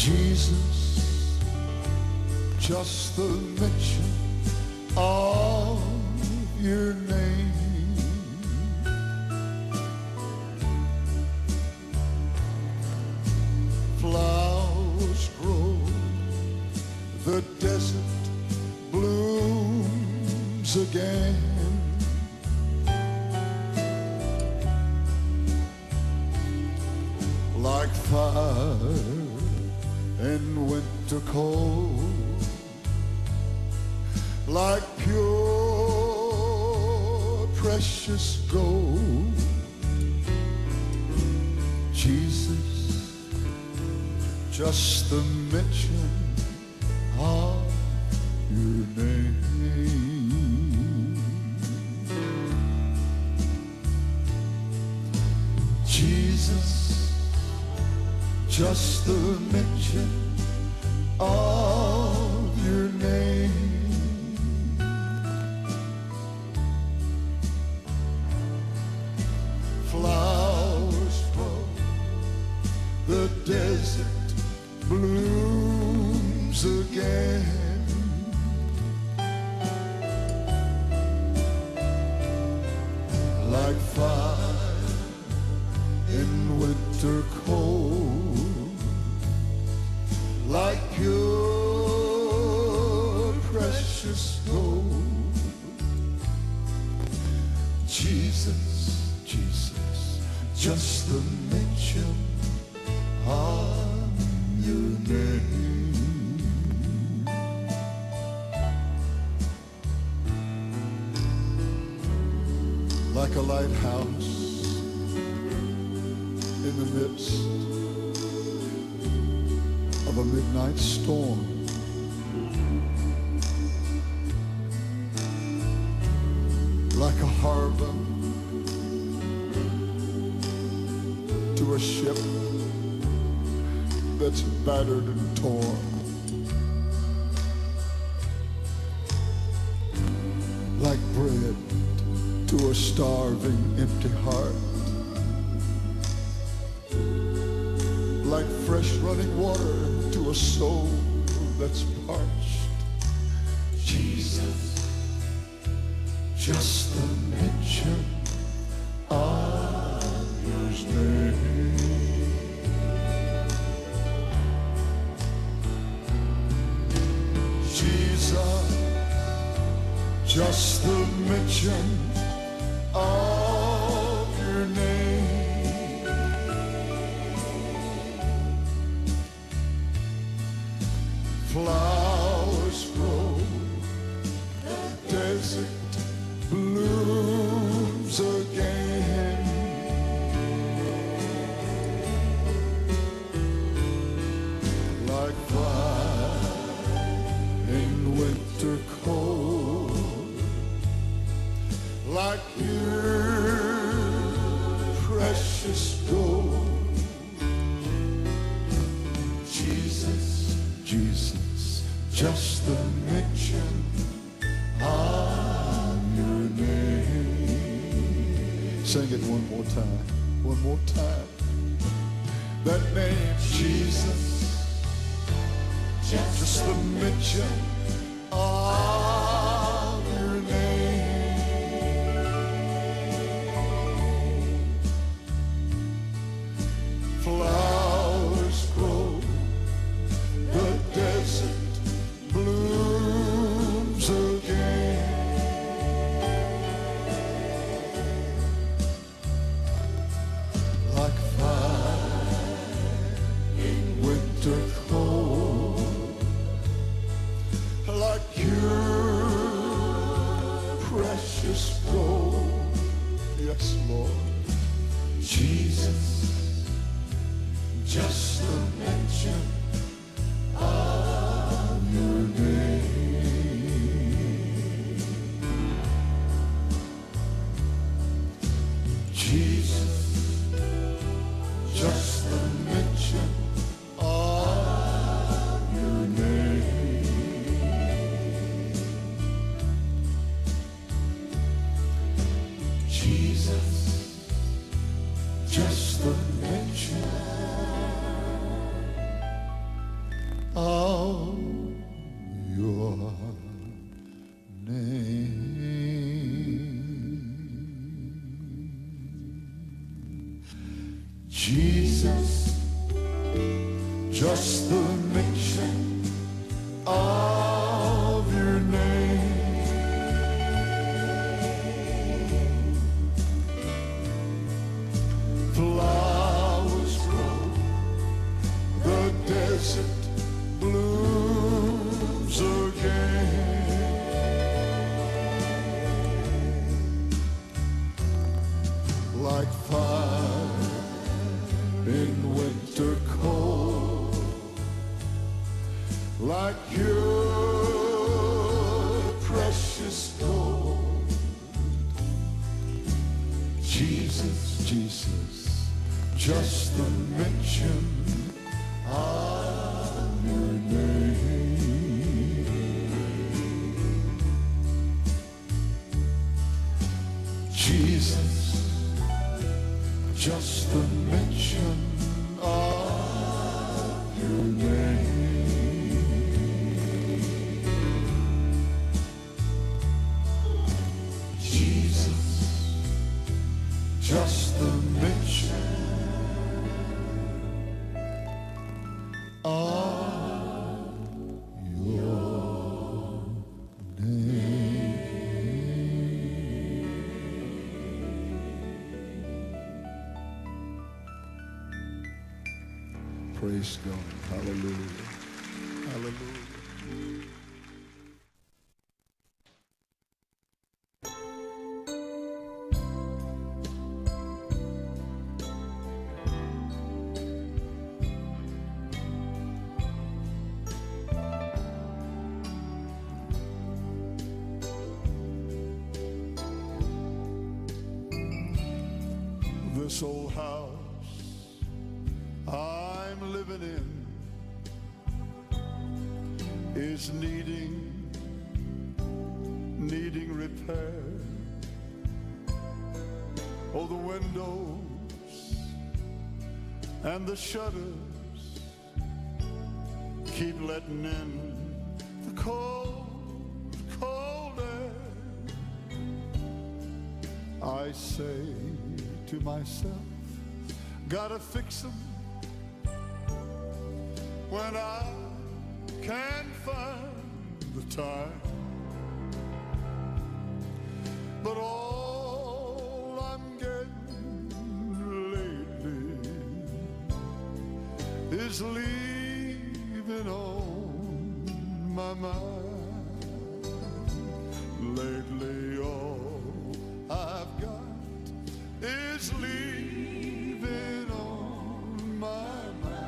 Jesus, just the mention of your name, flowers grow, the desert blooms again. Like fire in winter cold, like pure precious gold. Jesus, just the mention of your name. Jesus, just the mention of your name. Flowers grow, the desert blooms again. Like fire in winter cold, like pure precious gold. Jesus, Jesus, just the mention of your name. Like a lighthouse in the midst of a midnight storm, like a harbor to a ship that's battered and torn, like bread to a starving empty heart, like fresh running water to a soul that's parched. Jesus, just the mention of your name. Jesus, just the mention of your name. Flowers grow, the desert blooms again. Like fire in winter cold, like pure precious gold. Jesus, Jesus, just the mention of your name. Sing it one more time, one more time. That name, Jesus, just the mention of your name. Flowers grow, the desert blooms again. Like fire in winter cold, like pure precious gold. Yes, Lord. Jesus, just the mention of your name. Jesus, just the mention of your name. Jesus, just the mention Jesus, just the mention of your name, flowers grow, the desert blooms again, like fire in winter cold, like your precious gold. Jesus, Jesus, just the mention of your name. Jesus, just the mention of your name. Jesus, just the mention of your name. Praise God. Hallelujah. Hallelujah. This old house I'm living in is needing repair. Oh, the windows and the shutters keep letting in the cold, cold air. I say to myself, gotta fix them when I can't find the time. But all I'm getting lately is leaving on my mind. Lately all I've got is leaving on my mind.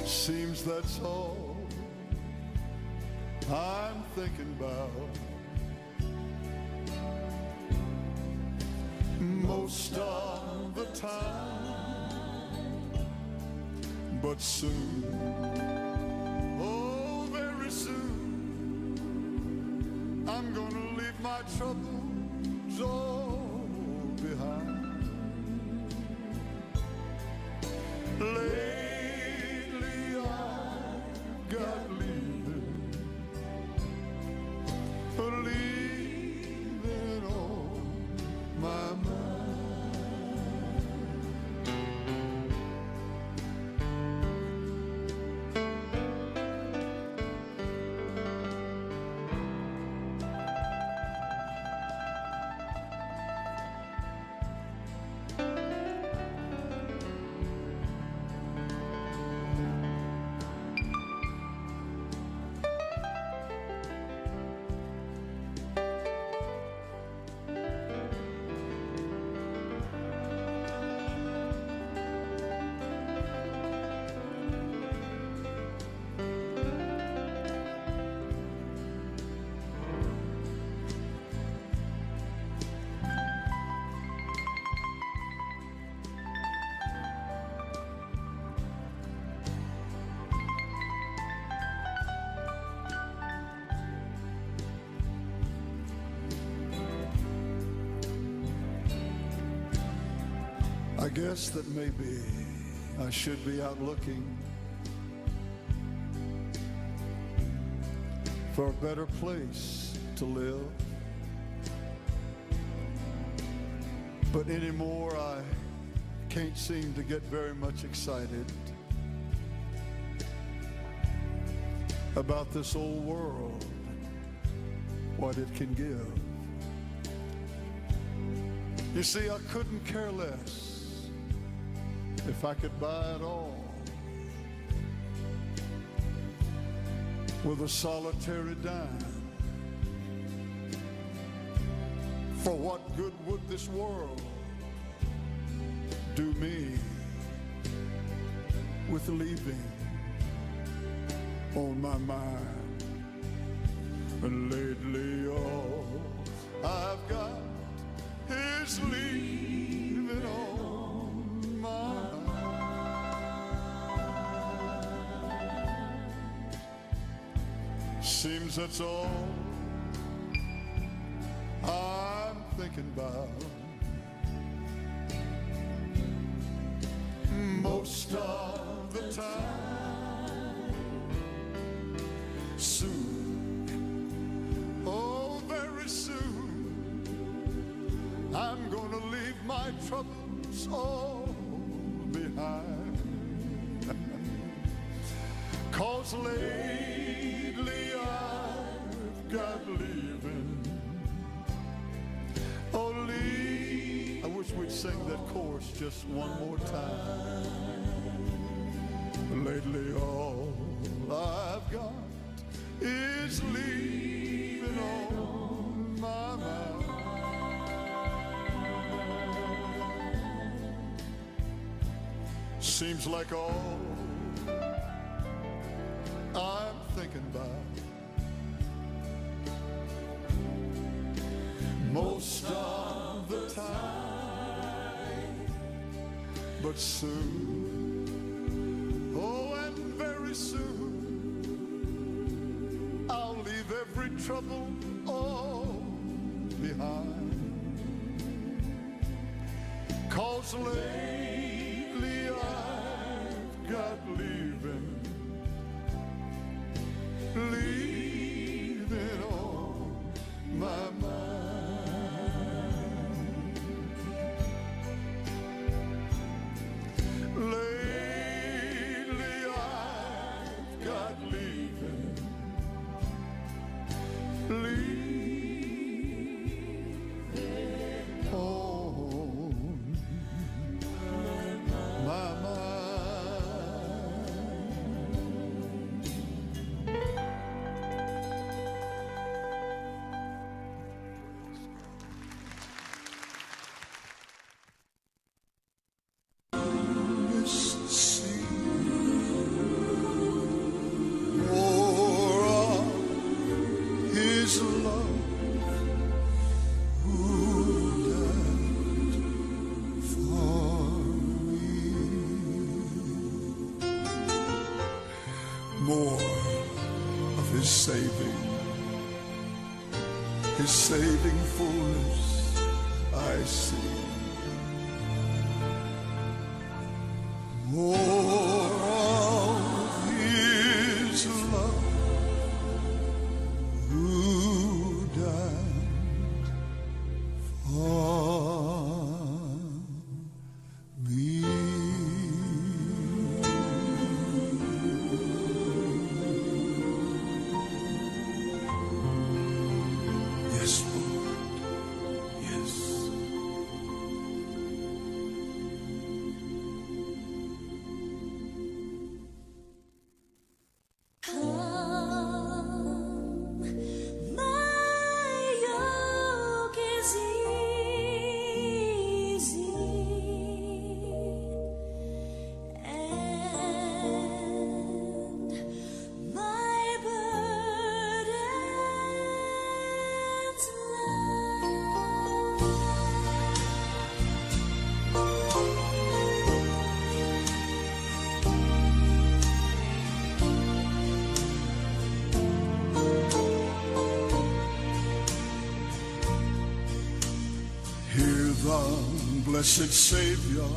Seems that's all I'm thinking about. Most of the time, but soon, oh very soon, I'm gonna leave my troubles all behind. Lately I've got leaving on my mind. I guess that maybe I should be out looking for a better place to live. But anymore, I can't seem to get very much excited about this old world, what it can give. You see, I couldn't care less if I could buy it all with a solitary dime. For what good would this world do me with leaving on my mind? And lately all I've got is leaving on my mind. Seems that's all I'm thinking about. Most of the time, soon, oh very soon, I'm gonna leave my troubles all behind. 'Cause lately I've got leaving. Oh, leave. I wish we'd sing that chorus just one more time. Lately all I've got is leaving on my mind. Seems like all I'm thinking about. Most of the time, but soon, oh, and very soon, I'll leave every trouble all behind. 'Cause lately I've got leaving on my mind. Lately I've got leaving on my mind. His saving fullness I see. More of His love who died for me. Yes, Lord. Yes. Blessed Savior,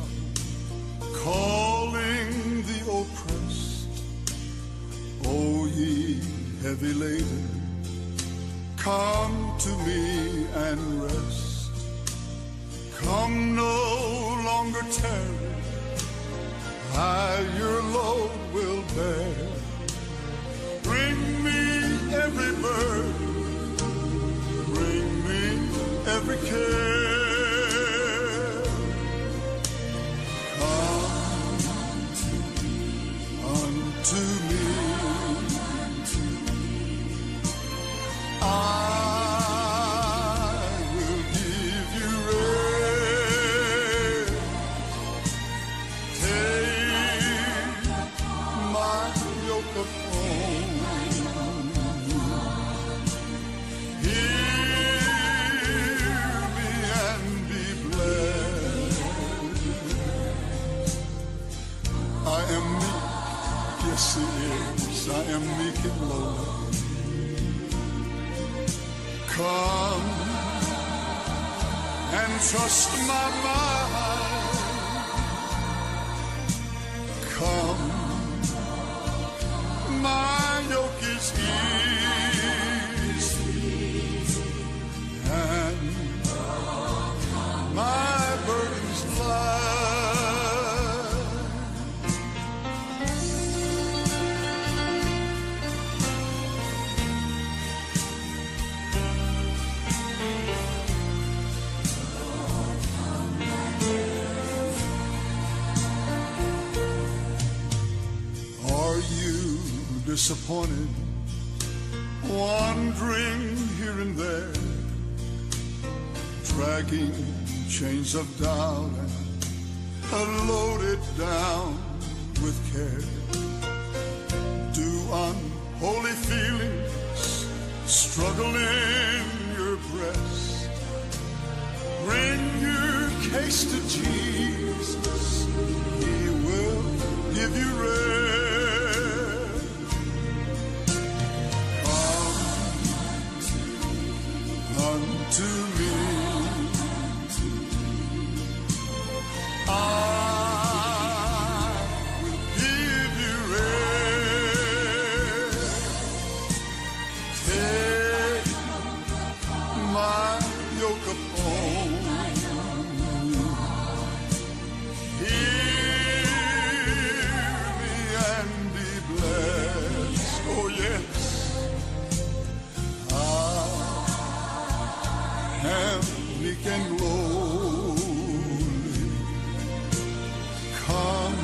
calling the oppressed, O ye heavy laden, come to me and rest. Come Your load will bear. Bring me every burden, bring me every care. Come unto me. I will give you rest. Take my yoke upon you. Hear me and be blessed. I am meek, yes it is. I am meek and lowly. Come and trust my mind. Come, my yoke is easy, and my burden's light. Disappointed, wandering here and there, dragging chains of doubt and loaded down with care. Do unholy feelings struggle in your breast? Bring your case to Jesus, He will give you rest. To me, I will give you rest. Take my yoke upon you. Hear me and be blessed. Oh yes. Meek and lowly, come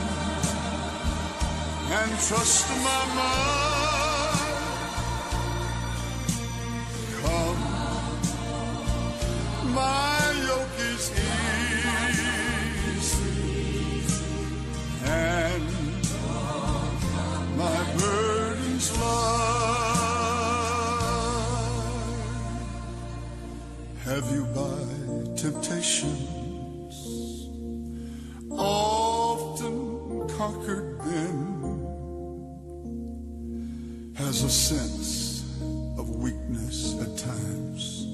and trust my mind. Come, my yoke is easy, and my burden's light. Have you by temptations often conquered them? Has a sense of weakness at times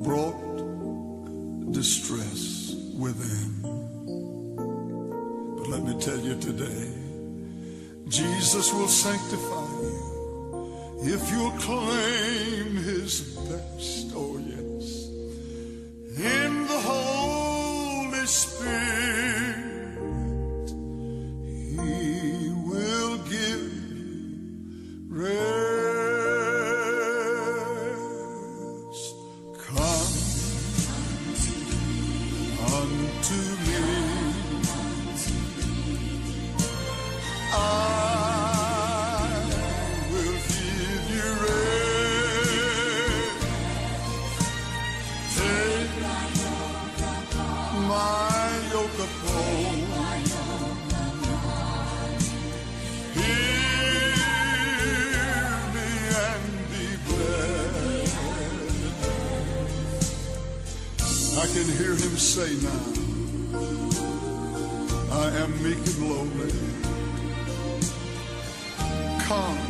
brought distress within? But let me tell you today, Jesus will sanctify you if you'll claim His best. Oh yes. In the Holy Spirit, He will give you rest. Come unto me. I will give you rest. Take my yoke upon you. Hear me and be blessed. I can hear Him say now, I am meek and lowly. Come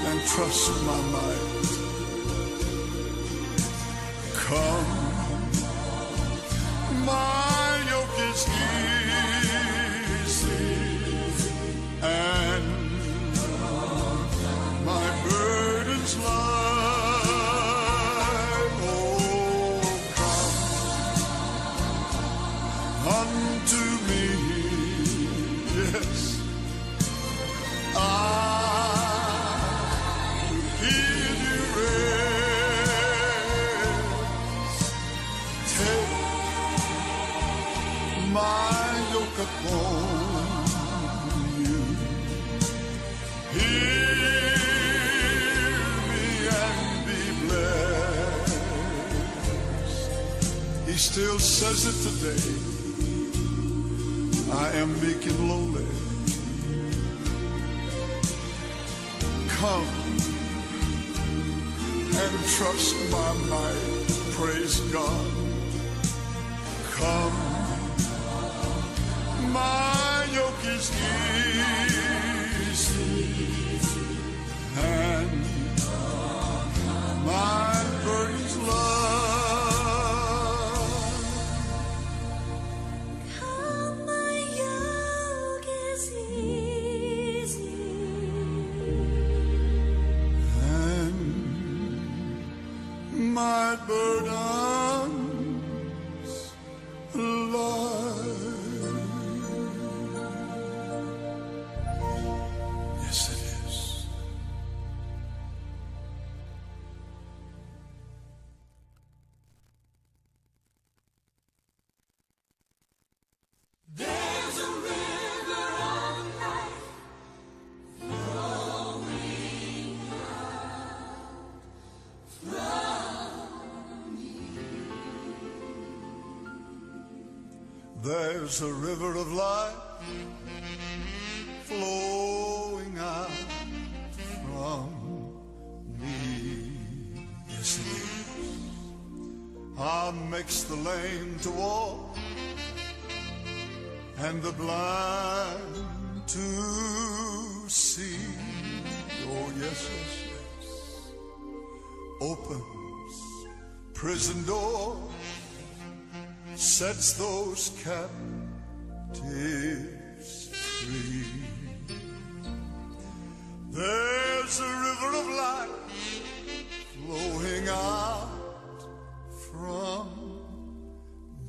and trust my might. Come, my yoke is easy, and my burden's light. Oh, come unto my yoke upon you. Hear me and be blessed. He still says it today. I am meek and lowly. Come and trust my might. Praise God. Come, my yoke is easy, and my burden is light. Come, my yoke is easy, And my burden There's a river of life flowing out from me. Yes, it is. Makes the lame to walk and the blind to see. Oh, yes, yes, yes. Opens prison doors, sets those captives free. There's a river of life flowing out from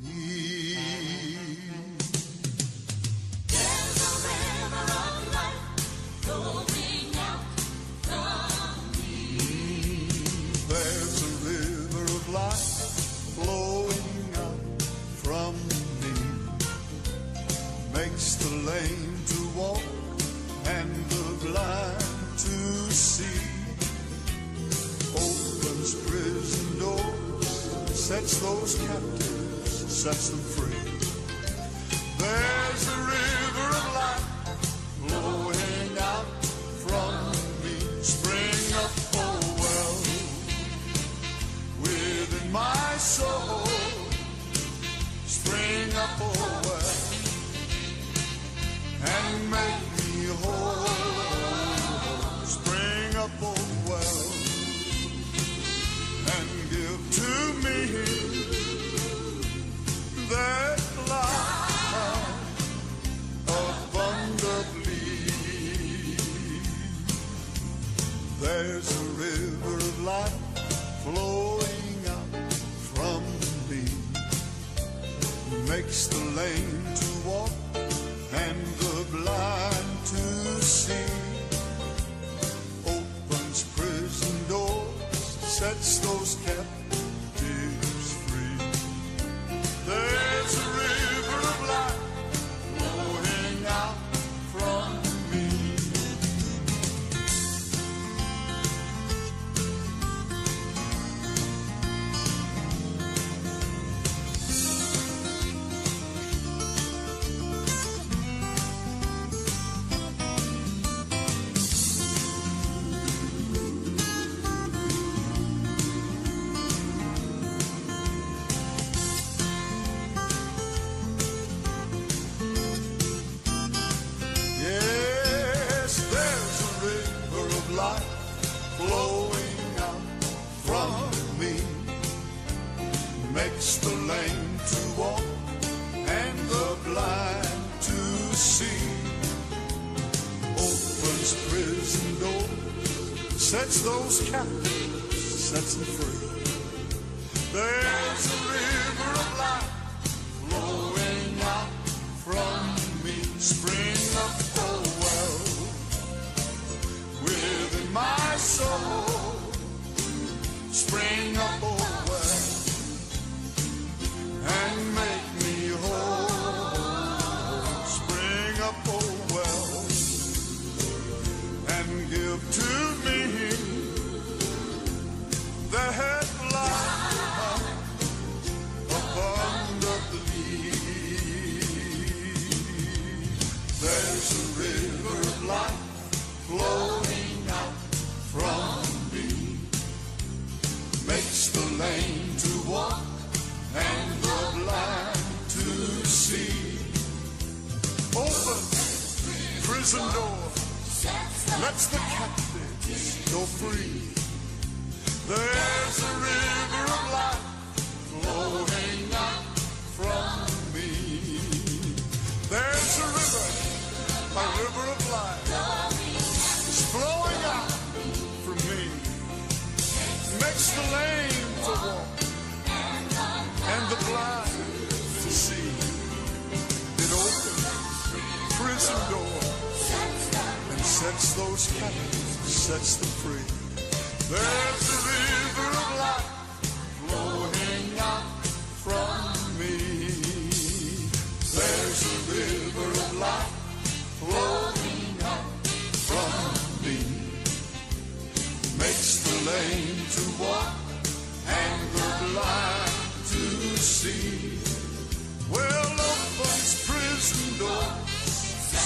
me. there's a river of life flowing out from me. There's a river of life flowing out from me. Makes the lame to walk and the blind to see. Opens prison doors, sets those captives, sets them free. There's a river of life flowing out from me. Spring up, oh well, within my soul. Spring up, oh well, and make me whole. Spring up, oh well, and give to me that life abundantly. There's a river of life flowing out from me. Makes the lame to walk and the blind to see. Opens prison doors, sets those captives free. There's a river of life flowing out from me. Yes, there's a river of life flowing out from me. Makes the lame to walk and the blind to see. Opens prison doors, sets those captives, sets them free. There's a river of life flowing out from me. Spring up, oh well, within my soul. Spring up, oh well, and make me whole. prison door lets the captives go free. There's a river of life flowing out from me. There's a river of life is flowing out from me. Makes the lame to walk and the blind to see. It opens prison doors and sets those captives, sets them free. There's a river of life flowing out from me. There's a river of life flowing out from me. Makes the lame to walk and the blind to see. Well, opens prison doors,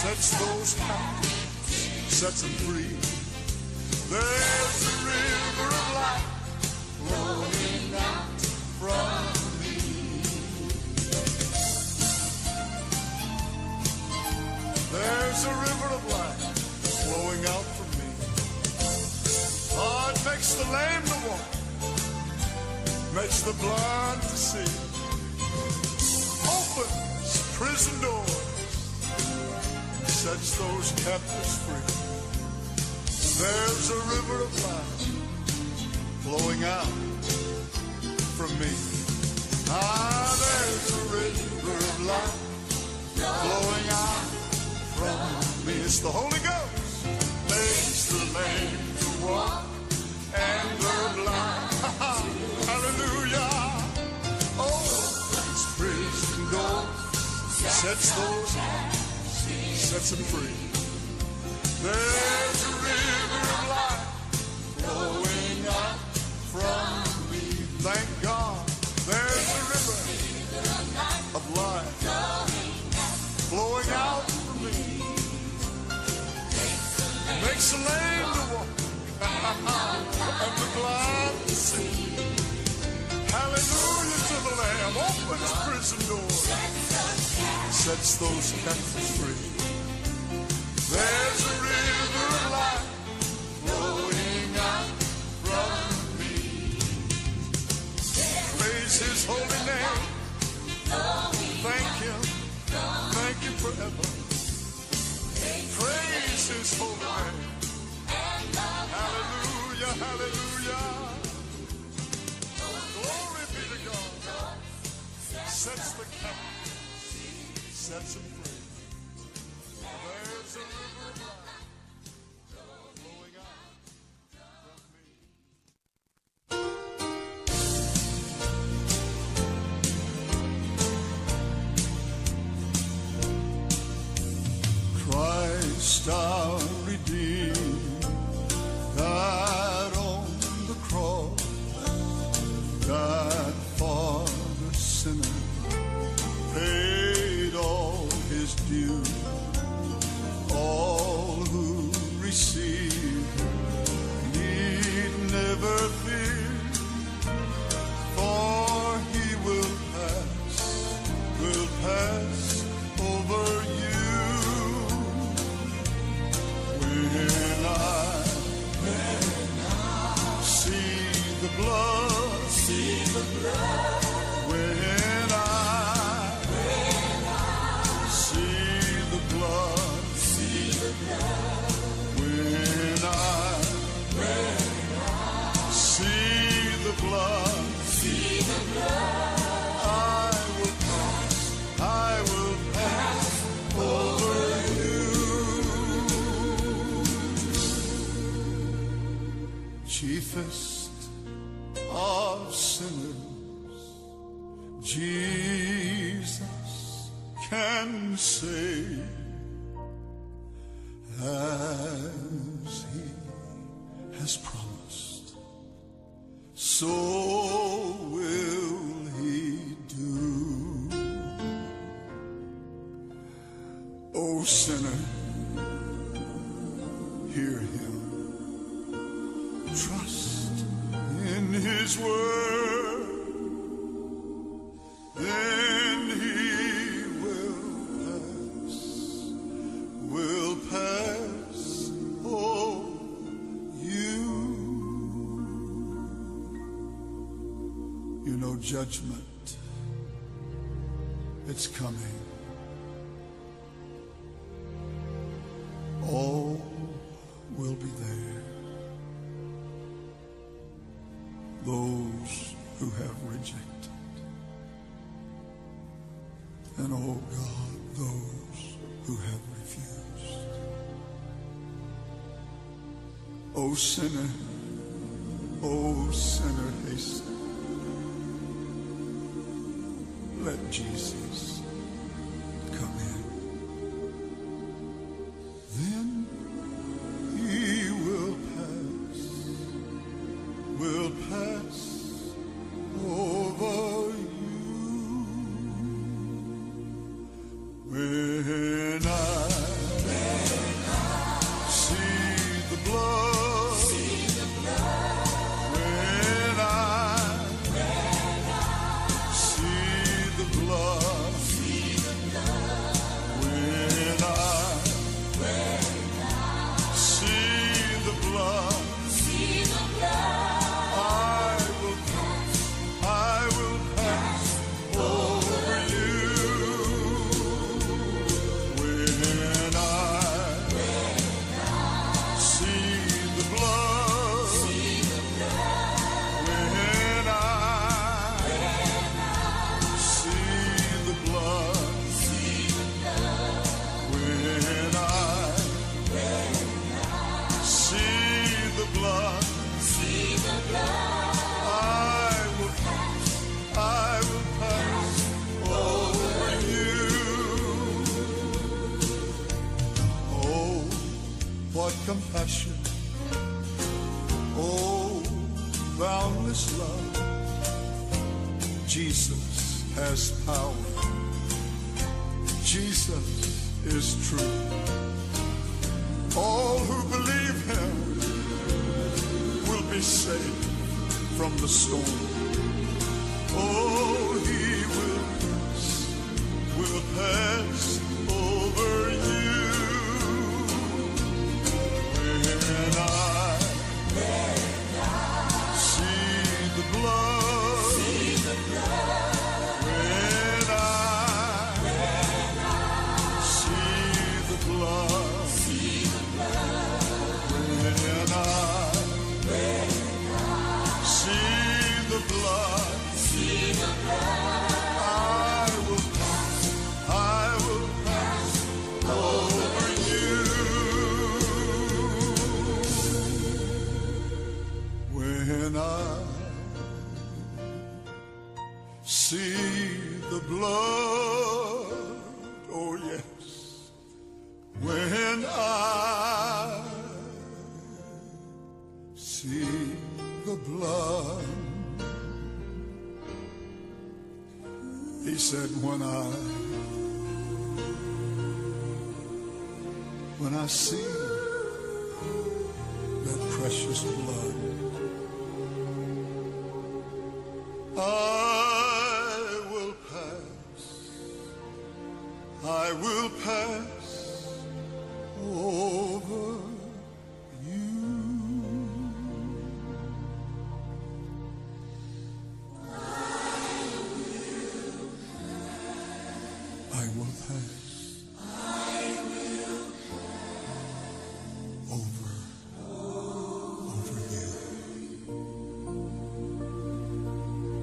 sets those captives, sets them free. There's a river of life flowing out from me. There's a river of life flowing out from me. Oh, it makes the lame to walk, makes the blind to see. Opens prison doors, sets those captives free. There's a river of life flowing out from me. Ah, there's a river of life flowing out from me. It's the Holy Ghost makes the lame to walk and the blind. Hallelujah. Oh, it's prison doors, sets those, sets them free. There's a river of life flowing out from me. Thank God. There's a river of life flowing out from me. Makes the lame to walk and the blind to see. Hallelujah to the Lamb. Opens prison doors, sets those captives free. There's a river of life flowing out from me. Praise His holy name. Thank Him forever. Praise His holy name. Hallelujah, hallelujah. Glory be to God. Sets the captives, sets them free. There's a river of life flowing out from me. Christ our Redeemer, died on the cross, died for the sinner, paid all His due. All who receive need never fear, for He will pass over you. When I see the blood, when I see the blood, when I see the blood, I will pass over you. Chiefest of sinners, Jesus can save. As He has promised, so will He do. O sinner, hear Him, trust in His word, then He will pass judgment. It's coming. All will be there. Those who have rejected. And oh God, those who have refused. Oh sinner, hasten. Let Jesus come in. Then he will pass over you. When I see the blood, when I see the blood, when I see the blood, I will pass over you. When I see the blood, when I see the blood, when I see the blood, I will pass over you. Oh, what compassion. Oh, boundless love. Jesus has power. Jesus is true. All who believe him will be saved from the storm. Oh, he will pass over you. When I see the blood, when I see the blood, when I see the blood, I will pass over you. When I see the blood, oh yes, when I see the blood. He said, when I see that precious blood, I will pass over you. I will pass over you.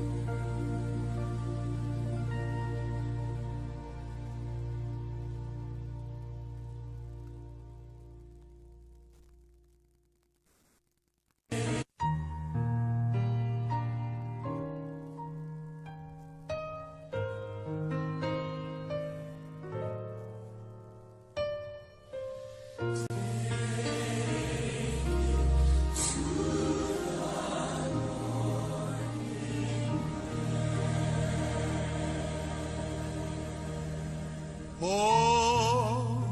Oh,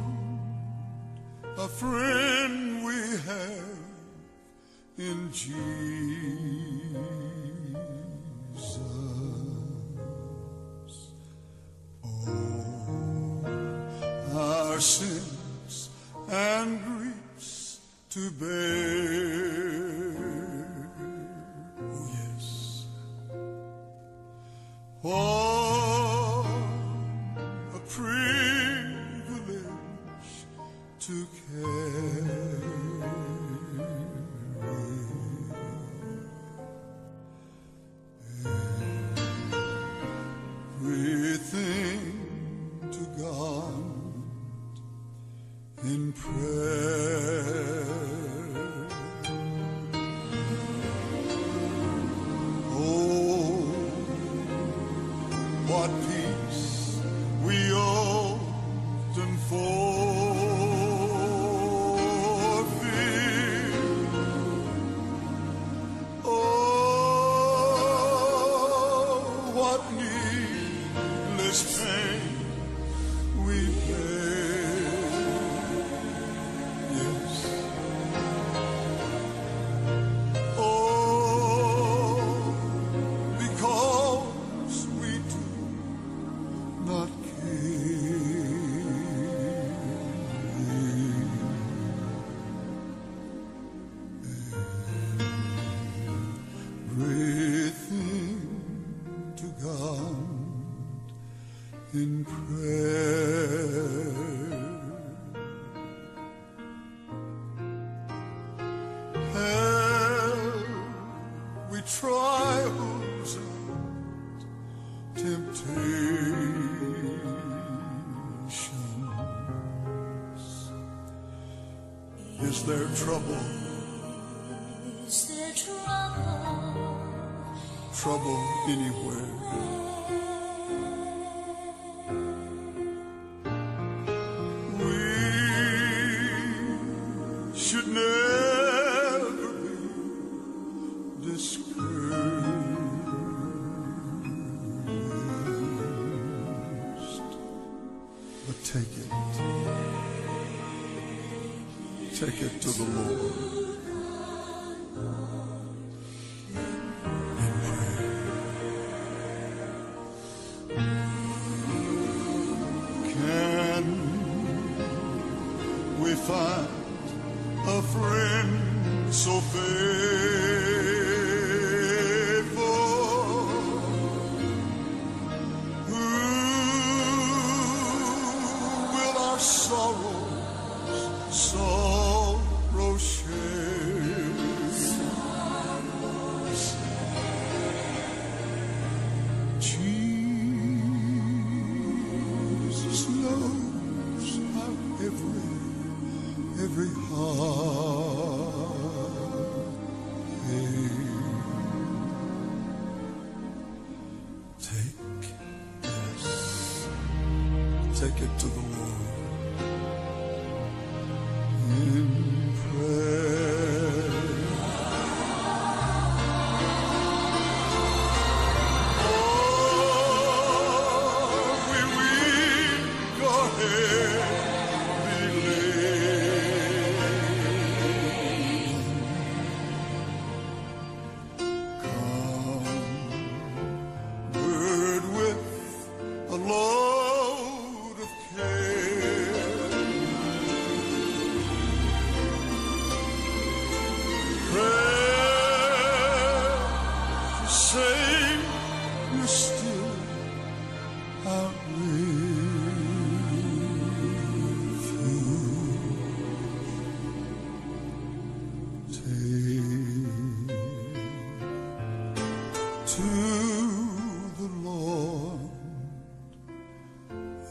a friend we have in Jesus. Oh, our sins and griefs to bear. Oh, yes. What a privilege to carry everything to God in prayer. Oh, what peace we often forfeit. Oh, what needless pain we bear. Yes. Oh, because we do not everything to God in prayer. We trials and temptations. Is there trouble? Is there trouble? Trouble anywhere? We should never be discouraged. But take it to the Lord in prayer. Can we find a friend so faithful who will our sorrow share? Jesus knows our every heartache. Take it to the Lord in prayer. Oh, we weak or heavy laden, covered with a load of care. Prayer to say you're still our refuge. Take to the Lord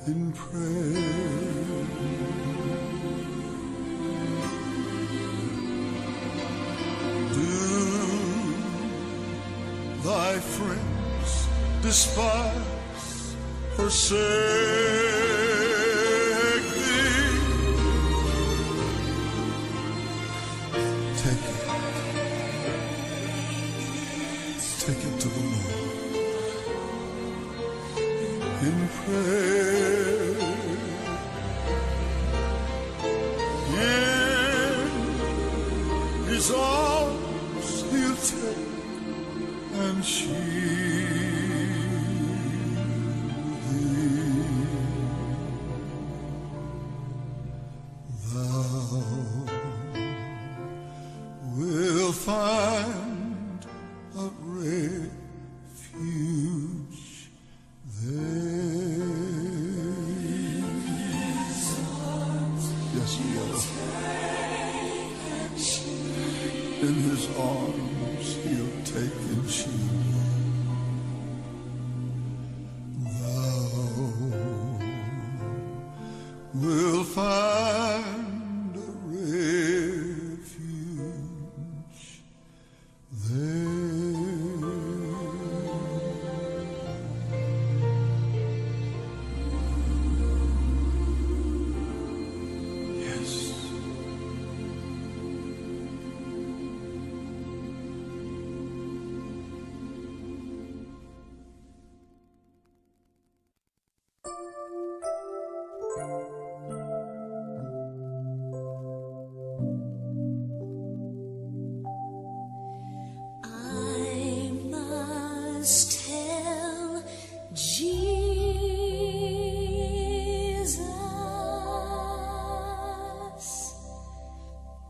in prayer. Do thy friends despise, forsake thee? Take it to the Lord in prayer. In His arms He'll take and shield thee. Thou will find a refuge taken cheap. Thou will find a refuge there. Yes. I must tell Jesus,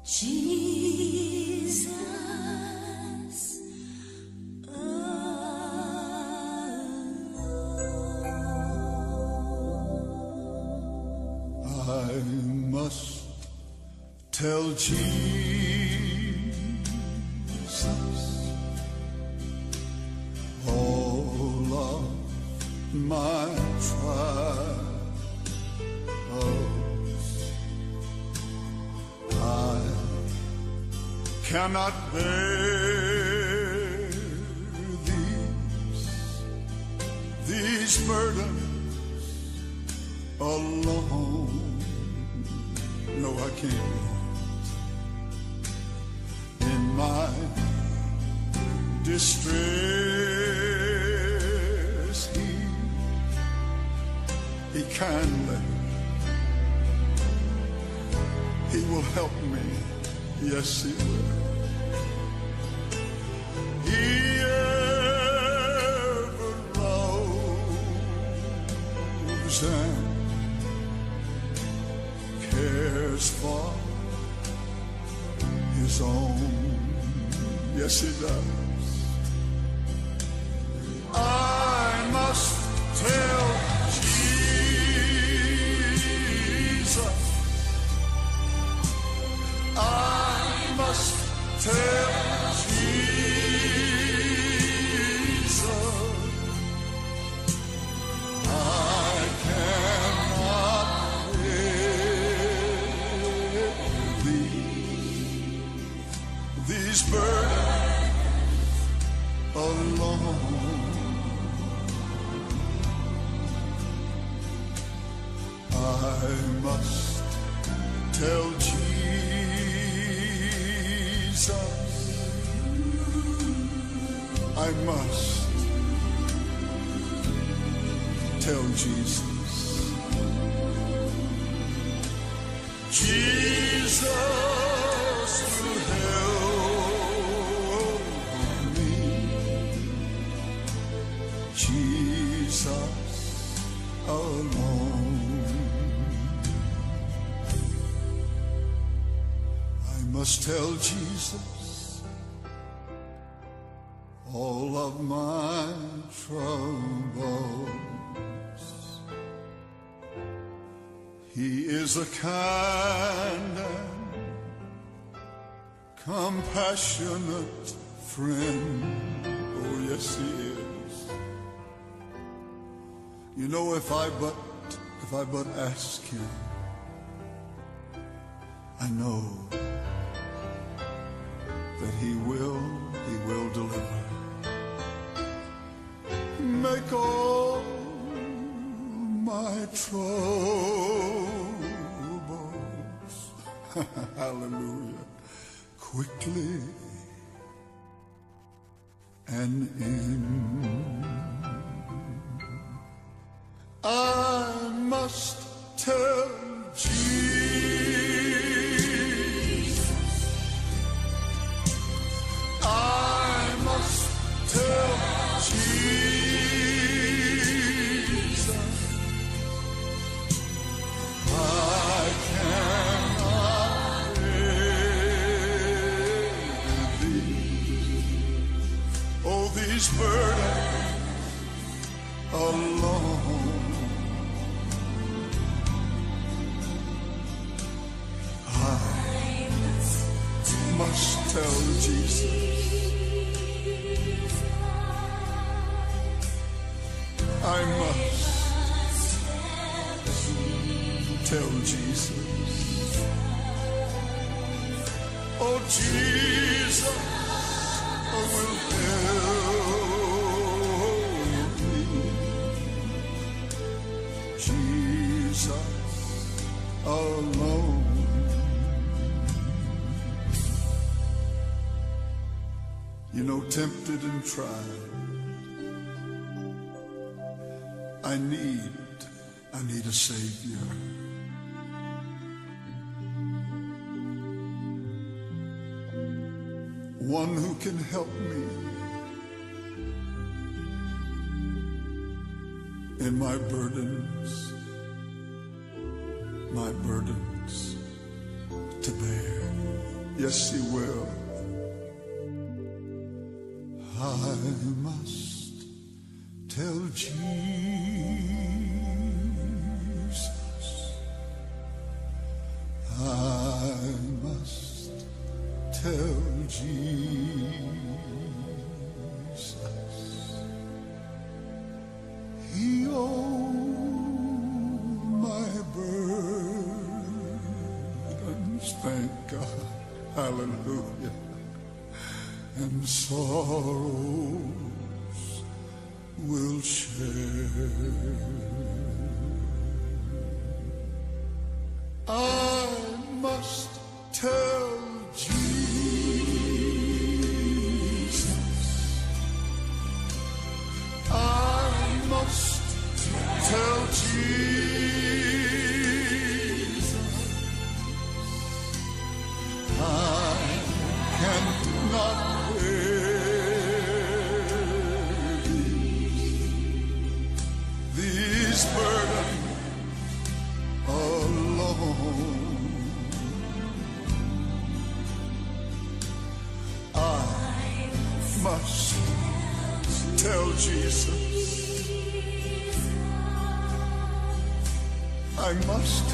Jesus alone. I must tell Jesus all of my trials. I cannot bear these burdens alone. No, I can't. In my distress, He kindly, He will help me. Yes, He will. He ever loves and cares for His own. Yes, He does. I must tell Jesus. I must tell Jesus. I cannot bear these burdens alone. I must tell Jesus. I must tell Jesus. Jesus will help me. Jesus alone. I must tell Jesus all of my troubles. He is a kind and compassionate friend. Oh, yes, He is. You know, if I but ask Him, I know that He will deliver. Make all my troubles, hallelujah, quickly and in. I must tell Jesus. I must tell Jesus. I cannot bear these burdens alone. I must tell Jesus. I must tell Jesus. Oh, Jesus will help me. Jesus alone. You know, tempted and tried, I need a Savior. One who can help me in my burdens to bear. Yes, He will. I must tell Jesus. I must tell Jesus. He owed my burdens, thank God, hallelujah, and sorrows will share. I must tell Jesus. I must tell Jesus. I cannot these burdens alone. I must tell Jesus. I must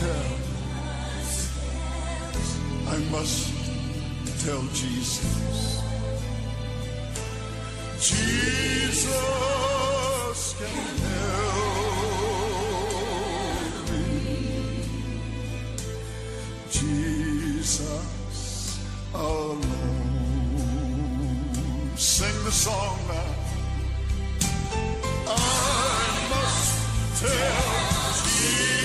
tell Jesus. Jesus can help me. Jesus alone. Sing the song now. I must tell Jesus.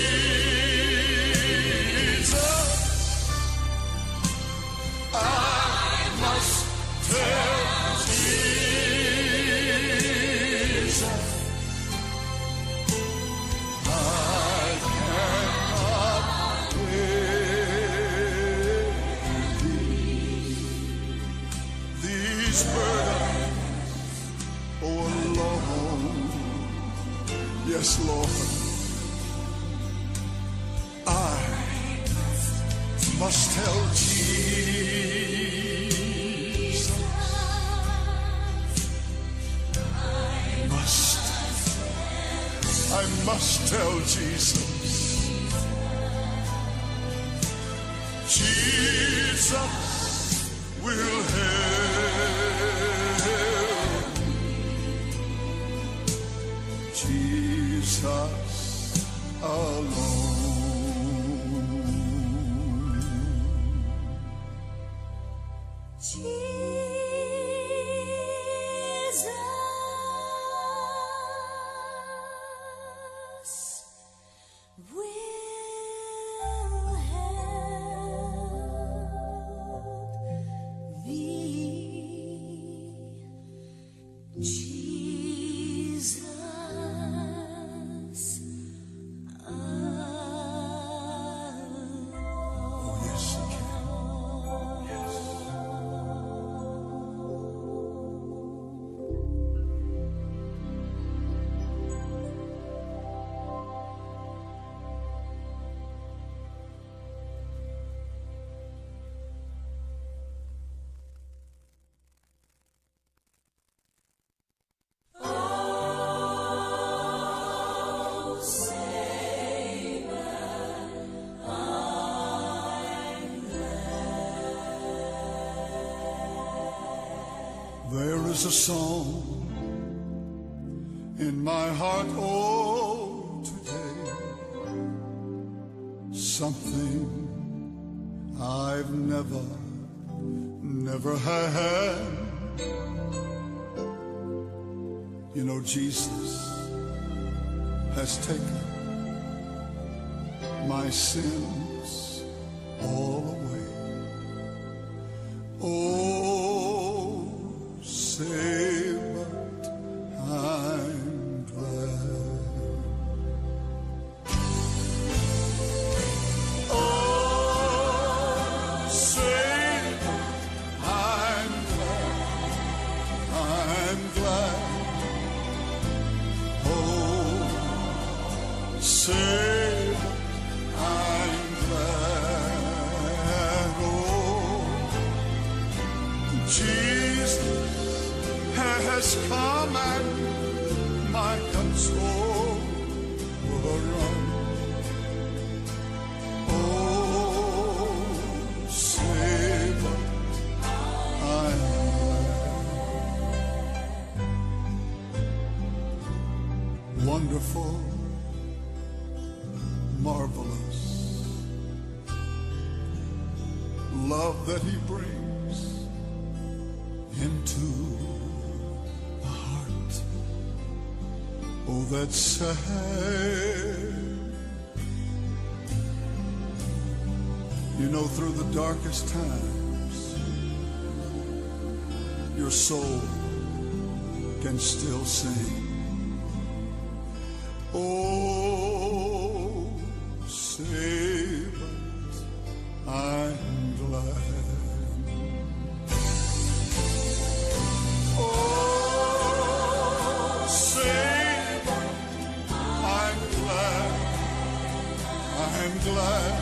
I must tell Jesus. I cannot bear these burdens alone. Yes, Lord. I must tell Jesus. I must tell Jesus. Jesus will help me. Jesus alone. There is a song in my heart, oh, today, something I've never had. You know, Jesus has taken my sins all away. Oh, say but I'm glad. Oh, say but I'm glad. Oh, say Jesus has come and my console will run. Oh, say but I'm glad. Wonderful, marvelous love that he brings into a heart, oh, that's sad. You know, through the darkest times, your soul can still sing. Oh, say but I'm glad. I'm glad.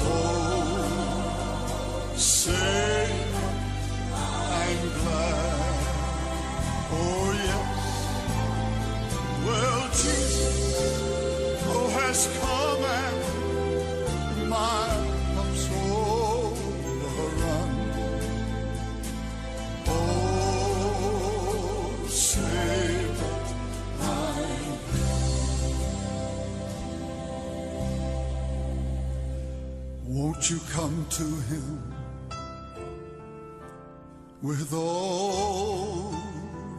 Oh, say I'm glad. Oh, yes. Well, Jesus, oh, has come and my soul run. Oh, say but I'm won't you come to him with all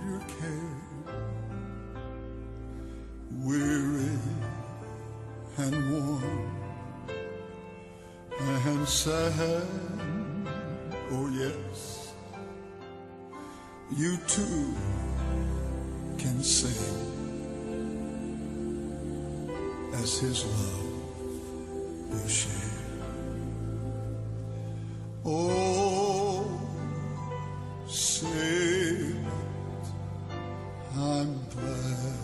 your care, weary and worn and sad? Oh yes, you too can sing as his love you share. Oh, say but I'm glad.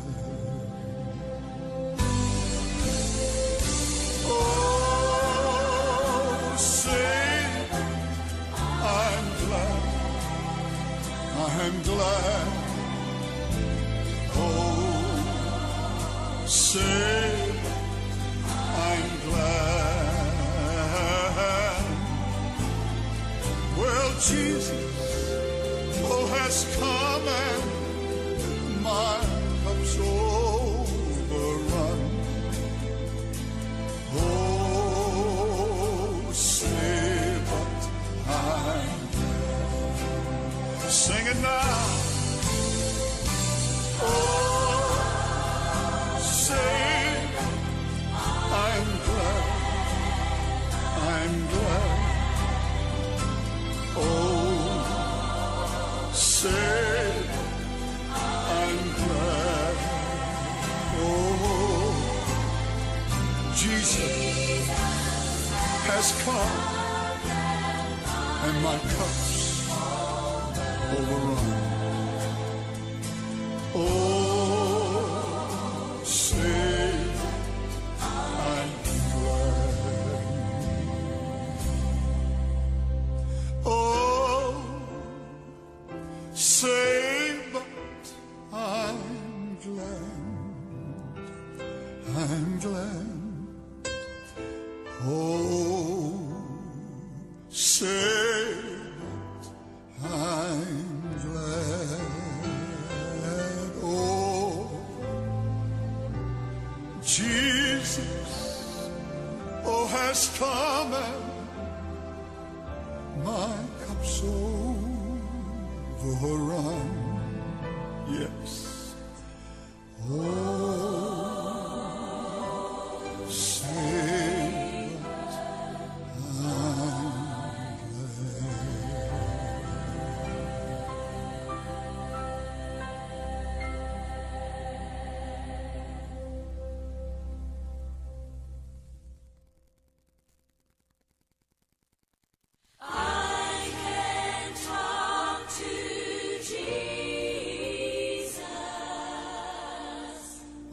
Oh, say I'm glad. I'm glad. Oh, say I'm glad. Well, Jesus, oh, has come and my cup's overrun. Oh, say but I'm glad. Sing it now. Oh, say I'm glad. I'm glad. Oh, say I'm glad. Oh, Jesus has come and my cup's overrun. Oh, say I'm glad. Oh, say but I'm glad. I'm glad. Oh, say but I'm glad. Oh, Jesus, oh, has come and my cup's overrun. Yes. Oh, say that I'm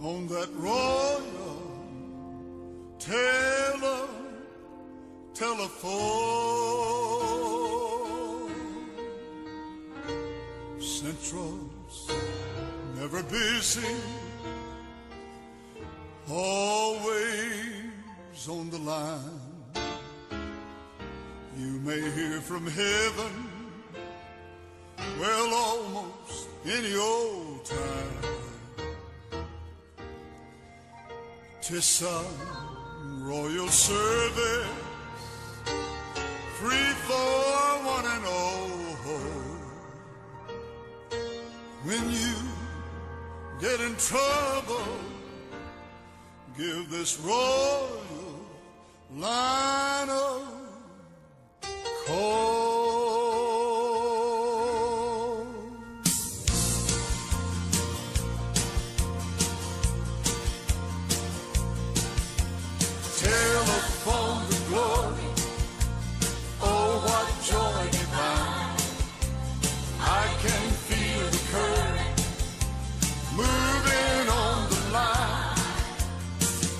on that royal telephone. Central's never busy, always on the line. You may hear from heaven, well, almost any old time. 'Tis some royal service, free for one and all. When you get in trouble, give this royal line a call. Telephone to glory, oh, what joy divine. I can feel the current moving on the line,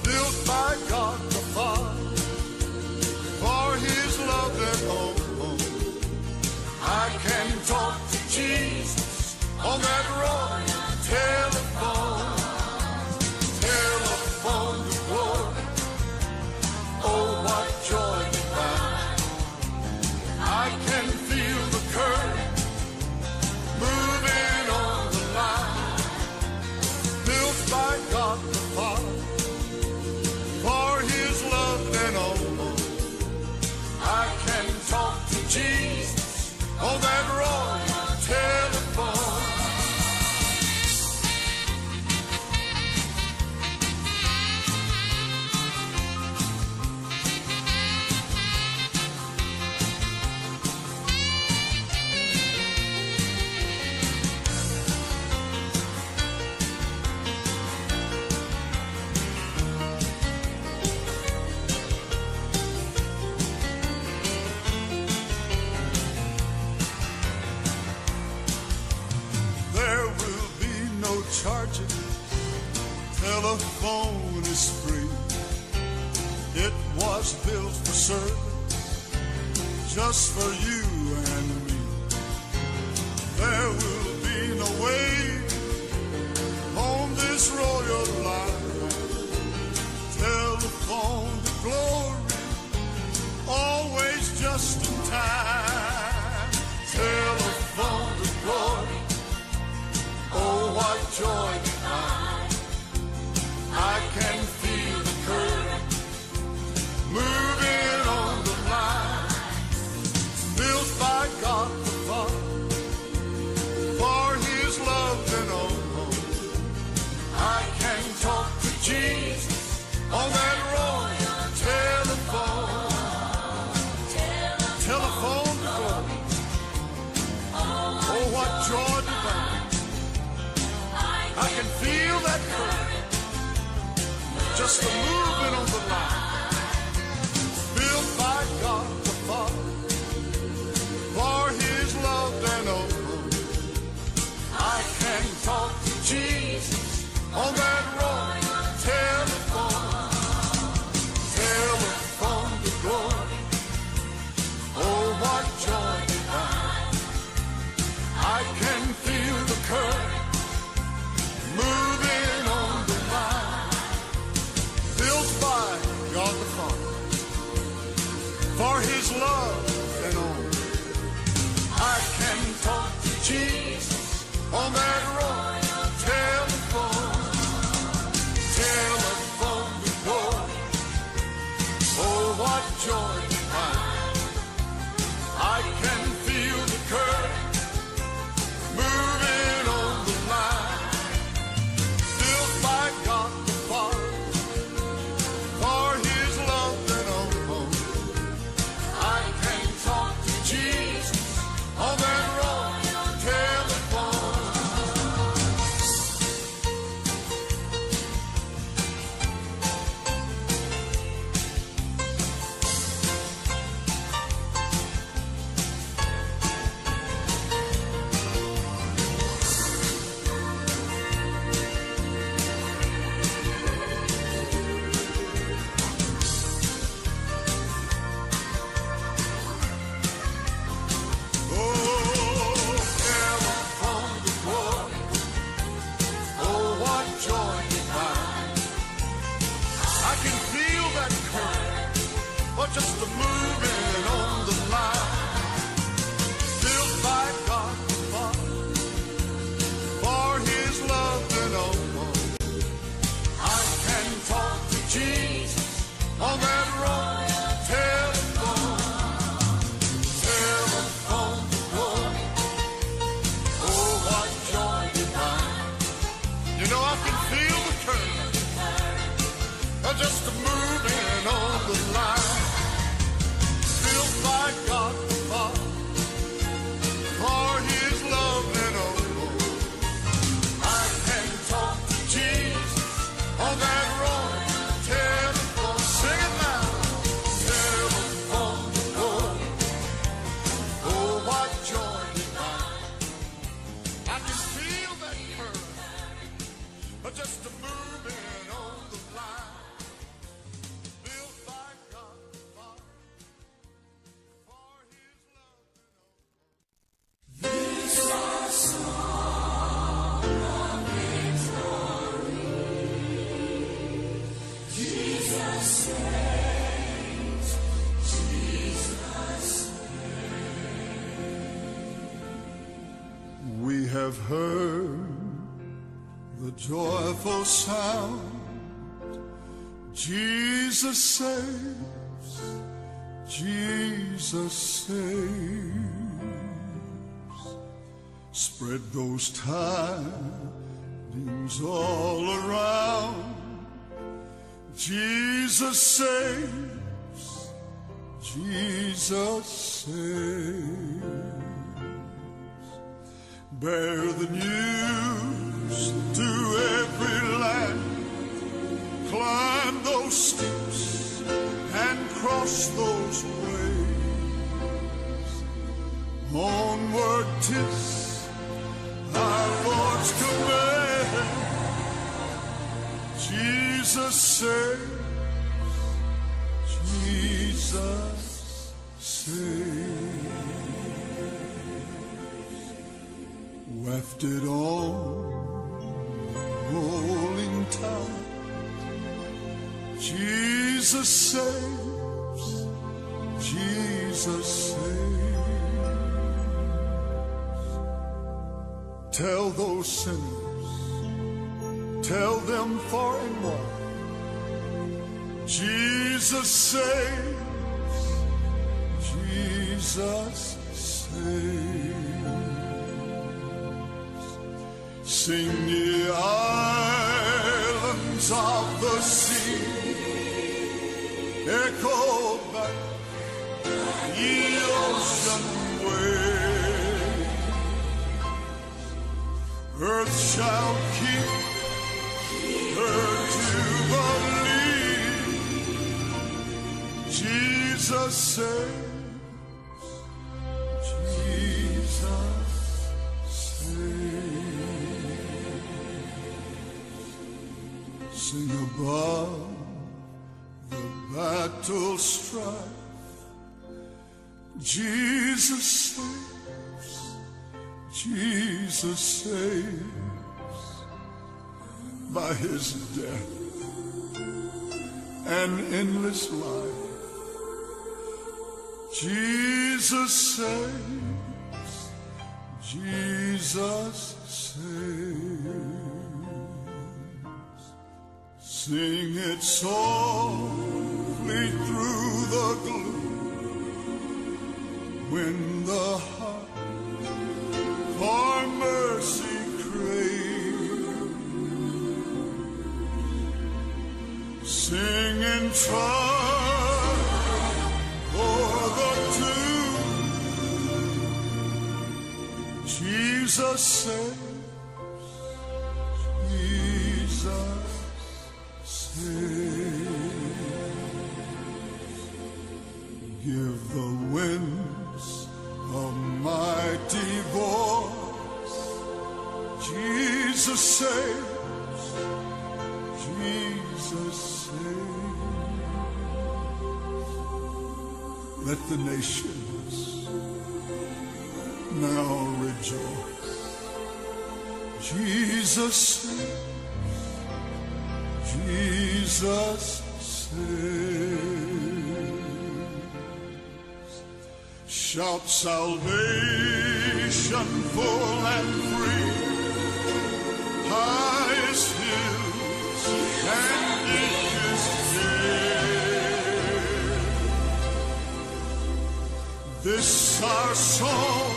built by God the Father for His love and home. I can talk to Jesus on that royal telephone. Telephone to glory, oh, what joy divine. I can feel the current moving on the line, built by God the Father for His love and all. I can talk to Jesus on that royal telephone. There will be no charges, telephone is free. It was built for service, just for you and me. There will be no wait on this royal line. Telephone to glory, always just in time. Telephone to glory, oh, what joy divine. I can feel the current moving on the line, built by God the Father for His love and all. I can talk to Jesus on that royal telephone. Telephone to glory, oh, what joy divine. I can feel that current, just a moving on the line, built by God the Father for His love and all. I can talk to Jesus on that royal telephone. Telephone to glory, oh, what joy divine. I can feel the current moving on the line, built by God the Father for His love and all. I can talk to Jesus on that royal telephone. can feel the current just moving on the line. Built by God the Father for His love and all. I can talk to Jesus on that road. Telephone, sing it now. Telephone to Lord. Oh, what joy divine. I can feel that current just a moving on the line. Built by God the Father for His love and all. This is our song of victory. Jesus saves. Jesus saves. We have heard the joyful sound. Jesus saves. Jesus saves. Spread those tidings all around. Jesus saves. Jesus saves. Bear the news to every land. Climb those steeps and cross those ways. Onward 'tis our Lord's command. Jesus saves. Jesus saves. Wafted on rolling tide. Jesus saves. Jesus saves. Tell those sinners, tell them far and wide. Jesus saves. Jesus saves. Sing ye islands of the sea. Echo back ye ocean waves. Earth shall keep her jubilee. Jesus saves. Jesus saves. Sing above the battle strife. Jesus saves. Jesus saves. By His death and endless life. Jesus saves. Jesus saves. Sing it softly through the gloom when the heart for mercy craves. Sing in triumph o'er the tomb. Jesus saves. Jesus give the winds a mighty voice. Jesus saves. Jesus saves. Let the nations now rejoice. Jesus saves. Jesus saves. Shout salvation full and free. Highest hills and deepest dale. This our song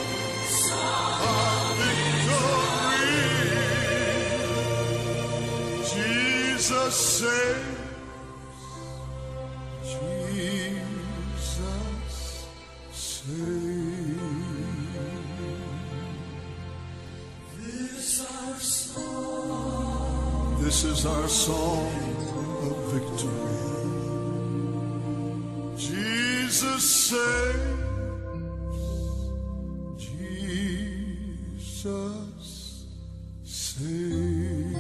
of victory. Jesus saves. Jesus saves. This is our song of victory. Jesus saves. Jesus saves.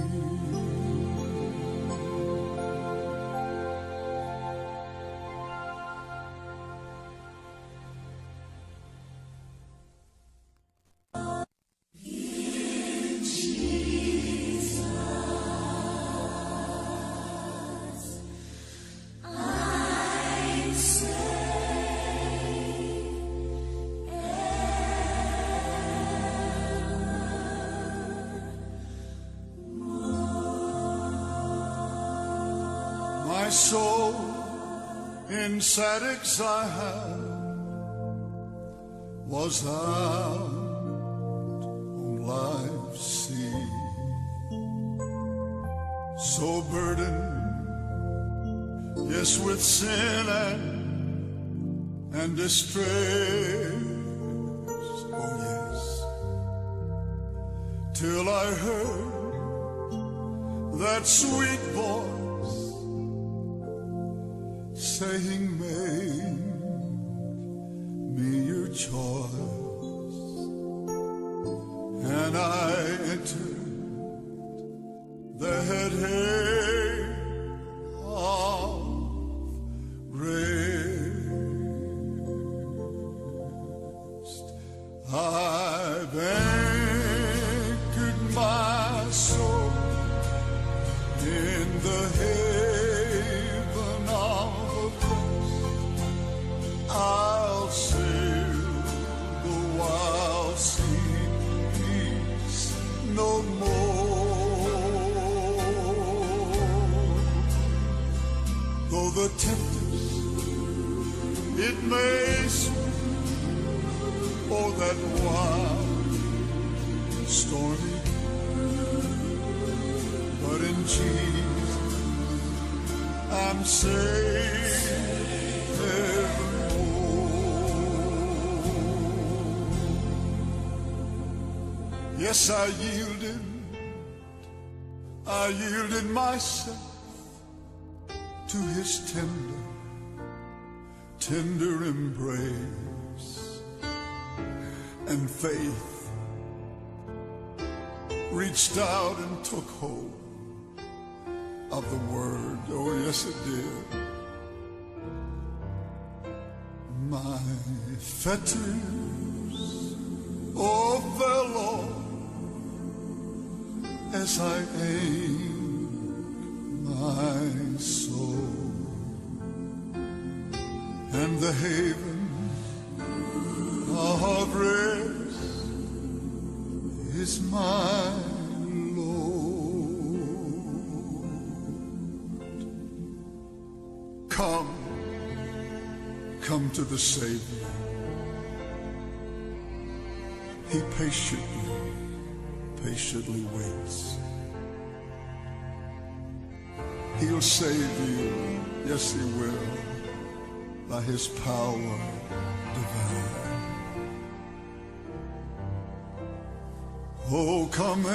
My soul in sad exile was out on life's sea, so burdened, yes, with sin and distress, oh yes, till I heard that sweet voice saying, make me your choice. And I entered the head of rest. I've anchored my soul in the haven of I'll sail the wild seas no more. Though the tempest it may sweep o'er that wild stormy, but in Jesus I'm safe. Yes, I yielded myself to his tender embrace, and faith reached out and took hold of the word. Oh, yes, it did. My fetters, oh, fell off as I aim my soul, and the haven of rest is my Lord. Come to the Savior. He patiently waits. He'll save you, yes he will, by his power divine. Oh, come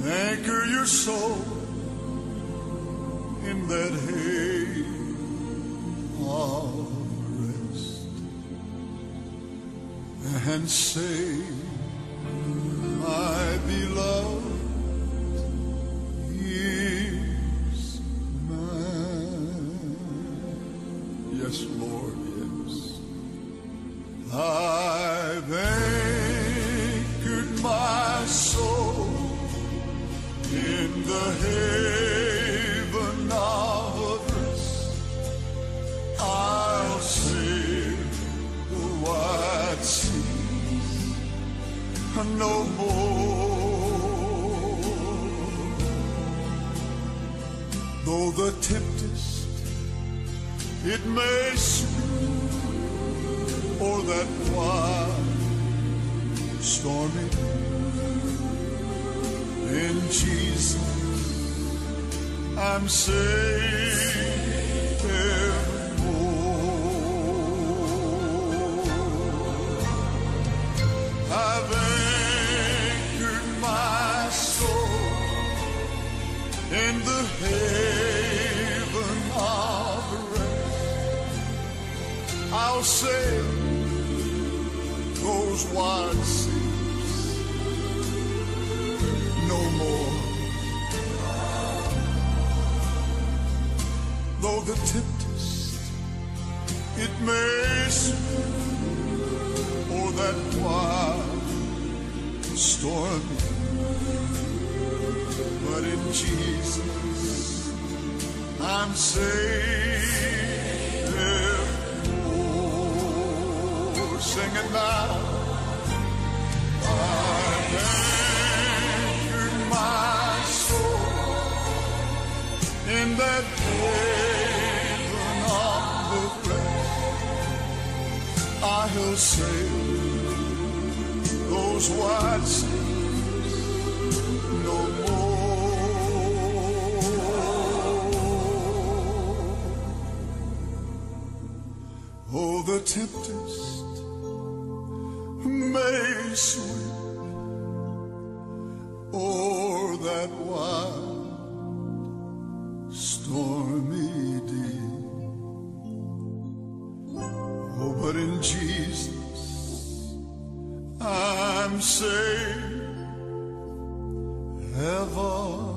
anchor your soul in that haven of rest, and say, my beloved is mine. Yes, Lord, yes. I've anchored my soul in the haven of rest. I'll sail the wide seas no more. Though the tempest it may sweep o'er that wild stormy, in Jesus I'm saved evermore. I've anchored my soul in the haven of rest. I'll sail those wide seas no more. Though the tempest it may swim o'er that wild storm, but in Jesus I'm saved evermore. Sing it now. I've anchored my soul in that haven of rest. I'll sail those wide seas no more. Oh, the tempest may sweep o'er that wild stormy deep. Oh, but in Jesus I'm saved evermore.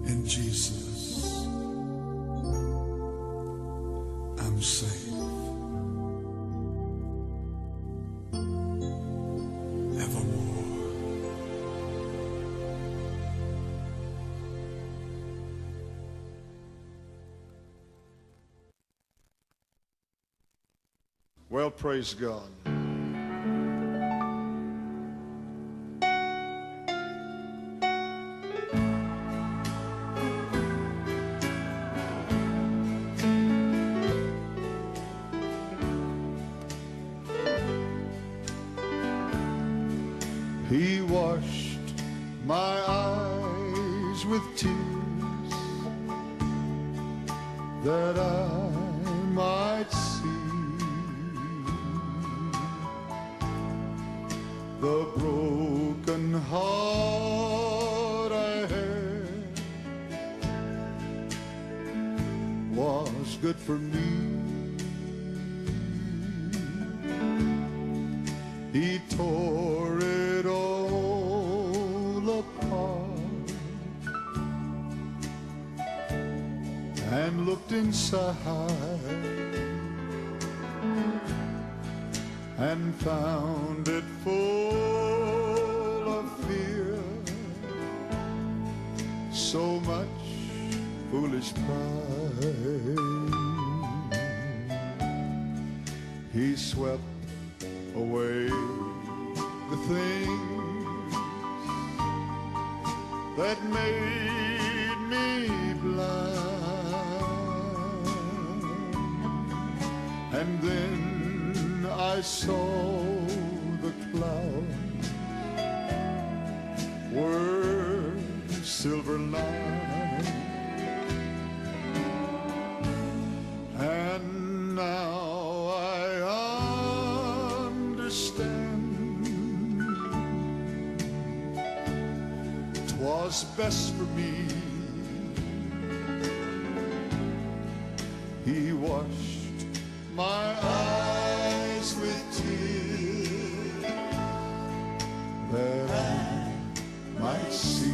In Jesus I'm safe evermore. Well, praise God. He washed my eyes with tears that I might see the broken heart I had was good for me. He tore it all apart and looked inside and found it full of fear, so much foolish pride. He swept away the things that made me blind, and then I saw the clouds were silver lined, and now I understand 'twas best for me. He washed my eyes with tears that I might see.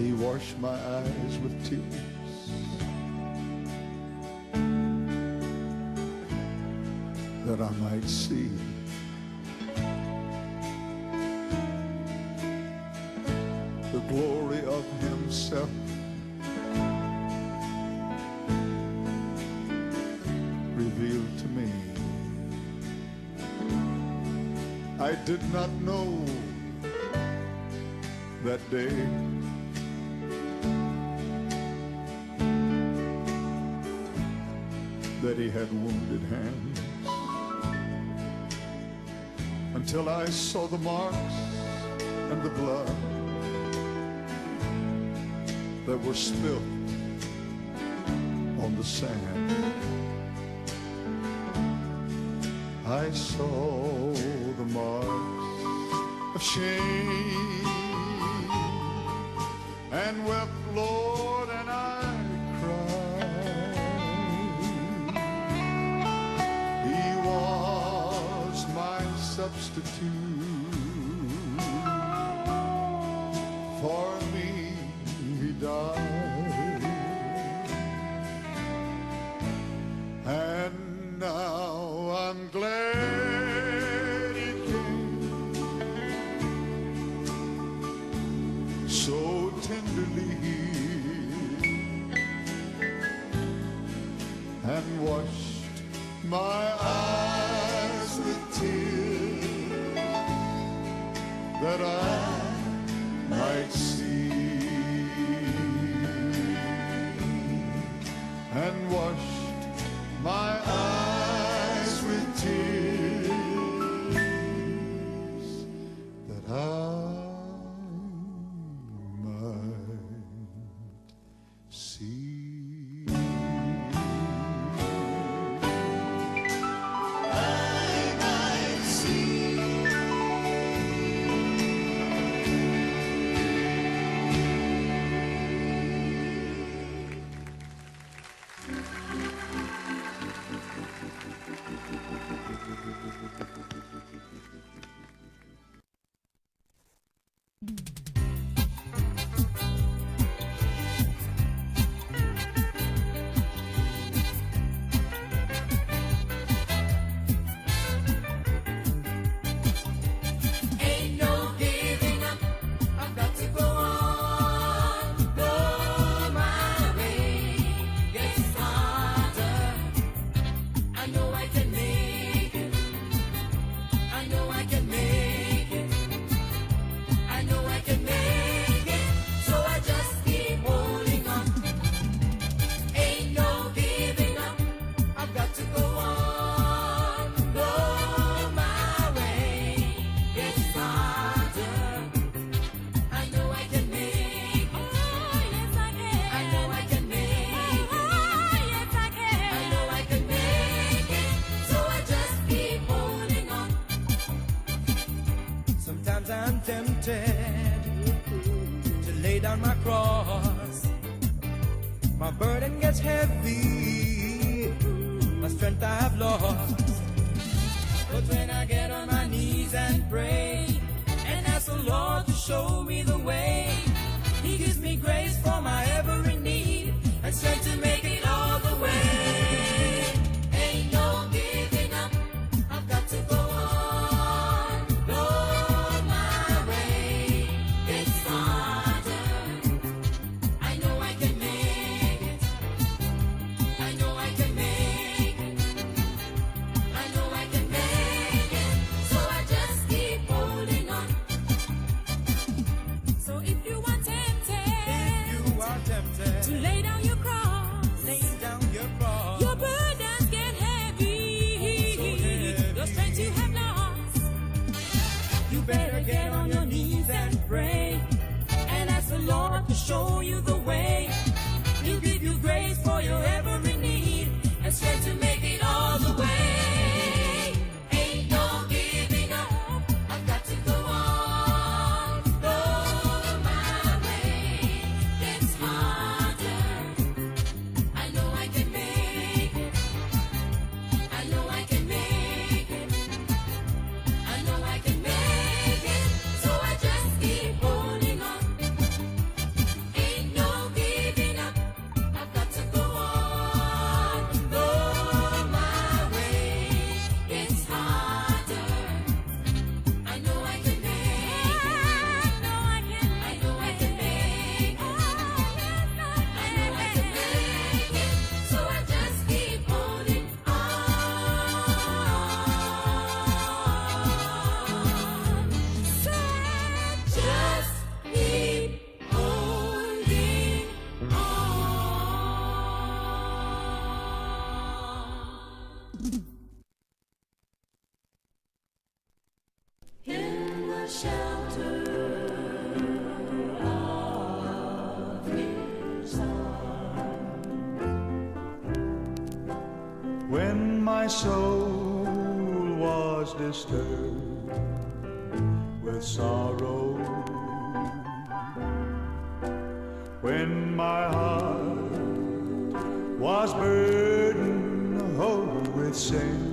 He washed my eyes with tears. That I might see the glory of himself. Revealed to me. I did not know that day that he had wounded hands, until I saw the marks and the blood that were spilled on the sand. I saw the marks of shame and wept, Lord, and I cried. He was my substitute. For me he died. And now I'm glad it came so tenderly and washed my eyes with tears that I might see, and washed my eyes with tears that I might see. To lay down my cross, my burden gets heavy, my strength I have lost. But when I get on my knees and pray and ask the Lord to show me the way, He gives me grace for my every need and strength to make it all the way. Ain't no giving up, I've got to go on, go my way. It's harder, I know I can make it, I know I can make it, I know I can make it, so I just keep holding on. So if you are tempted, to lay down your cross, lay down your cross, my soul was disturbed with sorrow, when my heart was burdened with sin,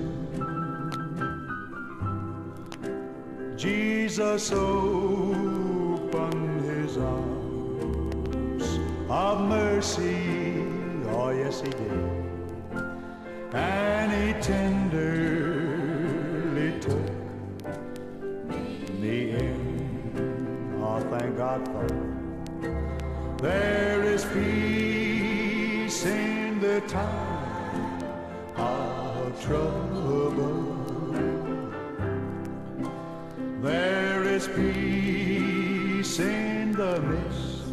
Jesus opened his arms of mercy, oh yes he did, and he tenderly took me in. Oh, thank God for it. There is peace in the time of trouble. There is peace in the midst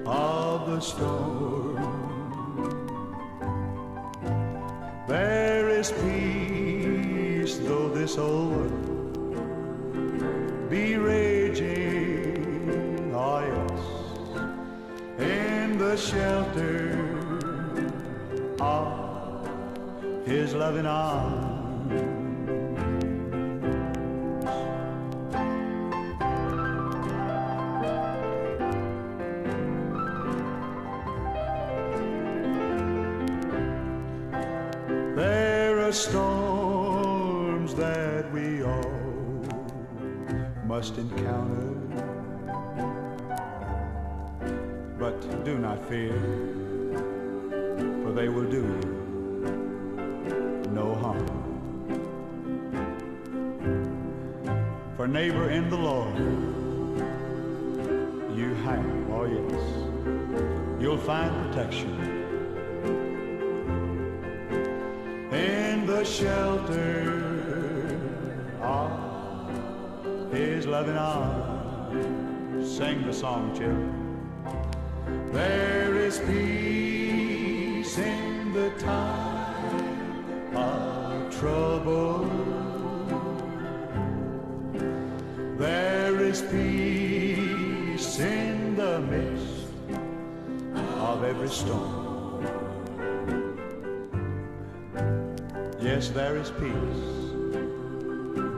of the storm. There is peace though this old world be raging, oh yes, in the shelter of his loving arms. There are storms that we all must encounter, but do not fear, for they will do you no harm. For neighbor in the Lord, you have, oh yes, you'll find protection in the shelter of his loving arms. Sing the song, children. There is peace in the time of trouble. There is peace in the midst of every storm. Yes, there is peace,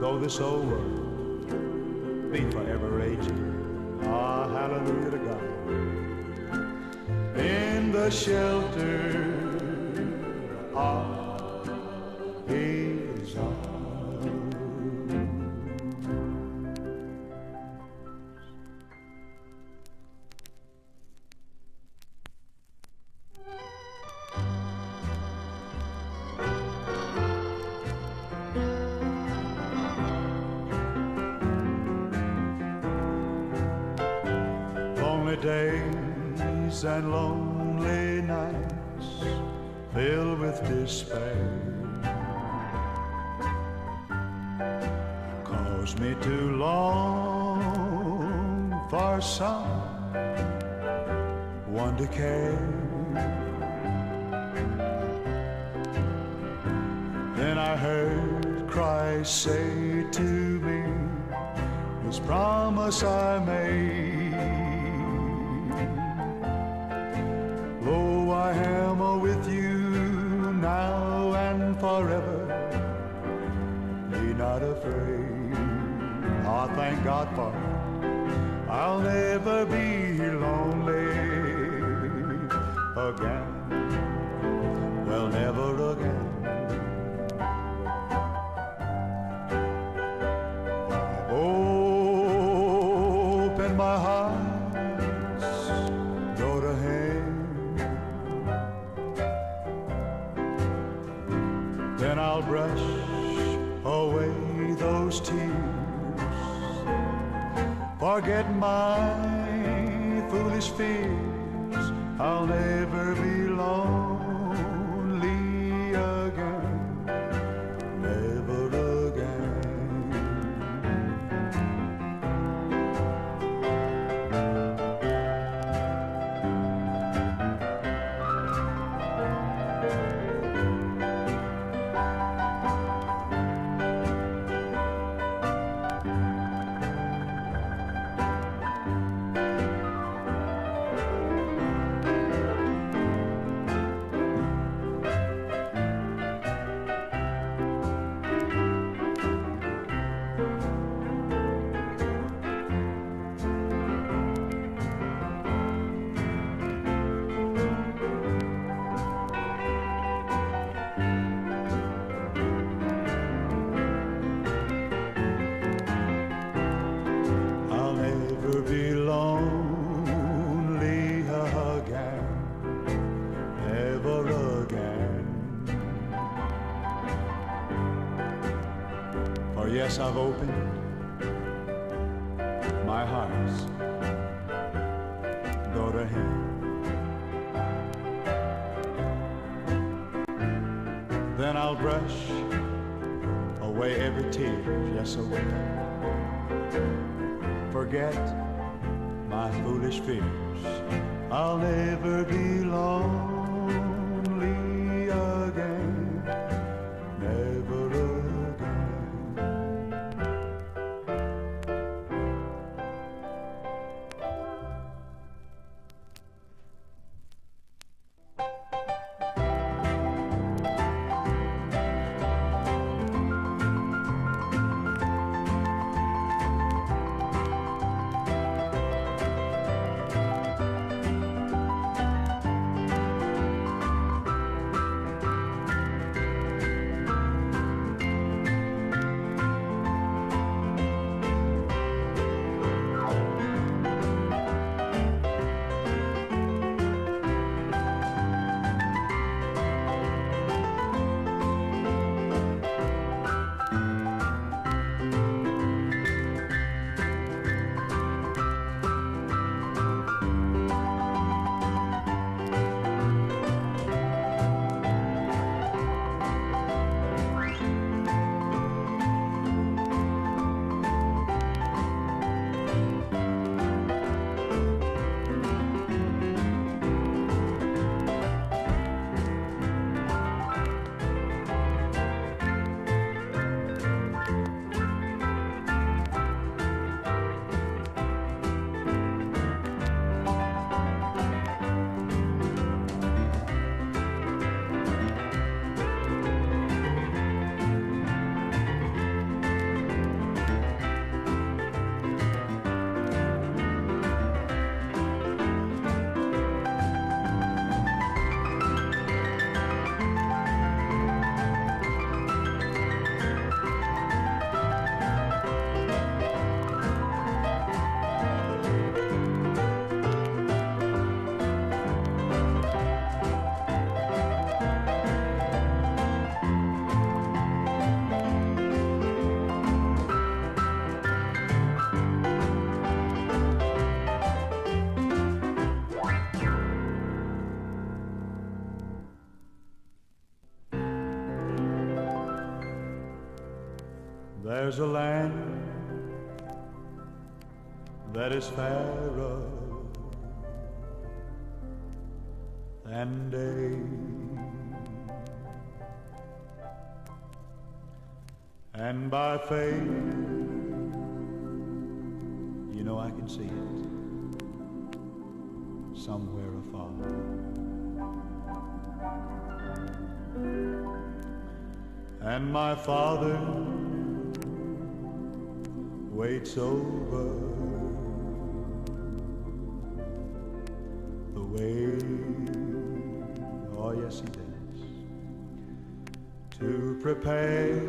though this old world be forever raging. Ah, hallelujah to God. In the shelter of his arms. Days and lonely nights filled with despair cause me to long for someone to care. Then I heard Christ say to me, this promise I made, lo, I am with you now and forever. Be not afraid. I thank God for it. I'll never be lonely again. Well, never again. Open my heart, go to him. Then I'll brush away those tears, forget my foolish fears. I'll never be lonely again, never again. Oh yes, I've opened my heart's door to him. Then I'll brush away every tear, yes I will. Forget my foolish fears, I'll never be lonely again, never again. There's a land that is fairer than day, and by faith, you know I can see it somewhere afar. And my Father waits over the way, oh yes he does, to prepare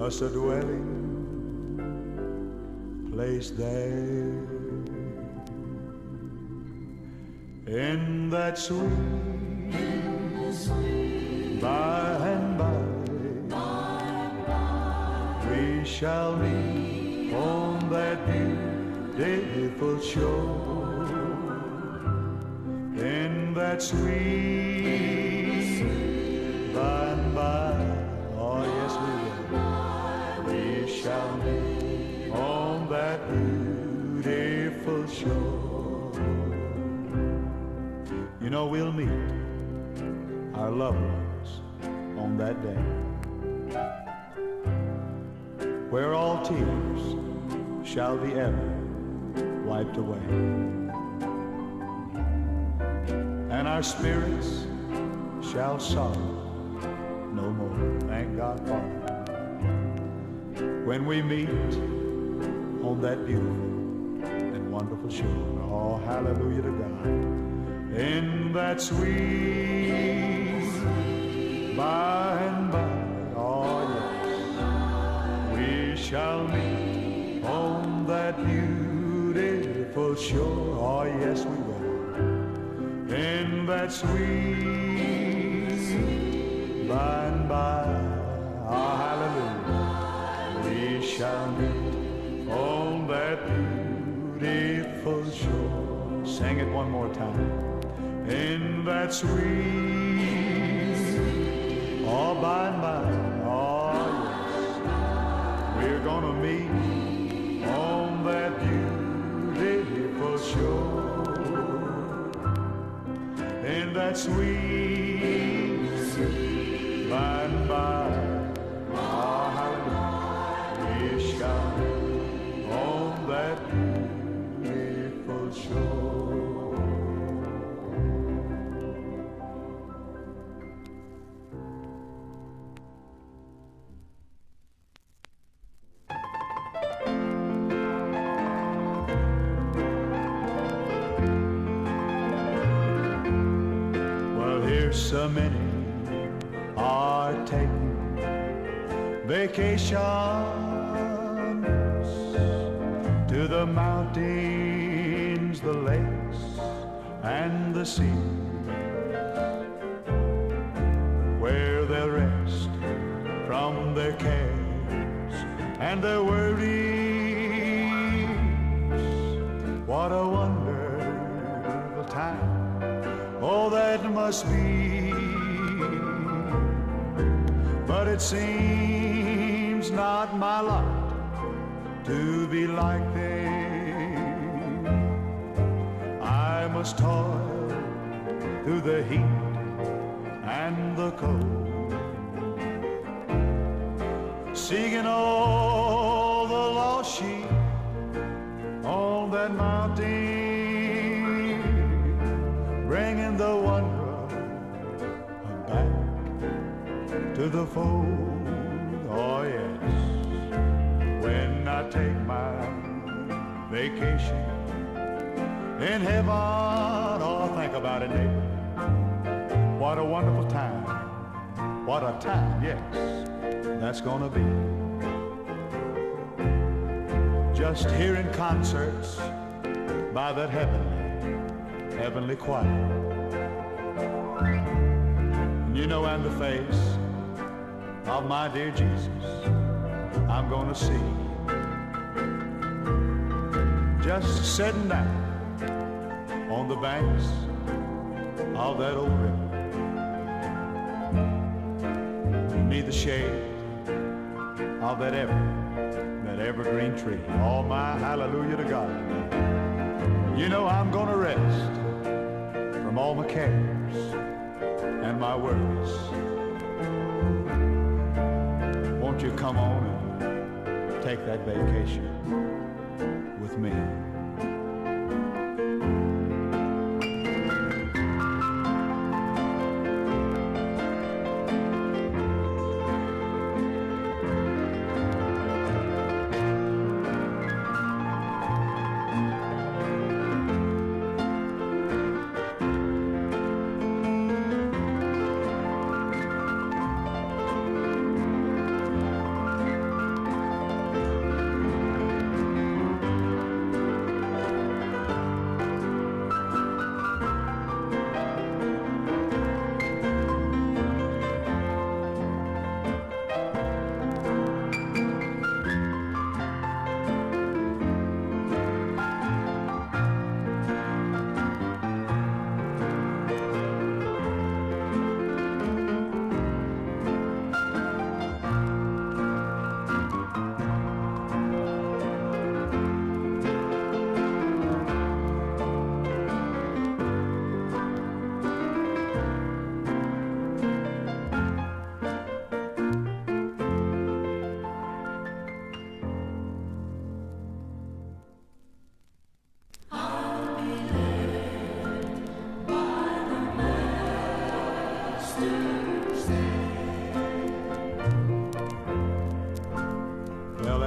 us a dwelling place there in that sweet by and by. We shall meet on that beautiful shore, in that sweet by and by. Oh yes we will. We shall meet on that beautiful shore. You know we'll meet our loved ones on that day, where all tears shall be ever wiped away, and our spirits shall sorrow no more. Thank God for it. When we meet on that beautiful and wonderful shore, oh hallelujah to God, in that sweet by and by, oh yes, we shall meet on that beautiful shore, oh yes we will, in that sweet by and by. shall meet on that beautiful shore. Sing it one more time. In that sweet, oh, by and by, oh, yes, we're gonna meet on that beautiful shore. In that sweet, by and by, oh, hallelujah, we shall on that beautiful shore. So many are taking vacations to the mountains, the lakes, and the sea, where they'll rest from their cares and their worries. What a wonderful time, oh, that must be. But it seems not my lot to be like them. I must toil through the heat and the cold, seeking all the lost sheep on that mountain, bringing the wanderer back to the fold. Oh yes, when I take my vacation in heaven, oh, think about it, neighbor. What a wonderful time, what a time, yes, that's gonna be. Just hearing concerts by that heavenly choir. You know, and the face of my dear Jesus I'm gonna see, just sitting down on the banks of that old river, beneath the shade of that evergreen tree. Oh my, hallelujah to God. You know, I'm gonna rest from all my cares and my worries. Won't you come on and take that vacation with me?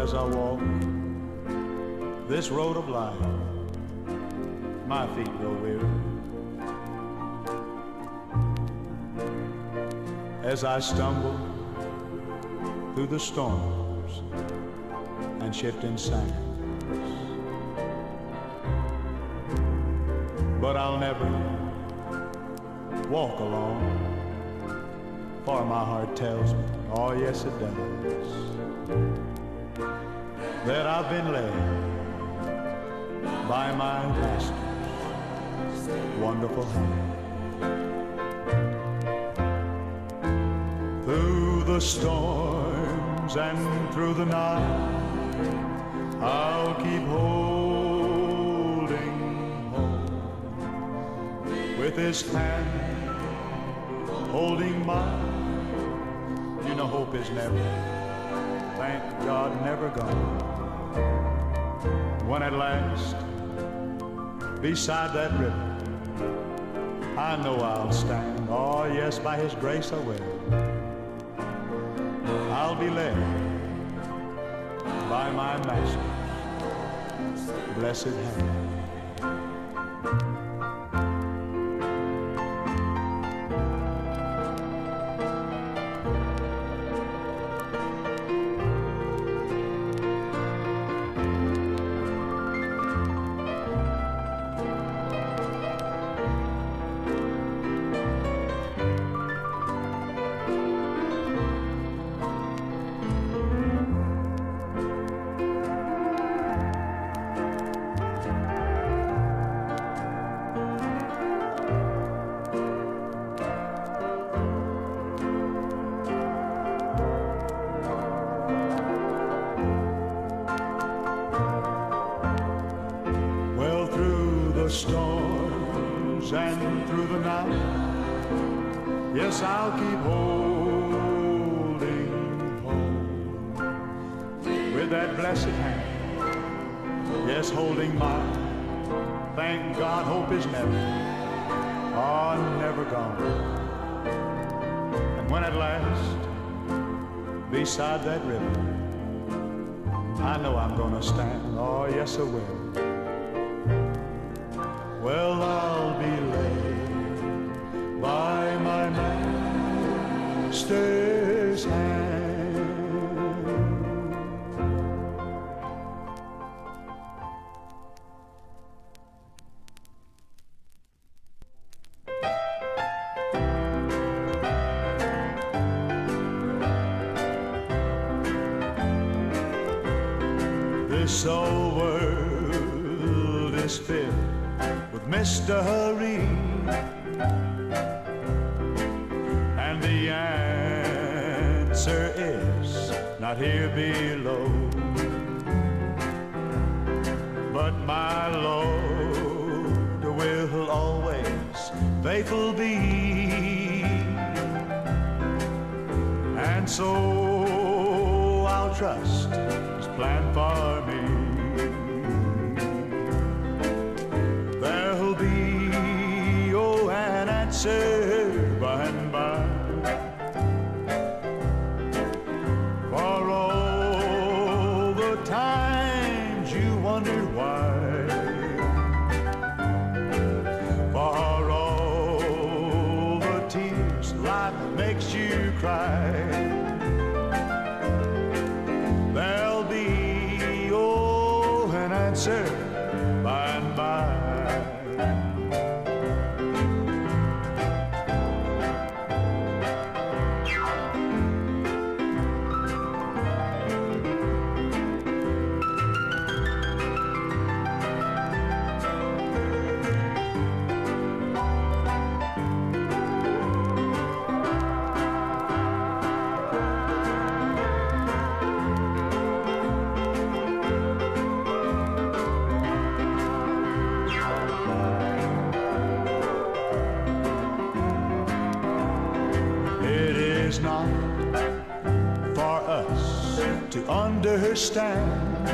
As I walk this road of life, my feet grow weary. As I stumble through the storms and shifting sands, but I'll never walk alone, for my heart tells me, oh yes it does, that I've been led by my master's wonderful hand. Through the storms and through the night, I'll keep holding home with his hand holding mine. You know hope is never, thank God, never gone. When at last, beside that river, I know I'll stand. Oh yes, by his grace I will. I'll be led by my master's blessed hand. Storms and through the night, yes, I'll keep holding home with that blessed hand, yes, holding mine. Thank God, hope is never, oh, never gone. And when at last, beside that river, I know I'm gonna stand, oh, yes, I will. Well, I'll be led by my master's hand. This old world is filled mystery, and the answer is not here below. But my Lord will always faithful be, and so I'll trust his plan for me. There'll be, oh, an answer by and by for all the times you wondered why, for all the tears life makes you cry. There'll be, oh, an answer by and by. Not for us to understand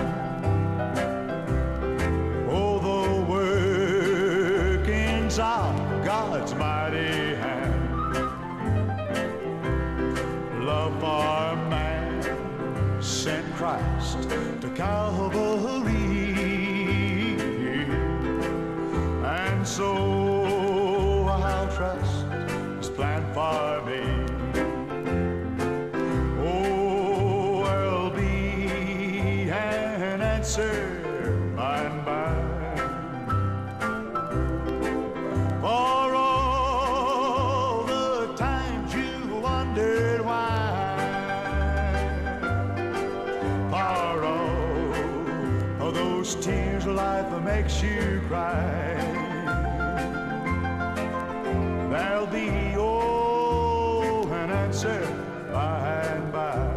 all the workings of God's mighty hand. Love for man sent Christ to Calvary, and so I'll trust his plan for me. By and by, for all the times you wondered why, for all makes you cry, there'll be an answer by and by.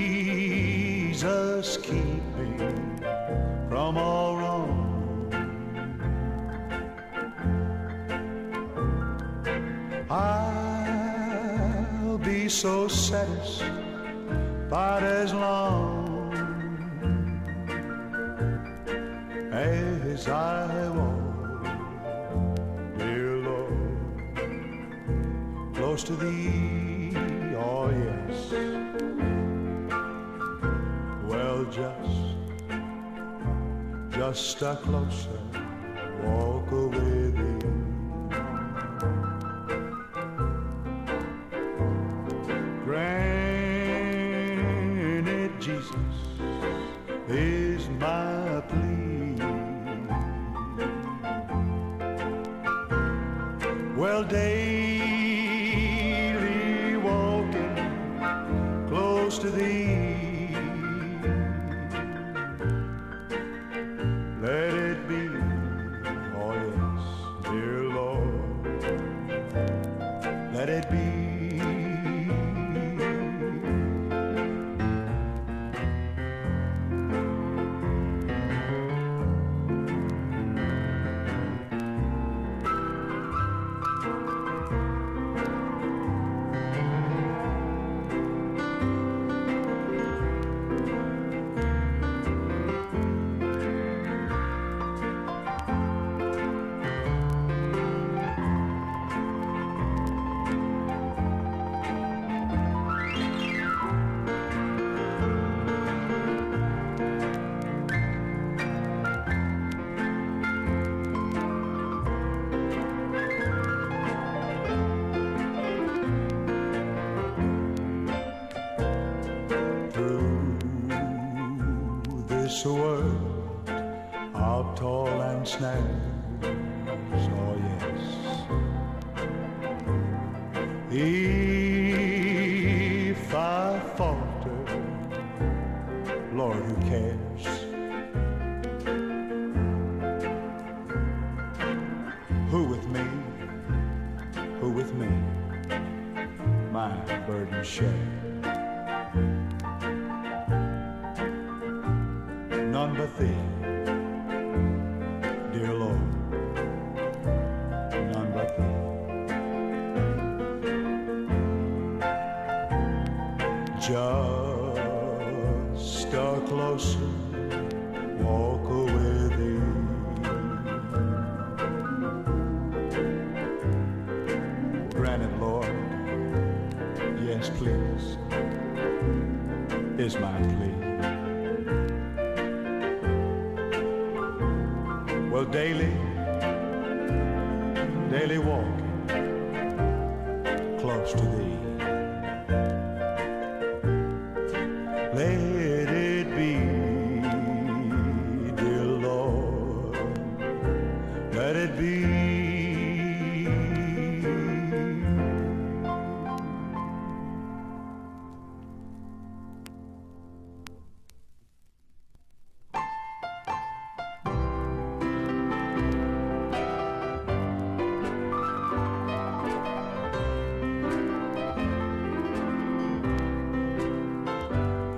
Jesus, keep me from all wrong. I'll be so satisfied as long as I walk, dear Lord, close to Thee. Oh yes. Well, just a closer walk with Thee. Granted, Jesus is my plea. Well, daily walking close to Thee. Let it be, oh yes, dear Lord, let it be. This world of toil and snares, oh yes. If I falter, Lord, who cares? Who with me? Who with me? My burden share. None but Thee, dear Lord, none but Thee. Just a closer walk with Thee. Granted, Lord, yes, please, is my plea. Well, daily walking close to Thee. Let it be, dear Lord, let it be.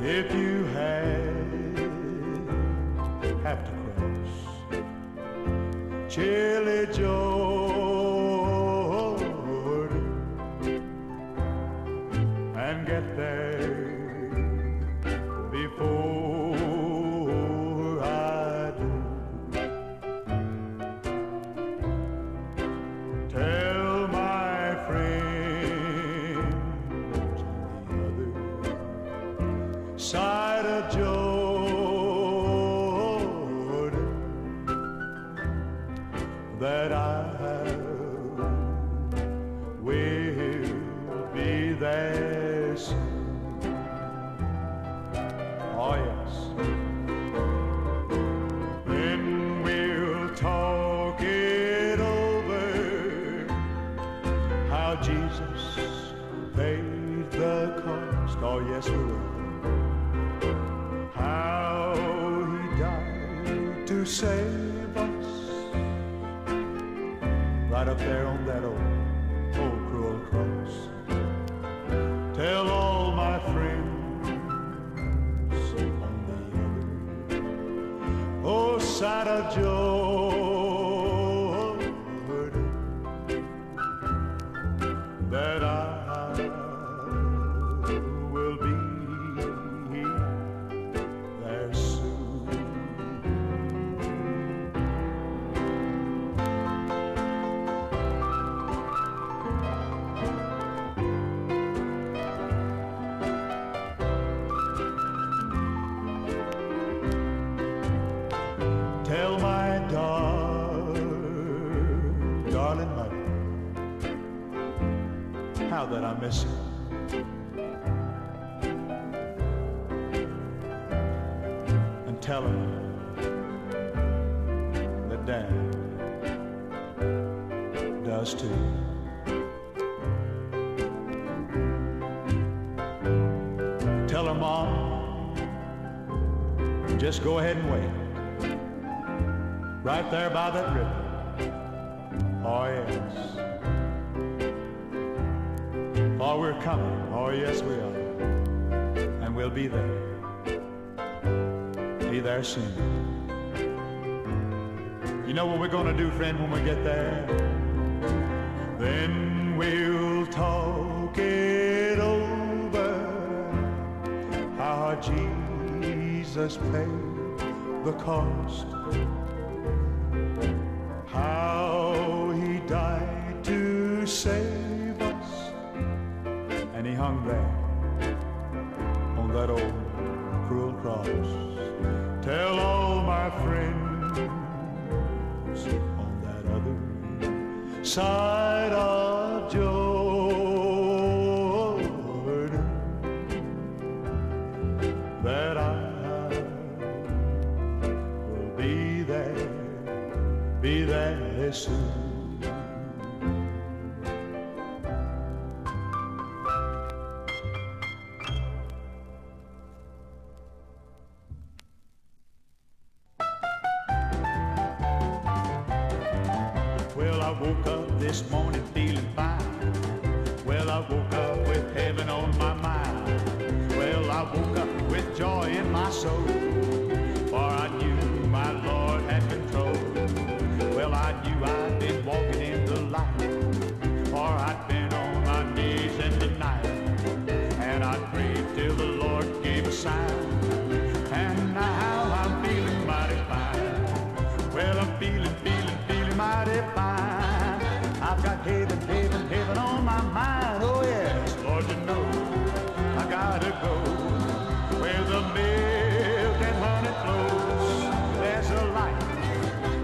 If you have to cross chilly Jordan and get there before I do, tell my friend to the other side of Jordan there soon. Oh yes. Then we'll talk it over, how Jesus paid the cost. Oh yes we will. How he died to save us, right up there on that old cruel cross. Tell all my friends on the other side of Jordan that I will be there soon. Tell my darling mother how that I miss her. And tell her that Dad does too. Tell her, Mom, just go ahead and wait right there by that river. Oh yes. Oh, we're coming. Oh yes we are. And we'll be there. Be there soon. You know what we're gonna do, friend, when we get there? Then we'll talk it over, how Jesus paid the cost, how he died to save us, and he hung there on that old cruel cross. Tell all my friends on that other side of Jordan that I will be there soon. Well, I woke up this morning feeling fine. Well, I woke up with heaven on my mind. Well, I woke up with joy in my soul, for I knew my Lord had control. Well, I knew I'd been walking in the light, for I'd been on my knees in the night, and I prayed till the Lord gave a sign, and now I'm feeling mighty fine. Well, I'm feeling mighty fine. I've got heaven on my mind. Oh yes, Lord, you know I gotta go where the milk and honey flows. There's a light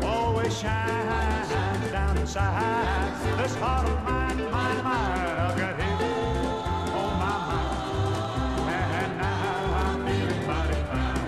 always shines down inside this heart of mine, mine, mine. I've got heaven on my mind, and now I'm feeling mighty fine.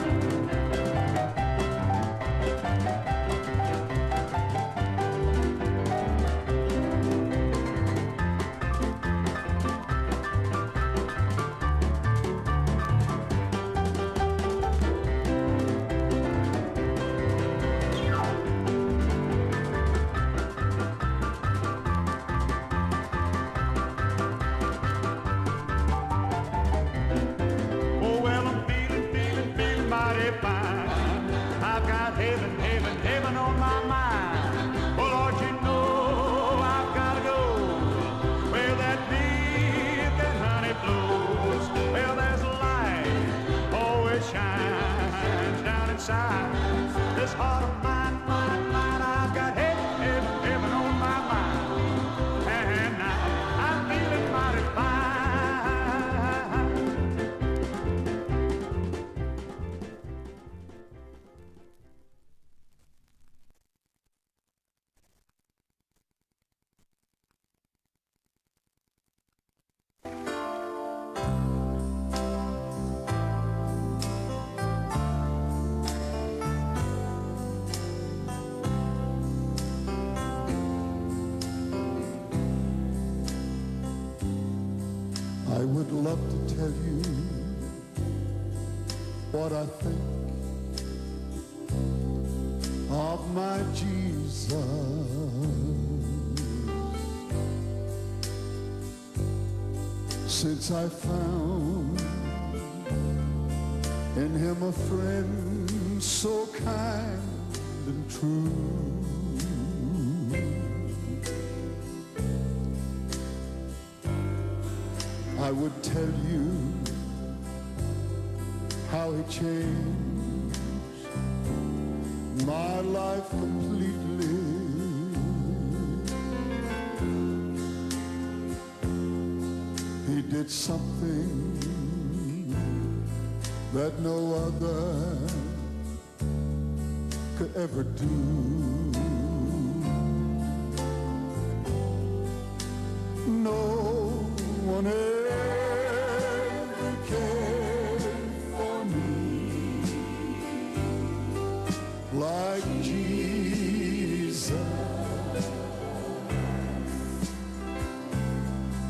Heaven on my mind. Oh Lord, you know I've gotta go where that milk and honey flows. Well, there's a light always shines down inside this heart of mine, mine, mine. I've got heaven on my mind, and now I'm feeling mighty fine. I would love to tell you what I think of my Jesus. Since I found in him a friend so kind and true, I would tell you how he changed my life completely. He did something that no other could ever do. No one ever cared for me like Jesus.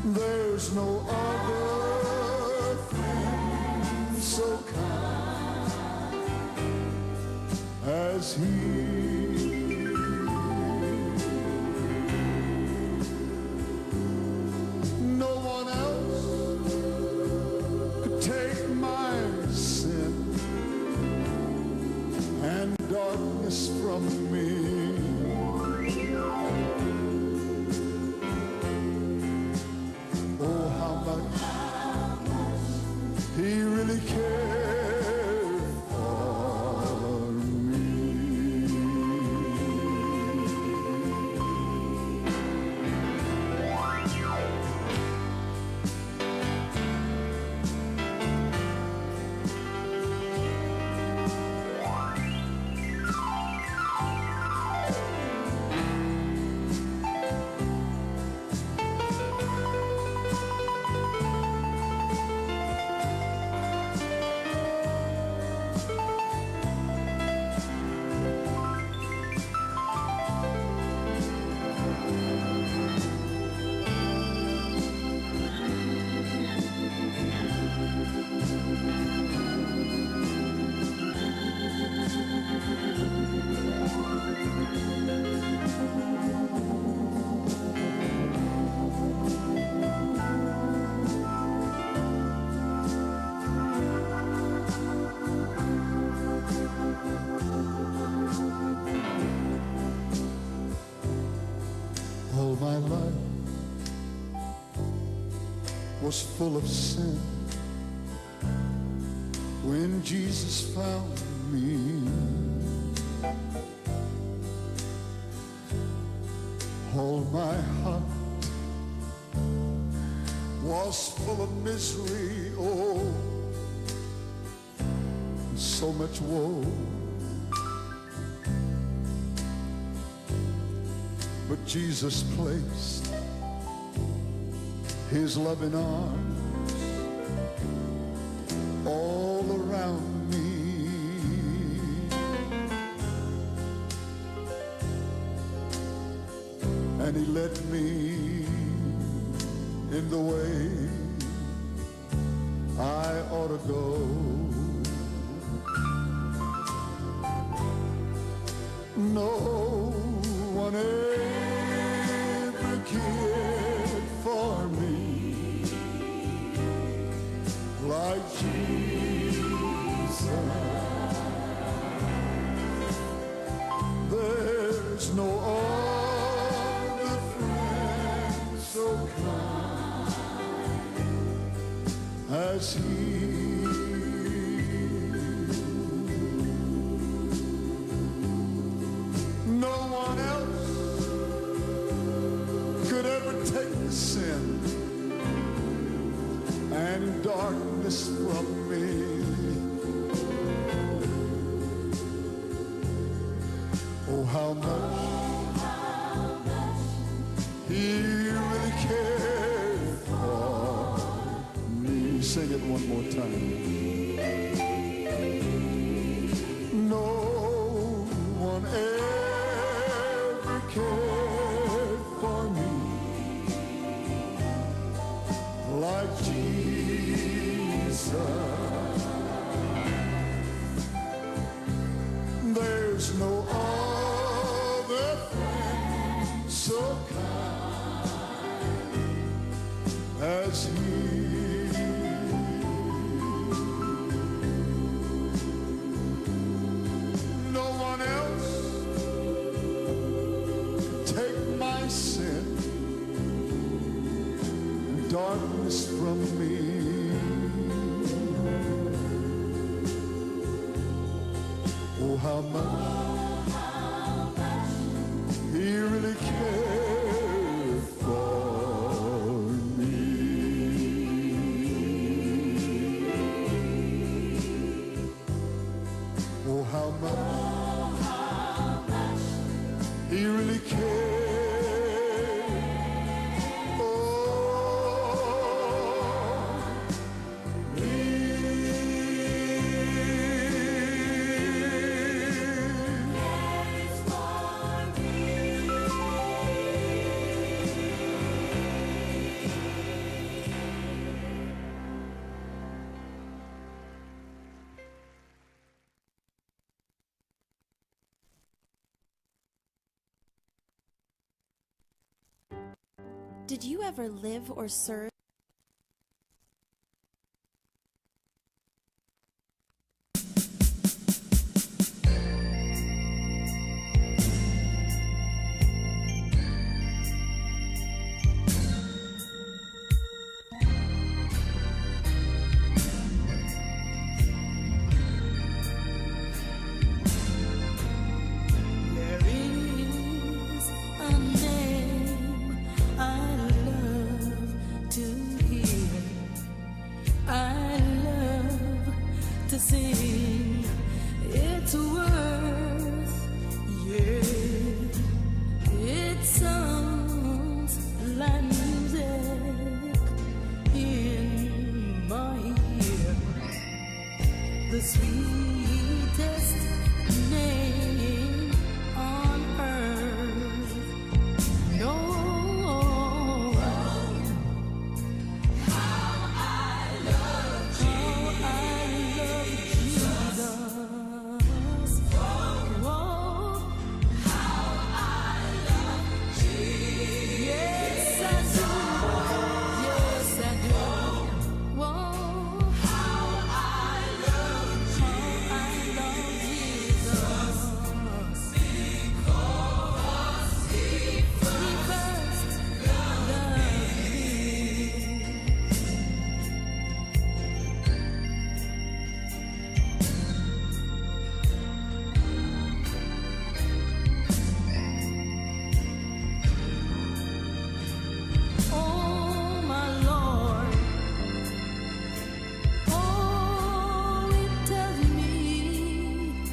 There's no other friend so kind as he. No one else could take my sin and darkness from me. Oh, how much he really cared for me. All my life was full of sin when Jesus found me. All my heart was full of misery, oh, and so much woe. But Jesus placed his loving arms all around me. And he led me in the way I ought to go. No one ever cared for me like Jesus. There's no other friend so kind as he. No one else could ever take the sin and darkness from me. Oh, how much he really cared for me. Sing it one more time. No one ever cared for me like like Jesus. There's no other friend so kind as He. No one else can take my sin and darkness from me. Oh, how much He really cared for me. Oh, how much He really cared. Did you ever live or serve? There is a name I love to hear. I love to sing its worth. Yeah, it sounds like music in my ear. The sweetest name on earth. No. How I love Jesus. Whoa. How I love Jesus. Yes, I do. Yes, I do. Whoa. How I love Jesus. Because He first loved me. Oh, my Lord. Oh, it tells me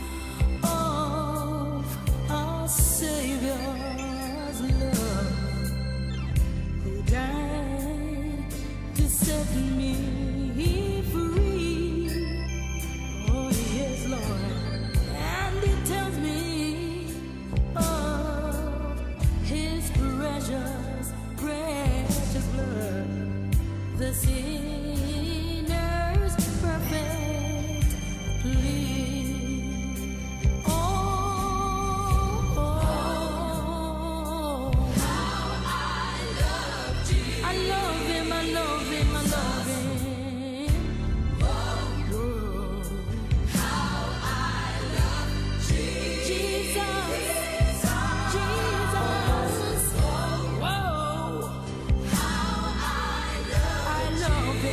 of our Savior's love, who died to set me free. Oh, yes, Lord. And it tells me of His precious, precious blood, the sinner's perfect plea. Oh, how I love Jesus. I love Him, I love Him, I love Him. Whoa. How I love Jesus. Jesus. Whoa. How I love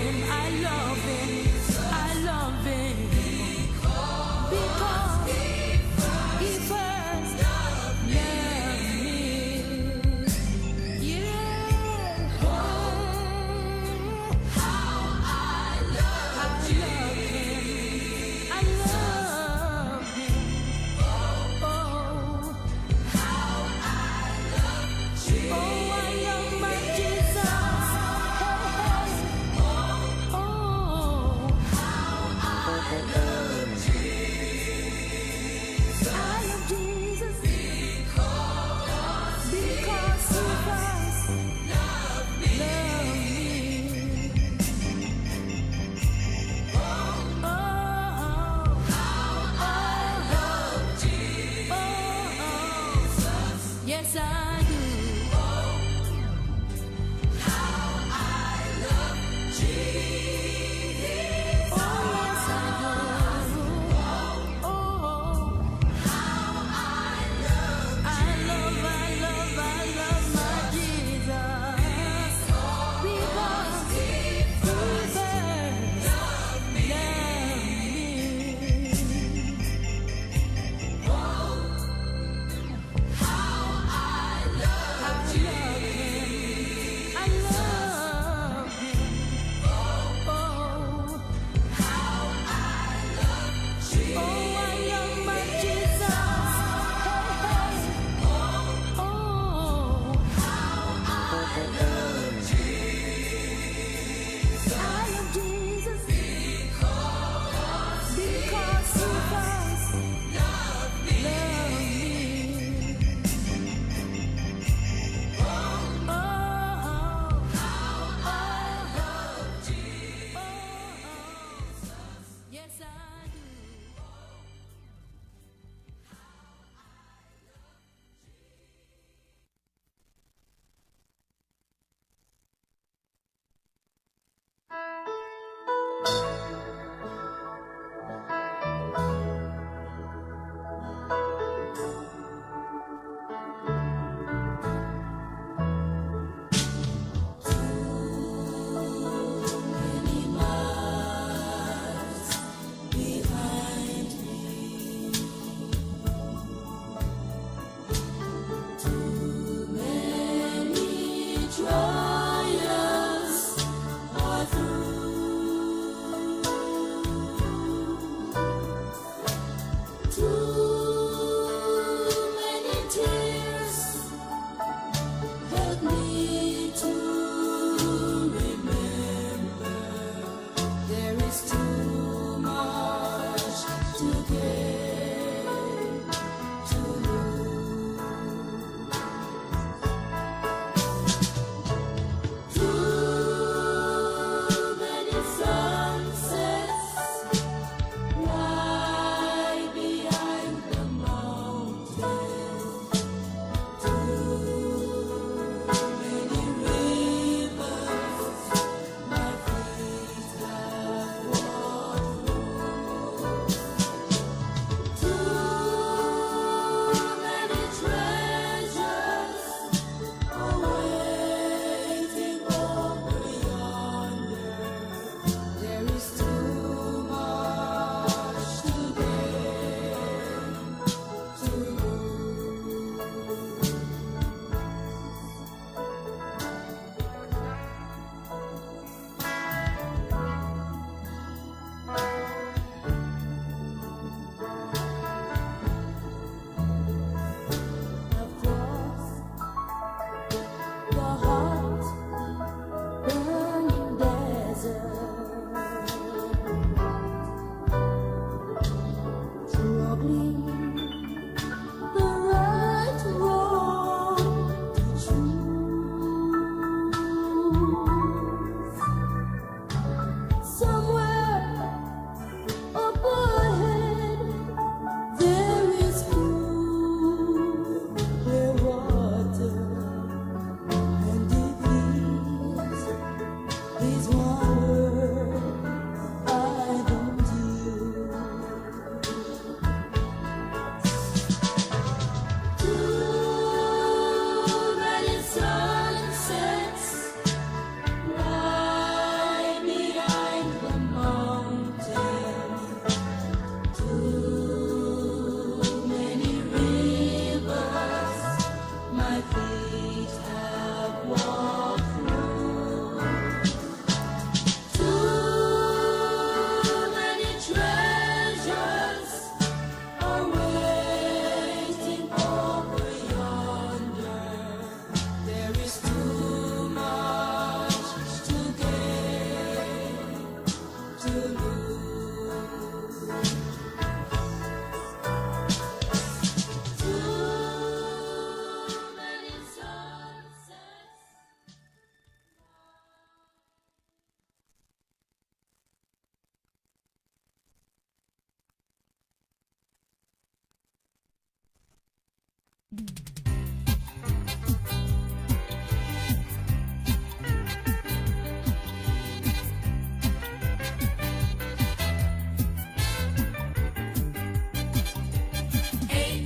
Ain't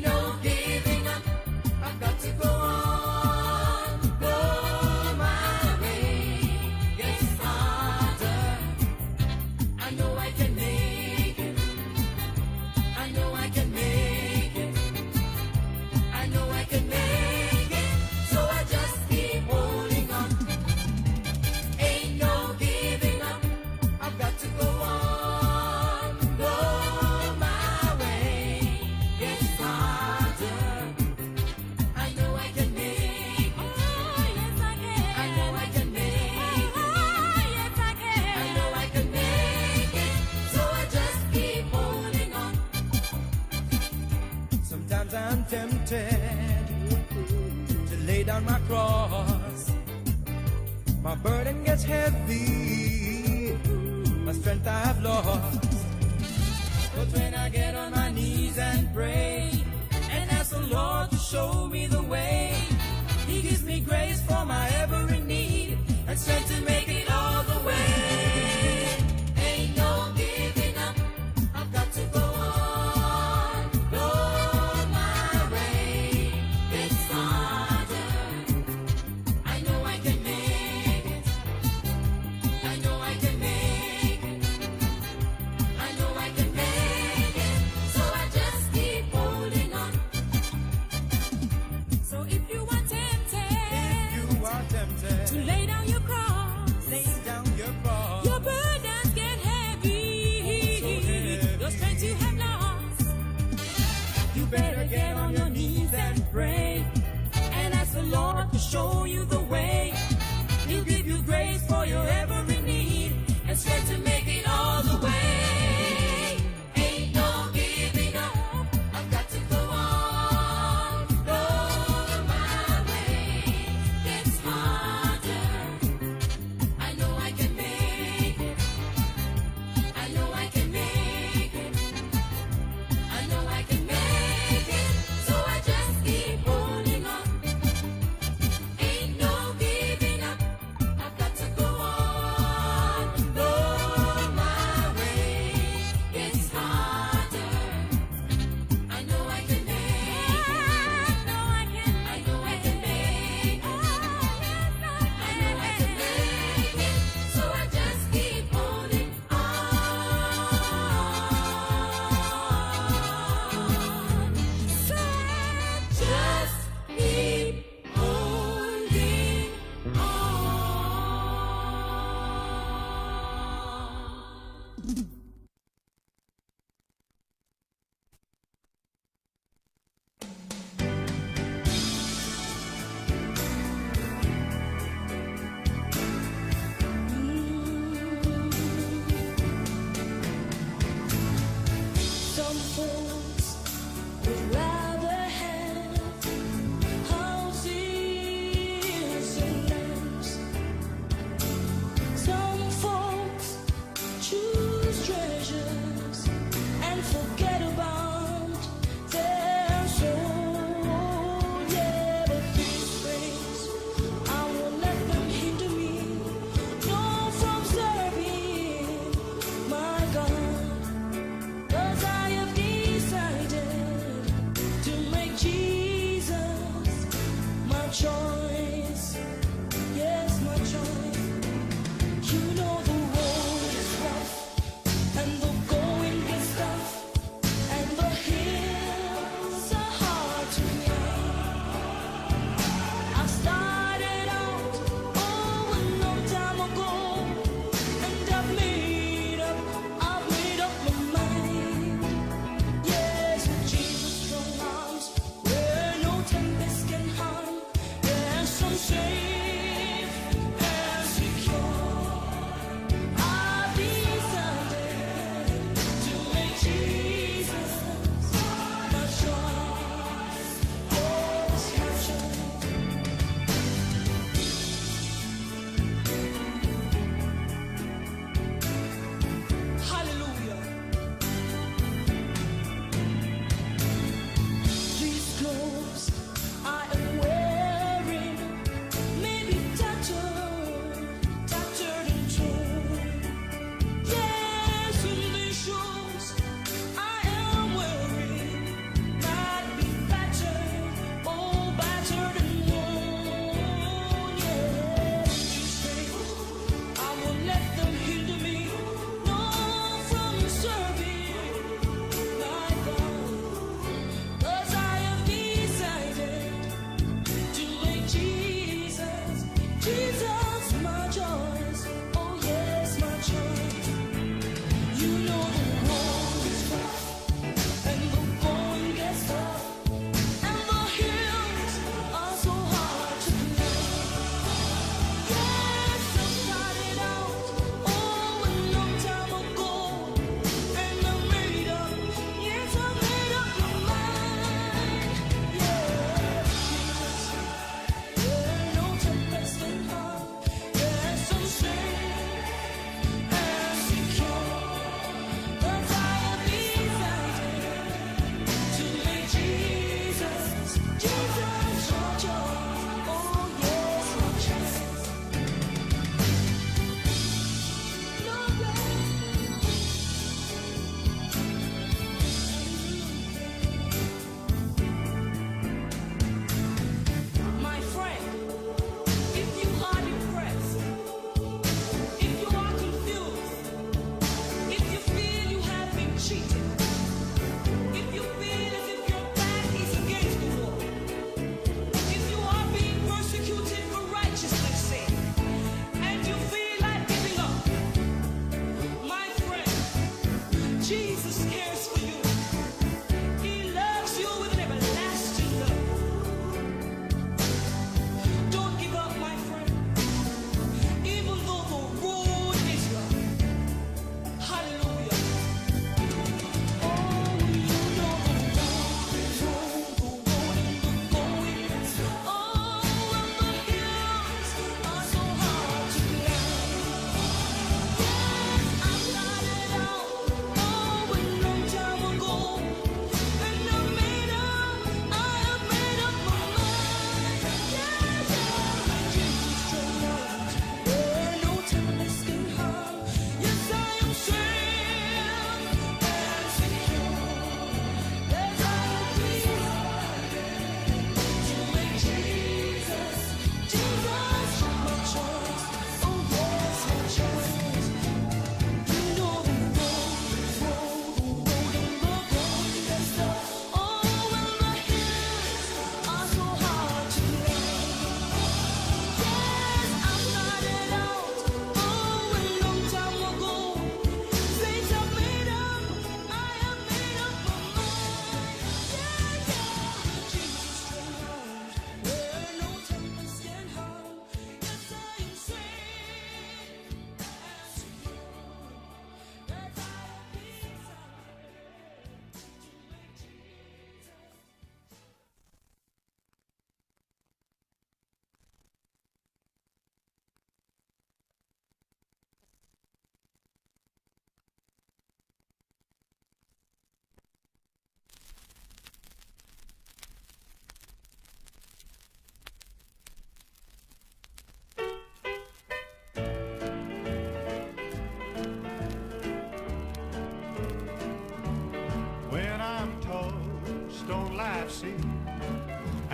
no giving up. I've got to go on, go my way. It's harder. I know I can make it. I know I can make it. I know I can make it. So I just keep holding on. Ain't no giving up. I've got to go on, go my way. It's harder. I know I can make it. Oh, yes, I can. I know I can make it. Oh, yes, I can. I know I can make it. So I just keep holding on. Sometimes I'm tempted to lay down my cross. My burden gets heavy, my strength I have lost. But when I get on my knees and pray and ask the Lord to show me the way, He gives me grace for my every need and strength to make it all the way. Ain't no giving up. I've got to go on, go my way. It's harder. I know I can make it. I know I can make it. I know I can make it. So I just keep holding on. So if you are tempted You are tempted to lay down your cross,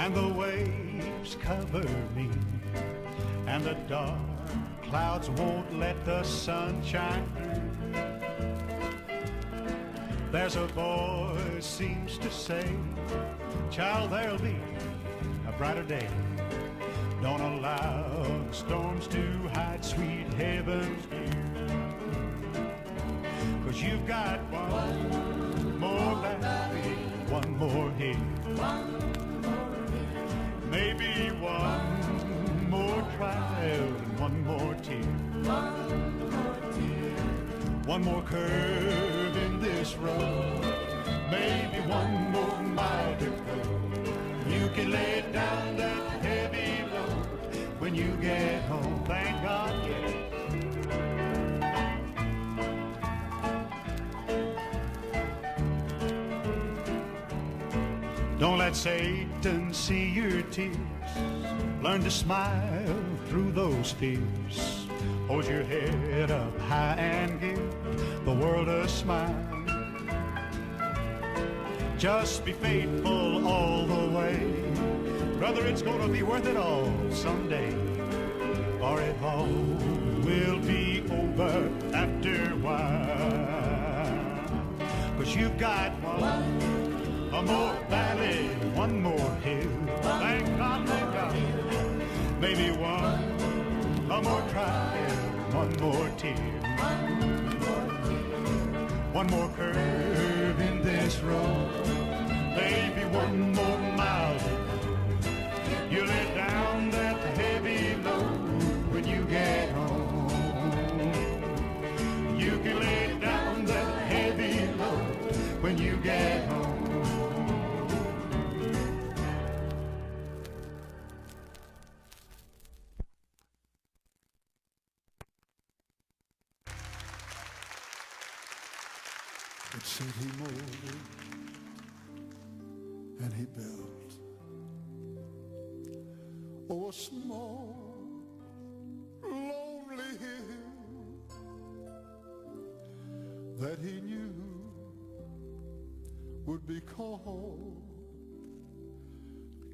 and the waves cover me, and the dark clouds won't let the sun shine through. There's a voice seems to say, child, there'll be a brighter day. Don't allow the storms to hide sweet heaven's view. 'Cause you've got one more valley, one more hill, maybe one more trial and one more tear, one more curve in this road, maybe one more mile to go. You can lay down that heavy load when you get home. Thank God, yes. Don't let Satan see your tears. Learn to smile through those fears. Hold your head up high and give the world a smile. Just be faithful all the way. Brother, it's gonna be worth it all someday. Or it all will be over after a while. 'Cause you've got a more valley, one more hill. Thank God, thank God. Maybe a more trial, one more tear. One more curve in this road. Maybe one more mile to go. You lay down that heavy load when you get home. You can lay down that heavy load when you get home. It said he molded and he built, oh, a small, lonely hill that he knew would be called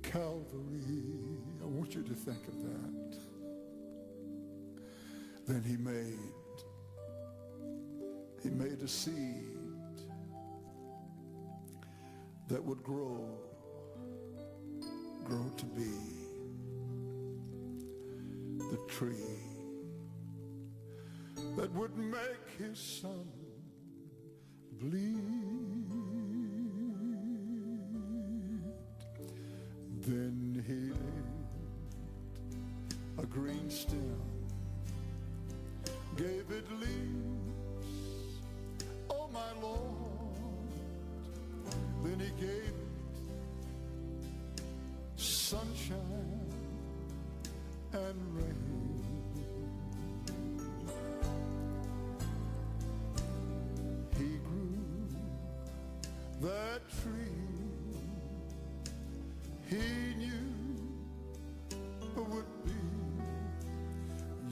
Calvary. I want you to think of that. Then he made a seed that would grow to be the tree that would make his son bleed. Then he laid a green stem, gave it leaves, oh my Lord. Then he gave it sunshine and rain. He grew that tree he knew would be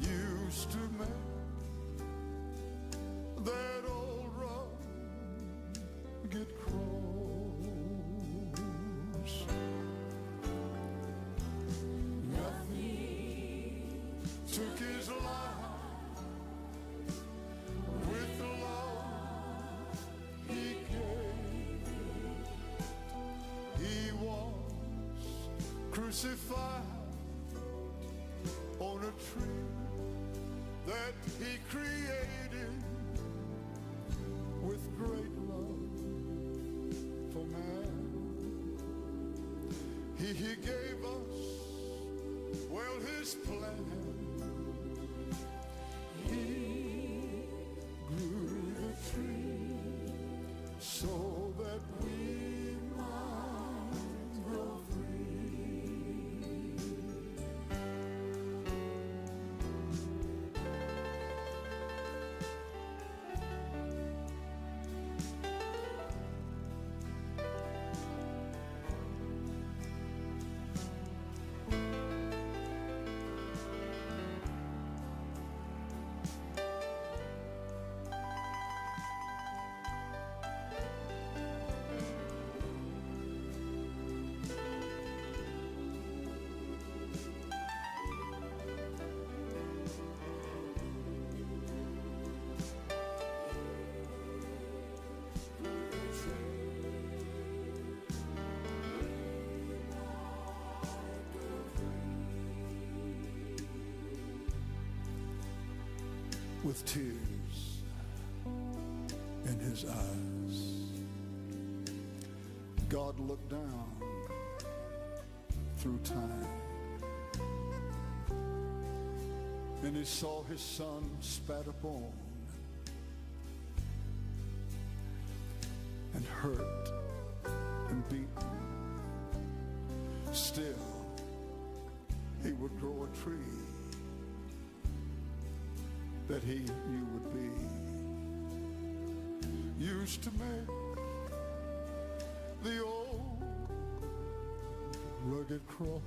used to make that old rugged cross. Nothing took his life with the love he gave. He was crucified on a tree that he created with great love for man. He gave us, well, his plan. He grew the tree so that we might grow free. with tears in his eyes. God looked down through time, and he saw his son spat upon and hurt and beaten. Still, he would grow a tree that he knew would be used to make the old rugged cross.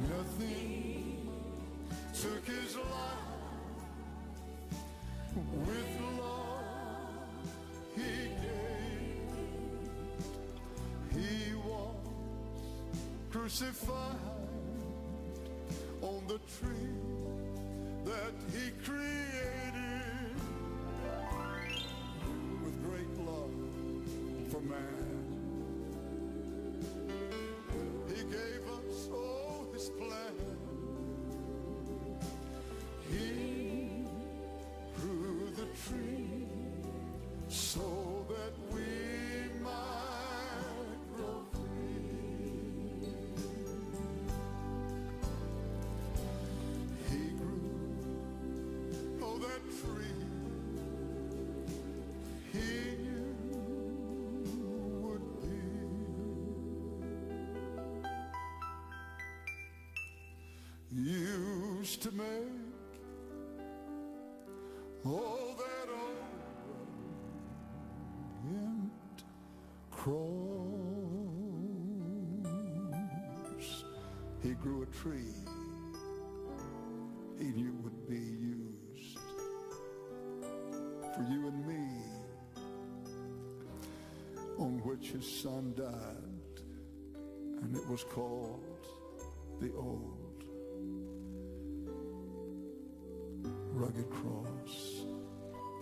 Nothing took his life with love he gave. He was crucified on the tree that he created with great love for man. He gave us all his plan. He grew the tree so that we might grow free. He grew, oh, that tree he knew would be used to make all that old rugged cross. He grew a tree he knew would be used for you and me, on which his son died, and it was called the old rugged cross.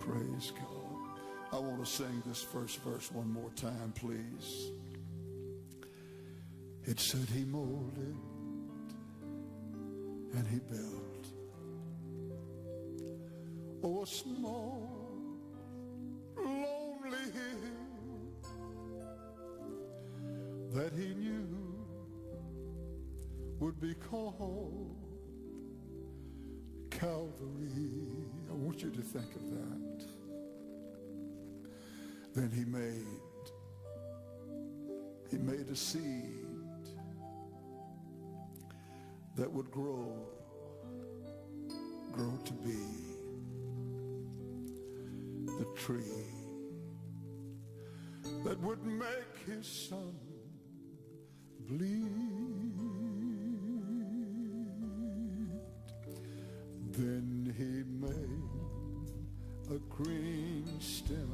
Praise God. I want to sing this first verse one more time, please. It said he molded and he built, oh, a small lonely hill that he knew would be called Calvary. I want you to think of that. Then he made a seed that would grow to be the tree that would make his son bleed. Then he made a green stem,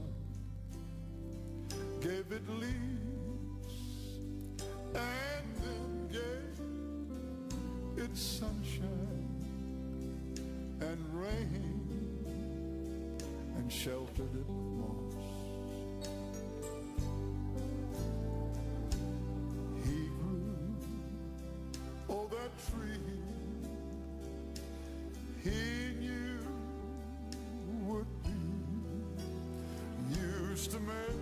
gave it leaves, and then gave it sunshine and rain, and sheltered it with moss. He grew, oh, that tree he knew would be used to make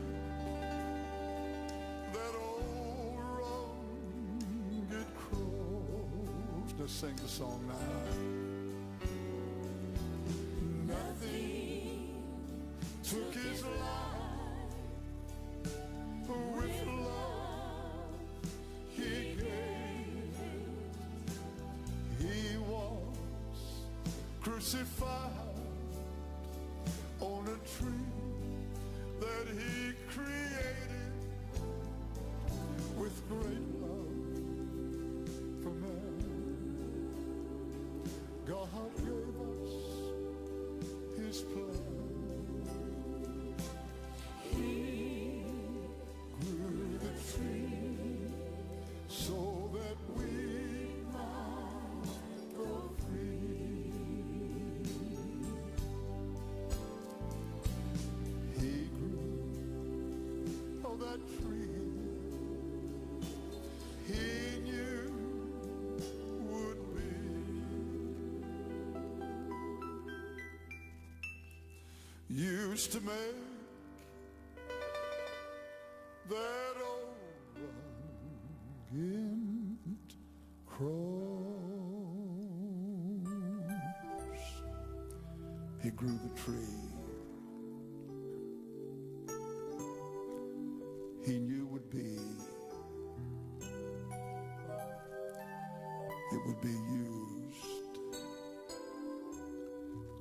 that old rugged cross. Let's sing the song now. Nothing took his life with love he gave. He was crucified on a tree that he created with great love for man. God gave us his plan. He grew the tree so that we might go free. He grew, oh, that tree he knew would used to make that old rugged cross. He grew the tree he knew would be, it would be used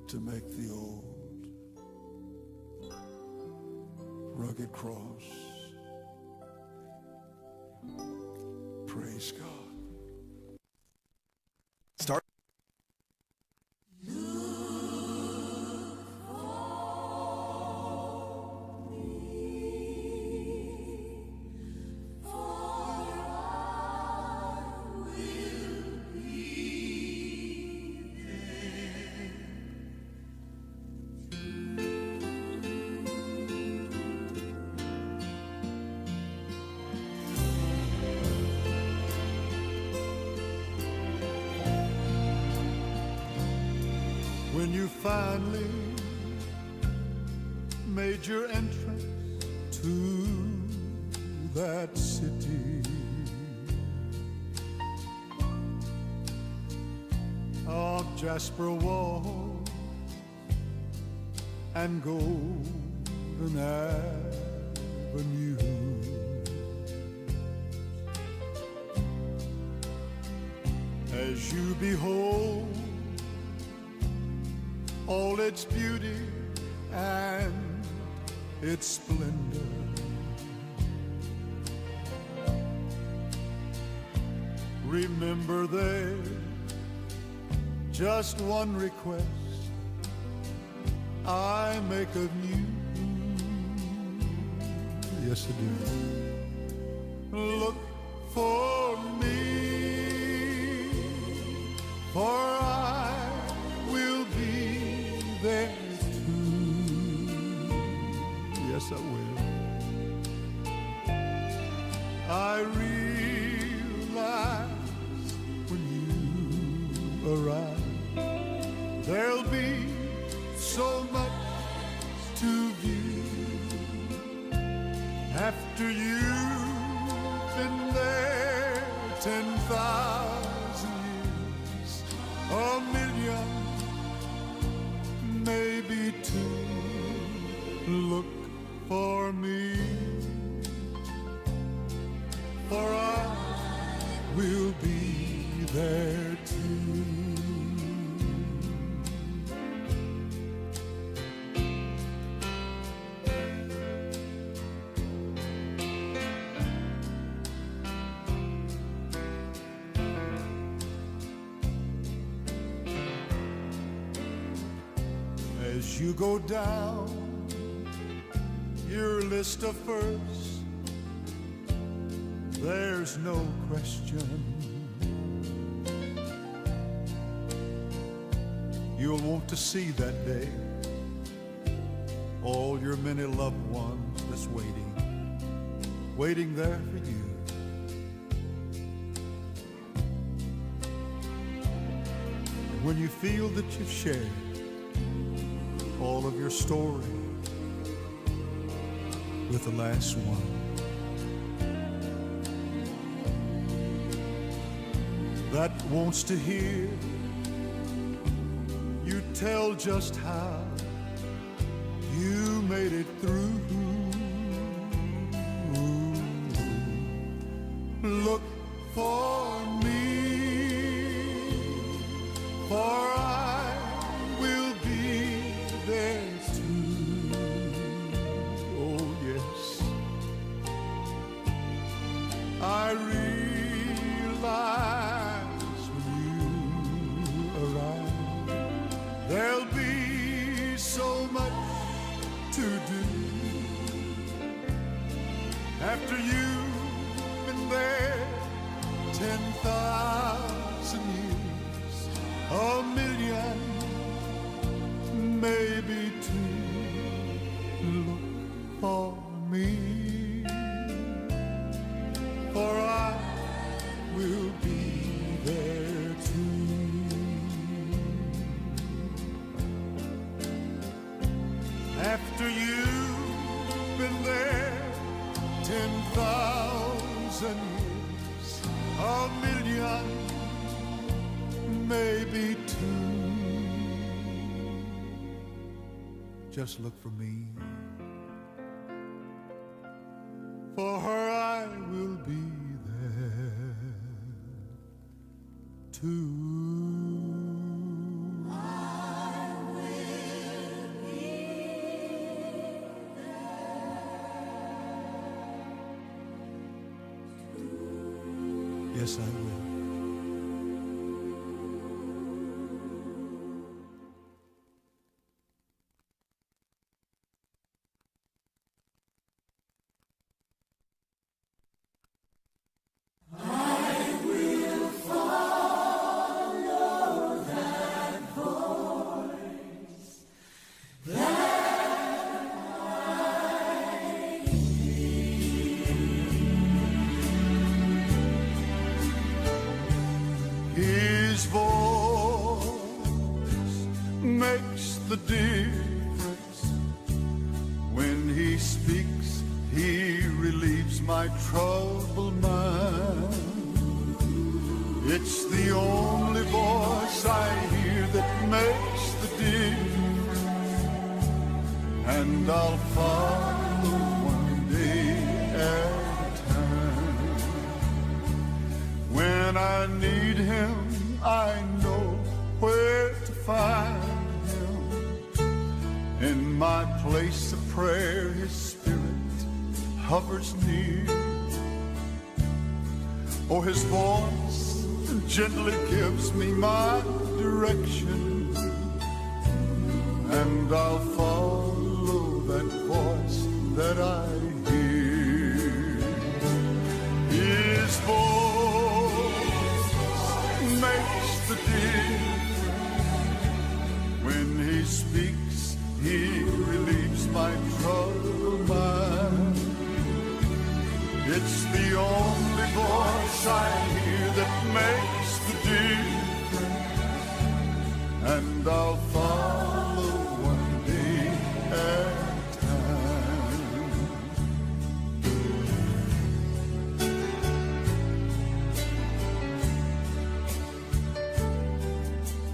to make the old rugged cross. Praise God. Start. When you finally made your entrance to that city of jasper wall and golden avenue, as you behold all its beauty and its splendor, remember there's just one request I make of you. Yes, I do. Look for me, for I will be there too. Yes, I will. I realize when you arrive, there'll be so much to view. After you've been there 10,000 years, a million, maybe two, look for me, for I will be there too. As you go down your list of firsts, there's no question you'll want to see that day all your many loved ones that's waiting there for you. And when you feel that you've shared all of your story with the last one, that wants to hear you tell just how you made it through, look for me, for I will be there too. Oh yes, I realize when you arrive, there'll be so much to do. After you've been there 10,000 years, a million, maybe two, look for me, for I will be there too. After you've been there 10,000 years, a million, maybe two. Just look for me. For her I will be there too. Yes, I will. His voice makes the difference. When he speaks, he relieves my troubled mind. It's the only voice I hear that makes the difference, and I'll follow one day at a time. When I need him, I know where to find him. In my place of prayer, his spirit hovers near. Oh, his voice gently gives me my direction, and I'll follow that voice that I hear. His voice makes the difference. When he speaks, he relieves my troubled mind. It's the only voice I hear that makes the difference, and I'll follow one day at a time.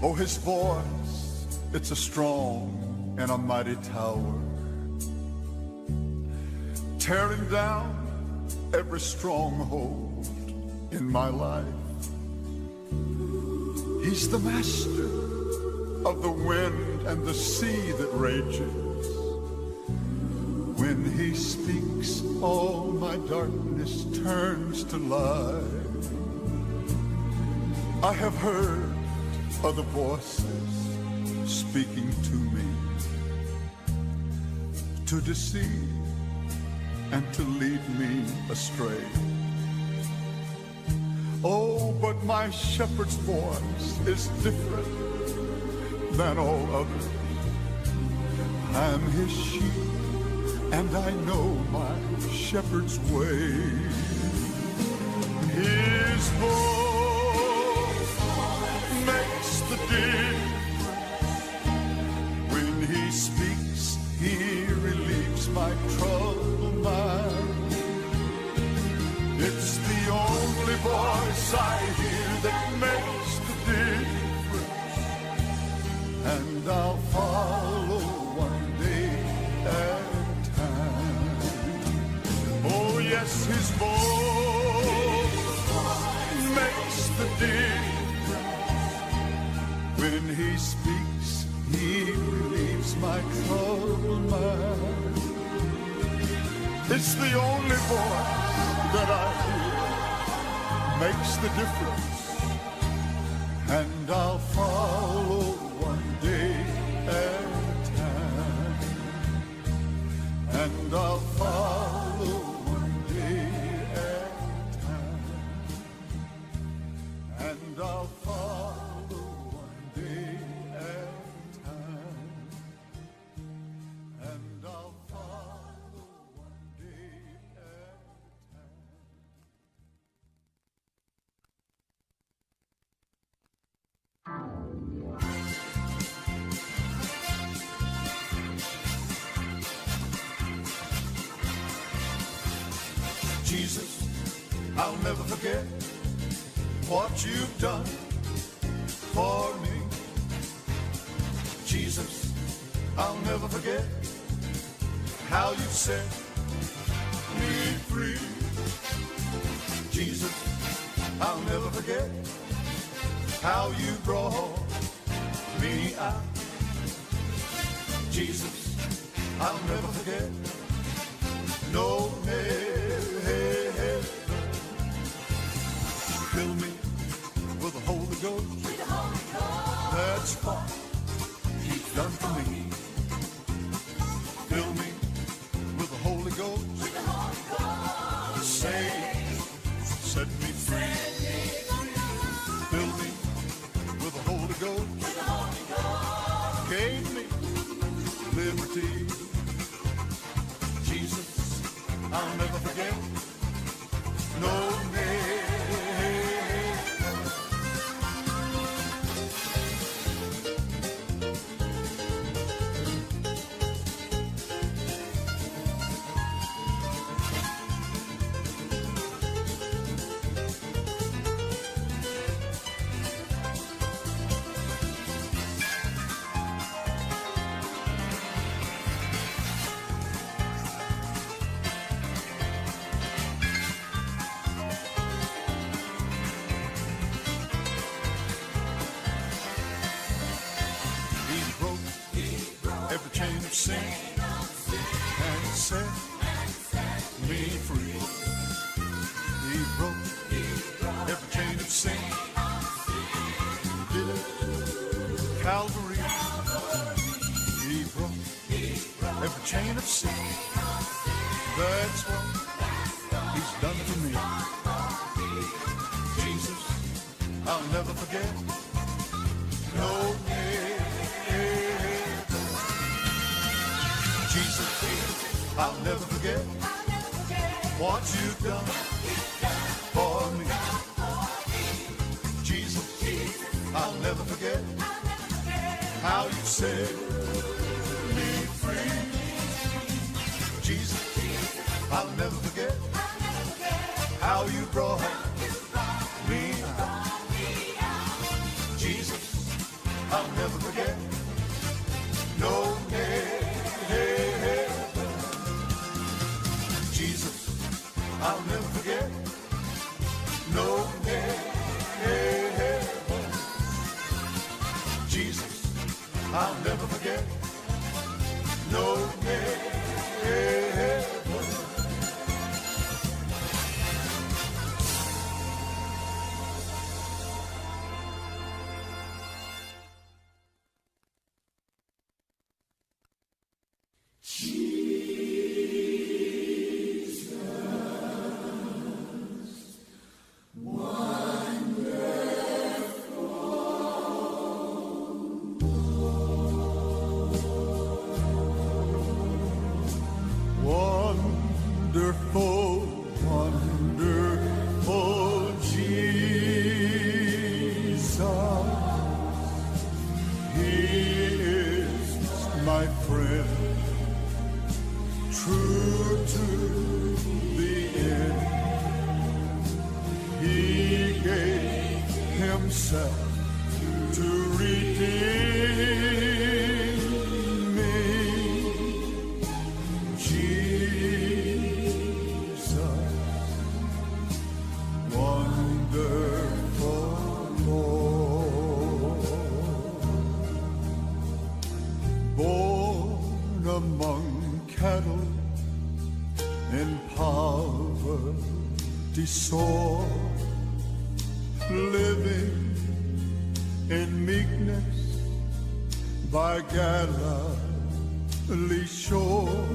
Oh, his voice, it's a strong and a mighty tower, tearing down every stronghold in my life. He's the master of the wind and the sea that rages. When he speaks, all my darkness turns to light. I have heard other voices speaking to me, to deceive and to lead me astray. Oh, but my shepherd's voice is different than all others. I'm his sheep, and I know my shepherd's way. His voice makes the difference. When he speaks, he relieves my troubled mind. It's the only voice I hear that makes the difference, and I'll follow one day at a time. Oh yes, his voice makes the difference. When he speaks, he relieves my troubled mind. It's the only voice that I hear makes the difference, and I'll follow one day at a time, and I'll follow one day at a time, and I'll follow one day at a time, and I'll follow one day at a time. Jesus, I'll never forget what you've done for me. Jesus, I'll never forget how you set me free. Jesus, I'll never forget how you brought me out. Jesus, I'll never forget. No, never. Fill me with the Holy Ghost. That's what He's done for me. Fill me with the Holy Ghost. Save, set me free. Fill me with the Holy Ghost. Gave me liberty. Jesus, I'll never forget. No, never. Every chain of sin and set me free. He broke every chain of sin. He did it, Calvary. He broke every chain of sin. That's what He's done for me. Jesus, I'll never forget. No, Jesus, I'll never forget what you've done for me. Jesus, I'll never forget how you set me free. Jesus, I'll never forget how you brought me out. Jesus, I'll never forget. No, Jesus, I'll never forget. No, Jesus, I'll never forget. No, wonderful, wonderful Jesus. He is my friend, true to the end. He gave Himself to redeem me. Jesus, wonderful Lord, born among cattle in poverty sore, living in meekness by Galilee shore,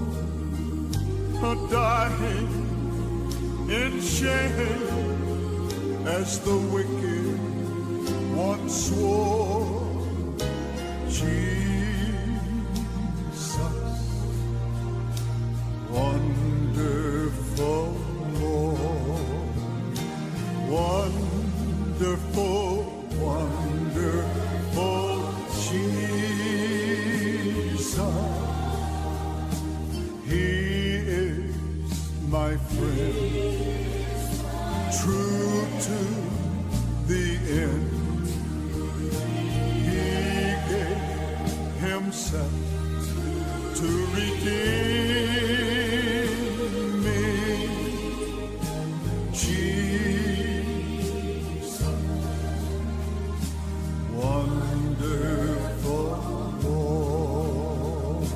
dying in shame as the wicked once swore. Jesus, wonderful Lord, wonderful, wonderful Jesus. He is my friend, himself to redeem me. Jesus, wonderful Lord.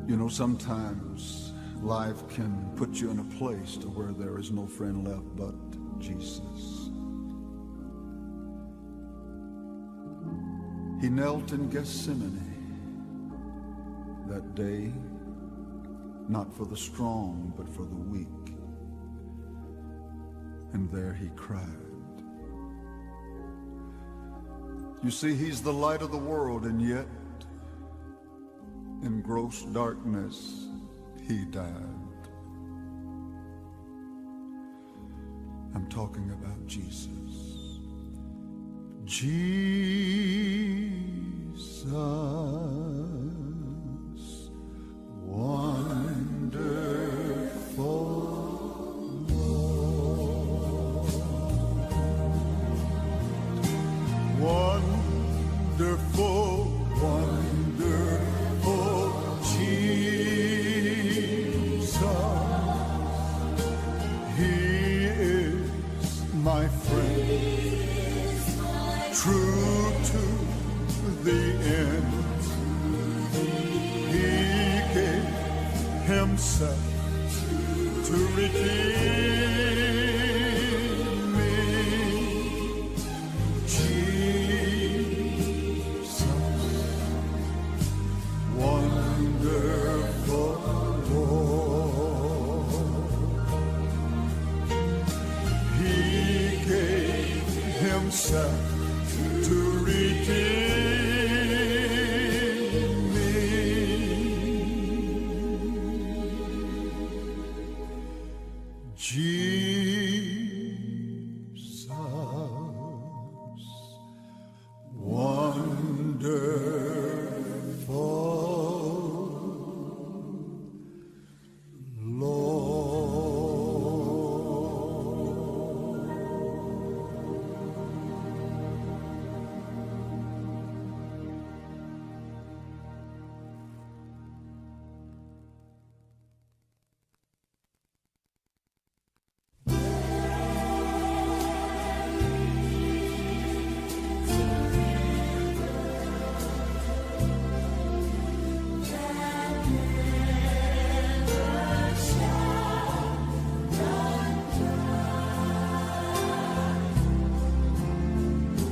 You know, sometimes life can put you in a place to where there is no friend left but Jesus. He knelt in Gethsemane that day, not for the strong, but for the weak. And there he cried. You see, he's the light of the world, and yet in gross darkness he died. I'm talking about Jesus. Jesus, wonderful Lord, wonderful, wonderful Jesus. He is my friend, true to the end. He gave himself to redeem me. Jesus, wonderful Lord. He gave himself to redeem me. Jesus, wonderful Lord.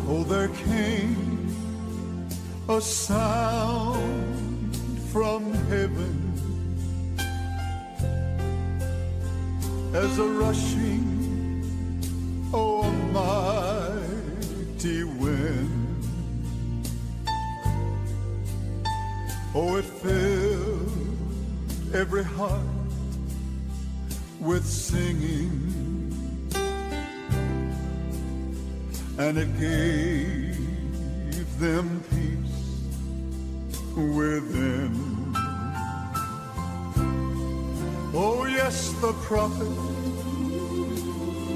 Oh, there came a sound from heaven as a rushing, oh, a mighty wind. Oh, it filled every heart with singing, and it gave them peace within. Oh, yes, the prophet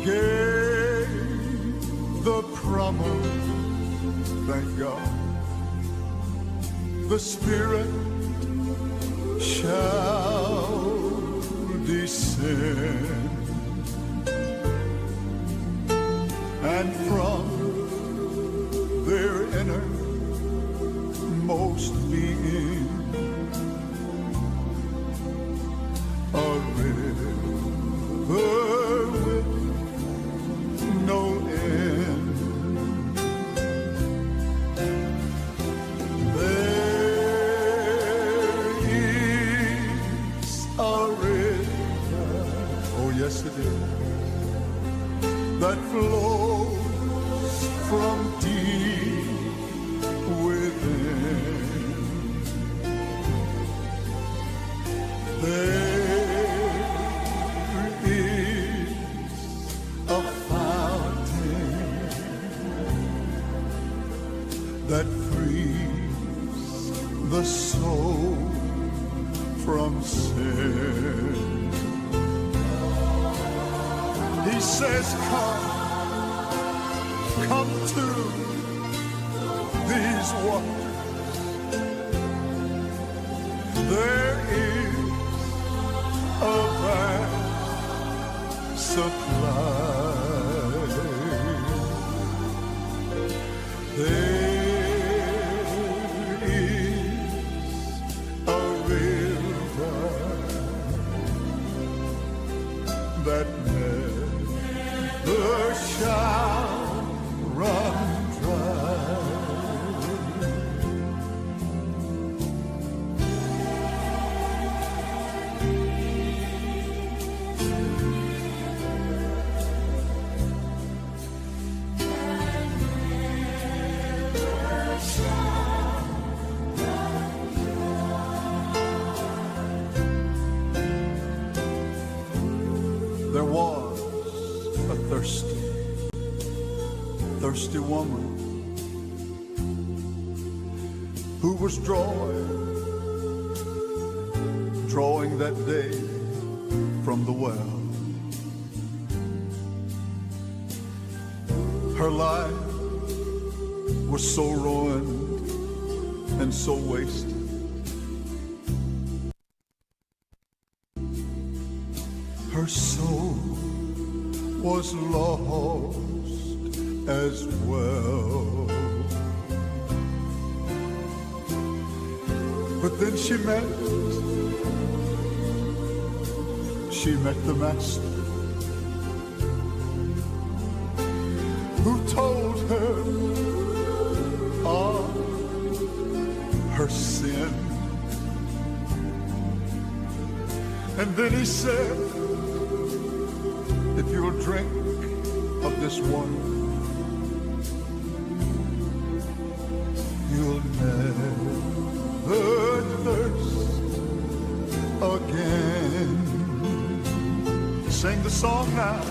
gave the promise, thank God. The Spirit shall descend, and from their innermost being a river with no end. There is a river, oh yes it is, that flows from deep within. There says, come to these waters. There is a vast supply. There is a river that never shall run dry. There was a thirsty woman who was drawing that day from the well. Her life was so ruined and so wasted. Her soul was lost as well. But then she met the Master, who told her of her sin. And then he said, if you'll drink of this water, you'll never thirst again. Sing the song now.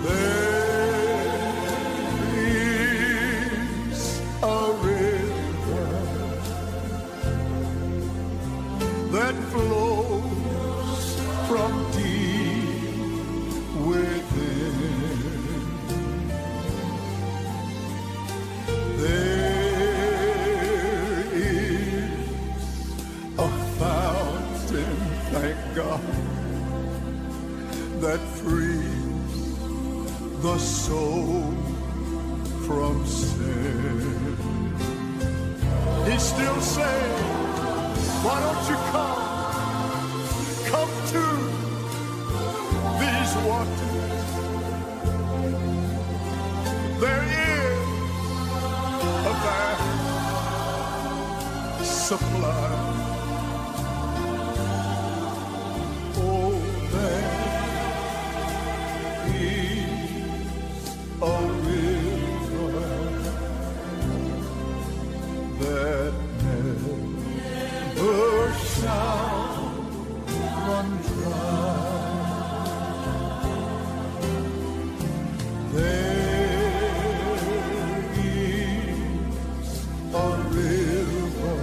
There is a river that flows from deep within. There is a fountain, thank God, that frees the soul from sin. He still says, why don't you come to these waters. There is a vast supply. Oh, there is a river that never shall run dry. There is a river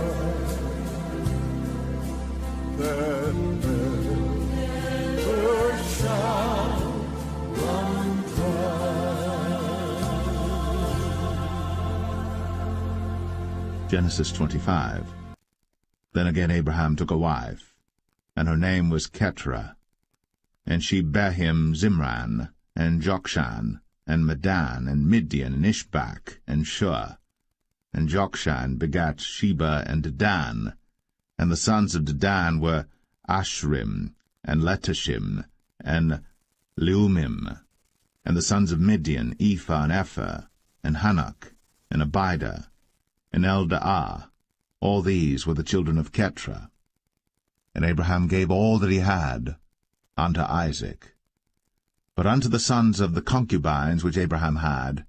that never shall run dry. Genesis 25. Then again Abraham took a wife, and her name was Keturah, and she bare him Zimran, and Jokshan, and Medan, and Midian, and Ishbak, and Shua. And Jokshan begat Sheba and Dedan, and the sons of Dedan were Ashrim, and Letashim, and Leumim. And the sons of Midian, Ephah, and Epher, and Hanok, and Abida, and Eldaah. All these were the children of Keturah. And Abraham gave all that he had unto Isaac. But unto the sons of the concubines which Abraham had,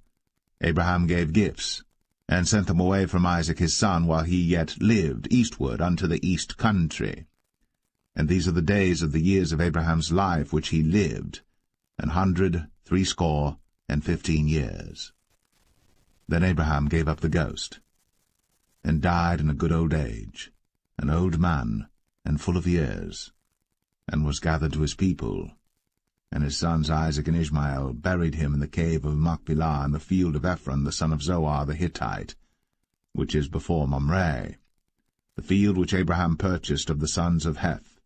Abraham gave gifts, and sent them away from Isaac his son while he yet lived eastward unto the east country. And these are the days of the years of Abraham's life which he lived, 160 years. Then Abraham gave up the ghost, and died in a good old age, an old man, and full of years, and was gathered to his people, And his sons Isaac and Ishmael buried him in the cave of Machpelah in the field of Ephron the son of Zoar the Hittite, which is before Mamre, the field which Abraham purchased of the sons of Heth.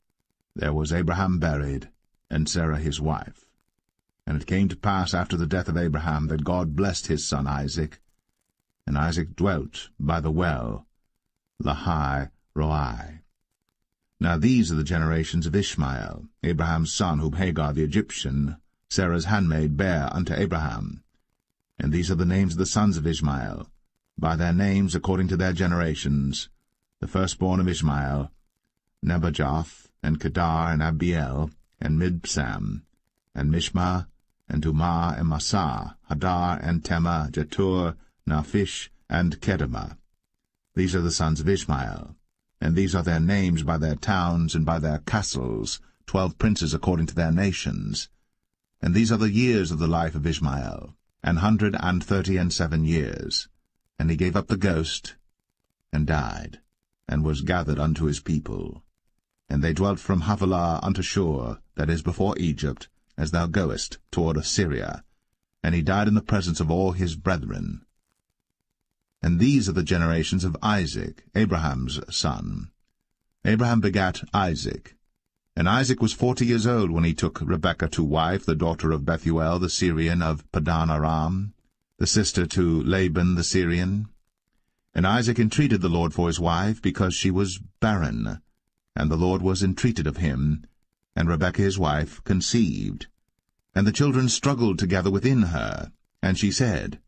There was Abraham buried, and Sarah his wife. And it came to pass after the death of Abraham that God blessed his son Isaac, and Isaac dwelt by the well, Lahai Roi. Now these are the generations of Ishmael, Abraham's son, whom Hagar the Egyptian, Sarah's handmaid, bare unto Abraham. And these are the names of the sons of Ishmael, by their names according to their generations. The firstborn of Ishmael, Nebajoth, and Kedar, and Abiel, and Mibsam, and Mishma, and Dumah, and Massa, Hadar, and Tema, Jetur, Naphish, and Kedemah. These are the sons of Ishmael, and these are their names by their towns and by their castles, 12 princes according to their nations. And these are the years of the life of Ishmael, 137 years. And he gave up the ghost, and died, and was gathered unto his people. And they dwelt from Havilah unto Shur, that is before Egypt, as thou goest toward Assyria. And he died in the presence of all his brethren. And these are the generations of Isaac, Abraham's son. Abraham begat Isaac. And Isaac was 40 years old when he took Rebekah to wife, the daughter of Bethuel the Syrian of Padan Aram, the sister to Laban the Syrian. And Isaac entreated the Lord for his wife, because she was barren. And the Lord was entreated of him, and Rebekah his wife conceived. And the children struggled together within her. And she said,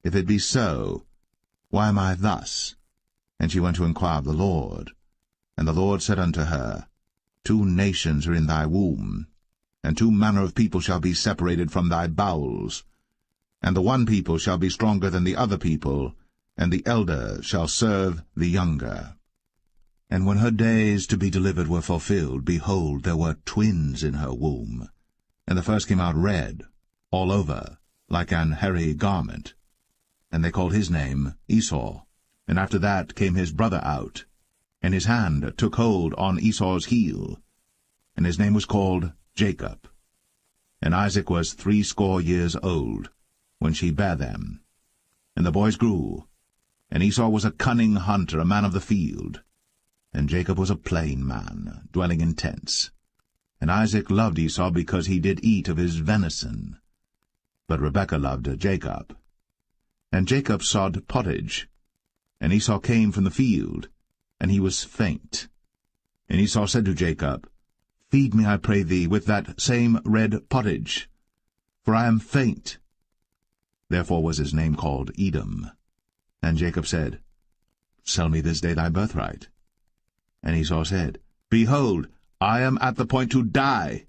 If it be so, why am I thus? And she went to inquire of the Lord. And the Lord said unto her, 2 nations are in thy womb, and 2 manner of people shall be separated from thy bowels. And the one people shall be stronger than the other people, and the elder shall serve the younger. And when her days to be delivered were fulfilled, behold, there were twins in her womb. And the first came out red, all over, like an hairy garment. And they called his name Esau. And after that came his brother out, and his hand took hold on Esau's heel, and his name was called Jacob. And Isaac was 80 years old when she bare them. And the boys grew, and Esau was a cunning hunter, a man of the field, and Jacob was a plain man, dwelling in tents. And Isaac loved Esau because he did eat of his venison, but Rebekah loved Jacob. And Jacob sawed pottage, and Esau came from the field, and he was faint. And Esau said to Jacob, Feed me, I pray thee, with that same red pottage, for I am faint. Therefore was his name called Edom. And Jacob said, Sell me this day thy birthright. And Esau said, Behold, I am at the point to die,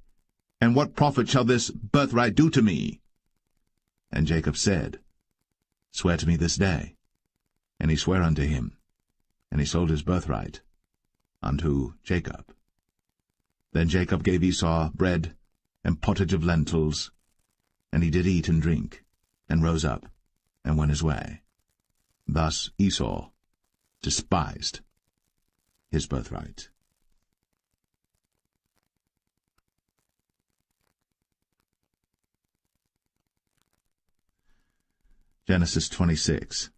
and what profit shall this birthright do to me? And Jacob said, Swear to me this day. And he sware unto him, and he sold his birthright unto Jacob. Then Jacob gave Esau bread and pottage of lentils, and he did eat and drink, and rose up, and went his way. Thus Esau despised his birthright. Genesis 26.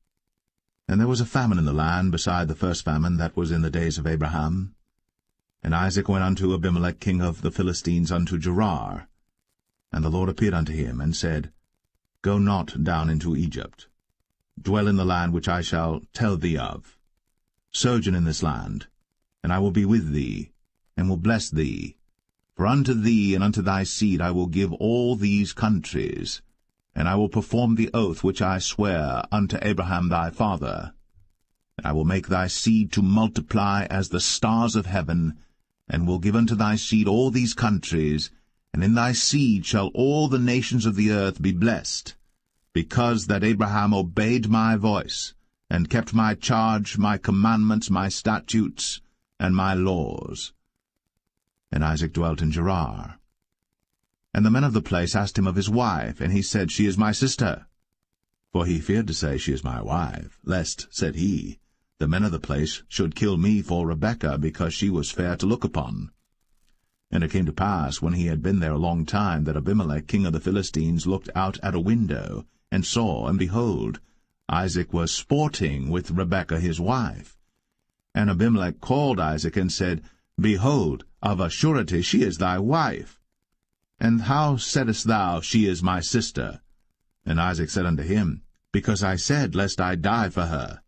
And there was a famine in the land, beside the first famine that was in the days of Abraham. And Isaac went unto Abimelech king of the Philistines unto Gerar. And the Lord appeared unto him, and said, Go not down into Egypt. Dwell in the land which I shall tell thee of. Sojourn in this land, and I will be with thee, and will bless thee. For unto thee and unto thy seed I will give all these countries, and I will perform the oath which I sware unto Abraham thy father. And I will make thy seed to multiply as the stars of heaven, and will give unto thy seed all these countries, and in thy seed shall all the nations of the earth be blessed, because that Abraham obeyed my voice, and kept my charge, my commandments, my statutes, and my laws. And Isaac dwelt in Gerar. And the men of the place asked him of his wife, and he said, She is my sister. For he feared to say, She is my wife, lest, said he, the men of the place should kill me for Rebekah, because she was fair to look upon. And it came to pass, when he had been there a long time, that Abimelech king of the Philistines looked out at a window, and saw, and behold, Isaac was sporting with Rebekah his wife. And Abimelech called Isaac, and said, Behold, of a surety she is thy wife. And how saidst thou, She is my sister? And Isaac said unto him, Because I said, Lest I die for her.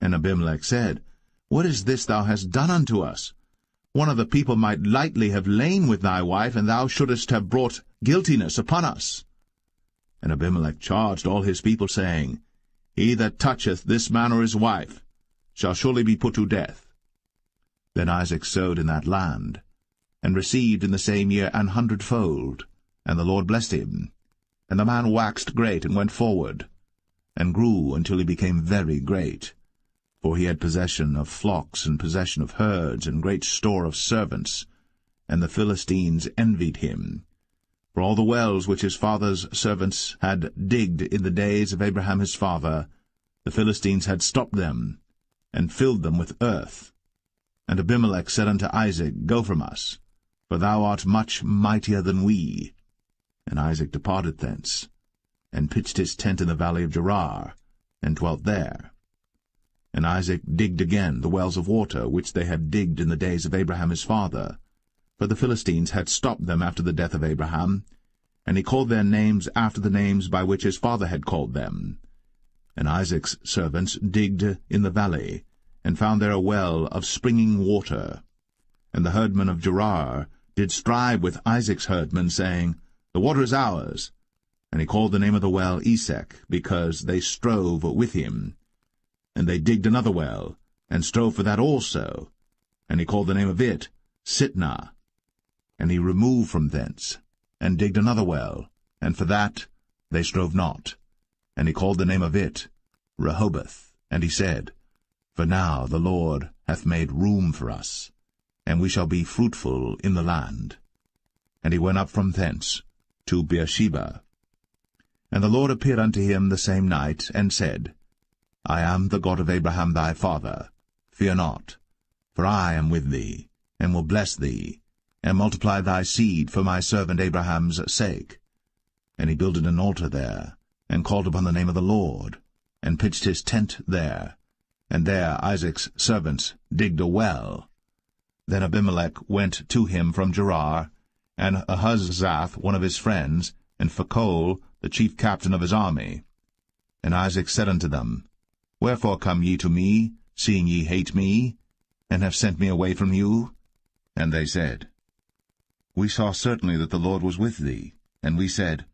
And Abimelech said, What is this thou hast done unto us? One of the people might lightly have lain with thy wife, and thou shouldest have brought guiltiness upon us. And Abimelech charged all his people, saying, He that toucheth this man or his wife shall surely be put to death. Then Isaac sowed in that land, and received in the same year 100-fold, and the Lord blessed him. And the man waxed great, and went forward, and grew until he became very great. For he had possession of flocks, and possession of herds, and great store of servants, and the Philistines envied him. For all the wells which his father's servants had digged in the days of Abraham his father, the Philistines had stopped them, and filled them with earth. And Abimelech said unto Isaac, Go from us, for thou art much mightier than we. And Isaac departed thence, and pitched his tent in the valley of Gerar, and dwelt there. And Isaac digged again the wells of water, which they had digged in the days of Abraham his father. For the Philistines had stopped them after the death of Abraham, and he called their names after the names by which his father had called them. And Isaac's servants digged in the valley, and found there a well of springing water. And the herdmen of Gerar did strive with Isaac's herdmen, saying, The water is ours. And he called the name of the well Esek, because they strove with him. And they digged another well, and strove for that also. And he called the name of it Sitnah. And he removed from thence, and digged another well, and for that they strove not. And he called the name of it Rehoboth. And he said, For now the Lord hath made room for us, and we shall be fruitful in the land. And he went up from thence to Beersheba. And the Lord appeared unto him the same night, and said, I am the God of Abraham thy father. Fear not, for I am with thee, and will bless thee, and multiply thy seed for my servant Abraham's sake. And he builded an altar there, and called upon the name of the Lord, and pitched his tent there. And there Isaac's servants digged a well. Then Abimelech went to him from Gerar, and Ahuzzath one of his friends, and Phicol the chief captain of his army. And Isaac said unto them, Wherefore come ye to me, seeing ye hate me, and have sent me away from you? And they said, We saw certainly that the Lord was with thee. And we said,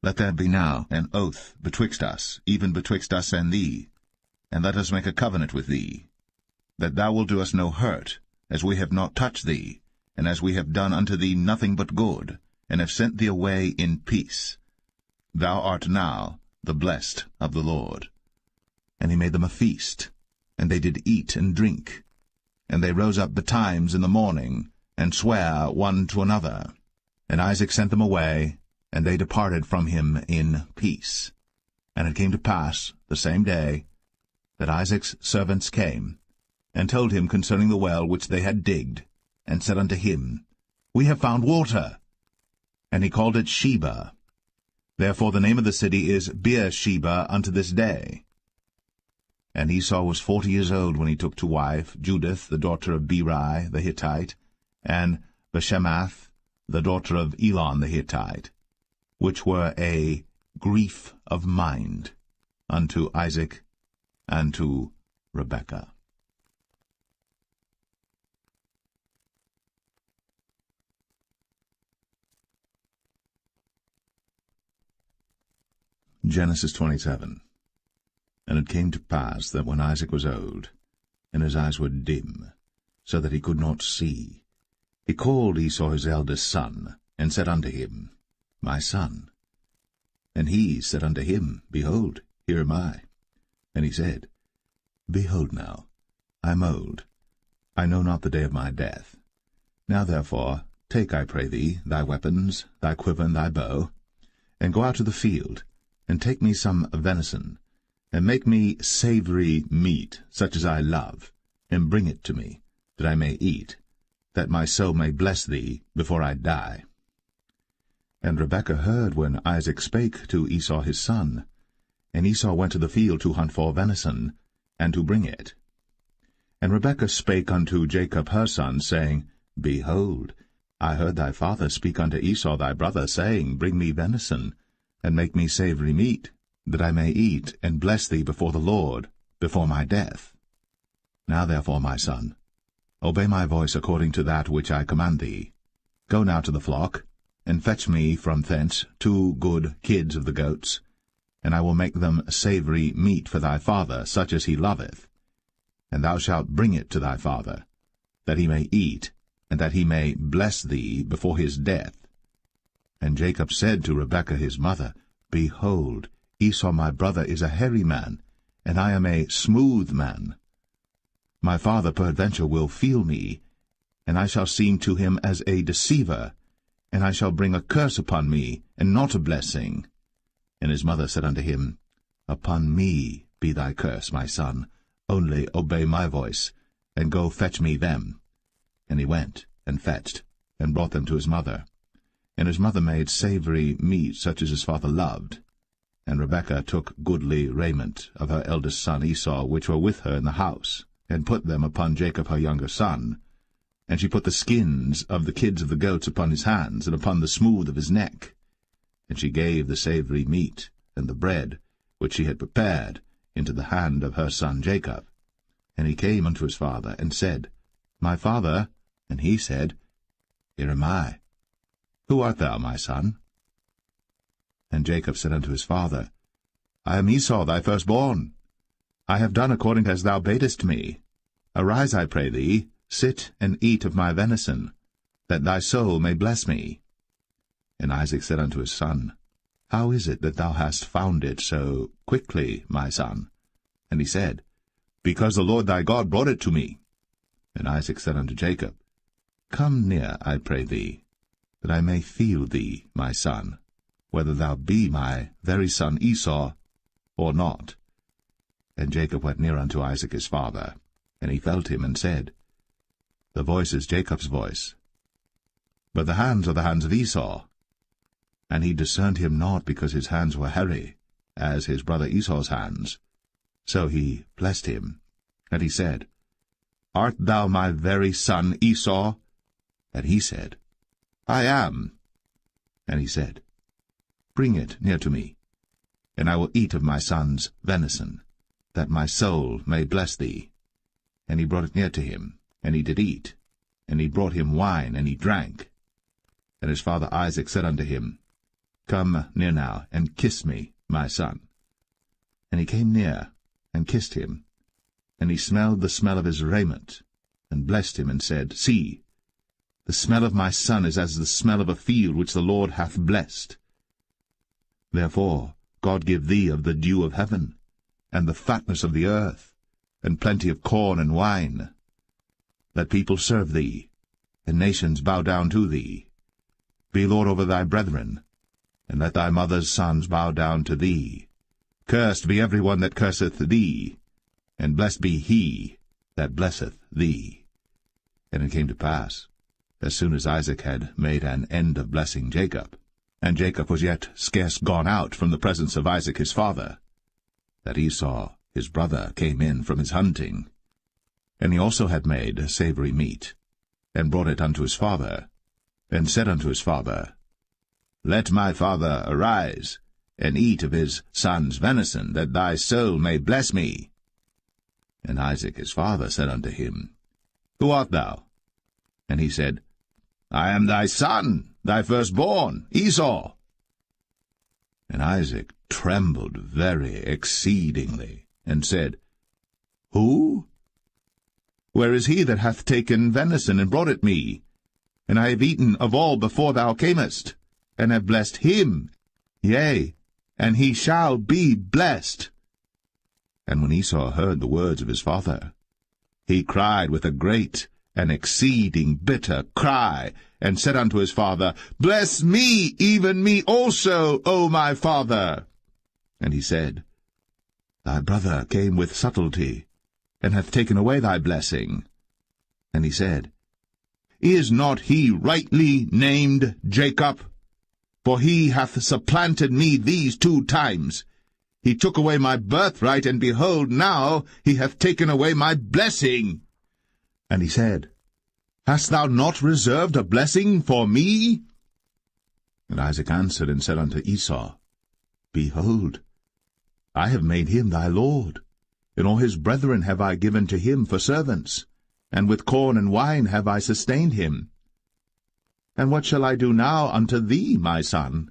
Let there be now an oath betwixt us, even betwixt us and thee, and let us make a covenant with thee, that thou wilt do us no hurt, as we have not touched thee, and as we have done unto thee nothing but good, and have sent thee away in peace. Thou art now the blessed of the Lord. And he made them a feast, and they did eat and drink. And they rose up betimes in the morning, and sware one to another. And Isaac sent them away, and they departed from him in peace. And it came to pass the same day that Isaac's servants came, and told him concerning the well which they had digged, and said unto him, We have found water. And he called it Sheba. Therefore the name of the city is Beersheba unto this day. And Esau was 40 years old when he took to wife Judith, the daughter of Beri the Hittite, and Bashemath, the daughter of Elon the Hittite, which were a grief of mind unto Isaac and to Rebekah. Genesis 27. And it came to pass that when Isaac was old, and his eyes were dim, so that he could not see, he called Esau his eldest son, and said unto him, My son. And he said unto him, Behold, here am I. And he said, Behold now, I am old, I know not the day of my death. Now therefore take, I pray thee, thy weapons, thy quiver, and thy bow, and go out to the field, and take me some venison, and make me savory meat, such as I love, and bring it to me, that I may eat, that my soul may bless thee before I die. And Rebekah heard when Isaac spake to Esau his son. And Esau went to the field to hunt for venison, and to bring it. And Rebekah spake unto Jacob her son, saying, Behold, I heard thy father speak unto Esau thy brother, saying, Bring me venison, and make me savory meat, that I may eat, and bless thee before the Lord, before my death. Now therefore, my son, obey my voice according to that which I command thee. Go now to the flock, and fetch me from thence 2 good kids of the goats, and I will make them savory meat for thy father, such as he loveth. And thou shalt bring it to thy father, that he may eat, and that he may bless thee before his death. And Jacob said to Rebekah his mother, Behold, Esau my brother is a hairy man, and I am a smooth man. My father peradventure will feel me, and I shall seem to him as a deceiver, and I shall bring a curse upon me, and not a blessing. And his mother said unto him, Upon me be thy curse, my son, only obey my voice, and go fetch me them. And he went, and fetched, and brought them to his mother. And his mother made savory meat, such as his father loved. And Rebekah took goodly raiment of her eldest son Esau, which were with her in the house, and put them upon Jacob her younger son. And she put the skins of the kids of the goats upon his hands, and upon the smooth of his neck. And she gave the savory meat, and the bread, which she had prepared, into the hand of her son Jacob. And he came unto his father, and said, My father. And he said, Here am I. Who art thou, my son? And Jacob said unto his father, I am Esau thy firstborn. I have done according as thou badest me. Arise, I pray thee, sit and eat of my venison, that thy soul may bless me. And Isaac said unto his son, How is it that thou hast found it so quickly, my son? And he said, Because the Lord thy God brought it to me. And Isaac said unto Jacob, Come near, I pray thee, that I may feel thee, my son, whether thou be my very son Esau, or not. And Jacob went near unto Isaac his father, and he felt him, and said, The voice is Jacob's voice, but the hands are the hands of Esau. And he discerned him not, because his hands were hairy, as his brother Esau's hands. So he blessed him. And he said, Art thou my very son Esau? And he said, I am. And he said, Bring it near to me, and I will eat of my son's venison, that my soul may bless thee. And he brought it near to him, and he did eat. And he brought him wine, and he drank. And his father Isaac said unto him, Come near now, and kiss me, my son. And he came near, and kissed him. And he smelled the smell of his raiment, and blessed him, and said, See, the smell of my son is as the smell of a field which the Lord hath blessed. Therefore God give thee of the dew of heaven, and the fatness of the earth, and plenty of corn and wine. Let people serve thee, and nations bow down to thee. Be Lord over thy brethren, and let thy mother's sons bow down to thee. Cursed be every one that curseth thee, and blessed be he that blesseth thee. And it came to pass, as soon as Isaac had made an end of blessing Jacob, and Jacob was yet scarce gone out from the presence of Isaac his father, that Esau his brother came in from his hunting. And he also had made savory meat, and brought it unto his father, and said unto his father, Let my father arise, and eat of his son's venison, that thy soul may bless me. And Isaac his father said unto him, Who art thou? And he said, I am thy son, thy firstborn, Esau. And Isaac trembled very exceedingly, and said, Who? Where is he that hath taken venison, and brought it me? And I have eaten of all before thou camest, and have blessed him, yea, and he shall be blessed. And when Esau heard the words of his father, he cried with a great and exceeding bitter cry, and said unto his father, Bless me, even me also, O my father. And he said, Thy brother came with subtlety, and hath taken away thy blessing. And he said, is not he rightly named Jacob? For he hath supplanted me these 2 times. He took away my birthright, and behold, now he hath taken away my blessing. And he said, Hast thou not reserved a blessing for me? And Isaac answered and said unto Esau, Behold, I have made him thy lord, and all his brethren have I given to him for servants, and with corn and wine have I sustained him. And what shall I do now unto thee, my son?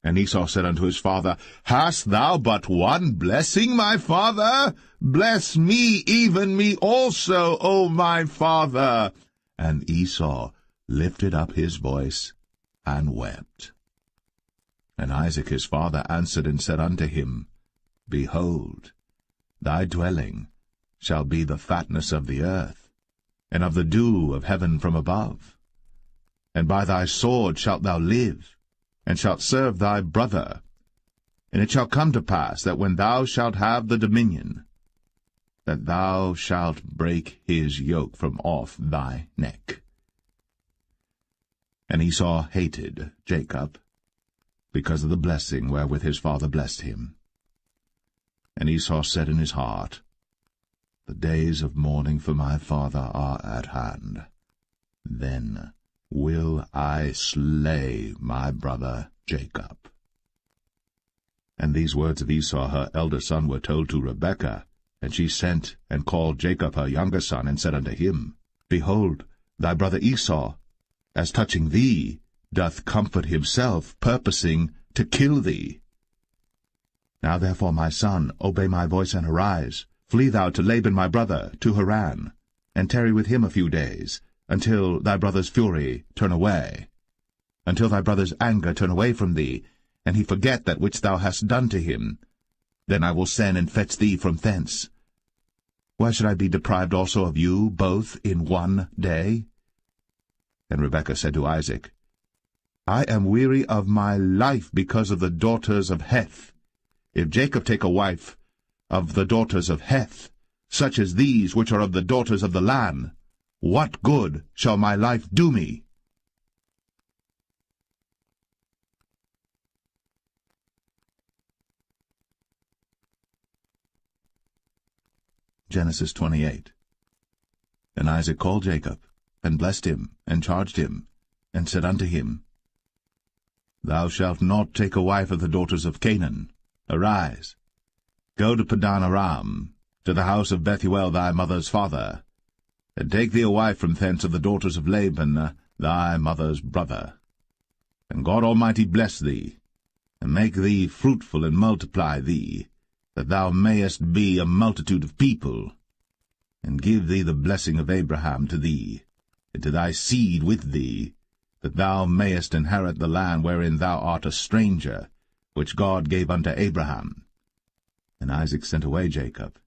And Esau said unto his father, Hast thou but one blessing, my father? Bless me, even me also, O my father. And Esau lifted up his voice and wept. And Isaac his father answered and said unto him, Behold, thy dwelling shall be the fatness of the earth, and of the dew of heaven from above. And by thy sword shalt thou live, and shalt serve thy brother. And it shall come to pass that when thou shalt have the dominion, that thou shalt break his yoke from off thy neck. And Esau hated Jacob, because of the blessing wherewith his father blessed him. And Esau said in his heart, The days of mourning for my father are at hand. Then will I slay my brother Jacob. And these words of Esau her elder son were told to Rebekah, and she sent and called Jacob her younger son, and said unto him, Behold, thy brother Esau, as touching thee, doth comfort himself, purposing to kill thee. Now therefore, my son, obey my voice, and arise. Flee thou to Laban my brother, to Haran, and tarry with him a few days, until thy brother's fury turn away, until thy brother's anger turn away from thee, and he forget that which thou hast done to him. Then I will send and fetch thee from thence. Why should I be deprived also of you both in one day? And Rebekah said to Isaac, I am weary of my life because of the daughters of Heth. If Jacob take a wife of the daughters of Heth, such as these which are of the daughters of the land, what good shall my life do me? Genesis 28. And Isaac called Jacob, and blessed him, and charged him, and said unto him, Thou shalt not take a wife of the daughters of Canaan. Arise, go to Padan Aram, to the house of Bethuel thy mother's father, and take thee a wife from thence of the daughters of Laban thy mother's brother. And God Almighty bless thee, and make thee fruitful, and multiply thee, that thou mayest be a multitude of people, and give thee the blessing of Abraham to thee, and to thy seed with thee, that thou mayest inherit the land wherein thou art a stranger, which God gave unto Abraham. And Isaac sent away Jacob,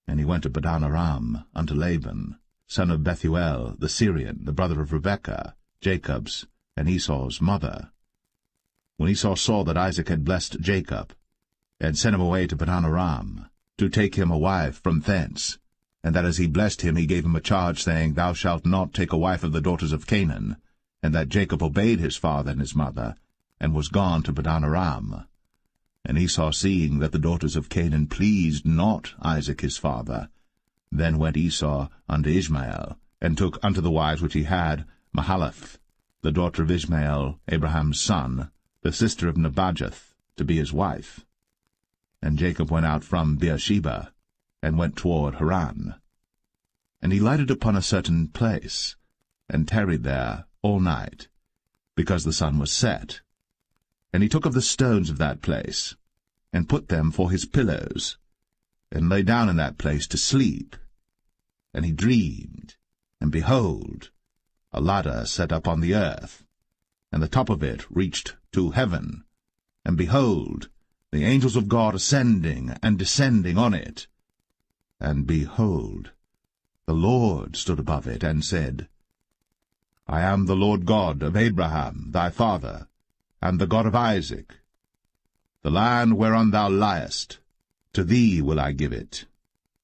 and he went to Padan Aram unto Laban, son of Bethuel the Syrian, the brother of Rebekah, Jacob's and Esau's mother. When Esau saw that Isaac had blessed Jacob, and sent him away to Padan Aram, to take him a wife from thence, and that as he blessed him he gave him a charge, saying, Thou shalt not take a wife of the daughters of Canaan, and that Jacob obeyed his father and his mother, and was gone to Padan Aram. And Esau, seeing that the daughters of Canaan pleased not Isaac his father, then went Esau unto Ishmael, and took unto the wives which he had Mahalath, the daughter of Ishmael, Abraham's son, the sister of Nebajoth, to be his wife. And Jacob went out from Beersheba, and went toward Haran. And he lighted upon a certain place, and tarried there all night, because the sun was set. And he took of the stones of that place, and put them for his pillows, and lay down in that place to sleep. And he dreamed, and behold, a ladder set up on the earth, and the top of it reached to heaven, and behold, the angels of God ascending and descending on it. And behold, the Lord stood above it, and said, I am the Lord God of Abraham thy father, and the God of Isaac. The land whereon thou liest, to thee will I give it,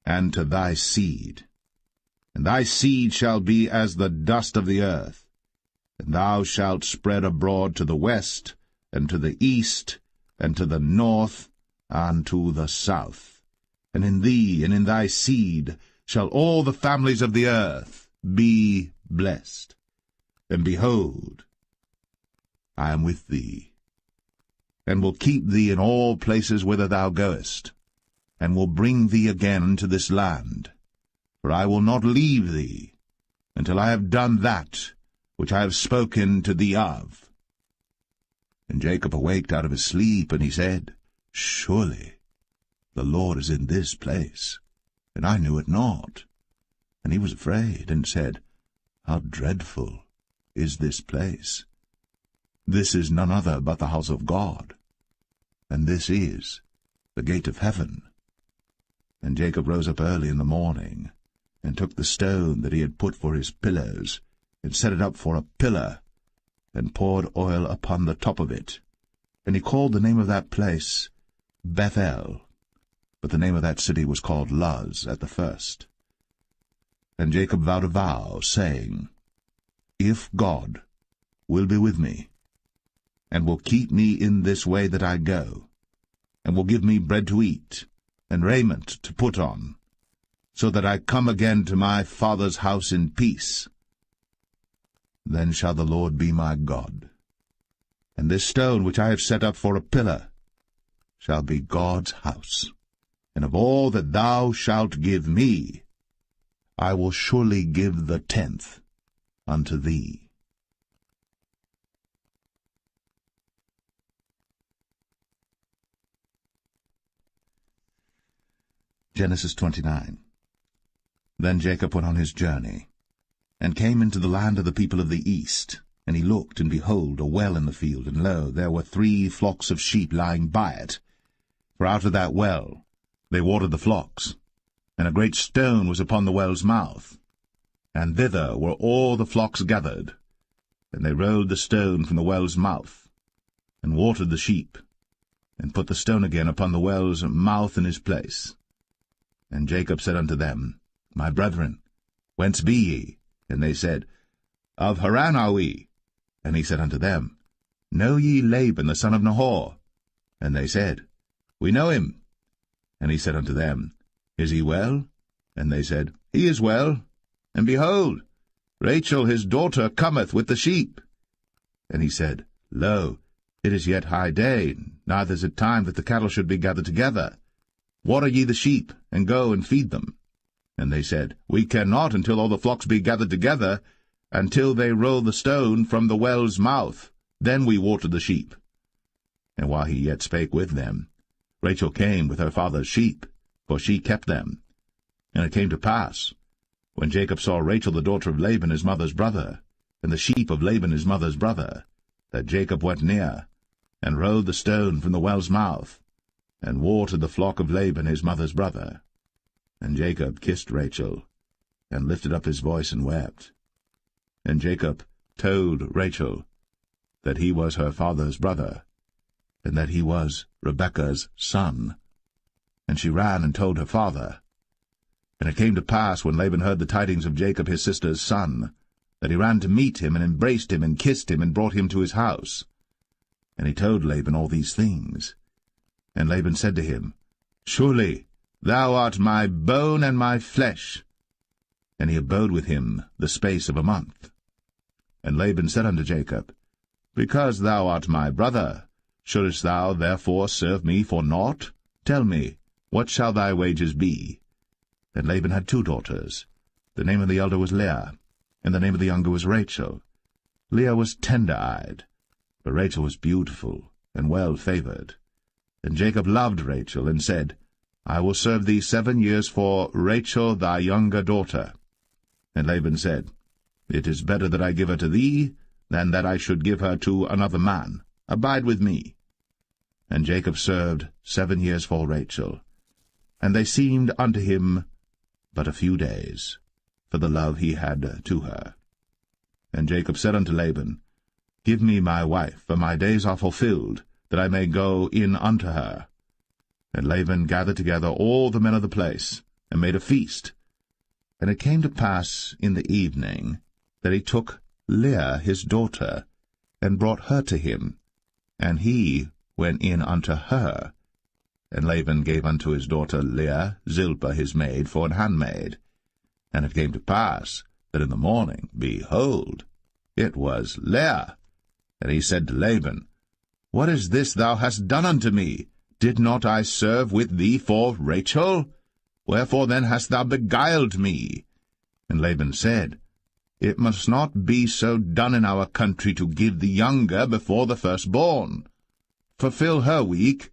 and to thy seed. and thy seed shall be as the dust of the earth. And thou shalt spread abroad to the west, and to the east, and to the north, and to the south. And in thee and in thy seed shall all the families of the earth be blessed. And behold, I am with thee, and will keep thee in all places whither thou goest, and will bring thee again into this land. For I will not leave thee, until I have done that which I have spoken to thee of. And Jacob awaked out of his sleep, and he said, Surely the Lord is in this place, and I knew it not. And he was afraid, and said, How dreadful is this place! This is none other but the house of God, and this is the gate of heaven. And Jacob rose up early in the morning, and took the stone that he had put for his pillars, and set it up for a pillar, and poured oil upon the top of it. And he called the name of that place Bethel, but the name of that city was called Luz at the first. And Jacob vowed a vow, saying, If God will be with me, and will keep me in this way that I go, and will give me bread to eat, and raiment to put on, so that I come again to my father's house in peace, then shall the Lord be my God. And this stone which I have set up for a pillar shall be God's house. And of all that thou shalt give me, I will surely give the 10th unto thee. Genesis 29. Then Jacob went on his journey, and came into the land of the people of the east. And he looked, and behold, a well in the field, and lo, there were 3 flocks of sheep lying by it. For out of that well they watered the flocks, and a great stone was upon the well's mouth. And thither were all the flocks gathered. And they rolled the stone from the well's mouth, and watered the sheep, and put the stone again upon the well's mouth in his place. And Jacob said unto them, My brethren, whence be ye? And they said, Of Haran are we. And he said unto them, Know ye Laban the son of Nahor? And they said, We know him. And he said unto them, Is he well? And they said, He is well. And behold, Rachel his daughter cometh with the sheep. And he said, Lo, it is yet high day, neither is it time that the cattle should be gathered together. Water ye the sheep, and go and feed them. And they said, We cannot until all the flocks be gathered together, until they roll the stone from the well's mouth. Then we water the sheep. And while he yet spake with them, Rachel came with her father's sheep, for she kept them. And it came to pass, when Jacob saw Rachel the daughter of Laban his mother's brother, and the sheep of Laban his mother's brother, that Jacob went near, and rolled the stone from the well's mouth, and watered the flock of Laban his mother's brother. And Jacob kissed Rachel, and lifted up his voice and wept. And Jacob told Rachel that he was her father's brother, and that he was Rebekah's son. And she ran and told her father. And it came to pass, when Laban heard the tidings of Jacob his sister's son, that he ran to meet him, and embraced him, and kissed him, and brought him to his house. And he told Laban all these things. And Laban said to him, Surely thou art my bone and my flesh. And he abode with him the space of a month. And Laban said unto Jacob, Because thou art my brother, shouldest thou therefore serve me for naught? Tell me, what shall thy wages be? And Laban had 2 daughters. The name of the elder was Leah, and the name of the younger was Rachel. Leah was tender-eyed, but Rachel was beautiful and well-favored. And Jacob loved Rachel, and said, I will serve thee 7 years for Rachel thy younger daughter. And Laban said, It is better that I give her to thee, than that I should give her to another man. Abide with me. And Jacob served 7 years for Rachel. And they seemed unto him but a few days, for the love he had to her. And Jacob said unto Laban, Give me my wife, for my days are fulfilled, that I may go in unto her. And Laban gathered together all the men of the place, and made a feast. And it came to pass in the evening that he took Leah his daughter, and brought her to him, and he went in unto her. And Laban gave unto his daughter Leah Zilpah his maid for an handmaid. And it came to pass that in the morning, behold, it was Leah. And he said to Laban, What is this thou hast done unto me? Did not I serve with thee for Rachel? Wherefore then hast thou beguiled me? And Laban said, It must not be so done in our country to give the younger before the firstborn. Fulfill her week,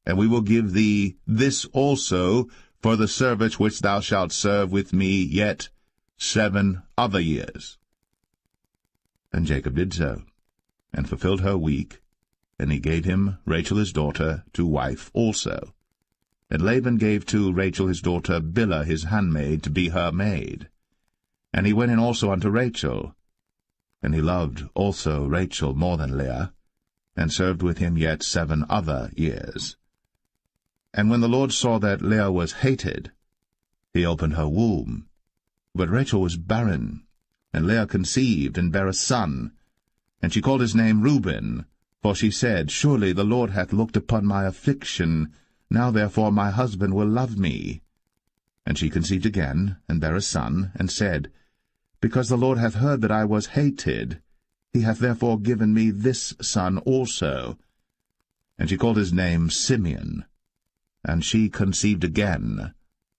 and we will give thee this also for the service which thou shalt serve with me yet 7 other years. And Jacob did so, and fulfilled her week, and he gave him Rachel his daughter to wife also. And Laban gave to Rachel his daughter Bilhah his handmaid to be her maid. And he went in also unto Rachel. And he loved also Rachel more than Leah, and served with him yet 7 other years. And when the Lord saw that Leah was hated, he opened her womb. But Rachel was barren, and Leah conceived, and bare a son. And she called his name Reuben, for she said, Surely the Lord hath looked upon my affliction, now therefore my husband will love me. And she conceived again, and bare a son, and said, Because the Lord hath heard that I was hated, he hath therefore given me this son also. And she called his name Simeon. And she conceived again,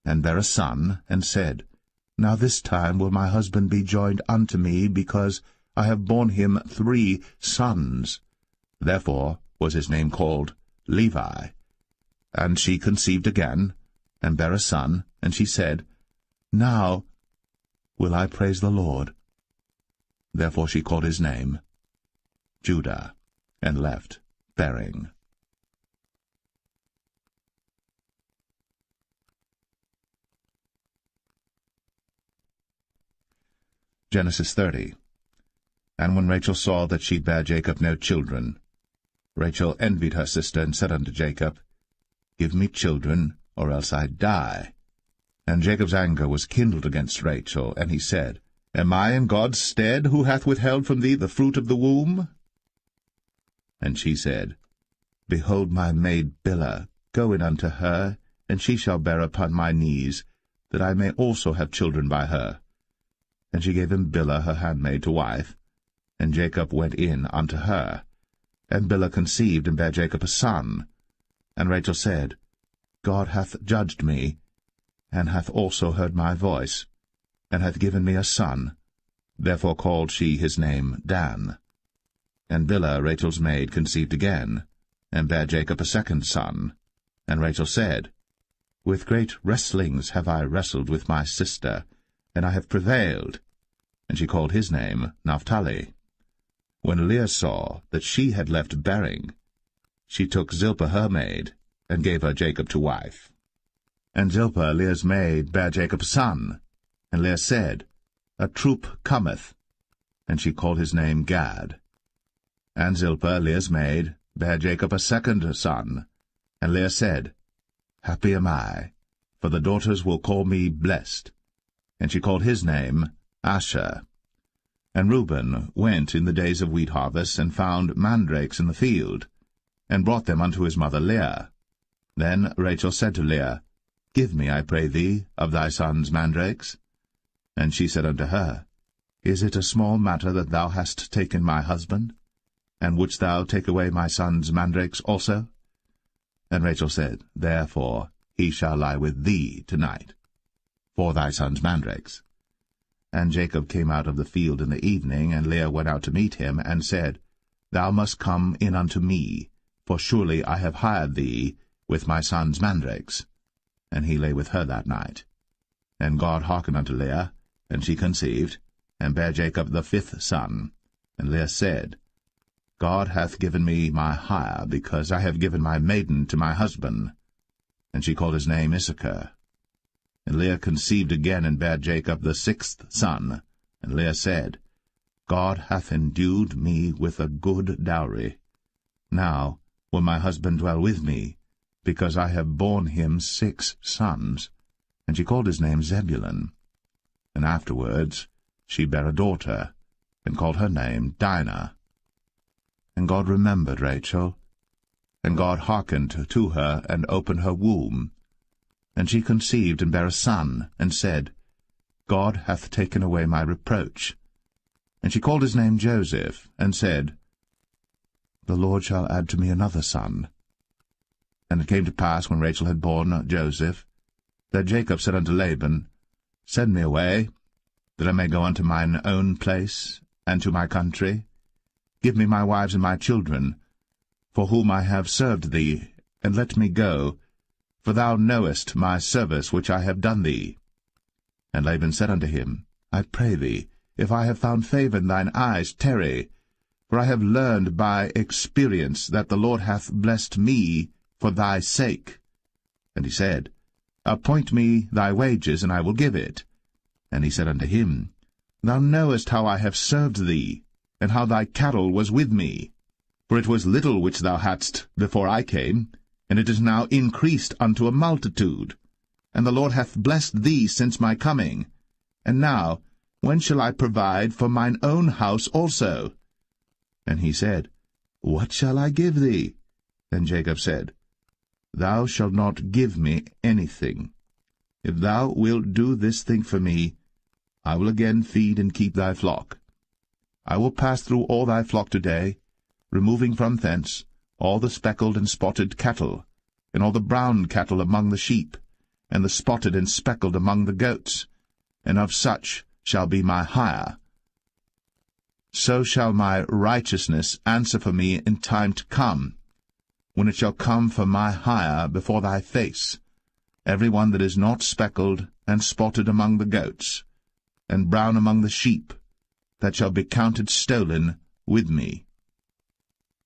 and bare a son, and said, Now this time will my husband be joined unto me, because I have borne him 3 sons. Therefore was his name called Levi. And she conceived again, and bare a son, and she said, Now will I praise the Lord. Therefore she called his name Judah, and left bearing. Genesis 30. And when Rachel saw that she bare Jacob no children, Rachel envied her sister, and said unto Jacob, Give me children, or else I die. And Jacob's anger was kindled against Rachel, and he said, Am I in God's stead, who hath withheld from thee the fruit of the womb? And she said, Behold my maid Bilhah, go in unto her, and she shall bear upon my knees, that I may also have children by her. And she gave him Bilhah her handmaid to wife, and Jacob went in unto her. And Bilhah conceived, and bare Jacob a son. And Rachel said, God hath judged me, and hath also heard my voice, and hath given me a son. Therefore called she his name Dan. And Bilhah Rachel's maid conceived again, and bare Jacob a second son. And Rachel said, With great wrestlings have I wrestled with my sister, and I have prevailed. And she called his name Naphtali. When Leah saw that she had left bearing, she took Zilpah her maid, and gave her Jacob to wife. And Zilpah Leah's maid bare Jacob a son. And Leah said, A troop cometh. And she called his name Gad. And Zilpah Leah's maid bare Jacob a second son. And Leah said, Happy am I, for the daughters will call me blessed. And she called his name Asher. And Reuben went in the days of wheat harvest, and found mandrakes in the field, and brought them unto his mother Leah. Then Rachel said to Leah, Give me, I pray thee, of thy son's mandrakes. And she said unto her, Is it a small matter that thou hast taken my husband? And wouldst thou take away my son's mandrakes also? And Rachel said, Therefore he shall lie with thee tonight, for thy son's mandrakes. And Jacob came out of the field in the evening, and Leah went out to meet him, and said, Thou must come in unto me, for surely I have hired thee with my son's mandrakes. And he lay with her that night. And God hearkened unto Leah, and she conceived, and bare Jacob the 5th son. And Leah said, God hath given me my hire, because I have given my maiden to my husband. And she called his name Issachar. And Leah conceived again, and bare Jacob the 6th son. And Leah said, God hath endued me with a good dowry. Now will my husband dwell with me, because I have borne him 6 sons. And she called his name Zebulun. And afterwards she bare a daughter, and called her name Dinah. And God remembered Rachel, and God hearkened to her, and opened her womb. And she conceived, and bare a son, and said, God hath taken away my reproach. And she called his name Joseph, and said, The Lord shall add to me another son. And it came to pass, when Rachel had borne Joseph, that Jacob said unto Laban, Send me away, that I may go unto mine own place, and to my country. Give me my wives and my children, for whom I have served thee, and let me go, for thou knowest my service which I have done thee. And Laban said unto him, I pray thee, if I have found favour in thine eyes, tarry, for I have learned by experience that the Lord hath blessed me for thy sake. And he said, Appoint me thy wages, and I will give it. And he said unto him, Thou knowest how I have served thee, and how thy cattle was with me. For it was little which thou hadst before I came, and it is now increased unto a multitude. And the Lord hath blessed thee since my coming. And now, when shall I provide for mine own house also? And he said, What shall I give thee? And Jacob said, Thou shalt not give me anything. If thou wilt do this thing for me, I will again feed and keep thy flock. I will pass through all thy flock today, removing from thence all the speckled and spotted cattle, and all the brown cattle among the sheep, and the spotted and speckled among the goats, and of such shall be my hire. So shall my righteousness answer for me in time to come, when it shall come for my hire before thy face, every one that is not speckled and spotted among the goats, and brown among the sheep, that shall be counted stolen with me.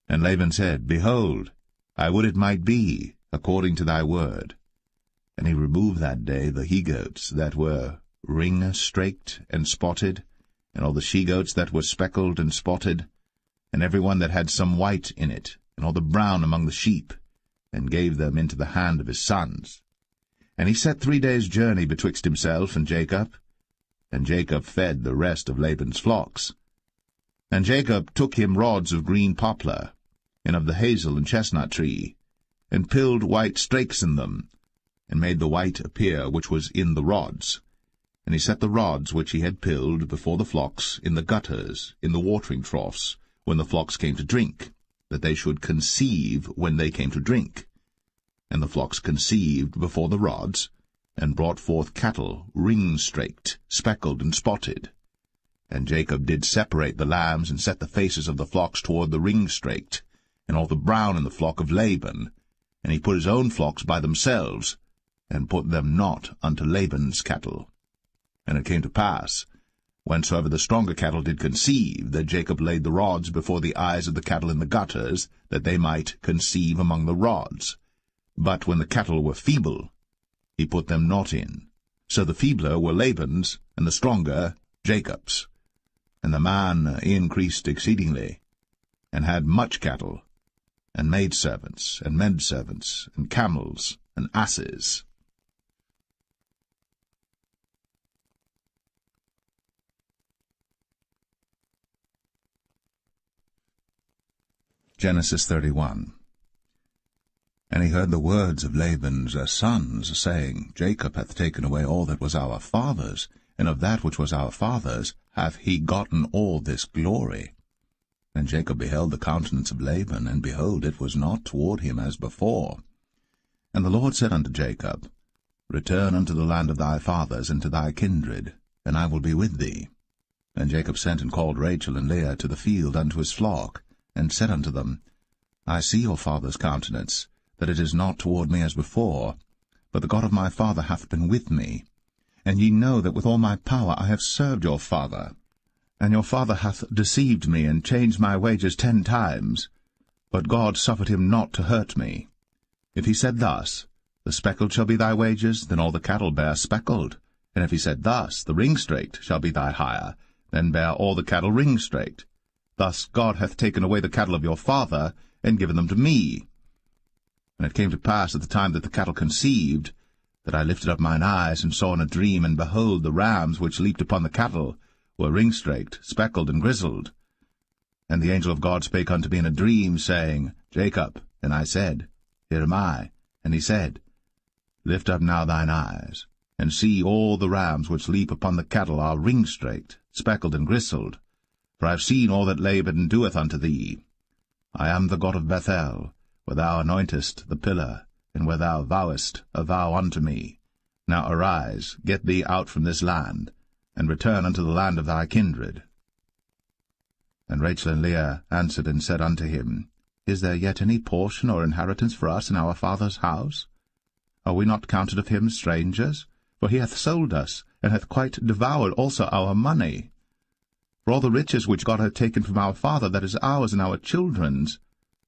And Laban said, Behold, I would it might be according to thy word. And he removed that day the he-goats that were ring-straked and spotted, and all the she-goats that were speckled and spotted, and every one that had some white in it, and all the brown among the sheep, and gave them into the hand of his sons. And he set 3 days' journey betwixt himself and Jacob fed the rest of Laban's flocks. And Jacob took him rods of green poplar, and of the hazel and chestnut tree, and pilled white strakes in them, and made the white appear which was in the rods. And he set the rods which he had pilled before the flocks in the gutters, in the watering troughs, when the flocks came to drink, that they should conceive when they came to drink. And the flocks conceived before the rods, and brought forth cattle ring-straked, speckled, and spotted. And Jacob did separate the lambs, and set the faces of the flocks toward the ring-straked, and all the brown in the flock of Laban. And he put his own flocks by themselves, and put them not unto Laban's cattle. And it came to pass, whensoever the stronger cattle did conceive, that Jacob laid the rods before the eyes of the cattle in the gutters, that they might conceive among the rods. But when the cattle were feeble, he put them not in. So the feebler were Laban's, and the stronger Jacob's. And the man increased exceedingly, and had much cattle, and maidservants, and menservants, and camels, and asses. Genesis 31. And he heard the words of Laban's sons, saying, Jacob hath taken away all that was our father's, and of that which was our father's hath he gotten all this glory. And Jacob beheld the countenance of Laban, and behold, it was not toward him as before. And the Lord said unto Jacob, Return unto the land of thy fathers, and to thy kindred, and I will be with thee. And Jacob sent and called Rachel and Leah to the field unto his flock, and said unto them, I see your father's countenance, that it is not toward me as before, but the God of my father hath been with me. And ye know that with all my power I have served your father. And your father hath deceived me, and changed my wages 10 times. But God suffered him not to hurt me. If he said thus, The speckled shall be thy wages, then all the cattle bear speckled. And if he said thus, The ring-straked shall be thy hire, then bear all the cattle ring-straked. Thus God hath taken away the cattle of your father, and given them to me. And it came to pass at the time that the cattle conceived, that I lifted up mine eyes, and saw in a dream, and behold, the rams which leaped upon the cattle were ring-straked, speckled, and grizzled. And the angel of God spake unto me in a dream, saying, Jacob. And I said, Here am I. And he said, Lift up now thine eyes, and see all the rams which leap upon the cattle are ring-straked, speckled, and grizzled. For I have seen all that Laban doeth unto thee. I am the God of Bethel, where thou anointest the pillar, and where thou vowest a vow unto me. Now arise, get thee out from this land, and return unto the land of thy kindred. And Rachel and Leah answered and said unto him, Is there yet any portion or inheritance for us in our father's house? Are we not counted of him strangers? For he hath sold us, and hath quite devoured also our money. For all the riches which God hath taken from our father, that is ours and our children's.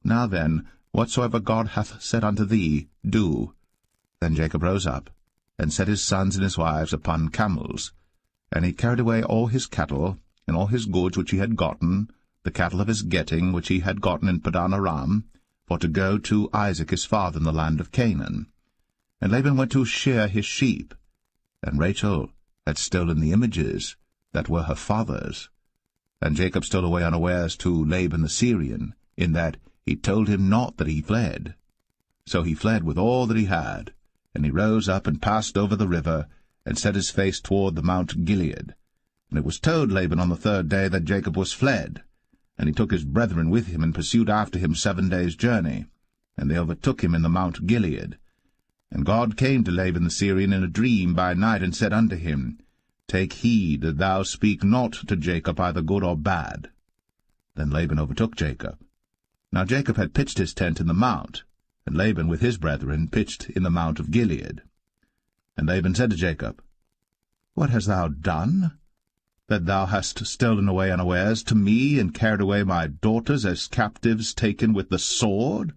Now then, whatsoever God hath said unto thee, do. Then Jacob rose up, and set his sons and his wives upon camels. And he carried away all his cattle, and all his goods which he had gotten, the cattle of his getting which he had gotten in Padan Aram, for to go to Isaac his father in the land of Canaan. And Laban went to shear his sheep, and Rachel had stolen the images that were her father's. And Jacob stole away unawares to Laban the Syrian, in that he told him not that he fled. So he fled with all that he had, and he rose up and passed over the river, and set his face toward the Mount Gilead. And it was told Laban on the third day that Jacob was fled. And he took his brethren with him, and pursued after him 7 days' journey. And they overtook him in the Mount Gilead. And God came to Laban the Syrian in a dream by night, and said unto him, Take heed that thou speak not to Jacob either good or bad. Then Laban overtook Jacob. Now Jacob had pitched his tent in the mount, and Laban with his brethren pitched in the Mount of Gilead. And Laban said to Jacob, What hast thou done, that thou hast stolen away unawares to me, and carried away my daughters as captives taken with the sword?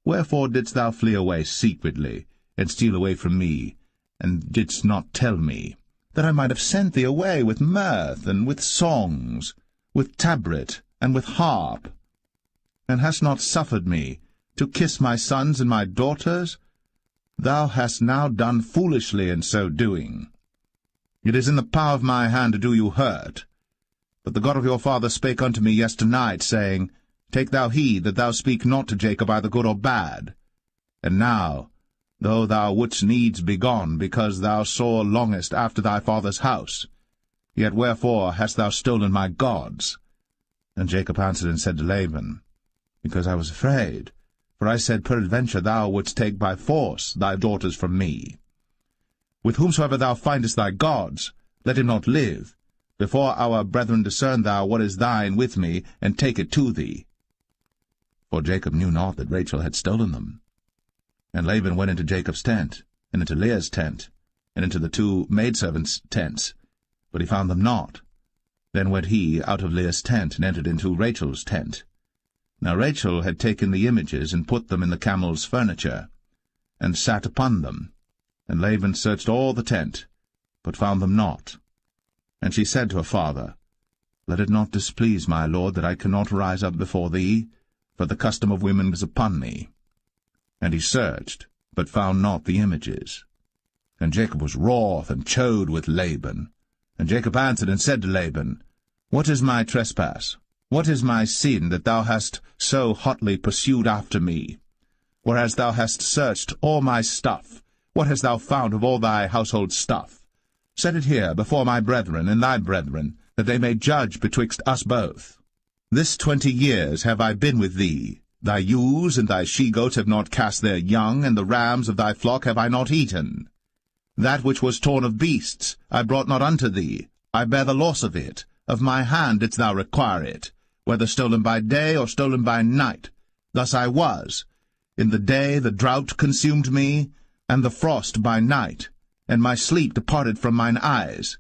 Wherefore didst thou flee away secretly, and steal away from me, and didst not tell me, that I might have sent thee away with mirth, and with songs, with tabret, and with harp, and hast not suffered me to kiss my sons and my daughters? Thou hast now done foolishly in so doing. It is in the power of my hand to do you hurt. But the God of your father spake unto me yesternight, saying, Take thou heed that thou speak not to Jacob either good or bad. And now, though thou wouldst needs be gone, because thou sore longest after thy father's house, yet wherefore hast thou stolen my gods? And Jacob answered and said to Laban, Because I was afraid, for I said, Peradventure thou wouldst take by force thy daughters from me. With whomsoever thou findest thy gods, let him not live. Before our brethren discern thou what is thine with me, and take it to thee. For Jacob knew not that Rachel had stolen them. And Laban went into Jacob's tent, and into Leah's tent, and into the 2 maidservants' tents, but he found them not. Then went he out of Leah's tent, and entered into Rachel's tent. Now Rachel had taken the images, and put them in the camel's furniture, and sat upon them. And Laban searched all the tent, but found them not. And she said to her father, Let it not displease my lord that I cannot rise up before thee, for the custom of women is upon me. And he searched, but found not the images. And Jacob was wroth, and chode with Laban. And Jacob answered and said to Laban, What is my trespass? What is my sin, that thou hast so hotly pursued after me? Whereas thou hast searched all my stuff, what hast thou found of all thy household stuff? Set it here before my brethren and thy brethren, that they may judge betwixt us both. This 20 years have I been with thee. Thy ewes and thy she-goats have not cast their young, and the rams of thy flock have I not eaten. That which was torn of beasts I brought not unto thee. I bear the loss of it. Of my hand didst thou require it, whether stolen by day or stolen by night. Thus I was. In the day the drought consumed me, and the frost by night, and my sleep departed from mine eyes.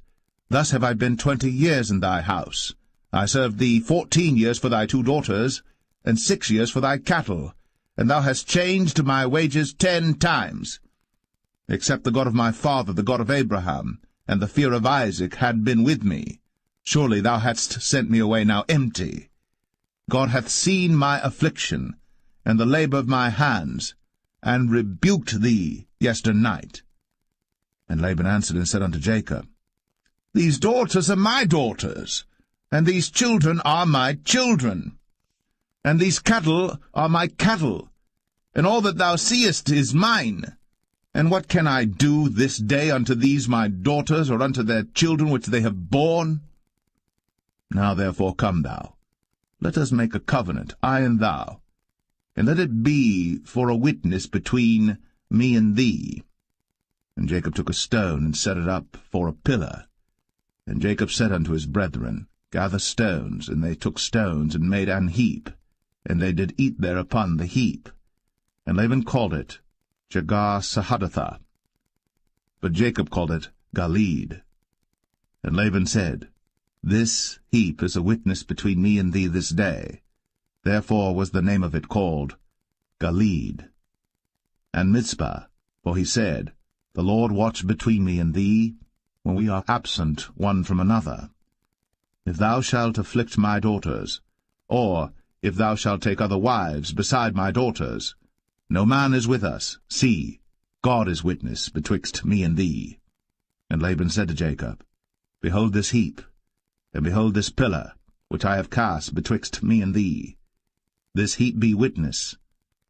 Thus have I been 20 years in thy house. I served thee 14 years for thy 2 daughters, and 6 years for thy cattle, and thou hast changed my wages 10 times. Except the God of my father, the God of Abraham, and the fear of Isaac had been with me, surely thou hadst sent me away now empty. God hath seen my affliction, and the labor of my hands, and rebuked thee yesternight. And Laban answered and said unto Jacob, These daughters are my daughters, and these children are my children, and these cattle are my cattle, and all that thou seest is mine. And what can I do this day unto these my daughters, or unto their children which they have borne? Now therefore come thou, let us make a covenant, I and thou, and let it be for a witness between me and thee. And Jacob took a stone, and set it up for a pillar. And Jacob said unto his brethren, Gather stones. And they took stones, and made an heap, and they did eat thereupon the heap. And Laban called it Jegar-sahadathah, but Jacob called it Galeed. And Laban said, This heap is a witness between me and thee this day. Therefore was the name of it called Galeed. And Mizpah, for he said, The Lord watch between me and thee, when we are absent one from another. If thou shalt afflict my daughters, or if thou shalt take other wives beside my daughters, no man is with us. See, God is witness betwixt me and thee. And Laban said to Jacob, Behold this heap, and behold this pillar, which I have cast betwixt me and thee. This heap be witness,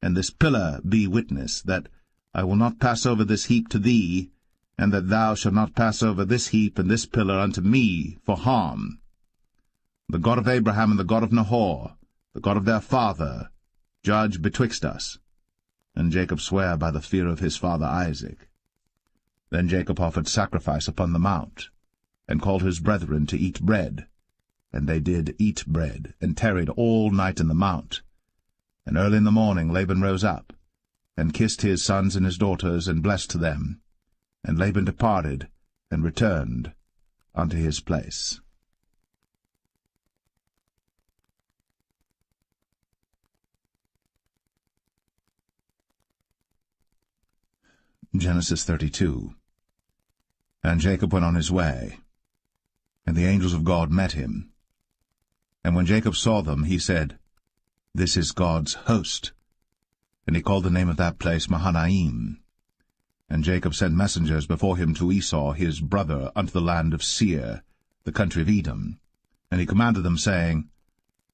and this pillar be witness, that I will not pass over this heap to thee, and that thou shalt not pass over this heap and this pillar unto me for harm. The God of Abraham and the God of Nahor, the God of their father, judge betwixt us. And Jacob sware by the fear of his father Isaac. Then Jacob offered sacrifice upon the mount, and called his brethren to eat bread. And they did eat bread, and tarried all night in the mount. And early in the morning Laban rose up, and kissed his sons and his daughters, and blessed them. And Laban departed, and returned unto his place. Genesis 32. And Jacob went on his way, and the angels of God met him. And when Jacob saw them, he said, This is God's host. And he called the name of that place Mahanaim. And Jacob sent messengers before him to Esau his brother unto the land of Seir, the country of Edom. And he commanded them, saying,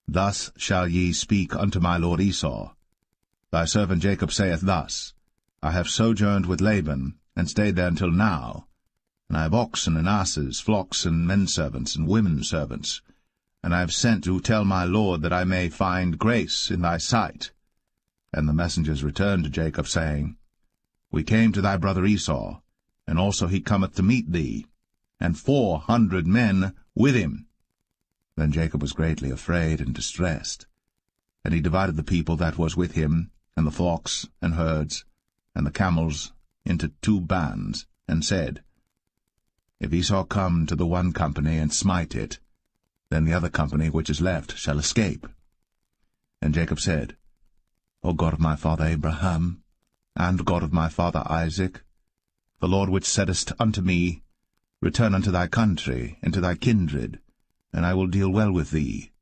Thus shall ye speak unto my lord Esau. Thy servant Jacob saith thus, I have sojourned with Laban, and stayed there until now. And I have oxen and asses, flocks and menservants and women servants. And I have sent to tell my lord that I may find grace in thy sight. And the messengers returned to Jacob, saying, We came to thy brother Esau, and also he cometh to meet thee, and 400 men with him. Then Jacob was greatly afraid and distressed. And he divided the people that was with him, and the flocks and herds, and the camels, into 2 bands, and said, If Esau come to the one company and smite it, then the other company which is left shall escape. And Jacob said, O God of my father Abraham, and God of my father Isaac, the Lord which saidest unto me, Return unto thy country, and to thy kindred, and I will deal well with thee.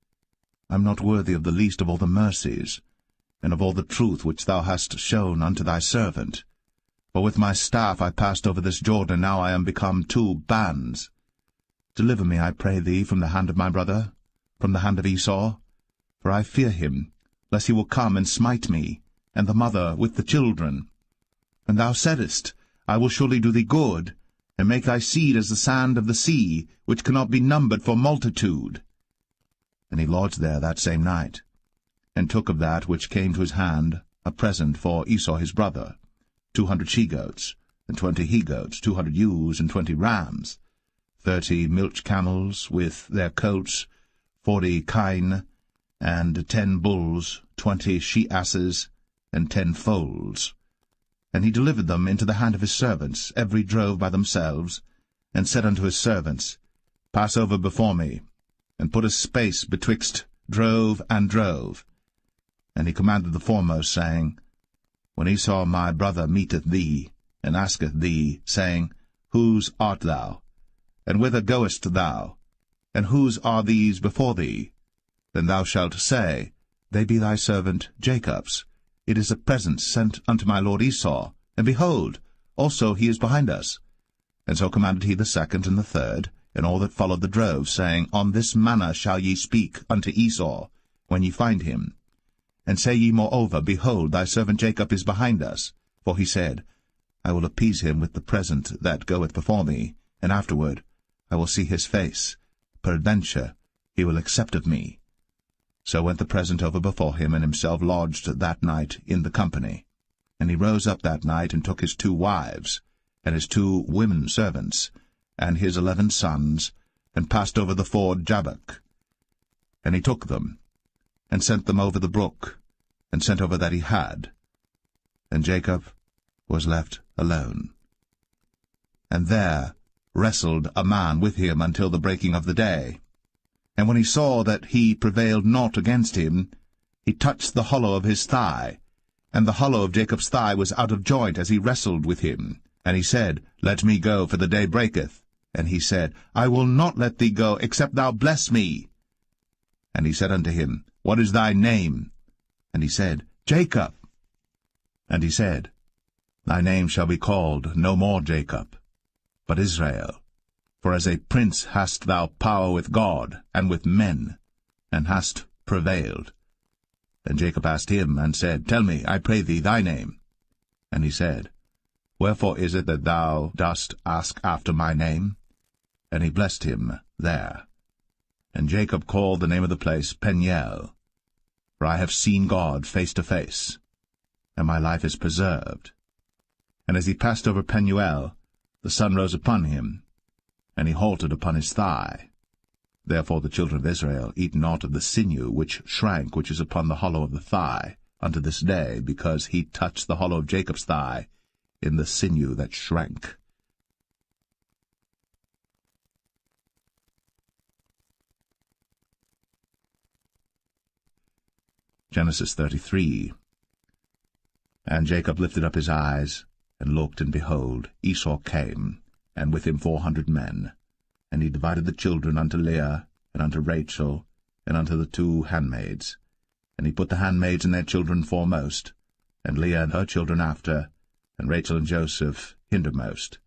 I am not worthy of the least of all the mercies, and of all the truth which thou hast shown unto thy servant. For with my staff I passed over this Jordan, and now I am become 2 bands. Deliver me, I pray thee, from the hand of my brother, from the hand of Esau, for I fear him, lest he will come and smite me, and the mother with the children. And thou saidest, I will surely do thee good, and make thy seed as the sand of the sea, which cannot be numbered for multitude. And he lodged there that same night, and took of that which came to his hand a present for Esau his brother, 200 she-goats, and 20 he-goats, 200 ewes, and 20 rams, 30 milch camels with their coats, 40 kine, and 10 bulls, 20 she-asses, and 10 foals. And he delivered them into the hand of his servants, every drove by themselves, and said unto his servants, Pass over before me, and put a space betwixt drove and drove. And he commanded the foremost, saying, When Esau my brother meeteth thee, and asketh thee, saying, Whose art thou? And whither goest thou? And whose are these before thee? Then thou shalt say, They be thy servant Jacob's. It is a present sent unto my lord Esau, and behold, also he is behind us. And so commanded he the second and the third, and all that followed the drove, saying, On this manner shall ye speak unto Esau, when ye find him. And say ye moreover, Behold, thy servant Jacob is behind us. For he said, I will appease him with the present that goeth before me, and afterward I will see his face. Peradventure he will accept of me. So went the present over before him, and himself lodged that night in the company. And he rose up that night, and took his 2 wives, and his 2 women servants, and his 11 sons, and passed over the ford Jabbok. And he took them, and sent them over the brook, and sent over that he had. And Jacob was left alone. And there wrestled a man with him until the breaking of the day. And when he saw that he prevailed not against him, he touched the hollow of his thigh, and the hollow of Jacob's thigh was out of joint as he wrestled with him. And he said, Let me go, for the day breaketh. And he said, I will not let thee go, except thou bless me. And he said unto him, What is thy name? And he said, Jacob. And he said, Thy name shall be called no more Jacob, but Israel. For as a prince hast thou power with God and with men, and hast prevailed. Then Jacob asked him, and said, Tell me, I pray thee, thy name. And he said, Wherefore is it that thou dost ask after my name? And he blessed him there. And Jacob called the name of the place Peniel, for I have seen God face to face, and my life is preserved. And as he passed over Penuel, the sun rose upon him, and he halted upon his thigh. Therefore the children of Israel eat not of the sinew which shrank, which is upon the hollow of the thigh, unto this day, because he touched the hollow of Jacob's thigh in the sinew that shrank. Genesis 33. And Jacob lifted up his eyes, and looked, and behold, Esau came, and with him 400 men. And he divided the children unto Leah, and unto Rachel, and unto the 2 handmaids. And he put the handmaids and their children foremost, and Leah and her children after, and Rachel and Joseph hindermost.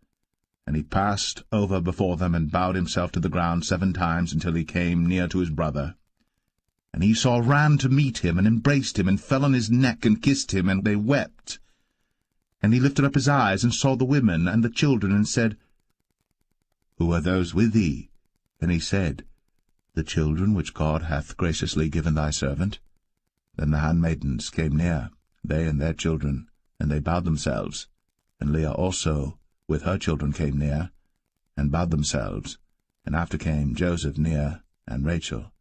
And he passed over before them, and bowed himself to the ground 7 times, until he came near to his brother. And Esau ran to meet him, and embraced him, and fell on his neck, and kissed him, and they wept. And he lifted up his eyes, and saw the women and the children, and said, Who are those with thee? And he said, The children which God hath graciously given thy servant. Then the handmaidens came near, they and their children, and they bowed themselves. And Leah also with her children came near, and bowed themselves. And after came Joseph near, and Rachel,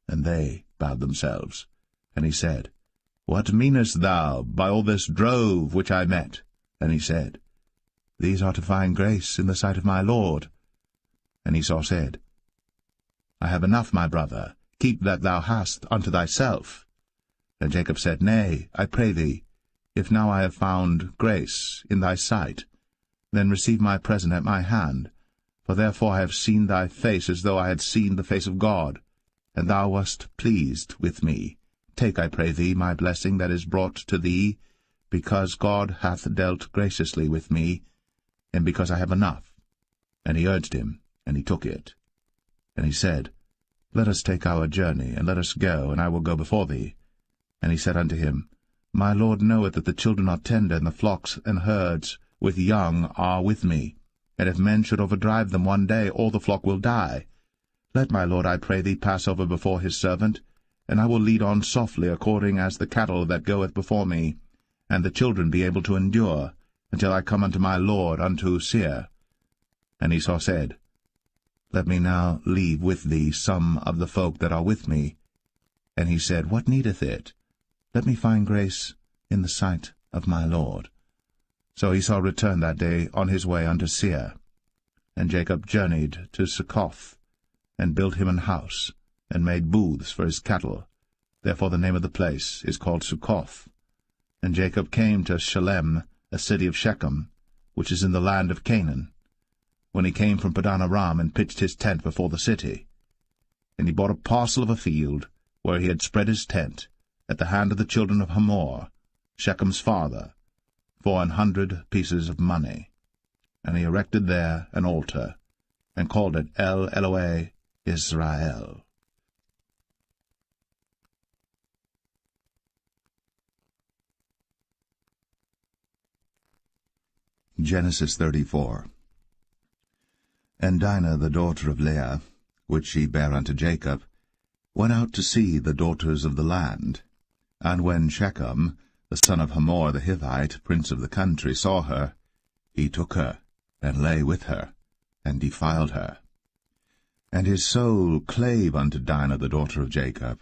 and they bowed themselves. And he said, What meanest thou by all this drove which I met? And he said, These are to find grace in the sight of my Lord. And Esau said, I have enough, my brother, keep that thou hast unto thyself. And Jacob said, Nay, I pray thee, if now I have found grace in thy sight, then receive my present at my hand, for therefore I have seen thy face as though I had seen the face of God, and thou wast pleased with me. Take, I pray thee, my blessing that is brought to thee, because God hath dealt graciously with me, and because I have enough. And he urged him, and he took it. And he said, Let us take our journey, and let us go, and I will go before thee. And he said unto him, My Lord knoweth that the children are tender, and the flocks and herds with young are with me. And if men should overdrive them one day, all the flock will die. Let my Lord, I pray thee, pass over before his servant, and I will lead on softly, according as the cattle that goeth before me, and the children be able to endure, until I come unto my Lord, unto Seir. And Esau said, Let me now leave with thee some of the folk that are with me. And he said, What needeth it? Let me find grace in the sight of my Lord. So Esau returned that day on his way unto Seir. And Jacob journeyed to Succoth, and built him an house, and made booths for his cattle. Therefore the name of the place is called Succoth. And Jacob came to Shalem, a city of Shechem, which is in the land of Canaan, when he came from Padan Aram, and pitched his tent before the city. And he bought a parcel of a field, where he had spread his tent, at the hand of the children of Hamor, Shechem's father, for 100 pieces of money. and he erected there an altar, and called it El Elohe Israel. Genesis 34. And Dinah the daughter of Leah, which she bare unto Jacob, went out to see the daughters of the land. And when Shechem, the son of Hamor the Hivite, prince of the country, saw her, he took her, and lay with her, and defiled her. And his soul clave unto Dinah the daughter of Jacob,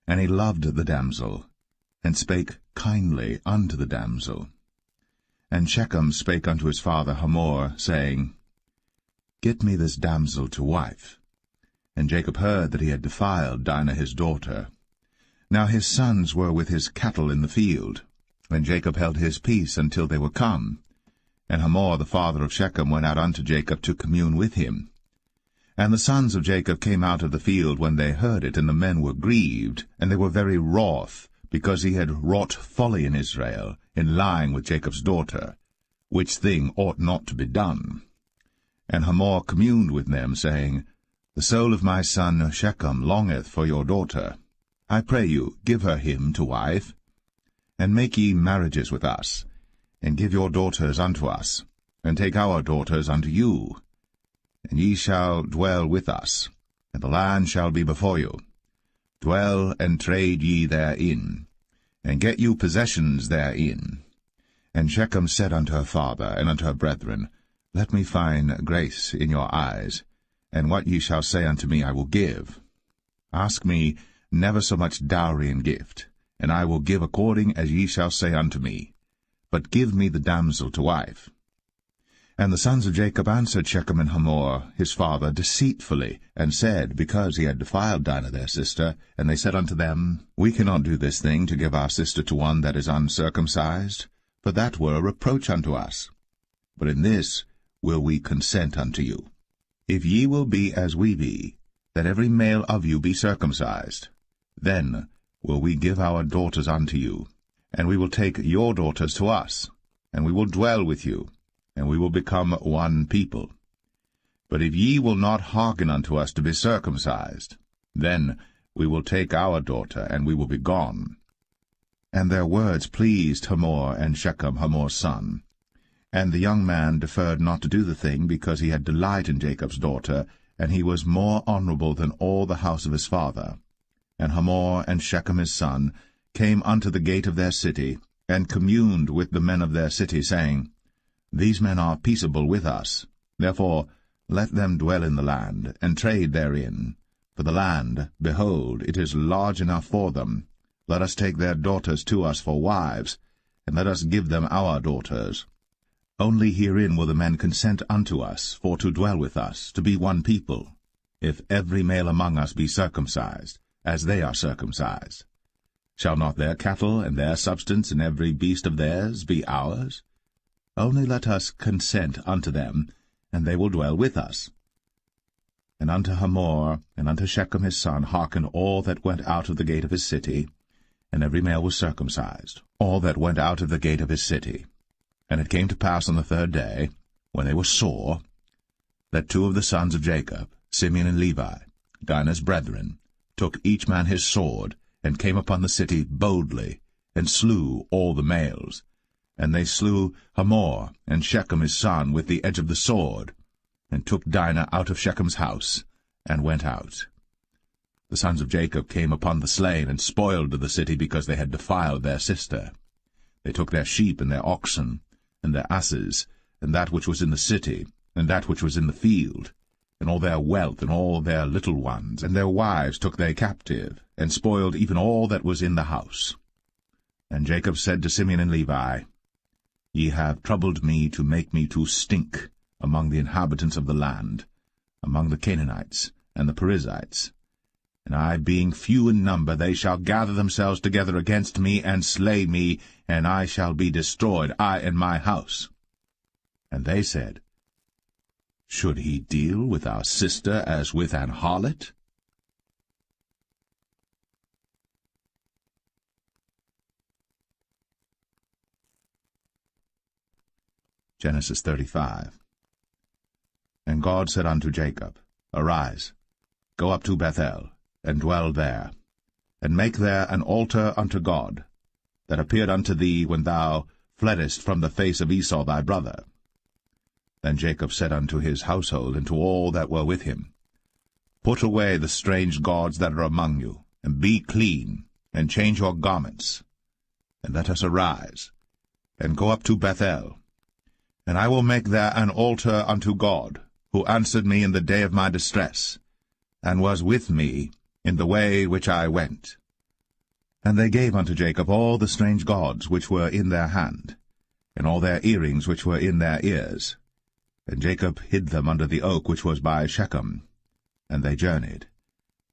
and he loved the damsel, and spake kindly unto the damsel. And Shechem spake unto his father Hamor, saying, Get me this damsel to wife. And Jacob heard that he had defiled Dinah his daughter. Now his sons were with his cattle in the field, and Jacob held his peace until they were come. And Hamor the father of Shechem went out unto Jacob to commune with him. And the sons of Jacob came out of the field when they heard it, and the men were grieved, and they were very wroth, because he had wrought folly in Israel, in lying with Jacob's daughter, which thing ought not to be done. And Hamor communed with them, saying, The soul of my son Shechem longeth for your daughter. I pray you, give her him to wife, and make ye marriages with us, and give your daughters unto us, and take our daughters unto you. And ye shall dwell with us, and the land shall be before you. Dwell and trade ye therein, and get you possessions therein. And Shechem said unto her father and unto her brethren, Let me find grace in your eyes, and what ye shall say unto me I will give. Ask me never so much dowry and gift, and I will give according as ye shall say unto me. But give me the damsel to wife. And the sons of Jacob answered Shechem and Hamor his father deceitfully, and said, because he had defiled Dinah their sister, and they said unto them, We cannot do this thing to give our sister to one that is uncircumcised, for that were a reproach unto us. But in this will we consent unto you. If ye will be as we be, that every male of you be circumcised, then will we give our daughters unto you, and we will take your daughters to us, and we will dwell with you, and we will become one people. But if ye will not hearken unto us to be circumcised, then we will take our daughter, and we will be gone. And their words pleased Hamor and Shechem Hamor's son. And the young man deferred not to do the thing, because he had delight in Jacob's daughter, and he was more honorable than all the house of his father. And Hamor and Shechem his son came unto the gate of their city, and communed with the men of their city, saying, These men are peaceable with us. Therefore let them dwell in the land, and trade therein. For the land, behold, it is large enough for them. Let us take their daughters to us for wives, and let us give them our daughters. Only herein will the men consent unto us, for to dwell with us, to be one people, if every male among us be circumcised, as they are circumcised. Shall not their cattle and their substance and every beast of theirs be ours? Only let us consent unto them, and they will dwell with us. And unto Hamor and unto Shechem his son hearken all that went out of the gate of his city, and every male was circumcised, all that went out of the gate of his city. And it came to pass on the third day, when they were sore, that two of the sons of Jacob, Simeon and Levi, Dinah's brethren, took each man his sword, and came upon the city boldly, and slew all the males. And they slew Hamor and Shechem his son with the edge of the sword, and took Dinah out of Shechem's house, and went out. The sons of Jacob came upon the slain, and spoiled the city, because they had defiled their sister. They took their sheep and their oxen, and their asses, and that which was in the city, and that which was in the field, and all their wealth, and all their little ones, and their wives took they captive, and spoiled even all that was in the house. And Jacob said to Simeon and Levi, Ye have troubled me to make me to stink among the inhabitants of the land, among the Canaanites and the Perizzites. And I, being few in number, they shall gather themselves together against me, and slay me, and I shall be destroyed, I and my house. And they said, Should he deal with our sister as with an harlot? Genesis 35. And God said unto Jacob, Arise, go up to Bethel, and dwell there, and make there an altar unto God, that appeared unto thee when thou fleddest from the face of Esau thy brother. Then Jacob said unto his household and to all that were with him, Put away the strange gods that are among you, and be clean, and change your garments, and let us arise, and go up to Bethel. And I will make there an altar unto God, who answered me in the day of my distress, and was with me in the way which I went. And they gave unto Jacob all the strange gods which were in their hand, and all their earrings which were in their ears. And Jacob hid them under the oak which was by Shechem. And they journeyed,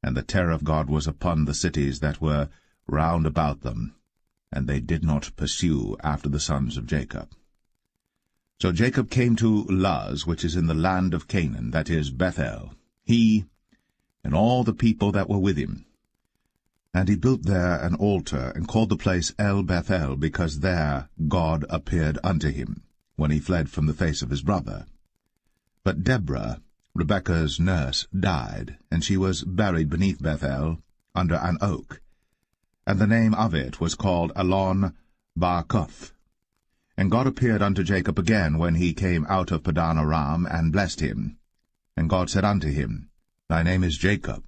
and the terror of God was upon the cities that were round about them, and they did not pursue after the sons of Jacob. So Jacob came to Luz, which is in the land of Canaan, that is Bethel, he and all the people that were with him. And he built there an altar, and called the place El Bethel, because there God appeared unto him, when he fled from the face of his brother. But Deborah, Rebekah's nurse, died, and she was buried beneath Bethel, under an oak. And the name of it was called Elon Bar-Koth. And God appeared unto Jacob again when he came out of Padan Aram, and blessed him. And God said unto him, Thy name is Jacob.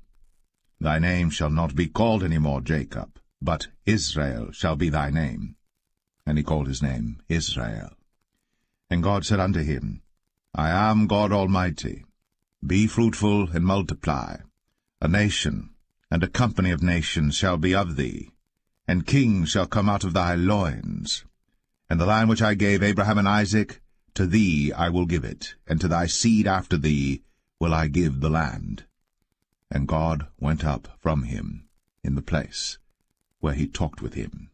Thy name shall not be called any more Jacob, but Israel shall be thy name. And he called his name Israel. And God said unto him, I am God Almighty. Be fruitful and multiply. A nation and a company of nations shall be of thee, and kings shall come out of thy loins. And the land which I gave Abraham and Isaac, to thee I will give it, and to thy seed after thee will I give the land. And God went up from him in the place where he talked with him.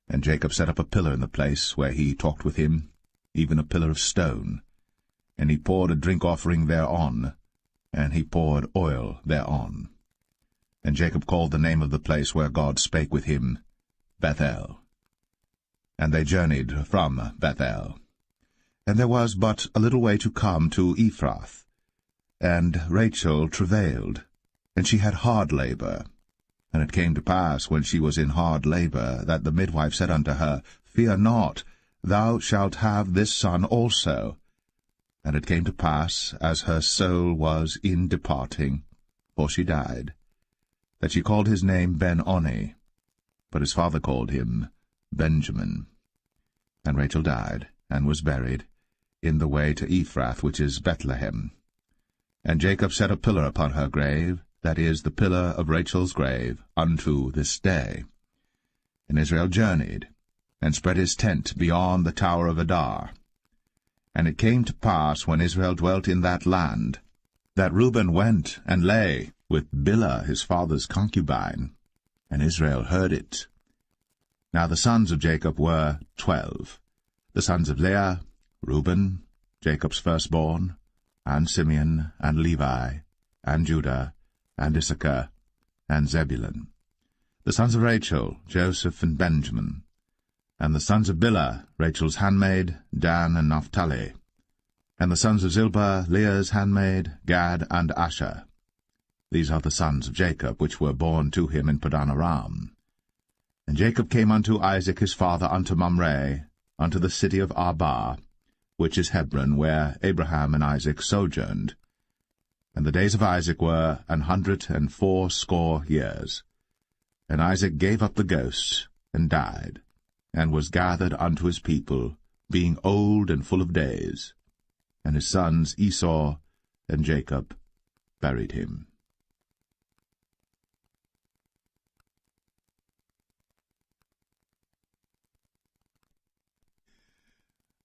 And Jacob set up a pillar in the place where he talked with him, even a pillar of stone. And he poured a drink offering thereon, and he poured oil thereon. And Jacob called the name of the place where God spake with him, Bethel. And they journeyed from Bethel. And there was but a little way to come to Ephrath. And Rachel travailed, and she had hard labor. And it came to pass, when she was in hard labor, that the midwife said unto her, Fear not, thou shalt have this son also. And it came to pass, as her soul was in departing, for she died, that she called his name Ben-Oni, but his father called him Benjamin. And Rachel died, and was buried, in the way to Ephrath, which is Bethlehem. And Jacob set a pillar upon her grave, that is, the pillar of Rachel's grave, unto this day. And Israel journeyed, and spread his tent beyond the tower of Adar. And it came to pass, when Israel dwelt in that land, that Reuben went and lay with Bilhah his father's concubine, and Israel heard it. Now the sons of Jacob were 12, the sons of Leah, Reuben, Jacob's firstborn, and Simeon, and Levi, and Judah, and Issachar, and Zebulun. The sons of Rachel, Joseph and Benjamin. And the sons of Bilhah, Rachel's handmaid, Dan and Naphtali. And the sons of Zilpah, Leah's handmaid, Gad and Asher. These are the sons of Jacob, which were born to him in Padan Aram. And Jacob came unto Isaac his father unto Mamre, unto the city of Arba, which is Hebron, where Abraham and Isaac sojourned. And the days of Isaac were 180 years. And Isaac gave up the ghost, and died, and was gathered unto his people, being old and full of days. And his sons Esau and Jacob buried him.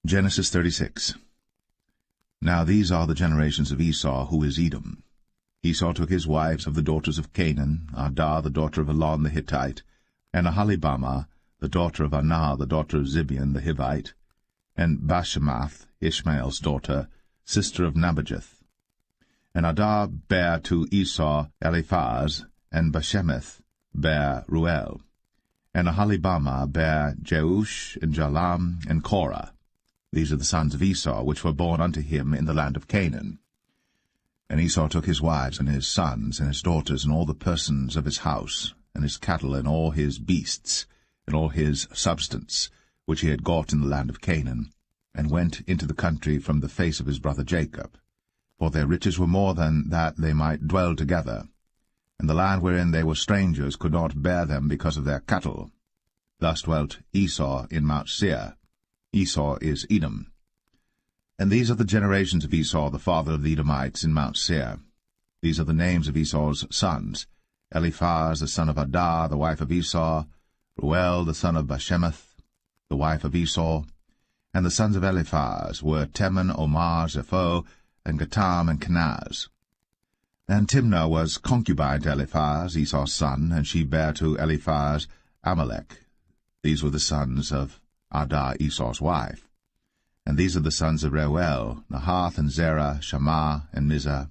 Genesis 36. Now these are the generations of Esau, who is Edom. Esau took his wives of the daughters of Canaan, Adah the daughter of Elon the Hittite, and Aholibamah the daughter of Anah the daughter of Zibeon the Hivite, and Bashemath Ishmael's daughter, sister of Nebajoth. And Adah bare to Esau Eliphaz, and Bashemath bare Ruel. And Aholibamah bare Jeush, and Jalam, and Korah. These are the sons of Esau, which were born unto him in the land of Canaan. And Esau took his wives, and his sons, and his daughters, and all the persons of his house, and his cattle, and all his beasts, and all his substance, which he had got in the land of Canaan, and went into the country from the face of his brother Jacob. For their riches were more than that they might dwell together, and the land wherein they were strangers could not bear them because of their cattle. Thus dwelt Esau in Mount Seir. Esau is Edom. And these are the generations of Esau, the father of the Edomites, in Mount Seir. These are the names of Esau's sons: Eliphaz the son of Adah, the wife of Esau; Reuel the son of Bashemath, the wife of Esau. And the sons of Eliphaz were Teman, Omar, Zepho, and Gatam, and Kenaz. And Timnah was concubine to Eliphaz, Esau's son, and she bare to Eliphaz Amalek. These were the sons of Adah, Esau's wife. And these are the sons of Reuel, Nahath, and Zerah, Shammah, and Mizah.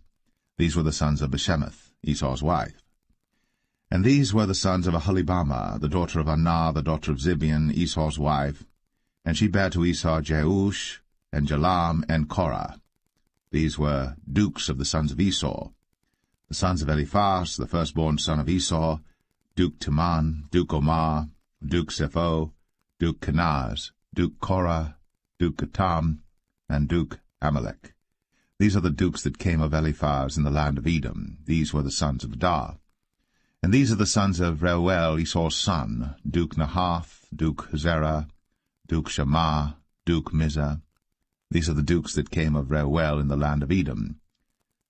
These were the sons of Bashemath, Esau's wife. And these were the sons of Aholibamah, the daughter of Anah, the daughter of Zibeon, Esau's wife. And she bare to Esau Jeush, and Jalam, and Korah. These were dukes of the sons of Esau. The sons of Eliphaz, the firstborn son of Esau: Duke Teman, Duke Omar, Duke Zepho, Duke Kenaz, Duke Korah, Duke Gatam, and Duke Amalek. These are the dukes that came of Eliphaz in the land of Edom. These were the sons of Adah. And these are the sons of Reuel, Esau's son: Duke Nahath, Duke Zerah, Duke Shammah, Duke Mizah. These are the dukes that came of Reuel in the land of Edom.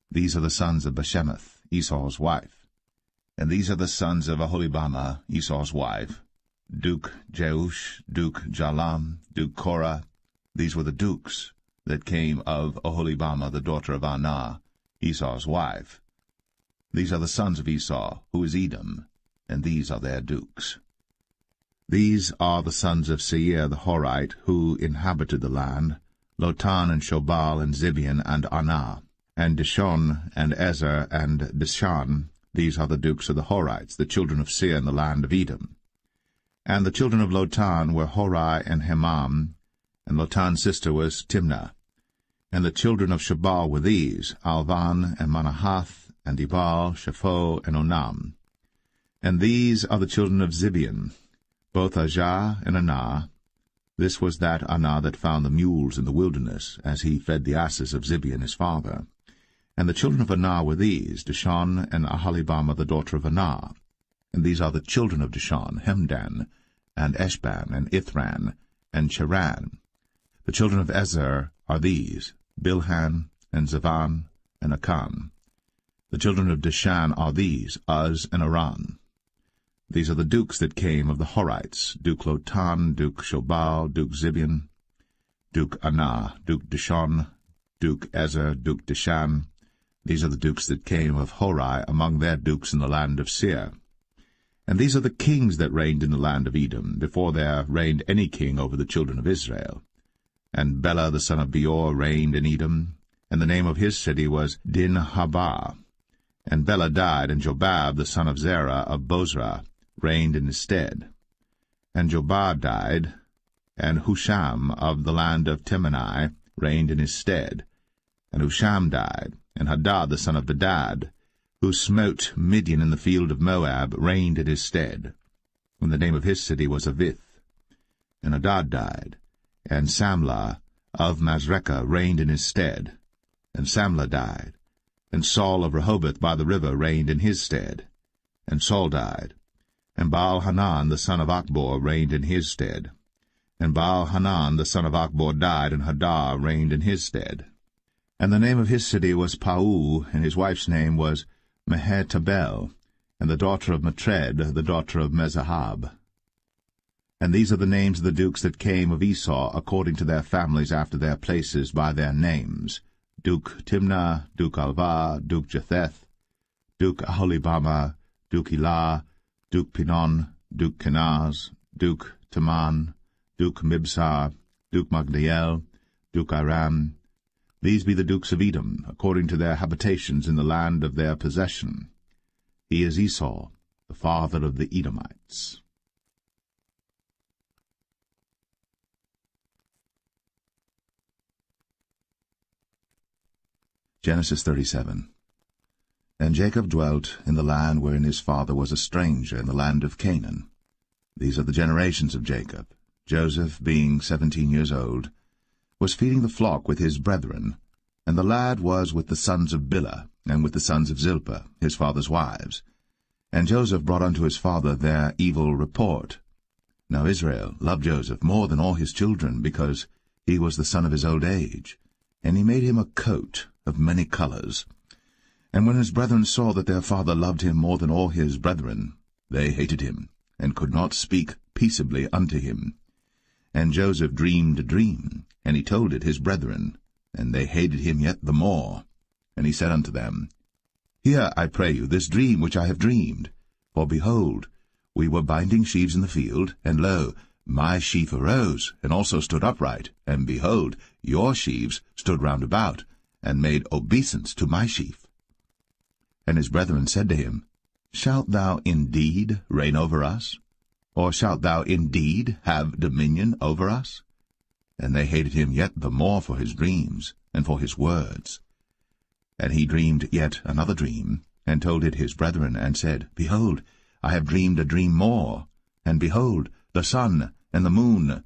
These are the sons of Bashemath, Esau's wife. And these are the sons of Aholibamah, Esau's wife: Duke Jeush, Duke Jalam, Duke Korah. These were the dukes that came of Aholibamah, the daughter of Anah, Esau's wife. These are the sons of Esau, who is Edom, and these are their dukes. These are the sons of Seir the Horite, who inhabited the land: Lotan, and Shobal, and Zibeon, and Anah, and Dishon, and Ezer, and Dishan. These are the dukes of the Horites, the children of Seir in the land of Edom. And the children of Lotan were Hori and Hemam, and Lotan's sister was Timnah. And the children of Shobal were these: Alvan, and Manahath, and Ebal, Shepho, and Onam. And these are the children of Zibeon, both Ajah and Anah. This was that Anah that found the mules in the wilderness, as he fed the asses of Zibeon his father. And the children of Anah were these: Dishon, and Aholibamah, the daughter of Anah. And these are the children of Dishon: Hemdan, and Eshban, and Ithran, and Cheran. The children of Ezer are these: Bilhan, and Zavan, and Akan. The children of Dishan are these: Uz, and Aran. These are the dukes that came of the Horites: Duke Lotan, Duke Shobal, Duke Zibeon, Duke Anah, Duke Dishon, Duke Ezer, Duke Dishan. These are the dukes that came of Hori among their dukes in the land of Seir. And these are the kings that reigned in the land of Edom, before there reigned any king over the children of Israel. And Bela the son of Beor reigned in Edom, and the name of his city was Dinhabah. And Bela died, and Jobab the son of Zerah of Bozrah reigned in his stead. And Jobab died, and Husham of the land of Temanai reigned in his stead. And Husham died, and Hadad the son of Bedad, who smote Midian in the field of Moab, reigned in his stead. And the name of his city was Avith. And Hadad died, and Samlah of Masrekah reigned in his stead. And Samlah died, and Saul of Rehoboth by the river reigned in his stead. And Saul died, and Baal-Hanan the son of Achbor reigned in his stead. And Baal-Hanan the son of Achbor died, and Hadar reigned in his stead. And the name of his city was Pau, and his wife's name was Mehetabel, and the daughter of Matred, the daughter of Mezahab. And these are the names of the dukes that came of Esau, according to their families after their places by their names: Duke Timnah, Duke Alva, Duke Jetheth, Duke Aholibamah, Duke Elah, Duke Pinon, Duke Kenaz, Duke Taman, Duke Mibsar, Duke Magdiel, Duke Aram. These be the dukes of Edom, according to their habitations in the land of their possession. He is Esau, the father of the Edomites. Genesis 37. And Jacob dwelt in the land wherein his father was a stranger, in the land of Canaan. These are the generations of Jacob. Joseph, being 17 years old, was feeding the flock with his brethren, and the lad was with the sons of Bilhah, and with the sons of Zilpah, his father's wives. And Joseph brought unto his father their evil report. Now Israel loved Joseph more than all his children, because he was the son of his old age. And he made him a coat of many colors. And when his brethren saw that their father loved him more than all his brethren, they hated him, and could not speak peaceably unto him. And Joseph dreamed a dream, and he told it his brethren, and they hated him yet the more. And he said unto them, Hear, I pray you, this dream which I have dreamed. For behold, we were binding sheaves in the field, and lo, my sheaf arose, and also stood upright, and behold, your sheaves stood round about, and made obeisance to my sheaf. And his brethren said to him, Shalt thou indeed reign over us? Or shalt thou indeed have dominion over us? And they hated him yet the more for his dreams, and for his words. And he dreamed yet another dream, and told it his brethren, and said, Behold, I have dreamed a dream more, and behold, the sun, and the moon,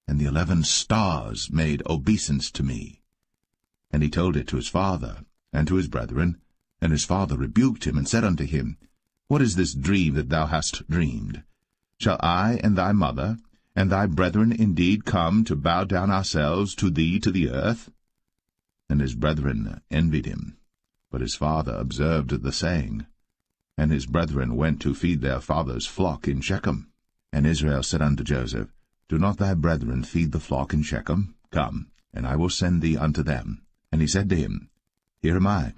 and the 11 stars made obeisance to me. And he told it to his father, and to his brethren, and his father rebuked him, and said unto him, What is this dream that thou hast dreamed? Shall I and thy mother, and thy brethren indeed come to bow down ourselves to thee to the earth? And his brethren envied him. But his father observed the saying. And his brethren went to feed their father's flock in Shechem. And Israel said unto Joseph, Do not thy brethren feed the flock in Shechem? Come, and I will send thee unto them. And he said to him, Here am I.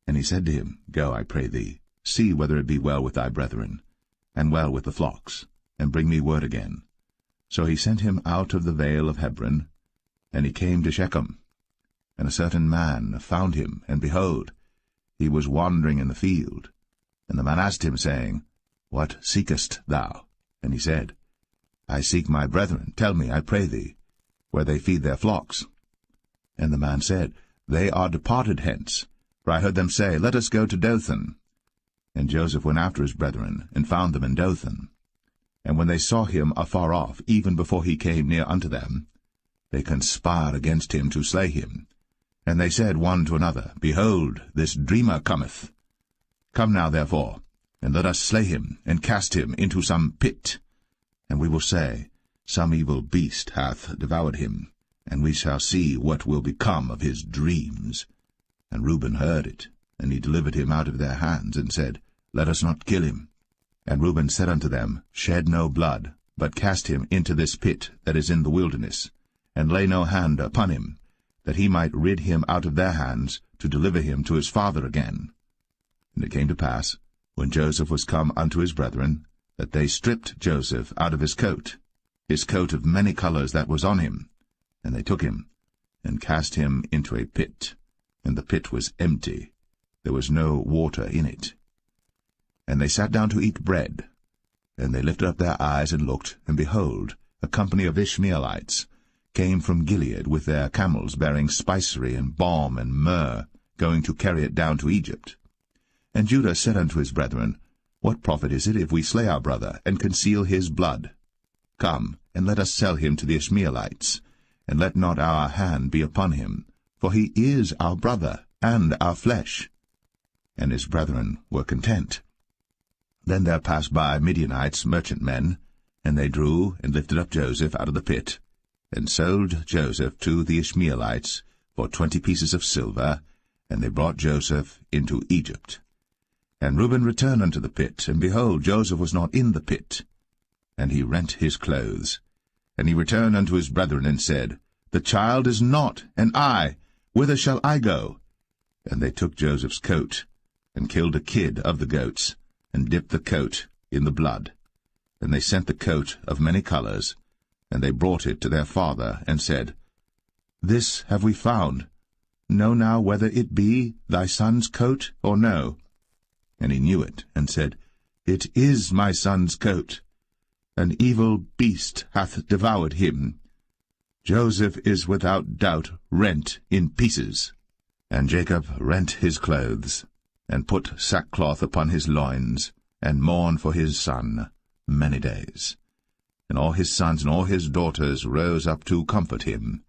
And he said to him, Go, I pray thee, see whether it be well with thy brethren, and well with the flocks, and bring me word again. So he sent him out of the vale of Hebron, and he came to Shechem. And a certain man found him, and behold, he was wandering in the field. And the man asked him, saying, What seekest thou? And he said, I seek my brethren. Tell me, I pray thee, where they feed their flocks. And the man said, They are departed hence, for I heard them say, Let us go to Dothan. And Joseph went after his brethren, and found them in Dothan. And when they saw him afar off, even before he came near unto them, they conspired against him to slay him. And they said one to another, Behold, this dreamer cometh. Come now, therefore, and let us slay him, and cast him into some pit. And we will say, Some evil beast hath devoured him, and we shall see what will become of his dreams. And Reuben heard it, and he delivered him out of their hands, and said, Let us not kill him. And Reuben said unto them, Shed no blood, but cast him into this pit that is in the wilderness, and lay no hand upon him, that he might rid him out of their hands, to deliver him to his father again. And it came to pass, when Joseph was come unto his brethren, that they stripped Joseph out of his coat of many colors that was on him, and they took him, and cast him into a pit. And the pit was empty, there was no water in it. And they sat down to eat bread. And they lifted up their eyes and looked, and behold, a company of Ishmaelites came from Gilead with their camels bearing spicery and balm and myrrh, going to carry it down to Egypt. And Judah said unto his brethren, What profit is it if we slay our brother, and conceal his blood? Come, and let us sell him to the Ishmaelites, and let not our hand be upon him, for he is our brother, and our flesh. And his brethren were content. Then there passed by Midianites, merchantmen, and they drew and lifted up Joseph out of the pit, and sold Joseph to the Ishmaelites for 20 pieces of silver, and they brought Joseph into Egypt. And Reuben returned unto the pit, and behold, Joseph was not in the pit. And he rent his clothes. And he returned unto his brethren, and said, The child is not, and I, whither shall I go? And they took Joseph's coat, and killed a kid of the goats, and dipped the coat in the blood. And they sent the coat of many colors, and they brought it to their father, and said, This have we found. Know now whether it be thy son's coat or no. And he knew it, and said, It is my son's coat. An evil beast hath devoured him. Joseph is without doubt rent in pieces. And Jacob rent his clothes, and put sackcloth upon his loins, and mourned for his son many days. And all his sons and all his daughters rose up to comfort him.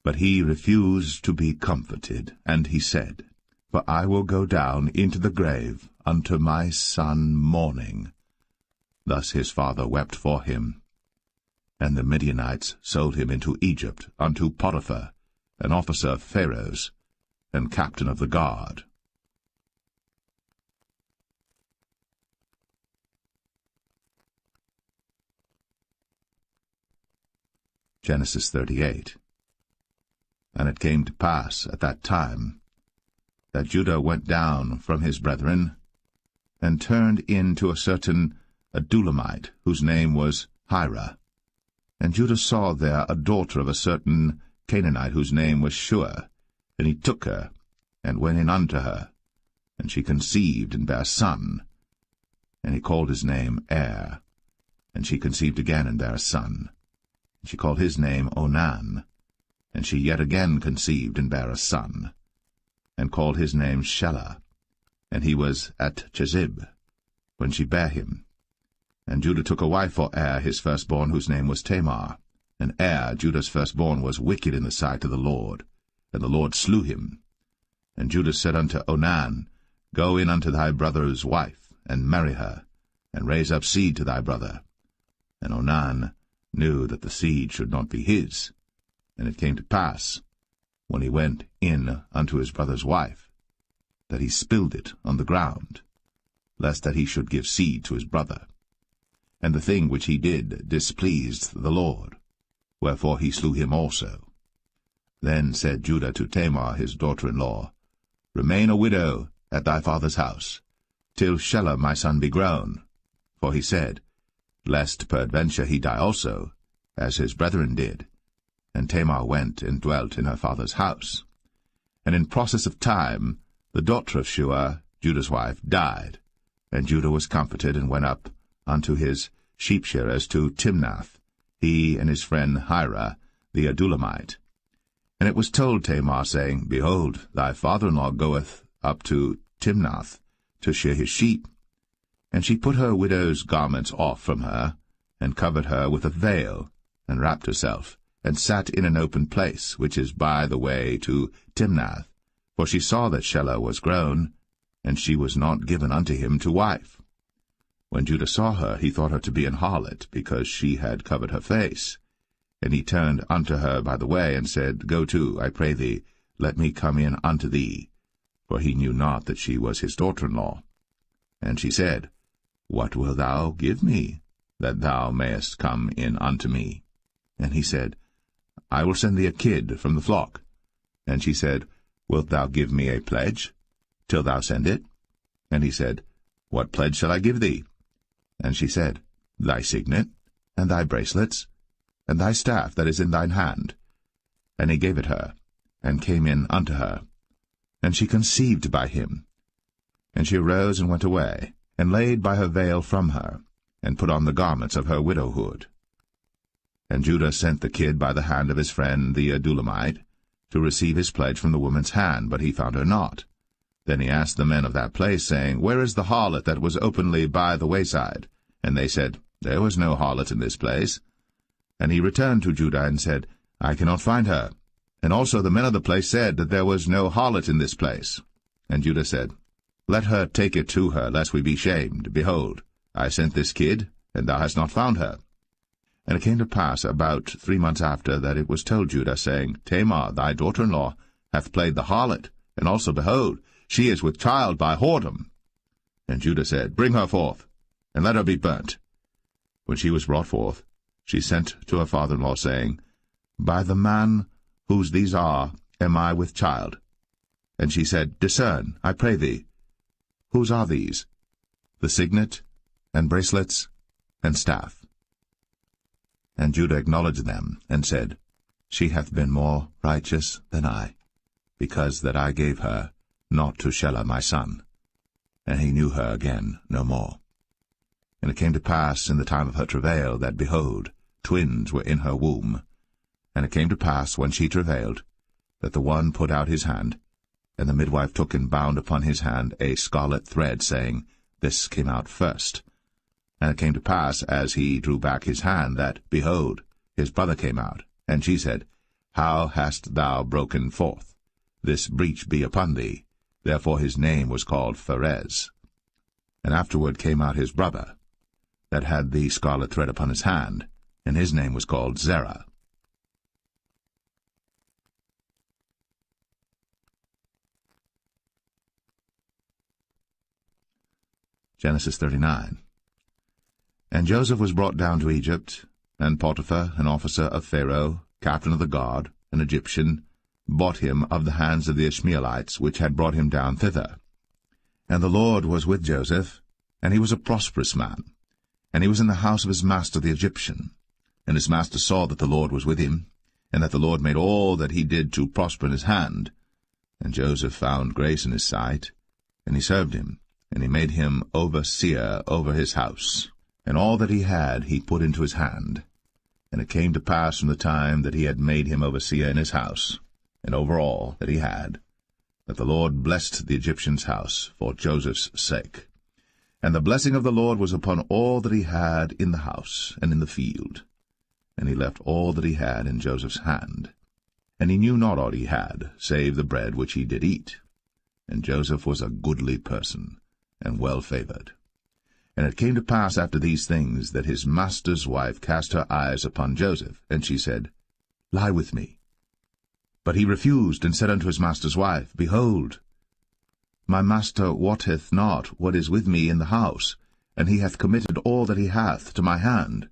But he refused to be comforted, and he said, For I will go down into the grave unto my son mourning. Thus his father wept for him. And the Midianites sold him into Egypt unto Potiphar, an officer of Pharaoh's, and captain of the guard. Genesis 38. And it came to pass at that time that Judah went down from his brethren, and turned in to a certain Adulamite, whose name was Hira. And Judah saw there a daughter of a certain Canaanite, whose name was Shua. And he took her, and went in unto her. And she conceived, and bare a son. And he called his name Er. And she conceived again, and bare a son. And she called his name Onan. And she yet again conceived, and bare a son. And called his name Shelah. And he was at Chezib, when she bare him. And Judah took a wife for Er his firstborn, whose name was Tamar. And Er, Judah's firstborn, was wicked in the sight of the Lord, and the Lord slew him. And Judah said unto Onan, Go in unto thy brother's wife, and marry her, and raise up seed to thy brother. And Onan knew that the seed should not be his. And it came to pass, when he went in unto his brother's wife, that he spilled it on the ground, lest that he should give seed to his brother. And the thing which he did displeased the Lord, wherefore he slew him also. Then said Judah to Tamar his daughter-in-law, Remain a widow at thy father's house, till Shelah my son be grown. For he said, Lest peradventure he die also, as his brethren did. And Tamar went and dwelt in her father's house. And in process of time the daughter of Shua, Judah's wife, died. And Judah was comforted, and went up unto his sheep-shearers to Timnath, he and his friend Hira the Adulamite. And it was told Tamar, saying, Behold, thy father-in-law goeth up to Timnath to shear his sheep. And she put her widow's garments off from her, and covered her with a veil, and wrapped herself, and sat in an open place, which is by the way to Timnath. For she saw that Shelah was grown, and she was not given unto him to wife. When Judah saw her, he thought her to be an harlot, because she had covered her face. And he turned unto her by the way, and said, Go to, I pray thee, let me come in unto thee. For he knew not that she was his daughter-in-law. And she said, What wilt thou give me, that thou mayest come in unto me? And he said, I will send thee a kid from the flock. And she said, Wilt thou give me a pledge, till thou send it? And he said, What pledge shall I give thee? And she said, Thy signet, and thy bracelets, and thy staff that is in thine hand. And he gave it her, and came in unto her. And she conceived by him. And she arose and went away, and laid by her veil from her, and put on the garments of her widowhood. And Judah sent the kid by the hand of his friend the Adulamite, to receive his pledge from the woman's hand, but he found her not. Then he asked the men of that place, saying, Where is the harlot that was openly by the wayside? And they said, There was no harlot in this place. And he returned to Judah, and said, I cannot find her. And also the men of the place said that there was no harlot in this place. And Judah said, Let her take it to her, lest we be shamed. Behold, I sent this kid, and thou hast not found her. And it came to pass about 3 months after that it was told Judah, saying, Tamar, thy daughter-in-law, hath played the harlot, and also, behold, she is with child by whoredom. And Judah said, Bring her forth, and let her be burnt. When she was brought forth, she sent to her father-in-law, saying, By the man whose these are am I with child. And she said, Discern, I pray thee. Whose are these? The signet, and bracelets, and staff. And Judah acknowledged them, and said, She hath been more righteous than I, because that I gave her not to Shelah my son. And he knew her again no more. And it came to pass in the time of her travail, that, behold, twins were in her womb. And it came to pass, when she travailed, that the one put out his hand, And the midwife took and bound upon his hand a scarlet thread, saying, This came out first. And it came to pass, as he drew back his hand, that, behold, his brother came out. And she said, How hast thou broken forth? This breach be upon thee. Therefore his name was called Pharez. And afterward came out his brother, that had the scarlet thread upon his hand, and his name was called Zerah. Genesis 39. And Joseph was brought down to Egypt, and Potiphar, an officer of Pharaoh, captain of the guard, an Egyptian, bought him of the hands of the Ishmaelites, which had brought him down thither. And the Lord was with Joseph, and he was a prosperous man, and he was in the house of his master the Egyptian. And his master saw that the Lord was with him, and that the Lord made all that he did to prosper in his hand. And Joseph found grace in his sight, and he served him, and he made him overseer over his house. And all that he had he put into his hand. And it came to pass from the time that he had made him overseer in his house, and over all that he had, that the Lord blessed the Egyptian's house for Joseph's sake. And the blessing of the Lord was upon all that he had in the house and in the field. And he left all that he had in Joseph's hand. And he knew not aught he had, save the bread which he did eat. And Joseph was a goodly person, and well-favored. And it came to pass after these things, that his master's wife cast her eyes upon Joseph, and she said, Lie with me. But he refused, and said unto his master's wife, Behold, my master wotteth not what is with me in the house, and he hath committed all that he hath to my hand.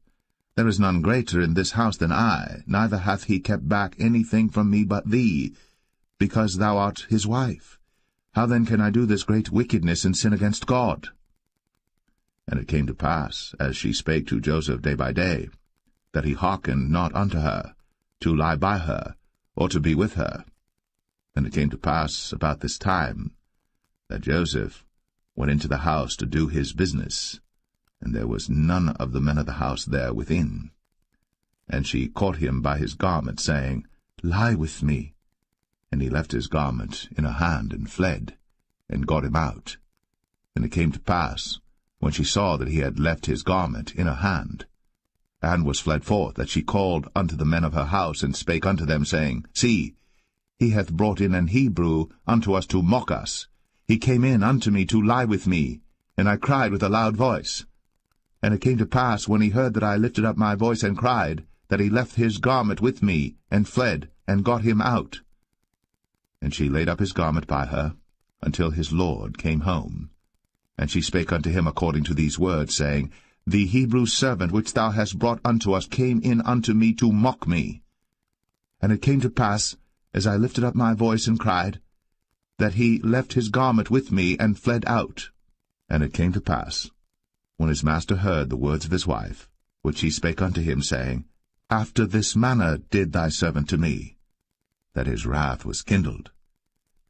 There is none greater in this house than I, neither hath he kept back anything from me but thee, because thou art his wife. How then can I do this great wickedness and sin against God? And it came to pass, as she spake to Joseph day by day, that he hearkened not unto her, to lie by her, or to be with her. And it came to pass about this time, that Joseph went into the house to do his business, and there was none of the men of the house there within. And she caught him by his garment, saying, Lie with me. And he left his garment in her hand, and fled, and got him out. And it came to pass, when she saw that he had left his garment in her hand, and was fled forth, that she called unto the men of her house, and spake unto them, saying, See, he hath brought in an Hebrew unto us to mock us. He came in unto me to lie with me, and I cried with a loud voice. And it came to pass, when he heard that I lifted up my voice and cried, that he left his garment with me, and fled, and got him out. And she laid up his garment by her, until his lord came home. And she spake unto him according to these words, saying, The Hebrew servant which thou hast brought unto us came in unto me to mock me. And it came to pass, as I lifted up my voice and cried, that he left his garment with me, and fled out. And it came to pass, when his master heard the words of his wife, which she spake unto him, saying, After this manner did thy servant to me, that his wrath was kindled.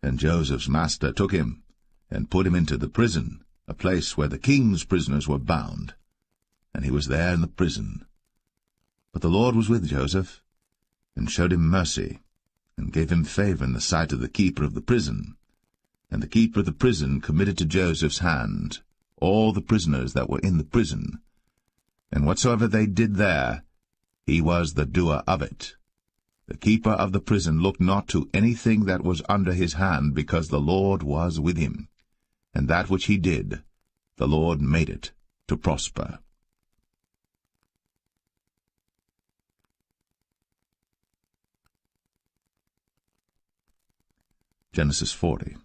And Joseph's master took him, and put him into the prison, a place where the king's prisoners were bound. And he was there in the prison. But the Lord was with Joseph, and showed him mercy, and gave him favor in the sight of the keeper of the prison. And the keeper of the prison committed to Joseph's hand all the prisoners that were in the prison. And whatsoever they did there, he was the doer of it. The keeper of the prison looked not to anything that was under his hand, because the Lord was with him. And that which he did, the Lord made it to prosper. Genesis 40.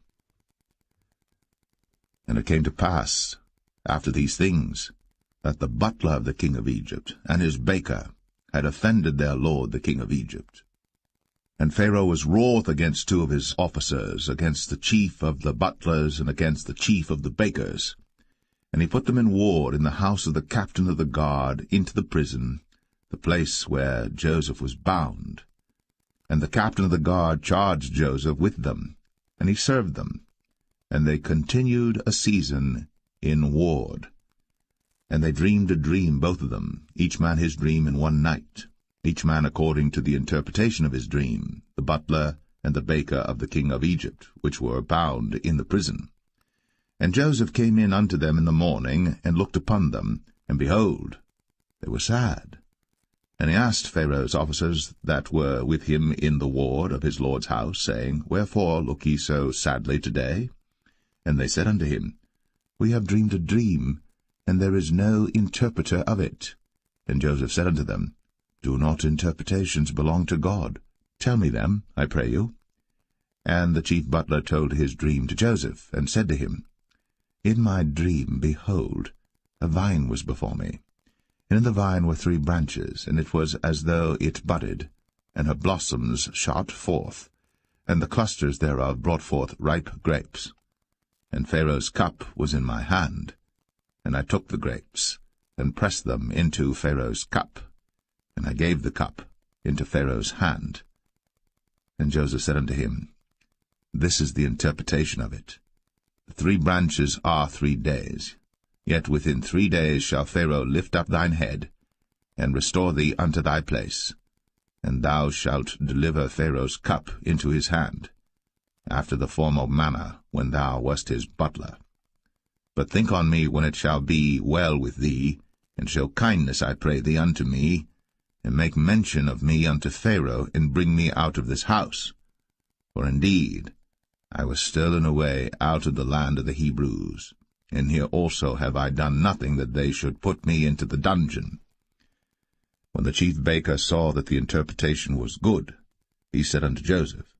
And it came to pass, after these things, that the butler of the king of Egypt and his baker had offended their lord the king of Egypt. And Pharaoh was wroth against two of his officers, against the chief of the butlers and against the chief of the bakers. And he put them in ward in the house of the captain of the guard into the prison, the place where Joseph was bound. And the captain of the guard charged Joseph with them, and he served them. And they continued a season in ward. And they dreamed a dream, both of them, each man his dream in one night, each man according to the interpretation of his dream, the butler and the baker of the king of Egypt, which were bound in the prison. And Joseph came in unto them in the morning, and looked upon them, and behold, they were sad. And he asked Pharaoh's officers that were with him in the ward of his lord's house, saying, Wherefore look ye so sadly today? And they said unto him, We have dreamed a dream, and there is no interpreter of it. And Joseph said unto them, Do not interpretations belong to God? Tell me them, I pray you. And the chief butler told his dream to Joseph, and said to him, In my dream, behold, a vine was before me. And in the vine were 3 branches, and it was as though it budded, and her blossoms shot forth, and the clusters thereof brought forth ripe grapes. And Pharaoh's cup was in my hand, and I took the grapes, and pressed them into Pharaoh's cup, and I gave the cup into Pharaoh's hand. And Joseph said unto him, This is the interpretation of it. The 3 branches are 3 days. Yet within 3 days shall Pharaoh lift up thine head, and restore thee unto thy place, and thou shalt deliver Pharaoh's cup into his hand, after the former manner when thou wast his butler. But think on me when it shall be well with thee, and show kindness, I pray thee, unto me, and make mention of me unto Pharaoh, and bring me out of this house. For indeed I was stolen away out of the land of the Hebrews, and here also have I done nothing that they should put me into the dungeon. When the chief baker saw that the interpretation was good, he said unto Joseph,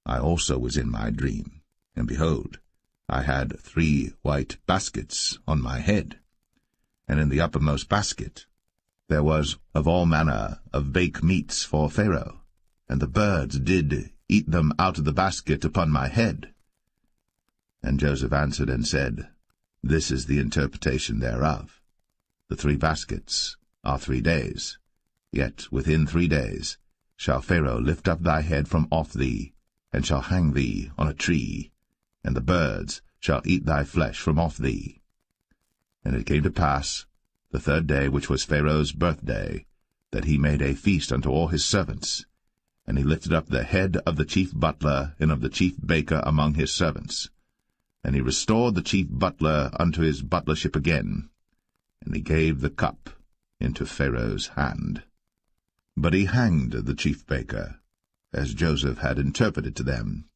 I also was in my dream, and behold, I had 3 white baskets on my head, and in the uppermost basket there was of all manner of baked meats for Pharaoh, and the birds did eat them out of the basket upon my head. And Joseph answered and said, This is the interpretation thereof. The 3 baskets are 3 days. Yet within 3 days shall Pharaoh lift up thy head from off thee, and shall hang thee on a tree, and the birds shall eat thy flesh from off thee. And it came to pass, the 3rd day, which was Pharaoh's birthday, that he made a feast unto all his servants, and he lifted up the head of the chief butler and of the chief baker among his servants. And he restored the chief butler unto his butlership again, and he gave the cup into Pharaoh's hand. But he hanged the chief baker, as Joseph had interpreted to them.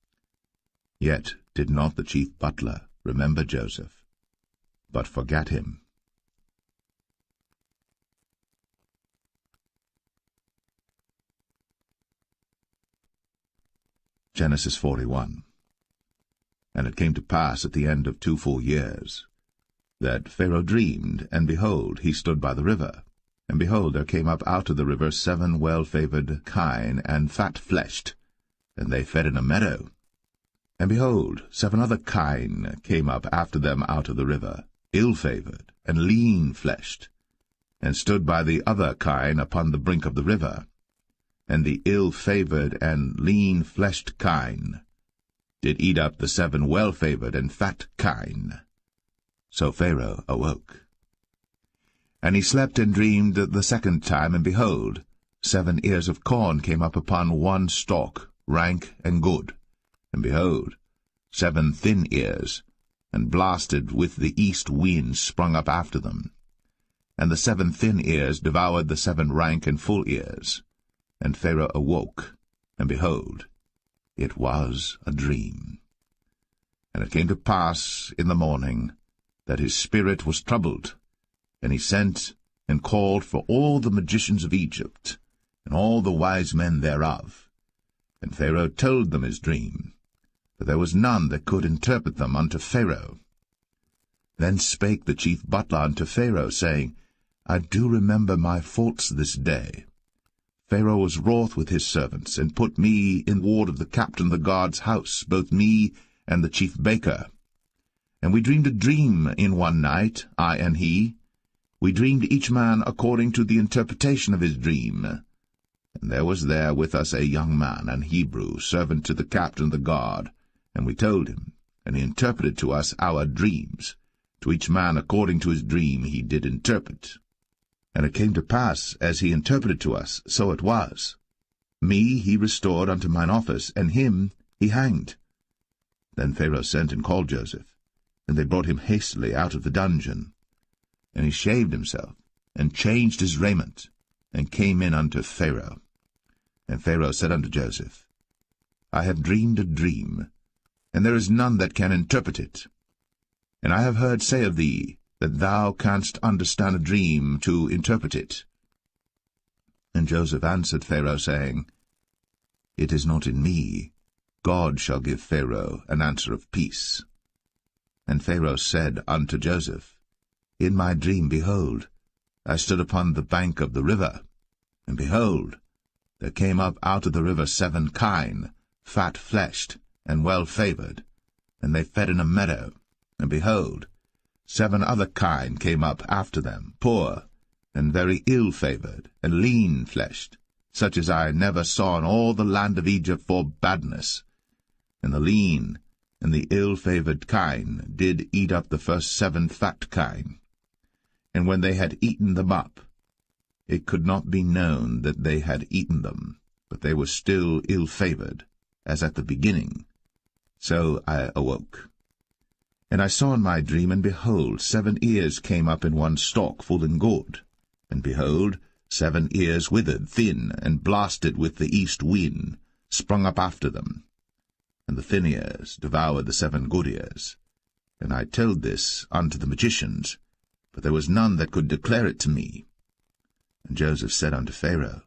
Yet did not the chief butler remember Joseph, but forgat him. Genesis 41. And it came to pass at the end of 2 full years, that Pharaoh dreamed, and behold, he stood by the river. And behold, there came up out of the river 7 well-favoured kine, and fat-fleshed, and they fed in a meadow. And behold, 7 other kine came up after them out of the river, ill-favoured, and lean-fleshed, and stood by the other kine upon the brink of the river. And the ill-favoured and lean-fleshed kine did eat up the 7 well-favoured and fat kine. So Pharaoh awoke. And he slept and dreamed the 2nd time, and behold, 7 ears of corn came up upon 1 stalk, rank and good. And behold, 7 thin ears, and blasted with the east wind sprung up after them. And the 7 thin ears devoured the 7 rank and full ears. And Pharaoh awoke, and behold, it was a dream. And it came to pass in the morning that his spirit was troubled, and he sent and called for all the magicians of Egypt, and all the wise men thereof. And Pharaoh told them his dream, but there was none that could interpret them unto Pharaoh. Then spake the chief butler unto Pharaoh, saying, I do remember my faults this day. Pharaoh was wroth with his servants, and put me in ward of the captain of the guard's house, both me and the chief baker. And we dreamed a dream in one night, I and he. We dreamed each man according to the interpretation of his dream. And there was there with us a young man, an Hebrew, servant to the captain of the guard. And we told him, and he interpreted to us our dreams. To each man according to his dream he did interpret. And it came to pass, as he interpreted to us, so it was. Me he restored unto mine office, and him he hanged. Then Pharaoh sent and called Joseph, and they brought him hastily out of the dungeon. And he shaved himself, and changed his raiment, and came in unto Pharaoh. And Pharaoh said unto Joseph, I have dreamed a dream, and there is none that can interpret it. And I have heard say of thee, that thou canst understand a dream to interpret it. And Joseph answered Pharaoh, saying, It is not in me. God shall give Pharaoh an answer of peace. And Pharaoh said unto Joseph, In my dream, behold, I stood upon the bank of the river, and behold, there came up out of the river 7 kine, fat-fleshed, and well-favoured, and they fed in a meadow. And behold, 7 other kine came up after them, poor, and very ill-favoured, and lean-fleshed, such as I never saw in all the land of Egypt for badness. And the lean and the ill-favoured kine did eat up the first 7 fat kine. And when they had eaten them up, it could not be known that they had eaten them, but they were still ill-favoured, as at the beginning. So I awoke. And I saw in my dream, and behold, 7 ears came up in one stalk, full and good. And behold, 7 ears withered, thin, and blasted with the east wind, sprung up after them. And the thin ears devoured the 7 good ears. And I told this unto the magicians, but there was none that could declare it to me. And Joseph said unto Pharaoh,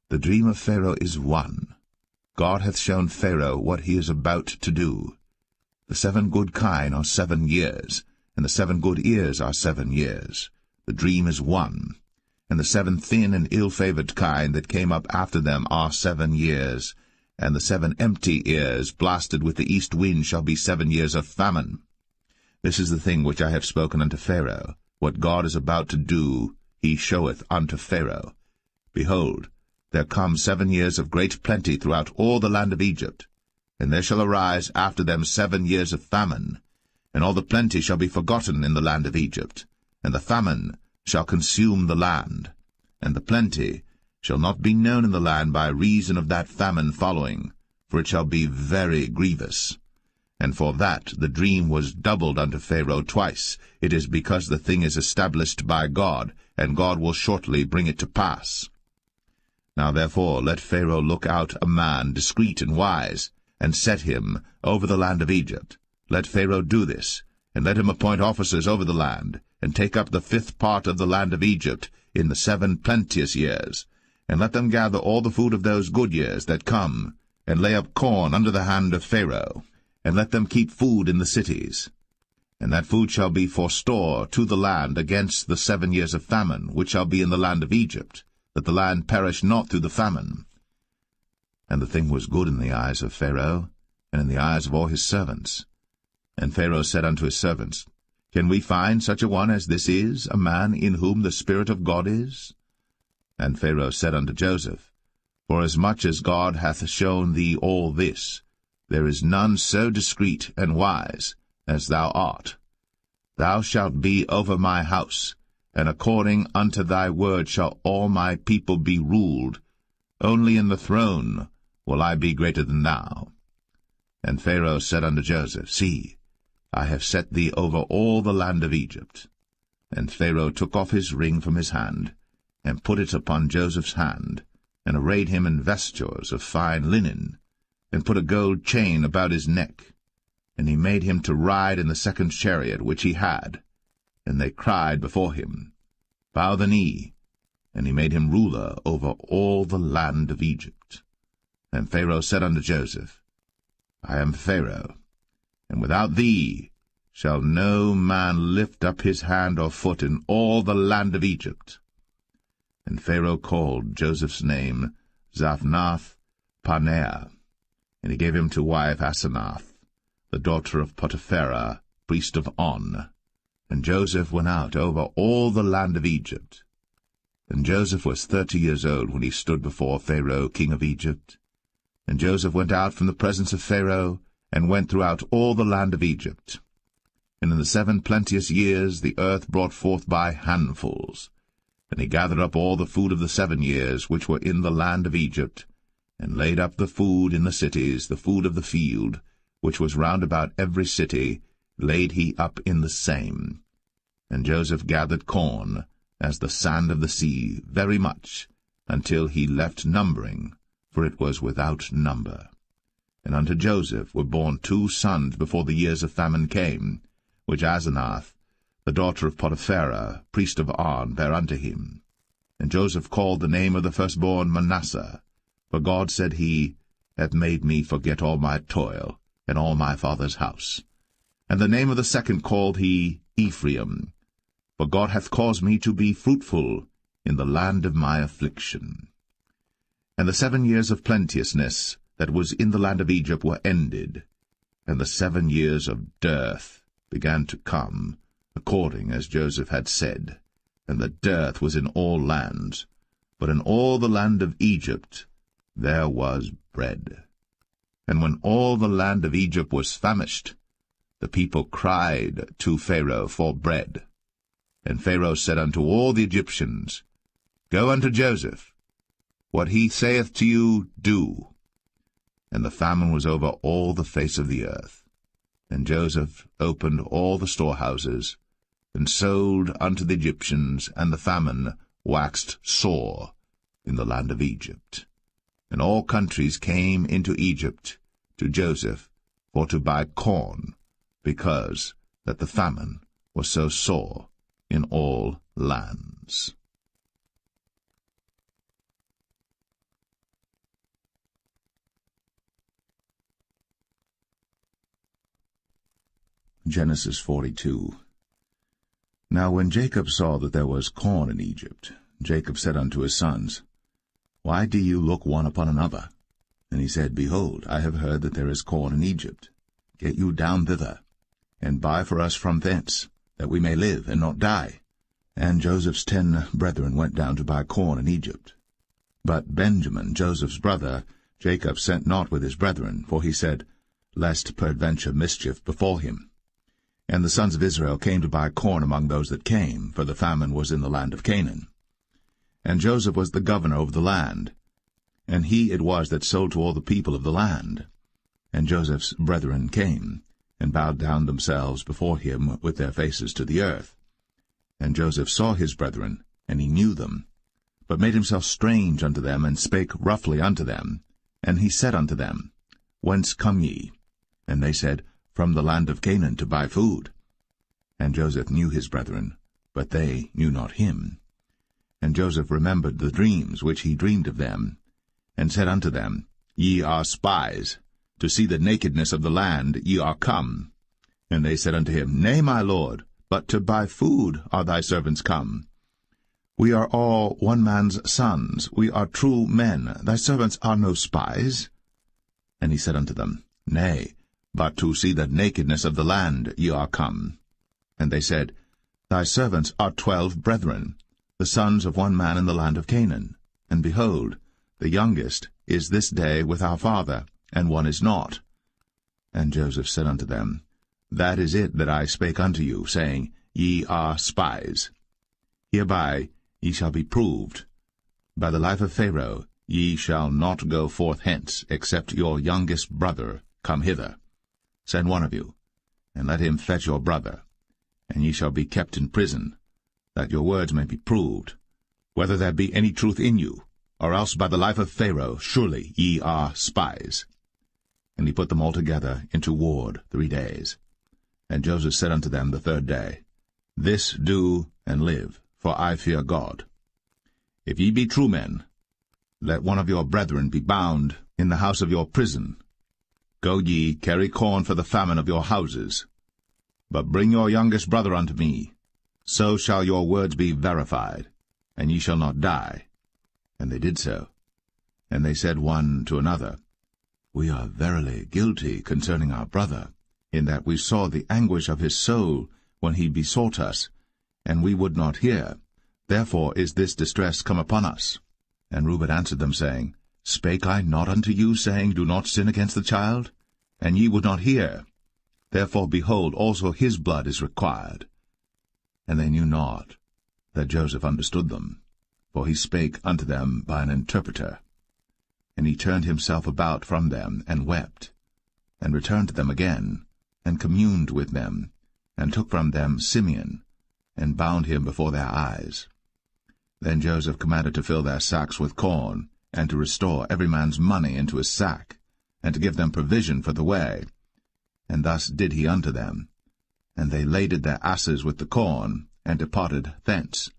The dream of Pharaoh is one. God hath shown Pharaoh what he is about to do. The 7 good kine are 7 years, and the 7 good ears are 7 years. The dream is one. And the 7 thin and ill-favoured kine that came up after them are 7 years, and the 7 empty ears blasted with the east wind shall be 7 years of famine. This is the thing which I have spoken unto Pharaoh. What God is about to do, he showeth unto Pharaoh. Behold, there come 7 years of great plenty throughout all the land of Egypt, and there shall arise after them 7 years of famine, and all the plenty shall be forgotten in the land of Egypt, and the famine shall consume the land, and the plenty shall not be known in the land by reason of that famine following, for it shall be very grievous. And for that the dream was doubled unto Pharaoh twice. It is because the thing is established by God, and God will shortly bring it to pass. Now therefore let Pharaoh look out a man discreet and wise, and set him over the land of Egypt. Let Pharaoh do this, and let him appoint officers over the land, and take up the 5th part of the land of Egypt in the 7 plenteous years, and let them gather all the food of those good years that come, and lay up corn under the hand of Pharaoh, and let them keep food in the cities. And that food shall be for store to the land against the 7 years of famine, which shall be in the land of Egypt, that the land perish not through the famine. And the thing was good in the eyes of Pharaoh, and in the eyes of all his servants. And Pharaoh said unto his servants, Can we find such a one as this is, a man in whom the Spirit of God is? And Pharaoh said unto Joseph, Forasmuch as God hath shown thee all this, there is none so discreet and wise as thou art. Thou shalt be over my house, and according unto thy word shall all my people be ruled. Only in the throne will I be greater than thou. And Pharaoh said unto Joseph, See, I have set thee over all the land of Egypt. And Pharaoh took off his ring from his hand, and put it upon Joseph's hand, and arrayed him in vestures of fine linen, and put a gold chain about his neck. And he made him to ride in the 2nd chariot which he had. And they cried before him, Bow the knee. And he made him ruler over all the land of Egypt. And Pharaoh said unto Joseph, I am Pharaoh, and without thee shall no man lift up his hand or foot in all the land of Egypt. And Pharaoh called Joseph's name Zaphnath-Paneah, and he gave him to wife Asenath, the daughter of Potipharah, priest of On. And Joseph went out over all the land of Egypt. And Joseph was 30 years old when he stood before Pharaoh king of Egypt. And Joseph went out from the presence of Pharaoh, and went throughout all the land of Egypt. And in the 7 plenteous years the earth brought forth by handfuls. And he gathered up all the food of the 7 years which were in the land of Egypt, and laid up the food in the cities, the food of the field, which was round about every city, laid he up in the same. And Joseph gathered corn, as the sand of the sea, very much, until he left numbering, for it was without number. And unto Joseph were born 2 sons before the years of famine came, which Asenath, the daughter of Potipharah, priest of On, bare unto him. And Joseph called the name of the firstborn Manasseh, for God, said he, hath made me forget all my toil, and all my father's house. And the name of the second called he Ephraim, for God hath caused me to be fruitful in the land of my affliction. And the 7 years of plenteousness that was in the land of Egypt were ended, and the 7 years of dearth began to come, according as Joseph had said. And the dearth was in all lands, but in all the land of Egypt there was bread. And when all the land of Egypt was famished, the people cried to Pharaoh for bread. And Pharaoh said unto all the Egyptians, Go unto Joseph, what he saith to you, do. And the famine was over all the face of the earth. And Joseph opened all the storehouses, and sold unto the Egyptians, and the famine waxed sore in the land of Egypt. And all countries came into Egypt to Joseph for to buy corn, because that the famine was so sore in all lands. Genesis 42. Now when Jacob saw that there was corn in Egypt, Jacob said unto his sons, Why do you look one upon another? And he said, Behold, I have heard that there is corn in Egypt. Get you down thither, and buy for us from thence, that we may live and not die. And Joseph's 10 brethren went down to buy corn in Egypt. But Benjamin, Joseph's brother, Jacob sent not with his brethren, for he said, Lest peradventure mischief befall him. And the sons of Israel came to buy corn among those that came, for the famine was in the land of Canaan. And Joseph was the governor over the land, and he it was that sold to all the people of the land. And Joseph's brethren came, and bowed down themselves before him with their faces to the earth. And Joseph saw his brethren, and he knew them, but made himself strange unto them, and spake roughly unto them. And he said unto them, Whence come ye? And they said, From the land of Canaan, to buy food. And Joseph knew his brethren, but they knew not him. And Joseph remembered the dreams which he dreamed of them, and said unto them, Ye are spies, to see the nakedness of the land ye are come. And they said unto him, Nay, my lord, but to buy food are thy servants come. We are all one man's sons, we are true men, thy servants are no spies. And he said unto them, Nay, but to see the nakedness of the land ye are come. And they said, Thy servants are 12 brethren, the sons of one man in the land of Canaan. And behold, the youngest is this day with our father, and one is not. And Joseph said unto them, That is it that I spake unto you, saying, Ye are spies. Hereby ye shall be proved. By the life of Pharaoh ye shall not go forth hence, except your youngest brother come hither. Send one of you, and let him fetch your brother, and ye shall be kept in prison, that your words may be proved, whether there be any truth in you, or else by the life of Pharaoh surely ye are spies. And he put them all together into ward 3 days. And Joseph said unto them the 3rd day, This do and live, for I fear God. If ye be true men, let one of your brethren be bound in the house of your prison. Go ye, carry corn for the famine of your houses. But bring your youngest brother unto me. So shall your words be verified, and ye shall not die. And they did so. And they said one to another, We are verily guilty concerning our brother, in that we saw the anguish of his soul when he besought us, and we would not hear. Therefore is this distress come upon us. And Reuben answered them, saying, Spake I not unto you, saying, Do not sin against the child? And ye would not hear. Therefore, behold, also his blood is required. And they knew not that Joseph understood them, for he spake unto them by an interpreter. And he turned himself about from them, and wept, and returned to them again, and communed with them, and took from them Simeon, and bound him before their eyes. Then Joseph commanded to fill their sacks with corn, and to restore every man's money into his sack, and to give them provision for the way. And thus did he unto them. And they laded their asses with the corn, and departed thence.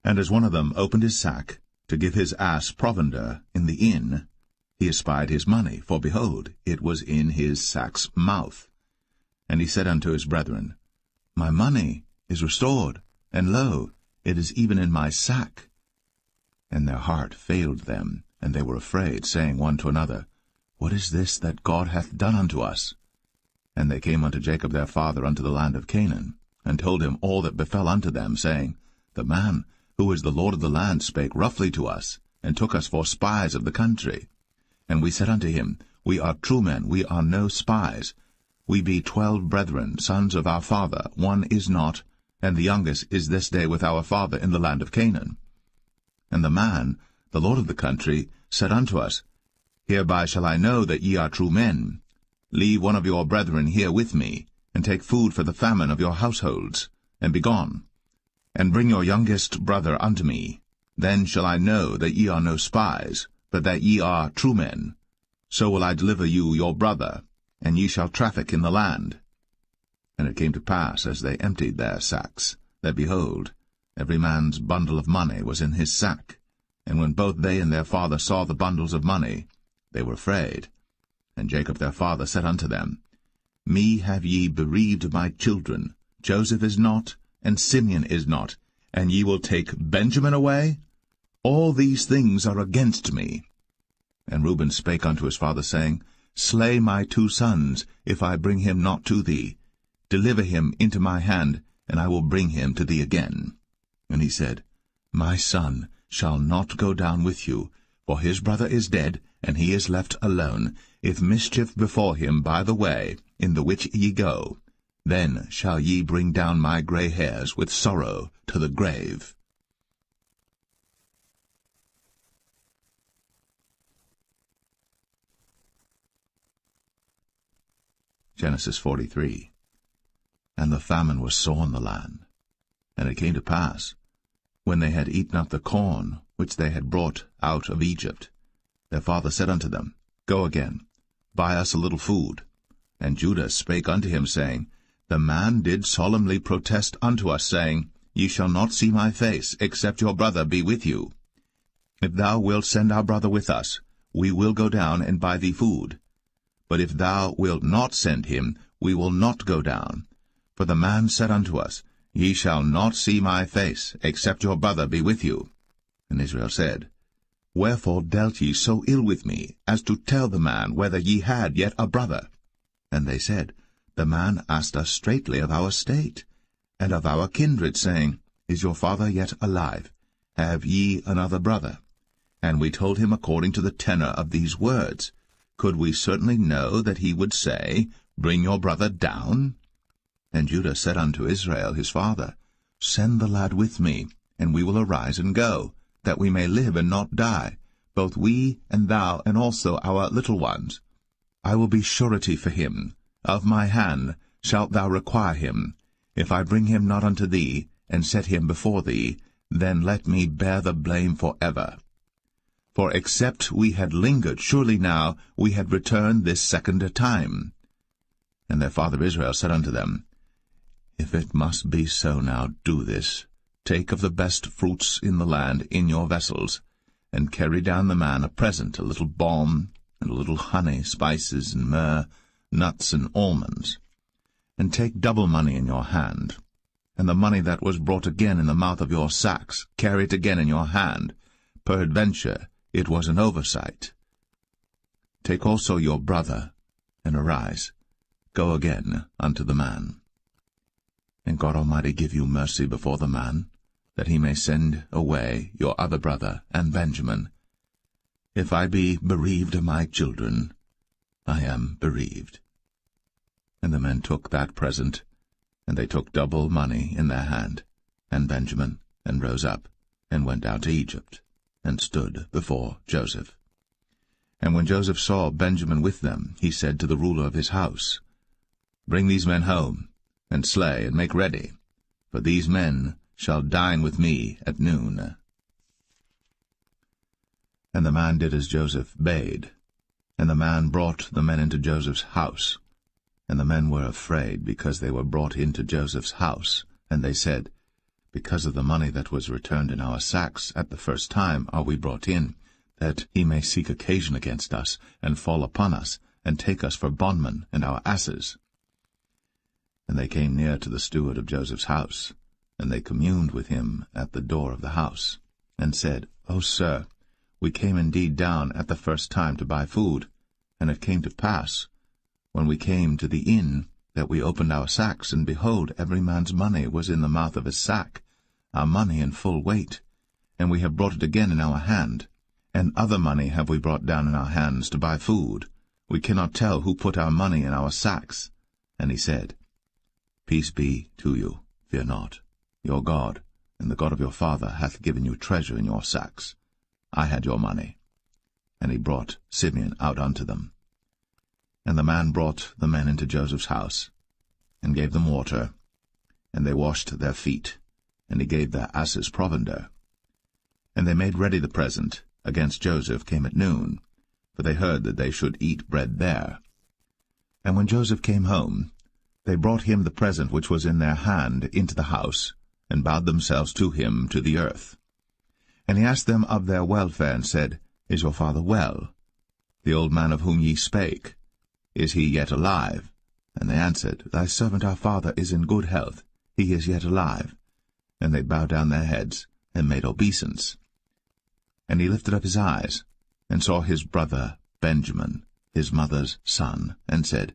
And as one of them opened his sack, to give his ass provender in the inn, he espied his money, for behold, it was in his sack's mouth. And he said unto his brethren, My money is restored, and lo, it is even in my sack. And their heart failed them, and they were afraid, saying one to another, What is this that God hath done unto us? And they came unto Jacob their father unto the land of Canaan, and told him all that befell unto them, saying, The man, who is the Lord of the land, spake roughly to us, and took us for spies of the country. And we said unto him, We are true men, we are no spies. We be 12 brethren, sons of our father, one is not, and the youngest is this day with our father in the land of Canaan. And the man, the Lord of the country, said unto us, Hereby shall I know that ye are true men. Leave one of your brethren here with me, and take food for the famine of your households, and be gone. And bring your youngest brother unto me. Then shall I know that ye are no spies, but that ye are true men. So will I deliver you your brother, and ye shall traffic in the land. And it came to pass, as they emptied their sacks, that, behold, every man's bundle of money was in his sack. And when both they and their father saw the bundles of money, they were afraid. And Jacob their father said unto them, Me have ye bereaved my children. Joseph is not, and Simeon is not, and ye will take Benjamin away? All these things are against me. And Reuben spake unto his father, saying, Slay my 2 sons, if I bring him not to thee. Deliver him into my hand, and I will bring him to thee again. And he said, My son shall not go down with you, for his brother is dead, and he is left alone. If mischief befall him by the way, in the which ye go, then shall ye bring down my gray hairs with sorrow to the grave. Genesis 43. And the famine was sore in the land. And it came to pass, when they had eaten up the corn which they had brought out of Egypt, their father said unto them, Go again, buy us a little food. And Judah spake unto him, saying, The man did solemnly protest unto us, saying, Ye shall not see my face, except your brother be with you. If thou wilt send our brother with us, we will go down and buy thee food. But if thou wilt not send him, we will not go down. For the man said unto us, Ye shall not see my face, except your brother be with you. And Israel said, Wherefore dealt ye so ill with me, as to tell the man whether ye had yet a brother? And they said, The man asked us straitly of our state, and of our kindred, saying, Is your father yet alive? Have ye another brother? And we told him according to the tenor of these words. Could we certainly know that he would say, Bring your brother down? And Judah said unto Israel his father, Send the lad with me, and we will arise and go, that we may live and not die, both we and thou, and also our little ones. I will be surety for him. Of my hand shalt thou require him. If I bring him not unto thee, and set him before thee, then let me bear the blame for ever. For except we had lingered, surely now we had returned this second time. And their father Israel said unto them, If it must be so now, do this. Take of the best fruits in the land in your vessels, and carry down the man a present, a little balm, and a little honey, spices, and myrrh, nuts, and almonds. And take double money in your hand, and the money that was brought again in the mouth of your sacks, carry it again in your hand. Peradventure it was an oversight. Take also your brother, and arise, go again unto the man. And God Almighty give you mercy before the man, that he may send away your other brother and Benjamin. If I be bereaved of my children, I am bereaved. And the men took that present, and they took double money in their hand, and Benjamin, and rose up, and went down to Egypt, and stood before Joseph. when Joseph saw Benjamin with them, he said to the ruler of his house, Bring these men home, and slay, and make ready, for these men shall dine with me at noon. And the man did as Joseph bade, and the man brought the men into Joseph's house. And the men were afraid, because they were brought into Joseph's house. And they said, Because of the money that was returned in our sacks at the first time are we brought in, that he may seek occasion against us, and fall upon us, and take us for bondmen and our asses. And they came near to the steward of Joseph's house, and they communed with him at the door of the house, and said, O sir, we came indeed down at the first time to buy food, and it came to pass, when we came to the inn, that we opened our sacks, and behold, every man's money was in the mouth of his sack, our money in full weight, and we have brought it again in our hand. And other money have we brought down in our hands to buy food. We cannot tell who put our money in our sacks. And he said, Peace be to you, fear not. Your God, and the God of your father, hath given you treasure in your sacks. I had your money. And he brought Simeon out unto them. And the man brought the men into Joseph's house, and gave them water, and they washed their feet, and he gave their asses provender. And they made ready the present against Joseph came at noon, for they heard that they should eat bread there. And when Joseph came home, they brought him the present which was in their hand into the house, and bowed themselves to him to the earth. And he asked them of their welfare, and said, Is your father well? The old man of whom ye spake, is he yet alive? And they answered, Thy servant our father is in good health, he is yet alive. And they bowed down their heads, and made obeisance. And he lifted up his eyes, and saw his brother Benjamin, his mother's son, and said,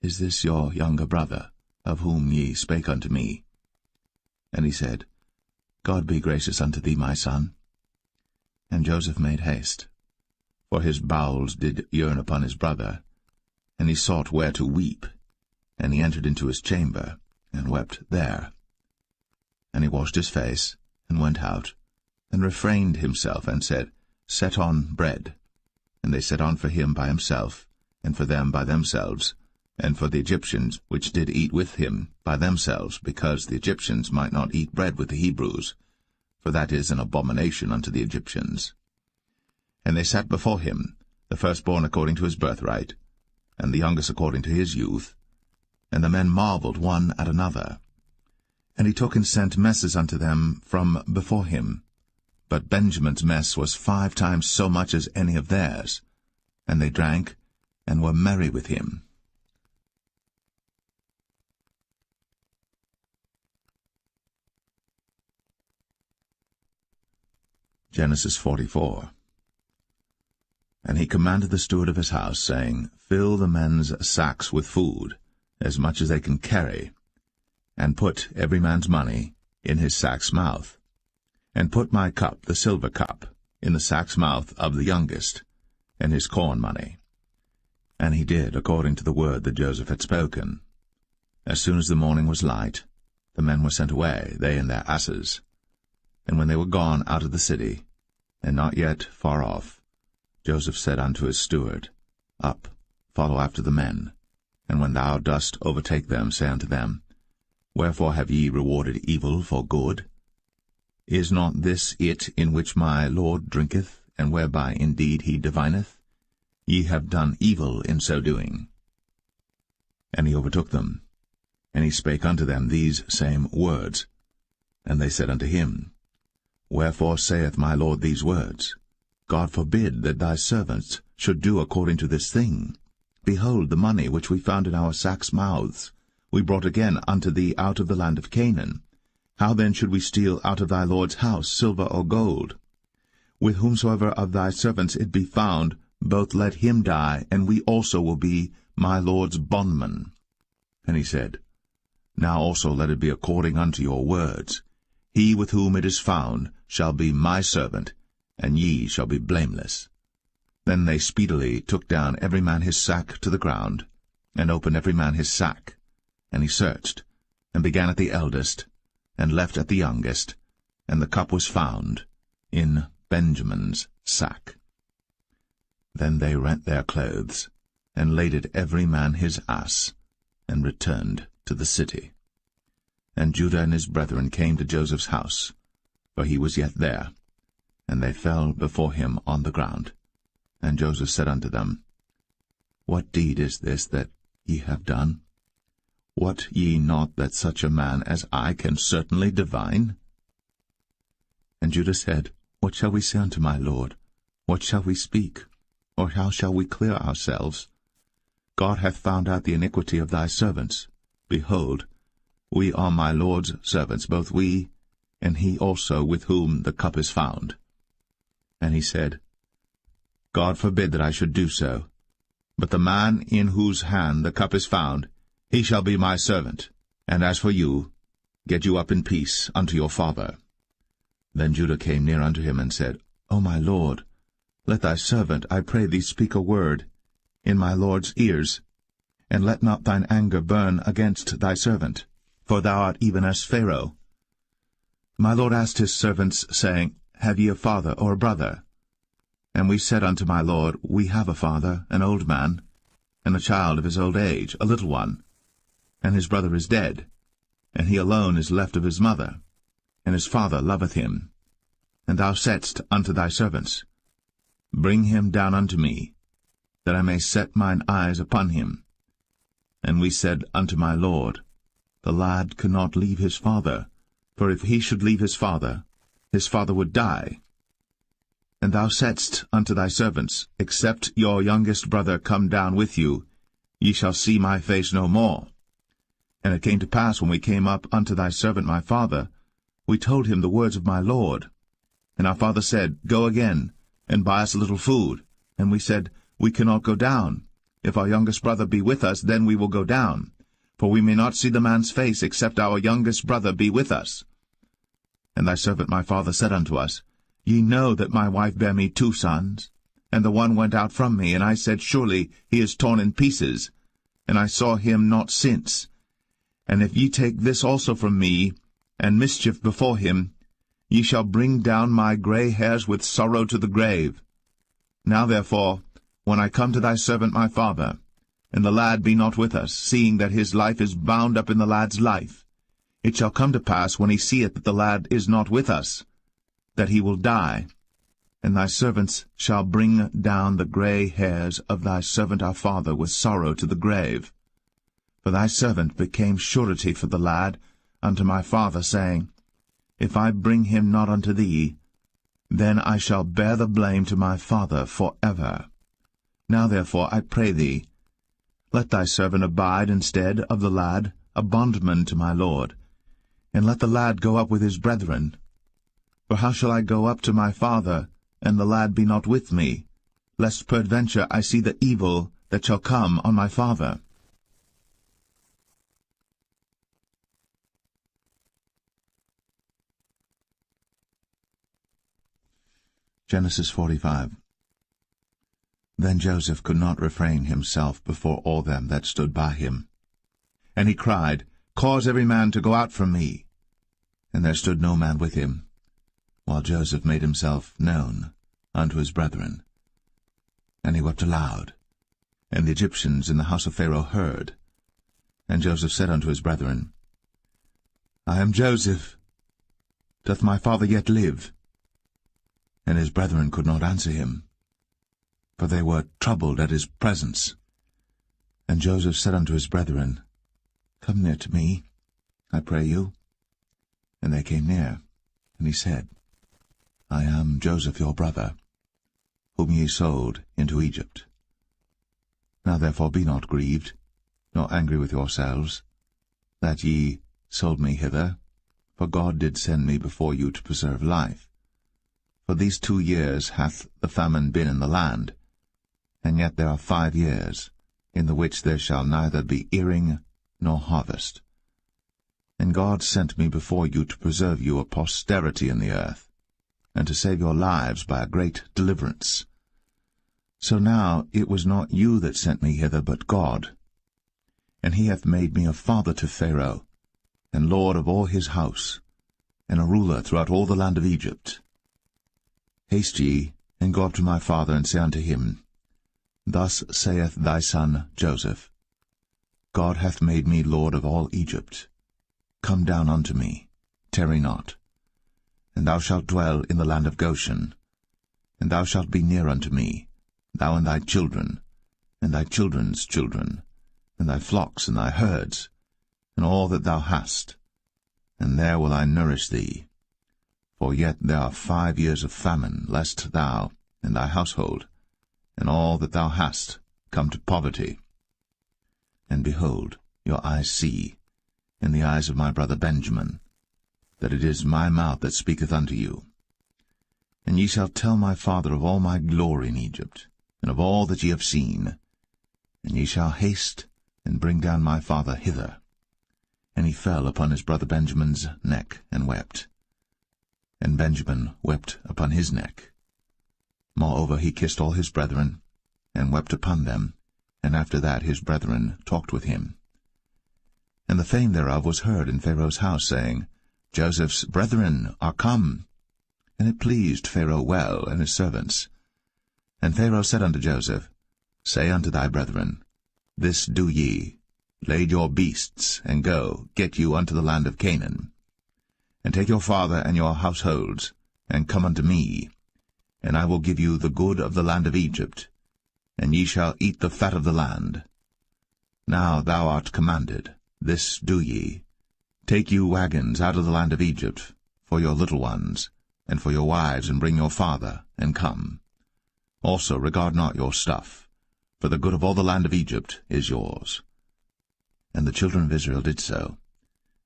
Is this your younger brother, of whom ye spake unto me? And he said, God be gracious unto thee, my son. And Joseph made haste, for his bowels did yearn upon his brother, and he sought where to weep. And he entered into his chamber, and wept there. And he washed his face, and went out, and refrained himself, and said, Set on bread. And they set on for him by himself, and for them by themselves, and for the Egyptians which did eat with him by themselves, because the Egyptians might not eat bread with the Hebrews, for that is an abomination unto the Egyptians. And they sat before him, the firstborn according to his birthright, and the youngest according to his youth. And the men marveled one at another. And he took and sent messes unto them from before him. But Benjamin's mess was 5 times so much as any of theirs. And they drank, and were merry with him. Genesis 44. And he commanded the steward of his house, saying, Fill the men's sacks with food, as much as they can carry, and put every man's money in his sack's mouth. And put my cup, the silver cup, in the sack's mouth of the youngest, and his corn money. And he did according to the word that Joseph had spoken. As soon as the morning was light, the men were sent away, they and their asses. And when they were gone out of the city, and not yet far off, Joseph said unto his steward, Up, follow after the men, and when thou dost overtake them, say unto them, Wherefore have ye rewarded evil for good? Is not this it in which my Lord drinketh, and whereby indeed he divineth? Ye have done evil in so doing. And he overtook them, and he spake unto them these same words. And they said unto him, Wherefore saith my Lord these words? God forbid that thy servants should do according to this thing. Behold, the money which we found in our sacks' mouths we brought again unto thee out of the land of Canaan. How then should we steal out of thy Lord's house silver or gold? With whomsoever of thy servants it be found, both let him die, and we also will be my Lord's bondmen. And he said, Now also let it be according unto your words. He with whom it is found shall be my servant, and ye shall be blameless. Then they speedily took down every man his sack to the ground, and opened every man his sack. And he searched, and began at the eldest, and left at the youngest, and the cup was found in Benjamin's sack. Then they rent their clothes, and laded every man his ass, and returned to the city. And Judah and his brethren came to Joseph's house, for he was yet there, and they fell before him on the ground. And Joseph said unto them, What deed is this that ye have done? Wot ye not that such a man as I can certainly divine? And Judah said, What shall we say unto my lord? What shall we speak? Or how shall we clear ourselves? God hath found out the iniquity of thy servants. Behold, we are my lord's servants, both we, and he also with whom the cup is found. And he said, God forbid that I should do so. But the man in whose hand the cup is found, he shall be my servant. And as for you, get you up in peace unto your father. Then Judah came near unto him, and said, O my lord, let thy servant, I pray thee, speak a word in my lord's ears, and let not thine anger burn against thy servant, for thou art even as Pharaoh. My lord asked his servants, saying, Have ye a father or a brother? And we said unto my lord, We have a father, an old man, and a child of his old age, a little one. And his brother is dead, and he alone is left of his mother, and his father loveth him. And thou saidst unto thy servants, Bring him down unto me, that I may set mine eyes upon him. And we said unto my lord, The lad cannot leave his father, for if he should leave his father would die. And thou saidst unto thy servants, Except your youngest brother come down with you, ye shall see my face no more. And it came to pass, when we came up unto thy servant my father, we told him the words of my lord. And our father said, Go again, and buy us a little food. And we said, We cannot go down. If our youngest brother be with us, then we will go down. For we may not see the man's face, except our youngest brother be with us. And thy servant my father said unto us, Ye know that my wife bare me 2 sons, and the one went out from me, and I said, Surely he is torn in pieces, and I saw him not since. And if ye take this also from me, and mischief before him, ye shall bring down my gray hairs with sorrow to the grave. Now therefore, when I come to thy servant my father, and the lad be not with us, seeing that his life is bound up in the lad's life, it shall come to pass, when he seeth that the lad is not with us, that he will die. And thy servants shall bring down the gray hairs of thy servant our father with sorrow to the grave. For thy servant became surety for the lad unto my father, saying, If I bring him not unto thee, then I shall bear the blame to my father for ever. Now therefore, I pray thee, let thy servant abide instead of the lad, a bondman to my lord, and let the lad go up with his brethren. For how shall I go up to my father, and the lad be not with me, lest peradventure I see the evil that shall come on my father? Genesis 45. Then Joseph could not refrain himself before all them that stood by him. And he cried, Cause every man to go out from me. And there stood no man with him, while Joseph made himself known unto his brethren. And he wept aloud, and the Egyptians in the house of Pharaoh heard. And Joseph said unto his brethren, I am Joseph. Doth my father yet live? And his brethren could not answer him, for they were troubled at his presence. And Joseph said unto his brethren, Come near to me, I pray you. And they came near, and he said, I am Joseph your brother, whom ye sold into Egypt. Now therefore be not grieved, nor angry with yourselves, that ye sold me hither, for God did send me before you to preserve life. For these 2 years hath the famine been in the land, and yet there are 5 years, in the which there shall neither be earing nor harvest. And God sent me before you to preserve you a posterity in the earth, and to save your lives by a great deliverance. So now it was not you that sent me hither, but God. And he hath made me a father to Pharaoh, and lord of all his house, and a ruler throughout all the land of Egypt. Haste ye, and go up to my father, and say unto him, Thus saith thy son Joseph, God hath made me lord of all Egypt. Come down unto me, tarry not. And thou shalt dwell in the land of Goshen. And thou shalt be near unto me, thou and thy children, and thy children's children, and thy flocks and thy herds, and all that thou hast. And there will I nourish thee. For yet there are 5 years of famine, lest thou and thy household, and all that thou hast, come to poverty. And behold, your eyes see, in the eyes of my brother Benjamin, that it is my mouth that speaketh unto you. And ye shall tell my father of all my glory in Egypt, and of all that ye have seen. And ye shall haste and bring down my father hither. And he fell upon his brother Benjamin's neck, and wept. And Benjamin wept upon his neck. Moreover he kissed all his brethren, and wept upon them, and after that his brethren talked with him. And the fame thereof was heard in Pharaoh's house, saying, Joseph's brethren are come. And it pleased Pharaoh well, and his servants. And Pharaoh said unto Joseph, Say unto thy brethren, This do ye, lade your beasts, and go, get you unto the land of Canaan. And take your father and your households, and come unto me, and I will give you the good of the land of Egypt, and ye shall eat the fat of the land. Now thou art commanded, this do ye, take you wagons out of the land of Egypt, for your little ones, and for your wives, and bring your father, and come. Also regard not your stuff, for the good of all the land of Egypt is yours. And the children of Israel did so.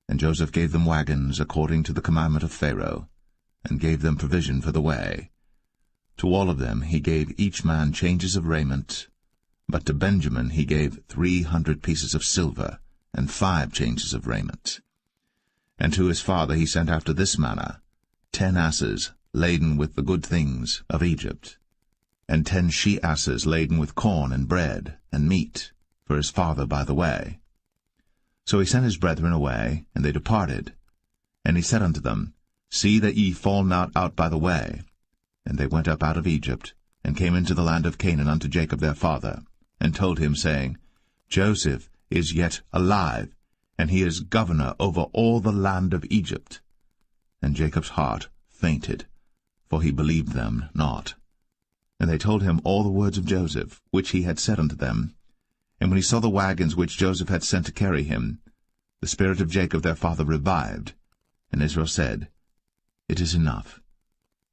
And Joseph gave them wagons according to the commandment of Pharaoh, and gave them provision for the way. To all of them he gave each man changes of raiment, but to Benjamin he gave 300 pieces of silver, and 5 changes of raiment. And to his father he sent after this manner, 10 asses laden with the good things of Egypt, and 10 she-asses laden with corn and bread and meat for his father by the way. So he sent his brethren away, and they departed. And he said unto them, See that ye fall not out by the way. And they went up out of Egypt, and came into the land of Canaan unto Jacob their father, and told him, saying, Joseph is yet alive, and he is governor over all the land of Egypt. And Jacob's heart fainted, for he believed them not. And they told him all the words of Joseph, which he had said unto them. And when he saw the wagons which Joseph had sent to carry him, the spirit of Jacob their father revived. And Israel said, It is enough.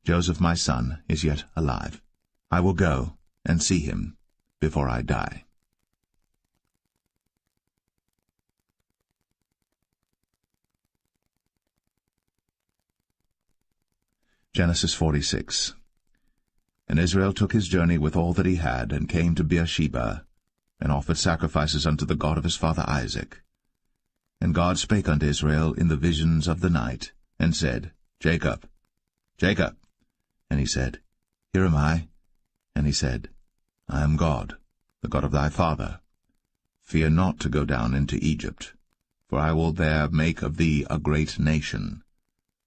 Joseph my son is yet alive. I will go and see him before I die. Genesis 46. And Israel took his journey with all that he had, and came to Beersheba, and offered sacrifices unto the God of his father Isaac. And God spake unto Israel in the visions of the night, and said, Jacob, Jacob. And he said, Here am I. And he said, I am God, the God of thy father. Fear not to go down into Egypt, for I will there make of thee a great nation.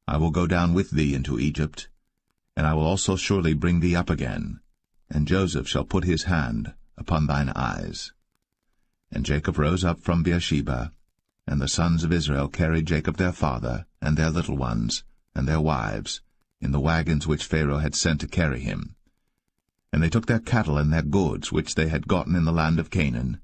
I will go down with thee into Egypt, and I will also surely bring thee up again, and Joseph shall put his hand upon thine eyes. And Jacob rose up from Beersheba, and the sons of Israel carried Jacob their father, and their little ones, and their wives, in the wagons which Pharaoh had sent to carry him. And they took their cattle and their goods which they had gotten in the land of Canaan,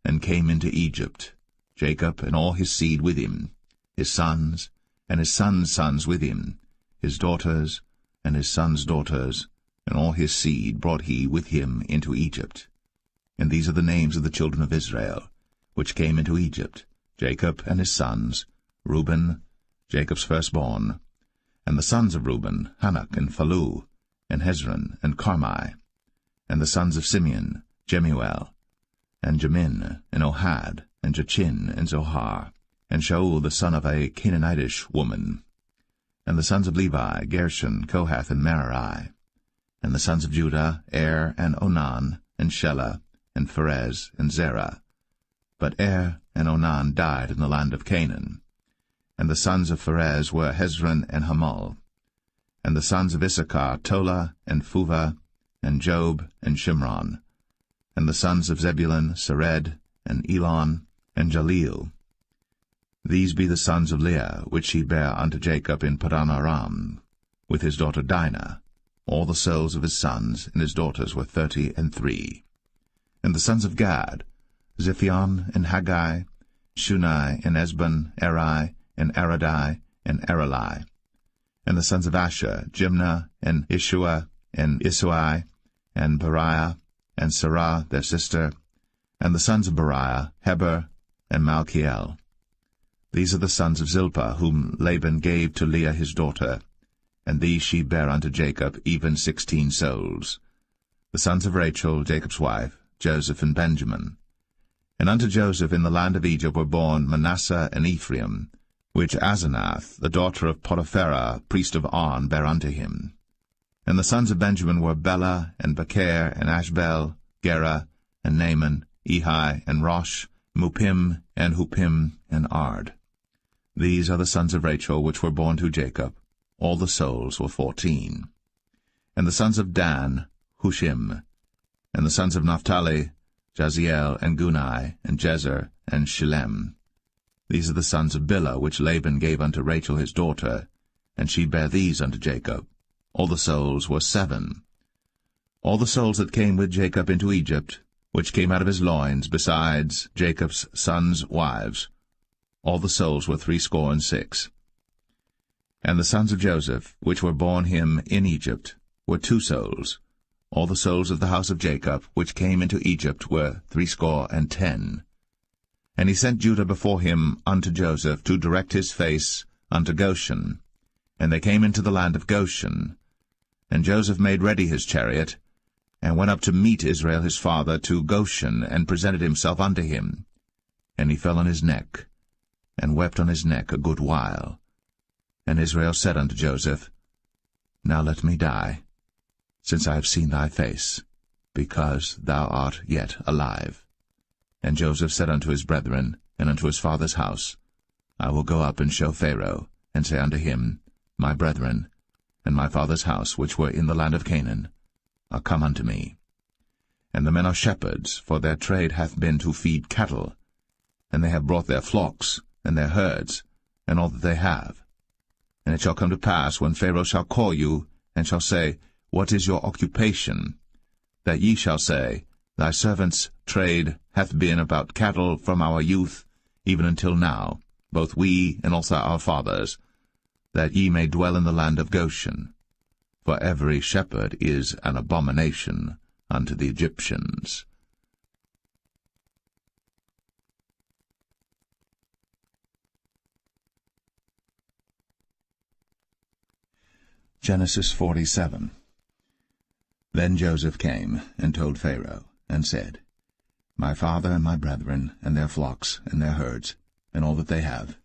and came into Egypt, Jacob and all his seed with him, his sons, and his sons' sons with him, his daughters, and his sons' daughters, and all his seed brought he with him into Egypt. And these are the names of the children of Israel, which came into Egypt, Jacob and his sons, Reuben, Jacob's firstborn, and the sons of Reuben, Hanok and Phalu, and Hezron and Carmi, and the sons of Simeon, Jemuel, and Jamin, and Ohad, and Jachin, and Zohar, and Shaul the son of a Canaanitish woman, and the sons of Levi, Gershon, Kohath, and Merari, and the sons of Judah, Er, and Onan, and Shelah, and Pharez, and Zerah. But Er and Onan died in the land of Canaan. And the sons of Pharez were Hezron and Hamul. And the sons of Issachar, Tola, and Phuvah, and Job, and Shimron. And the sons of Zebulun, Sered, and Elon, and Jaleel. These be the sons of Leah, which she bare unto Jacob in Paddan-aram, with his daughter Dinah. All the souls of his sons and his daughters were 33. And the sons of Gad, Ziphion, and Haggai, Shunai, and Esbon, Eri, and Aradai, and Areli. And the sons of Asher, Jimnah, and Ishua, and Isui, and Beriah, and Sarah their sister. And the sons of Beriah, Heber, and Malchiel. These are the sons of Zilpah, whom Laban gave to Leah his daughter. And these she bare unto Jacob, even 16 souls. The sons of Rachel, Jacob's wife, Joseph and Benjamin. And unto Joseph in the land of Egypt were born Manasseh and Ephraim, which Asenath, the daughter of Potipherah, priest of On, bare unto him. And the sons of Benjamin were Bela, and Becher, and Ashbel, Gera, and Naaman, Ehi, and Rosh, Muppim, and Huppim, and Ard. These are the sons of Rachel, which were born to Jacob. All the souls were 14. And the sons of Dan, Hushim. And the sons of Naphtali, Jaziel, and Gunai, and Jezer, and Shillem. These are the sons of Bilhah, which Laban gave unto Rachel his daughter, and she bare these unto Jacob. All the souls were 7. All the souls that came with Jacob into Egypt, which came out of his loins, besides Jacob's sons' wives, all the souls were 66. And the sons of Joseph, which were born him in Egypt, were 2 souls. All the souls of the house of Jacob, which came into Egypt, were 10. And he sent Judah before him unto Joseph, to direct his face unto Goshen. And they came into the land of Goshen. And Joseph made ready his chariot, and went up to meet Israel his father to Goshen, and presented himself unto him. And he fell on his neck, and wept on his neck a good while. And Israel said unto Joseph, Now let me die, since I have seen thy face, because thou art yet alive. And Joseph said unto his brethren, and unto his father's house, I will go up and show Pharaoh, and say unto him, My brethren, and my father's house, which were in the land of Canaan, are come unto me. And the men are shepherds, for their trade hath been to feed cattle, and they have brought their flocks, and their herds, and all that they have. And it shall come to pass, when Pharaoh shall call you, and shall say, What is your occupation? That ye shall say, Thy servant's trade hath been about cattle from our youth, even until now, both we and also our fathers, that ye may dwell in the land of Goshen. For every shepherd is an abomination unto the Egyptians. Genesis 47. Then Joseph came, and told Pharaoh, and said, My father and my brethren, and their flocks, and their herds, and all that they have,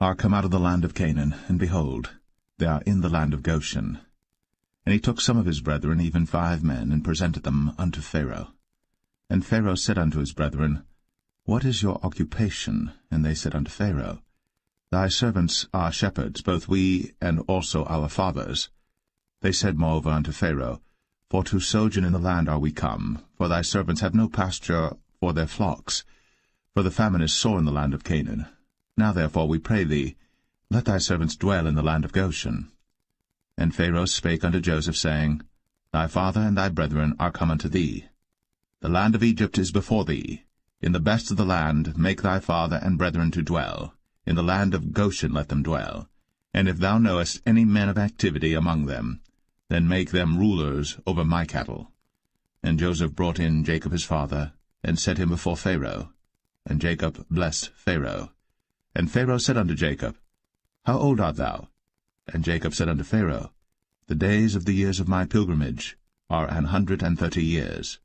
are come out of the land of Canaan, and behold, they are in the land of Goshen. And he took some of his brethren, even 5 men, and presented them unto Pharaoh. And Pharaoh said unto his brethren, What is your occupation? And they said unto Pharaoh, Thy servants are shepherds, both we and also our fathers. They said moreover unto Pharaoh, For to sojourn in the land are we come, for thy servants have no pasture for their flocks, for the famine is sore in the land of Canaan. Now therefore, we pray thee, let thy servants dwell in the land of Goshen. And Pharaoh spake unto Joseph, saying, Thy father and thy brethren are come unto thee. The land of Egypt is before thee. In the best of the land make thy father and brethren to dwell. In the land of Goshen let them dwell. And if thou knowest any men of activity among them, then make them rulers over my cattle. And Joseph brought in Jacob his father, and set him before Pharaoh. And Jacob blessed Pharaoh. And Pharaoh said unto Jacob, How old art thou? And Jacob said unto Pharaoh, The days of the years of my pilgrimage are 130 years.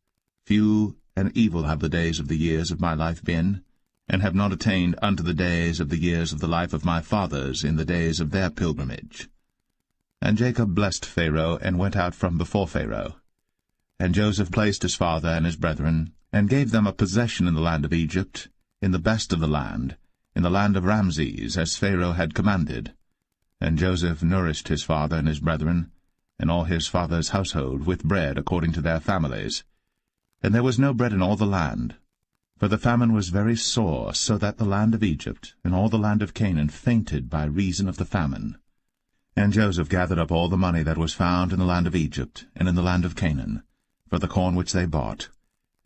Few and evil have the days of the years of my life been, and have not attained unto the days of the years of the life of my fathers in the days of their pilgrimage. And Jacob blessed Pharaoh, and went out from before Pharaoh. And Joseph placed his father and his brethren, and gave them a possession in the land of Egypt, in the best of the land, in the land of Ramses, as Pharaoh had commanded. And Joseph nourished his father and his brethren, and all his father's household, with bread according to their families. And there was no bread in all the land, for the famine was very sore, so that the land of Egypt and all the land of Canaan fainted by reason of the famine. And Joseph gathered up all the money that was found in the land of Egypt and in the land of Canaan, for the corn which they bought.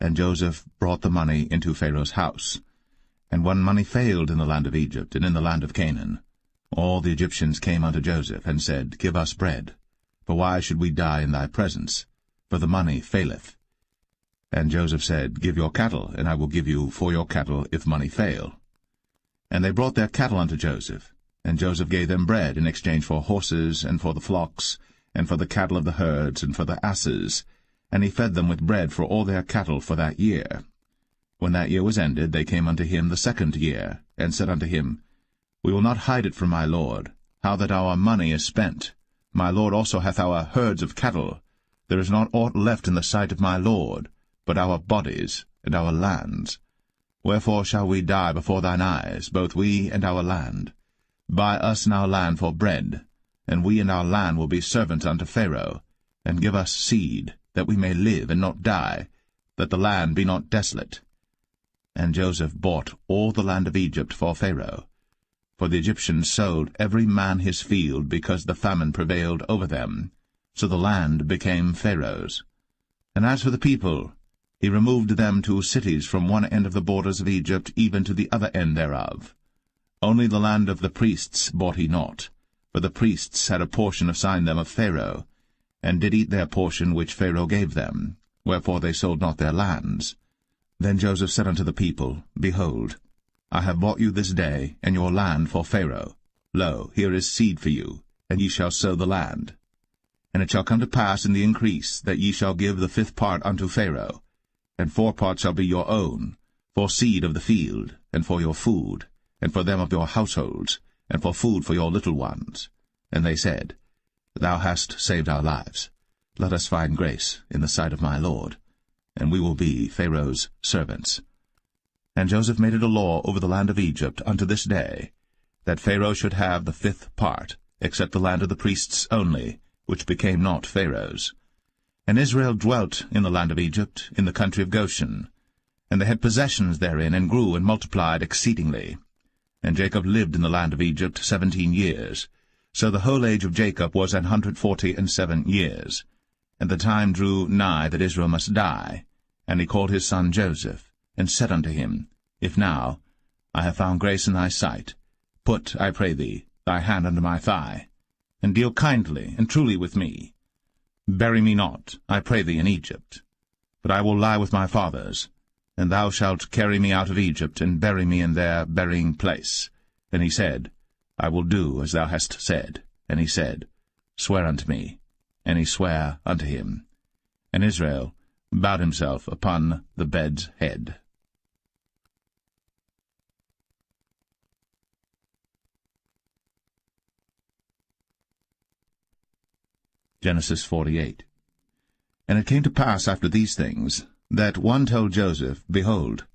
And Joseph brought the money into Pharaoh's house. And when money failed in the land of Egypt and in the land of Canaan, all the Egyptians came unto Joseph, and said, Give us bread, for why should we die in thy presence? For the money faileth. And Joseph said, Give your cattle, and I will give you for your cattle, if money fail. And they brought their cattle unto Joseph, and Joseph gave them bread in exchange for horses, and for the flocks, and for the cattle of the herds, and for the asses, and he fed them with bread for all their cattle for that year. When that year was ended, they came unto him the second year, and said unto him, We will not hide it from my lord, how that our money is spent. My lord also hath our herds of cattle. There is not aught left in the sight of my lord, but our bodies and our lands. Wherefore shall we die before thine eyes, both we and our land? Buy us and our land for bread, and we and our land will be servants unto Pharaoh, and give us seed, that we may live and not die, that the land be not desolate. And Joseph bought all the land of Egypt for Pharaoh. For the Egyptians sold every man his field, because the famine prevailed over them. So the land became Pharaoh's. And as for the people, he removed them to cities from one end of the borders of Egypt even to the other end thereof. Only the land of the priests bought he not, for the priests had a portion assigned them of Pharaoh, and did eat their portion which Pharaoh gave them, wherefore they sold not their lands. Then Joseph said unto the people, Behold, I have bought you this day, and your land for Pharaoh. Lo, here is seed for you, and ye shall sow the land. And it shall come to pass in the increase, that ye shall give the 5th part unto Pharaoh, and 4 parts shall be your own, for seed of the field, and for your food, and for them of your households, and for food for your little ones. And they said, Thou hast saved our lives. Let us find grace in the sight of my lord, and we will be Pharaoh's servants. And Joseph made it a law over the land of Egypt unto this day, that Pharaoh should have the 5th part, except the land of the priests only, which became not Pharaoh's. And Israel dwelt in the land of Egypt, in the country of Goshen. And they had possessions therein, and grew and multiplied exceedingly. And Jacob lived in the land of Egypt 17 years. So the whole age of Jacob was 147 years. And the time drew nigh that Israel must die. And he called his son Joseph, and said unto him, If now I have found grace in thy sight, put, I pray thee, thy hand under my thigh, and deal kindly and truly with me. Bury me not, I pray thee, in Egypt, but I will lie with my fathers, and thou shalt carry me out of Egypt, and bury me in their burying place. And he said, I will do as thou hast said. And he said, Swear unto me. And he sware unto him. And Israel bowed himself upon the bed's head. Genesis 48. And it came to pass after these things, that one told Joseph, Behold,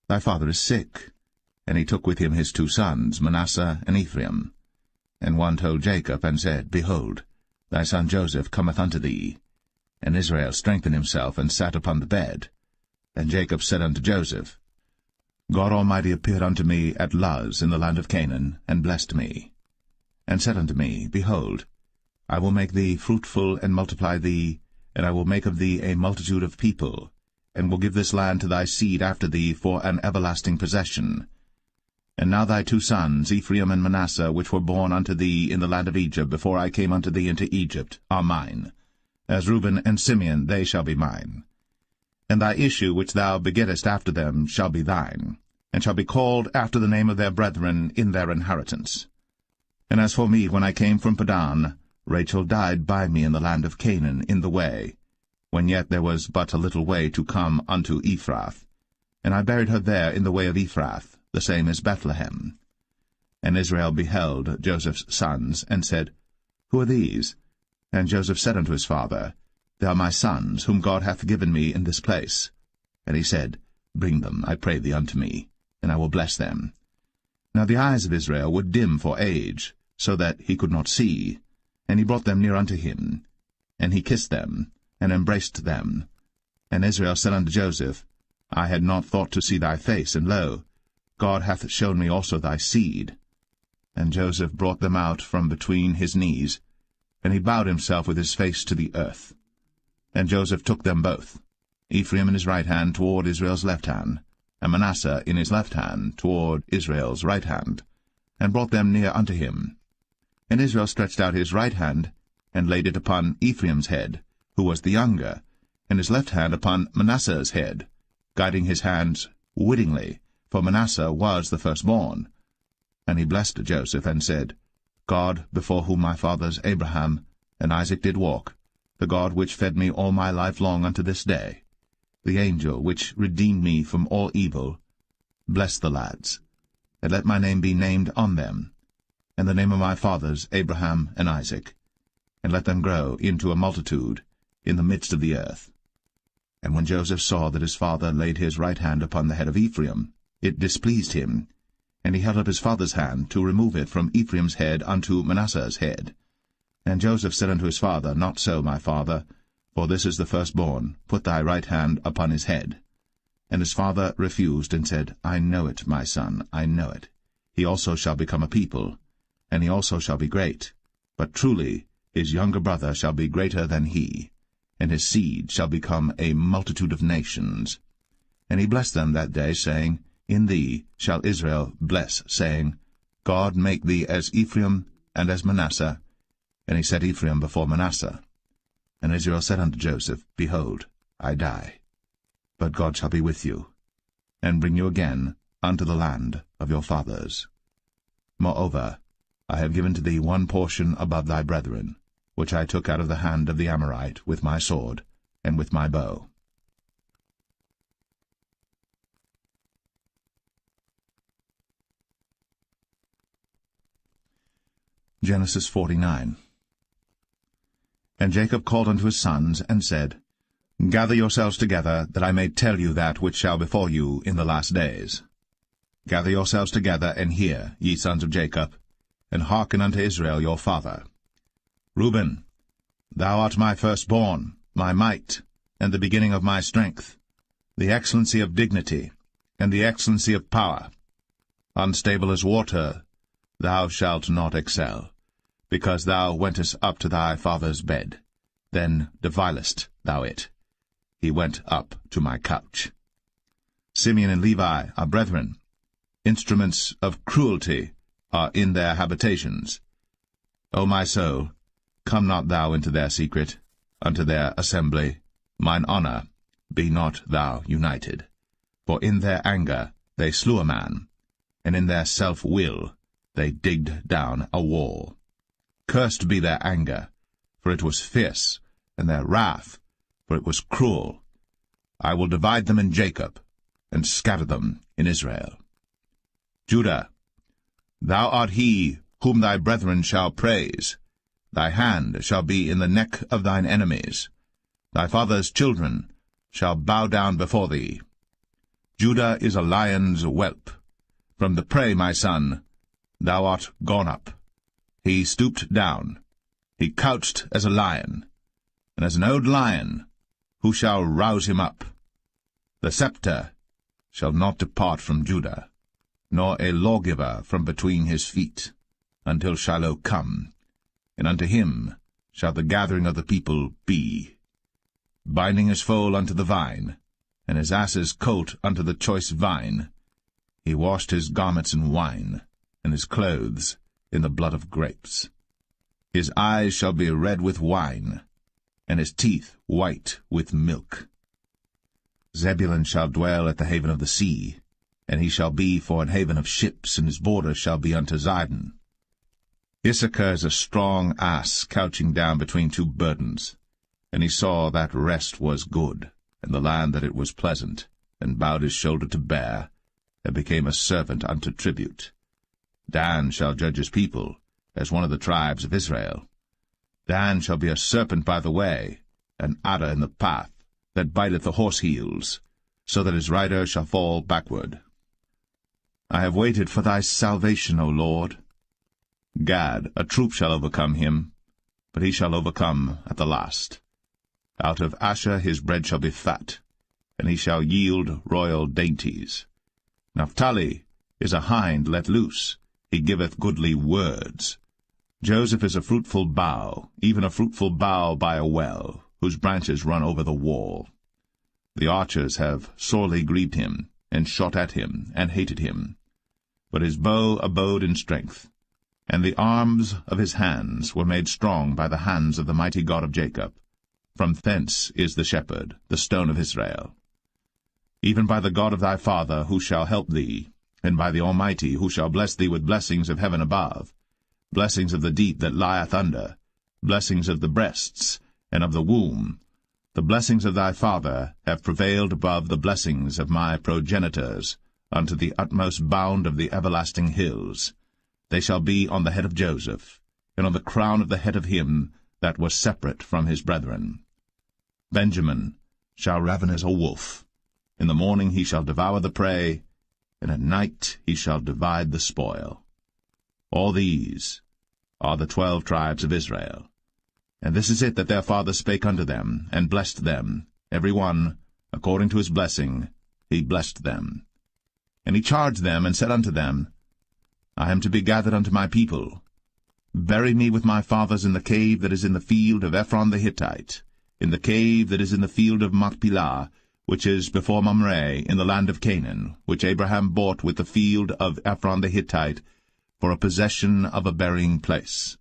thy father is sick. And he took with him his 2 sons, Manasseh and Ephraim. And one told Jacob, and said, Behold, thy son Joseph cometh unto thee. And Israel strengthened himself, and sat upon the bed. And Jacob said unto Joseph, God Almighty appeared unto me at Luz in the land of Canaan, and blessed me, and said unto me, Behold, I will make thee fruitful, and multiply thee, and I will make of thee a multitude of people, and will give this land to thy seed after thee for an everlasting possession. And now thy 2 sons, Ephraim and Manasseh, which were born unto thee in the land of Egypt, before I came unto thee into Egypt, are mine. As Reuben and Simeon they shall be mine. And thy issue which thou begettest after them shall be thine, and shall be called after the name of their brethren in their inheritance. And as for me, when I came from Padan, Rachel died by me in the land of Canaan in the way, when yet there was but a little way to come unto Ephrath. And I buried her there in the way of Ephrath, the same as Bethlehem. And Israel beheld Joseph's sons, and said, Who are these? And Joseph said unto his father, They are my sons, whom God hath given me in this place. And he said, Bring them, I pray thee, unto me, and I will bless them. Now the eyes of Israel were dim for age, so that he could not see. And he brought them near unto him, and he kissed them, and embraced them. And Israel said unto Joseph, I had not thought to see thy face, and lo, God hath shown me also thy seed. And Joseph brought them out from between his knees, and he bowed himself with his face to the earth. And Joseph took them both, Ephraim in his right hand toward Israel's left hand, and Manasseh in his left hand toward Israel's right hand, and brought them near unto him. And Israel stretched out his right hand, and laid it upon Ephraim's head, who was the younger, and his left hand upon Manasseh's head, guiding his hands wittingly, for Manasseh was the firstborn. And he blessed Joseph, and said, God, before whom my fathers Abraham and Isaac did walk, the God which fed me all my life long unto this day, the angel which redeemed me from all evil, bless the lads, and let my name be named on them, and the name of my fathers Abraham and Isaac, and let them grow into a multitude in the midst of the earth. And when Joseph saw that his father laid his right hand upon the head of Ephraim, it displeased him, and he held up his father's hand to remove it from Ephraim's head unto Manasseh's head. And Joseph said unto his father, Not so, my father, for this is the firstborn. Put thy right hand upon his head. And his father refused, and said, I know it, my son, I know it. He also shall become a people, and he also shall be great. But truly his younger brother shall be greater than he, and his seed shall become a multitude of nations. And he blessed them that day, saying, In thee shall Israel bless, saying, God make thee as Ephraim and as Manasseh. And he set Ephraim before Manasseh. And Israel said unto Joseph, Behold, I die, but God shall be with you, and bring you again unto the land of your fathers. Moreover, I have given to thee one portion above thy brethren, which I took out of the hand of the Amorite with my sword and with my bow. Genesis 49. And Jacob called unto his sons, and said, Gather yourselves together, that I may tell you that which shall befall you in the last days. Gather yourselves together, and hear, ye sons of Jacob, and hearken unto Israel your father. Reuben, thou art my firstborn, my might, and the beginning of my strength, the excellency of dignity, and the excellency of power. Unstable as water, thou shalt not excel, because thou wentest up to thy father's bed. Then devilest thou it. He went up to my couch. Simeon and Levi are brethren. Instruments of cruelty are in their habitations. O my soul, come not thou into their secret, unto their assembly. Mine honour, be not thou united. For in their anger they slew a man, and in their self-will they digged down a wall. Cursed be their anger, for it was fierce, and their wrath, for it was cruel. I will divide them in Jacob, and scatter them in Israel. Judah, thou art he whom thy brethren shall praise. Thy hand shall be in the neck of thine enemies. Thy father's children shall bow down before thee. Judah is a lion's whelp. From the prey, my son, thou art gone up. He stooped down. He couched as a lion, and as an old lion, who shall rouse him up? The scepter shall not depart from Judah, nor a lawgiver from between his feet, until Shiloh come, and unto him shall the gathering of the people be. Binding his foal unto the vine, and his ass's colt unto the choice vine, he washed his garments in wine, and his clothes in the blood of grapes. His eyes shall be red with wine, and his teeth white with milk. Zebulun shall dwell at the haven of the sea, and he shall be for an haven of ships, and his border shall be unto Zidon. Issachar is a strong ass couching down between two burdens, and he saw that rest was good, and the land that it was pleasant, and bowed his shoulder to bear, and became a servant unto tribute. Dan shall judge his people, as one of the tribes of Israel. Dan shall be a serpent by the way, an adder in the path, that biteth the horse heels, so that his rider shall fall backward. I have waited for thy salvation, O Lord. Gad, a troop shall overcome him, but he shall overcome at the last. Out of Asher his bread shall be fat, and he shall yield royal dainties. Naphtali is a hind let loose, he giveth goodly words. Joseph is a fruitful bough, even a fruitful bough by a well, whose branches run over the wall. The archers have sorely grieved him, and shot at him, and hated him. But his bow abode in strength, and the arms of his hands were made strong by the hands of the mighty God of Jacob. From thence is the shepherd, the stone of Israel. Even by the God of thy father, who shall help thee, and by the Almighty, who shall bless thee with blessings of heaven above, blessings of the deep that lieth under, blessings of the breasts, and of the womb. The blessings of thy father have prevailed above the blessings of my progenitors, unto the utmost bound of the everlasting hills. They shall be on the head of Joseph, and on the crown of the head of him that was separate from his brethren. Benjamin shall raven as a wolf. In the morning he shall devour the prey, and at night he shall divide the spoil. All these are the 12 tribes of Israel. And this is it that their father spake unto them, and blessed them, every one, according to his blessing, he blessed them. And he charged them, and said unto them, I am to be gathered unto my people. Bury me with my fathers in the cave that is in the field of Ephron the Hittite, in the cave that is in the field of Machpelah, which is before Mamre, in the land of Canaan, which Abraham bought with the field of Ephron the Hittite, for a possession of a burying place.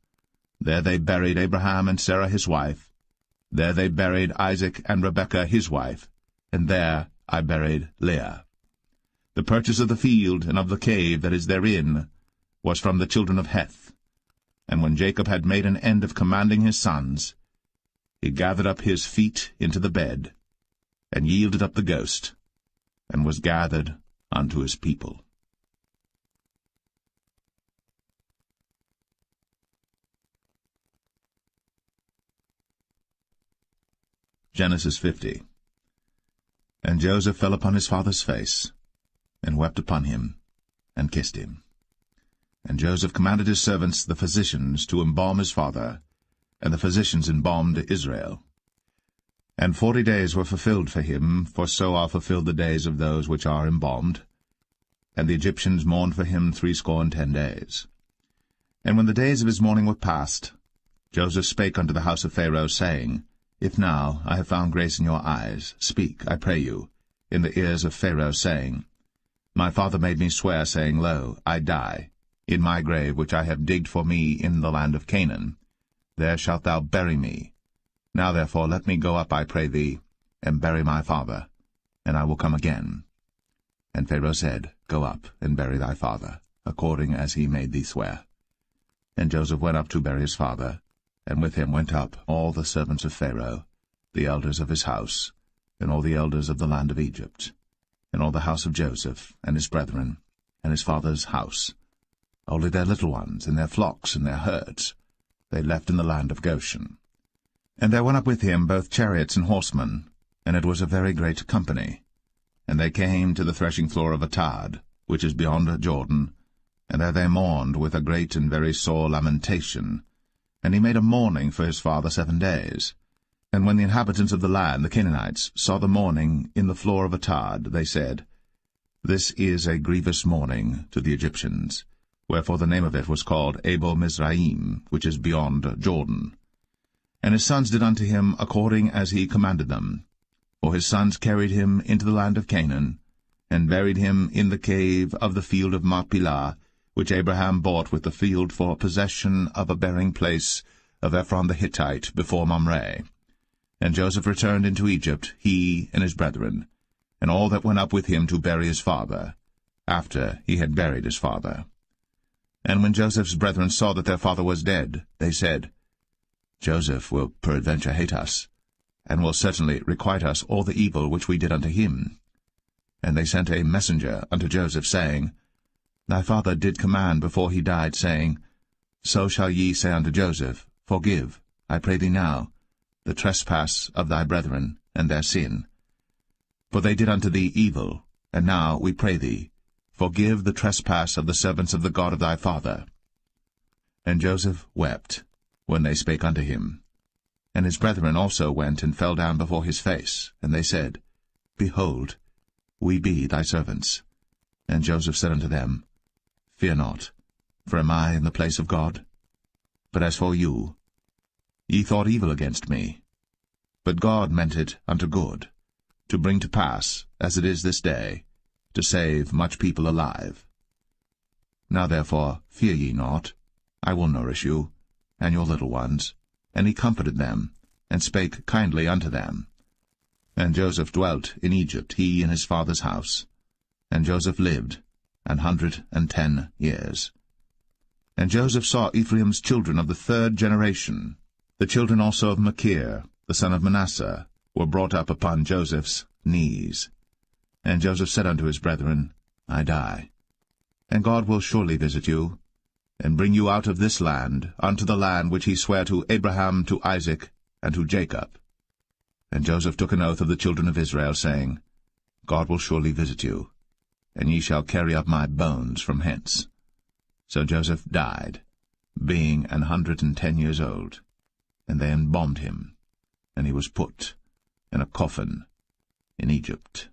There they buried Abraham and Sarah his wife. There they buried Isaac and Rebekah his wife, and there I buried Leah. The purchase of the field and of the cave that is therein was from the children of Heth. And when Jacob had made an end of commanding his sons, he gathered up his feet into the bed, and yielded up the ghost, and was gathered unto his people. Genesis 50. And Joseph fell upon his father's face, and wept upon him, and kissed him. And Joseph commanded his servants, the physicians, to embalm his father, and the physicians embalmed Israel. And 40 days were fulfilled for him, for so are fulfilled the days of those which are embalmed. And the Egyptians mourned for him 60 days. And when the days of his mourning were past, Joseph spake unto the house of Pharaoh, saying, If now I have found grace in your eyes, speak, I pray you, in the ears of Pharaoh, saying, My father made me swear, saying, Lo, I die. In my grave which I have digged for me in the land of Canaan, there shalt thou bury me. Now therefore let me go up, I pray thee, and bury my father, and I will come again. And Pharaoh said, Go up, and bury thy father, according as he made thee swear. And Joseph went up to bury his father, and with him went up all the servants of Pharaoh, the elders of his house, and all the elders of the land of Egypt, and all the house of Joseph, and his brethren, and his father's house. Only their little ones, and their flocks, and their herds, they left in the land of Goshen. And there went up with him both chariots and horsemen, and it was a very great company. And they came to the threshing floor of Atad, which is beyond Jordan, and there they mourned with a great and very sore lamentation. And he made a mourning for his father 7 days. And when the inhabitants of the land, the Canaanites, saw the mourning in the floor of Atad, they said, This is a grievous mourning to the Egyptians. Wherefore the name of it was called Abel Mizraim, which is beyond Jordan. And his sons did unto him according as he commanded them. For his sons carried him into the land of Canaan, and buried him in the cave of the field of Machpelah, which Abraham bought with the field for possession of a burying place of Ephron the Hittite before Mamre. And Joseph returned into Egypt, he and his brethren, and all that went up with him to bury his father, after he had buried his father. And when Joseph's brethren saw that their father was dead, they said, Joseph will peradventure hate us, and will certainly requite us all the evil which we did unto him. And they sent a messenger unto Joseph, saying, Thy father did command before he died, saying, So shall ye say unto Joseph, Forgive, I pray thee now, the trespass of thy brethren, and their sin. For they did unto thee evil, and now we pray thee, Forgive the trespass of the servants of the God of thy father. And Joseph wept when they spake unto him. And his brethren also went and fell down before his face, and they said, Behold, we be thy servants. And Joseph said unto them, Fear not, for am I in the place of God? But as for you, ye thought evil against me, but God meant it unto good, to bring to pass, as it is this day, to save much people alive. Now therefore fear ye not, I will nourish you, and your little ones. And he comforted them, and spake kindly unto them. And Joseph dwelt in Egypt, he and his father's house. And Joseph lived 110 years. And Joseph saw Ephraim's children of the 3rd generation. The children also of Machir, the son of Manasseh, were brought up upon Joseph's knees. And Joseph said unto his brethren, I die. And God will surely visit you, and bring you out of this land unto the land which he sware to Abraham, to Isaac, and to Jacob. And Joseph took an oath of the children of Israel, saying, God will surely visit you, and ye shall carry up my bones from hence. So Joseph died, being 110 years old, and they embalmed him, and he was put in a coffin in Egypt.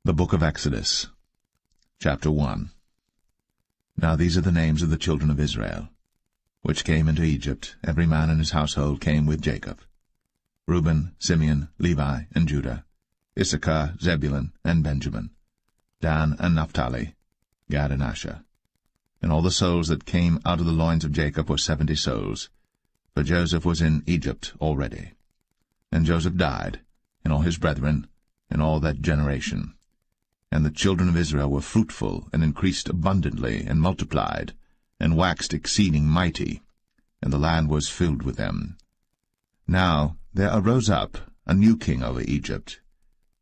The Book of Exodus, Chapter 1. Now these are the names of the children of Israel, which came into Egypt. Every man in his household came with Jacob: Reuben, Simeon, Levi, and Judah, Issachar, Zebulun, and Benjamin, Dan and Naphtali, Gad and Asher. And all the souls that came out of the loins of Jacob were 70 souls, for Joseph was in Egypt already. And Joseph died, and all his brethren, and all that generation. And the children of Israel were fruitful, and increased abundantly, and multiplied, and waxed exceeding mighty, and the land was filled with them. Now there arose up a new king over Egypt,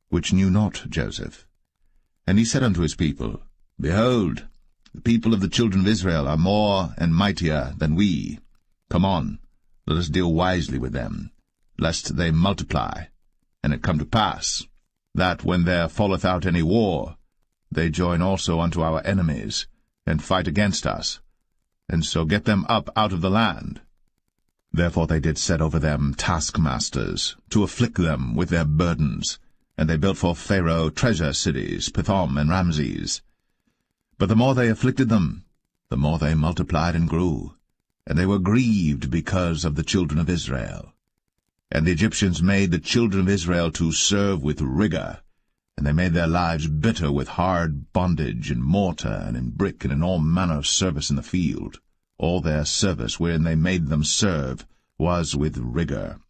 which knew not Joseph. And he said unto his people, Behold, the people of the children of Israel are more and mightier than we. Come on, let us deal wisely with them, lest they multiply. And it come to pass, that when there falleth out any war, they join also unto our enemies, and fight against us, and so get them up out of the land. Therefore they did set over them taskmasters, to afflict them with their burdens, and they built for Pharaoh treasure cities, Pithom and Ramses. But the more they afflicted them, the more they multiplied and grew, and they were grieved because of the children of Israel. And the Egyptians made the children of Israel to serve with rigor, and they made their lives bitter with hard bondage, in mortar, and in brick, and in all manner of service in the field. All their service wherein they made them serve was with rigor.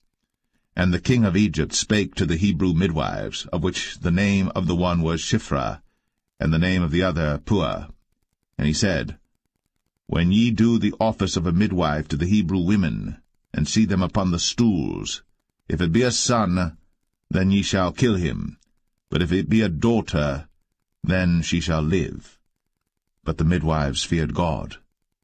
And the king of Egypt spake to the Hebrew midwives, of which the name of the one was Shiphrah, and the name of the other Puah. And he said, When ye do the office of a midwife to the Hebrew women, and see them upon the stools, if it be a son, then ye shall kill him, but if it be a daughter, then she shall live. But the midwives feared God,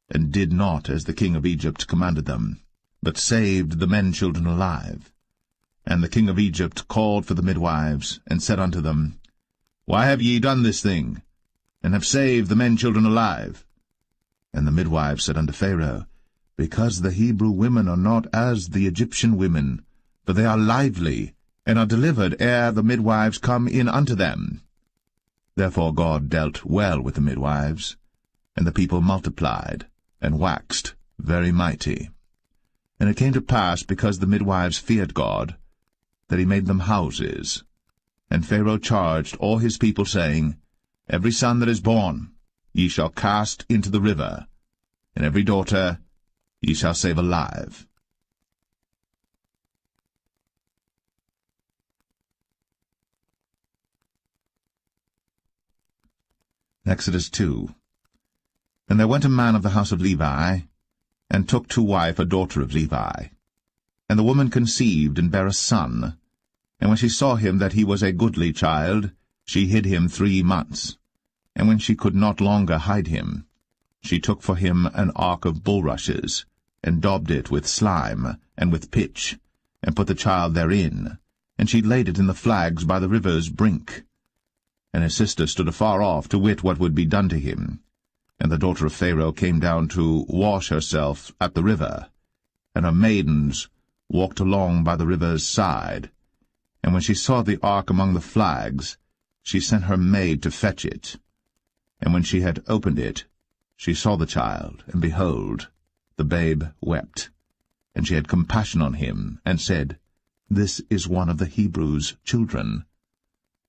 and did not as the king of Egypt commanded them, but saved the men-children alive. And the king of Egypt called for the midwives, and said unto them, Why have ye done this thing, and have saved the men-children alive? And the midwives said unto Pharaoh, Because the Hebrew women are not as the Egyptian women, for they are lively, and are delivered ere the midwives come in unto them. Therefore God dealt well with the midwives, and the people multiplied, and waxed very mighty. And it came to pass, because the midwives feared God, that he made them houses. And Pharaoh charged all his people, saying, Every son that is born ye shall cast into the river, and every daughter ye shall save alive. Exodus 2. And there went a man of the house of Levi, and took to wife a daughter of Levi. And the woman conceived, and bare a son. And when she saw him that he was a goodly child, she hid him 3 months. And when she could not longer hide him, she took for him an ark of bulrushes, and daubed it with slime, and with pitch, and put the child therein, and she laid it in the flags by the river's brink. And his sister stood afar off, to wit what would be done to him. And the daughter of Pharaoh came down to wash herself at the river, and her maidens walked along by the river's side. And when she saw the ark among the flags, she sent her maid to fetch it. And when she had opened it, she saw the child, and behold, the babe wept. And she had compassion on him, and said, This is one of the Hebrews' children.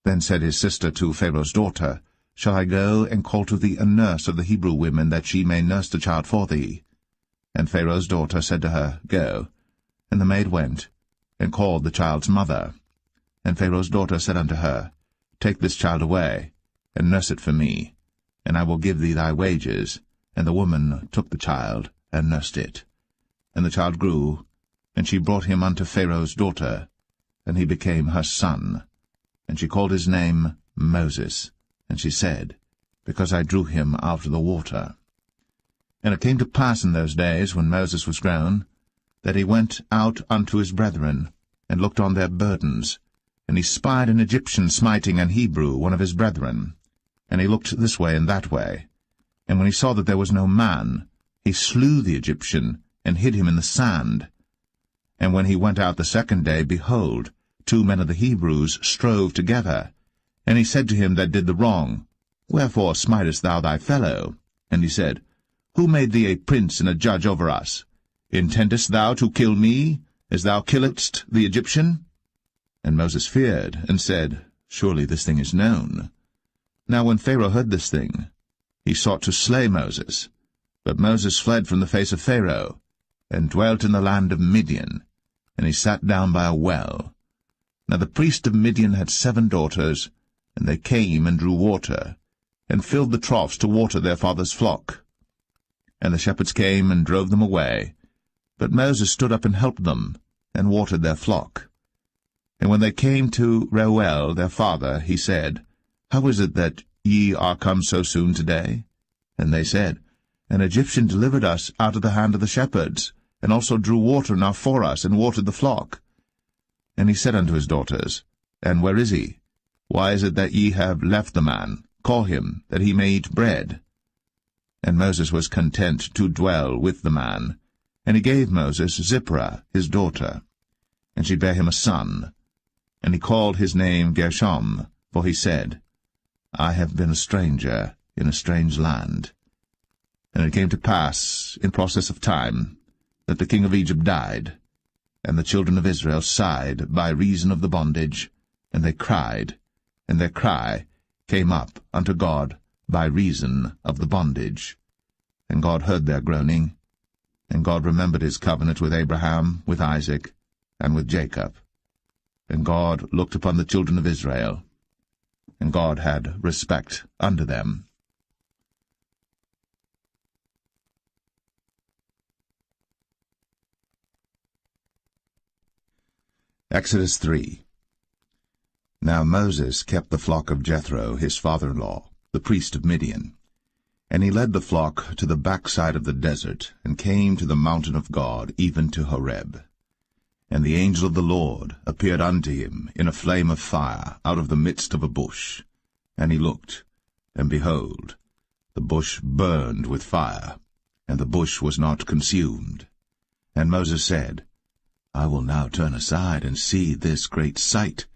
Then said his sister to Pharaoh's daughter, Shall I go and call to thee a nurse of the Hebrew women, that she may nurse the child for thee? And Pharaoh's daughter said to her, Go. And the maid went, and called the child's mother. And Pharaoh's daughter said unto her, Take this child away, and nurse it for me, and I will give thee thy wages. And the woman took the child, and nursed it. And the child grew, and she brought him unto Pharaoh's daughter, and he became her son. And she called his name Moses. And she said, Because I drew him out of the water. And it came to pass in those days, when Moses was grown, that he went out unto his brethren, and looked on their burdens. And he spied an Egyptian smiting an Hebrew, one of his brethren. And he looked this way and that way. And when he saw that there was no man, he slew the Egyptian, and hid him in the sand. And when he went out the second day, behold, 2 men of the Hebrews strove together. And he said to him that did the wrong, Wherefore smitest thou thy fellow? And he said, Who made thee a prince and a judge over us? Intendest thou to kill me, as thou killedst the Egyptian? And Moses feared, and said, Surely this thing is known. Now when Pharaoh heard this thing, he sought to slay Moses. But Moses fled from the face of Pharaoh, and dwelt in the land of Midian, and he sat down by a well. Now the priest of Midian had 7 daughters, and they came and drew water, and filled the troughs to water their father's flock. And the shepherds came and drove them away. But Moses stood up and helped them, and watered their flock. And when they came to Reuel their father, he said, How is it that ye are come so soon today? And they said, An Egyptian delivered us out of the hand of the shepherds, and also drew water enough for us, and watered the flock. And he said unto his daughters, And where is he? Why is it that ye have left the man? Call him, that he may eat bread. And Moses was content to dwell with the man. And he gave Moses Zipporah his daughter, and she bare him a son. And he called his name Gershom, for he said, I have been a stranger in a strange land. And it came to pass, in process of time, that the king of Egypt died, and the children of Israel sighed by reason of the bondage, and they cried, and their cry came up unto God by reason of the bondage. And God heard their groaning, and God remembered his covenant with Abraham, with Isaac, and with Jacob. And God looked upon the children of Israel, and God had respect unto them. Exodus 3. Now Moses kept the flock of Jethro, his father-in-law, the priest of Midian. And he led the flock to the backside of the desert, and came to the mountain of God, even to Horeb. And the angel of the Lord appeared unto him in a flame of fire out of the midst of a bush. And he looked, and behold, the bush burned with fire, and the bush was not consumed. And Moses said, I will now turn aside and see this great sight,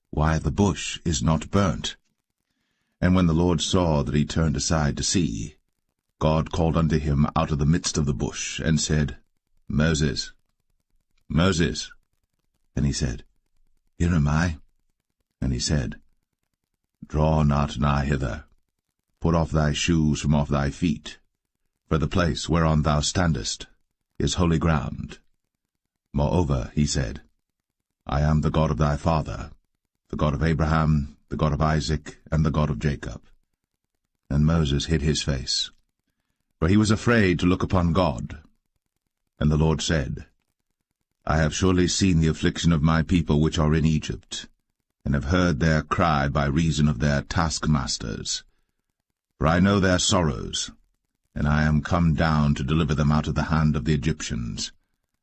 why the bush is not burnt. And when the Lord saw that he turned aside to see, God called unto him out of the midst of the bush, and said, Moses, Moses. And he said, Here am I. And he said, Draw not nigh hither. Put off thy shoes from off thy feet, for the place whereon thou standest is holy ground. Moreover, he said, I am the God of thy father, the God of Abraham, the God of Isaac, and the God of Jacob. And Moses hid his face, for he was afraid to look upon God. And the Lord said, I have surely seen the affliction of my people which are in Egypt, and have heard their cry by reason of their taskmasters. For I know their sorrows, and I am come down to deliver them out of the hand of the Egyptians,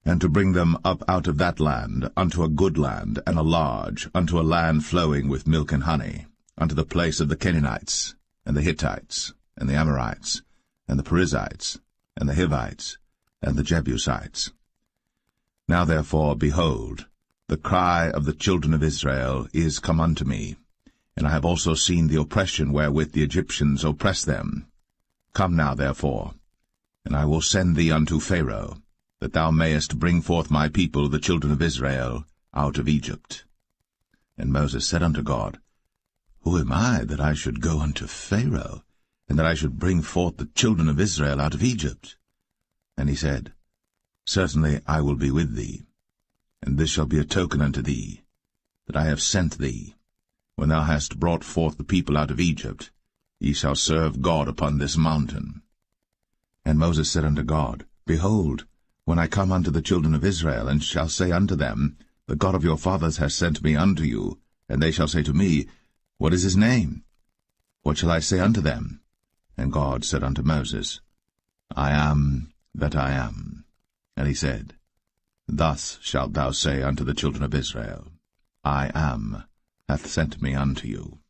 and to bring them up out of that land unto a good land, and a large, unto a land flowing with milk and honey, unto the place of the Canaanites, and the Hittites, and the Amorites, and the Perizzites, and the Hivites, and the Jebusites. Now therefore, behold, the cry of the children of Israel is come unto me, and I have also seen the oppression wherewith the Egyptians oppress them. Come now therefore, and I will send thee unto Pharaoh, that thou mayest bring forth my people the children of Israel out of Egypt. And Moses said unto God, Who am I, that I should go unto Pharaoh, and that I should bring forth the children of Israel out of Egypt? And he said, Certainly I will be with thee, and this shall be a token unto thee, that I have sent thee. When thou hast brought forth the people out of Egypt, ye shall serve God upon this mountain. And Moses said unto God, Behold, when I come unto the children of Israel, and shall say unto them, The God of your fathers has sent me unto you, and they shall say to me, What is his name? What shall I say unto them? And God said unto Moses, I am that I am. And he said, Thus shalt thou say unto the children of Israel, I am hath sent me unto you.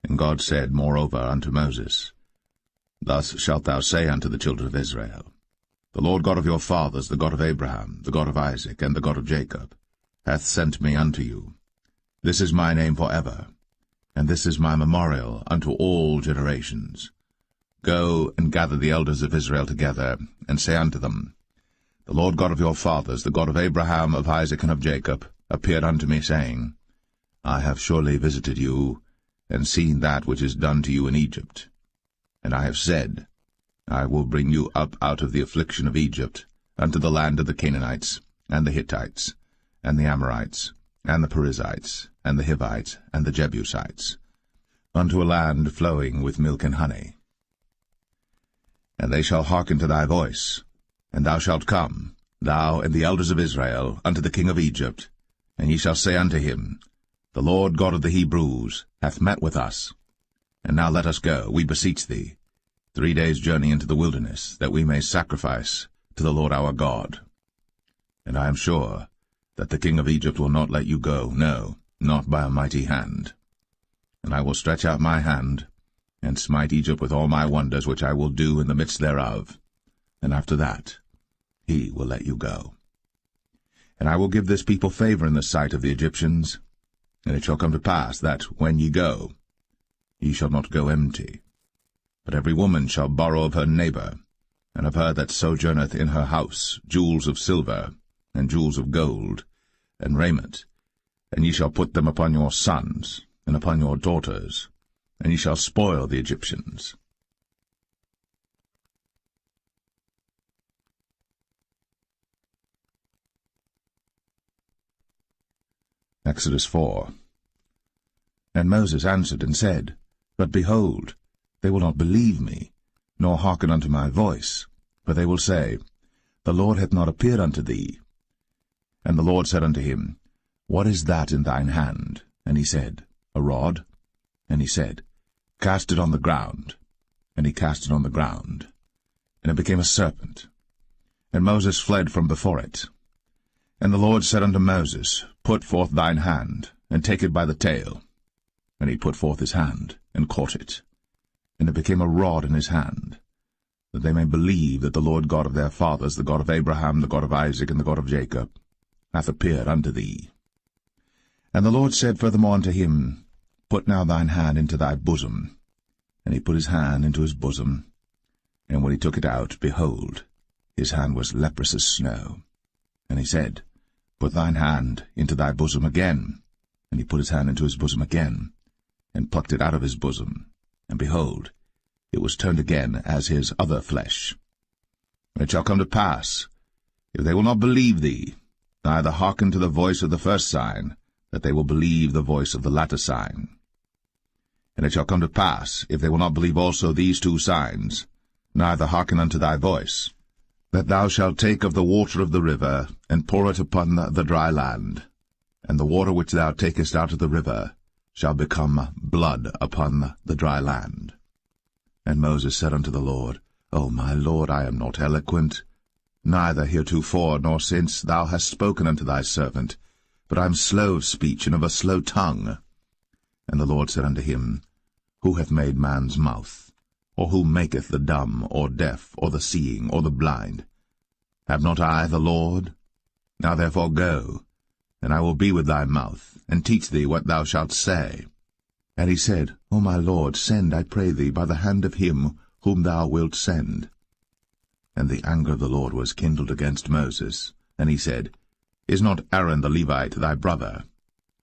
And God said moreover unto Moses, Thus shalt thou say unto the children of Israel, The Lord God of your fathers, the God of Abraham, the God of Isaac, and the God of Jacob, hath sent me unto you. This is my name for ever, and this is my memorial unto all generations. Go and gather the elders of Israel together, and say unto them, The Lord God of your fathers, the God of Abraham, of Isaac, and of Jacob, appeared unto me, saying, I have surely visited you, and seen that which is done to you in Egypt. And I have said, I will bring you up out of the affliction of Egypt, unto the land of the Canaanites, and the Hittites, and the Amorites, and the Perizzites, and the Hivites, and the Jebusites, unto a land flowing with milk and honey. And they shall hearken to thy voice, and thou shalt come, thou and the elders of Israel, unto the king of Egypt, and ye shall say unto him, The Lord God of the Hebrews hath met with us. And now let us go, we beseech thee, 3 days' journey into the wilderness, that we may sacrifice to the Lord our God. And I am sure that the king of Egypt will not let you go, no, not by a mighty hand. And I will stretch out my hand, and smite Egypt with all my wonders which I will do in the midst thereof. And after that he will let you go. And I will give this people favor in the sight of the Egyptians. And it shall come to pass that, when ye go, ye shall not go empty. But every woman shall borrow of her neighbor, and of her that sojourneth in her house, jewels of silver, and jewels of gold, and raiment. And ye shall put them upon your sons, and upon your daughters, and ye shall spoil the Egyptians. Exodus 4. And Moses answered and said, But behold, they will not believe me, nor hearken unto my voice, for they will say, The Lord hath not appeared unto thee. And the Lord said unto him, What is that in thine hand? And he said, A rod. And he said, Cast it on the ground. And he cast it on the ground, and it became a serpent. And Moses fled from before it. And the Lord said unto Moses, Put forth thine hand, and take it by the tail. And he put forth his hand, and caught it. And it became a rod in his hand, that they may believe that the Lord God of their fathers, the God of Abraham, the God of Isaac, and the God of Jacob, hath appeared unto thee. And the Lord said furthermore unto him, Put now thine hand into thy bosom. And he put his hand into his bosom. And when he took it out, behold, his hand was leprous as snow. And he said, Put thine hand into thy bosom again. And he put his hand into his bosom again, and plucked it out of his bosom. And behold, it was turned again as his other flesh. And it shall come to pass, if they will not believe thee, neither hearken to the voice of the first sign, that they will believe the voice of the latter sign. And it shall come to pass, if they will not believe also these 2 signs, neither hearken unto thy voice, that thou shalt take of the water of the river, and pour it upon the dry land, and the water which thou takest out of the river shall become blood upon the dry land. And Moses said unto the Lord, O my Lord, I am not eloquent, neither heretofore nor since thou hast spoken unto thy servant, but I am slow of speech and of a slow tongue. And the Lord said unto him, Who hath made man's mouth? Or who maketh the dumb, or deaf, or the seeing, or the blind? Have not I the Lord? Now therefore go, and I will be with thy mouth, and teach thee what thou shalt say. And he said, O my Lord, send, I pray thee, by the hand of him whom thou wilt send. And the anger of the Lord was kindled against Moses, and he said, Is not Aaron the Levite thy brother?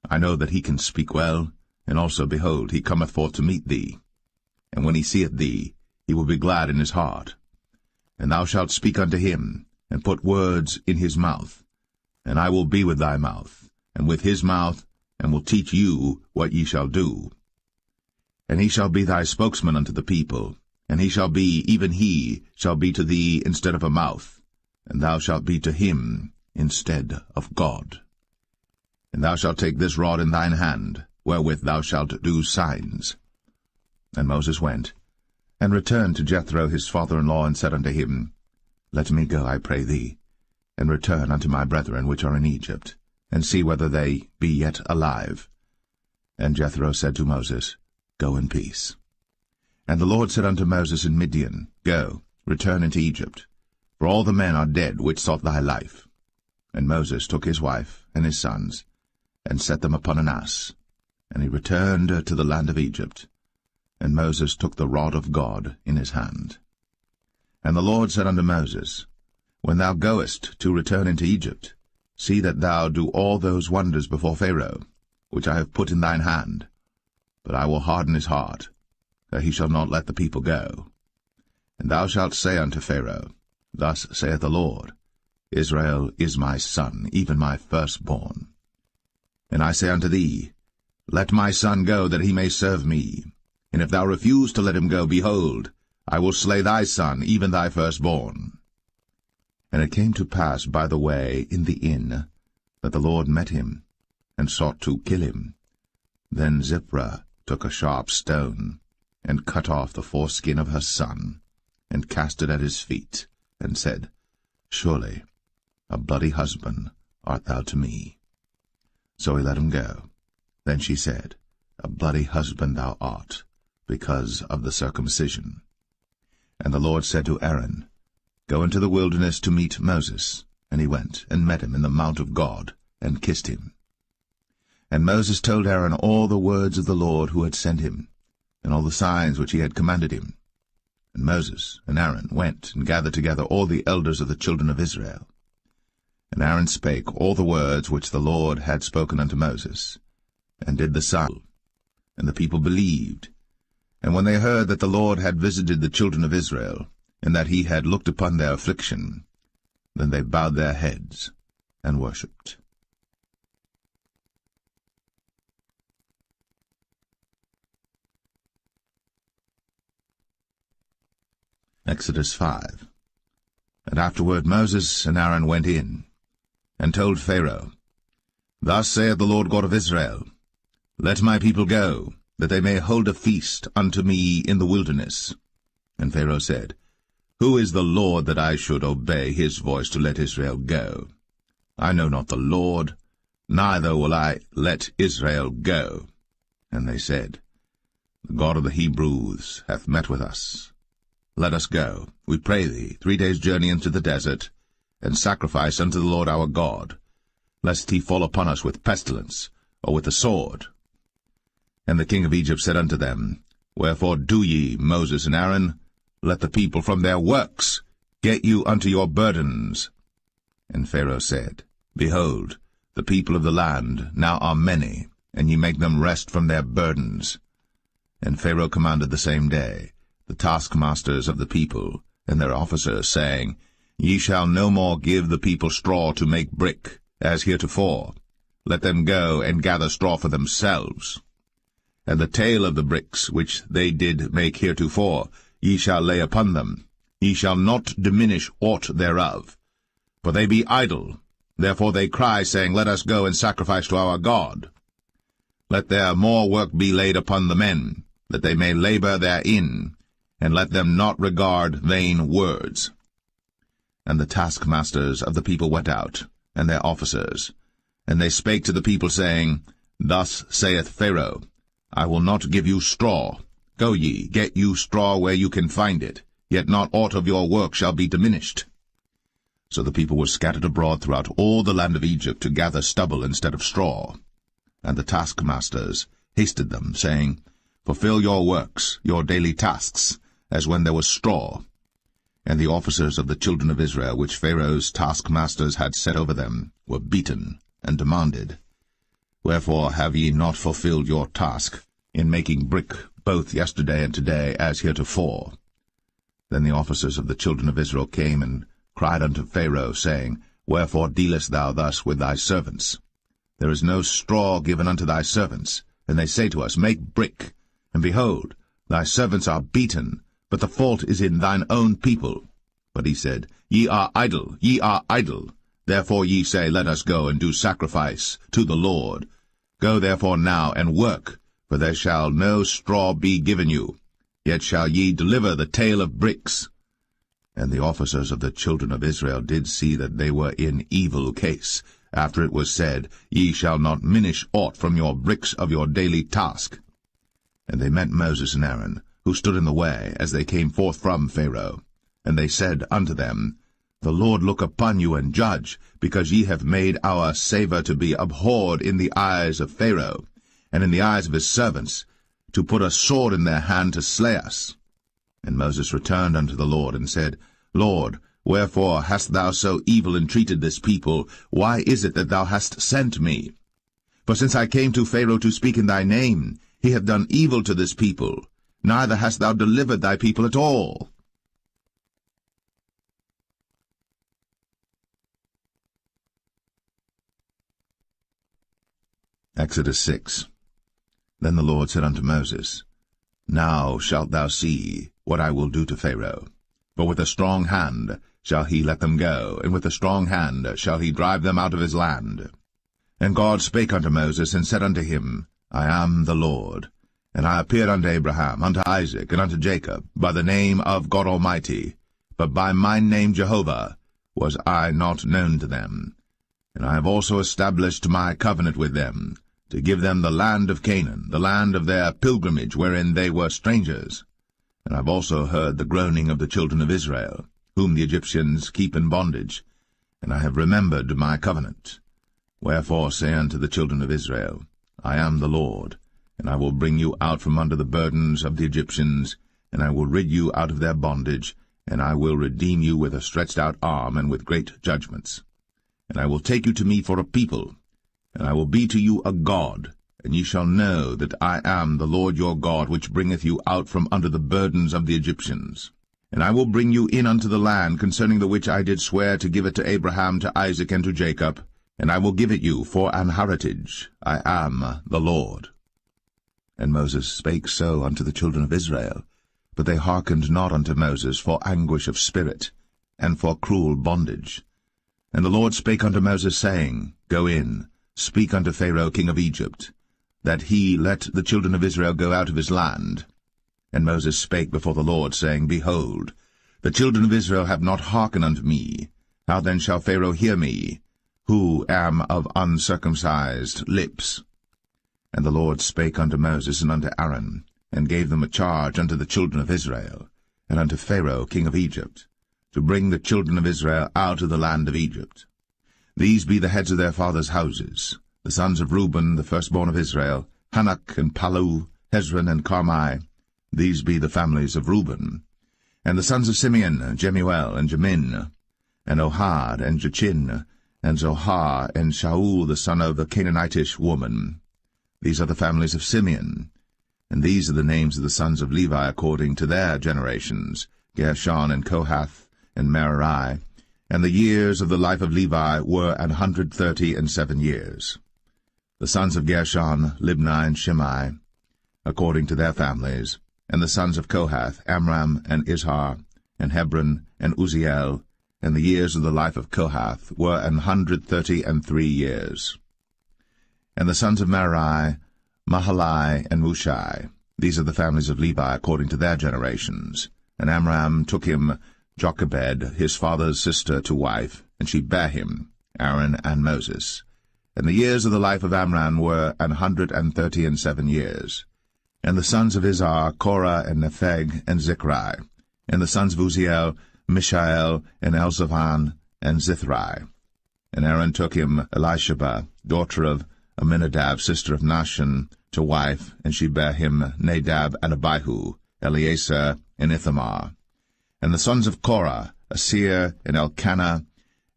I know that he can speak well, and also, behold, he cometh forth to meet thee. And when he seeth thee, he will be glad in his heart. And thou shalt speak unto him, and put words in his mouth. And I will be with thy mouth, and with his mouth, and will teach you what ye shall do. And he shall be thy spokesman unto the people, and he shall be, even he, shall be to thee instead of a mouth, and thou shalt be to him instead of God. And thou shalt take this rod in thine hand, wherewith thou shalt do signs. And Moses went, and returned to Jethro his father-in-law, and said unto him, Let me go, I pray thee, and return unto my brethren which are in Egypt, and see whether they be yet alive. And Jethro said to Moses, Go in peace. And the Lord said unto Moses in Midian, Go, return into Egypt, for all the men are dead which sought thy life. And Moses took his wife and his sons, and set them upon an ass, and he returned to the land of Egypt. And Moses took the rod of God in his hand. And the Lord said unto Moses, When thou goest to return into Egypt, see that thou do all those wonders before Pharaoh, which I have put in thine hand. But I will harden his heart, that he shall not let the people go. And thou shalt say unto Pharaoh, Thus saith the Lord, Israel is my son, even my firstborn. And I say unto thee, Let my son go, that he may serve me. And if thou refuse to let him go, behold, I will slay thy son, even thy firstborn. And it came to pass by the way in the inn, that the Lord met him, and sought to kill him. Then Zipporah took a sharp stone, and cut off the foreskin of her son, and cast it at his feet, and said, Surely a bloody husband art thou to me. So he let him go. Then she said, A bloody husband thou art, because of the circumcision. And the Lord said to Aaron, Go into the wilderness to meet Moses. And he went, and met him in the mount of God, and kissed him. And Moses told Aaron all the words of the Lord who had sent him, and all the signs which he had commanded him. And Moses and Aaron went, and gathered together all the elders of the children of Israel. And Aaron spake all the words which the Lord had spoken unto Moses, and did the sign. And the people believed. And when they heard that the Lord had visited the children of Israel, and that he had looked upon their affliction, then they bowed their heads and worshipped. Exodus 5. And afterward Moses and Aaron went in, and told Pharaoh, Thus saith the Lord God of Israel, Let my people go, that they may hold a feast unto me in the wilderness. And Pharaoh said, Who is the Lord that I should obey his voice to let Israel go? I know not the Lord, neither will I let Israel go. And they said, The God of the Hebrews hath met with us. Let us go, we pray thee, 3 days' journey into the desert, and sacrifice unto the Lord our God, lest he fall upon us with pestilence, or with the sword. And the king of Egypt said unto them, Wherefore do ye, Moses and Aaron? Let the people from their works get you unto your burdens. And Pharaoh said, Behold, the people of the land now are many, and ye make them rest from their burdens. And Pharaoh commanded the same day the taskmasters of the people and their officers, saying, Ye shall no more give the people straw to make brick, as heretofore. Let them go and gather straw for themselves. And the tale of the bricks which they did make heretofore ye shall lay upon them. Ye shall not diminish aught thereof. For they be idle, therefore they cry, saying, Let us go and sacrifice to our God. Let there more work be laid upon the men, that they may labor therein, and let them not regard vain words. And the taskmasters of the people went out, and their officers, and they spake to the people, saying, Thus saith Pharaoh, I will not give you straw. Go ye, get you straw where you can find it, yet not aught of your work shall be diminished. So the people were scattered abroad throughout all the land of Egypt to gather stubble instead of straw. And the taskmasters hasted them, saying, Fulfill your works, your daily tasks, as when there was straw. And the officers of the children of Israel, which Pharaoh's taskmasters had set over them, were beaten, and demanded, Wherefore have ye not fulfilled your task, in making brick both yesterday and today, as heretofore? Then the officers of the children of Israel came and cried unto Pharaoh, saying, Wherefore dealest thou thus with thy servants? There is no straw given unto thy servants. And they say to us, Make brick. And behold, thy servants are beaten, but the fault is in thine own people. But he said, Ye are idle, ye are idle. Therefore ye say, Let us go and do sacrifice to the Lord. Go therefore now and work, for there shall no straw be given you. Yet shall ye deliver the tale of bricks. And the officers of the children of Israel did see that they were in evil case, after it was said, Ye shall not minish aught from your bricks of your daily task. And they met Moses and Aaron, who stood in the way, as they came forth from Pharaoh. And they said unto them, The Lord look upon you and judge, because ye have made our savour to be abhorred in the eyes of Pharaoh, and in the eyes of his servants, to put a sword in their hand to slay us. And Moses returned unto the Lord, and said, Lord, wherefore hast thou so evil entreated this people? Why is it that thou hast sent me? For since I came to Pharaoh to speak in thy name, he hath done evil to this people, neither hast thou delivered thy people at all. Exodus 6. Then the Lord said unto Moses, Now shalt thou see what I will do to Pharaoh. For with a strong hand shall he let them go, and with a strong hand shall he drive them out of his land. And God spake unto Moses, and said unto him, I am the Lord. And I appeared unto Abraham, unto Isaac, and unto Jacob, by the name of God Almighty, but by my name Jehovah was I not known to them. And I have also established my covenant with them, to give them the land of Canaan, the land of their pilgrimage, wherein they were strangers. And I have also heard the groaning of the children of Israel, whom the Egyptians keep in bondage, and I have remembered my covenant. Wherefore say unto the children of Israel, I am the Lord, and I will bring you out from under the burdens of the Egyptians, and I will rid you out of their bondage, and I will redeem you with a stretched out arm and with great judgments. And I will take you to me for a people, and I will be to you a God, and ye shall know that I am the Lord your God, which bringeth you out from under the burdens of the Egyptians. And I will bring you in unto the land, concerning the which I did swear to give it to Abraham, to Isaac, and to Jacob, and I will give it you for an heritage. I am the Lord. And Moses spake so unto the children of Israel, but they hearkened not unto Moses for anguish of spirit, and for cruel bondage. And the Lord spake unto Moses, saying, Go in, speak unto Pharaoh king of Egypt, that he let the children of Israel go out of his land. And Moses spake before the Lord, saying, Behold, the children of Israel have not hearkened unto me. How then shall Pharaoh hear me, who am of uncircumcised lips? And the Lord spake unto Moses and unto Aaron, and gave them a charge unto the children of Israel, and unto Pharaoh king of Egypt, to bring the children of Israel out of the land of Egypt. These be the heads of their fathers' houses, the sons of Reuben, the firstborn of Israel, Hanok and Palu, Hezron and Carmi. These be the families of Reuben. And the sons of Simeon, Jemuel and Jamin, and Ohad and Jachin, and Zohar and Shaul the son of a Canaanitish woman. These are the families of Simeon. And these are the names of the sons of Levi according to their generations, Gershon and Kohath and Merari. And the years of the life of Levi were 137 years. The sons of Gershon, Libni and Shimei, according to their families. And the sons of Kohath, Amram and Izhar, and Hebron and Uzziel. And the years of the life of Kohath were 133 years. And the sons of Merari, Mahalai and Mushai. These are the families of Levi according to their generations. And Amram took him Jochebed, his father's sister, to wife, and she bare him, Aaron and Moses. And the years of the life of Amram were 137 years. And the sons of Izhar, Korah, and Nepheg, and Zichri. And the sons of Uzziel, Mishael, and Elzaphan, and Zithri. And Aaron took him Elisheba, daughter of Aminadab, sister of Nahshon, to wife, and she bare him Nadab and Abihu, Eleazar, and Ithamar. And the sons of Korah, Asir, and Elkanah,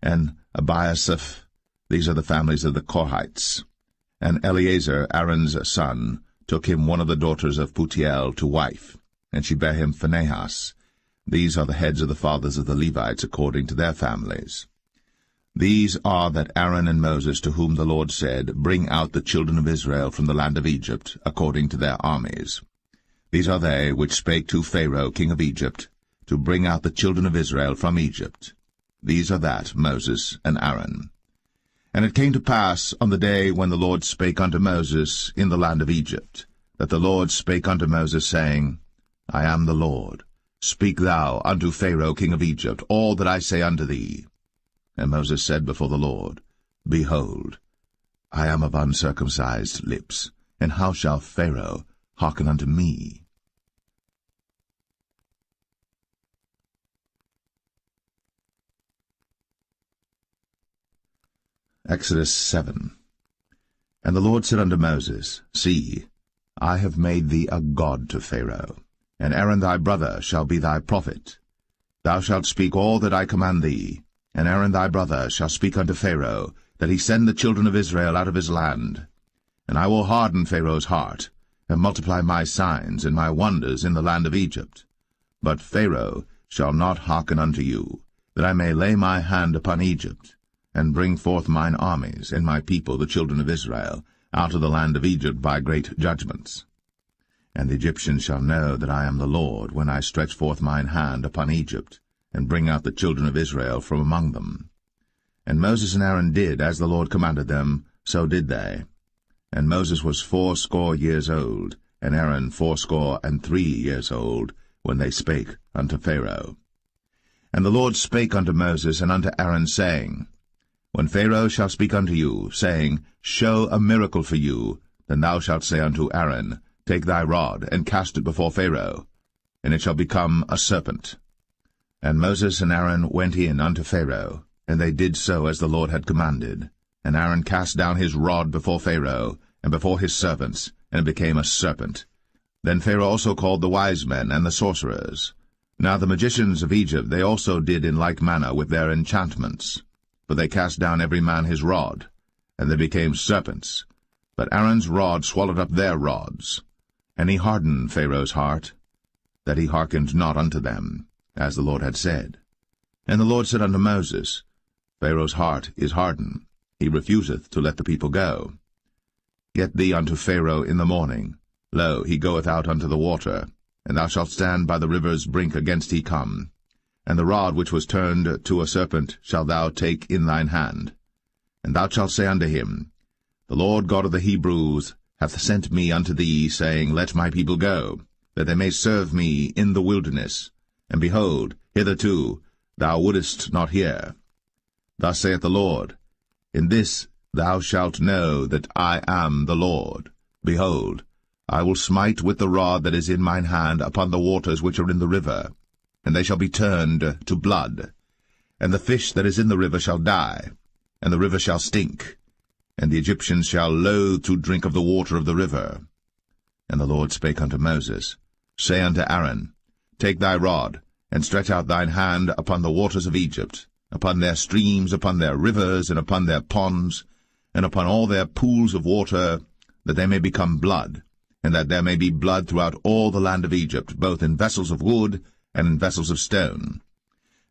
and Abiasaph. These are the families of the Korhites. And Eleazar, Aaron's son, took him one of the daughters of Putiel to wife, and she bare him Phinehas. These are the heads of the fathers of the Levites according to their families. These are that Aaron and Moses, to whom the Lord said, Bring out the children of Israel from the land of Egypt, according to their armies. These are they which spake to Pharaoh king of Egypt, to bring out the children of Israel from Egypt. These are that Moses and Aaron. And it came to pass on the day when the Lord spake unto Moses in the land of Egypt, that the Lord spake unto Moses, saying, I am the Lord. Speak thou unto Pharaoh king of Egypt all that I say unto thee. And Moses said before the Lord, Behold, I am of uncircumcised lips, and how shall Pharaoh hearken unto me? Exodus 7. And the Lord said unto Moses, See, I have made thee a god to Pharaoh, and Aaron thy brother shall be thy prophet. Thou shalt speak all that I command thee, and Aaron thy brother shall speak unto Pharaoh, that he send the children of Israel out of his land. And I will harden Pharaoh's heart, and multiply my signs and my wonders in the land of Egypt. But Pharaoh shall not hearken unto you, that I may lay my hand upon Egypt, and bring forth mine armies and my people the children of Israel out of the land of Egypt by great judgments. And the Egyptians shall know that I am the Lord, when I stretch forth mine hand upon Egypt, and bring out the children of Israel from among them. And Moses and Aaron did as the Lord commanded them, so did they. And Moses was 80 years old, and Aaron 83 years old, when they spake unto Pharaoh. And the Lord spake unto Moses and unto Aaron, saying, When Pharaoh shall speak unto you, saying, Show a miracle for you, then thou shalt say unto Aaron, Take thy rod, and cast it before Pharaoh, and it shall become a serpent. And Moses and Aaron went in unto Pharaoh, and they did so as the Lord had commanded. And Aaron cast down his rod before Pharaoh, and before his servants, and it became a serpent. Then Pharaoh also called the wise men and the sorcerers. Now the magicians of Egypt they also did in like manner with their enchantments. For they cast down every man his rod, and they became serpents. But Aaron's rod swallowed up their rods. And he hardened Pharaoh's heart, that he hearkened not unto them, as the Lord had said. And the Lord said unto Moses, Pharaoh's heart is hardened, he refuseth to let the people go. Get thee unto Pharaoh in the morning. Lo, he goeth out unto the water, and thou shalt stand by the river's brink against he come. And the rod which was turned to a serpent shalt thou take in thine hand. And thou shalt say unto him, The Lord God of the Hebrews hath sent me unto thee, saying, Let my people go, that they may serve me in the wilderness. And behold, hitherto thou wouldest not hear. Thus saith the Lord, In this thou shalt know that I am the Lord. Behold, I will smite with the rod that is in mine hand upon the waters which are in the river, and they shall be turned to blood. And the fish that is in the river shall die, and the river shall stink, and the Egyptians shall loathe to drink of the water of the river. And the Lord spake unto Moses, Say unto Aaron, Take thy rod, and stretch out thine hand upon the waters of Egypt, upon their streams, upon their rivers, and upon their ponds, and upon all their pools of water, that they may become blood, and that there may be blood throughout all the land of Egypt, both in vessels of wood and in vessels of stone.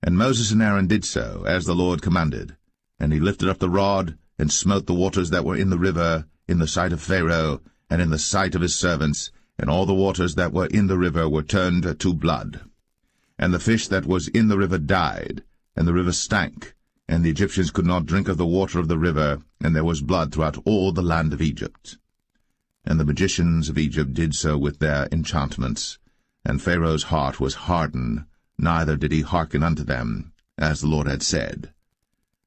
And Moses and Aaron did so, as the Lord commanded. And he lifted up the rod, and smote the waters that were in the river, in the sight of Pharaoh, and in the sight of his servants, and all the waters that were in the river were turned to blood. And the fish that was in the river died, and the river stank, and the Egyptians could not drink of the water of the river, and there was blood throughout all the land of Egypt. And the magicians of Egypt did so with their enchantments, and Pharaoh's heart was hardened, neither did he hearken unto them, as the Lord had said.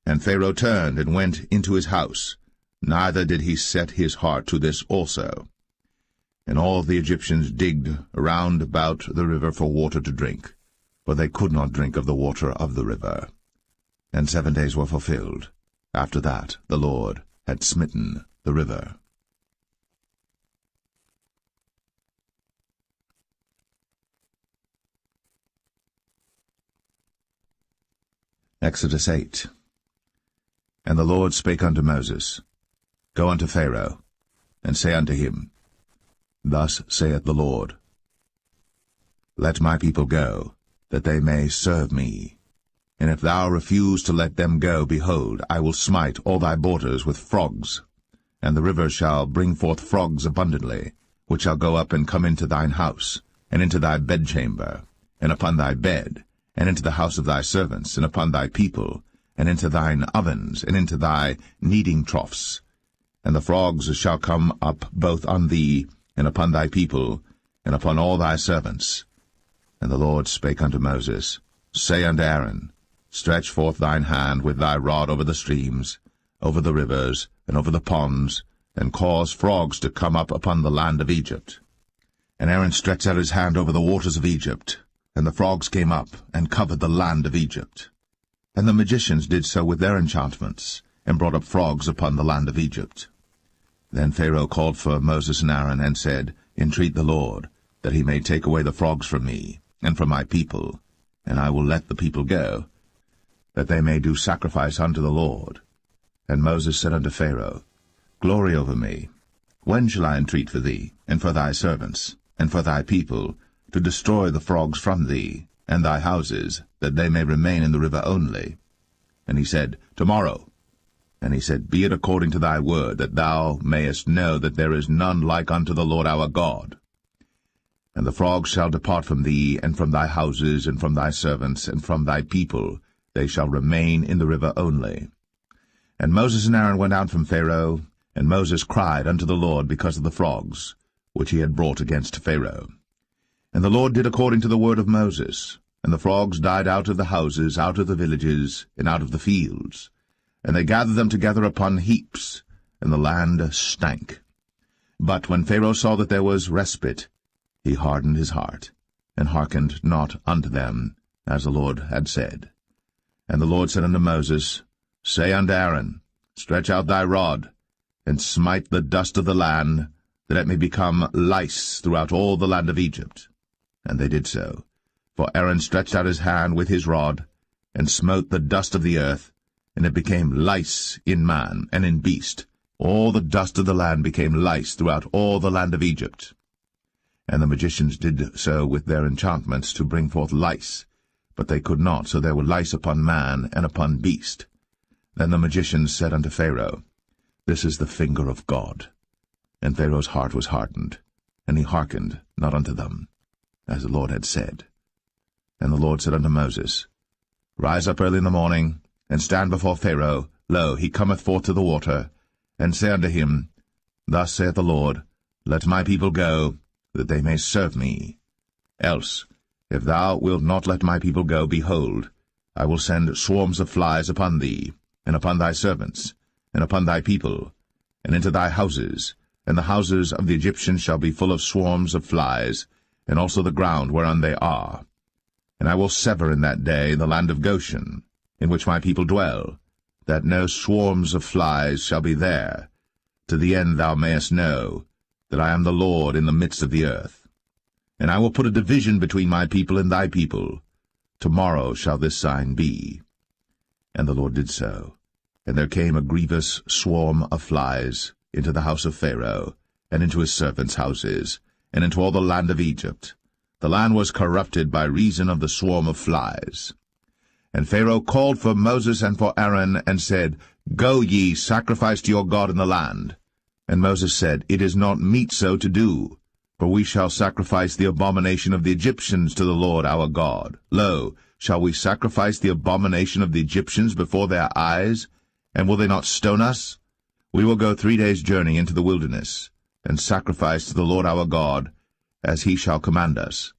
And Pharaoh turned and went into his house, neither did he set his heart to this also. And all the Egyptians digged around about the river for water to drink, for they could not drink of the water of the river. And 7 days were fulfilled. After that the Lord had smitten the river. Exodus 8. And the Lord spake unto Moses, Go unto Pharaoh, and say unto him, Thus saith the Lord, Let my people go, that they may serve me. And if thou refuse to let them go, behold, I will smite all thy borders with frogs, and the river shall bring forth frogs abundantly, which shall go up and come into thine house, and into thy bedchamber, and upon thy bed, and into the house of thy servants, and upon thy people, and into thine ovens, and into thy kneading troughs. And the frogs shall come up both on thee, and upon thy people, and upon all thy servants. And the Lord spake unto Moses, Say unto Aaron, Stretch forth thine hand with thy rod over the streams, over the rivers, and over the ponds, and cause frogs to come up upon the land of Egypt. And Aaron stretched out his hand over the waters of Egypt, and the frogs came up, and covered the land of Egypt. And the magicians did so with their enchantments, and brought up frogs upon the land of Egypt. Then Pharaoh called for Moses and Aaron, and said, Entreat the Lord, that he may take away the frogs from me, and from my people, and I will let the people go, that they may do sacrifice unto the Lord. And Moses said unto Pharaoh, Glory over me. When shall I entreat for thee, and for thy servants, and for thy people, to destroy the frogs from thee, and thy houses, that they may remain in the river only? And he said, Tomorrow. And he said, Be it according to thy word, that thou mayest know that there is none like unto the Lord our God. And the frogs shall depart from thee, and from thy houses, and from thy servants, and from thy people. They shall remain in the river only. And Moses and Aaron went out from Pharaoh, and Moses cried unto the Lord because of the frogs, which he had brought against Pharaoh. And the Lord did according to the word of Moses, and the frogs died out of the houses, out of the villages, and out of the fields. And they gathered them together upon heaps, and the land stank. But when Pharaoh saw that there was respite, he hardened his heart, and hearkened not unto them, as the Lord had said. And the Lord said unto Moses, Say unto Aaron, Stretch out thy rod, and smite the dust of the land, that it may become lice throughout all the land of Egypt. And they did so. For Aaron stretched out his hand with his rod, and smote the dust of the earth, and it became lice in man and in beast. All the dust of the land became lice throughout all the land of Egypt. And the magicians did so with their enchantments to bring forth lice, but they could not, so there were lice upon man and upon beast. Then the magicians said unto Pharaoh, This is the finger of God. And Pharaoh's heart was hardened, and he hearkened not unto them, as the Lord had said. And the Lord said unto Moses, Rise up early in the morning, and stand before Pharaoh. Lo, he cometh forth to the water. And say unto him, Thus saith the Lord, Let my people go, that they may serve me. Else, if thou wilt not let my people go, behold, I will send swarms of flies upon thee, and upon thy servants, and upon thy people, and into thy houses, and the houses of the Egyptians shall be full of swarms of flies, and also the ground whereon they are. And I will sever in that day the land of Goshen, in which my people dwell, that no swarms of flies shall be there, to the end thou mayest know that I am the Lord in the midst of the earth. And I will put a division between my people and thy people. Tomorrow shall this sign be. And the Lord did so. And there came a grievous swarm of flies into the house of Pharaoh, and into his servants' houses, and into all the land of Egypt. The land was corrupted by reason of the swarm of flies. And Pharaoh called for Moses and for Aaron, and said, Go ye, sacrifice to your God in the land. And Moses said, It is not meet so to do, for we shall sacrifice the abomination of the Egyptians to the Lord our God. Lo, shall we sacrifice the abomination of the Egyptians before their eyes? And will they not stone us? We will go 3 days' journey into the wilderness, and sacrifice to the Lord our God, as he shall command us.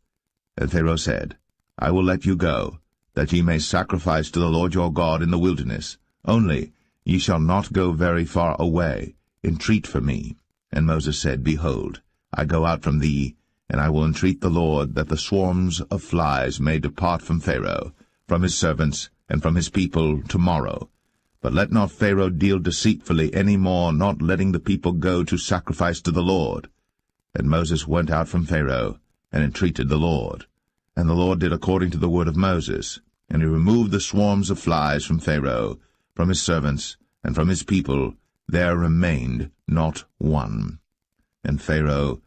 And Pharaoh said, I will let you go, that ye may sacrifice to the Lord your God in the wilderness. Only ye shall not go very far away. Entreat for me. And Moses said, Behold, I go out from thee, and I will entreat the Lord that the swarms of flies may depart from Pharaoh, from his servants, and from his people tomorrow. But let not Pharaoh deal deceitfully any more, not letting the people go to sacrifice to the Lord. And Moses went out from Pharaoh, and entreated the Lord. And the Lord did according to the word of Moses, and he removed the swarms of flies from Pharaoh, from his servants, and from his people. There remained not one. And Pharaoh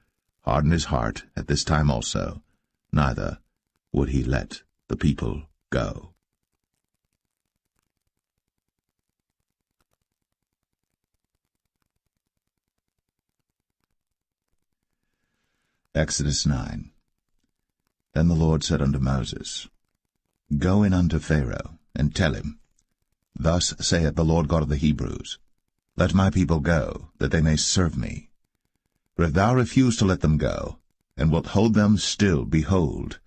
hardened his heart at this time also, neither would he let the people go. Exodus 9. Then the Lord said unto Moses, Go in unto Pharaoh, and tell him, Thus saith the Lord God of the Hebrews, Let my people go, that they may serve me. For if thou refuse to let them go, and wilt hold them still, behold,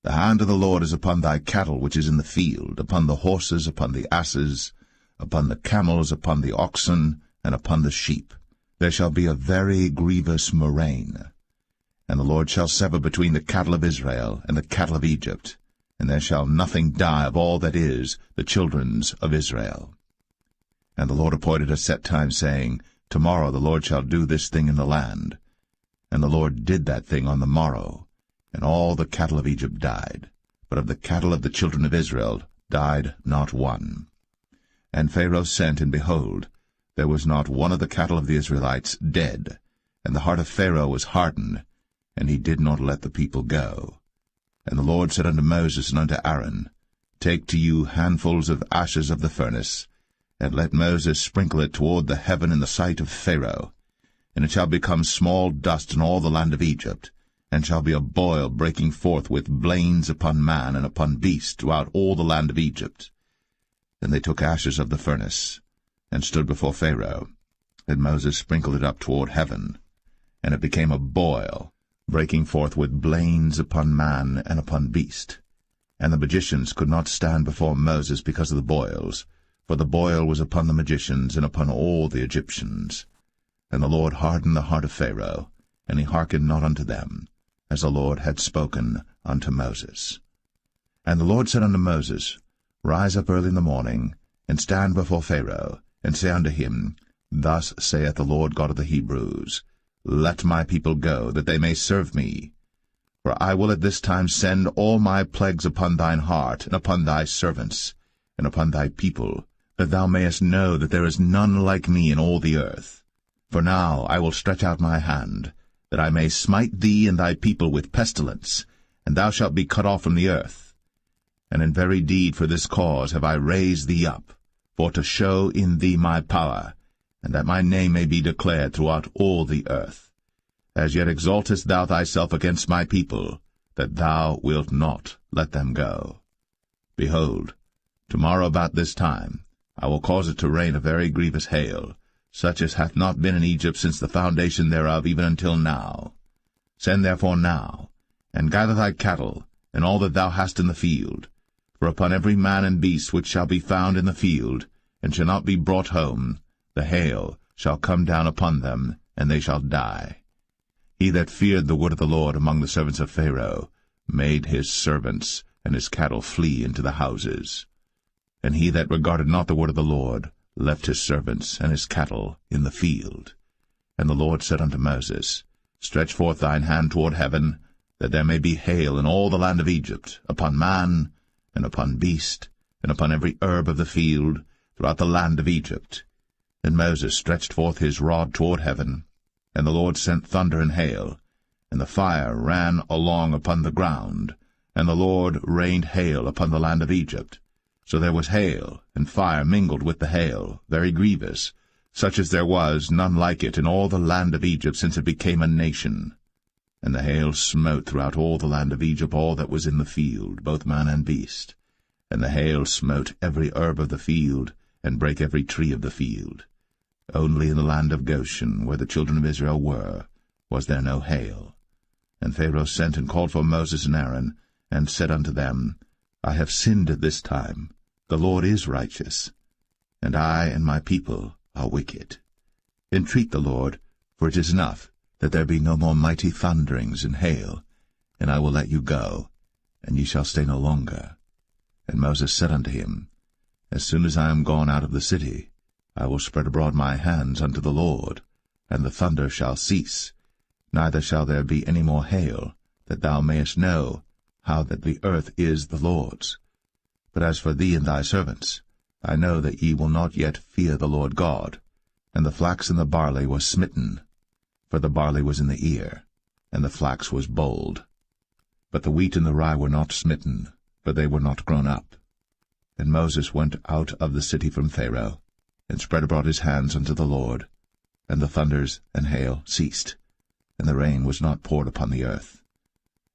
the hand of the Lord is upon thy cattle which is in the field, upon the horses, upon the asses, upon the camels, upon the oxen, and upon the sheep. There shall be a very grievous murrain. And the Lord shall sever between the cattle of Israel and the cattle of Egypt, and there shall nothing die of all that is the children's of Israel. And the Lord appointed a set time, saying, Tomorrow the Lord shall do this thing in the land. And the Lord did that thing on the morrow, and all the cattle of Egypt died, but of the cattle of the children of Israel died not one. And Pharaoh sent, and behold, there was not one of the cattle of the Israelites dead, and the heart of Pharaoh was hardened, and he did not let the people go. And the Lord said unto Moses and unto Aaron, Take to you handfuls of ashes of the furnace, and let Moses sprinkle it toward the heaven in the sight of Pharaoh. And it shall become small dust in all the land of Egypt, and shall be a boil breaking forth with blains upon man and upon beast throughout all the land of Egypt. Then they took ashes of the furnace, and stood before Pharaoh. And Moses sprinkled it up toward heaven, and it became a boil, breaking forth with blains upon man and upon beast. And the magicians could not stand before Moses because of the boils, for the boil was upon the magicians and upon all the Egyptians. And the Lord hardened the heart of Pharaoh, and he hearkened not unto them, as the Lord had spoken unto Moses. And the Lord said unto Moses, Rise up early in the morning, and stand before Pharaoh, and say unto him, Thus saith the Lord God of the Hebrews, Let my people go, that they may serve me. For I will at this time send all my plagues upon thine heart, and upon thy servants, and upon thy people, that thou mayest know that there is none like me in all the earth. For now I will stretch out my hand, that I may smite thee and thy people with pestilence, and thou shalt be cut off from the earth. And in very deed for this cause have I raised thee up, for to show in thee my power, and that my name may be declared throughout all the earth. As yet exaltest thou thyself against my people, that thou wilt not let them go. Behold, tomorrow about this time I will cause it to rain a very grievous hail, such as hath not been in Egypt since the foundation thereof even until now. Send therefore now, and gather thy cattle, and all that thou hast in the field. For upon every man and beast which shall be found in the field, and shall not be brought home, the hail shall come down upon them, and they shall die. He that feared the word of the Lord among the servants of Pharaoh made his servants and his cattle flee into the houses. And he that regarded not the word of the Lord left his servants and his cattle in the field. And the Lord said unto Moses, Stretch forth thine hand toward heaven, that there may be hail in all the land of Egypt, upon man, and upon beast, and upon every herb of the field, throughout the land of Egypt. And Moses stretched forth his rod toward heaven, and the Lord sent thunder and hail, and the fire ran along upon the ground, and the Lord rained hail upon the land of Egypt. So there was hail, and fire mingled with the hail, very grievous, such as there was none like it in all the land of Egypt since it became a nation. And the hail smote throughout all the land of Egypt all that was in the field, both man and beast. And the hail smote every herb of the field, and brake every tree of the field. Only in the land of Goshen, where the children of Israel were, was there no hail. And Pharaoh sent and called for Moses and Aaron, and said unto them, I have sinned at this time. The Lord is righteous, and I and my people are wicked. Entreat the Lord, for it is enough that there be no more mighty thunderings and hail, and I will let you go, and ye shall stay no longer. And Moses said unto him, As soon as I am gone out of the city, I will spread abroad my hands unto the Lord, and the thunder shall cease, neither shall there be any more hail, that thou mayest know how that the earth is the Lord's. But as for thee and thy servants, I know that ye will not yet fear the Lord God. And the flax and the barley was smitten, for the barley was in the ear, and the flax was bold. But the wheat and the rye were not smitten, for they were not grown up. And Moses went out of the city from Pharaoh, and spread abroad his hands unto the Lord, and the thunders and hail ceased, and the rain was not poured upon the earth.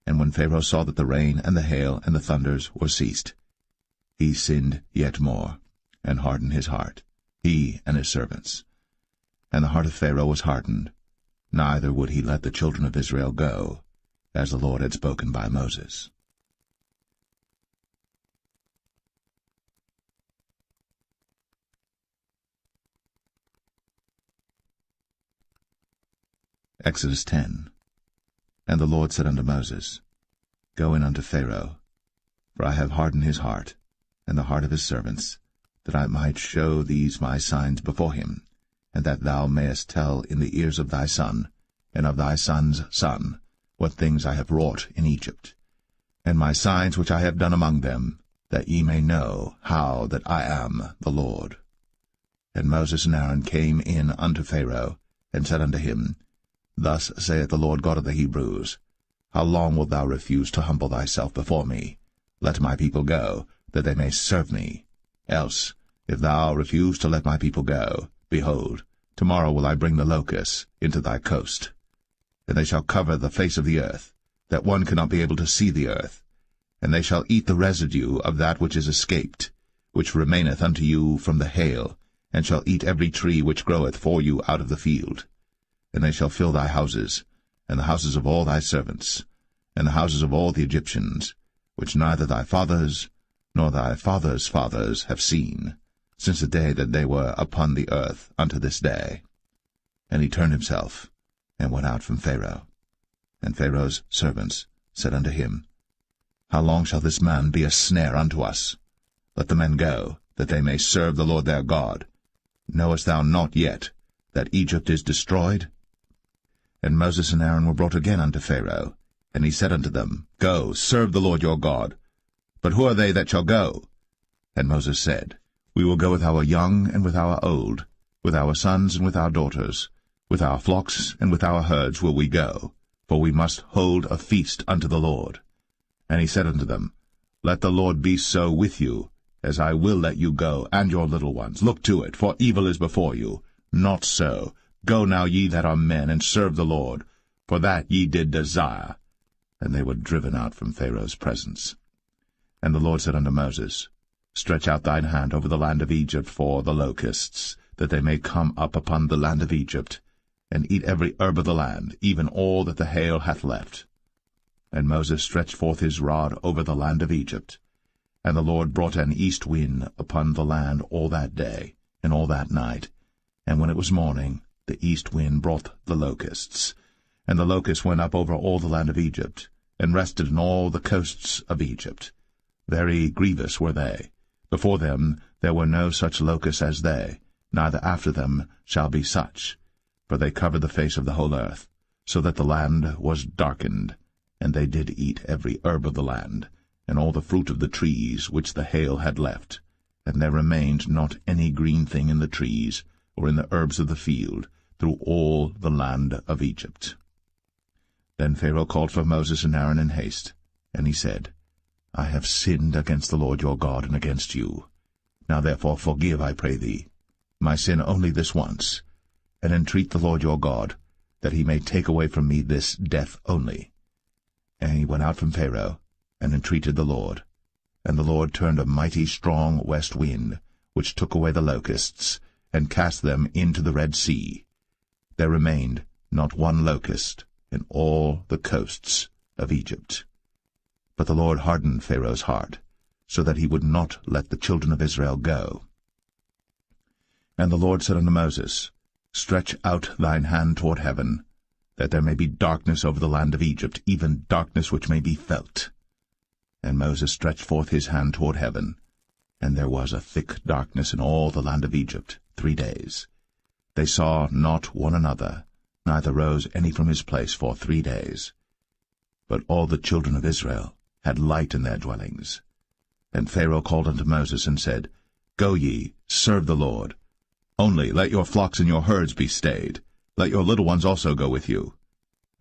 And when Pharaoh saw that the rain and the hail and the thunders were ceased, he sinned yet more, and hardened his heart, he and his servants. And the heart of Pharaoh was hardened, neither would he let the children of Israel go, as the Lord had spoken by Moses. Exodus 10. And the Lord said unto Moses, Go in unto Pharaoh, for I have hardened his heart, and the heart of his servants, that I might show these my signs before him, and that thou mayest tell in the ears of thy son, and of thy son's son, what things I have wrought in Egypt, and my signs which I have done among them, that ye may know how that I am the Lord. And Moses and Aaron came in unto Pharaoh, and said unto him, Thus saith the Lord God of the Hebrews, How long wilt thou refuse to humble thyself before me? Let my people go, that they may serve me. Else, if thou refuse to let my people go, behold, tomorrow will I bring the locusts into thy coast. And they shall cover the face of the earth, that one cannot be able to see the earth. And they shall eat the residue of that which is escaped, which remaineth unto you from the hail, and shall eat every tree which groweth for you out of the field. And they shall fill thy houses, and the houses of all thy servants, and the houses of all the Egyptians, which neither thy fathers nor thy fathers' fathers have seen, since the day that they were upon the earth unto this day. And he turned himself, and went out from Pharaoh. And Pharaoh's servants said unto him, How long shall this man be a snare unto us? Let the men go, that they may serve the Lord their God. Knowest thou not yet that Egypt is destroyed? And Moses and Aaron were brought again unto Pharaoh, and he said unto them, Go, serve the Lord your God. But who are they that shall go? And Moses said, We will go with our young and with our old, with our sons and with our daughters, with our flocks and with our herds will we go, for we must hold a feast unto the Lord. And he said unto them, Let the Lord be so with you, as I will let you go, and your little ones. Look to it, for evil is before you. Not so. Go now, ye that are men, and serve the Lord, for that ye did desire. And they were driven out from Pharaoh's presence. And the Lord said unto Moses, Stretch out thine hand over the land of Egypt for the locusts, that they may come up upon the land of Egypt, and eat every herb of the land, even all that the hail hath left. And Moses stretched forth his rod over the land of Egypt. And the Lord brought an east wind upon the land all that day, and all that night. And when it was morning, the east wind brought the locusts. And the locusts went up over all the land of Egypt, and rested in all the coasts of Egypt. Very grievous were they. Before them there were no such locusts as they, neither after them shall be such. For they covered the face of the whole earth, so that the land was darkened. And they did eat every herb of the land, and all the fruit of the trees which the hail had left. And there remained not any green thing in the trees, or in the herbs of the field, through all the land of Egypt. Then Pharaoh called for Moses and Aaron in haste, and he said, I have sinned against the Lord your God and against you. Now therefore forgive, I pray thee, my sin only this once, and entreat the Lord your God, that he may take away from me this death only. And he went out from Pharaoh, and entreated the Lord. And the Lord turned a mighty strong west wind, which took away the locusts, and cast them into the Red Sea. There remained not one locust in all the coasts of Egypt. But the Lord hardened Pharaoh's heart, so that he would not let the children of Israel go. And the Lord said unto Moses, Stretch out thine hand toward heaven, that there may be darkness over the land of Egypt, even darkness which may be felt. And Moses stretched forth his hand toward heaven, and there was a thick darkness in all the land of Egypt 3 days. They saw not one another, neither rose any from his place for 3 days. But all the children of Israel had light in their dwellings. And Pharaoh called unto Moses, and said, Go ye, serve the Lord. Only let your flocks and your herds be stayed. Let your little ones also go with you.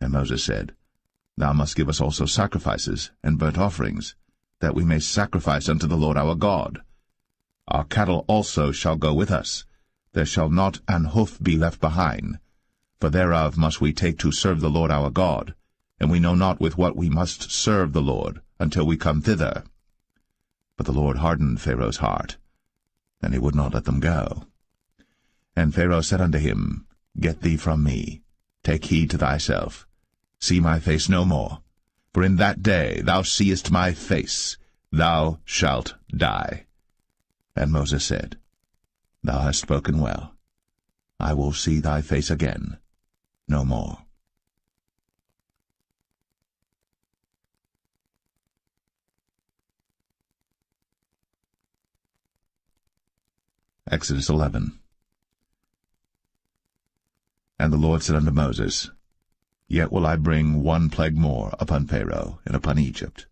And Moses said, Thou must give us also sacrifices and burnt offerings, that we may sacrifice unto the Lord our God. Our cattle also shall go with us. There shall not an hoof be left behind, for thereof must we take to serve the Lord our God, and we know not with what we must serve the Lord until we come thither. But the Lord hardened Pharaoh's heart, and he would not let them go. And Pharaoh said unto him, Get thee from me, take heed to thyself, see my face no more, for in that day thou seest my face, thou shalt die. And Moses said, Thou hast spoken well. I will see thy face again no more. Exodus 11. And the Lord said unto Moses, Yet will I bring one plague more upon Pharaoh and upon Egypt.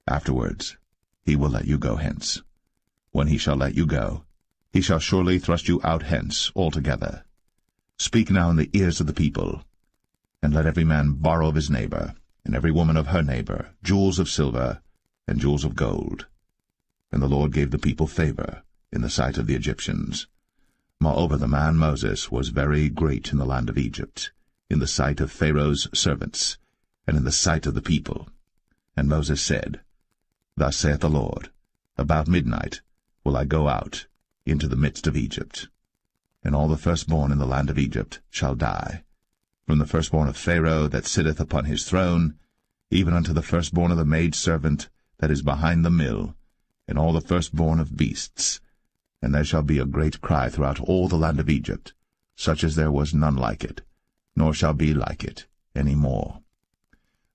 Afterwards he will let you go hence. When he shall let you go, he shall surely thrust you out hence altogether. Speak now in the ears of the people, and let every man borrow of his neighbor, and every woman of her neighbor, jewels of silver and jewels of gold. And the Lord gave the people favor in the sight of the Egyptians. Moreover, the man Moses was very great in the land of Egypt, in the sight of Pharaoh's servants, and in the sight of the people. And Moses said, Thus saith the Lord, About midnight will I go out into the midst of Egypt, and all the firstborn in the land of Egypt shall die, from the firstborn of Pharaoh that sitteth upon his throne, even unto the firstborn of the maidservant that is behind the mill, and all the firstborn of beasts. And there shall be a great cry throughout all the land of Egypt, such as there was none like it, nor shall be like it any more.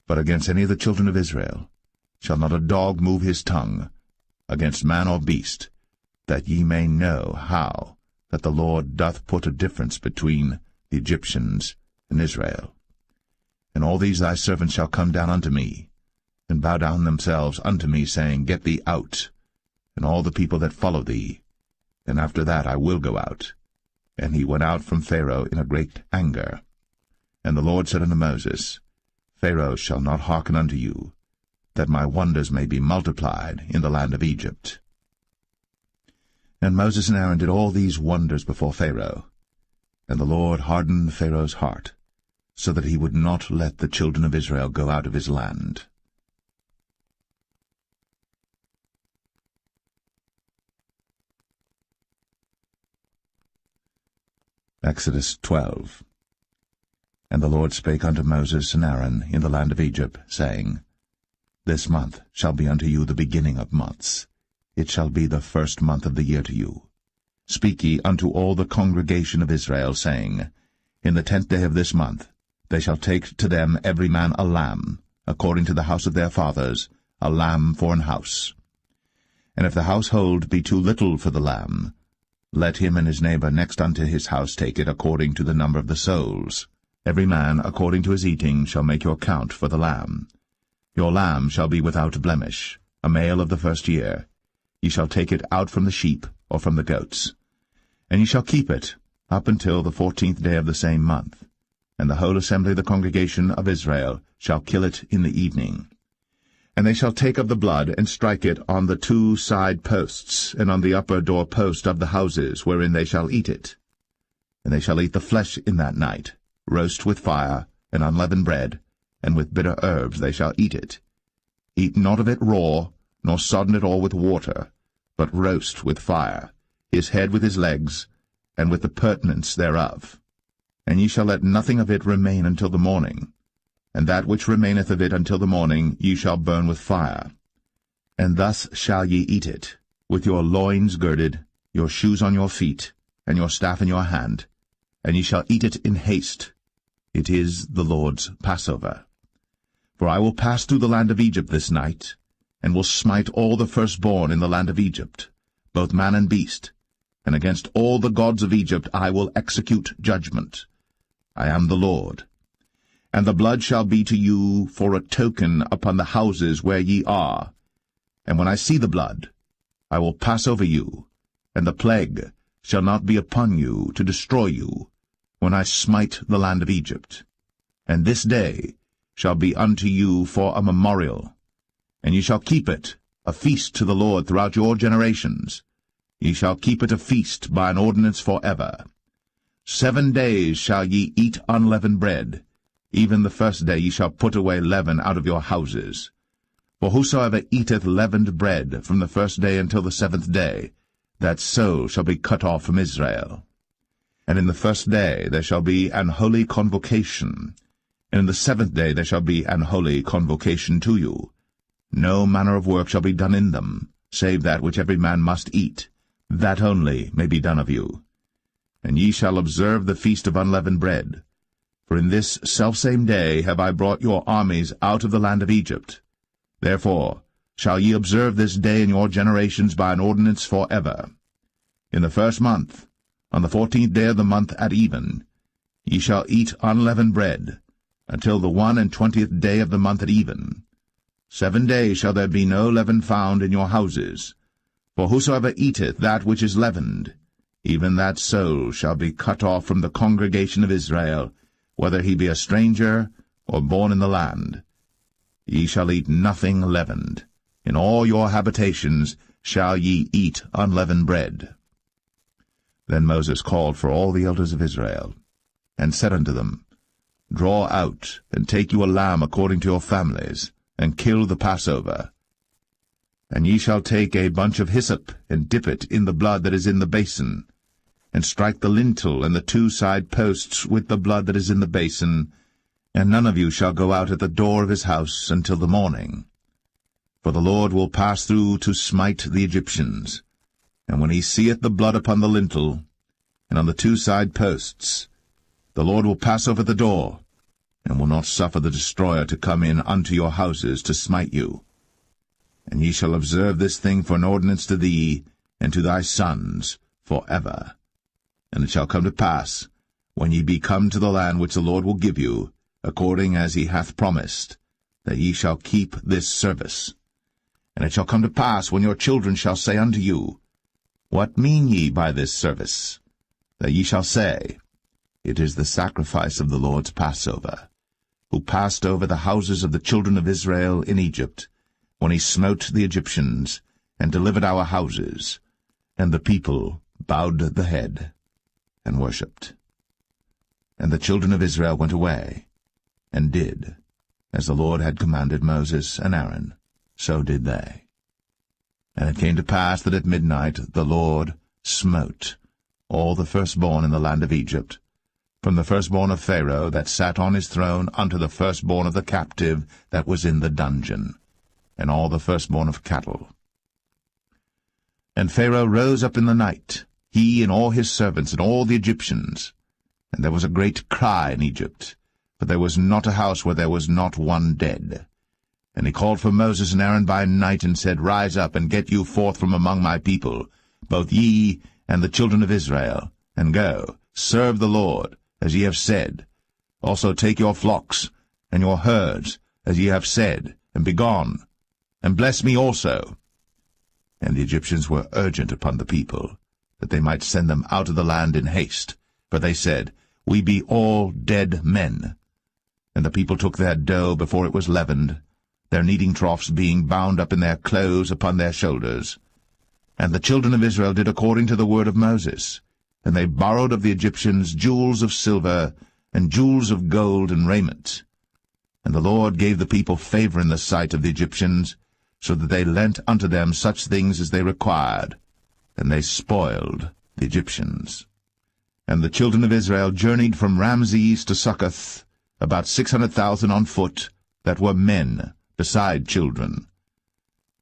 But against any of the children of Israel shall not a dog move his tongue, against man or beast, that ye may know how that the Lord doth put a difference between the Egyptians and Israel. And all these thy servants shall come down unto me, and bow down themselves unto me, saying, Get thee out, and all the people that follow thee. And after that I will go out. And he went out from Pharaoh in a great anger. And the Lord said unto Moses, Pharaoh shall not hearken unto you, that my wonders may be multiplied in the land of Egypt. And Moses and Aaron did all these wonders before Pharaoh. And the Lord hardened Pharaoh's heart, so that he would not let the children of Israel go out of his land. Exodus 12. And the Lord spake unto Moses and Aaron in the land of Egypt, saying, This month shall be unto you the beginning of months. It shall be the first month of the year to you. Speak ye unto all the congregation of Israel, saying, In the 10th day of this month they shall take to them every man a lamb, according to the house of their fathers, a lamb for an house. And if the household be too little for the lamb, let him and his neighbor next unto his house take it according to the number of the souls. Every man according to his eating shall make your count for the lamb. Your lamb shall be without blemish, a male of the first year. Ye shall take it out from the sheep or from the goats. And ye shall keep it up until the 14th day of the same month. And the whole assembly of the congregation of Israel shall kill it in the evening. And they shall take of the blood, and strike it on the 2 side posts, and on the upper door post of the houses wherein they shall eat it. And they shall eat the flesh in that night, roast with fire, and unleavened bread, and with bitter herbs they shall eat it. Eat not of it raw, nor sodden it all with water, but roast with fire, his head with his legs, and with the purtenance thereof. And ye shall let nothing of it remain until the morning. And that which remaineth of it until the morning ye shall burn with fire. And thus shall ye eat it, with your loins girded, your shoes on your feet, and your staff in your hand, and ye shall eat it in haste. It is the Lord's Passover. For I will pass through the land of Egypt this night, and will smite all the firstborn in the land of Egypt, both man and beast, and against all the gods of Egypt I will execute judgment. I am the Lord. And the blood shall be to you for a token upon the houses where ye are. And when I see the blood, I will pass over you, and the plague shall not be upon you to destroy you, when I smite the land of Egypt. And this day shall be unto you for a memorial, and ye shall keep it a feast to the Lord throughout your generations. Ye shall keep it a feast by an ordinance forever. 7 days shall ye eat unleavened bread. Even the first day ye shall put away leaven out of your houses. For whosoever eateth leavened bread from the first day until the 7th day, that soul shall be cut off from Israel. And in the first day there shall be an holy convocation, and in the 7th day there shall be an holy convocation to you. No manner of work shall be done in them, save that which every man must eat. That only may be done of you. And ye shall observe the feast of unleavened bread. For in this selfsame day have I brought your armies out of the land of Egypt. Therefore shall ye observe this day in your generations by an ordinance forever. In the 1st month, on the 14th day of the month at even, ye shall eat unleavened bread, until the 21st day of the month at even. 7 days shall there be no leaven found in your houses. For whosoever eateth that which is leavened, even that soul shall be cut off from the congregation of Israel, whether he be a stranger or born in the land. Ye shall eat nothing leavened. In all your habitations shall ye eat unleavened bread. Then Moses called for all the elders of Israel, and said unto them, Draw out, and take you a lamb according to your families, and kill the Passover. And ye shall take a bunch of hyssop, and dip it in the blood that is in the basin, and strike the lintel and the 2 side posts with the blood that is in the basin, and none of you shall go out at the door of his house until the morning. For the Lord will pass through to smite the Egyptians. And when he seeth the blood upon the lintel, and on the 2 side posts, the Lord will pass over the door, and will not suffer the destroyer to come in unto your houses to smite you. And ye shall observe this thing for an ordinance to thee, and to thy sons, for ever. And it shall come to pass, when ye be come to the land which the Lord will give you, according as he hath promised, that ye shall keep this service. And it shall come to pass, when your children shall say unto you, What mean ye by this service? That ye shall say, It is the sacrifice of the Lord's Passover, who passed over the houses of the children of Israel in Egypt, when he smote the Egyptians, and delivered our houses. And the people bowed the head, and worshipped. And the children of Israel went away, and did, as the Lord had commanded Moses and Aaron, so did they. And it came to pass that at midnight the Lord smote all the firstborn in the land of Egypt, from the firstborn of Pharaoh that sat on his throne unto the firstborn of the captive that was in the dungeon, and all the firstborn of cattle. And Pharaoh rose up in the night, he and all his servants and all the Egyptians. And there was a great cry in Egypt, for there was not a house where there was not one dead. And he called for Moses and Aaron by night, and said, Rise up, and get you forth from among my people, both ye and the children of Israel, and go, serve the Lord, as ye have said. Also take your flocks and your herds, as ye have said, and be gone, and bless me also. And the Egyptians were urgent upon the people, that they might send them out of the land in haste. For they said, We be all dead men. And the people took their dough before it was leavened, their kneading troughs being bound up in their clothes upon their shoulders. And the children of Israel did according to the word of Moses. And they borrowed of the Egyptians jewels of silver, and jewels of gold and raiment. And the Lord gave the people favor in the sight of the Egyptians, so that they lent unto them such things as they required, and they spoiled the Egyptians. And the children of Israel journeyed from Ramses to Succoth, about 600,000 on foot, that were men, beside children.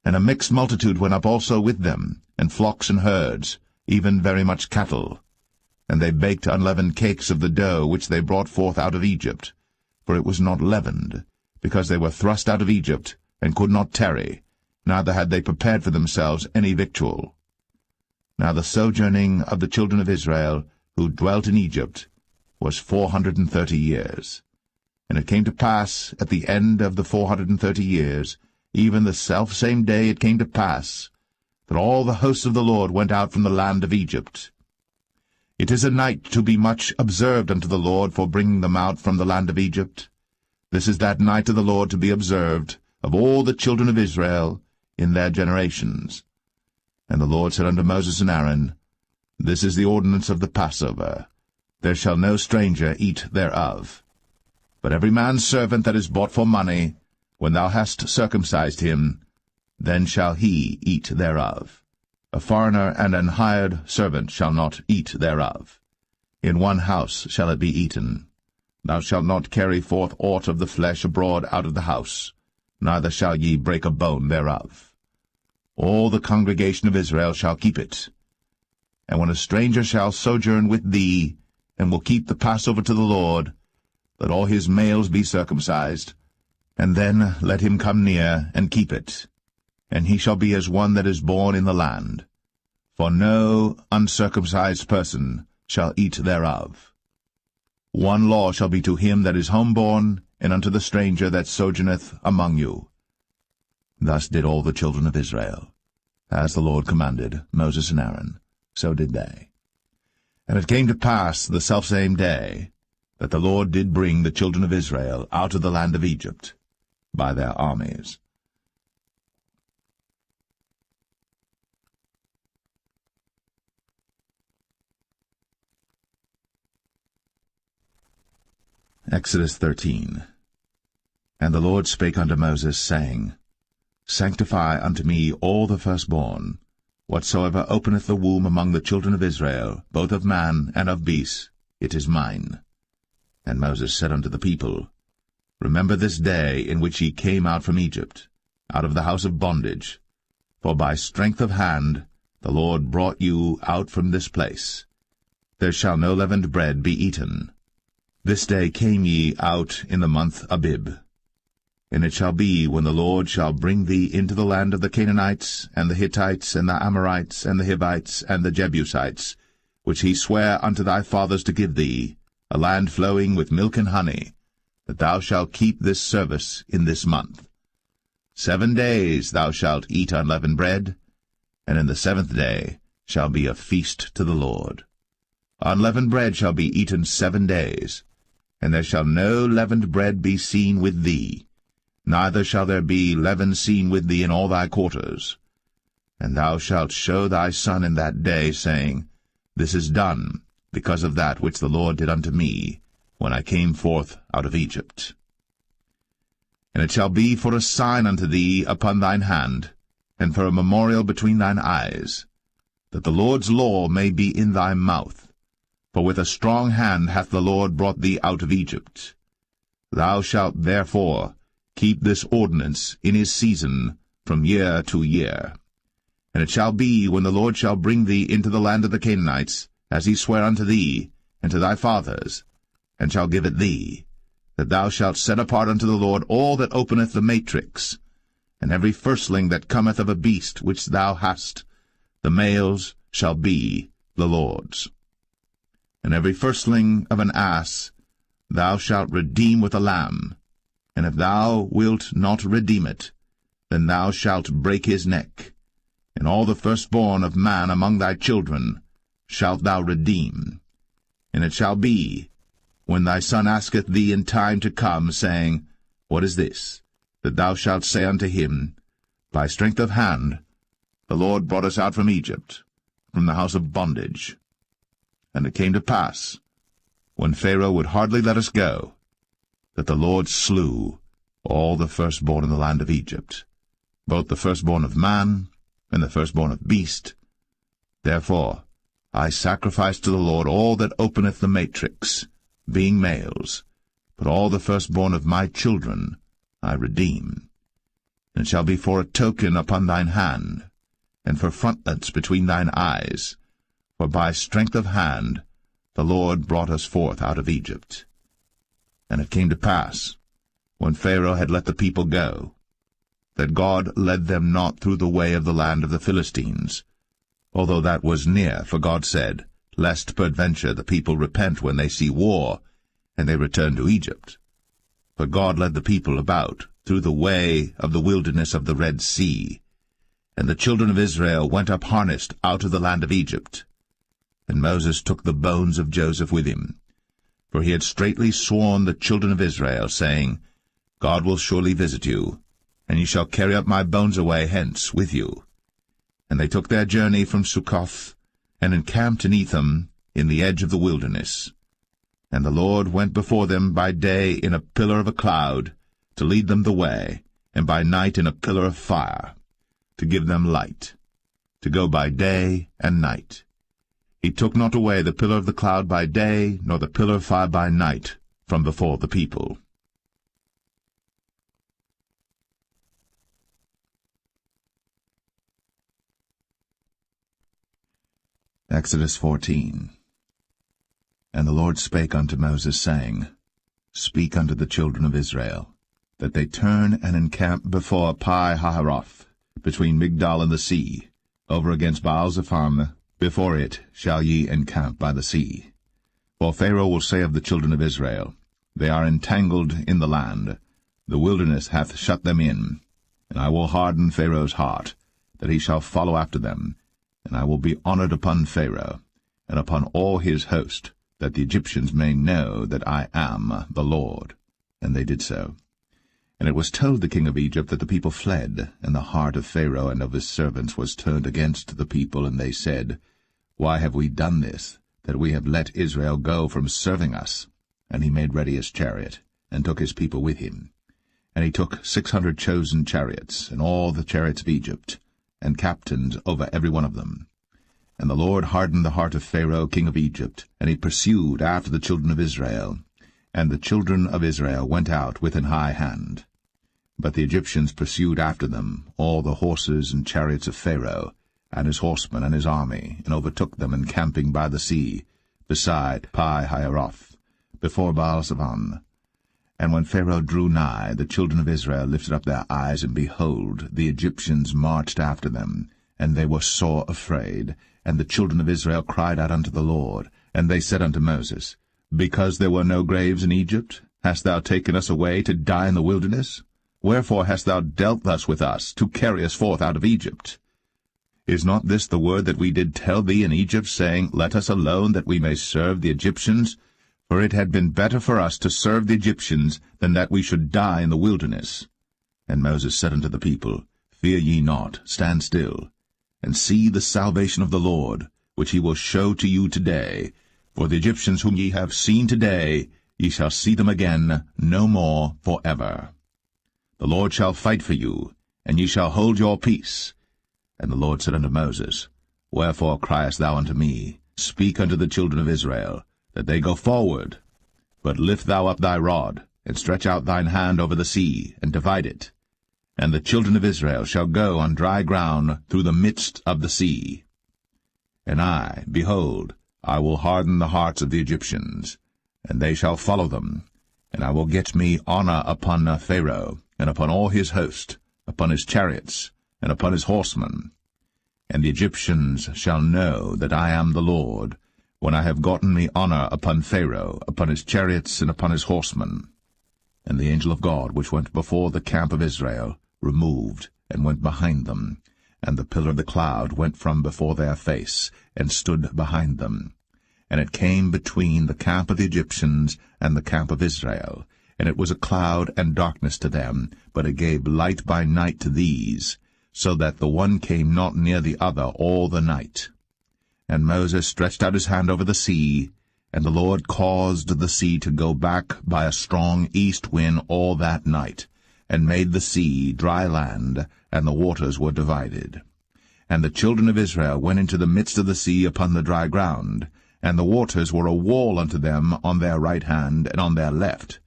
And a mixed multitude went up also with them, and flocks and herds, even very much cattle. And they baked unleavened cakes of the dough which they brought forth out of Egypt, for it was not leavened, because they were thrust out of Egypt, and could not tarry, neither had they prepared for themselves any victual. Now the sojourning of the children of Israel, who dwelt in Egypt, was 430 years. And it came to pass, at the end of the 430 years, even the selfsame day it came to pass, that all the hosts of the Lord went out from the land of Egypt. It is a night to be much observed unto the Lord for bringing them out from the land of Egypt. This is that night of the Lord to be observed of all the children of Israel in their generations. And the Lord said unto Moses and Aaron, This is the ordinance of the Passover. There shall no stranger eat thereof. But every man's servant that is bought for money, when thou hast circumcised him, then shall he eat thereof. A foreigner and an hired servant shall not eat thereof. In one house shall it be eaten. Thou shalt not carry forth aught of the flesh abroad out of the house, neither shall ye break a bone thereof. All the congregation of Israel shall keep it. And when a stranger shall sojourn with thee, and will keep the Passover to the Lord, let all his males be circumcised, and then let him come near and keep it. And he shall be as one that is born in the land. For no uncircumcised person shall eat thereof. One law shall be to him that is homeborn, and unto the stranger that sojourneth among you. Thus did all the children of Israel. As the Lord commanded Moses and Aaron, so did they. And it came to pass the selfsame day, that the Lord did bring the children of Israel out of the land of Egypt by their armies. Exodus 13. And the Lord spake unto Moses, saying, Sanctify unto me all the firstborn, whatsoever openeth the womb among the children of Israel, both of man and of beast, it is mine. And Moses said unto the people, Remember this day in which ye came out from Egypt, out of the house of bondage, for by strength of hand the Lord brought you out from this place. There shall no leavened bread be eaten. This day came ye out in the month Abib. And it shall be, when the Lord shall bring thee into the land of the Canaanites, and the Hittites, and the Amorites, and the Hivites, and the Jebusites, which he sware unto thy fathers to give thee, a land flowing with milk and honey, that thou shalt keep this service in this month. 7 days thou shalt eat unleavened bread, and in the 7th day shall be a feast to the Lord. Unleavened bread shall be eaten 7 days, and there shall no leavened bread be seen with thee, neither shall there be leaven seen with thee in all thy quarters. And thou shalt show thy son in that day, saying, This is done, because of that which the Lord did unto me, when I came forth out of Egypt. And it shall be for a sign unto thee upon thine hand, and for a memorial between thine eyes, that the Lord's law may be in thy mouth. For with a strong hand hath the Lord brought thee out of Egypt. Thou shalt therefore keep this ordinance in his season from year to year. And it shall be, when the Lord shall bring thee into the land of the Canaanites, as he sware unto thee and to thy fathers, and shall give it thee, that thou shalt set apart unto the Lord all that openeth the matrix, and every firstling that cometh of a beast which thou hast, the males shall be the Lord's. And every firstling of an ass thou shalt redeem with a lamb, and if thou wilt not redeem it, then thou shalt break his neck. And all the firstborn of man among thy children shalt thou redeem. And it shall be, when thy son asketh thee in time to come, saying, What is this? That thou shalt say unto him, By strength of hand the Lord brought us out from Egypt, from the house of bondage. And it came to pass, when Pharaoh would hardly let us go, that the Lord slew all the firstborn in the land of Egypt, both the firstborn of man and the firstborn of beast. Therefore I sacrifice to the Lord all that openeth the matrix, being males, but all the firstborn of my children I redeem. And it shall be for a token upon thine hand, and for frontlets between thine eyes, for by strength of hand the Lord brought us forth out of Egypt. And it came to pass, when Pharaoh had let the people go, that God led them not through the way of the land of the Philistines, although that was near, for God said, Lest peradventure the people repent when they see war, and they return to Egypt. But God led the people about through the way of the wilderness of the Red Sea. And the children of Israel went up harnessed out of the land of Egypt. And Moses took the bones of Joseph with him, for he had straitly sworn the children of Israel, saying, God will surely visit you, and ye shall carry up my bones away hence with you. And they took their journey from Succoth, and encamped in Etham, in the edge of the wilderness. And the Lord went before them by day in a pillar of a cloud, to lead them the way, and by night in a pillar of fire, to give them light, to go by day and night. He took not away the pillar of the cloud by day, nor the pillar of fire by night, from before the people. Exodus 14. And the Lord spake unto Moses, saying, Speak unto the children of Israel, that they turn and encamp before Pi-hahiroth, between Migdol and the sea, over against Baal-zephon. Before it shall ye encamp by the sea. For Pharaoh will say of the children of Israel, They are entangled in the land, the wilderness hath shut them in, and I will harden Pharaoh's heart, that he shall follow after them, and I will be honored upon Pharaoh, and upon all his host, that the Egyptians may know that I am the Lord. And they did so. And it was told the king of Egypt that the people fled, and the heart of Pharaoh and of his servants was turned against the people, and they said, Why have we done this, that we have let Israel go from serving us? And he made ready his chariot, and took his people with him. And he took 600 chosen chariots, and all the chariots of Egypt, and captains over every one of them. And the Lord hardened the heart of Pharaoh king of Egypt, and he pursued after the children of Israel. And the children of Israel went out with an high hand. But the Egyptians pursued after them all the horses and chariots of Pharaoh, and his horsemen and his army, and overtook them encamping by the sea, beside Pi-hahiroth, before Baal-zephon. And when Pharaoh drew nigh, the children of Israel lifted up their eyes, and behold, the Egyptians marched after them, and they were sore afraid. And the children of Israel cried out unto the Lord, and they said unto Moses, Because there were no graves in Egypt, hast thou taken us away to die in the wilderness? Wherefore hast thou dealt thus with us, to carry us forth out of Egypt? Is not this the word that we did tell thee in Egypt, saying, Let us alone, that we may serve the Egyptians? For it had been better for us to serve the Egyptians, than that we should die in the wilderness. And Moses said unto the people, Fear ye not, stand still, and see the salvation of the Lord, which he will show to you today. For the Egyptians whom ye have seen today, ye shall see them again no more for ever. The Lord shall fight for you, and ye shall hold your peace. And the Lord said unto Moses, Wherefore criest thou unto me? Speak unto the children of Israel, that they go forward. But lift thou up thy rod, and stretch out thine hand over the sea, and divide it. And the children of Israel shall go on dry ground through the midst of the sea. And I, behold, I will harden the hearts of the Egyptians, and they shall follow them. And I will get me honor upon Pharaoh, and upon all his host, upon his chariots, and upon his horsemen. And the Egyptians shall know that I am the Lord, when I have gotten me honor upon Pharaoh, upon his chariots, and upon his horsemen. And the angel of God, which went before the camp of Israel, removed, and went behind them. And the pillar of the cloud went from before their face, and stood behind them. And it came between the camp of the Egyptians and the camp of Israel. And it was a cloud and darkness to them, but it gave light by night to these, so that the one came not near the other all the night. And Moses stretched out his hand over the sea, and the Lord caused the sea to go back by a strong east wind all that night, and made the sea dry land, and the waters were divided. And the children of Israel went into the midst of the sea upon the dry ground, and the waters were a wall unto them on their right hand and on their left.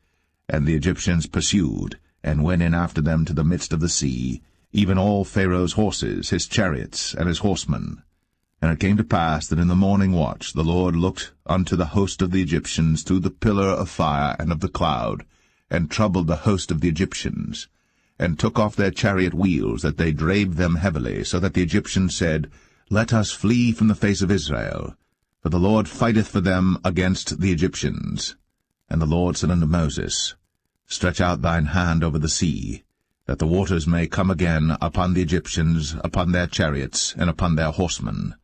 And the Egyptians pursued, and went in after them to the midst of the sea, even all Pharaoh's horses, his chariots, and his horsemen. And it came to pass that in the morning watch the Lord looked unto the host of the Egyptians through the pillar of fire and of the cloud, and troubled the host of the Egyptians, and took off their chariot wheels, that they drave them heavily, so that the Egyptians said, Let us flee from the face of Israel, for the Lord fighteth for them against the Egyptians. And the Lord said unto Moses, Stretch out thine hand over the sea, that the waters may come again upon the Egyptians, upon their chariots, and upon their horsemen.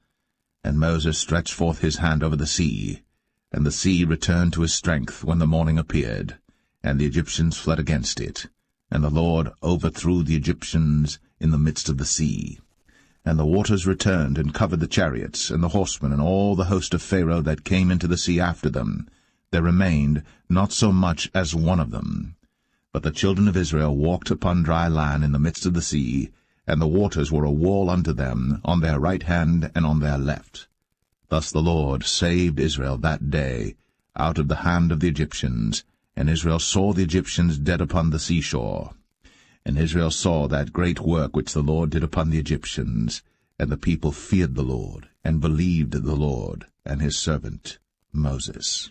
And Moses stretched forth his hand over the sea, and the sea returned to his strength when the morning appeared, and the Egyptians fled against it. And the Lord overthrew the Egyptians in the midst of the sea. And the waters returned and covered the chariots, and the horsemen, and all the host of Pharaoh that came into the sea after them. There remained not so much as one of them. But the children of Israel walked upon dry land in the midst of the sea, and the waters were a wall unto them on their right hand and on their left. Thus the Lord saved Israel that day out of the hand of the Egyptians, and Israel saw the Egyptians dead upon the seashore. And Israel saw that great work which the Lord did upon the Egyptians, and the people feared the Lord, and believed the Lord and his servant Moses.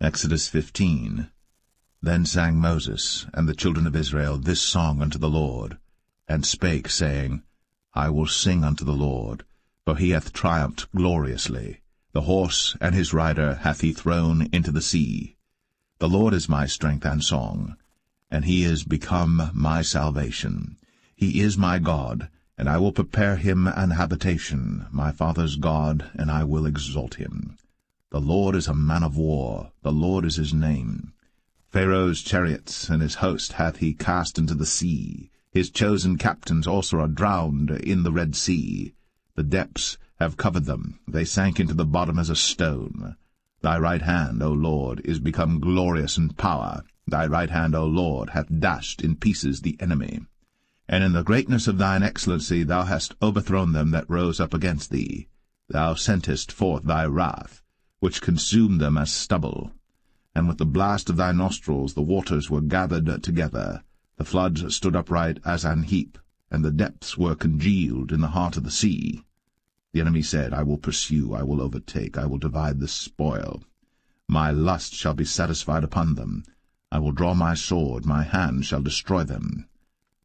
Exodus 15. Then sang Moses and the children of Israel this song unto the Lord, and spake, saying, I will sing unto the Lord, for he hath triumphed gloriously. The horse and his rider hath he thrown into the sea. The Lord is my strength and song, and he is become my salvation. He is my God, and I will prepare him an habitation, my father's God, and I will exalt him. The Lord is a man of war, the Lord is his name. Pharaoh's chariots and his host hath he cast into the sea. His chosen captains also are drowned in the Red Sea. The depths have covered them, they sank into the bottom as a stone. Thy right hand, O Lord, is become glorious in power. Thy right hand, O Lord, hath dashed in pieces the enemy. And in the greatness of thine excellency thou hast overthrown them that rose up against thee. Thou sentest forth thy wrath, which consumed them as stubble. And with the blast of thy nostrils the waters were gathered together. The floods stood upright as an heap, and the depths were congealed in the heart of the sea. The enemy said, I will pursue, I will overtake, I will divide the spoil. My lust shall be satisfied upon them. I will draw my sword, my hand shall destroy them.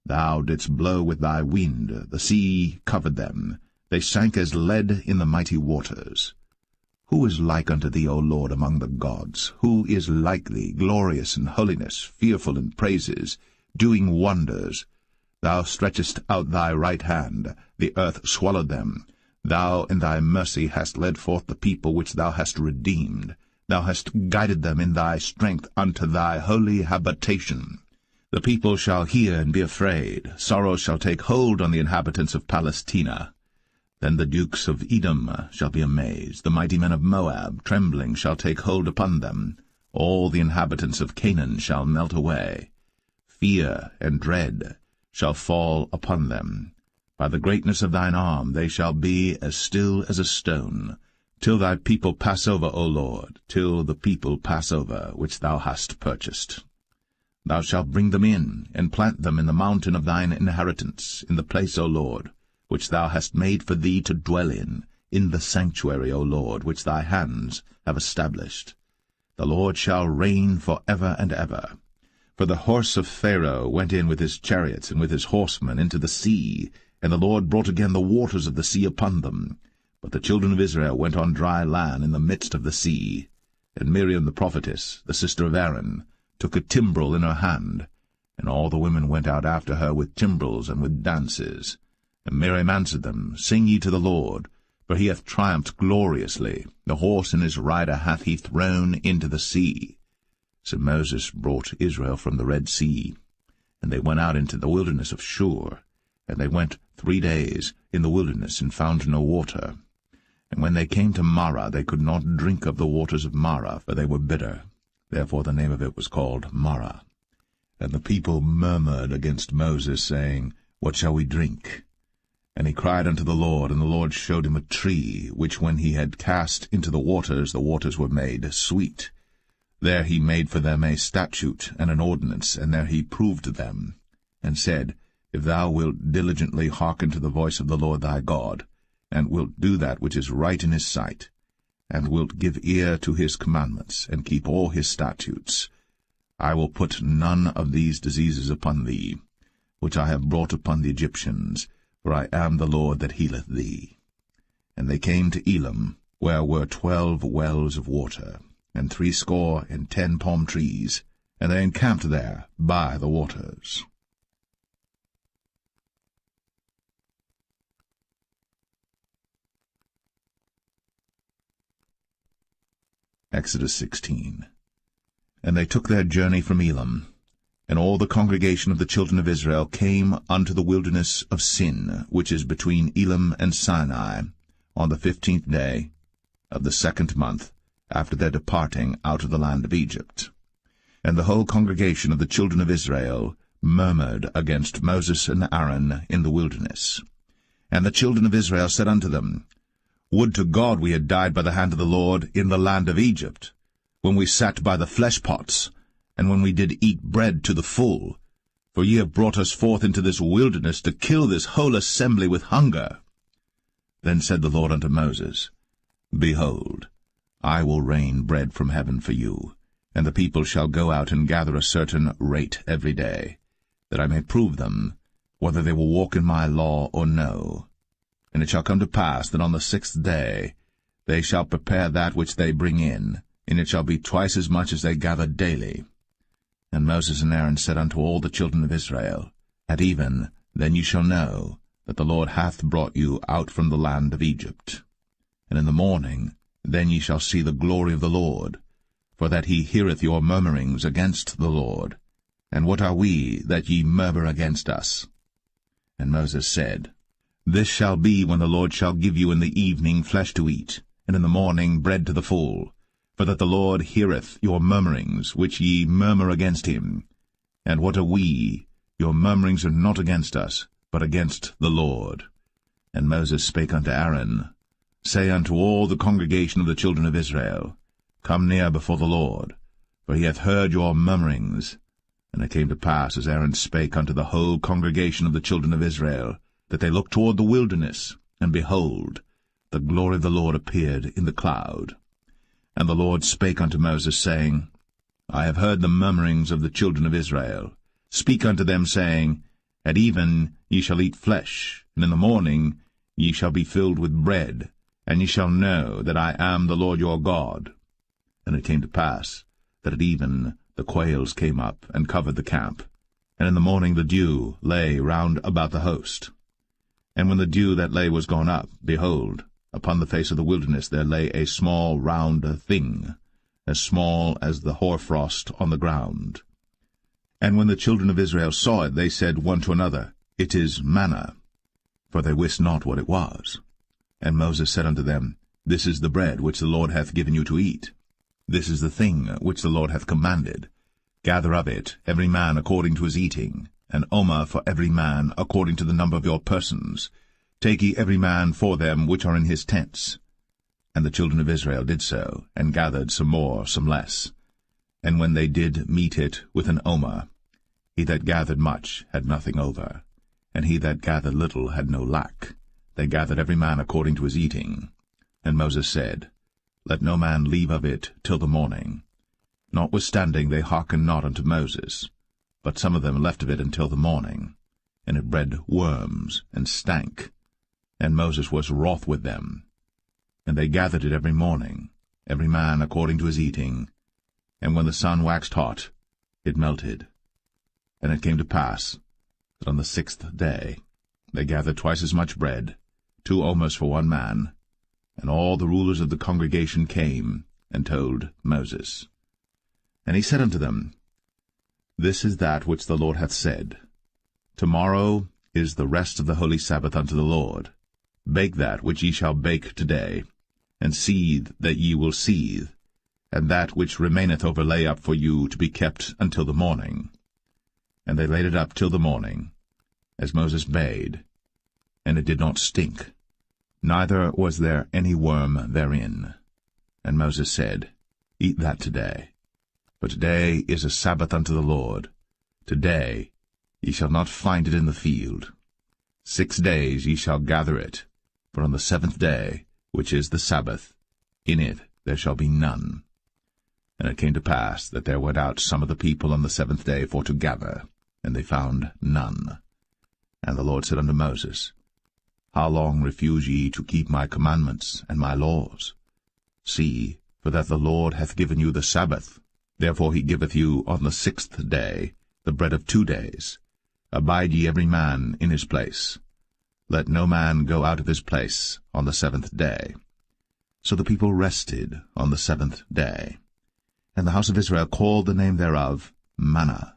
Thou didst blow with thy wind, the sea covered them. They sank as lead in the mighty waters. Who is like unto thee, O Lord, among the gods? Who is like thee, glorious in holiness, fearful in praises, doing wonders? Thou stretchest out thy right hand, the earth swallowed them. Thou in thy mercy hast led forth the people which thou hast redeemed. Thou hast guided them in thy strength unto thy holy habitation. The people shall hear and be afraid. Sorrow shall take hold on the inhabitants of Palestina. Then the dukes of Edom shall be amazed. The mighty men of Moab, trembling, shall take hold upon them. All the inhabitants of Canaan shall melt away. Fear and dread shall fall upon them. By the greatness of thine arm they shall be as still as a stone, till thy people pass over, O Lord, till the people pass over, which thou hast purchased. Thou shalt bring them in, and plant them in the mountain of thine inheritance, in the place, O Lord, which thou hast made for thee to dwell in the sanctuary, O Lord, which thy hands have established. The Lord shall reign for ever and ever. For the horse of Pharaoh went in with his chariots and with his horsemen into the sea, and the Lord brought again the waters of the sea upon them. But the children of Israel went on dry land in the midst of the sea. And Miriam the prophetess, the sister of Aaron, took a timbrel in her hand, and all the women went out after her with timbrels and with dances. And Miriam answered them, Sing ye to the Lord, for he hath triumphed gloriously. The horse and his rider hath he thrown into the sea. So Moses brought Israel from the Red Sea, and they went out into the wilderness of Shur. And they went 3 days in the wilderness, and found no water. And when they came to Marah, they could not drink of the waters of Marah, for they were bitter. Therefore the name of it was called Marah. And the people murmured against Moses, saying, What shall we drink? And he cried unto the Lord, and the Lord showed him a tree, which when he had cast into the waters were made sweet. There he made for them a statute and an ordinance, and there he proved them, and said, If thou wilt diligently hearken to the voice of the Lord thy God, and wilt do that which is right in his sight, and wilt give ear to his commandments, and keep all his statutes, I will put none of these diseases upon thee, which I have brought upon the Egyptians, for I am the Lord that healeth thee. And they came to Elim, where were 12 wells of water, and 60 palm trees, and they encamped there by the waters. Exodus 16. And they took their journey from Elim, and all the congregation of the children of Israel came unto the wilderness of Sin, which is between Elim and Sinai, on the 15th day of the 2nd month, after their departing out of the land of Egypt. And the whole congregation of the children of Israel murmured against Moses and Aaron in the wilderness. And the children of Israel said unto them, Would to God we had died by the hand of the Lord in the land of Egypt, when we sat by the flesh pots, and when we did eat bread to the full. For ye have brought us forth into this wilderness to kill this whole assembly with hunger. Then said the Lord unto Moses, Behold, I will rain bread from heaven for you, and the people shall go out and gather a certain rate every day, that I may prove them, whether they will walk in my law or no. And it shall come to pass that on the 6th day they shall prepare that which they bring in, and it shall be twice as much as they gather daily. And Moses and Aaron said unto all the children of Israel, At even then ye shall know that the Lord hath brought you out from the land of Egypt. And in the morning then ye shall see the glory of the Lord, for that he heareth your murmurings against the Lord. And what are we, that ye murmur against us? And Moses said, This shall be when the Lord shall give you in the evening flesh to eat, and in the morning bread to the full, for that the Lord heareth your murmurings, which ye murmur against him. And what are we? Your murmurings are not against us, but against the Lord. And Moses spake unto Aaron, Say unto all the congregation of the children of Israel, Come near before the Lord, for he hath heard your murmurings. And it came to pass, as Aaron spake unto the whole congregation of the children of Israel, that they looked toward the wilderness, and behold, the glory of the Lord appeared in the cloud. And the Lord spake unto Moses, saying, I have heard the murmurings of the children of Israel. Speak unto them, saying, At even ye shall eat flesh, and in the morning ye shall be filled with bread, and ye shall know that I am the Lord your God. And it came to pass, that at even the quails came up, and covered the camp, and in the morning the dew lay round about the host. And when the dew that lay was gone up, behold, upon the face of the wilderness there lay a small round thing, as small as the hoarfrost on the ground. And when the children of Israel saw it, they said one to another, It is manna, for they wist not what it was. And Moses said unto them, This is the bread which the Lord hath given you to eat. This is the thing which the Lord hath commanded. Gather of it every man according to his eating, an omer for every man according to the number of your persons. Take ye every man for them which are in his tents. And the children of Israel did so, and gathered some more, some less. And when they did meet it with an omer, he that gathered much had nothing over, and he that gathered little had no lack. They gathered every man according to his eating. And Moses said, Let no man leave of it till the morning. Notwithstanding they hearkened not unto Moses, but some of them left of it until the morning. And it bred worms, and stank. And Moses was wroth with them. And they gathered it every morning, every man according to his eating. And when the sun waxed hot, it melted. And it came to pass that on the 6th day they gathered twice as much bread, 2 omers for one man. And all the rulers of the congregation came, and told Moses. And he said unto them, This is that which the Lord hath said. Tomorrow is the rest of the holy Sabbath unto the Lord. Bake that which ye shall bake today, and seethe that ye will seethe, and that which remaineth over lay up for you to be kept until the morning. And they laid it up till the morning, as Moses bade, and it did not stink, neither was there any worm therein. And Moses said, Eat that today, For today is a Sabbath unto the Lord. Today ye shall not find it in the field. 6 days ye shall gather it, but on the 7th day, which is the Sabbath, in it there shall be none. And it came to pass that there went out some of the people on the 7th day for to gather, and they found none. And the Lord said unto Moses, How long refuse ye to keep my commandments and my laws? See, for that the Lord hath given you the Sabbath. Therefore he giveth you on the 6th day the bread of 2 days. Abide ye every man in his place. Let no man go out of his place on the 7th day. So the people rested on the 7th day. And the house of Israel called the name thereof manna.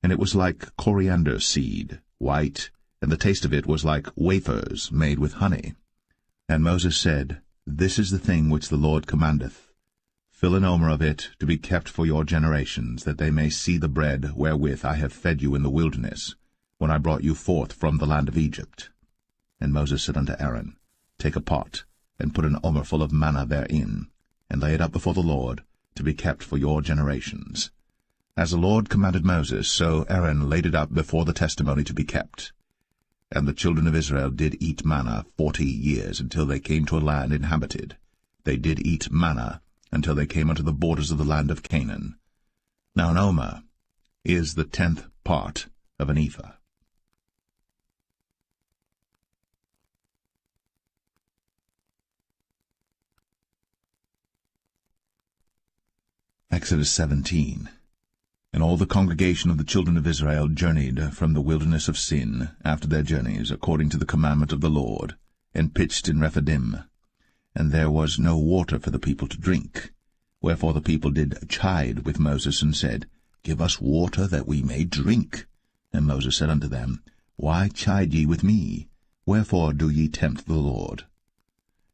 And it was like coriander seed, white, and the taste of it was like wafers made with honey. And Moses said, This is the thing which the Lord commandeth. Fill an omer of it to be kept for your generations, that they may see the bread wherewith I have fed you in the wilderness, when I brought you forth from the land of Egypt. And Moses said unto Aaron, Take a pot, and put an omer full of manna therein, and lay it up before the Lord, to be kept for your generations. As the Lord commanded Moses, so Aaron laid it up before the testimony to be kept. And the children of Israel did eat manna 40 years, until they came to a land inhabited. They did eat manna until they came unto the borders of the land of Canaan. Now an omer is the 10th part of an ephah. Exodus 17. And all the congregation of the children of Israel journeyed from the wilderness of Sin after their journeys, according to the commandment of the Lord, and pitched in Rephidim. And there was no water for the people to drink. Wherefore the people did chide with Moses, and said, Give us water that we may drink. And Moses said unto them, Why chide ye with me? Wherefore do ye tempt the Lord?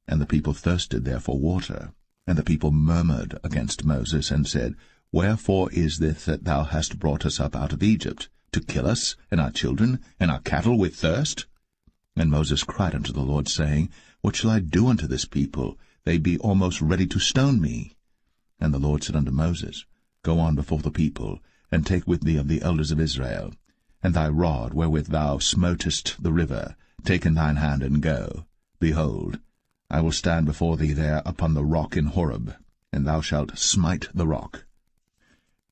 And the people thirsted there for water. And the people murmured against Moses, and said, Wherefore is this that thou hast brought us up out of Egypt, to kill us, and our children, and our cattle with thirst? And Moses cried unto the Lord, saying, What shall I do unto this people? They be almost ready to stone me. And the Lord said unto Moses, Go on before the people, and take with thee of the elders of Israel, and thy rod wherewith thou smotest the river, take in thine hand, and go. Behold, I will stand before thee there upon the rock in Horeb, and thou shalt smite the rock.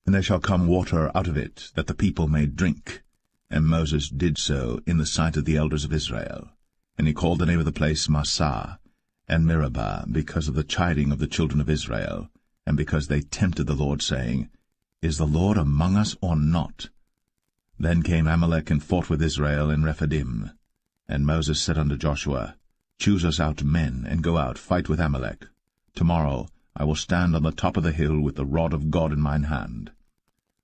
And there shall come water out of it, that the people may drink. And Moses did so in the sight of the elders of Israel. And he called the name of the place Massah and Meribah, because of the chiding of the children of Israel, and because they tempted the Lord, saying, Is the Lord among us or not? Then came Amalek and fought with Israel in Rephidim. And Moses said unto Joshua, Choose us out men, and go out, fight with Amalek. Tomorrow I will stand on the top of the hill with the rod of God in mine hand.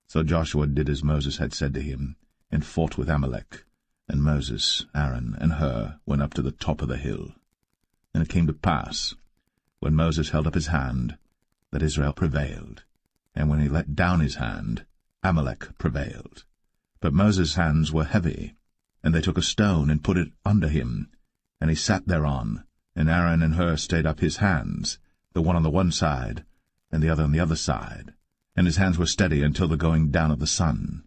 So Joshua did as Moses had said to him, and fought with Amalek. And Moses, Aaron, and Hur went up to the top of the hill. And it came to pass, when Moses held up his hand, that Israel prevailed. And when he let down his hand, Amalek prevailed. But Moses' hands were heavy, and they took a stone and put it under him, and he sat thereon. And Aaron and Hur stayed up his hands, the one on the one side, and the other on the other side. And his hands were steady until the going down of the sun.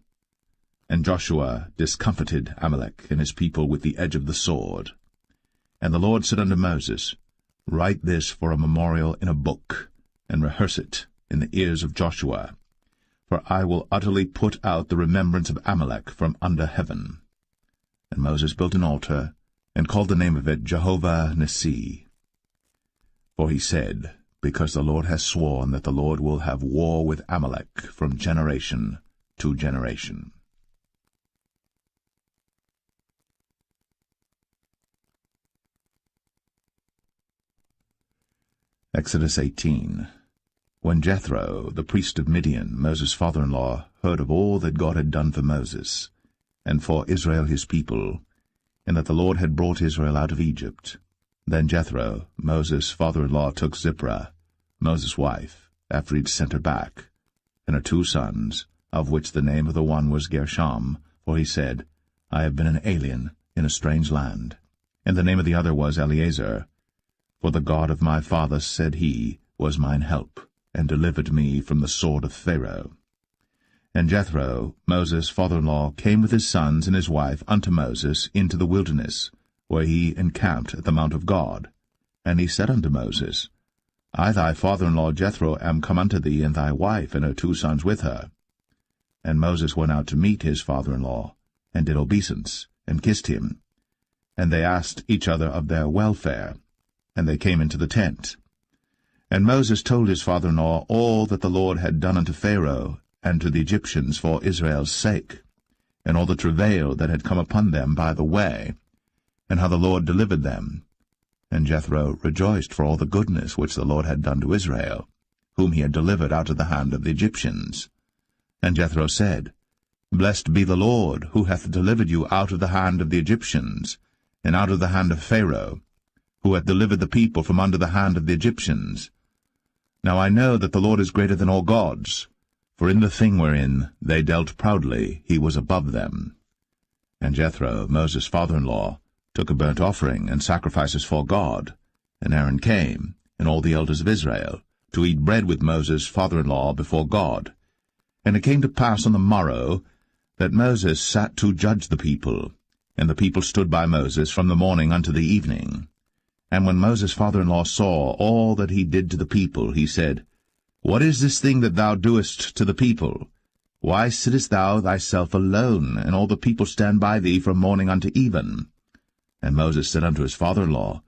And Joshua discomfited Amalek and his people with the edge of the sword. And the Lord said unto Moses, Write this for a memorial in a book, and rehearse it in the ears of Joshua. For I will utterly put out the remembrance of Amalek from under heaven. And Moses built an altar, and called the name of it Jehovah Nissi. For he said, Because the Lord has sworn that the Lord will have war with Amalek from generation to generation. Exodus 18. When Jethro, the priest of Midian, Moses' father-in-law, heard of all that God had done for Moses, and for Israel his people, and that the Lord had brought Israel out of Egypt, then Jethro, Moses' father-in-law, took Zipporah, Moses' wife, after he'd sent her back, and her 2 sons, of which the name of the one was Gershom, for he said, I have been an alien in a strange land. And the name of the other was Eleazar, for the God of my father, said he, was mine help, and delivered me from the sword of Pharaoh. And Jethro, Moses' father-in-law, came with his sons and his wife unto Moses into the wilderness, where he encamped at the mount of God. And he said unto Moses, I thy father-in-law Jethro am come unto thee, and thy wife and her 2 sons with her. And Moses went out to meet his father-in-law, and did obeisance, and kissed him. And they asked each other of their welfare, and they came into the tent. And Moses told his father-in-law all that the Lord had done unto Pharaoh and to the Egyptians for Israel's sake, and all the travail that had come upon them by the way, and how the Lord delivered them. And Jethro rejoiced for all the goodness which the Lord had done to Israel, whom he had delivered out of the hand of the Egyptians. And Jethro said, Blessed be the Lord, who hath delivered you out of the hand of the Egyptians, and out of the hand of Pharaoh, who hath delivered the people from under the hand of the Egyptians. Now I know that the Lord is greater than all gods, for in the thing wherein they dealt proudly he was above them. And Jethro, Moses' father-in-law, took a burnt offering and sacrifices for God. And Aaron came, and all the elders of Israel, to eat bread with Moses' father-in-law before God. And it came to pass on the morrow that Moses sat to judge the people, and the people stood by Moses from the morning unto the evening. And when Moses' father-in-law saw all that he did to the people, he said, What is this thing that thou doest to the people? Why sittest thou thyself alone, and all the people stand by thee from morning unto even? And Moses said unto his father-in-law,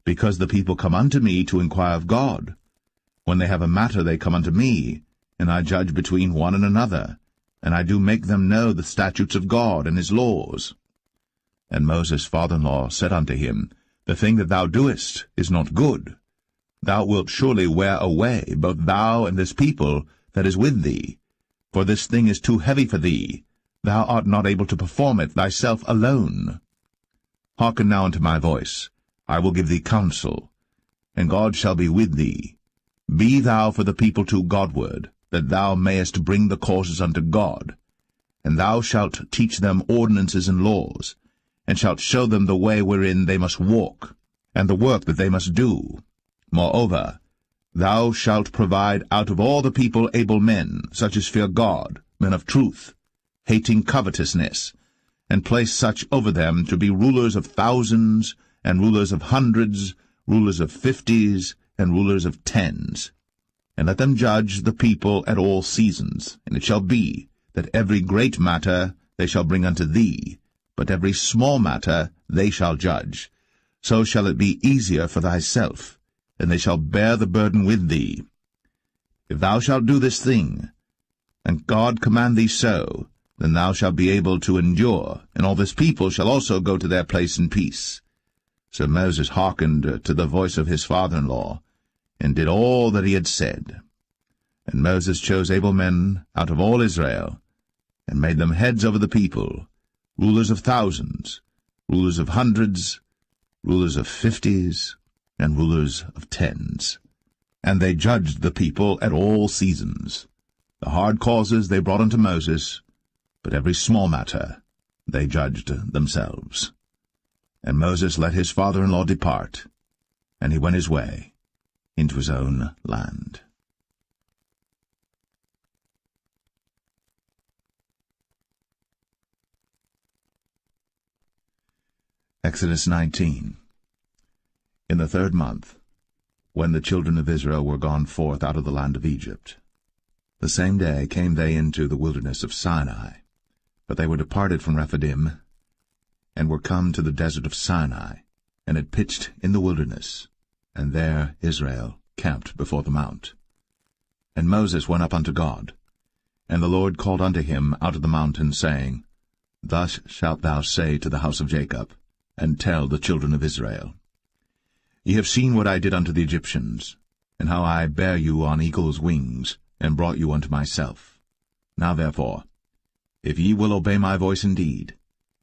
Because the people come unto me to inquire of God. When they have a matter they come unto me, and I judge between one and another, and I do make them know the statutes of God and his laws. And Moses' father-in-law said unto him, The thing that thou doest is not good. Thou wilt surely wear away both thou and this people that is with thee. For this thing is too heavy for thee. Thou art not able to perform it thyself alone. Hearken now unto my voice. I will give thee counsel, and God shall be with thee. Be thou for the people too Godward, that thou mayest bring the causes unto God. And thou shalt teach them ordinances and laws, and shalt show them the way wherein they must walk, and the work that they must do. Moreover, thou shalt provide out of all the people able men, such as fear God, men of truth, hating covetousness, and place such over them to be rulers of thousands, and rulers of hundreds, rulers of 50s, and rulers of 10s. And let them judge the people at all seasons. And it shall be, that every great matter they shall bring unto thee, but every small matter they shall judge. So shall it be easier for thyself, and they shall bear the burden with thee. If thou shalt do this thing, and God command thee so, then thou shalt be able to endure, and all this people shall also go to their place in peace. So Moses hearkened to the voice of his father-in-law, and did all that he had said. And Moses chose able men out of all Israel, and made them heads over the people, rulers of thousands, rulers of hundreds, rulers of 50s, and rulers of 10s. And they judged the people at all seasons. The hard causes they brought unto Moses, but every small matter they judged themselves. And Moses let his father-in-law depart, and he went his way into his own land. Exodus 19. In the 3rd month, when the children of Israel were gone forth out of the land of Egypt, the same day came they into the wilderness of Sinai. But they were departed from Rephidim, and were come to the desert of Sinai, and had pitched in the wilderness, and there Israel camped before the mount. And Moses went up unto God, and the Lord called unto him out of the mountain, saying, Thus shalt thou say to the house of Jacob, and tell the children of Israel, Ye have seen what I did unto the Egyptians, and how I bare you on eagle's wings, and brought you unto myself. Now therefore, if ye will obey my voice indeed,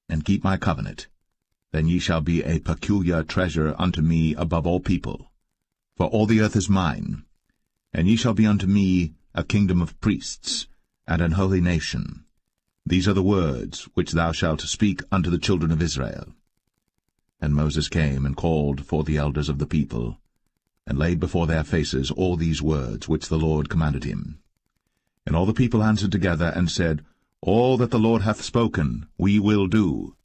and keep my covenant, then ye shall be a peculiar treasure unto me above all people. For all the earth is mine, and ye shall be unto me a kingdom of priests, and an holy nation. These are the words which thou shalt speak unto the children of Israel. And Moses came and called for the elders of the people, and laid before their faces all these words which the Lord commanded him. And all the people answered together and said, All that the Lord hath spoken, we will do.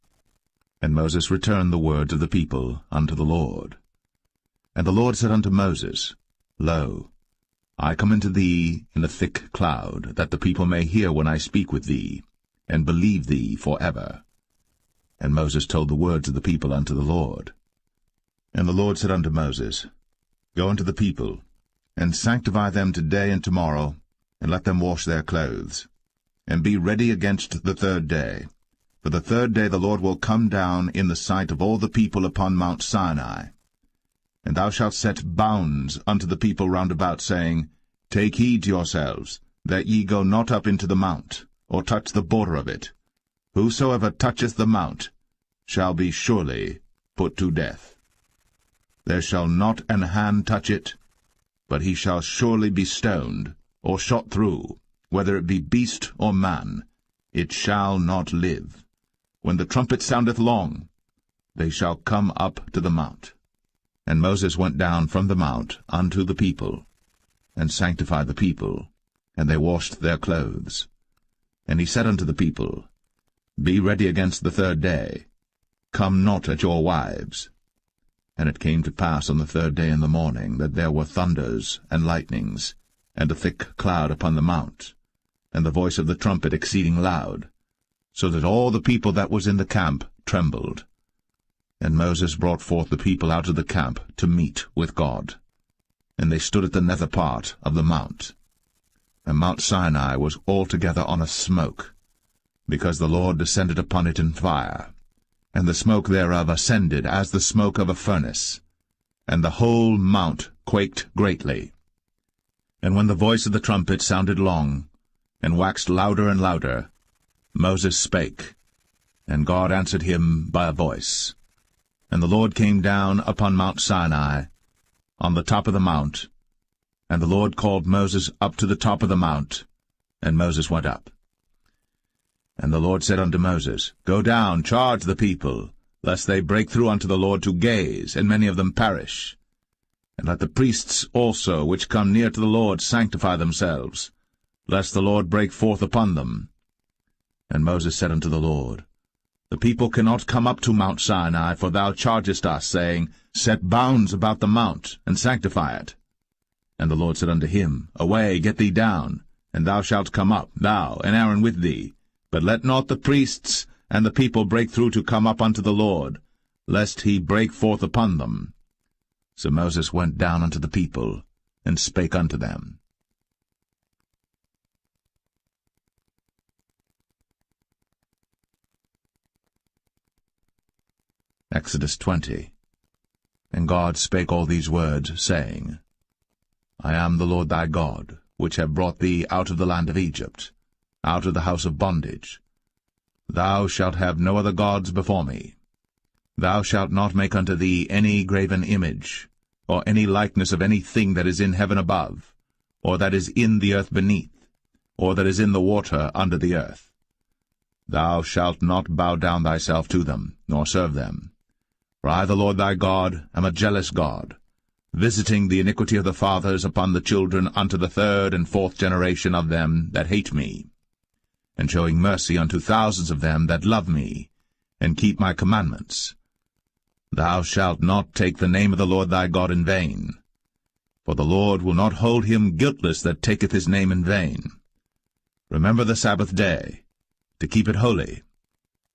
And Moses returned the words of the people unto the Lord. And the Lord said unto Moses, Lo, I come unto thee in a thick cloud, that the people may hear when I speak with thee, and believe thee for ever. And Moses told the words of the people unto the Lord. And the Lord said unto Moses, Go unto the people, and sanctify them today and tomorrow, and let them wash their clothes, and be ready against the third day. For the third day the Lord will come down in the sight of all the people upon Mount Sinai. And thou shalt set bounds unto the people round about, saying, Take heed to yourselves, that ye go not up into the mount, or touch the border of it. Whosoever toucheth the mount shall be surely put to death. There shall not an hand touch it, but he shall surely be stoned, or shot through, whether it be beast or man, it shall not live. When the trumpet soundeth long, they shall come up to the mount. And Moses went down from the mount unto the people, and sanctified the people, and they washed their clothes. And he said unto the people, Be ready against the third day, come not at your wives. And it came to pass on the third day in the morning, that there were thunders and lightnings, and a thick cloud upon the mount, and the voice of the trumpet exceeding loud, so that all the people that was in the camp trembled. And Moses brought forth the people out of the camp to meet with God. And they stood at the nether part of the mount. And Mount Sinai was altogether on a smoke, because the Lord descended upon it in fire, and the smoke thereof ascended as the smoke of a furnace, and the whole mount quaked greatly. And when the voice of the trumpet sounded long, and waxed louder and louder, Moses spake, and God answered him by a voice. And the Lord came down upon Mount Sinai, on the top of the mount, and the Lord called Moses up to the top of the mount, and Moses went up. And the Lord said unto Moses, Go down, charge the people, lest they break through unto the Lord to gaze, and many of them perish. And let the priests also, which come near to the Lord, sanctify themselves, lest the Lord break forth upon them. And Moses said unto the Lord, The people cannot come up to Mount Sinai, for thou chargest us, saying, Set bounds about the mount, and sanctify it. And the Lord said unto him, Away, get thee down, and thou shalt come up, thou and Aaron with thee. But let not the priests and the people break through to come up unto the Lord, lest he break forth upon them. So Moses went down unto the people, and spake unto them. Exodus 20. And God spake all these words, saying, I am the Lord thy God, which have brought thee out of the land of Egypt, out of the house of bondage. Thou shalt have no other gods before me. Thou shalt not make unto thee any graven image, or any likeness of any thing that is in heaven above, or that is in the earth beneath, or that is in the water under the earth. Thou shalt not bow down thyself to them, nor serve them. For I, the Lord thy God, am a jealous God, visiting the iniquity of the fathers upon the children unto the third and fourth generation of them that hate me, and showing mercy unto thousands of them that love me, and keep my commandments. Thou shalt not take the name of the Lord thy God in vain, for the Lord will not hold him guiltless that taketh his name in vain. Remember the Sabbath day, to keep it holy.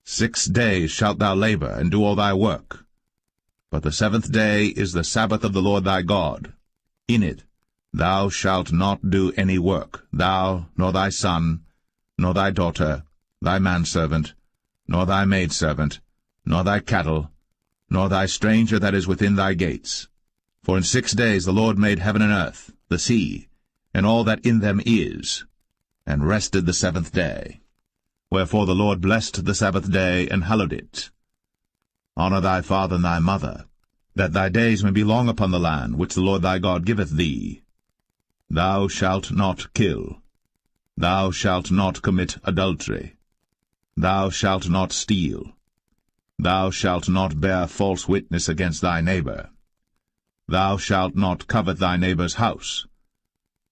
6 days shalt thou labor, and do all thy work. But the 7th day is the Sabbath of the Lord thy God. In it thou shalt not do any work, thou, nor thy son, nor thy daughter, thy manservant, nor thy maidservant, nor thy cattle, nor thy stranger that is within thy gates. For in 6 days the Lord made heaven and earth, the sea, and all that in them is, and rested the 7th day. Wherefore the Lord blessed the Sabbath day, and hallowed it. Honor thy father and thy mother, that thy days may be long upon the land which the Lord thy God giveth thee. Thou shalt not kill. Thou shalt not commit adultery. Thou shalt not steal. Thou shalt not bear false witness against thy neighbor. Thou shalt not covet thy neighbor's house.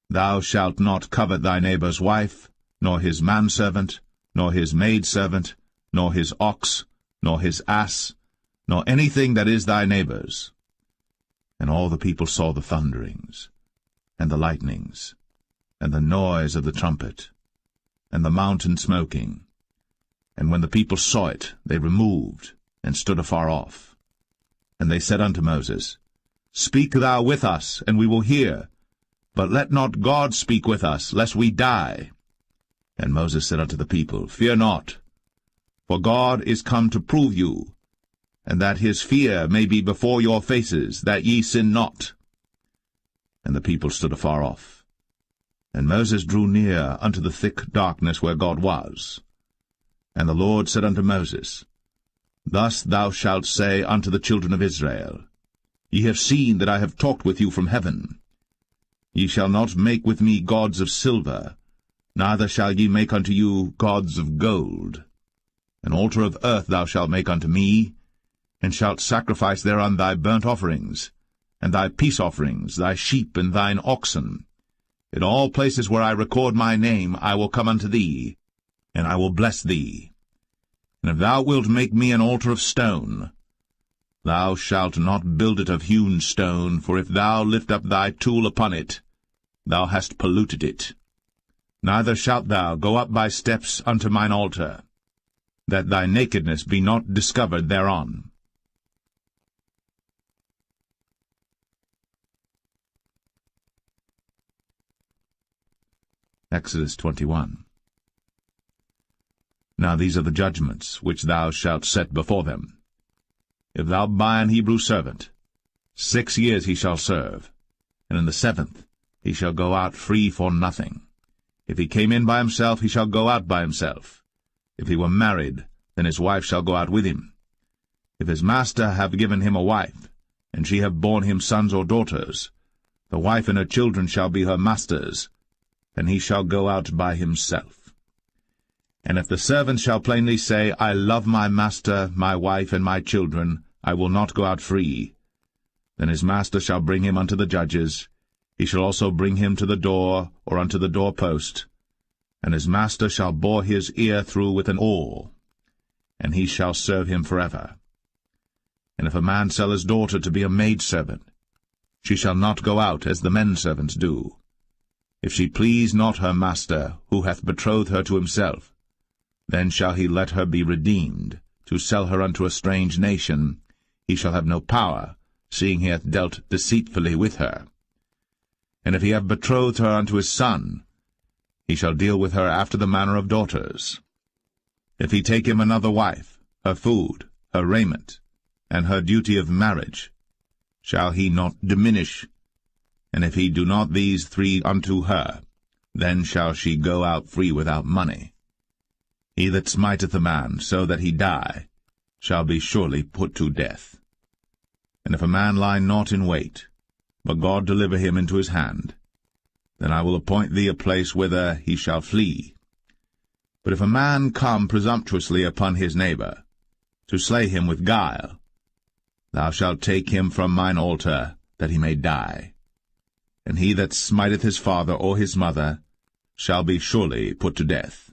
Thou shalt not covet thy neighbor's wife, nor his manservant, nor his maidservant, nor his ox, nor his ass, nor anything that is thy neighbor's. And all the people saw the thunderings, and the lightnings, and the noise of the trumpet, and the mountain smoking. And when the people saw it, they removed, and stood afar off. And they said unto Moses, Speak thou with us, and we will hear, but let not God speak with us, lest we die. And Moses said unto the people, Fear not, for God is come to prove you, and that his fear may be before your faces, that ye sin not. And the people stood afar off. And Moses drew near unto the thick darkness where God was. And the Lord said unto Moses, Thus thou shalt say unto the children of Israel, Ye have seen that I have talked with you from heaven. Ye shall not make with me gods of silver, neither shall ye make unto you gods of gold. An altar of earth thou shalt make unto me, and shalt sacrifice thereon thy burnt offerings, and thy peace offerings, thy sheep and thine oxen. In all places where I record my name I will come unto thee, and I will bless thee. And if thou wilt make me an altar of stone, thou shalt not build it of hewn stone, for if thou lift up thy tool upon it, thou hast polluted it. Neither shalt thou go up by steps unto mine altar, that thy nakedness be not discovered thereon. Exodus 21. Now these are the judgments which thou shalt set before them. If thou buy an Hebrew servant, 6 years he shall serve, and in the 7th he shall go out free for nothing. If he came in by himself, he shall go out by himself. If he were married, then his wife shall go out with him. If his master have given him a wife, and she have borne him sons or daughters, the wife and her children shall be her master's, then he shall go out by himself. And if the servant shall plainly say, I love my master, my wife, and my children, I will not go out free, then his master shall bring him unto the judges. He shall also bring him to the door, or unto the doorpost, and his master shall bore his ear through with an awl, and he shall serve him forever. And if a man sell his daughter to be a maidservant, she shall not go out as the men servants do. If she please not her master, who hath betrothed her to himself, then shall he let her be redeemed, to sell her unto a strange nation. He shall have no power, seeing he hath dealt deceitfully with her. And if he have betrothed her unto his son, he shall deal with her after the manner of daughters. If he take him another wife, her food, her raiment, and her duty of marriage, shall he not diminish? And if he do not these 3 unto her, then shall she go out free without money. He that smiteth a man so that he die shall be surely put to death. And if a man lie not in wait, but God deliver him into his hand, then I will appoint thee a place whither he shall flee. But if a man come presumptuously upon his neighbor, to slay him with guile, thou shalt take him from mine altar, that he may die. And he that smiteth his father or his mother shall be surely put to death.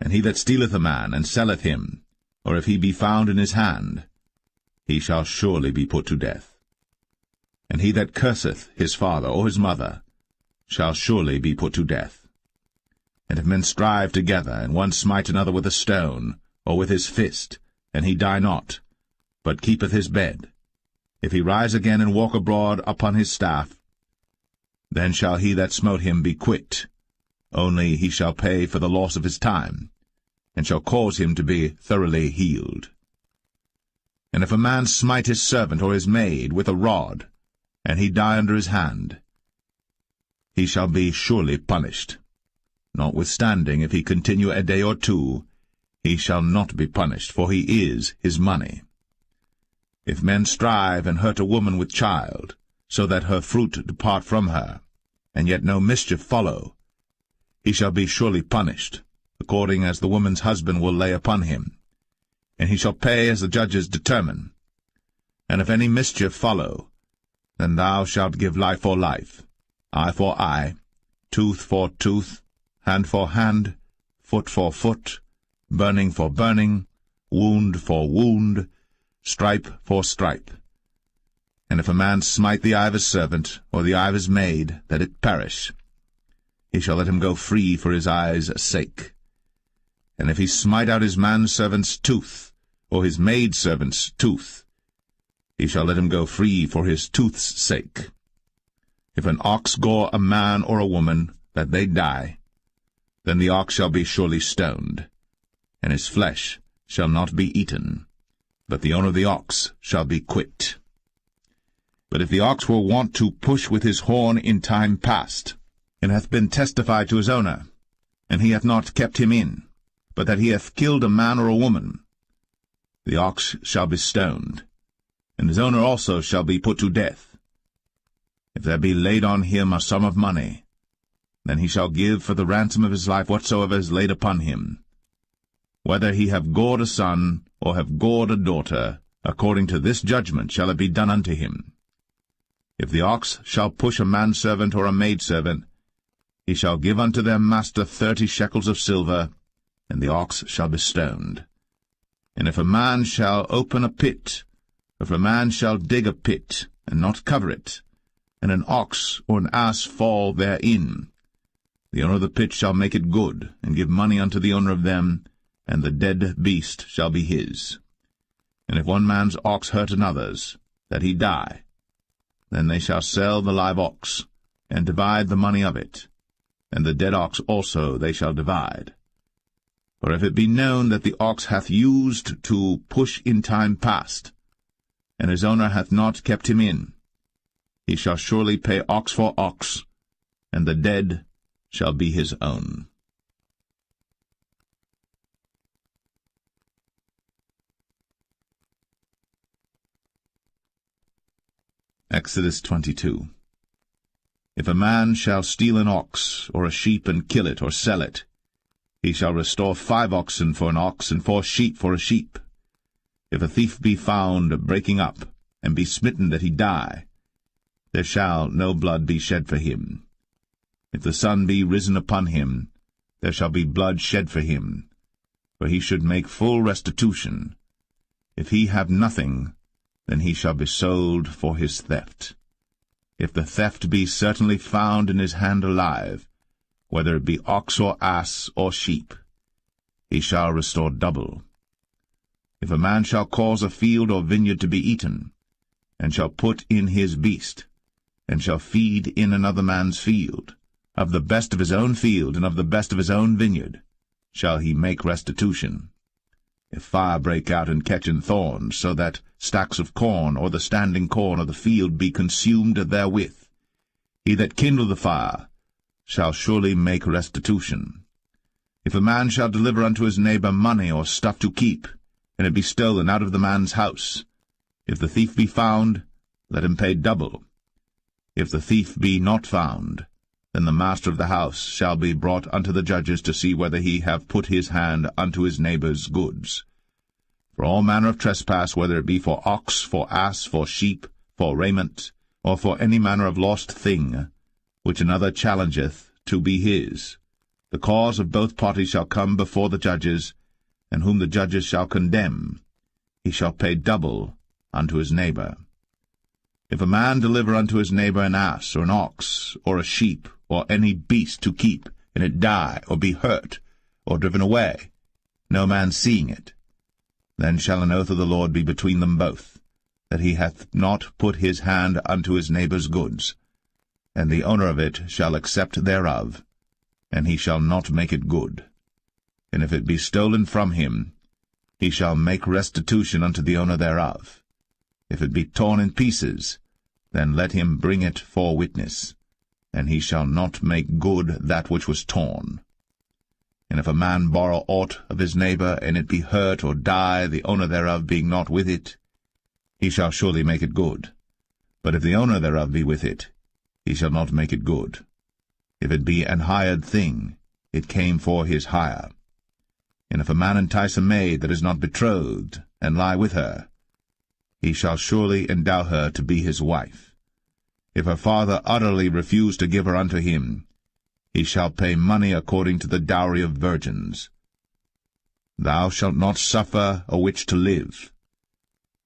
And he that stealeth a man, and selleth him, or if he be found in his hand, he shall surely be put to death. And he that curseth his father or his mother shall surely be put to death. And if men strive together, and one smite another with a stone, or with his fist, and he die not, but keepeth his bed, if he rise again and walk abroad upon his staff, then shall he that smote him be quit, only he shall pay for the loss of his time, and shall cause him to be thoroughly healed. And if a man smite his servant or his maid with a rod, and he die under his hand, he shall be surely punished. Notwithstanding, if he continue a day or 2, he shall not be punished, for he is his money. If men strive and hurt a woman with child, so that her fruit depart from her, and yet no mischief follow, he shall be surely punished, according as the woman's husband will lay upon him, and he shall pay as the judges determine. And if any mischief follow, then thou shalt give life for life, eye for eye, tooth for tooth, hand for hand, foot for foot, burning for burning, wound for wound, stripe for stripe. And if a man smite the eye of his servant, or the eye of his maid, that it perish, he shall let him go free for his eye's sake. And if he smite out his manservant's tooth, or his maidservant's tooth, he shall let him go free for his tooth's sake. If an ox gore a man or a woman, that they die, then the ox shall be surely stoned, and his flesh shall not be eaten, but the owner of the ox shall be quit. But if the ox were wont to push with his horn in time past, and hath been testified to his owner, and he hath not kept him in, but that he hath killed a man or a woman, the ox shall be stoned, and his owner also shall be put to death. If there be laid on him a sum of money, then he shall give for the ransom of his life whatsoever is laid upon him. Whether he have gored a son, or have gored a daughter, according to this judgment shall it be done unto him. If the ox shall push a manservant or a maidservant, he shall give unto their master 30 shekels of silver, and the ox shall be stoned. And if a man shall open a pit, or if a man shall dig a pit, and not cover it, and an ox or an ass fall therein, the owner of the pit shall make it good, and give money unto the owner of them, and the dead beast shall be his. And if one man's ox hurt another's, that he die, then they shall sell the live ox, and divide the money of it, and the dead ox also they shall divide. For if it be known that the ox hath used to push in time past, and his owner hath not kept him in, he shall surely pay ox for ox, and the dead shall be his own. Exodus 22. If a man shall steal an ox, or a sheep, and kill it, or sell it, he shall restore 5 oxen for an ox, and 4 sheep for a sheep. If a thief be found breaking up, and be smitten that he die, there shall no blood be shed for him. If the sun be risen upon him, there shall be blood shed for him, for he should make full restitution. If he have nothing, then he shall be sold for his theft. If the theft be certainly found in his hand alive, whether it be ox or ass or sheep, he shall restore double. If a man shall cause a field or vineyard to be eaten, and shall put in his beast, and shall feed in another man's field, of the best of his own field and of the best of his own vineyard, shall he make restitution. If fire break out and catch in thorns, so that stacks of corn or the standing corn of the field be consumed therewith, he that kindled the fire shall surely make restitution. If a man shall deliver unto his neighbor money or stuff to keep, and it be stolen out of the man's house, if the thief be found, let him pay double. If the thief be not found, then the master of the house shall be brought unto the judges to see whether he have put his hand unto his neighbor's goods. For all manner of trespass, whether it be for ox, for ass, for sheep, for raiment, or for any manner of lost thing, which another challengeth to be his, the cause of both parties shall come before the judges, and whom the judges shall condemn, he shall pay double unto his neighbor. If a man deliver unto his neighbor an ass, or an ox, or a sheep, or any beast to keep, and it die, or be hurt, or driven away, no man seeing it, then shall an oath of the Lord be between them both, that he hath not put his hand unto his neighbor's goods, and the owner of it shall accept thereof, and he shall not make it good. And if it be stolen from him, he shall make restitution unto the owner thereof. If it be torn in pieces, then let him bring it for witness, and he shall not make good that which was torn. And if a man borrow aught of his neighbor, and it be hurt or die, the owner thereof being not with it, he shall surely make it good. But if the owner thereof be with it, he shall not make it good. If it be an hired thing, it came for his hire. And if a man entice a maid that is not betrothed, and lie with her, he shall surely endow her to be his wife. If her father utterly refuse to give her unto him, he shall pay money according to the dowry of virgins. Thou shalt not suffer a witch to live.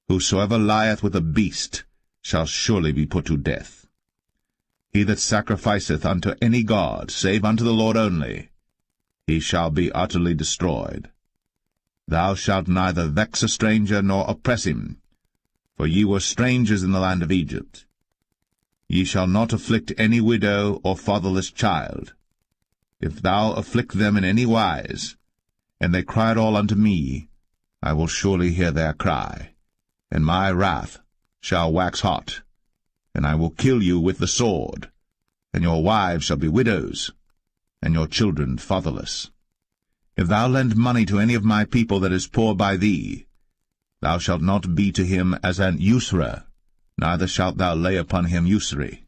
Whosoever lieth with a beast shall surely be put to death. He that sacrificeth unto any god, save unto the Lord only, he shall be utterly destroyed. Thou shalt neither vex a stranger nor oppress him, for ye were strangers in the land of Egypt. Ye shall not afflict any widow or fatherless child. If thou afflict them in any wise, and they cry at all unto me, I will surely hear their cry, and my wrath shall wax hot, and I will kill you with the sword, and your wives shall be widows, and your children fatherless. If thou lend money to any of my people that is poor by thee, thou shalt not be to him as an usurer, neither shalt thou lay upon him usury.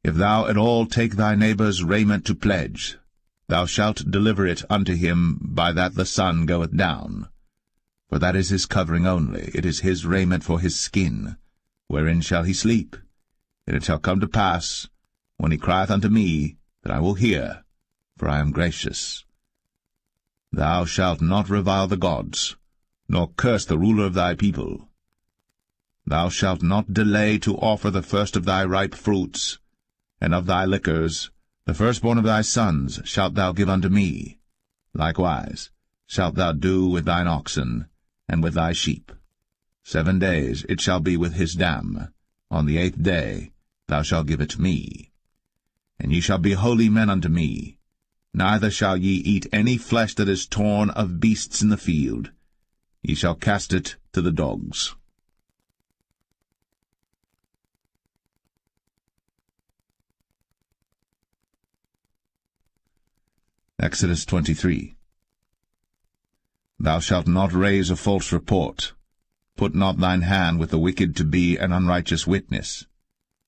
If thou at all take thy neighbour's raiment to pledge, thou shalt deliver it unto him by that the sun goeth down. For that is his covering only, it is his raiment for his skin. Wherein shall he sleep? And it shall come to pass, when he crieth unto me, that I will hear, for I am gracious. Thou shalt not revile the gods, nor curse the ruler of thy people. Thou shalt not delay to offer the first of thy ripe fruits, and of thy liquors, the firstborn of thy sons shalt thou give unto me. Likewise shalt thou do with thine oxen, and with thy sheep. 7 days it shall be with his dam. On the 8th day thou shalt give it me. And ye shall be holy men unto me. Neither shall ye eat any flesh that is torn of beasts in the field. Ye shall cast it to the dogs. Exodus 23. Thou shalt not raise a false report. Put not thine hand with the wicked to be an unrighteous witness.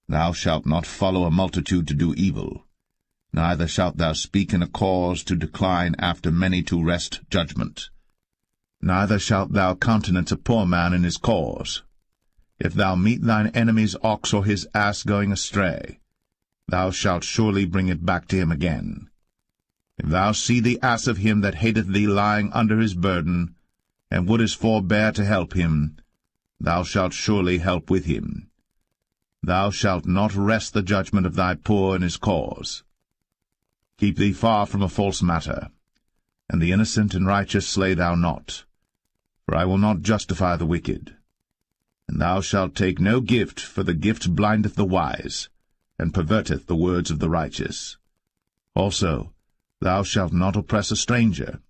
Thou shalt not follow a multitude to do evil. Neither shalt thou speak in a cause to decline after many to wrest judgment. Neither shalt thou countenance a poor man in his cause. If thou meet thine enemy's ox or his ass going astray, thou shalt surely bring it back to him again. If thou see the ass of him that hateth thee lying under his burden, and wouldest forbear to help him, thou shalt surely help with him. Thou shalt not wrest the judgment of thy poor in his cause. Keep thee far from a false matter, and the innocent and righteous slay thou not, for I will not justify the wicked. And thou shalt take no gift, for the gift blindeth the wise, and perverteth the words of the righteous. Also, thou shalt not oppress a stranger.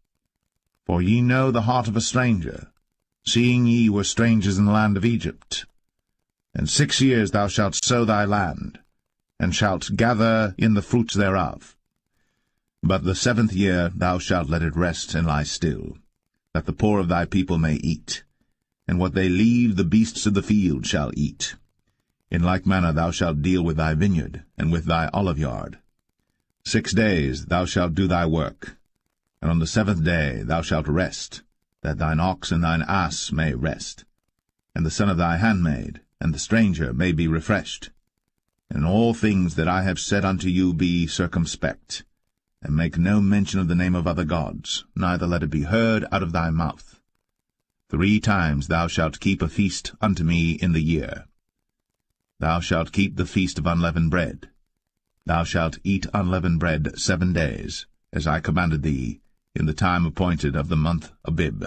For ye know the heart of a stranger, seeing ye were strangers in the land of Egypt. And 6 years thou shalt sow thy land, and shalt gather in the fruits thereof. But the 7th year thou shalt let it rest and lie still, that the poor of thy people may eat, and what they leave the beasts of the field shall eat. In like manner thou shalt deal with thy vineyard, and with thy oliveyard. 6 days thou shalt do thy work, and on the 7th day thou shalt rest, that thine ox and thine ass may rest, and the son of thy handmaid, and the stranger may be refreshed. And in all things that I have said unto you be circumspect, and make no mention of the name of other gods, neither let it be heard out of thy mouth. 3 times thou shalt keep a feast unto me in the year. Thou shalt keep the feast of unleavened bread. Thou shalt eat unleavened bread 7 days, as I commanded thee, in the time appointed of the month Abib.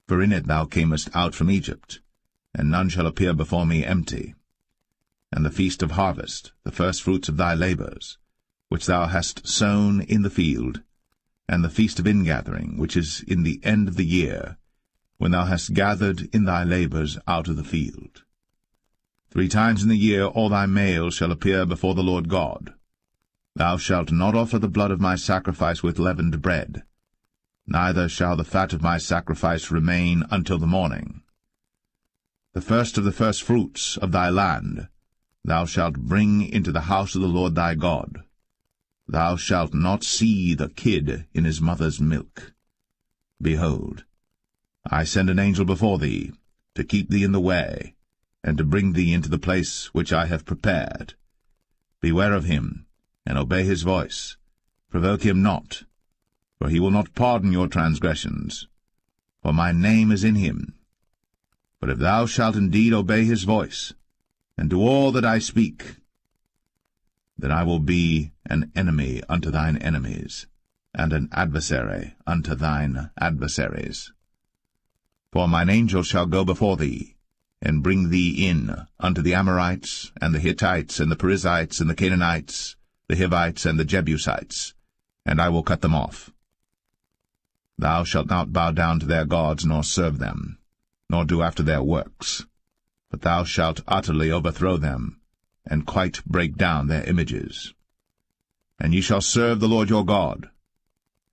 For in it thou camest out from Egypt, and none shall appear before me empty. And the feast of harvest, the firstfruits of thy labours, which thou hast sown in the field, and the feast of ingathering, which is in the end of the year, when thou hast gathered in thy labours out of the field. 3 times in the year all thy males shall appear before the Lord God. Thou shalt not offer the blood of my sacrifice with leavened bread, neither shall the fat of my sacrifice remain until the morning. The first of the firstfruits of thy land thou shalt bring into the house of the Lord thy God. Thou shalt not see the kid in his mother's milk. Behold, I send an angel before thee, to keep thee in the way, and to bring thee into the place which I have prepared. Beware of him, and obey his voice. Provoke him not, for he will not pardon your transgressions, for my name is in him. But if thou shalt indeed obey his voice, and do all that I speak, then I will be an enemy unto thine enemies, and an adversary unto thine adversaries. For mine angel shall go before thee, and bring thee in unto the Amorites, and the Hittites, and the Perizzites, and the Canaanites, the Hivites, and the Jebusites, and I will cut them off. Thou shalt not bow down to their gods, nor serve them, nor do after their works, but thou shalt utterly overthrow them, and quite break down their images. And ye shall serve the Lord your God,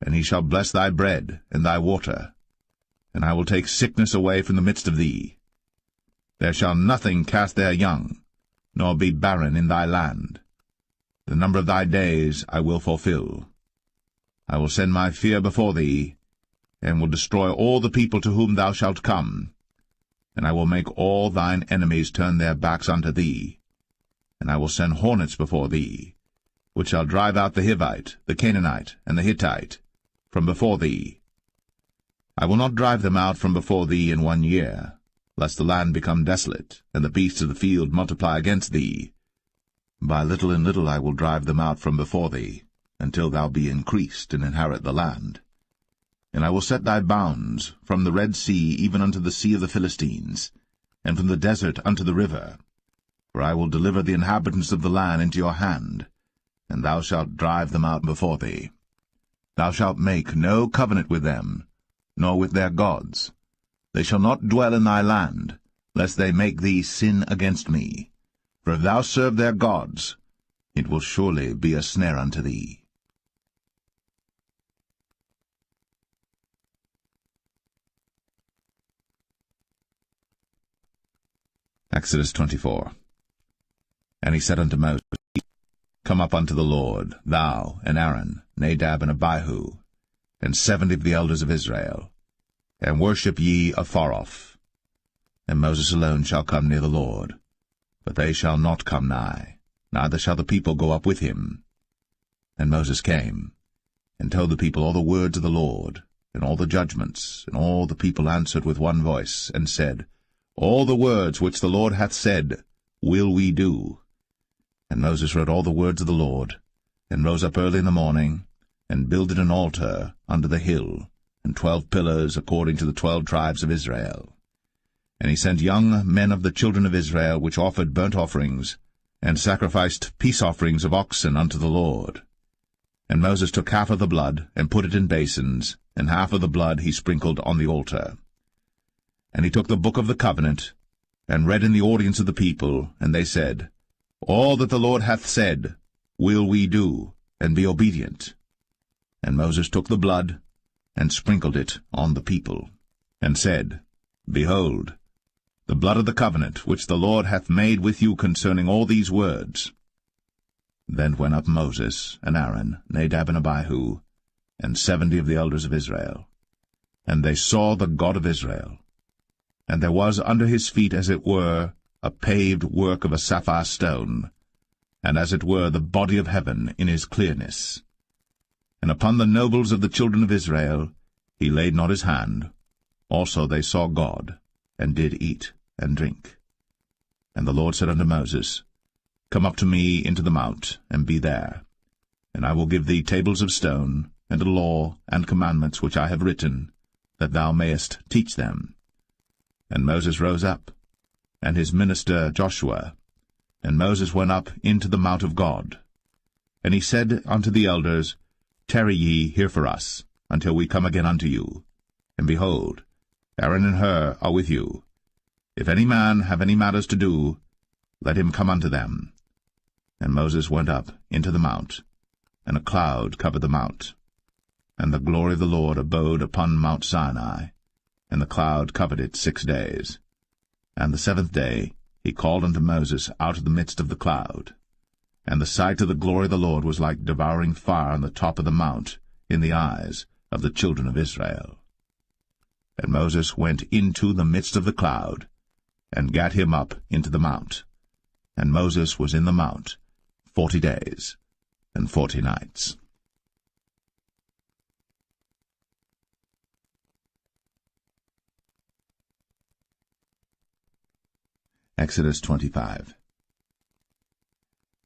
and he shall bless thy bread and thy water, and I will take sickness away from the midst of thee. There shall nothing cast their young, nor be barren in thy land. The number of thy days I will fulfill. I will send my fear before thee, and will destroy all the people to whom thou shalt come, and I will make all thine enemies turn their backs unto thee. And I will send hornets before thee, which shall drive out the Hivite, the Canaanite, and the Hittite from before thee. I will not drive them out from before thee in 1 year, lest the land become desolate, and the beasts of the field multiply against thee. By little and little I will drive them out from before thee, until thou be increased and inherit the land. And I will set thy bounds from the Red Sea even unto the sea of the Philistines, and from the desert unto the river. For I will deliver the inhabitants of the land into your hand, and thou shalt drive them out before thee. Thou shalt make no covenant with them, nor with their gods. They shall not dwell in thy land, lest they make thee sin against me. For if thou serve their gods, it will surely be a snare unto thee. Exodus 24. And he said unto Moses, Come up unto the Lord, thou, and Aaron, Nadab, and Abihu, and 70 of the elders of Israel, and worship ye afar off. And Moses alone shall come near the Lord, but they shall not come nigh, neither shall the people go up with him. And Moses came, and told the people all the words of the Lord, and all the judgments, and all the people answered with one voice, and said, All the words which the Lord hath said will we do. And Moses wrote all the words of the Lord, and rose up early in the morning, and builded an altar under the hill, and 12 pillars according to the 12 tribes of Israel. And he sent young men of the children of Israel, which offered burnt offerings, and sacrificed peace offerings of oxen unto the Lord. And Moses took half of the blood, and put it in basins, and half of the blood he sprinkled on the altar. And he took the book of the covenant, and read in the audience of the people, and they said, All that the Lord hath said will we do, and be obedient. And Moses took the blood, and sprinkled it on the people, and said, Behold, the blood of the covenant which the Lord hath made with you concerning all these words. Then went up Moses, and Aaron, Nadab, and Abihu, and 70 of the elders of Israel. And they saw the God of Israel. And there was under his feet, as it were, a paved work of a sapphire stone, and as it were the body of heaven in his clearness. And upon the nobles of the children of Israel he laid not his hand. Also they saw God, and did eat and drink. And the Lord said unto Moses, Come up to me into the mount, and be there. And I will give thee tables of stone, and a law and commandments which I have written, that thou mayest teach them. And Moses rose up, and his minister Joshua, and Moses went up into the mount of God. And he said unto the elders, Tarry ye here for us, until we come again unto you. And behold, Aaron and Hur are with you. If any man have any matters to do, let him come unto them. And Moses went up into the mount, and a cloud covered the mount. And the glory of the Lord abode upon Mount Sinai, and the cloud covered it 6 days. And the 7th day he called unto Moses out of the midst of the cloud. And the sight of the glory of the Lord was like devouring fire on the top of the mount in the eyes of the children of Israel. And Moses went into the midst of the cloud, and gat him up into the mount. And Moses was in the mount 40 days, and 40 nights. Exodus 25.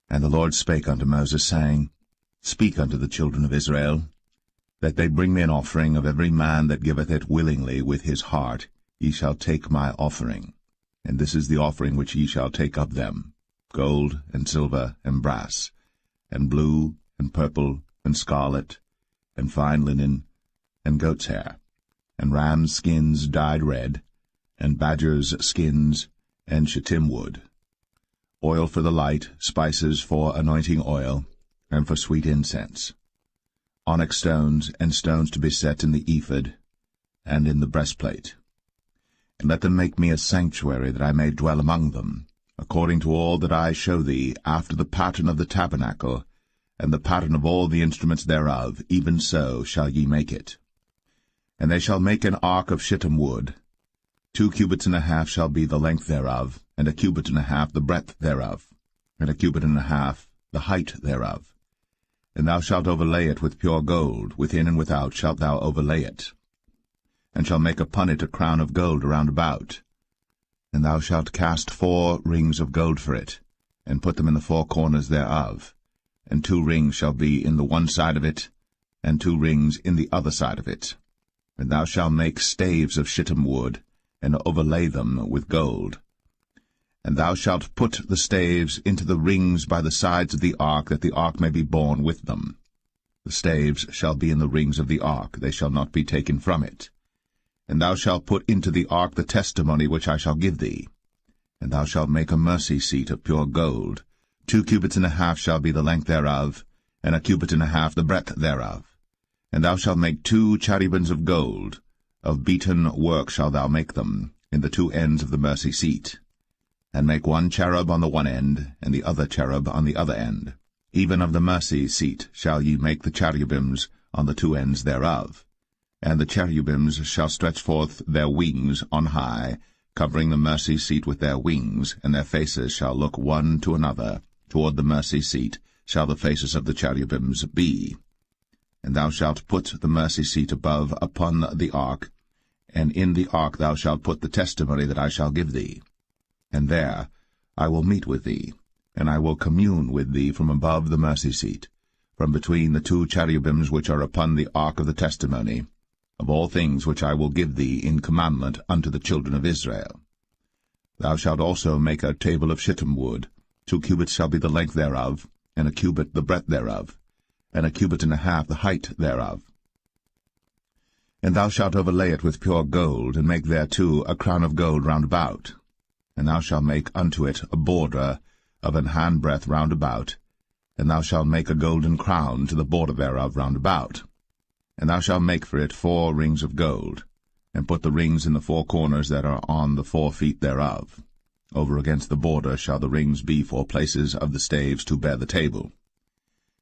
And the Lord spake unto Moses, saying, Speak unto the children of Israel, that they bring me an offering of every man that giveth it willingly with his heart. Ye shall take my offering. And this is the offering which ye shall take of them, gold, and silver, and brass, and blue, and purple, and scarlet, and fine linen, and goat's hair, and rams' skins dyed red, and badgers' skins, and shittim wood, oil for the light, spices for anointing oil, and for sweet incense, onyx stones, and stones to be set in the ephod, and in the breastplate. And let them make me a sanctuary, that I may dwell among them, according to all that I show thee, after the pattern of the tabernacle, and the pattern of all the instruments thereof, even so shall ye make it. And they shall make an ark of shittim wood. 2 cubits and a half shall be the length thereof, and 1 cubit and a half the breadth thereof, and 1 cubit and a half the height thereof. And thou shalt overlay it with pure gold, within and without shalt thou overlay it, and shalt make upon it a crown of gold round about. And thou shalt cast 4 rings of gold for it, and put them in the 4 corners thereof, and 2 rings shall be in the one side of it, and 2 rings in the other side of it. And thou shalt make staves of shittim wood, and overlay them with gold. And thou shalt put the staves into the rings by the sides of the ark, that the ark may be borne with them. The staves shall be in the rings of the ark, they shall not be taken from it. And thou shalt put into the ark the testimony which I shall give thee. And thou shalt make a mercy seat of pure gold. 2 cubits and a half shall be the length thereof, and 1 cubit and a half the breadth thereof. And thou shalt make 2 cherubims of gold. Of beaten work shalt thou make them, in the 2 ends of the mercy seat. And make 1 cherub on the one end, and the other cherub on the other end. Even of the mercy seat shall ye make the cherubims on the 2 ends thereof. And the cherubims shall stretch forth their wings on high, covering the mercy seat with their wings, and their faces shall look one to another. Toward the mercy seat shall the faces of the cherubims be. And thou shalt put the mercy seat above upon the ark, and in the ark thou shalt put the testimony that I shall give thee. And there I will meet with thee, and I will commune with thee from above the mercy seat, from between the 2 cherubims which are upon the ark of the testimony, of all things which I will give thee in commandment unto the children of Israel. Thou shalt also make a table of shittim wood. 2 cubits shall be the length thereof, and 1 cubit the breadth thereof, and 1 cubit and a half the height thereof. And thou shalt overlay it with pure gold, and make thereto a crown of gold round about. And thou shalt make unto it a border of an handbreadth round about, and thou shalt make a golden crown to the border thereof round about. And thou shalt make for it 4 rings of gold, and put the rings in the 4 corners that are on the 4 feet thereof. Over against the border shall the rings be for places of the staves to bear the table.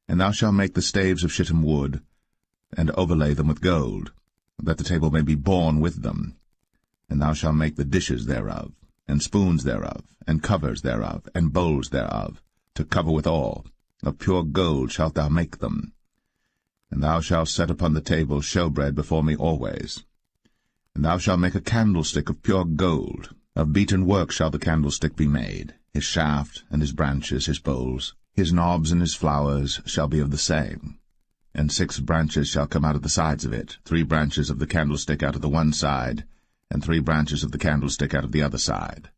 And thou shalt make the staves of shittim wood, and overlay them with gold, that the table may be borne with them. And thou shalt make the dishes thereof, and spoons thereof, and covers thereof, and bowls thereof, to cover withal. Of pure gold shalt thou make them. And thou shalt set upon the table showbread before me always. And thou shalt make a candlestick of pure gold. Of beaten work shall the candlestick be made. His shaft, and his branches, his bowls, his knobs and his flowers shall be of the same. And 6 branches shall come out of the sides of it, 3 branches of the candlestick out of the one side, and 3 branches of the candlestick out of the other side.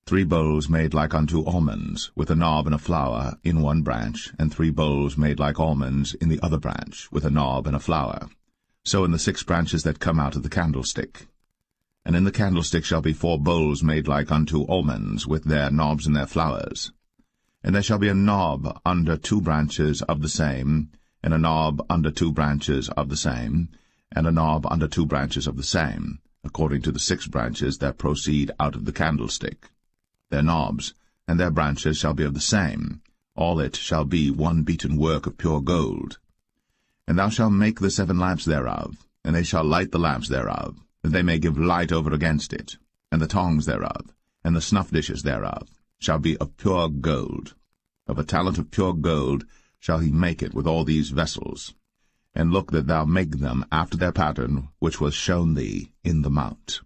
3 bowls made like unto almonds, with a knob and a flower in one branch, and 3 bowls made like almonds in the other branch, with a knob and a flower. So in the 6 branches that come out of the candlestick. And in the candlestick shall be 4 bowls made like unto almonds, with their knobs and their flowers. And there shall be a knob under 2 branches of the same, and a knob under 2 branches of the same, and a knob under 2 branches of the same, according to the 6 branches that proceed out of the candlestick. Their knobs and their branches shall be of the same. All it shall be one beaten work of pure gold. And thou shalt make the 7 lamps thereof, and they shall light the lamps thereof, that they may give light over against it. And the tongs thereof, and the snuff dishes thereof, shall be of pure gold. Of a talent of pure gold shall he make it with all these vessels. And look that thou make them after their pattern which was shown thee in the mount.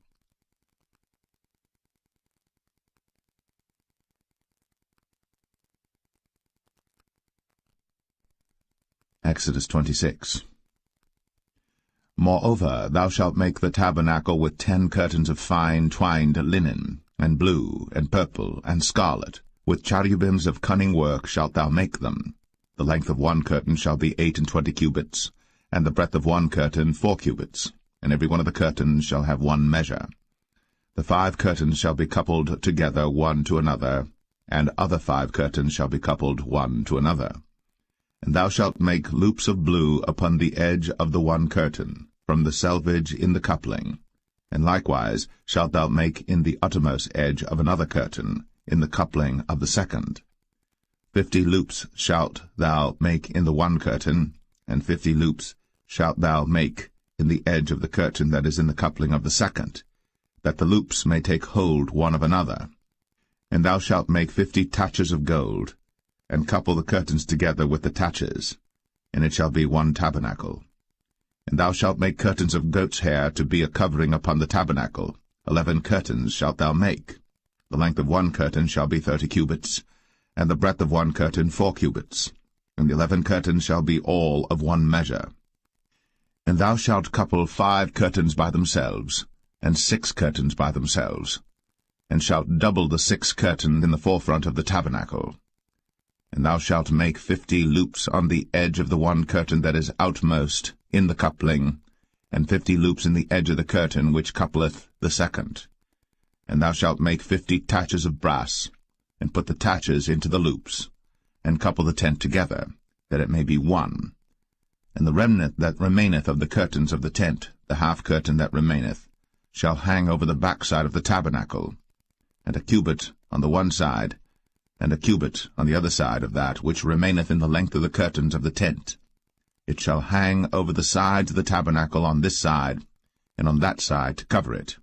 Exodus 26. Moreover, thou shalt make the tabernacle with 10 curtains of fine twined linen, and blue, and purple, and scarlet. With cherubims of cunning work shalt thou make them. The length of one curtain shall be 28 cubits, and the breadth of one curtain 4 cubits, and every one of the curtains shall have one measure. The 5 curtains shall be coupled together one to another, and other 5 curtains shall be coupled one to another. And thou shalt make loops of blue upon the edge of the one curtain, from the selvage in the coupling. And likewise shalt thou make in the uttermost edge of another curtain, in the coupling of the second. 50 loops shalt thou make in the one curtain, and 50 loops shalt thou make in the edge of the curtain that is in the coupling of the second, that the loops may take hold one of another. And thou shalt make 50 taches of gold, and couple the curtains together with the taches, and it shall be one tabernacle. And thou shalt make curtains of goat's hair to be a covering upon the tabernacle. 11 curtains shalt thou make. The length of one curtain shall be 30 cubits, and the breadth of one curtain 4 cubits, and the 11 curtains shall be all of one measure. And thou shalt couple 5 curtains by themselves, and 6 curtains by themselves, and shalt double the 6 curtain in the forefront of the tabernacle. And thou shalt make 50 loops on the edge of the one curtain that is outmost in the coupling, and 50 loops in the edge of the curtain which coupleth the second. And thou shalt make 50 taches of brass, and put the taches into the loops, and couple the tent together, that it may be one. And the remnant that remaineth of the curtains of the tent, the half curtain that remaineth, shall hang over the backside of the tabernacle, and a cubit on the one side, and a cubit on the other side of that which remaineth in the length of the curtains of the tent. It shall hang over the sides of the tabernacle on this side, and on that side to cover it.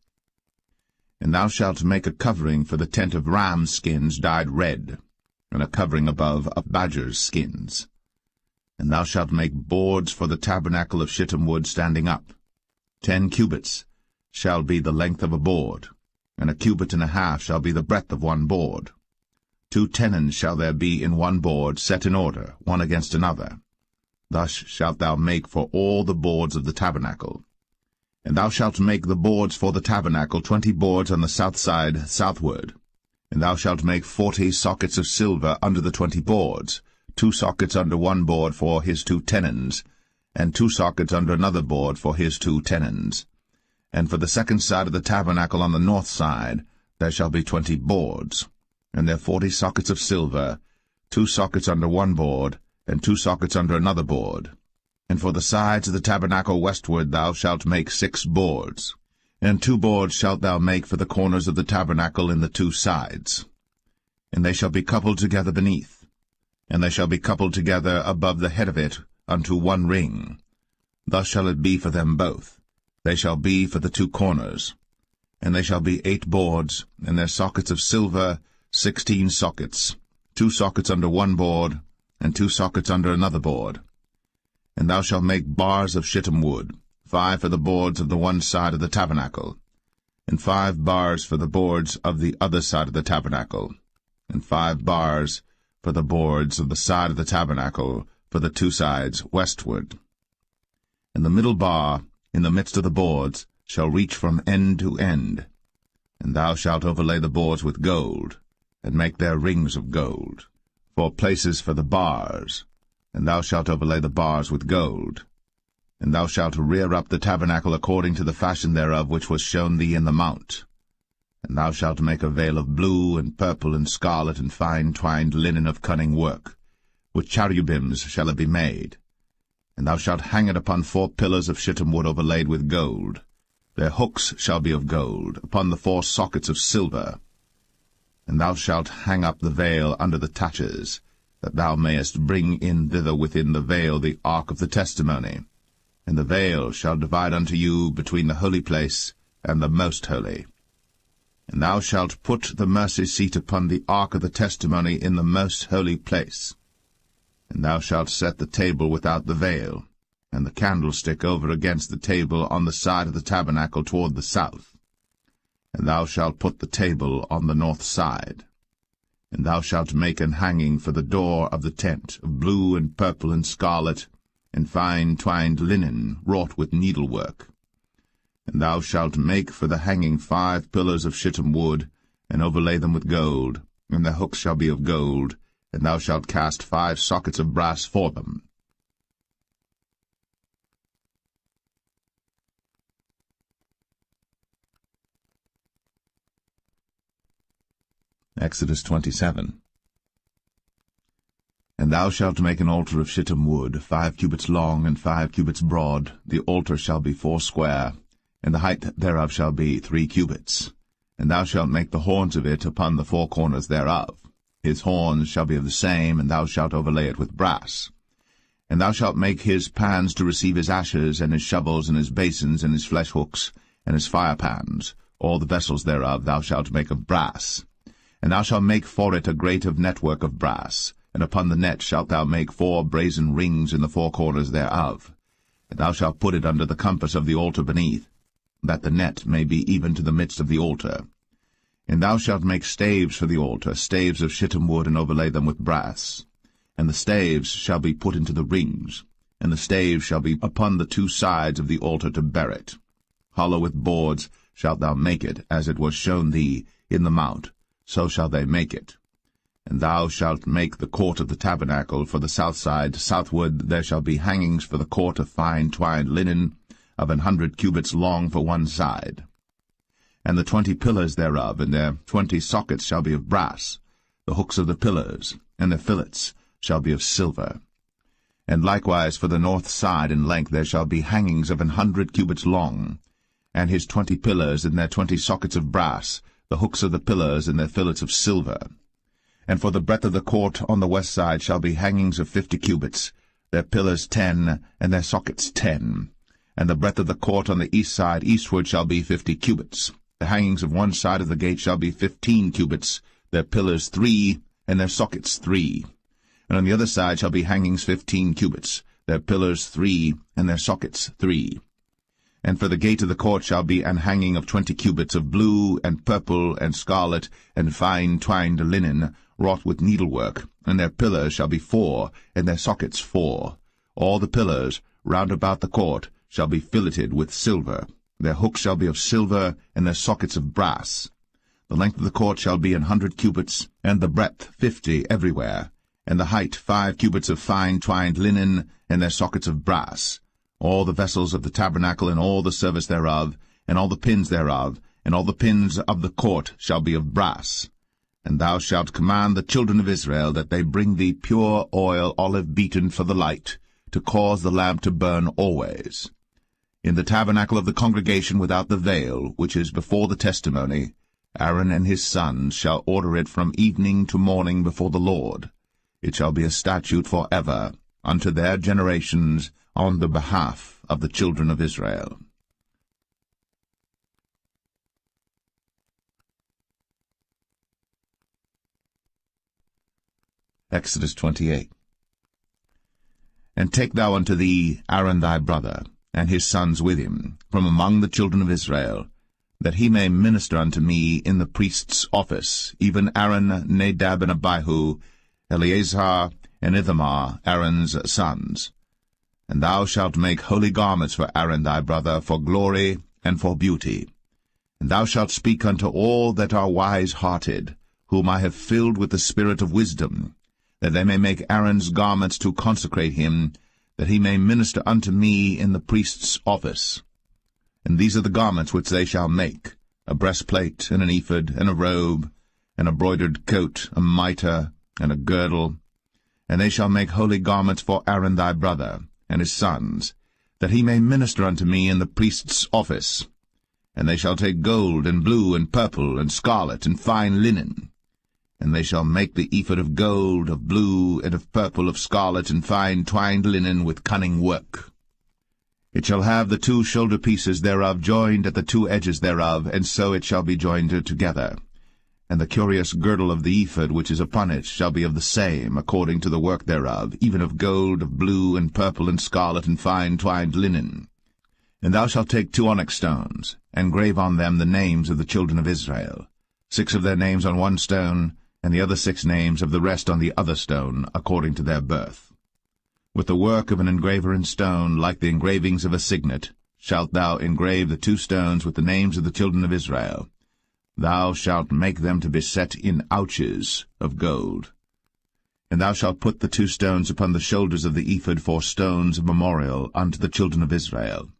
And thou shalt make a covering for the tent of rams' skins dyed red, and a covering above of badgers' skins. And thou shalt make boards for the tabernacle of shittim wood standing up. 10 cubits shall be the length of a board, and a cubit and a half shall be the breadth of one board. 2 tenons shall there be in one board, set in order, one against another. Thus shalt thou make for all the boards of the tabernacle. And thou shalt make the boards for the tabernacle 20 boards on the south side southward. And thou shalt make 40 sockets of silver under the 20 boards, 2 sockets under one board for his 2 tenons, and 2 sockets under another board for his 2 tenons. And for the second side of the tabernacle on the north side there shall be 20 boards, and there 40 sockets of silver, 2 sockets under one board, and 2 sockets under another board. And for the sides of the tabernacle westward thou shalt make 6 boards, and 2 boards shalt thou make for the corners of the tabernacle in the 2 sides. And they shall be coupled together beneath, and they shall be coupled together above the head of it unto one ring. Thus shall it be for them both. They shall be for the 2 corners. And they shall be 8 boards, and their sockets of silver 16 sockets, 2 sockets under one board, and 2 sockets under another board. And thou shalt make bars of shittim wood, 5 for the boards of the one side of the tabernacle, and 5 bars for the boards of the other side of the tabernacle, and 5 bars for the boards of the side of the tabernacle for the 2 sides westward. And the middle bar in the midst of the boards shall reach from end to end. And thou shalt overlay the boards with gold, and make their rings of gold, for places for the bars, and thou shalt overlay the bars with gold. And thou shalt rear up the tabernacle according to the fashion thereof which was shown thee in the mount. And thou shalt make a veil of blue, and purple, and scarlet, and fine twined linen of cunning work. With cherubims shall it be made. And thou shalt hang it upon 4 pillars of shittim wood overlaid with gold. Their hooks shall be of gold, upon the 4 sockets of silver. And thou shalt hang up the veil under the taches, that thou mayest bring in thither within the veil the ark of the testimony. And the veil shall divide unto you between the holy place and the most holy. And thou shalt put the mercy seat upon the ark of the testimony in the most holy place. And thou shalt set the table without the veil, and the candlestick over against the table on the side of the tabernacle toward the south. And thou shalt put the table on the north side. And thou shalt make an hanging for the door of the tent, of blue and purple and scarlet, and fine twined linen, wrought with needlework. And thou shalt make for the hanging 5 pillars of shittim wood, and overlay them with gold, and their hooks shall be of gold, and thou shalt cast 5 sockets of brass for them. Exodus 27. And thou shalt make an altar of shittim wood, 5 cubits long and 5 cubits broad. The altar shall be 4 square, and the height thereof shall be 3 cubits. And thou shalt make the horns of it upon the 4 corners thereof. His horns shall be of the same, and thou shalt overlay it with brass. And thou shalt make his pans to receive his ashes, and his shovels, and his basins, and his flesh hooks, and his fire pans. All the vessels thereof thou shalt make of brass. And thou shalt make for it a grate of network of brass, and upon the net shalt thou make 4 brazen rings in the 4 corners thereof. And thou shalt put it under the compass of the altar beneath, that the net may be even to the midst of the altar. And thou shalt make staves for the altar, staves of shittim wood, and overlay them with brass. And the staves shall be put into the rings, and the staves shall be upon the 2 sides of the altar to bear it. Hollow with boards shalt thou make it, as it was shown thee in the mount, so shall they make it. And thou shalt make the court of the tabernacle for the south side. Southward there shall be hangings for the court of fine twined linen, of 100 cubits long for one side. And the 20 pillars thereof, and their 20 sockets shall be of brass. The hooks of the pillars, and their fillets, shall be of silver. And likewise for the north side in length there shall be hangings of 100 cubits long, and his 20 pillars, and their 20 sockets of brass, the hooks of the pillars, and their fillets of silver. And for the breadth of the court on the west side shall be hangings of 50 cubits, their pillars 10, and their sockets 10. And the breadth of the court on the east side eastward shall be 50 cubits. The hangings of one side of the gate shall be 15 cubits, their pillars 3, and their sockets 3. And on the other side shall be hangings 15 cubits, their pillars 3, and their sockets 3. And for the gate of the court shall be an hanging of 20 cubits of blue, and purple, and scarlet, and fine twined linen, wrought with needlework, and their pillars shall be 4, and their sockets 4. All the pillars round about the court shall be filleted with silver. Their hooks shall be of silver, and their sockets of brass. The length of the court shall be 100 cubits, and the breadth 50 everywhere, and the height 5 cubits of fine twined linen, and their sockets of brass. All the vessels of the tabernacle, and all the service thereof, and all the pins thereof, and all the pins of the court shall be of brass. And thou shalt command the children of Israel that they bring thee pure oil, olive beaten for the light, to cause the lamp to burn always. In the tabernacle of the congregation without the veil, which is before the testimony, Aaron and his sons shall order it from evening to morning before the Lord. It shall be a statute for ever, unto their generations, on the behalf of the children of Israel. Exodus 28. And take thou unto thee Aaron thy brother, and his sons with him, from among the children of Israel, that he may minister unto me in the priest's office, even Aaron, Nadab, and Abihu, Eleazar, and Ithamar, Aaron's sons. And thou shalt make holy garments for Aaron thy brother, for glory and for beauty. And thou shalt speak unto all that are wise-hearted, whom I have filled with the spirit of wisdom, that they may make Aaron's garments to consecrate him, that he may minister unto me in the priest's office. And these are the garments which they shall make, a breastplate, and an ephod, and a robe, and a broidered coat, a mitre, and a girdle. And they shall make holy garments for Aaron thy brother, and his sons, that he may minister unto me in the priest's office. And they shall take gold, and blue, and purple, and scarlet, and fine linen. And they shall make the ephod of gold, of blue, and of purple, of scarlet, and fine twined linen with cunning work. It shall have the 2 shoulder pieces thereof joined at the 2 edges thereof, and so it shall be joined together. And the curious girdle of the ephod which is upon it shall be of the same, according to the work thereof, even of gold, of blue, and purple, and scarlet, and fine twined linen. And thou shalt take 2 onyx stones, and grave on them the names of the children of Israel, 6 of their names on one stone, and the other 6 names of the rest on the other stone, according to their birth. With the work of an engraver in stone, like the engravings of a signet, shalt thou engrave the 2 stones with the names of the children of Israel. Thou shalt make them to be set in ouches of gold. And thou shalt put the 2 stones upon the shoulders of the ephod for stones of memorial unto the children of Israel.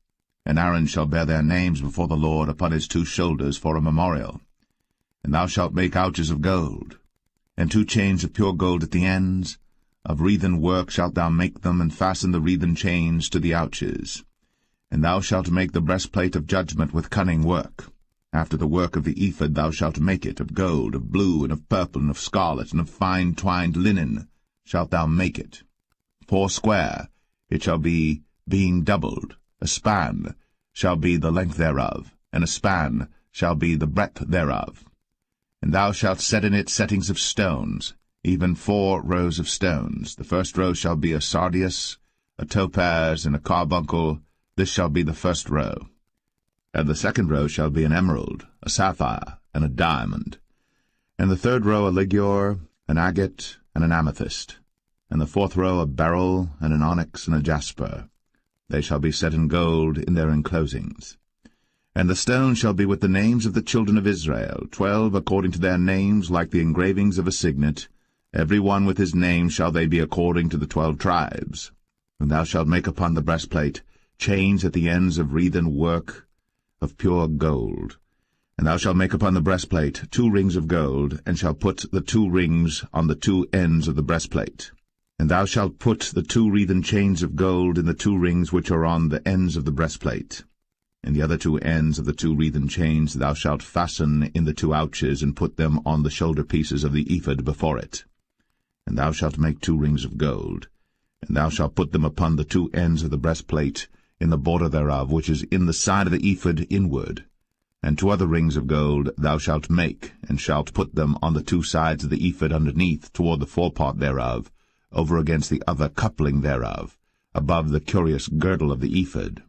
And Aaron shall bear their names before the Lord upon his 2 shoulders for a memorial. And thou shalt make ouches of gold, and 2 chains of pure gold at the ends. Of wreathen work shalt thou make them, and fasten the wreathen chains to the ouches. And thou shalt make the breastplate of judgment with cunning work. After the work of the ephod thou shalt make it, of gold, of blue, and of purple, and of scarlet, and of fine twined linen shalt thou make it. 4 square it shall be, being doubled. A span shall be the length thereof, and a span shall be the breadth thereof. And thou shalt set in it settings of stones, even 4 rows of stones. The first row shall be a sardius, a topaz, and a carbuncle. This shall be the first row. And the second row shall be an emerald, a sapphire, and a diamond. And the third row a ligure, an agate, and an amethyst. And the 4th row a beryl, and an onyx, and a jasper. They shall be set in gold in their enclosings. And the stones shall be with the names of the children of Israel, 12 according to their names, like the engravings of a signet. Every one with his name shall they be according to the 12 tribes. And thou shalt make upon the breastplate chains at the ends of wreathen work of pure gold. And thou shalt make upon the breastplate 2 rings of gold, and shalt put the 2 rings on the 2 ends of the breastplate. And thou shalt put the 2 wreathen chains of gold in the 2 rings which are on the ends of the breastplate. And the other 2 ends of the 2 wreathen chains thou shalt fasten in the 2 ouches, and put them on the shoulder pieces of the ephod before it. And thou shalt make 2 rings of gold, and thou shalt put them upon the 2 ends of the breastplate, in the border thereof, which is in the side of the ephod inward. And 2 other rings of gold thou shalt make, and shalt put them on the 2 sides of the ephod underneath, toward the forepart thereof, over against the other coupling thereof, above the curious girdle of the ephod.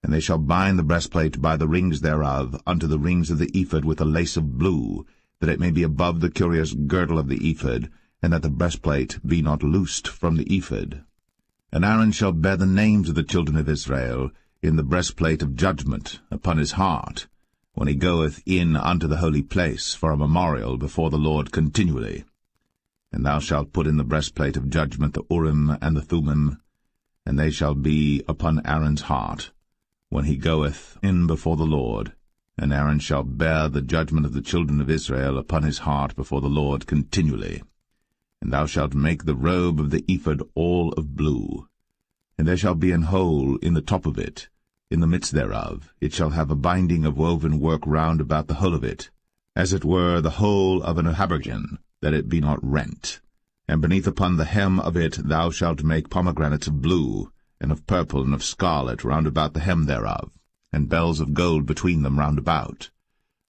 And they shall bind the breastplate by the rings thereof unto the rings of the ephod with a lace of blue, that it may be above the curious girdle of the ephod, and that the breastplate be not loosed from the ephod. And Aaron shall bear the names of the children of Israel in the breastplate of judgment upon his heart, when he goeth in unto the holy place for a memorial before the Lord continually. And thou shalt put in the breastplate of judgment the Urim and the Thummim, and they shall be upon Aaron's heart, when he goeth in before the Lord. And Aaron shall bear the judgment of the children of Israel upon his heart before the Lord continually. And thou shalt make the robe of the ephod all of blue. And there shall be an hole in the top of it, in the midst thereof. It shall have a binding of woven work round about the whole of it, as it were the whole of an habergeon, that it be not rent. And beneath upon the hem of it thou shalt make pomegranates of blue, and of purple, and of scarlet round about the hem thereof, and bells of gold between them round about.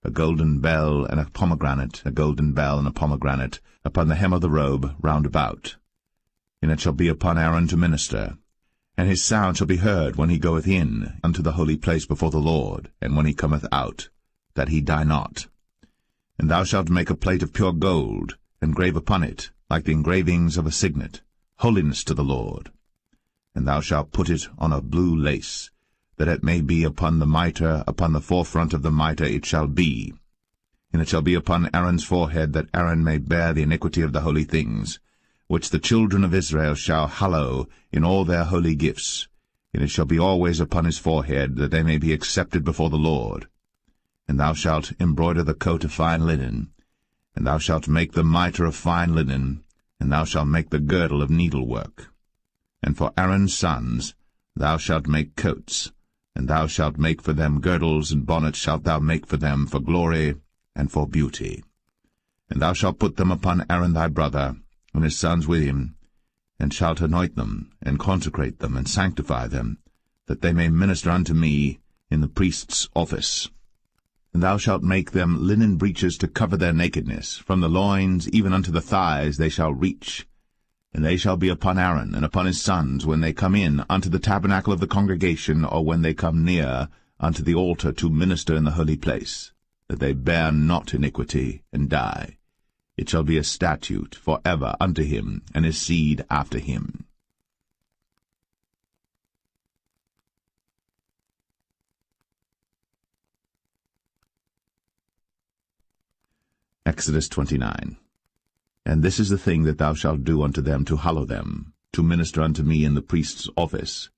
A golden bell and a pomegranate, a golden bell and a pomegranate, upon the hem of the robe round about. And it shall be upon Aaron to minister. And his sound shall be heard when he goeth in unto the holy place before the Lord, and when he cometh out, that he die not. And thou shalt make a plate of pure gold, and grave upon it, like the engravings of a signet, holiness to the Lord. And thou shalt put it on a blue lace, that it may be upon the mitre, upon the forefront of the mitre it shall be. And it shall be upon Aaron's forehead, that Aaron may bear the iniquity of the holy things, which the children of Israel shall hallow in all their holy gifts. And it shall be always upon his forehead, that they may be accepted before the Lord. And thou shalt embroider the coat of fine linen, and thou shalt make the mitre of fine linen, and thou shalt make the girdle of needlework. And for Aaron's sons thou shalt make coats, and thou shalt make for them girdles, and bonnets shalt thou make for them for glory and for beauty. And thou shalt put them upon Aaron thy brother, and his sons with him, and shalt anoint them, and consecrate them, and sanctify them, that they may minister unto me in the priest's office. And thou shalt make them linen breeches to cover their nakedness. From the loins even unto the thighs they shall reach. And they shall be upon Aaron and upon his sons when they come in unto the tabernacle of the congregation, or when they come near unto the altar to minister in the holy place, that they bear not iniquity, and die. It shall be a statute for ever unto him, and his seed after him. Exodus 29. And this is the thing that thou shalt do unto them to hallow them, to minister unto me in the priest's office.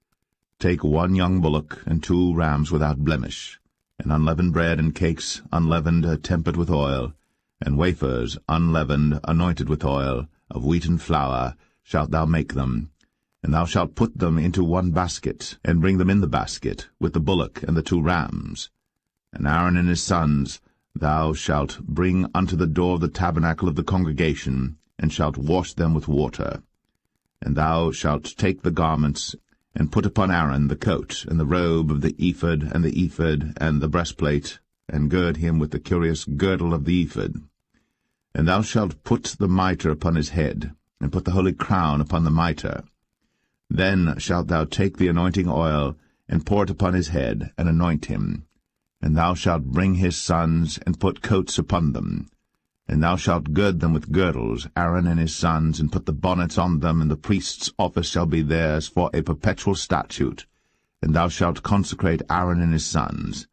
Take 1 young bullock, and 2 rams without blemish, and unleavened bread and cakes unleavened tempered with oil, and wafers unleavened anointed with oil, of wheaten flour shalt thou make them. And thou shalt put them into 1 basket, and bring them in the basket, with the bullock and the 2 rams. And Aaron and his sons thou shalt bring unto the door of the tabernacle of the congregation, and shalt wash them with water. And thou shalt take the garments, and put upon Aaron the coat, and the robe of the ephod, and the ephod, and the breastplate, and gird him with the curious girdle of the ephod. And thou shalt put the mitre upon his head, and put the holy crown upon the mitre. Then shalt thou take the anointing oil, and pour it upon his head, and anoint him. And thou shalt bring his sons, and put coats upon them. And thou shalt gird them with girdles, Aaron and his sons, and put the bonnets on them, and the priest's office shall be theirs for a perpetual statute. And thou shalt consecrate Aaron and his sons.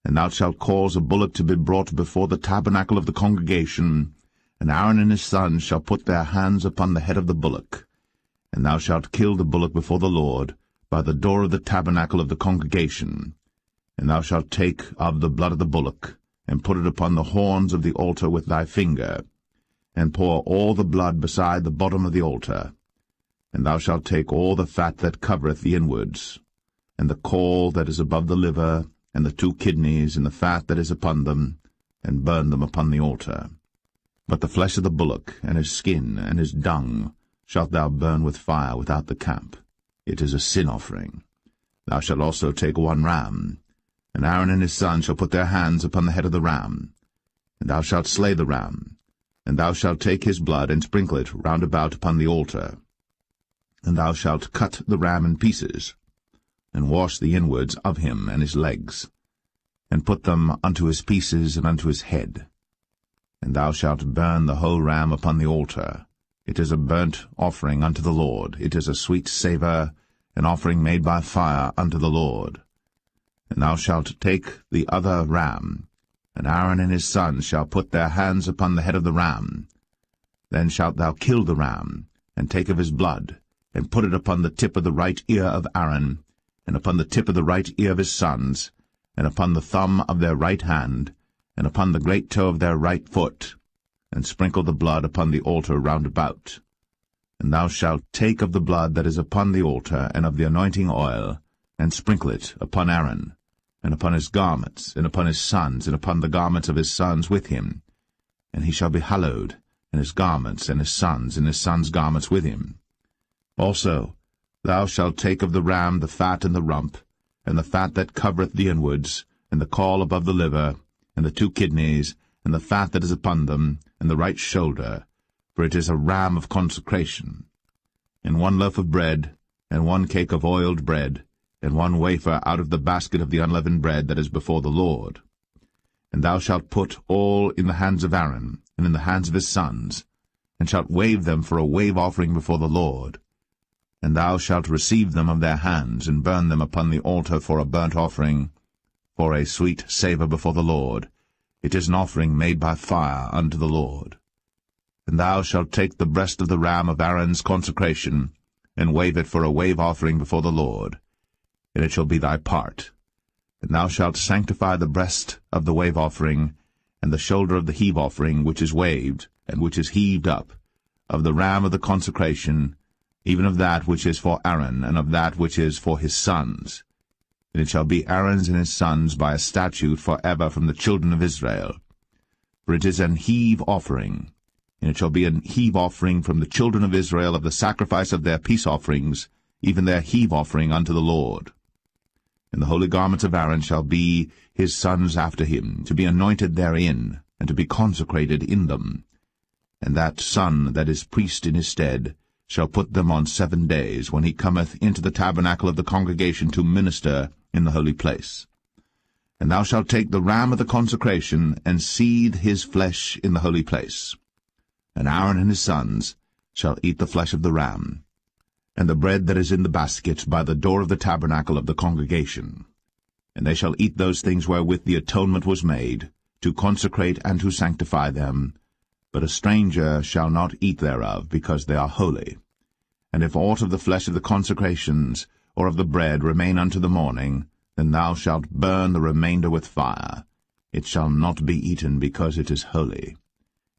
And thou shalt cause a bullock to be brought before the tabernacle of the congregation, and Aaron and his sons shall put their hands upon the head of the bullock. And thou shalt kill the bullock before the Lord, by the door of the tabernacle of the congregation. And thou shalt take of the blood of the bullock, and put it upon the horns of the altar with thy finger, and pour all the blood beside the bottom of the altar. And thou shalt take all the fat that covereth the inwards, and the caul that is above the liver, and the 2 kidneys, and the fat that is upon them, and burn them upon the altar. But the flesh of the bullock, and his skin, and his dung, shalt thou burn with fire without the camp. It is a sin offering. Thou shalt also take 1 ram, and Aaron and his sons shall put their hands upon the head of the ram. And thou shalt slay the ram, and thou shalt take his blood, and sprinkle it round about upon the altar. And thou shalt cut the ram in pieces, and wash the inwards of him and his legs, and put them unto his pieces and unto his head. And thou shalt burn the whole ram upon the altar. It is a burnt offering unto the Lord. It is a sweet savour, an offering made by fire unto the Lord. And thou shalt take the other ram, and Aaron and his sons shall put their hands upon the head of the ram. Then shalt thou kill the ram, and take of his blood, and put it upon the tip of the right ear of Aaron, and upon the tip of the right ear of his sons, and upon the thumb of their right hand, and upon the great toe of their right foot, and sprinkle the blood upon the altar round about. And thou shalt take of the blood that is upon the altar, and of the anointing oil, and sprinkle it upon Aaron, and upon his garments, and upon his sons, and upon the garments of his sons with him. And he shall be hallowed, and his garments, and his sons' garments with him. Also thou shalt take of the ram the fat and the rump, and the fat that covereth the inwards, and the caul above the liver, and the 2 kidneys, and the fat that is upon them, and the right shoulder, for it is a ram of consecration. And 1 loaf of bread, and 1 cake of oiled bread, and 1 wafer out of the basket of the unleavened bread that is before the Lord. And thou shalt put all in the hands of Aaron, and in the hands of his sons, and shalt wave them for a wave offering before the Lord. And thou shalt receive them of their hands, and burn them upon the altar for a burnt offering, for a sweet savour before the Lord. It is an offering made by fire unto the Lord. And thou shalt take the breast of the ram of Aaron's consecration, and wave it for a wave offering before the Lord. And it shall be thy part. And thou shalt sanctify the breast of the wave offering, and the shoulder of the heave offering which is waved, and which is heaved up, of the ram of the consecration, even of that which is for Aaron, and of that which is for his sons. And it shall be Aaron's and his sons by a statute for ever from the children of Israel. For it is an heave offering, and it shall be an heave offering from the children of Israel of the sacrifice of their peace offerings, even their heave offering unto the Lord. And the holy garments of Aaron shall be his sons after him, to be anointed therein, and to be consecrated in them. And that son that is priest in his stead shall put them on 7 days, when he cometh into the tabernacle of the congregation to minister in the holy place. And thou shalt take the ram of the consecration, and seethe his flesh in the holy place. And Aaron and his sons shall eat the flesh of the ram, and the bread that is in the basket by the door of the tabernacle of the congregation. And they shall eat those things wherewith the atonement was made, to consecrate and to sanctify them. But a stranger shall not eat thereof, because they are holy. And if aught of the flesh of the consecrations, or of the bread, remain unto the morning, then thou shalt burn the remainder with fire. It shall not be eaten, because it is holy.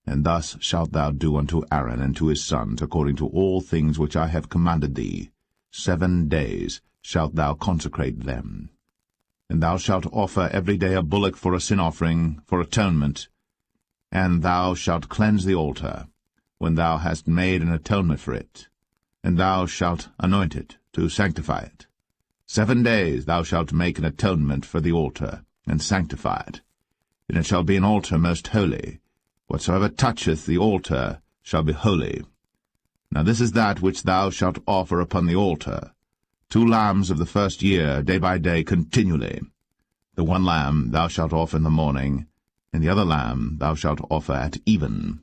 And thus shalt thou do unto Aaron and to his sons, according to all things which I have commanded thee. 7 days shalt thou consecrate them. And thou shalt offer every day a bullock for a sin offering, for atonement. And thou shalt cleanse the altar, when thou hast made an atonement for it. And thou shalt anoint it, to sanctify it. 7 days thou shalt make an atonement for the altar, and sanctify it. And it shall be an altar most holy. Whatsoever toucheth the altar shall be holy. Now this is that which thou shalt offer upon the altar: 2 lambs of the first year, day by day, continually. The one lamb thou shalt offer in the morning, and the other lamb thou shalt offer at even.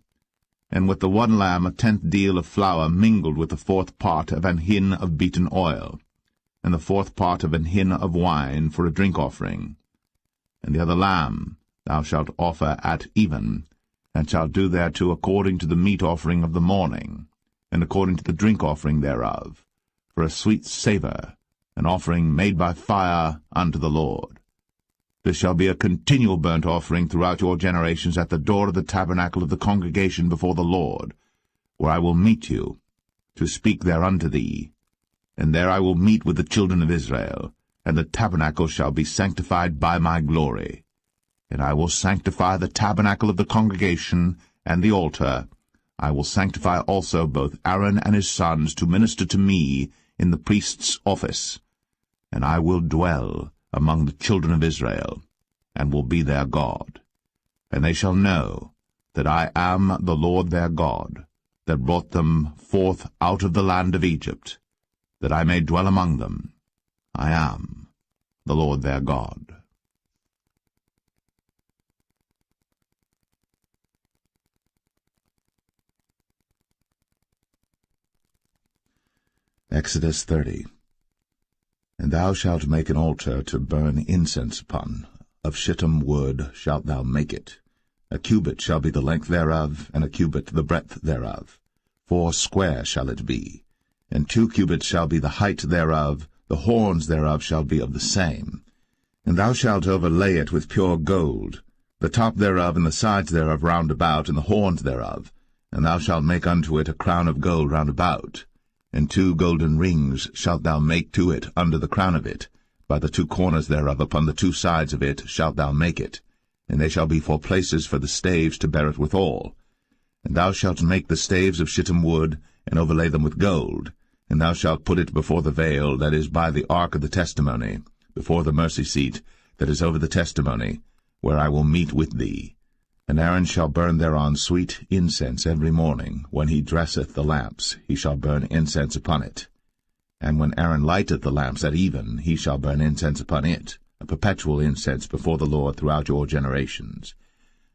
And with the one lamb 1/10 deal of flour mingled with the 4th part of an hin of beaten oil, and the 4th part of an hin of wine for a drink offering. And the other lamb thou shalt offer at even, and shalt do thereto according to the meat offering of the morning, and according to the drink offering thereof, for a sweet savour, an offering made by fire unto the Lord. This shall be a continual burnt offering throughout your generations at the door of the tabernacle of the congregation before the Lord, where I will meet you, to speak there unto thee. And there I will meet with the children of Israel, and the tabernacle shall be sanctified by my glory. And I will sanctify the tabernacle of the congregation and the altar. I will sanctify also both Aaron and his sons to minister to me in the priest's office. And I will dwell among the children of Israel, and will be their God. And they shall know that I am the Lord their God, that brought them forth out of the land of Egypt, that I may dwell among them. I am the Lord their God. Exodus 30. And thou shalt make an altar to burn incense upon. Of shittim wood shalt thou make it. 1 cubit shall be the length thereof, and 1 cubit the breadth thereof. 4 square shall it be. And 2 cubits shall be the height thereof. The horns thereof shall be of the same. And thou shalt overlay it with pure gold, the top thereof and the sides thereof round about, and the horns thereof. And thou shalt make unto it a crown of gold round about. And 2 golden rings shalt thou make to it under the crown of it. By the 2 corners thereof upon the 2 sides of it shalt thou make it. And they shall be for places for the staves to bear it withal. And thou shalt make the staves of shittim wood, and overlay them with gold. And thou shalt put it before the veil that is by the ark of the testimony, before the mercy seat that is over the testimony, where I will meet with thee. And Aaron shall burn thereon sweet incense every morning. When he dresseth the lamps, he shall burn incense upon it. And when Aaron lighteth the lamps at even, he shall burn incense upon it, a perpetual incense before the Lord throughout your generations.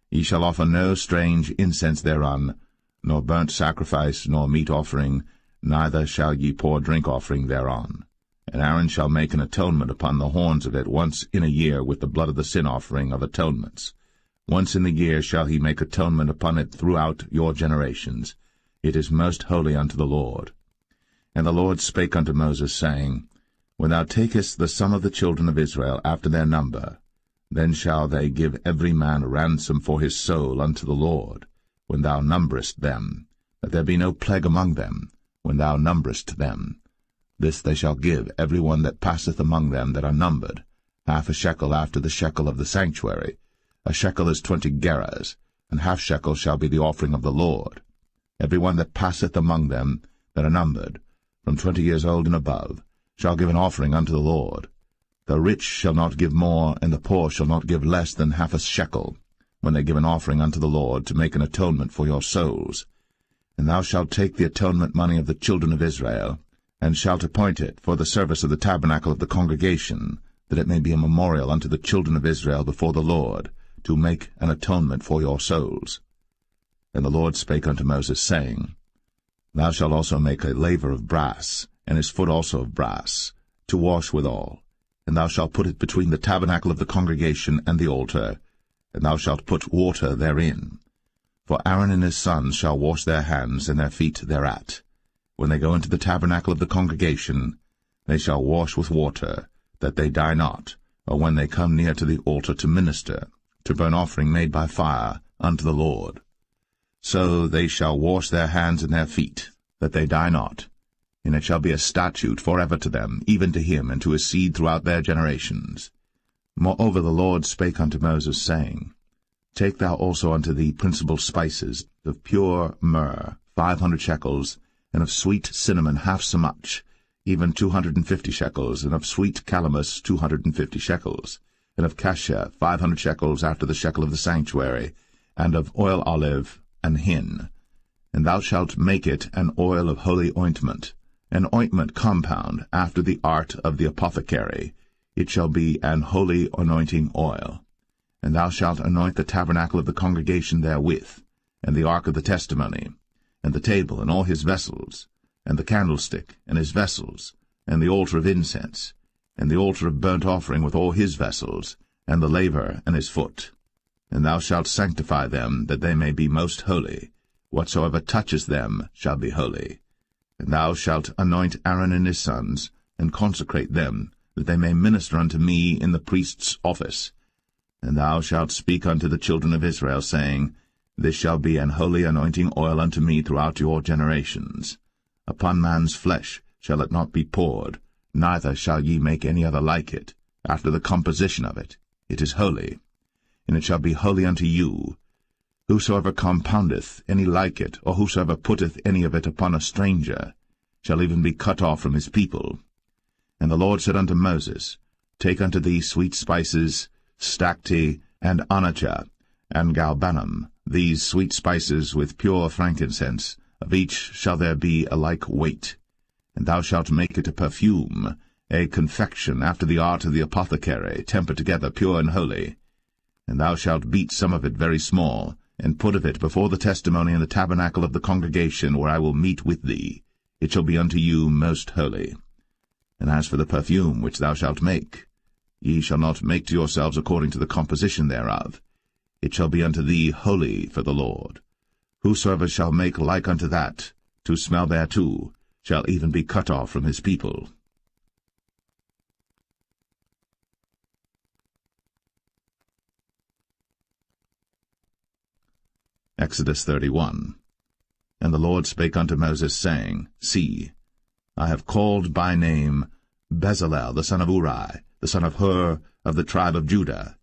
Ye shall offer no strange incense thereon, nor burnt sacrifice, nor meat offering, neither shall ye pour drink offering thereon. And Aaron shall make an atonement upon the horns of it once in a year with the blood of the sin offering of atonements. Once in the year shall he make atonement upon it throughout your generations. It is most holy unto the Lord. And the Lord spake unto Moses, saying, When thou takest the sum of the children of Israel after their number, then shall they give every man a ransom for his soul unto the Lord, when thou numberest them, that there be no plague among them, when thou numberest them. This they shall give every one that passeth among them that are numbered, 1/2 shekel after the shekel of the sanctuary. A shekel is 20 gerahs, and 1/2 shekel shall be the offering of the Lord. Every one that passeth among them that are numbered, from 20 years old and above, shall give an offering unto the Lord. The rich shall not give more, and the poor shall not give less than half a shekel, when they give an offering unto the Lord, to make an atonement for your souls. And thou shalt take the atonement money of the children of Israel, and shalt appoint it for the service of the tabernacle of the congregation, that it may be a memorial unto the children of Israel before the Lord, to make an atonement for your souls. And the Lord spake unto Moses, saying, Thou shalt also make a laver of brass, and his foot also of brass, to wash withal. And thou shalt put it between the tabernacle of the congregation and the altar, and thou shalt put water therein. For Aaron and his sons shall wash their hands and their feet thereat. When they go into the tabernacle of the congregation, they shall wash with water, that they die not, or when they come near to the altar to minister, to burn offering made by fire unto the Lord. So they shall wash their hands and their feet, that they die not. And it shall be a statute forever to them, even to him and to his seed throughout their generations. Moreover the Lord spake unto Moses, saying, Take thou also unto thee principal spices, of pure myrrh 500 shekels, and of sweet cinnamon half so much, even 250 shekels, and of sweet calamus 250 shekels, and of cassia 500 shekels after the shekel of the sanctuary, and of oil olive and hin. And thou shalt make it an oil of holy ointment, an ointment compound after the art of the apothecary. It shall be an holy anointing oil. And thou shalt anoint the tabernacle of the congregation therewith, and the ark of the testimony, and the table and all his vessels, and the candlestick and his vessels, and the altar of incense, and the altar of burnt offering with all his vessels, and the laver and his foot. And thou shalt sanctify them, that they may be most holy. Whatsoever toucheth them shall be holy. And thou shalt anoint Aaron and his sons, and consecrate them, that they may minister unto me in the priest's office. And thou shalt speak unto the children of Israel, saying, This shall be an holy anointing oil unto me throughout your generations. Upon man's flesh shall it not be poured, neither shall ye make any other like it, after the composition of it. It is holy, and it shall be holy unto you. Whosoever compoundeth any like it, or whosoever putteth any of it upon a stranger, shall even be cut off from his people. And the Lord said unto Moses, Take unto thee sweet spices, stacte, and onycha, and galbanum, these sweet spices with pure frankincense, of each shall there be a like weight. And thou shalt make it a perfume, a confection after the art of the apothecary, tempered together, pure and holy. And thou shalt beat some of it very small, and put of it before the testimony in the tabernacle of the congregation, where I will meet with thee. It shall be unto you most holy. And as for the perfume which thou shalt make, ye shall not make to yourselves according to the composition thereof. It shall be unto thee holy for the Lord. Whosoever shall make like unto that, to smell thereto, shall even be cut off from his people. Exodus 31. And the Lord spake unto Moses, saying, See, I have called by name Bezalel the son of Uri, the son of Hur, of the tribe of Judah,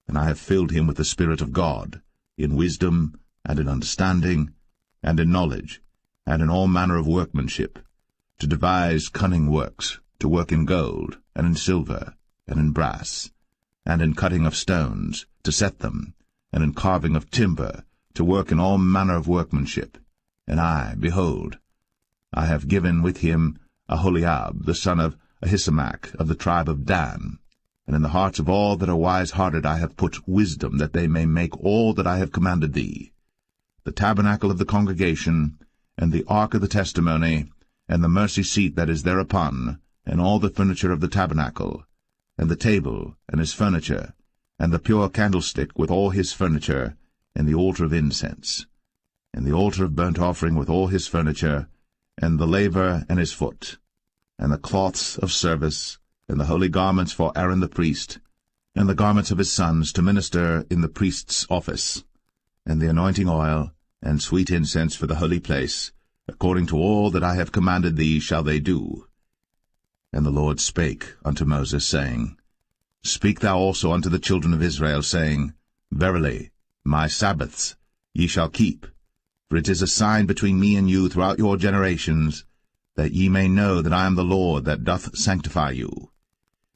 and I have filled him with the Spirit of God, in wisdom, and in understanding, and in knowledge, and in all manner of workmanship, to devise cunning works, to work in gold, and in silver, and in brass, and in cutting of stones, to set them, and in carving of timber, to work in all manner of workmanship. And I, behold, I have given with him Aholiab, the son of Ahisamach, of the tribe of Dan. And in the hearts of all that are wise-hearted I have put wisdom, that they may make all that I have commanded thee: the tabernacle of the congregation, and the ark of the testimony, and the mercy seat that is thereupon, and all the furniture of the tabernacle, and the table, and his furniture, and the pure candlestick with all his furniture, and the altar of incense, and the altar of burnt offering with all his furniture, and the laver and his foot, and the cloths of service, and the holy garments for Aaron the priest, and the garments of his sons to minister in the priest's office, and the anointing oil, and sweet incense for the holy place, according to all that I have commanded thee shall they do. And the Lord spake unto Moses, saying, Speak thou also unto the children of Israel, saying, Verily, my Sabbaths ye shall keep, for it is a sign between me and you throughout your generations, that ye may know that I am the Lord that doth sanctify you.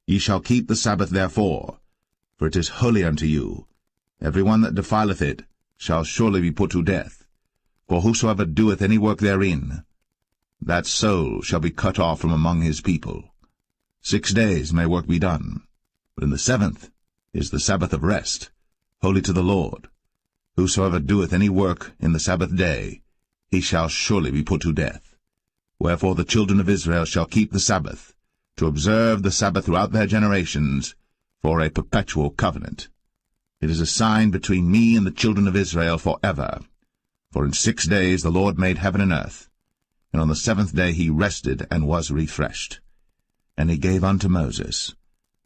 Ye shall keep the Sabbath therefore, for it is holy unto you. Every one that defileth it shall surely be put to death. For whosoever doeth any work therein, that soul shall be cut off from among his people. 6 days may work be done, but in the 7th is the Sabbath of rest, holy to the Lord. Whosoever doeth any work in the Sabbath day, he shall surely be put to death. Wherefore the children of Israel shall keep the Sabbath, to observe the Sabbath throughout their generations, for a perpetual covenant. It is a sign between me and the children of Israel forever. For in 6 days the Lord made heaven and earth, and on the 7th day he rested and was refreshed. And he gave unto Moses,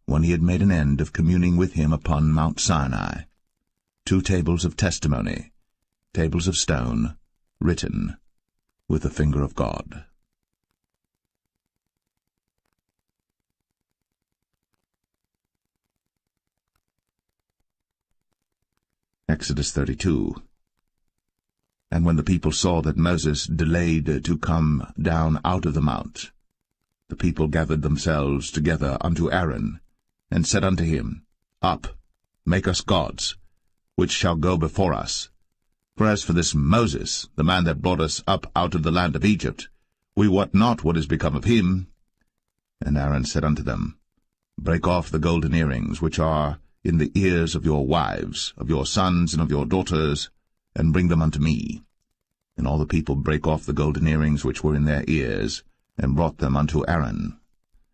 when he had made an end of communing with him upon Mount Sinai, 2 tables of testimony, tables of stone, written with the finger of God. Exodus 32. And when the people saw that Moses delayed to come down out of the mount, the people gathered themselves together unto Aaron, and said unto him, Up, make us gods, which shall go before us. For as for this Moses, the man that brought us up out of the land of Egypt, we wot not what is become of him. And Aaron said unto them, Break off the golden earrings which are in the ears of your wives, of your sons, and of your daughters, and bring them unto me. And all the people brake off the golden earrings which were in their ears, and brought them unto Aaron.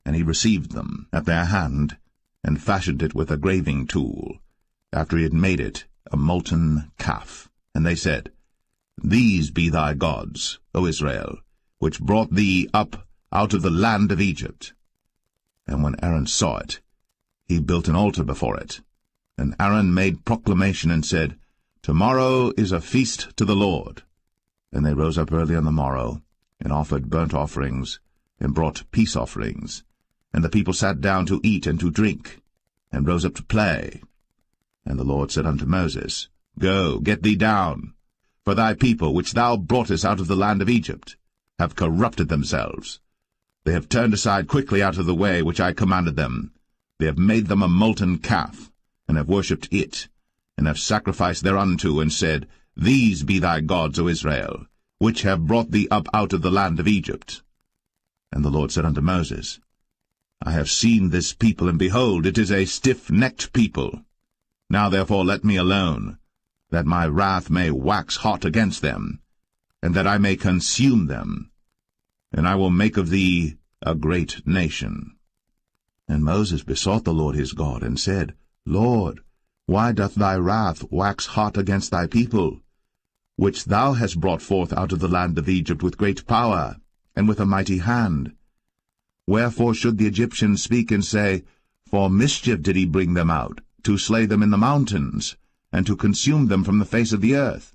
And he received them at their hand, and fashioned it with a graving tool, after he had made it a molten calf. And they said, These be thy gods, O Israel, which brought thee up out of the land of Egypt. And when Aaron saw it, he built an altar before it. And Aaron made proclamation and said, Tomorrow is a feast to the Lord. And they rose up early on the morrow, and offered burnt offerings, and brought peace offerings. And the people sat down to eat and to drink, and rose up to play. And the Lord said unto Moses, Go, get thee down, for thy people, which thou broughtest out of the land of Egypt, have corrupted themselves. They have turned aside quickly out of the way which I commanded them. They have made them a molten calf, and have worshipped it, and have sacrificed thereunto, and said, These be thy gods, O Israel, which have brought thee up out of the land of Egypt. And the Lord said unto Moses, I have seen this people, and behold, it is a stiff-necked people. Now therefore let me alone, that my wrath may wax hot against them, and that I may consume them, and I will make of thee a great nation. And Moses besought the Lord his God, and said, Lord, why doth thy wrath wax hot against thy people, which thou hast brought forth out of the land of Egypt with great power, and with a mighty hand? Wherefore should the Egyptians speak and say, For mischief did he bring them out, to slay them in the mountains, and to consume them from the face of the earth?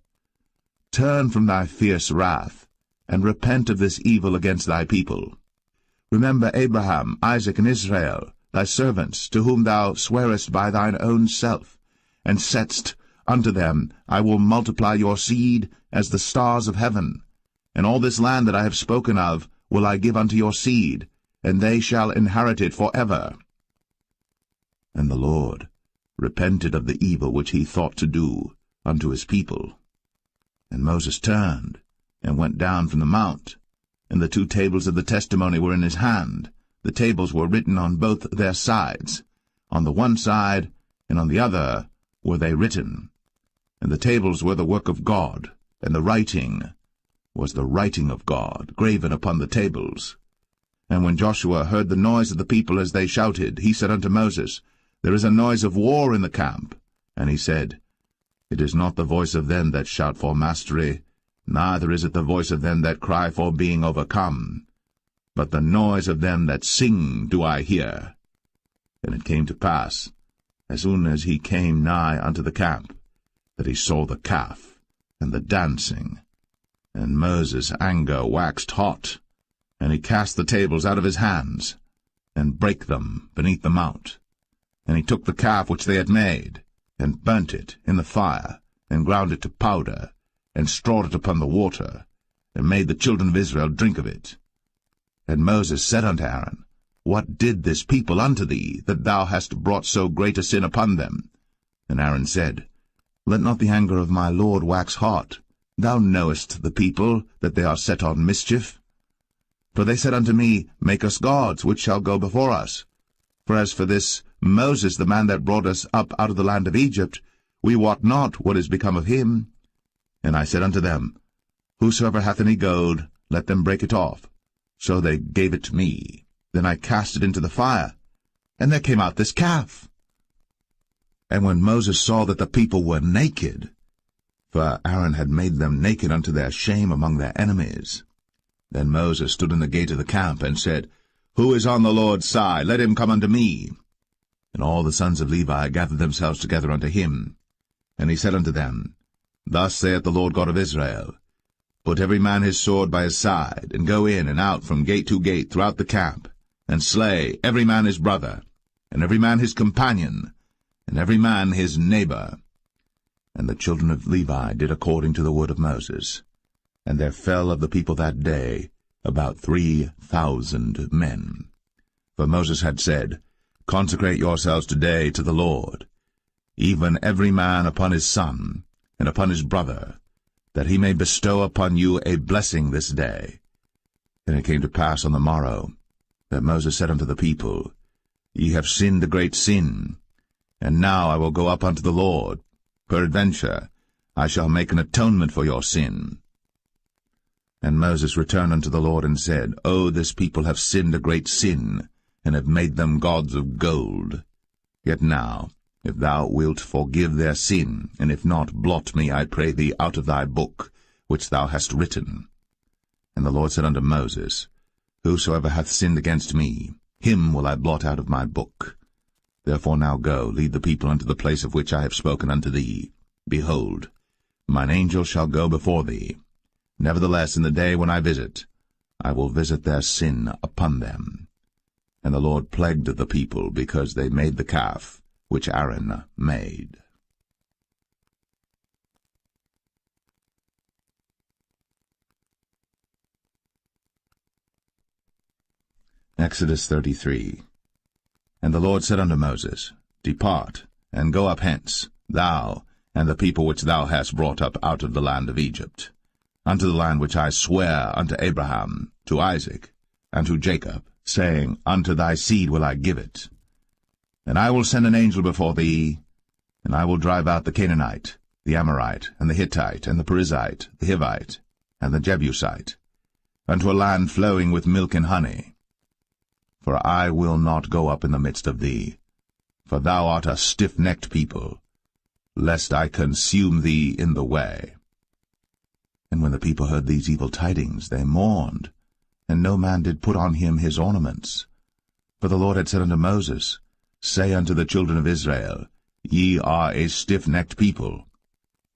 Turn from thy fierce wrath, and repent of this evil against thy people. Remember Abraham, Isaac, and Israel, thy servants, to whom thou swarest by thine own self, and saidst unto them, I will multiply your seed as the stars of heaven, and all this land that I have spoken of will I give unto your seed, and they shall inherit it forever. And the Lord repented of the evil which he thought to do unto his people. And Moses turned, and went down from the mount, and the 2 tables of the testimony were in his hand. The tables were written on both their sides. On the one side and on the other were they written. And the tables were the work of God, and the writing was the writing of God, graven upon the tables. And when Joshua heard the noise of the people as they shouted, he said unto Moses, There is a noise of war in the camp. And he said, It is not the voice of them that shout for mastery, neither is it the voice of them that cry for being overcome, but the noise of them that sing do I hear. And it came to pass, as soon as he came nigh unto the camp, that he saw the calf and the dancing. And Moses' anger waxed hot, and he cast the tables out of his hands, and brake them beneath the mount. And he took the calf which they had made, and burnt it in the fire, and ground it to powder, and strawed it upon the water, and made the children of Israel drink of it. And Moses said unto Aaron, what did this people unto thee, that thou hast brought so great a sin upon them? And Aaron said, Let not the anger of my lord wax hot. Thou knowest the people, that they are set on mischief. For they said unto me, Make us gods, which shall go before us. For as for this Moses, the man that brought us up out of the land of Egypt, we wot not what is become of him. And I said unto them, Whosoever hath any gold, let them break it off. So they gave it to me. Then I cast it into the fire, and there came out this calf. And when Moses saw that the people were naked, for Aaron had made them naked unto their shame among their enemies, then Moses stood in the gate of the camp, and said, Who is on the Lord's side? Let him come unto me. And all the sons of Levi gathered themselves together unto him. And he said unto them, Thus saith the Lord God of Israel, Put every man his sword by his side, and go in and out from gate to gate throughout the camp, and slay every man his brother, and every man his companion, and every man his neighbor. And the children of Levi did according to the word of Moses. And there fell of the people that day about 3,000 men. For Moses had said, Consecrate yourselves today to the Lord, even every man upon his son, and upon his brother, that he may bestow upon you a blessing this day. And it came to pass on the morrow, that Moses said unto the people, Ye have sinned a great sin, and now I will go up unto the Lord. Peradventure I shall make an atonement for your sin. And Moses returned unto the Lord, and said, O this people have sinned a great sin, and have made them gods of gold. Yet now, if thou wilt forgive their sin, and if not, blot me, I pray thee, out of thy book, which thou hast written. And the Lord said unto Moses, Whosoever hath sinned against me, him will I blot out of my book. Therefore now go, lead the people unto the place of which I have spoken unto thee. Behold, mine angel shall go before thee. Nevertheless, in the day when I visit, I will visit their sin upon them. And the Lord plagued the people, because they made the calf which Aaron made. Exodus 33. And the Lord said unto Moses, Depart, and go up hence, thou, and the people which thou hast brought up out of the land of Egypt, unto the land which I sware unto Abraham, to Isaac, and to Jacob, saying, Unto thy seed will I give it. And I will send an angel before thee, and I will drive out the Canaanite, the Amorite, and the Hittite, and the Perizzite, the Hivite, and the Jebusite, unto a land flowing with milk and honey. For I will not go up in the midst of thee, for thou art a stiff-necked people, lest I consume thee in the way. And when the people heard these evil tidings, they mourned, and no man did put on him his ornaments. For the Lord had said unto Moses, Say unto the children of Israel, Ye are a stiff-necked people.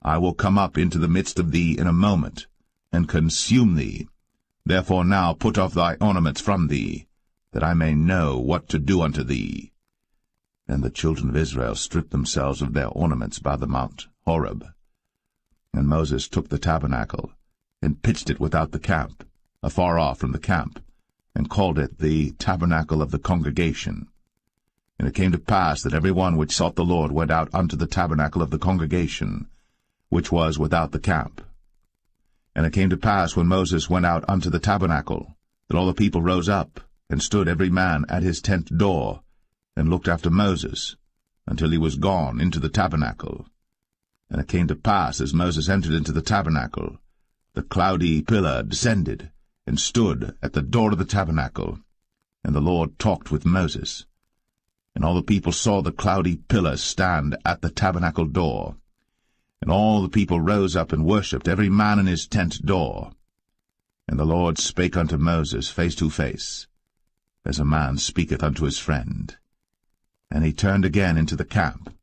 I will come up into the midst of thee in a moment, and consume thee. Therefore now put off thy ornaments from thee, that I may know what to do unto thee. And the children of Israel stripped themselves of their ornaments by the mount Horeb. And Moses took the tabernacle, and pitched it without the camp, afar off from the camp, and called it the tabernacle of the congregation. And it came to pass that every one which sought the Lord went out unto the tabernacle of the congregation, which was without the camp. And it came to pass, when Moses went out unto the tabernacle, that all the people rose up, and stood every man at his tent door, and looked after Moses, until he was gone into the tabernacle. And it came to pass, as Moses entered into the tabernacle, the cloudy pillar descended, and stood at the door of the tabernacle, and the Lord talked with Moses. And all the people saw the cloudy pillar stand at the tabernacle door. And all the people rose up and worshipped, every man in his tent door. And the Lord spake unto Moses face to face, as a man speaketh unto his friend. And he turned again into the camp.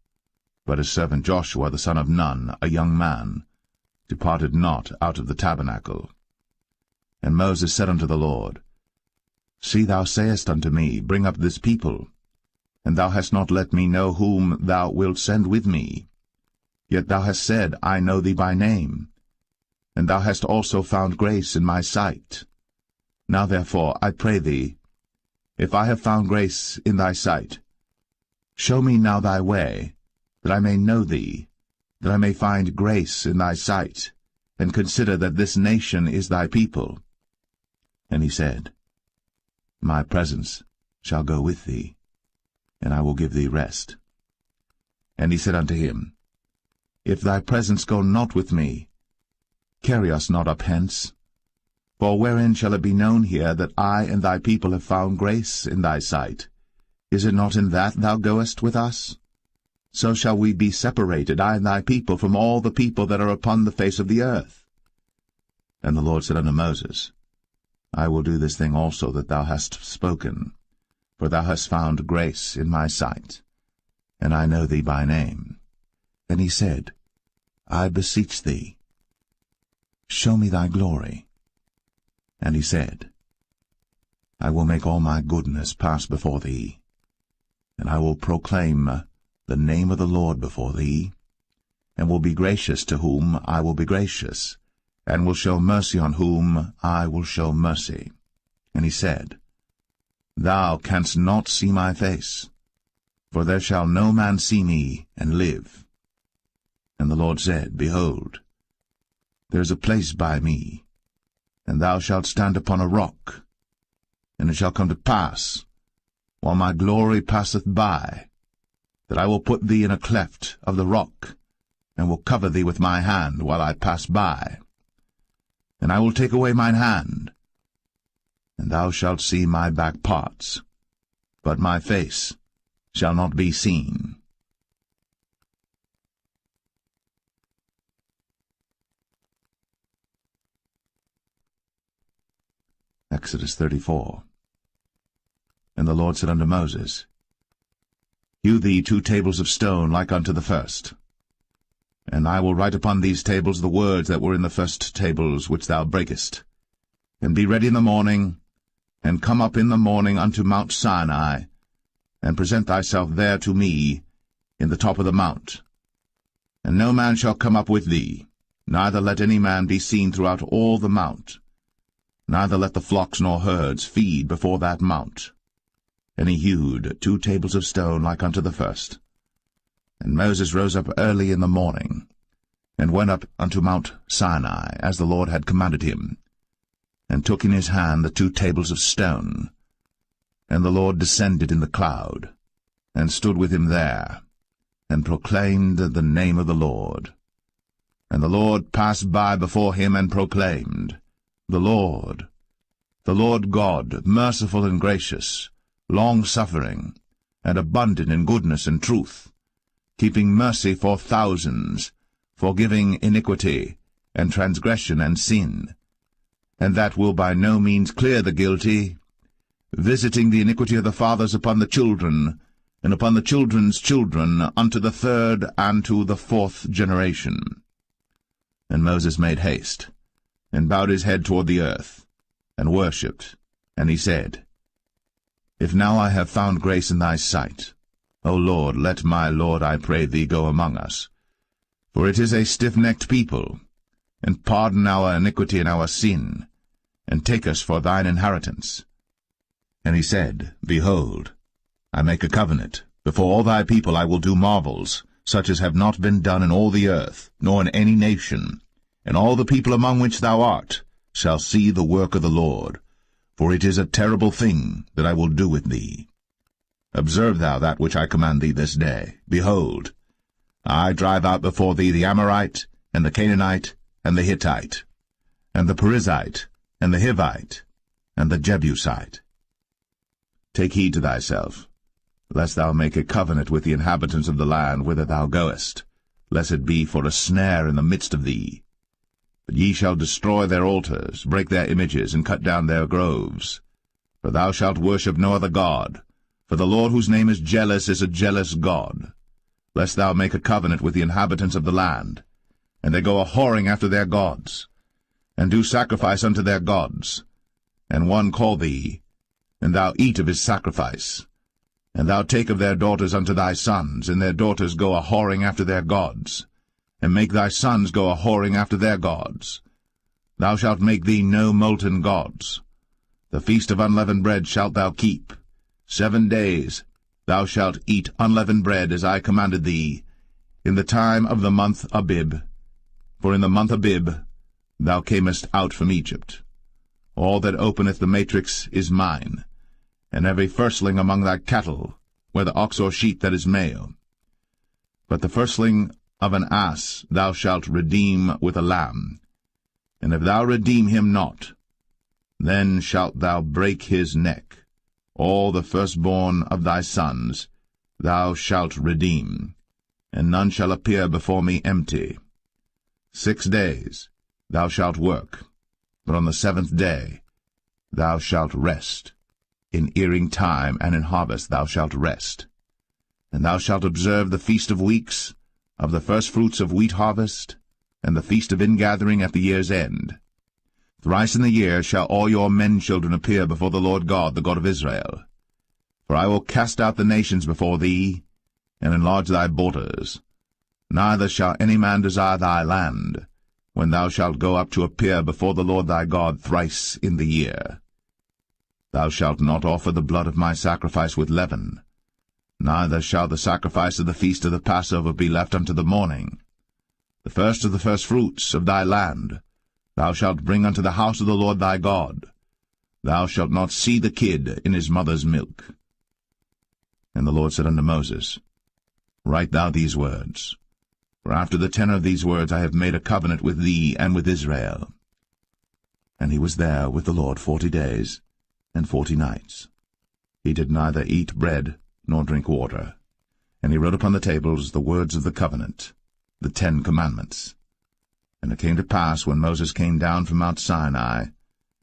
But his servant Joshua the son of Nun, a young man, departed not out of the tabernacle. And Moses said unto the Lord, See, thou sayest unto me, Bring up this people, and thou hast not let me know whom thou wilt send with me. Yet thou hast said, I know thee by name, and thou hast also found grace in my sight. Now therefore, I pray thee, if I have found grace in thy sight. Show me now thy way, that I may know thee, that I may find grace in thy sight, and consider that this nation is thy people. And he said, My presence shall go with thee, and I will give thee rest. And he said unto him, If thy presence go not with me, carry us not up hence. For wherein shall it be known here that I and thy people have found grace in thy sight? Is it not in that thou goest with us? So shall we be separated, I and thy people, from all the people that are upon the face of the earth. And the Lord said unto Moses, I will do this thing also that thou hast spoken, for thou hast found grace in my sight, and I know thee by name. And he said, I beseech thee, show me thy glory. And he said, I will make all my goodness pass before thee, and I will proclaim the name of the Lord before thee, and will be gracious to whom I will be gracious, and will show mercy on whom I will show mercy. And he said, Thou canst not see my face, for there shall no man see me and live. And the Lord said, Behold, there is a place by me, and thou shalt stand upon a rock. And it shall come to pass, while my glory passeth by, that I will put thee in a cleft of the rock, and will cover thee with my hand while I pass by. And I will take away mine hand, and thou shalt see my back parts, but my face shall not be seen. Exodus 34. And the Lord said unto Moses, Hew thee 2 tables of stone like unto the first. And I will write upon these tables the words that were in the first tables which thou breakest. And be ready in the morning, and come up in the morning unto Mount Sinai, and present thyself there to me in the top of the mount. And no man shall come up with thee, neither let any man be seen throughout all the mount. Neither let the flocks nor herds feed before that mount. And he hewed 2 tables of stone like unto the first. And Moses rose up early in the morning, and went up unto Mount Sinai, as the Lord had commanded him, and took in his hand the 2 tables of stone. And the Lord descended in the cloud, and stood with him there, and proclaimed the name of the Lord. And the Lord passed by before him, and proclaimed, The Lord God, merciful and gracious, long-suffering, and abundant in goodness and truth, keeping mercy for thousands, forgiving iniquity, and transgression and sin, and that will by no means clear the guilty, visiting the iniquity of the fathers upon the children, and upon the children's children, unto the 3rd and to the 4th generation. And Moses made haste, and bowed his head toward the earth, and worshipped. And he said, If now I have found grace in thy sight, O Lord, let my Lord, I pray thee, go among us. For it is a stiff-necked people, and pardon our iniquity and our sin, and take us for thine inheritance. And he said, Behold, I make a covenant. Before all thy people I will do marvels, such as have not been done in all the earth, nor in any nation. And all the people among which thou art shall see the work of the Lord, for it is a terrible thing that I will do with thee. Observe thou that which I command thee this day. Behold, I drive out before thee the Amorite, and the Canaanite, and the Hittite, and the Perizzite, and the Hivite, and the Jebusite. Take heed to thyself, lest thou make a covenant with the inhabitants of the land whither thou goest, lest it be for a snare in the midst of thee. But ye shall destroy their altars, break their images, and cut down their groves. For thou shalt worship no other god, for the Lord whose name is a jealous God. Lest thou make a covenant with the inhabitants of the land, and they go a-whoring after their gods, and do sacrifice unto their gods, and one call thee, and thou eat of his sacrifice, and thou take of their daughters unto thy sons, and their daughters go a-whoring after their gods, and make thy sons go a-whoring after their gods. Thou shalt make thee no molten gods. The feast of unleavened bread shalt thou keep, 7 days thou shalt eat unleavened bread, as I commanded thee, in the time of the month Abib. For in the month Abib thou camest out from Egypt. All that openeth the matrix is mine, and every firstling among thy cattle, whether ox or sheep that is male. But the firstling of an ass thou shalt redeem with a lamb. And if thou redeem him not, then shalt thou break his neck. All the firstborn of thy sons thou shalt redeem, and none shall appear before me empty. 6 days thou shalt work, but on the 7th day thou shalt rest. In earing time and in harvest thou shalt rest. And thou shalt observe the feast of weeks, of the firstfruits of wheat harvest, and the feast of ingathering at the year's end. Thrice in the year shall all your men-children appear before the Lord God, the God of Israel. For I will cast out the nations before thee, and enlarge thy borders. Neither shall any man desire thy land, when thou shalt go up to appear before the Lord thy God thrice in the year. Thou shalt not offer the blood of my sacrifice with leaven, neither shall the sacrifice of the feast of the Passover be left unto the morning. The first of the firstfruits of thy land thou shalt bring unto the house of the Lord thy God. Thou shalt not see the kid in his mother's milk. And the Lord said unto Moses, Write thou these words, for after the tenor of these words I have made a covenant with thee and with Israel. And he was there with the Lord 40 days and 40 nights. He did neither eat bread nor drink water. And he wrote upon the tables the words of the covenant, the 10 commandments. And it came to pass, when Moses came down from Mount Sinai,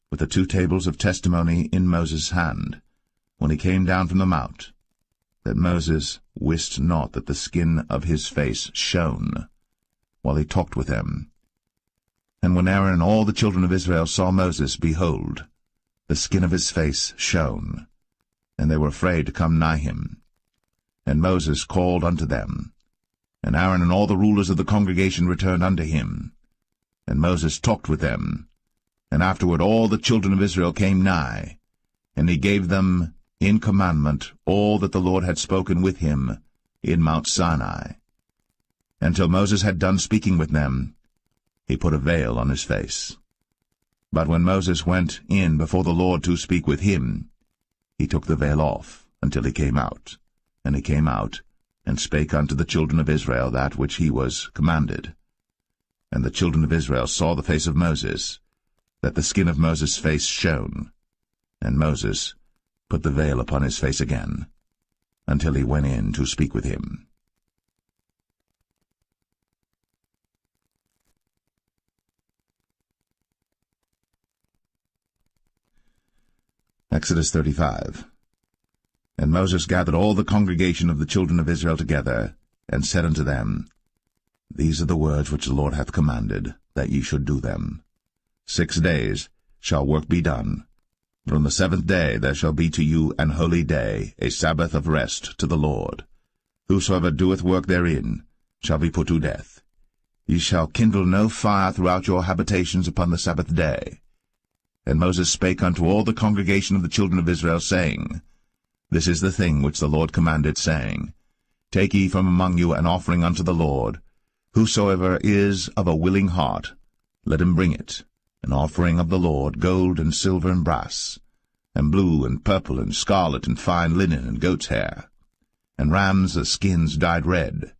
with the 2 tables of testimony in Moses' hand, when he came down from the mount, that Moses wist not that the skin of his face shone, while he talked with them. And when Aaron and all the children of Israel saw Moses, behold, the skin of his face shone, and they were afraid to come nigh him. And Moses called unto them, and Aaron and all the rulers of the congregation returned unto him. And Moses talked with them, and afterward all the children of Israel came nigh, and he gave them in commandment all that the Lord had spoken with him in Mount Sinai. Until Moses had done speaking with them, he put a veil on his face. But when Moses went in before the Lord to speak with him, he took the veil off until he came out. And he came out, and spake unto the children of Israel that which he was commanded. And the children of Israel saw the face of Moses, that the skin of Moses' face shone. And Moses put the veil upon his face again, until he went in to speak with him. Exodus 35. And Moses gathered all the congregation of the children of Israel together, and said unto them, These are the words which the Lord hath commanded, that ye should do them. 6 days shall work be done, but on the 7th day there shall be to you an holy day, a Sabbath of rest to the Lord. Whosoever doeth work therein shall be put to death. Ye shall kindle no fire throughout your habitations upon the Sabbath day. And Moses spake unto all the congregation of the children of Israel, saying, This is the thing which the Lord commanded, saying, Take ye from among you an offering unto the Lord. Whosoever is of a willing heart, let him bring it, an offering of the Lord, gold and silver and brass, and blue and purple and scarlet and fine linen and goat's hair, and rams' skins dyed red,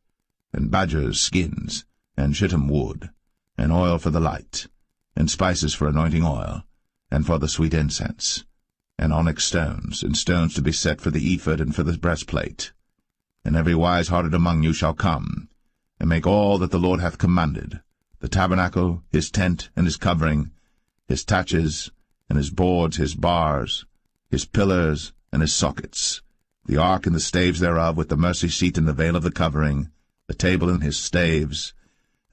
and badgers' skins, and shittim wood, and oil for the light, and spices for anointing oil, and for the sweet incense, and onyx stones, and stones to be set for the ephod and for the breastplate. And every wise-hearted among you shall come, and make all that the Lord hath commanded, the tabernacle, his tent, and his covering, his taches, and his boards, his bars, his pillars, and his sockets, the ark and the staves thereof, with the mercy seat and the veil of the covering, the table and his staves,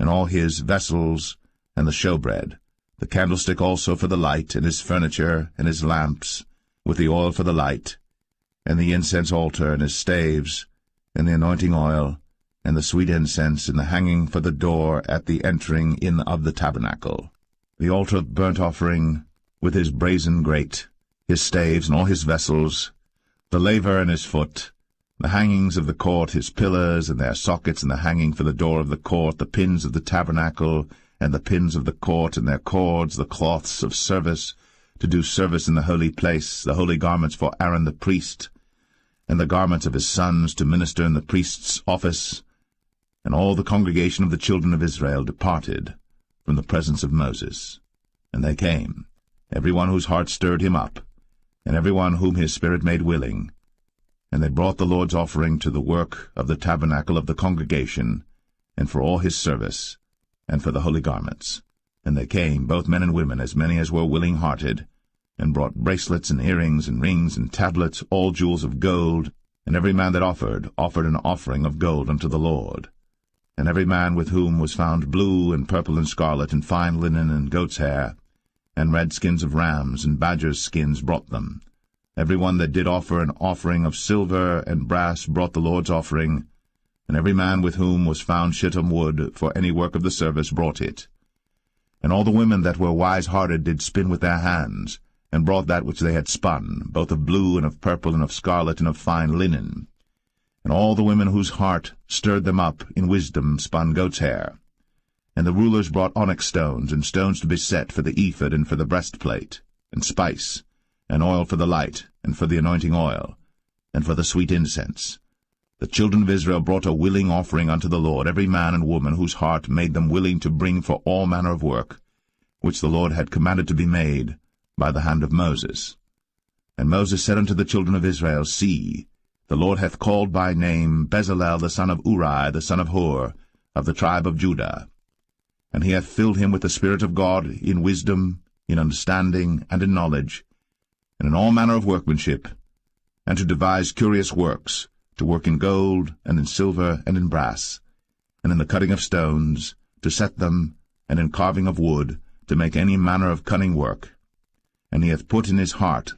and all his vessels, and the showbread, the candlestick also for the light, and his furniture, and his lamps, with the oil for the light, and the incense altar, and his staves, and the anointing oil, and the sweet incense, and the hanging for the door at the entering in of the tabernacle, the altar of burnt offering, with his brazen grate, his staves, and all his vessels, the laver and his foot, the hangings of the court, his pillars and their sockets, and the hanging for the door of the court, the pins of the tabernacle, and the pins of the court, and their cords, the cloths of service, to do service in the holy place, the holy garments for Aaron the priest, and the garments of his sons to minister in the priest's office. And all the congregation of the children of Israel departed from the presence of Moses. And they came, every one whose heart stirred him up, and every one whom his spirit made willing. And they brought the Lord's offering to the work of the tabernacle of the congregation, and for all his service, and for the holy garments. And they came, both men and women, as many as were willing-hearted, and brought bracelets and earrings and rings and tablets, all jewels of gold. And every man that offered an offering of gold unto the Lord. And every man with whom was found blue and purple and scarlet and fine linen and goat's hair, and red skins of rams and badgers' skins brought them. Every one that did offer an offering of silver and brass brought the Lord's offering, and every man with whom was found shittim wood for any work of the service brought it. And all the women that were wise-hearted did spin with their hands, and brought that which they had spun, both of blue and of purple and of scarlet and of fine linen. And all the women whose heart stirred them up in wisdom spun goat's hair. And the rulers brought onyx stones, and stones to be set for the ephod and for the breastplate, and spice, and oil for the light, and for the anointing oil, and for the sweet incense. The children of Israel brought a willing offering unto the Lord, every man and woman whose heart made them willing to bring for all manner of work, which the Lord had commanded to be made by the hand of Moses. And Moses said unto the children of Israel, See, the Lord hath called by name Bezalel the son of Uri, the son of Hur, of the tribe of Judah. And he hath filled him with the Spirit of God in wisdom, in understanding, and in knowledge, and in all manner of workmanship, and to devise curious works, to work in gold, and in silver, and in brass, and in the cutting of stones, to set them, and in carving of wood, to make any manner of cunning work. And he hath put in his heart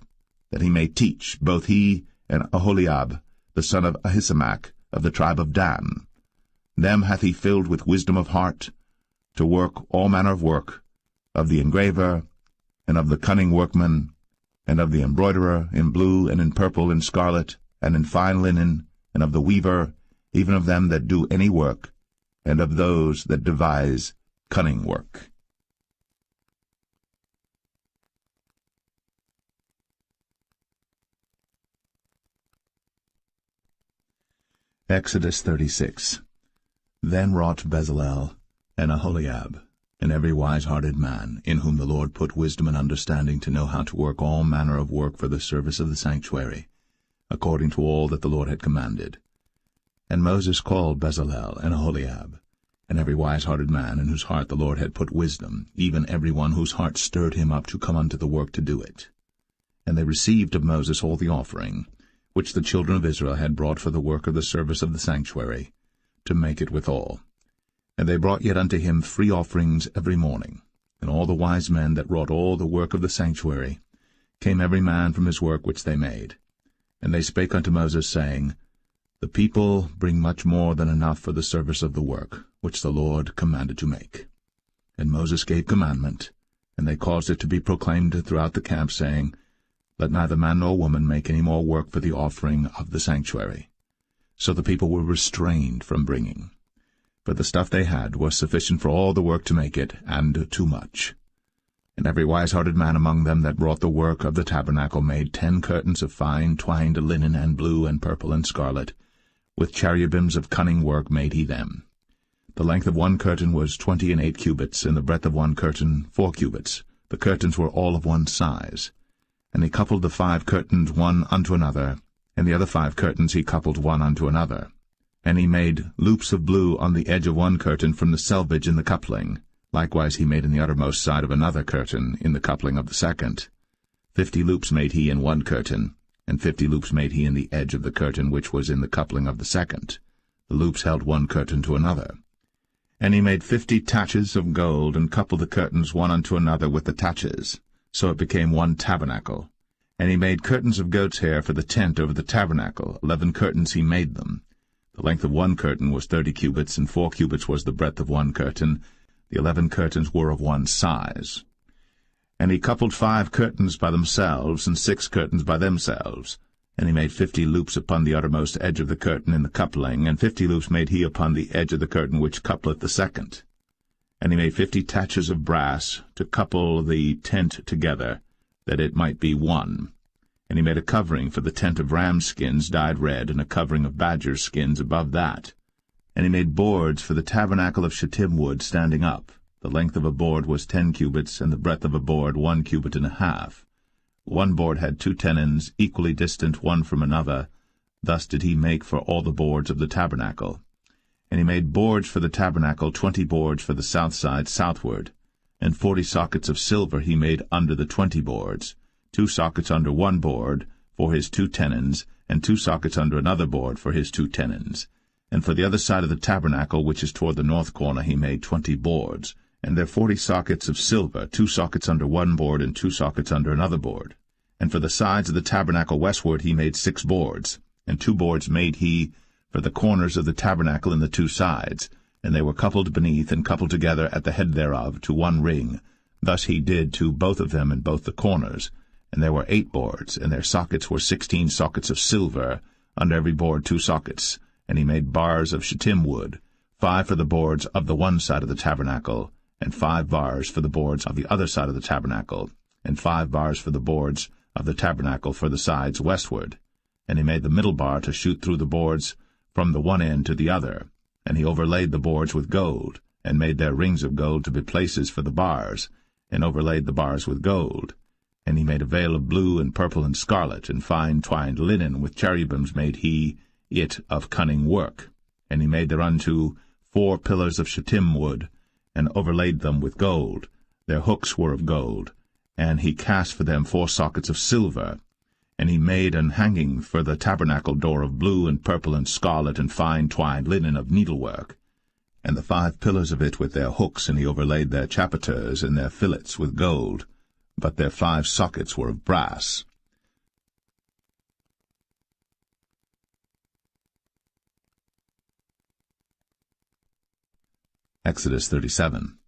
that he may teach, both he and Aholiab, the son of Ahisamach, of the tribe of Dan. Them hath he filled with wisdom of heart, to work all manner of work, of the engraver, and of the cunning workman, and of the embroiderer, in blue, and in purple, and scarlet, and in fine linen, and of the weaver, even of them that do any work, and of those that devise cunning work. Exodus 36. Then wrought Bezalel and Aholiab, and every wise-hearted man, in whom the Lord put wisdom and understanding to know how to work all manner of work for the service of the sanctuary, according to all that the Lord had commanded. And Moses called Bezalel and Aholiab, and every wise-hearted man, in whose heart the Lord had put wisdom, even every one whose heart stirred him up to come unto the work to do it. And they received of Moses all the offering, which the children of Israel had brought for the work of the service of the sanctuary, to make it withal. And they brought yet unto him free offerings every morning. And all the wise men that wrought all the work of the sanctuary came every man from his work which they made. And they spake unto Moses, saying, The people bring much more than enough for the service of the work, which the Lord commanded to make. And Moses gave commandment, and they caused it to be proclaimed throughout the camp, saying, Let neither man nor woman make any more work for the offering of the sanctuary. So the people were restrained from bringing. For the stuff they had was sufficient for all the work to make it, and too much. And every wise-hearted man among them that wrought the work of the tabernacle made 10 curtains of fine twined linen and blue and purple and scarlet. With cherubims of cunning work made he them. The length of one curtain was 20 and 8 cubits, and the breadth of one curtain 4 cubits. The curtains were all of one size. And he coupled the 5 curtains one unto another, and the other 5 curtains he coupled one unto another. And he made loops of blue on the edge of one curtain from the selvage in the coupling. Likewise he made in the uttermost side of another curtain in the coupling of the second. 50 loops made he in one curtain, and 50 loops made he in the edge of the curtain which was in the coupling of the second. The loops held one curtain to another. And he made 50 taches of gold, and coupled the curtains one unto another with the taches. So it became one tabernacle. And he made curtains of goat's hair for the tent over the tabernacle. 11 curtains he made them. The length of one curtain was 30 cubits, and 4 cubits was the breadth of one curtain. The 11 curtains were of one size. And he coupled 5 curtains by themselves, and 6 curtains by themselves. And he made 50 loops upon the uttermost edge of the curtain in the coupling, and 50 loops made he upon the edge of the curtain which coupleth the second. And he made 50 taches of brass to couple the tent together, that it might be one. And he made a covering for the tent of ram skins dyed red, and a covering of badger skins above that. And he made boards for the tabernacle of shittim wood standing up. The length of a board was 10 cubits, and the breadth of a board 1 cubit and a half. One board had 2 tenons, equally distant one from another. Thus did he make for all the boards of the tabernacle. And he made boards for the tabernacle, 20 boards for the south side southward. And 40 sockets of silver he made under the 20 boards, 2 sockets under one board for his 2 tenons, and 2 sockets under another board for his 2 tenons. And for the other side of the tabernacle, which is toward the north corner, he made 20 boards, and there 40 sockets of silver, 2 sockets under one board, and 2 sockets under another board. And for the sides of the tabernacle westward he made 6 boards, and 2 boards made he for the corners of the tabernacle in the 2 sides, and they were coupled beneath and coupled together at the head thereof to one ring. Thus he did to both of them in both the corners. And there were 8 boards, and their sockets were 16 sockets of silver, under every board 2 sockets. And he made bars of shittim wood, 5 for the boards of the one side of the tabernacle, and 5 bars for the boards of the other side of the tabernacle, and 5 bars for the boards of the tabernacle for the sides westward. And he made the middle bar to shoot through the boards from the one end to the other. And he overlaid the boards with gold, and made their rings of gold to be places for the bars, and overlaid the bars with gold. And he made a veil of blue and purple and scarlet, and fine twined linen, with cherubims made he it of cunning work. And he made thereunto 4 pillars of shittim wood, and overlaid them with gold. Their hooks were of gold, and he cast for them 4 sockets of silver. And he made an hanging for the tabernacle door of blue and purple and scarlet and fine twined linen of needlework. And the 5 pillars of it with their hooks, and he overlaid their chapiters and their fillets with gold, but their 5 sockets were of brass. Exodus 37.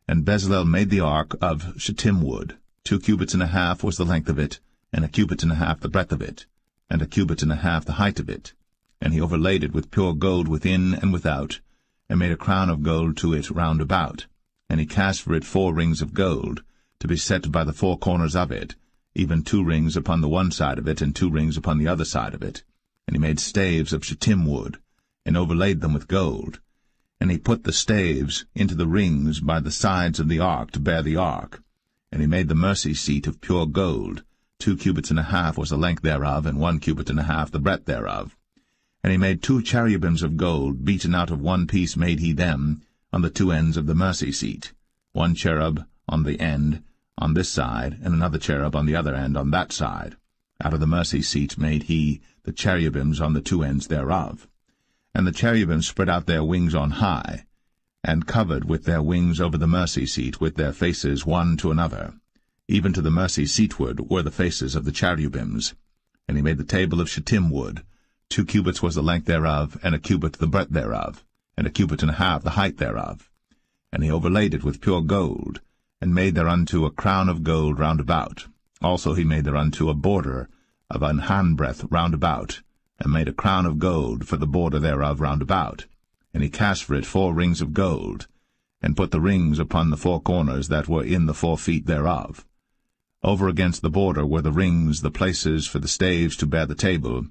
And Bezalel made the ark of shittim wood. 2 cubits and a half was the length of it, and 1 cubit and a half the breadth of it, and 1 cubit and a half the height of it. And he overlaid it with pure gold within and without, and made a crown of gold to it round about. And he cast for it 4 rings of gold, to be set by the 4 corners of it, even 2 rings upon the one side of it, and 2 rings upon the other side of it. And he made staves of shittim wood, and overlaid them with gold. And he put the staves into the rings by the sides of the ark to bear the ark. And he made the mercy seat of pure gold. 2 cubits and a half was the length thereof, and 1 cubit and a half the breadth thereof. And he made 2 cherubims of gold, beaten out of one piece made he them, on the 2 ends of the mercy seat, 1 cherub on the end on this side, and another cherub on the other end on that side. Out of the mercy seat made he the cherubims on the 2 ends thereof. And the cherubims spread out their wings on high, and covered with their wings over the mercy seat, with their faces one to another. Even to the mercy seatward were the faces of the cherubims. And he made the table of shittim wood. 2 cubits was the length thereof, and 1 cubit the breadth thereof, and 1 cubit and a half the height thereof. And he overlaid it with pure gold, and made thereunto a crown of gold round about. Also he made thereunto a border of an handbreadth round about, and made a crown of gold for the border thereof round about. And he cast for it 4 rings of gold, and put the rings upon the 4 corners that were in the 4 feet thereof. Over against the border were the rings, the places for the staves to bear the table.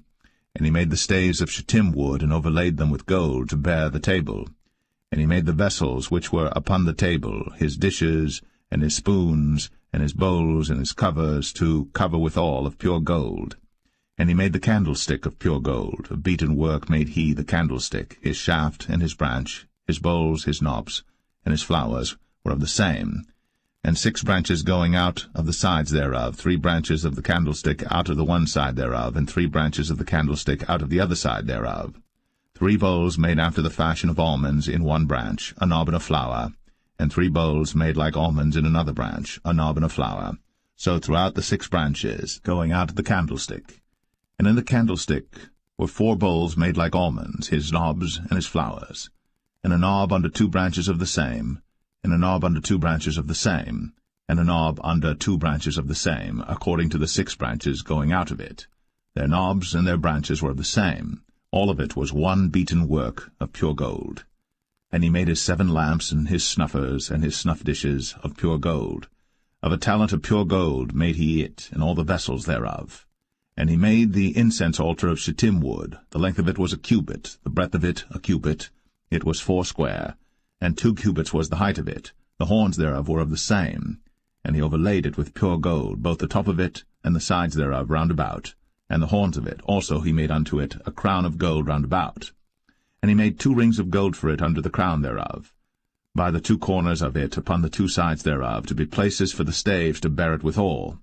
And he made the staves of shittim wood, and overlaid them with gold to bear the table. And he made the vessels which were upon the table, his dishes, and his spoons, and his bowls, and his covers, to cover withal of pure gold. And he made the candlestick of pure gold. Of beaten work made he the candlestick. His shaft and his branch, his bowls, his knobs, and his flowers were of the same. And 6 branches going out of the sides thereof, 3 branches of the candlestick out of the one side thereof, and 3 branches of the candlestick out of the other side thereof. 3 bowls made after the fashion of almonds in one branch, a knob and a flower, and 3 bowls made like almonds in another branch, a knob and a flower. So throughout the 6 branches, going out of the candlestick. And in the candlestick were 4 bowls made like almonds, his knobs and his flowers, and a knob under 2 branches of the same, and a knob under 2 branches of the same, and a knob under 2 branches of the same, according to the 6 branches going out of it. Their knobs and their branches were of the same. All of it was one beaten work of pure gold. And he made his 7 lamps and his snuffers and his snuff dishes of pure gold. Of a talent of pure gold made he it, and all the vessels thereof. And he made the incense altar of shittim wood. The length of it was a cubit, the breadth of it a cubit. It was foursquare, and 2 cubits was the height of it. The horns thereof were of the same. And he overlaid it with pure gold, both the top of it and the sides thereof round about. And the horns of it also he made unto it a crown of gold round about. And he made 2 rings of gold for it under the crown thereof, by the 2 corners of it upon the 2 sides thereof, to be places for the staves to bear it withal.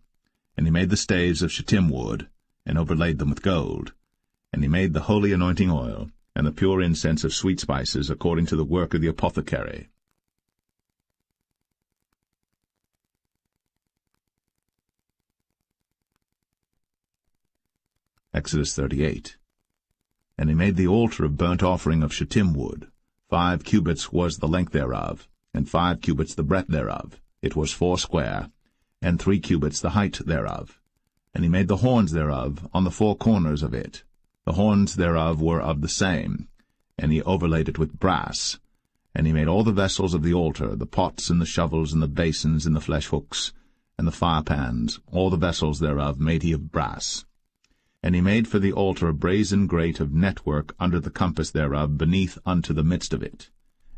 And he made the staves of shittim wood, and overlaid them with gold. And he made the holy anointing oil, and the pure incense of sweet spices, according to the work of the apothecary. Exodus 38. And he made the altar of burnt offering of shittim wood. 5 cubits was the length thereof, and 5 cubits the breadth thereof. It was foursquare, and 3 cubits the height thereof. And he made the horns thereof on the 4 corners of it. The horns thereof were of the same, and he overlaid it with brass. And he made all the vessels of the altar, the pots and the shovels and the basins and the flesh hooks, and the firepans, all the vessels thereof made he of brass. And he made for the altar a brazen grate of network under the compass thereof beneath unto the midst of it.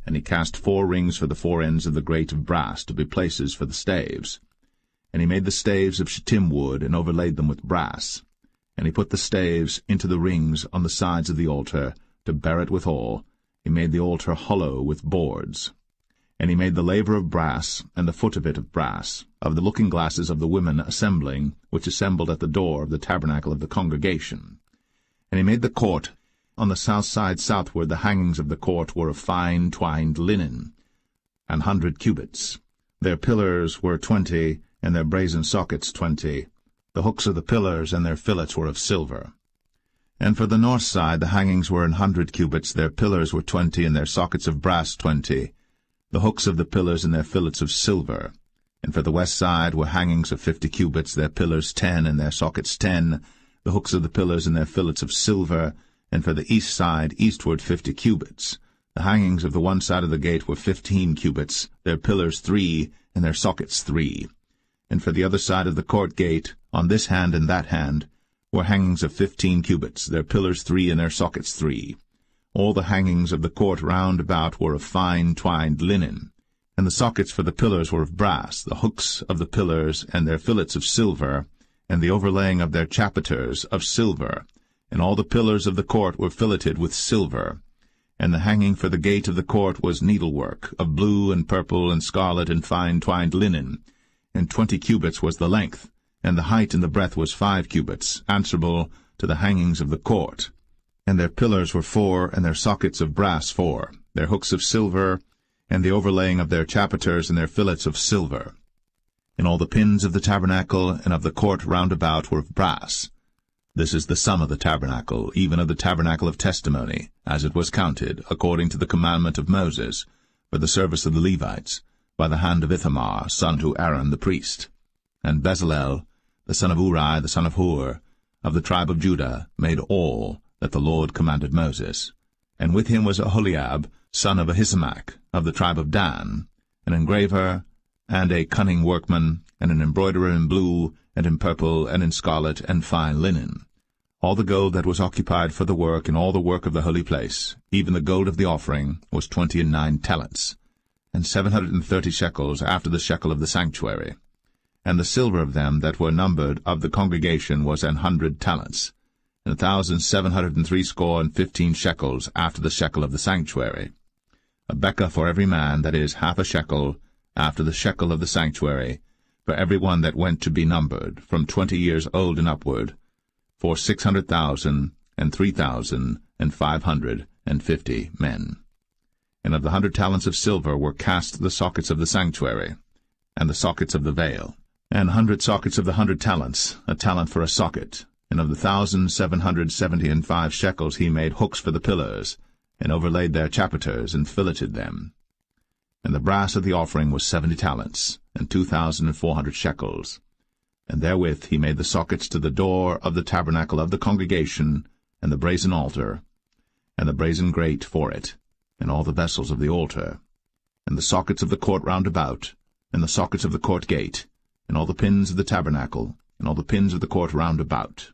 And he cast 4 rings for the 4 ends of the grate of brass to be places for the staves. And he made the staves of shittim wood, and overlaid them with brass. And he put the staves into the rings on the sides of the altar, to bear it withal. He made the altar hollow with boards. And he made the laver of brass, and the foot of it of brass, of the looking-glasses of the women assembling, which assembled at the door of the tabernacle of the congregation. And he made the court. On the south side southward the hangings of the court were of fine twined linen, 100 cubits. Their pillars were 20, and their brazen sockets 20. The hooks of the pillars and their fillets were of silver. And for the north side the hangings were 100 cubits, their pillars were 20, and their sockets of brass 20. The hooks of the pillars and their fillets of silver. And for the west side were hangings of 50 cubits, their pillars 10, and their sockets 10, the hooks of the pillars and their fillets of silver. And for the east side eastward 50 cubits. The hangings of the one side of the gate were 15 cubits, their pillars 3, and their sockets 3. And for the other side of the court gate, on this hand and that hand, were hangings of 15 cubits, their pillars 3, and their sockets 3. All the hangings of the court round about were of fine twined linen. And the sockets for the pillars were of brass, the hooks of the pillars and their fillets of silver, and the overlaying of their chapiters of silver. And all the pillars of the court were filleted with silver. And the hanging for the gate of the court was needlework, of blue and purple and scarlet and fine twined linen. And 20 cubits was the length, and the height and the breadth was 5 cubits, answerable to the hangings of the court. And their pillars were 4, and their sockets of brass 4, their hooks of silver, and the overlaying of their chapiters and their fillets of silver. And all the pins of the tabernacle and of the court round about were of brass. This is the sum of the tabernacle, even of the tabernacle of testimony, as it was counted, according to the commandment of Moses, for the service of the Levites, by the hand of Ithamar, son to Aaron the priest. And Bezalel, the son of Uri, the son of Hur, of the tribe of Judah, made all that the Lord commanded Moses. And with him was Aholiab, son of Ahisamach, of the tribe of Dan, an engraver, and a cunning workman, and an embroiderer in blue, and in purple, and in scarlet, and fine linen. All the gold that was occupied for the work, and all the work of the holy place, even the gold of the offering, was 29 talents, and 730 shekels after the shekel of the sanctuary. And the silver of them that were numbered of the congregation was 100 talents, and 1,760 shekels after the shekel of the sanctuary. A bekah for every man, that is, half a shekel, after the shekel of the sanctuary, for every one that went to be numbered, from 20 years old and upward, for 600,000 and 3,550 men. And of the 100 talents of silver were cast the sockets of the sanctuary, and the sockets of the veil, and 100 sockets of the 100 talents, a talent for a socket. And of the 1,775 shekels he made hooks for the pillars, and overlaid their chapiters, and filleted them. And the brass of the offering was 70 talents, and 2,400 shekels. And therewith he made the sockets to the door of the tabernacle of the congregation, and the brazen altar, and the brazen grate for it, and all the vessels of the altar, and the sockets of the court round about, and the sockets of the court gate, and all the pins of the tabernacle, and all the pins of the court round about.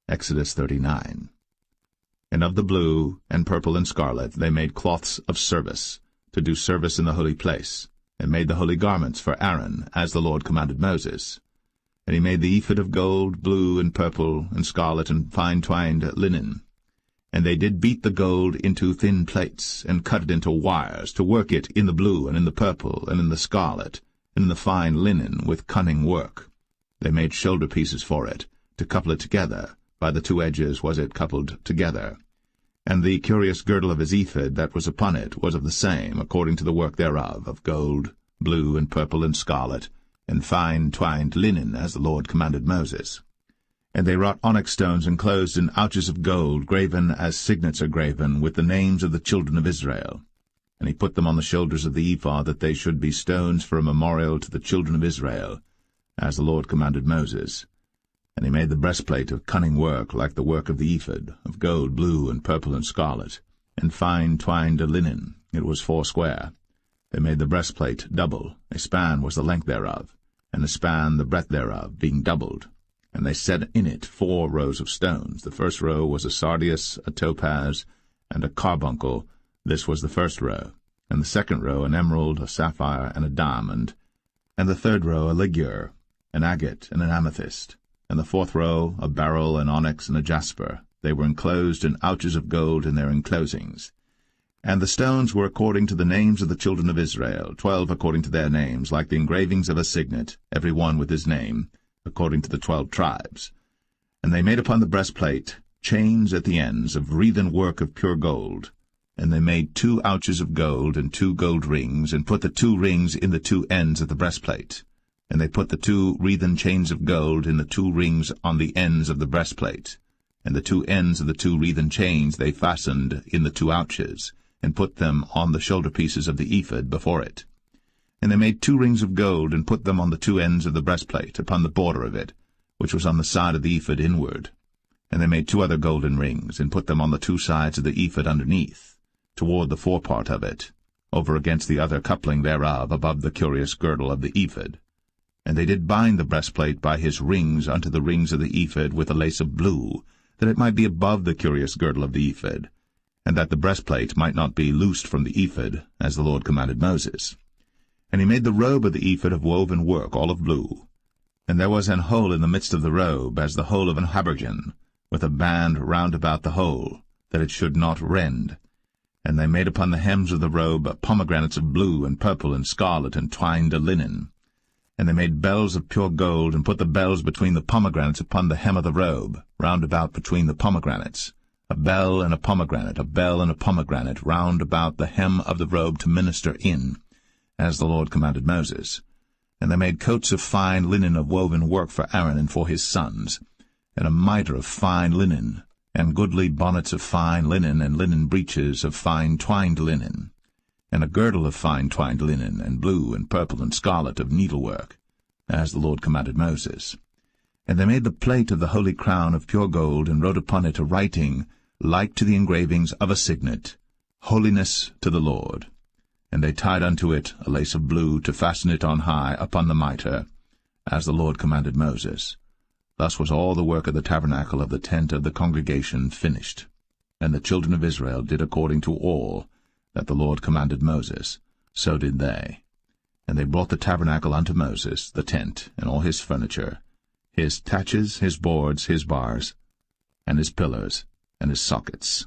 Exodus 39. And of the blue, and purple, and scarlet they made cloths of service, to do service in the holy place, and made the holy garments for Aaron, as the Lord commanded Moses. And he made the ephod of gold, blue, and purple, and scarlet, and fine-twined linen. And they did beat the gold into thin plates, and cut it into wires, to work it in the blue, and in the purple, and in the scarlet, and in the fine linen, with cunning work. They made shoulder pieces for it, to couple it together. By the two edges was it coupled together. And the curious girdle of his ephod that was upon it was of the same, according to the work thereof, of gold, blue, and purple, and scarlet, and fine twined linen, as the Lord commanded Moses. And they wrought onyx stones enclosed in ouches of gold, graven as signets are graven, with the names of the children of Israel. And he put them on the shoulders of the ephod, that they should be stones for a memorial to the children of Israel, as the Lord commanded Moses. And he made the breastplate of cunning work, like the work of the ephod, of gold, blue, and purple, and scarlet, and fine twined linen. It was foursquare. They made the breastplate double. A span was the length thereof, and a span the breadth thereof, being doubled. And they set in it 4 rows of stones. The first row was a sardius, a topaz, and a carbuncle. This was the first row. And the second row an emerald, a sapphire, and a diamond. And the third row a ligure, an agate, and an amethyst. And the fourth row a beryl, an onyx, and a jasper. They were enclosed in ouches of gold in their enclosings. And the stones were according to the names of the children of Israel, 12 according to their names, like the engravings of a signet, every one with his name, according to the 12 tribes. And they made upon the breastplate chains at the ends of wreathen work of pure gold. And they made 2 ouches of gold and 2 gold rings, and put the 2 rings in the 2 ends of the breastplate. And they put the 2 wreathen chains of gold in the 2 rings on the ends of the breastplate. And the 2 ends of the 2 wreathen chains they fastened in the 2 ouches, and put them on the shoulder pieces of the ephod before it. And they made 2 rings of gold, and put them on the 2 ends of the breastplate, upon the border of it, which was on the side of the ephod inward. And they made 2 other golden rings, and put them on the 2 sides of the ephod underneath, toward the forepart of it, over against the other coupling thereof, above the curious girdle of the ephod. And they did bind the breastplate by his rings unto the rings of the ephod with a lace of blue, that it might be above the curious girdle of the ephod, and that the breastplate might not be loosed from the ephod, as the Lord commanded Moses. And he made the robe of the ephod of woven work, all of blue. And there was an hole in the midst of the robe, as the hole of an habergeon, with a band round about the hole, that it should not rend. And they made upon the hems of the robe pomegranates of blue and purple and scarlet and twined linen. And they made bells of pure gold, and put the bells between the pomegranates upon the hem of the robe, round about between the pomegranates. A bell and a pomegranate, a bell and a pomegranate, round about the hem of the robe to minister in, as the Lord commanded Moses. And they made coats of fine linen of woven work for Aaron and for his sons, and a mitre of fine linen, and goodly bonnets of fine linen, and linen breeches of fine twined linen, and a girdle of fine twined linen, and blue and purple and scarlet of needlework, as the Lord commanded Moses. And they made the plate of the holy crown of pure gold, and wrote upon it a writing like to the engravings of a signet, Holiness to the Lord. And they tied unto it a lace of blue, to fasten it on high upon the mitre, as the Lord commanded Moses. Thus was all the work of the tabernacle of the tent of the congregation finished. And the children of Israel did according to all that the Lord commanded Moses, so did they. And they brought the tabernacle unto Moses, the tent, and all his furniture, his taches, his boards, his bars, and his pillars, and his sockets,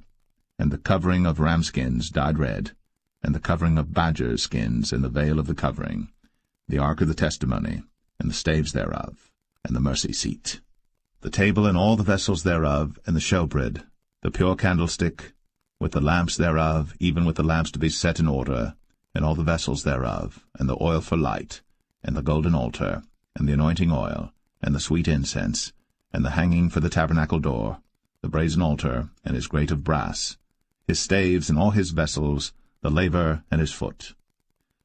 and the covering of ram skins dyed red, and the covering of badger skins, and the veil of the covering, the ark of the testimony, and the staves thereof, and the mercy seat, the table and all the vessels thereof, and the showbread, the pure candlestick, with the lamps thereof, even with the lamps to be set in order, and all the vessels thereof, and the oil for light, and the golden altar, and the anointing oil, and the sweet incense, and the hanging for the tabernacle door, the brazen altar, and his grate of brass, his staves and all his vessels, the laver and his foot.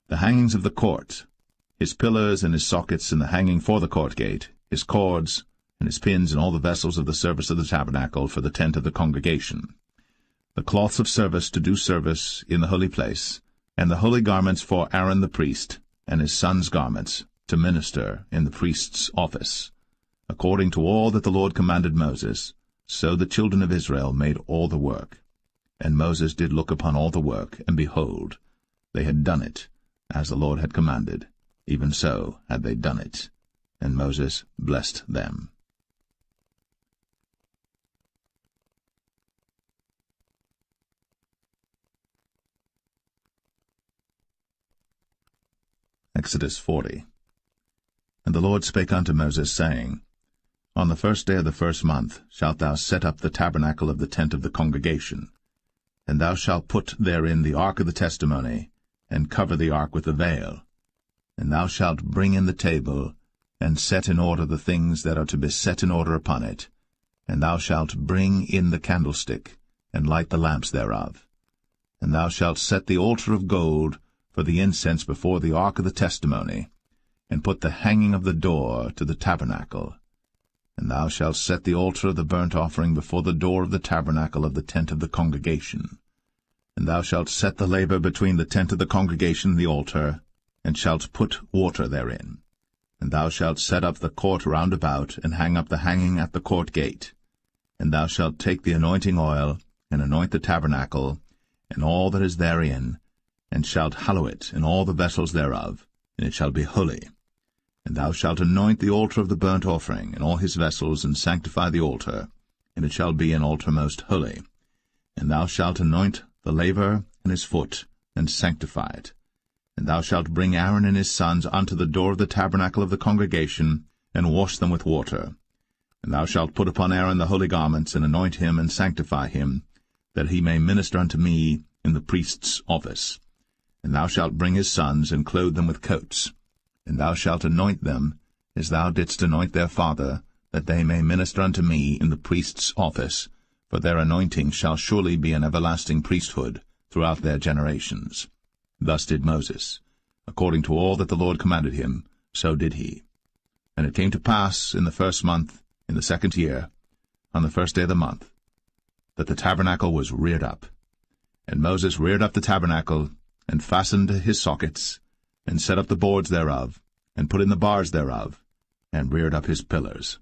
The hangings of the court, his pillars and his sockets and the hanging for the court gate, his cords and his pins and all the vessels of the service of the tabernacle for the tent of the congregation, the cloths of service to do service in the holy place, and the holy garments for Aaron the priest, and his sons' garments, to minister in the priest's office. According to all that the Lord commanded Moses, so the children of Israel made all the work. And Moses did look upon all the work, and behold, they had done it, as the Lord had commanded, even so had they done it. And Moses blessed them. Exodus 40. And the Lord spake unto Moses, saying, On the 1st day of the 1st month shalt thou set up the tabernacle of the tent of the congregation, and thou shalt put therein the ark of the testimony, and cover the ark with the veil. And thou shalt bring in the table, and set in order the things that are to be set in order upon it. And thou shalt bring in the candlestick, and light the lamps thereof. And thou shalt set the altar of gold for the incense before the ark of the testimony, and put the hanging of the door to the tabernacle. And thou shalt set the altar of the burnt offering before the door of the tabernacle of the tent of the congregation. And thou shalt set the laver between the tent of the congregation and the altar, and shalt put water therein. And thou shalt set up the court round about, and hang up the hanging at the court gate. And thou shalt take the anointing oil, and anoint the tabernacle, and all that is therein, and shalt hallow it, and all the vessels thereof, and it shall be holy. And thou shalt anoint the altar of the burnt offering, and all his vessels, and sanctify the altar, and it shall be an altar most holy. And thou shalt anoint the laver and his foot, and sanctify it. And thou shalt bring Aaron and his sons unto the door of the tabernacle of the congregation, and wash them with water. And thou shalt put upon Aaron the holy garments, and anoint him, and sanctify him, that he may minister unto me in the priest's office. And thou shalt bring his sons, and clothe them with coats. And thou shalt anoint them, as thou didst anoint their father, that they may minister unto me in the priest's office, for their anointing shall surely be an everlasting priesthood throughout their generations. Thus did Moses. According to all that the Lord commanded him, so did he. And it came to pass in the 1st month, in the 2nd year, on the 1st day of the month, that the tabernacle was reared up. And Moses reared up the tabernacle, and fastened his sockets, and set up the boards thereof, and put in the bars thereof, and reared up his pillars.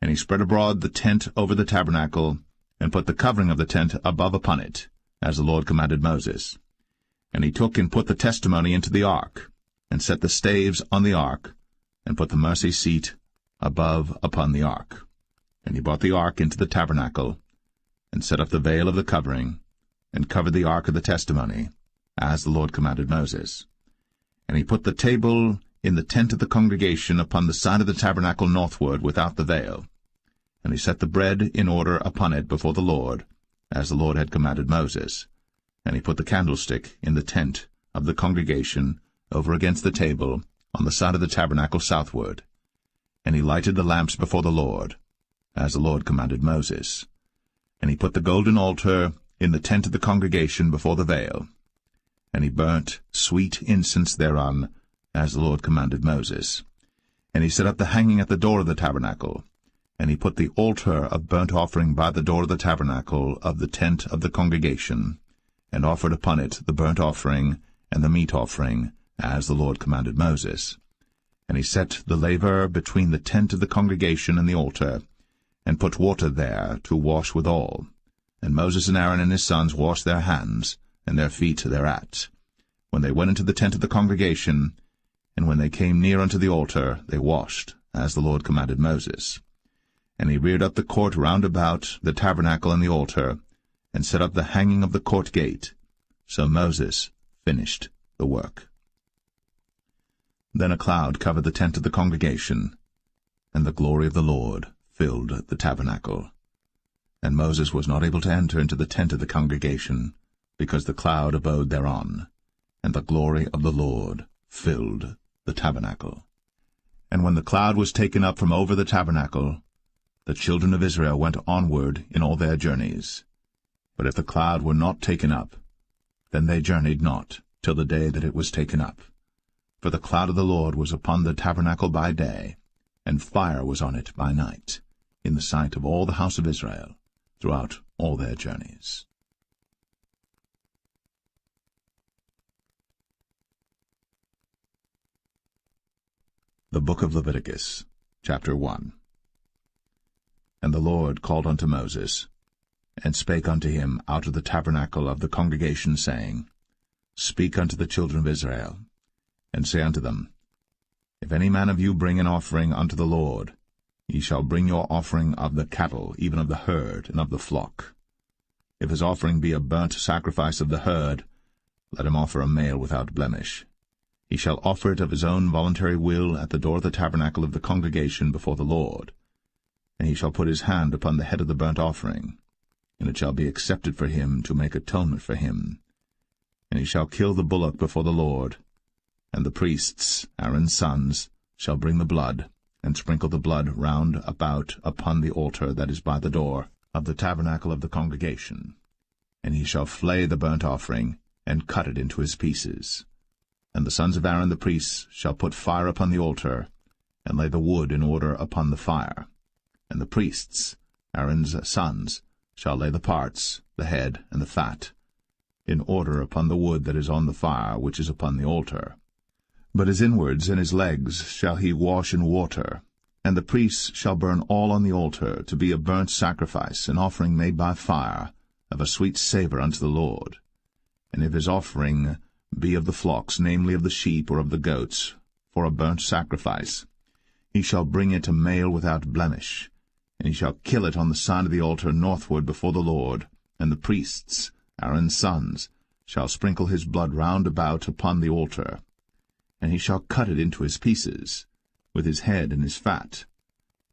And he spread abroad the tent over the tabernacle, and put the covering of the tent above upon it, as the Lord commanded Moses. And he took and put the testimony into the ark, and set the staves on the ark, and put the mercy seat above upon the ark. And he brought the ark into the tabernacle, and set up the veil of the covering, and covered the ark of the testimony, as the Lord commanded Moses. And he put the table in the tent of the congregation upon the side of the tabernacle northward without the veil. And he set the bread in order upon it before the Lord, as the Lord had commanded Moses. And he put the candlestick in the tent of the congregation over against the table on the side of the tabernacle southward. And he lighted the lamps before the Lord, as the Lord commanded Moses. And he put the golden altar in the tent of the congregation before the veil. And he burnt sweet incense thereon, as the Lord commanded Moses. And he set up the hanging at the door of the tabernacle. And he put the altar of burnt offering by the door of the tabernacle of the tent of the congregation, and offered upon it the burnt offering and the meat offering, as the Lord commanded Moses. And he set the laver between the tent of the congregation and the altar, and put water there to wash withal. And Moses and Aaron and his sons washed their hands, and their feet thereat, when they went into the tent of the congregation, and when they came near unto the altar, they washed, as the Lord commanded Moses. And he reared up the court round about the tabernacle and the altar, and set up the hanging of the court gate. So Moses finished the work. Then a cloud covered the tent of the congregation, and the glory of the Lord filled the tabernacle. And Moses was not able to enter into the tent of the congregation, because the cloud abode thereon, and the glory of the Lord filled the tabernacle. And when the cloud was taken up from over the tabernacle, the children of Israel went onward in all their journeys. But if the cloud were not taken up, then they journeyed not till the day that it was taken up. For the cloud of the Lord was upon the tabernacle by day, and fire was on it by night, in the sight of all the house of Israel, throughout all their journeys. The Book of Leviticus, chapter 1. And the Lord called unto Moses, and spake unto him out of the tabernacle of the congregation, saying, Speak unto the children of Israel, and say unto them, If any man of you bring an offering unto the Lord, ye shall bring your offering of the cattle, even of the herd, and of the flock. If his offering be a burnt sacrifice of the herd, let him offer a male without blemish. He shall offer it of his own voluntary will at the door of the tabernacle of the congregation before the Lord. And he shall put his hand upon the head of the burnt offering, and it shall be accepted for him to make atonement for him. And he shall kill the bullock before the Lord, and the priests, Aaron's sons, shall bring the blood, and sprinkle the blood round about upon the altar that is by the door of the tabernacle of the congregation. And he shall flay the burnt offering, and cut it into his pieces. And the sons of Aaron the priests shall put fire upon the altar, and lay the wood in order upon the fire. And the priests, Aaron's sons, shall lay the parts, the head, and the fat, in order upon the wood that is on the fire which is upon the altar. But his inwards and his legs shall he wash in water, and the priests shall burn all on the altar to be a burnt sacrifice, an offering made by fire, of a sweet savour unto the Lord. And if his offering be of the flocks, namely of the sheep or of the goats, for a burnt sacrifice, he shall bring it a male without blemish, and he shall kill it on the side of the altar northward before the Lord, and the priests, Aaron's sons, shall sprinkle his blood round about upon the altar. And he shall cut it into his pieces, with his head and his fat,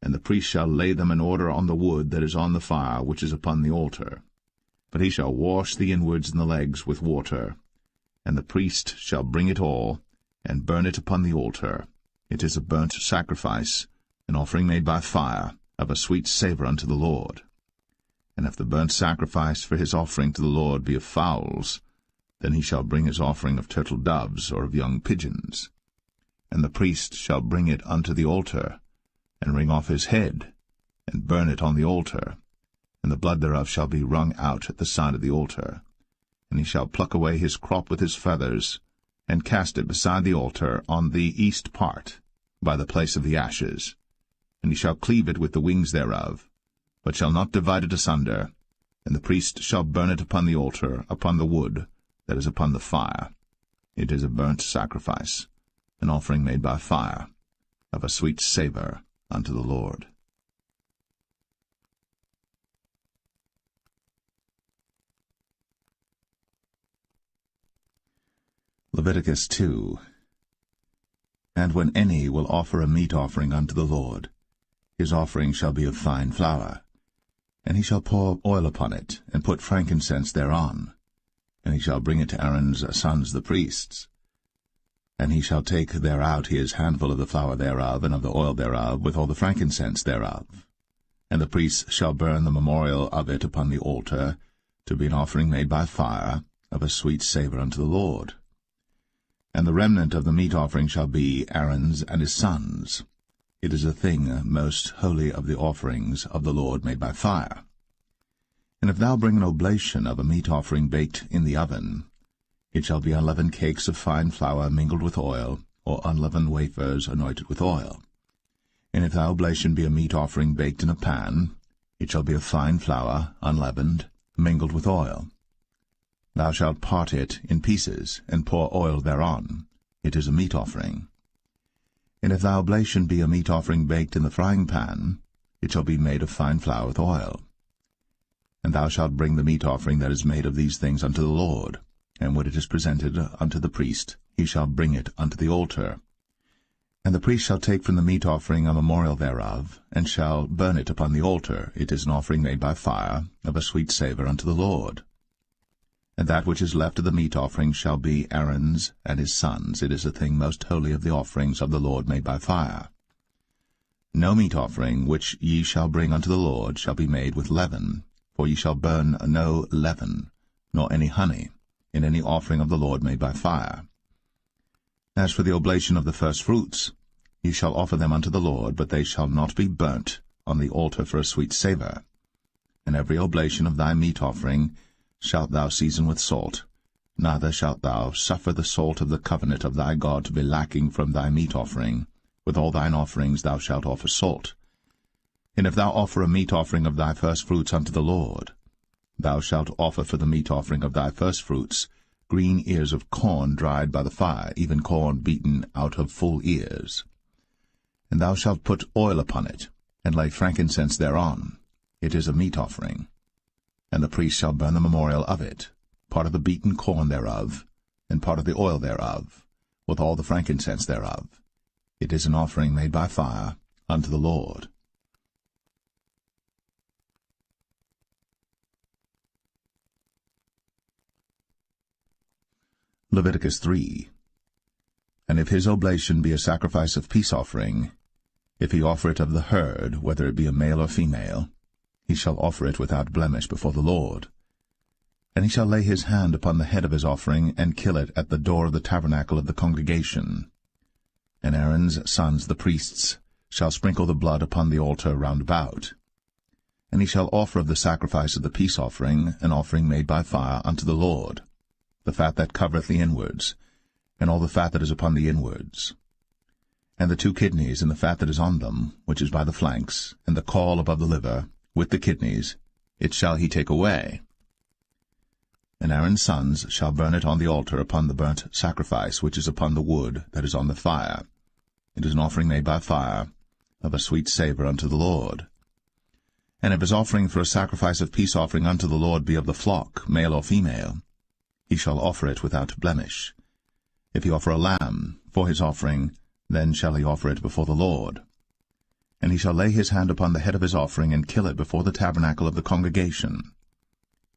and the priest shall lay them in order on the wood that is on the fire which is upon the altar. But he shall wash the inwards and the legs with water, and the priest shall bring it all, and burn it upon the altar. It is a burnt sacrifice, an offering made by fire, of a sweet savour unto the Lord. And if the burnt sacrifice for his offering to the Lord be of fowls, then he shall bring his offering of turtle doves or of young pigeons. And the priest shall bring it unto the altar, and wring off his head, and burn it on the altar, and the blood thereof shall be wrung out at the side of the altar. And he shall pluck away his crop with his feathers, and cast it beside the altar on the east part, by the place of the ashes. And he shall cleave it with the wings thereof, but shall not divide it asunder. And the priest shall burn it upon the altar, upon the wood that is upon the fire. It is a burnt sacrifice, an offering made by fire, of a sweet savour unto the Lord. Leviticus 2. And when any will offer a meat offering unto the Lord, his offering shall be of fine flour, and he shall pour oil upon it, and put frankincense thereon, and he shall bring it to Aaron's sons the priests. And he shall take thereout his handful of the flour thereof, and of the oil thereof, with all the frankincense thereof. And the priests shall burn the memorial of it upon the altar, to be an offering made by fire, of a sweet savour unto the Lord. And the remnant of the meat offering shall be Aaron's and his sons. It is a thing most holy of the offerings of the Lord made by fire. And if thou bring an oblation of a meat offering baked in the oven, it shall be unleavened cakes of fine flour mingled with oil, or unleavened wafers anointed with oil. And if thy oblation be a meat offering baked in a pan, it shall be of fine flour, unleavened, mingled with oil. Thou shalt part it in pieces, and pour oil thereon. It is a meat offering. And if thy oblation be a meat offering baked in the frying pan, it shall be made of fine flour with oil. And thou shalt bring the meat offering that is made of these things unto the Lord, and when it is presented unto the priest, he shall bring it unto the altar. And the priest shall take from the meat offering a memorial thereof, and shall burn it upon the altar. It is an offering made by fire, of a sweet savour unto the Lord. And that which is left of the meat offering shall be Aaron's and his sons. It is a thing most holy of the offerings of the Lord made by fire. No meat offering which ye shall bring unto the Lord shall be made with leaven, for ye shall burn no leaven, nor any honey, in any offering of the Lord made by fire. As for the oblation of the firstfruits, ye shall offer them unto the Lord, but they shall not be burnt on the altar for a sweet savour. And every oblation of thy meat offering shalt thou season with salt, neither shalt thou suffer the salt of the covenant of thy God to be lacking from thy meat offering. With all thine offerings thou shalt offer salt. And if thou offer a meat offering of thy firstfruits unto the Lord, thou shalt offer for the meat offering of thy firstfruits green ears of corn dried by the fire, even corn beaten out of full ears. And thou shalt put oil upon it, and lay frankincense thereon. It is a meat offering. And the priest shall burn the memorial of it, part of the beaten corn thereof, and part of the oil thereof, with all the frankincense thereof. It is an offering made by fire unto the Lord. Leviticus 3. And if his oblation be a sacrifice of peace offering, if he offer it of the herd, whether it be a male or female, he shall offer it without blemish before the Lord. And he shall lay his hand upon the head of his offering, and kill it at the door of the tabernacle of the congregation. And Aaron's sons, the priests, shall sprinkle the blood upon the altar round about. And he shall offer of the sacrifice of the peace offering an offering made by fire unto the Lord, the fat that covereth the inwards, and all the fat that is upon the inwards, and the 2 kidneys, and the fat that is on them, which is by the flanks, and the caul above the liver, with the kidneys, it shall he take away. And Aaron's sons shall burn it on the altar upon the burnt sacrifice which is upon the wood that is on the fire. It is an offering made by fire, of a sweet savour unto the Lord. And if his offering for a sacrifice of peace offering unto the Lord be of the flock, male or female, he shall offer it without blemish. If he offer a lamb for his offering, then shall he offer it before the Lord. And he shall lay his hand upon the head of his offering, and kill it before the tabernacle of the congregation.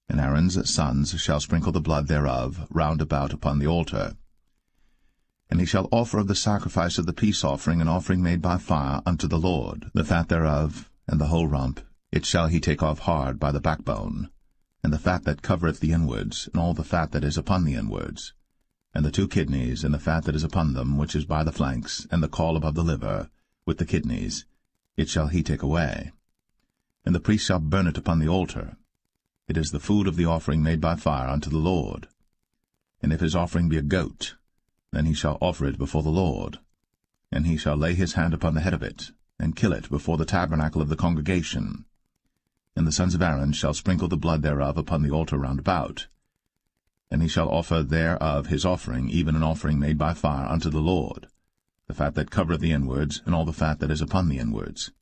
And Aaron's sons shall sprinkle the blood thereof round about upon the altar. And he shall offer of the sacrifice of the peace offering an offering made by fire unto the Lord, the fat thereof, and the whole rump, it shall he take off hard by the backbone, and the fat that covereth the inwards, and all the fat that is upon the inwards, and the 2 kidneys, and the fat that is upon them, which is by the flanks, and the caul above the liver, with the kidneys, it shall he take away. And the priest shall burn it upon the altar. It is the food of the offering made by fire unto the Lord. And if his offering be a goat, then he shall offer it before the Lord. And he shall lay his hand upon the head of it, and kill it before the tabernacle of the congregation. And the sons of Aaron shall sprinkle the blood thereof upon the altar round about. And he shall offer thereof his offering, even an offering made by fire unto the Lord, the fat that covereth the inwards, and all the fat that is upon the inwards,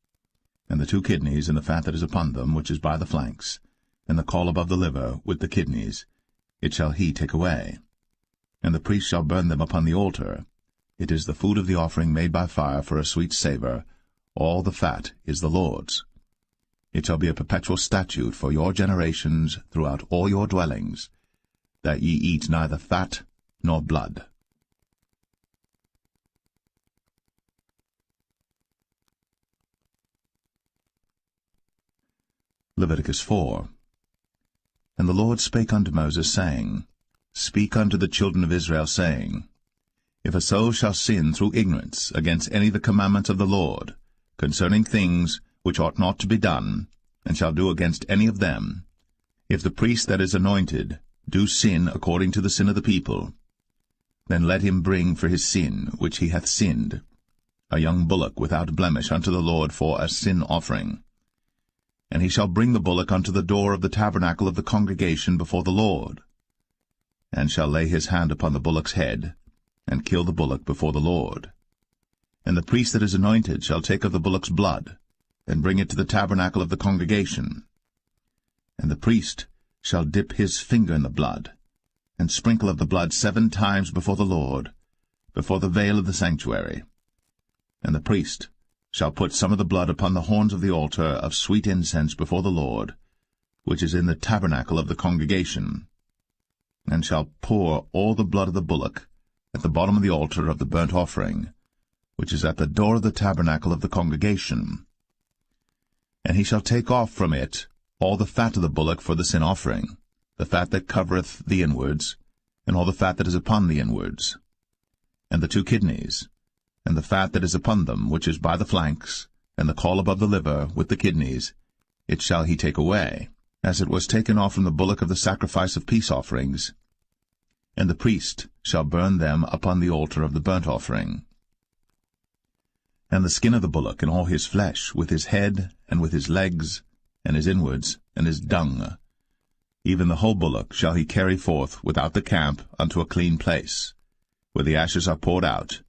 and the 2 kidneys, and the fat that is upon them, which is by the flanks, and the caul above the liver, with the kidneys, it shall he take away. And the priest shall burn them upon the altar. It is the food of the offering made by fire for a sweet savour. All the fat is the Lord's. It shall be a perpetual statute for your generations throughout all your dwellings, that ye eat neither fat nor blood. Leviticus 4. And the Lord spake unto Moses, saying, Speak unto the children of Israel, saying, If a soul shall sin through ignorance against any of the commandments of the Lord, concerning things which ought not to be done, and shall do against any of them, if the priest that is anointed do sin according to the sin of the people, then let him bring for his sin which he hath sinned a young bullock without blemish unto the Lord for a sin offering. And he shall bring the bullock unto the door of the tabernacle of the congregation before the Lord, and shall lay his hand upon the bullock's head, and kill the bullock before the Lord. And the priest that is anointed shall take of the bullock's blood, and bring it to the tabernacle of the congregation. And the priest shall dip his finger in the blood, and sprinkle of the blood 7 times before the Lord, before the veil of the sanctuary. And the priest shall put some of the blood upon the horns of the altar of sweet incense before the Lord, which is in the tabernacle of the congregation, and shall pour all the blood of the bullock at the bottom of the altar of the burnt offering, which is at the door of the tabernacle of the congregation. And he shall take off from it all the fat of the bullock for the sin offering, the fat that covereth the inwards, and all the fat that is upon the inwards, and the 2 kidneys, and the fat that is upon them, which is by the flanks, and the caul above the liver, with the kidneys, it shall he take away, as it was taken off from the bullock of the sacrifice of peace offerings, and the priest shall burn them upon the altar of the burnt offering. And the skin of the bullock, and all his flesh, with his head, and with his legs, and his inwards, and his dung, even the whole bullock shall he carry forth without the camp unto a clean place, where the ashes are poured out,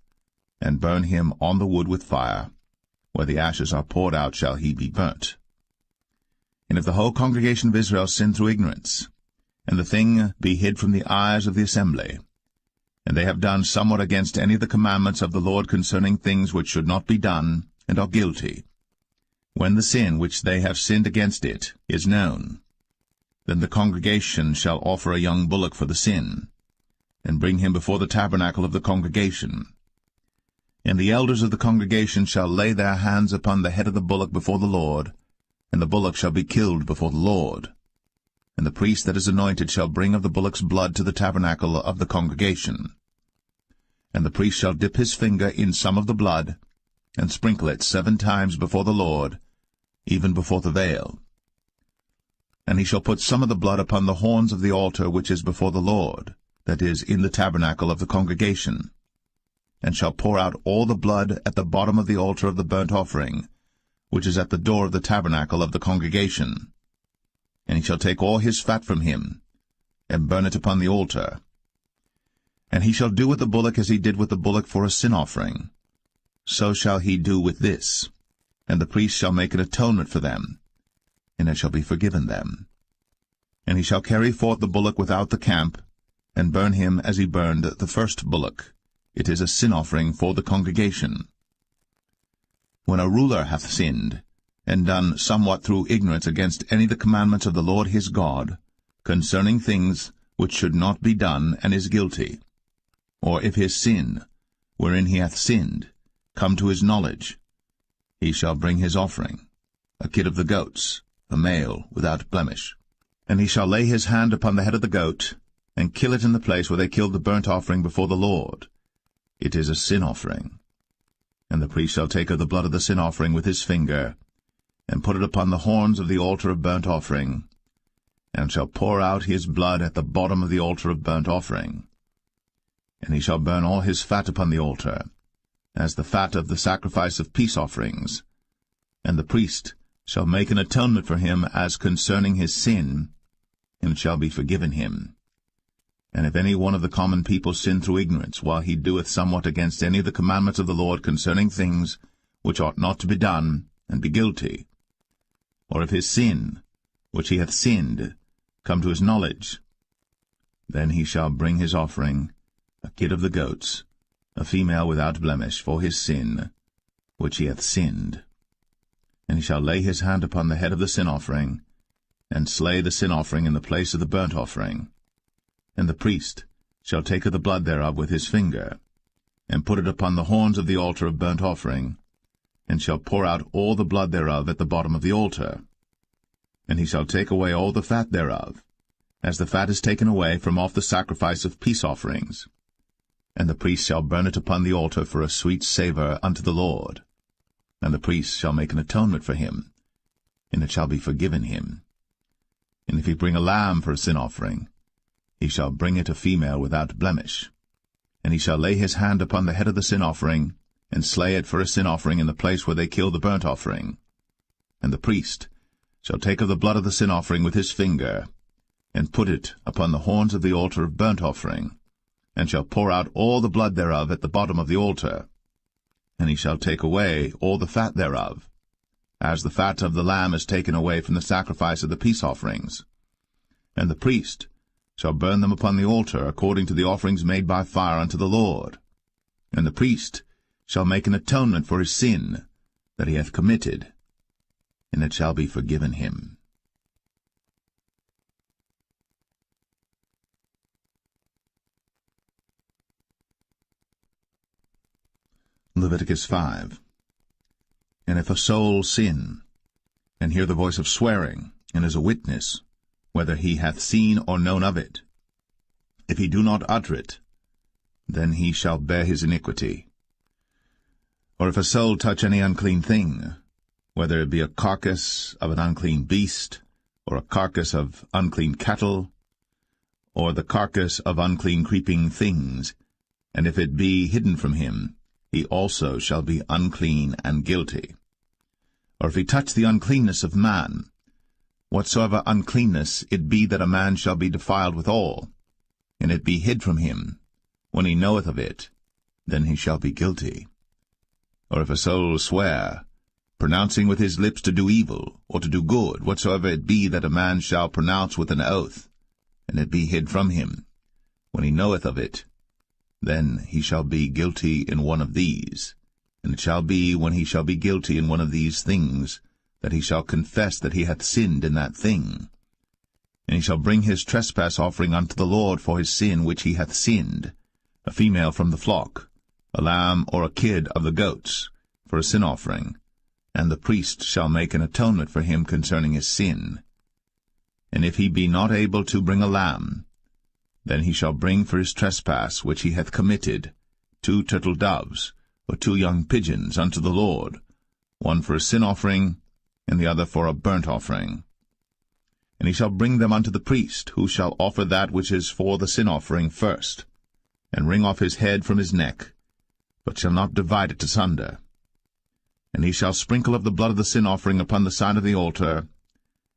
and burn him on the wood with fire. Where the ashes are poured out shall he be burnt. And if the whole congregation of Israel sin through ignorance, and the thing be hid from the eyes of the assembly, and they have done somewhat against any of the commandments of the Lord concerning things which should not be done, and are guilty, when the sin which they have sinned against it is known, then the congregation shall offer a young bullock for the sin, and bring him before the tabernacle of the congregation. And the elders of the congregation shall lay their hands upon the head of the bullock before the Lord, and the bullock shall be killed before the Lord. And the priest that is anointed shall bring of the bullock's blood to the tabernacle of the congregation. And the priest shall dip his finger in some of the blood, and sprinkle it 7 times before the Lord, even before the veil. And he shall put some of the blood upon the horns of the altar which is before the Lord, that is, in the tabernacle of the congregation, and shall pour out all the blood at the bottom of the altar of the burnt offering, which is at the door of the tabernacle of the congregation. And he shall take all his fat from him, and burn it upon the altar. And he shall do with the bullock as he did with the bullock for a sin offering. So shall he do with this. And the priest shall make an atonement for them, and it shall be forgiven them. And he shall carry forth the bullock without the camp, and burn him as he burned the first bullock. It is a sin offering for the congregation. When a ruler hath sinned, and done somewhat through ignorance against any of the commandments of the Lord his God, concerning things which should not be done, and is guilty, or if his sin, wherein he hath sinned, come to his knowledge, he shall bring his offering, a kid of the goats, a male, without blemish. And he shall lay his hand upon the head of the goat, and kill it in the place where they killed the burnt offering before the Lord. It is a sin offering. And the priest shall take of the blood of the sin offering with his finger, and put it upon the horns of the altar of burnt offering, and shall pour out his blood at the bottom of the altar of burnt offering. And he shall burn all his fat upon the altar, as the fat of the sacrifice of peace offerings. And the priest shall make an atonement for him as concerning his sin, and it shall be forgiven him. And if any one of the common people sin through ignorance, while he doeth somewhat against any of the commandments of the Lord concerning things which ought not to be done, and be guilty, or if his sin, which he hath sinned, come to his knowledge, then he shall bring his offering, a kid of the goats, a female without blemish, for his sin, which he hath sinned. And he shall lay his hand upon the head of the sin offering, and slay the sin offering in the place of the burnt offering. And the priest shall take of the blood thereof with his finger, and put it upon the horns of the altar of burnt offering, and shall pour out all the blood thereof at the bottom of the altar. And he shall take away all the fat thereof, as the fat is taken away from off the sacrifice of peace offerings. And the priest shall burn it upon the altar for a sweet savour unto the Lord. And the priest shall make an atonement for him, and it shall be forgiven him. And if he bring a lamb for a sin offering, he shall bring it a female without blemish. And he shall lay his hand upon the head of the sin offering, and slay it for a sin offering in the place where they kill the burnt offering. And the priest shall take of the blood of the sin offering with his finger, and put it upon the horns of the altar of burnt offering, and shall pour out all the blood thereof at the bottom of the altar. And he shall take away all the fat thereof, as the fat of the lamb is taken away from the sacrifice of the peace offerings. And the priest shall burn them upon the altar according to the offerings made by fire unto the Lord. And the priest shall make an atonement for his sin that he hath committed, and it shall be forgiven him. Leviticus 5. And if a soul sin, and hear the voice of swearing, and as a witness, whether he hath seen or known of it. If he do not utter it, then he shall bear his iniquity. Or if a soul touch any unclean thing, whether it be a carcass of an unclean beast, or a carcass of unclean cattle, or the carcass of unclean creeping things, and if it be hidden from him, he also shall be unclean and guilty. Or if he touch the uncleanness of man, whatsoever uncleanness it be that a man shall be defiled withal, and it be hid from him, when he knoweth of it, then he shall be guilty. Or if a soul swear, pronouncing with his lips to do evil, or to do good, whatsoever it be that a man shall pronounce with an oath, and it be hid from him, when he knoweth of it, then he shall be guilty in one of these. And it shall be, when he shall be guilty in one of these things, that he shall confess that he hath sinned in that thing. And he shall bring his trespass offering unto the Lord for his sin which he hath sinned, a female from the flock, a lamb or a kid of the goats, for a sin offering, and the priest shall make an atonement for him concerning his sin. And if he be not able to bring a lamb, then he shall bring for his trespass which he hath committed 2 turtle doves, or 2 young pigeons unto the Lord, one for a sin offering, and the other for a burnt offering. And he shall bring them unto the priest, who shall offer that which is for the sin offering first, and wring off his head from his neck, but shall not divide it asunder. And he shall sprinkle of the blood of the sin offering upon the side of the altar,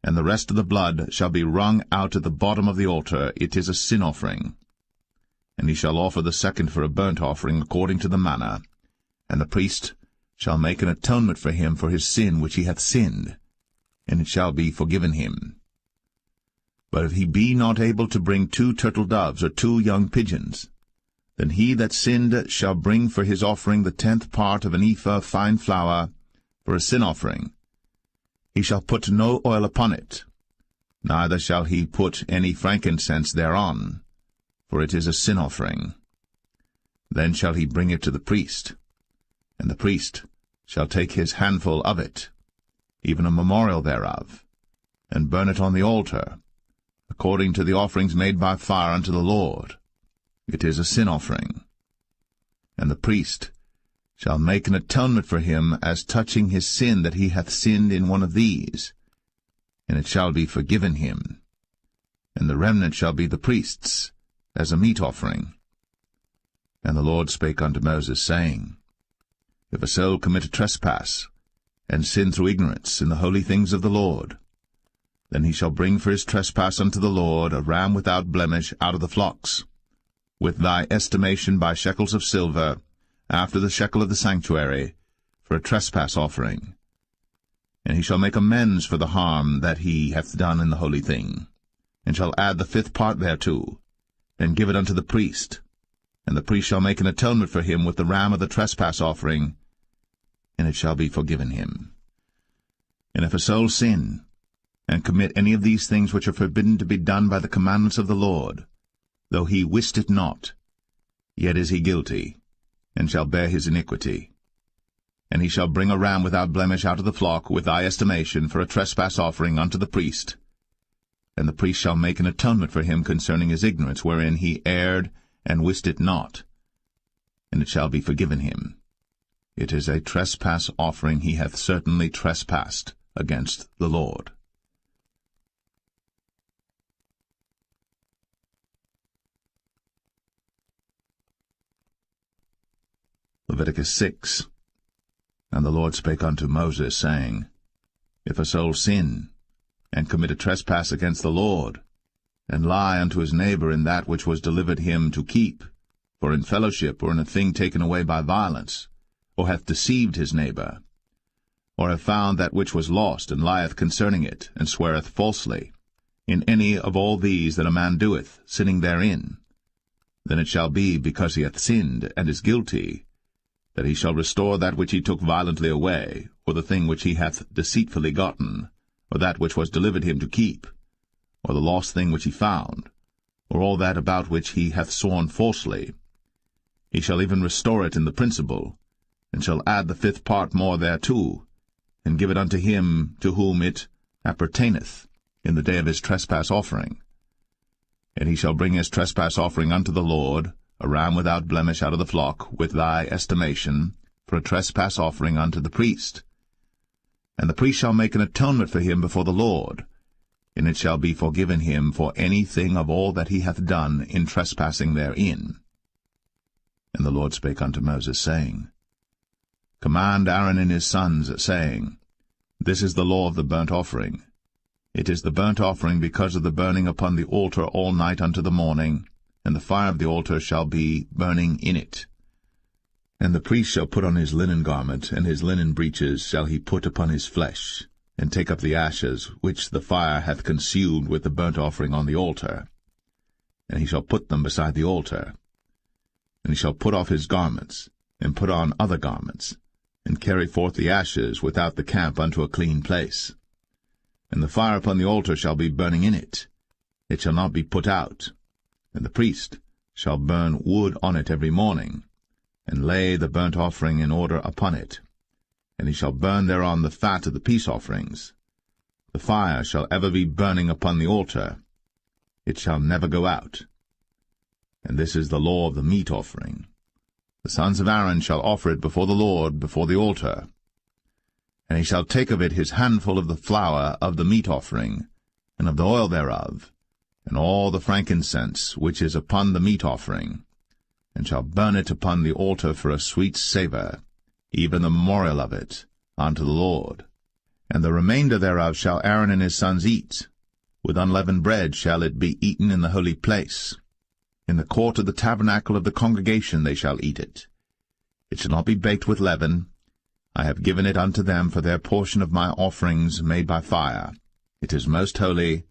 and the rest of the blood shall be wrung out at the bottom of the altar. It is a sin offering. And he shall offer the second for a burnt offering according to the manner, and the priest shall make an atonement for him for his sin which he hath sinned, and it shall be forgiven him. But if he be not able to bring 2 turtle doves or 2 young pigeons, then he that sinned shall bring for his offering the 10th part of an ephah of fine flour for a sin offering. He shall put no oil upon it, neither shall he put any frankincense thereon, for it is a sin offering. Then shall he bring it to the priest, and the priest shall take his handful of it, even a memorial thereof, and burn it on the altar, according to the offerings made by fire unto the Lord. It is a sin offering. And the priest shall make an atonement for him as touching his sin that he hath sinned in one of these, and it shall be forgiven him. And the remnant shall be the priest's, as a meat offering. And the Lord spake unto Moses, saying, If a soul commit a trespass, and sin through ignorance in the holy things of the Lord, then he shall bring for his trespass unto the Lord a ram without blemish out of the flocks, with thy estimation by shekels of silver, after the shekel of the sanctuary, for a trespass offering. And he shall make amends for the harm that he hath done in the holy thing, and shall add the 5th part thereto, and give it unto the priest. And the priest shall make an atonement for him with the ram of the trespass offering, and it shall be forgiven him. And if a soul sin, and commit any of these things which are forbidden to be done by the commandments of the Lord, though he wist it not, yet is he guilty, and shall bear his iniquity. And he shall bring a ram without blemish out of the flock, with thy estimation, for a trespass offering unto the priest. And the priest shall make an atonement for him concerning his ignorance, wherein he erred and wist it not, and it shall be forgiven him. It is a trespass offering. He hath certainly trespassed against the Lord. Leviticus 6. And the Lord spake unto Moses, saying, If a soul sin, and commit a trespass against the Lord, and lie unto his neighbor in that which was delivered him to keep, for in fellowship, or in a thing taken away by violence, or hath deceived his neighbor, or have found that which was lost, and lieth concerning it, and sweareth falsely, in any of all these that a man doeth, sinning therein, then it shall be, because he hath sinned, and is guilty, that he shall restore that which he took violently away, or the thing which he hath deceitfully gotten, or that which was delivered him to keep, or the lost thing which he found, or all that about which he hath sworn falsely. He shall even restore it in the principal, and shall add the 5th part more thereto, and give it unto him to whom it appertaineth, in the day of his trespass offering. And he shall bring his trespass offering unto the Lord, a ram without blemish out of the flock, with thy estimation, for a trespass offering unto the priest. And the priest shall make an atonement for him before the Lord, and it shall be forgiven him for anything of all that he hath done in trespassing therein. And the Lord spake unto Moses, saying, Command Aaron and his sons, saying, This is the law of the burnt offering. It is the burnt offering because of the burning upon the altar all night unto the morning, and the fire of the altar shall be burning in it. And the priest shall put on his linen garment, and his linen breeches shall he put upon his flesh, and take up the ashes which the fire hath consumed with the burnt offering on the altar. And he shall put them beside the altar. And he shall put off his garments, and put on other garments, and carry forth the ashes without the camp unto a clean place. And the fire upon the altar shall be burning in it. It shall not be put out. And the priest shall burn wood on it every morning, and lay the burnt offering in order upon it. And he shall burn thereon the fat of the peace offerings. The fire shall ever be burning upon the altar. It shall never go out. And this is the law of the meat offering. The sons of Aaron shall offer it before the Lord, before the altar. And he shall take of it his handful of the flour of the meat offering, and of the oil thereof, and all the frankincense which is upon the meat offering, and shall burn it upon the altar for a sweet savour, even the memorial of it, unto the Lord. And the remainder thereof shall Aaron and his sons eat. With unleavened bread shall it be eaten in the holy place. In the court of the tabernacle of the congregation they shall eat it. It shall not be baked with leaven. I have given it unto them for their portion of my offerings made by fire. It is most holy,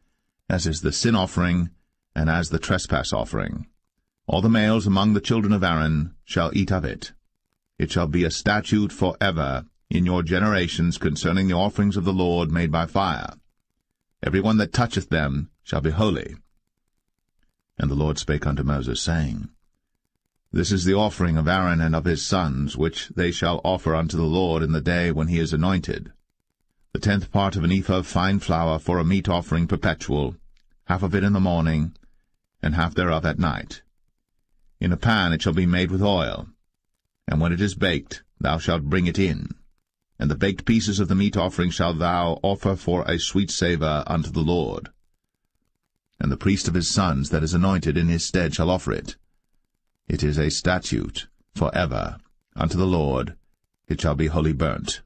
as is the sin offering, and as the trespass offering. All the males among the children of Aaron shall eat of it. It shall be a statute for ever in your generations concerning the offerings of the Lord made by fire. Every one that toucheth them shall be holy. And the Lord spake unto Moses, saying, This is the offering of Aaron and of his sons, which they shall offer unto the Lord in the day when he is anointed. The 10th part of an ephah of fine flour for a meat offering perpetual, half of it in the morning, and half thereof at night. In a pan it shall be made with oil, and when it is baked, thou shalt bring it in. And the baked pieces of the meat offering shalt thou offer for a sweet savour unto the Lord. And the priest of his sons that is anointed in his stead shall offer it. It is a statute for ever unto the Lord. It shall be wholly burnt.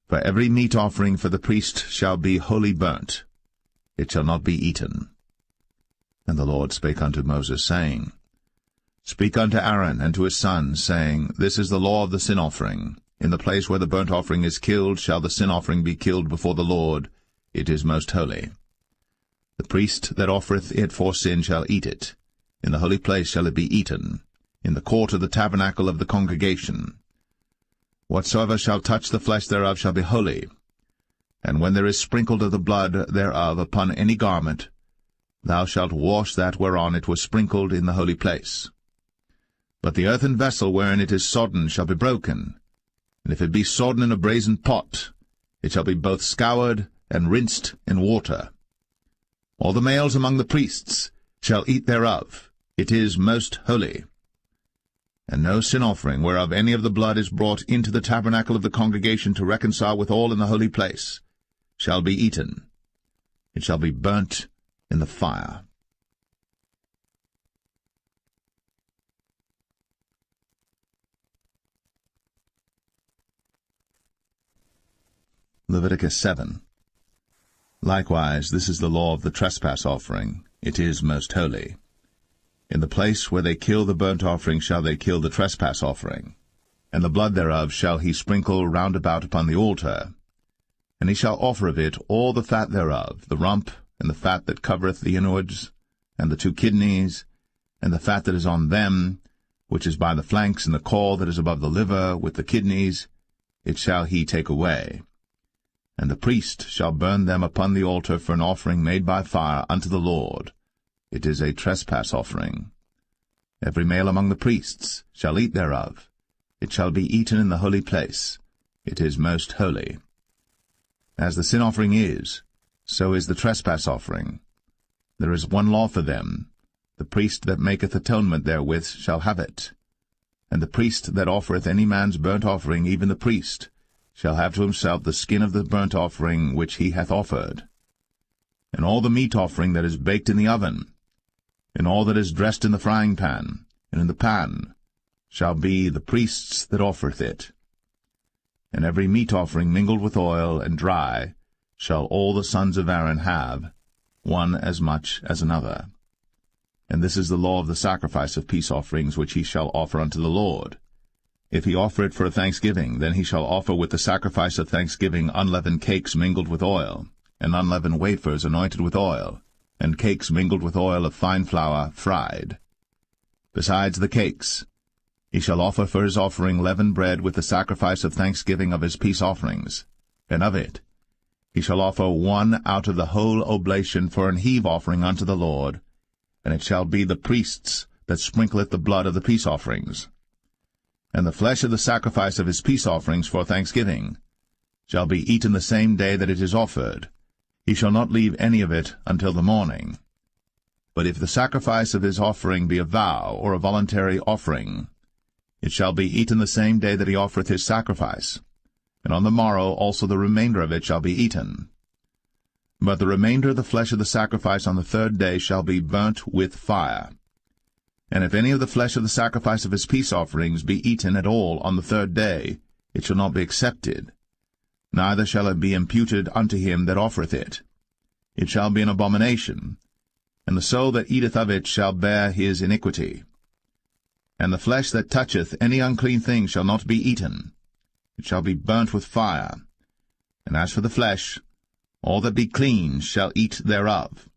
For every meat offering for the priest shall be wholly burnt. It shall not be eaten. And the Lord spake unto Moses, saying, Speak unto Aaron and to his sons, saying, This is the law of the sin offering. In the place where the burnt offering is killed shall the sin offering be killed before the Lord. It is most holy. The priest that offereth it for sin shall eat it. In the holy place shall it be eaten, in the court of the tabernacle of the congregation. Whatsoever shall touch the flesh thereof shall be holy. And when there is sprinkled of the blood thereof upon any garment, thou shalt wash that whereon it was sprinkled in the holy place. But the earthen vessel wherein it is sodden shall be broken, and if it be sodden in a brazen pot, it shall be both scoured and rinsed in water. All the males among the priests shall eat thereof. It is most holy. And no sin offering, whereof any of the blood is brought into the tabernacle of the congregation to reconcile with all in the holy place, shall be eaten. It shall be burnt in the fire. Leviticus 7. Likewise, this is the law of the trespass offering. It is most holy. In the place where they kill the burnt offering shall they kill the trespass offering, and the blood thereof shall he sprinkle round about upon the altar. And he shall offer of it all the fat thereof, the rump, and the fat that covereth the inwards, and the 2 kidneys, and the fat that is on them, which is by the flanks, and the caul that is above the liver, with the kidneys, it shall he take away. And the priest shall burn them upon the altar for an offering made by fire unto the Lord. It is a trespass offering. Every male among the priests shall eat thereof. It shall be eaten in the holy place. It is most holy. As the sin offering is, So is the trespass offering. There is one law for them. The priest that maketh atonement therewith shall have it. And the priest that offereth any man's burnt offering, even the priest, shall have to himself the skin of the burnt offering which he hath offered. And all the meat offering that is baked in the oven, and all that is dressed in the frying pan, and in the pan, shall be the priest's that offereth it. And every meat offering mingled with oil and dry shall all the sons of Aaron have, one as much as another. And this is the law of the sacrifice of peace offerings which he shall offer unto the Lord. If he offer it for a thanksgiving, then he shall offer with the sacrifice of thanksgiving unleavened cakes mingled with oil, and unleavened wafers anointed with oil, and cakes mingled with oil of fine flour fried. Besides the cakes, he shall offer for his offering leavened bread with the sacrifice of thanksgiving of his peace offerings, and of it he shall offer one out of the whole oblation for an heave offering unto the Lord, and it shall be the priest's that sprinkleth the blood of the peace offerings. And the flesh of the sacrifice of his peace offerings for thanksgiving shall be eaten the same day that it is offered. He shall not leave any of it until the morning. But if the sacrifice of his offering be a vow or a voluntary offering, it shall be eaten the same day that he offereth his sacrifice, and on the morrow also the remainder of it shall be eaten. But the remainder of the flesh of the sacrifice on the third day shall be burnt with fire. And if any of the flesh of the sacrifice of his peace offerings be eaten at all on the third day, it shall not be accepted, neither shall it be imputed unto him that offereth it. It shall be an abomination, and the soul that eateth of it shall bear his iniquity. And the flesh that toucheth any unclean thing shall not be eaten. It shall be burnt with fire. And as for the flesh, all that be clean shall eat thereof.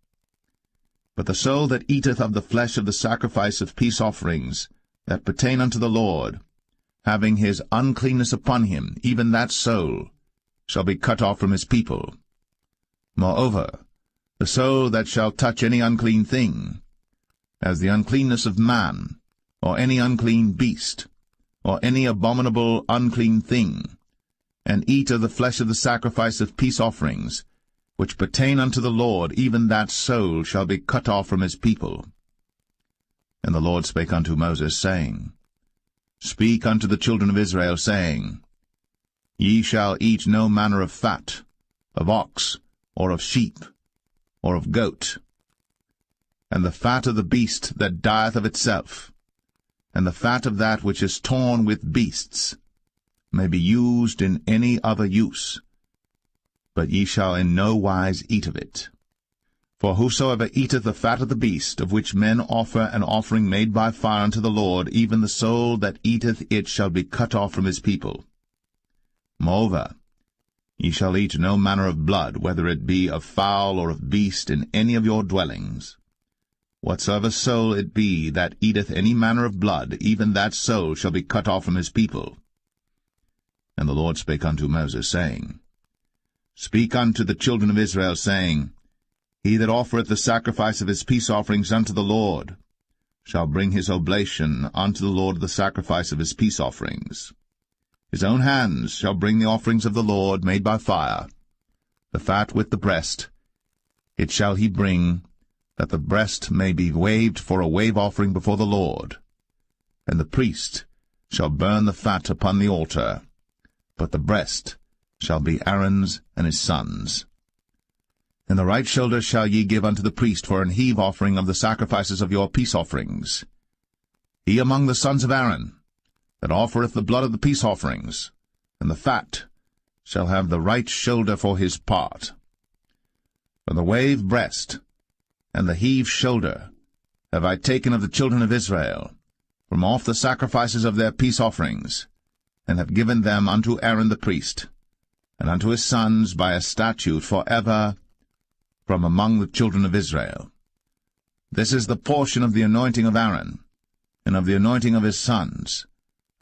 But the soul that eateth of the flesh of the sacrifice of peace offerings that pertain unto the Lord, having his uncleanness upon him, even that soul shall be cut off from his people. Moreover, the soul that shall touch any unclean thing, as the uncleanness of man, or any unclean beast, or any abominable unclean thing, and eat of the flesh of the sacrifice of peace offerings, which pertain unto the Lord, even that soul shall be cut off from his people. And the Lord spake unto Moses, saying, Speak unto the children of Israel, saying, Ye shall eat no manner of fat, of ox, or of sheep, or of goat, and the fat of the beast that dieth of itself, and the fat of that which is torn with beasts, may be used in any other use, but ye shall in no wise eat of it. For whosoever eateth the fat of the beast, of which men offer an offering made by fire unto the Lord, even the soul that eateth it shall be cut off from his people. Moreover, ye shall eat no manner of blood, whether it be of fowl or of beast, in any of your dwellings. Whatsoever soul it be that eateth any manner of blood, even that soul shall be cut off from his people. And the Lord spake unto Moses, saying, Speak unto the children of Israel, saying, He that offereth the sacrifice of his peace offerings unto the Lord shall bring his oblation unto the Lord of the sacrifice of his peace offerings. His own hands shall bring the offerings of the Lord made by fire, the fat with the breast. It shall he bring, that the breast may be waved for a wave offering before the Lord. And the priest shall burn the fat upon the altar, but the breast shall be Aaron's and his sons'. And the right shoulder shall ye give unto the priest for an heave offering of the sacrifices of your peace offerings. He among the sons of Aaron, that offereth the blood of the peace offerings, and the fat, shall have the right shoulder for his part. For the wave breast and the heave shoulder have I taken of the children of Israel, from off the sacrifices of their peace offerings, and have given them unto Aaron the priest, and unto his sons by a statute for ever from among the children of Israel. This is the portion of the anointing of Aaron, and of the anointing of his sons,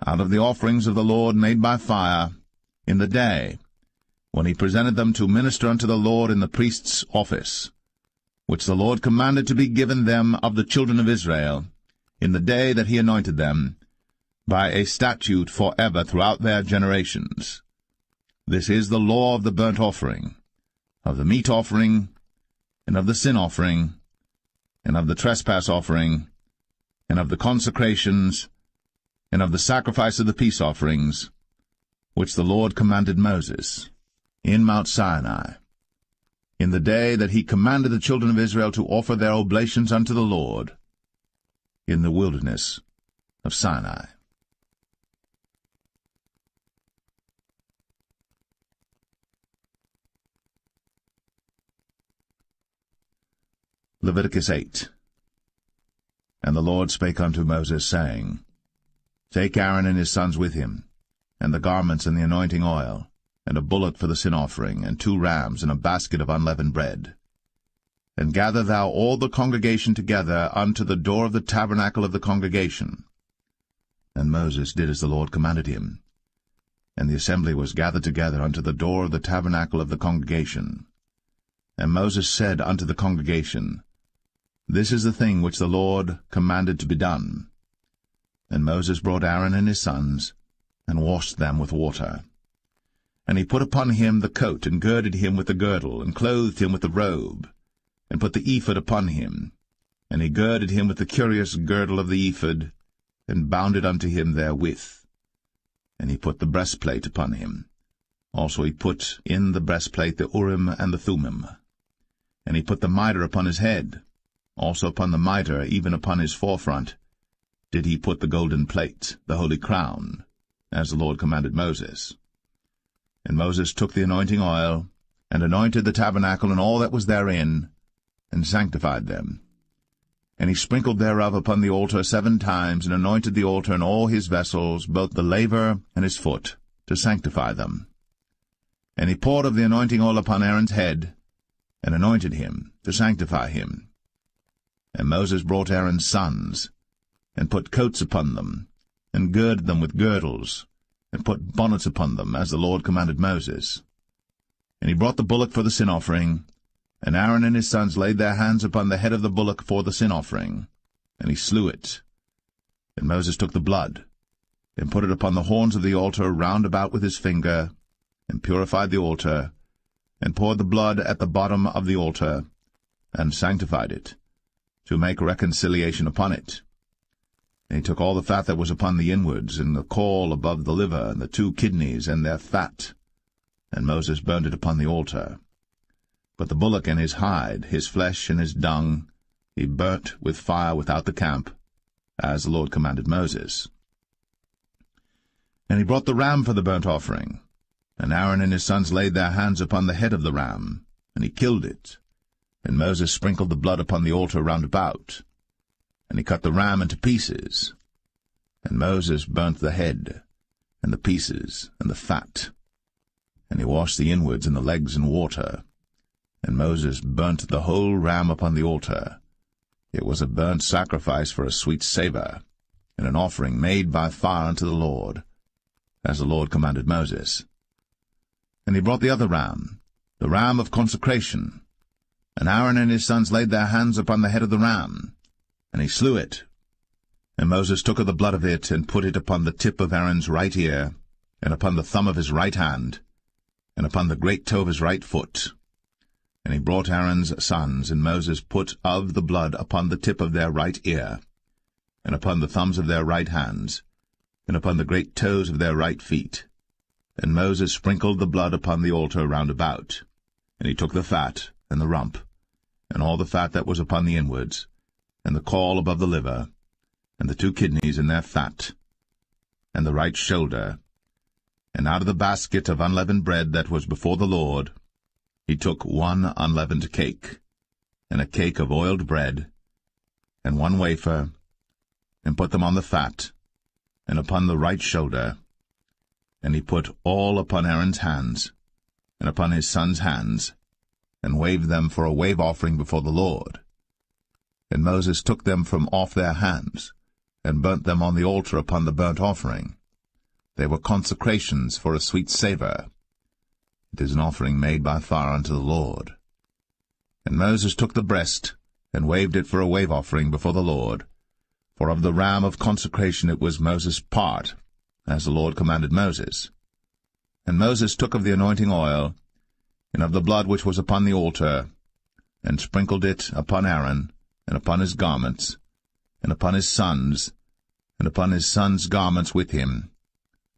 out of the offerings of the Lord made by fire, in the day, when he presented them to minister unto the Lord in the priest's office, which the Lord commanded to be given them of the children of Israel, in the day that he anointed them, by a statute for ever throughout their generations. This is the law of the burnt offering, of the meat offering, and of the sin offering, and of the trespass offering, and of the consecrations, and of the sacrifice of the peace offerings, which the Lord commanded Moses in Mount Sinai, in the day that he commanded the children of Israel to offer their oblations unto the Lord in the wilderness of Sinai. Leviticus 8. And the Lord spake unto Moses, saying, Take Aaron and his sons with him, and the garments and the anointing oil, and a bullock for the sin offering, and 2 rams, and a basket of unleavened bread. And gather thou all the congregation together unto the door of the tabernacle of the congregation. And Moses did as the Lord commanded him. And the assembly was gathered together unto the door of the tabernacle of the congregation. And Moses said unto the congregation, This is the thing which the Lord commanded to be done. And Moses brought Aaron and his sons, and washed them with water. And he put upon him the coat, and girded him with the girdle, and clothed him with the robe, and put the ephod upon him. And he girded him with the curious girdle of the ephod, and bound it unto him therewith. And he put the breastplate upon him. Also he put in the breastplate the Urim and the Thummim. And he put the mitre upon his head. Also upon the mitre, even upon his forefront, did he put the golden plate, the holy crown, as the Lord commanded Moses. And Moses took the anointing oil, and anointed the tabernacle and all that was therein, and sanctified them. And he sprinkled thereof upon the altar 7 times, and anointed the altar and all his vessels, both the laver and his foot, to sanctify them. And he poured of the anointing oil upon Aaron's head, and anointed him, to sanctify him. And Moses brought Aaron's sons, and put coats upon them, and girded them with girdles, and put bonnets upon them, as the Lord commanded Moses. And he brought the bullock for the sin offering, and Aaron and his sons laid their hands upon the head of the bullock for the sin offering, and he slew it. And Moses took the blood, and put it upon the horns of the altar round about with his finger, and purified the altar, and poured the blood at the bottom of the altar, and sanctified it, to make reconciliation upon it. And he took all the fat that was upon the inwards, and the caul above the liver, and the 2 kidneys, and their fat, and Moses burned it upon the altar. But the bullock and his hide, his flesh and his dung, he burnt with fire without the camp, as the Lord commanded Moses. And he brought the ram for the burnt offering, and Aaron and his sons laid their hands upon the head of the ram, and he killed it. And Moses sprinkled the blood upon the altar round about. And he cut the ram into pieces. And Moses burnt the head, and the pieces, and the fat. And he washed the inwards and the legs in water. And Moses burnt the whole ram upon the altar. It was a burnt sacrifice for a sweet savour, and an offering made by fire unto the Lord, as the Lord commanded Moses. And he brought the other ram, the ram of consecration. And Aaron and his sons laid their hands upon the head of the ram, and he slew it. And Moses took of the blood of it, and put it upon the tip of Aaron's right ear, and upon the thumb of his right hand, and upon the great toe of his right foot. And he brought Aaron's sons, and Moses put of the blood upon the tip of their right ear, and upon the thumbs of their right hands, and upon the great toes of their right feet. And Moses sprinkled the blood upon the altar round about. And he took the fat, and the rump, and all the fat that was upon the inwards, and the caul above the liver, and the 2 kidneys and their fat, and the right shoulder, and out of the basket of unleavened bread that was before the Lord, he took 1 unleavened cake, and a cake of oiled bread, and 1 wafer, and put them on the fat, and upon the right shoulder. And he put all upon Aaron's hands, and upon his sons' hands, and waved them for a wave offering before the Lord. And Moses took them from off their hands, and burnt them on the altar upon the burnt offering. They were consecrations for a sweet savour. It is an offering made by fire unto the Lord. And Moses took the breast, and waved it for a wave offering before the Lord. For of the ram of consecration it was Moses' part, as the Lord commanded Moses. And Moses took of the anointing oil, and of the blood which was upon the altar, and sprinkled it upon Aaron, and upon his garments, and upon his sons, and upon his sons' garments with him,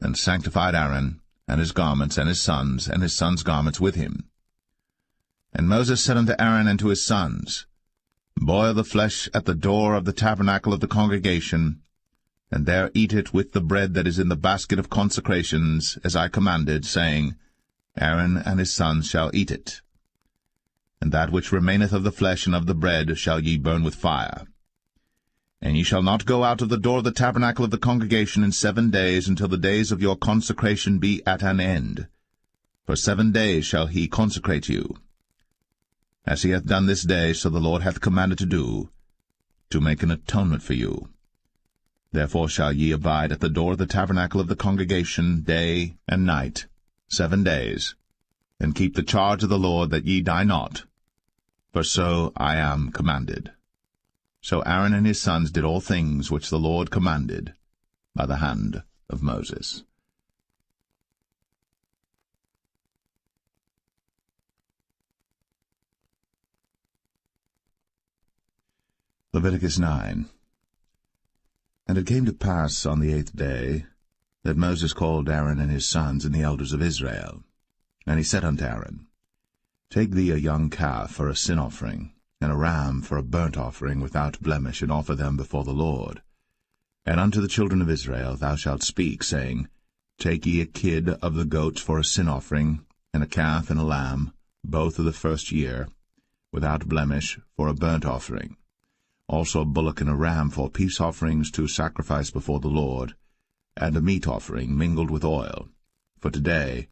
and sanctified Aaron, and his garments, and his sons' garments with him. And Moses said unto Aaron and to his sons, Boil the flesh at the door of the tabernacle of the congregation, and there eat it with the bread that is in the basket of consecrations, as I commanded, saying, Aaron and his sons shall eat it. And that which remaineth of the flesh and of the bread shall ye burn with fire. And ye shall not go out of the door of the tabernacle of the congregation in 7 days, until the days of your consecration be at an end. For 7 days shall he consecrate you. As he hath done this day, so the Lord hath commanded to do, to make an atonement for you. Therefore shall ye abide at the door of the tabernacle of the congregation day and night, 7 days, and keep the charge of the Lord, that ye die not, for so I am commanded. So Aaron and his sons did all things which the Lord commanded by the hand of Moses. Leviticus 9. And it came to pass on the 8th day that Moses called Aaron and his sons and the elders of Israel. And he said unto Aaron, Take thee a young calf for a sin offering, and a ram for a burnt offering without blemish, and offer them before the Lord. And unto the children of Israel thou shalt speak, saying, Take ye a kid of the goats for a sin offering, and a calf and a lamb, both of the first year, without blemish, for a burnt offering. Also a bullock and a ram for peace offerings to sacrifice before the Lord, and a meat offering mingled with oil. For today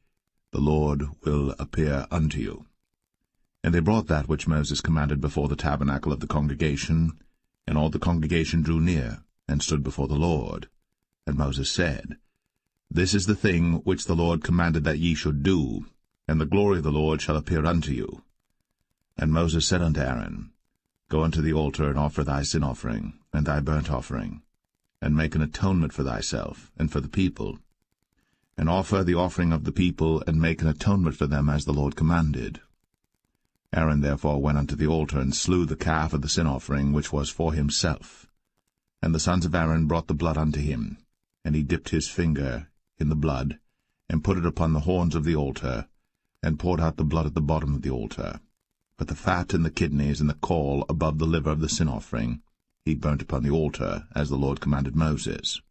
the Lord will appear unto you. And they brought that which Moses commanded before the tabernacle of the congregation, and all the congregation drew near, and stood before the Lord. And Moses said, This is the thing which the Lord commanded that ye should do, and the glory of the Lord shall appear unto you. And Moses said unto Aaron, Go unto the altar, and offer thy sin offering, and thy burnt offering, and make an atonement for thyself, and for the people. And offer the offering of the people, and make an atonement for them, as the Lord commanded. Aaron therefore went unto the altar, and slew the calf of the sin offering, which was for himself. And the sons of Aaron brought the blood unto him, and he dipped his finger in the blood, and put it upon the horns of the altar, and poured out the blood at the bottom of the altar. But the fat and the kidneys and the caul above the liver of the sin offering he burnt upon the altar, as the Lord commanded Moses.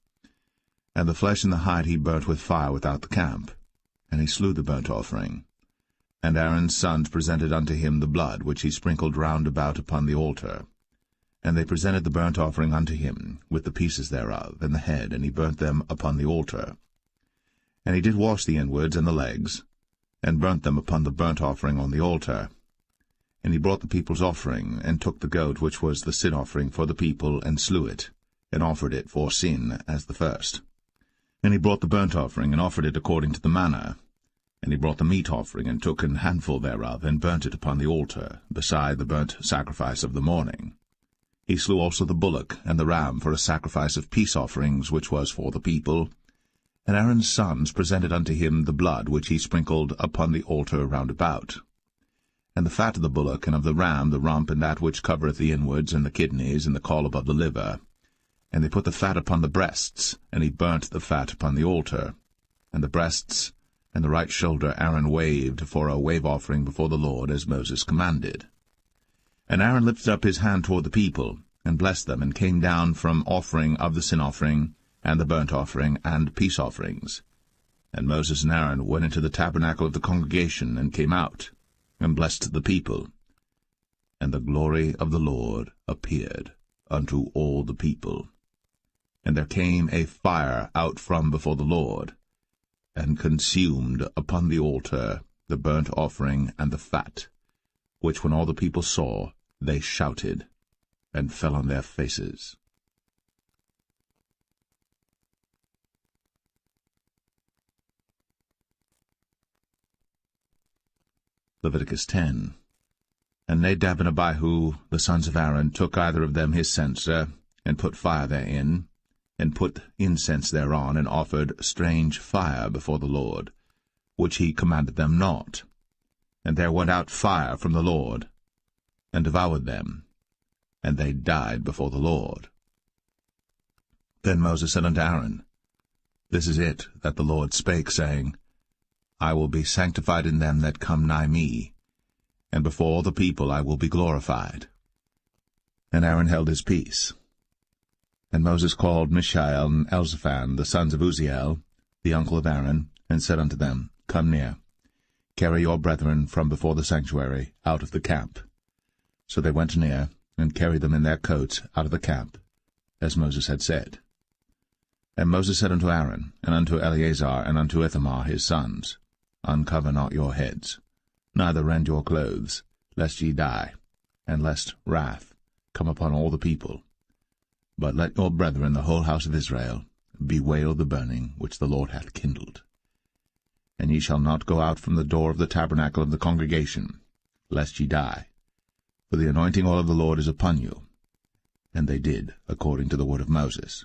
And the flesh and the hide he burnt with fire without the camp. And he slew the burnt offering. And Aaron's sons presented unto him the blood, which he sprinkled round about upon the altar. And they presented the burnt offering unto him, with the pieces thereof, and the head, and he burnt them upon the altar. And he did wash the inwards and the legs, and burnt them upon the burnt offering on the altar. And he brought the people's offering, and took the goat which was the sin offering for the people, and slew it, and offered it for sin as the first. And he brought the burnt offering, and offered it according to the manner. And he brought the meat offering, and took an handful thereof, and burnt it upon the altar, beside the burnt sacrifice of the morning. He slew also the bullock and the ram for a sacrifice of peace offerings, which was for the people. And Aaron's sons presented unto him the blood which he sprinkled upon the altar round about. And the fat of the bullock and of the ram, the rump, and that which covereth the inwards, and the kidneys, and the caul above the liver. And they put the fat upon the breasts, and he burnt the fat upon the altar. And the breasts and the right shoulder Aaron waved for a wave offering before the Lord, as Moses commanded. And Aaron lifted up his hand toward the people, and blessed them, and came down from offering of the sin offering, and the burnt offering, and peace offerings. And Moses and Aaron went into the tabernacle of the congregation, and came out, and blessed the people. And the glory of the Lord appeared unto all the people. And there came a fire out from before the Lord, and consumed upon the altar the burnt offering and the fat, which when all the people saw, they shouted, and fell on their faces. Leviticus 10. And Nadab and Abihu, the sons of Aaron, took either of them his censer, and put fire therein, and put incense thereon, and offered strange fire before the Lord, which he commanded them not. And there went out fire from the Lord, and devoured them, and they died before the Lord. Then Moses said unto Aaron, This is it that the Lord spake, saying, I will be sanctified in them that come nigh me, and before all the people I will be glorified. And Aaron held his peace. And Moses called Mishael and Elzaphan, the sons of Uzziel, the uncle of Aaron, and said unto them, Come near, carry your brethren from before the sanctuary out of the camp. So they went near, and carried them in their coats out of the camp, as Moses had said. And Moses said unto Aaron, and unto Eleazar, and unto Ithamar his sons, Uncover not your heads, neither rend your clothes, lest ye die, and lest wrath come upon all the people. But let your brethren, the whole house of Israel, bewail the burning which the Lord hath kindled. And ye shall not go out from the door of the tabernacle of the congregation, lest ye die. For the anointing oil of the Lord is upon you. And they did according to the word of Moses.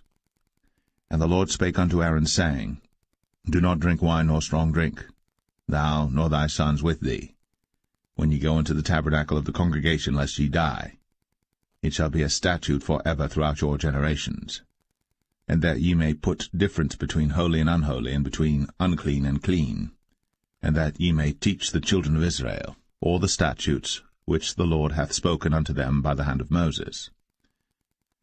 And the Lord spake unto Aaron, saying, Do not drink wine nor strong drink, thou nor thy sons with thee, when ye go into the tabernacle of the congregation, lest ye die. It shall be a statute for ever throughout your generations. And that ye may put difference between holy and unholy, and between unclean and clean, and that ye may teach the children of Israel all the statutes which the Lord hath spoken unto them by the hand of Moses.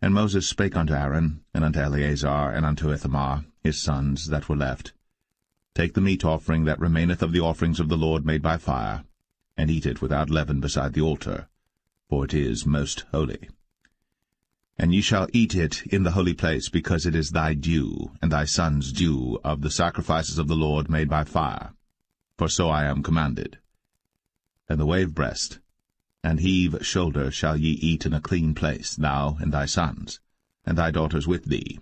And Moses spake unto Aaron, and unto Eleazar, and unto Ithamar his sons that were left, Take the meat offering that remaineth of the offerings of the Lord made by fire, and eat it without leaven beside the altar, for it is most holy. And ye shall eat it in the holy place, because it is thy due, and thy son's due, of the sacrifices of the Lord made by fire, for so I am commanded. And the wave breast and heave shoulder shall ye eat in a clean place, thou and thy sons, and thy daughters with thee,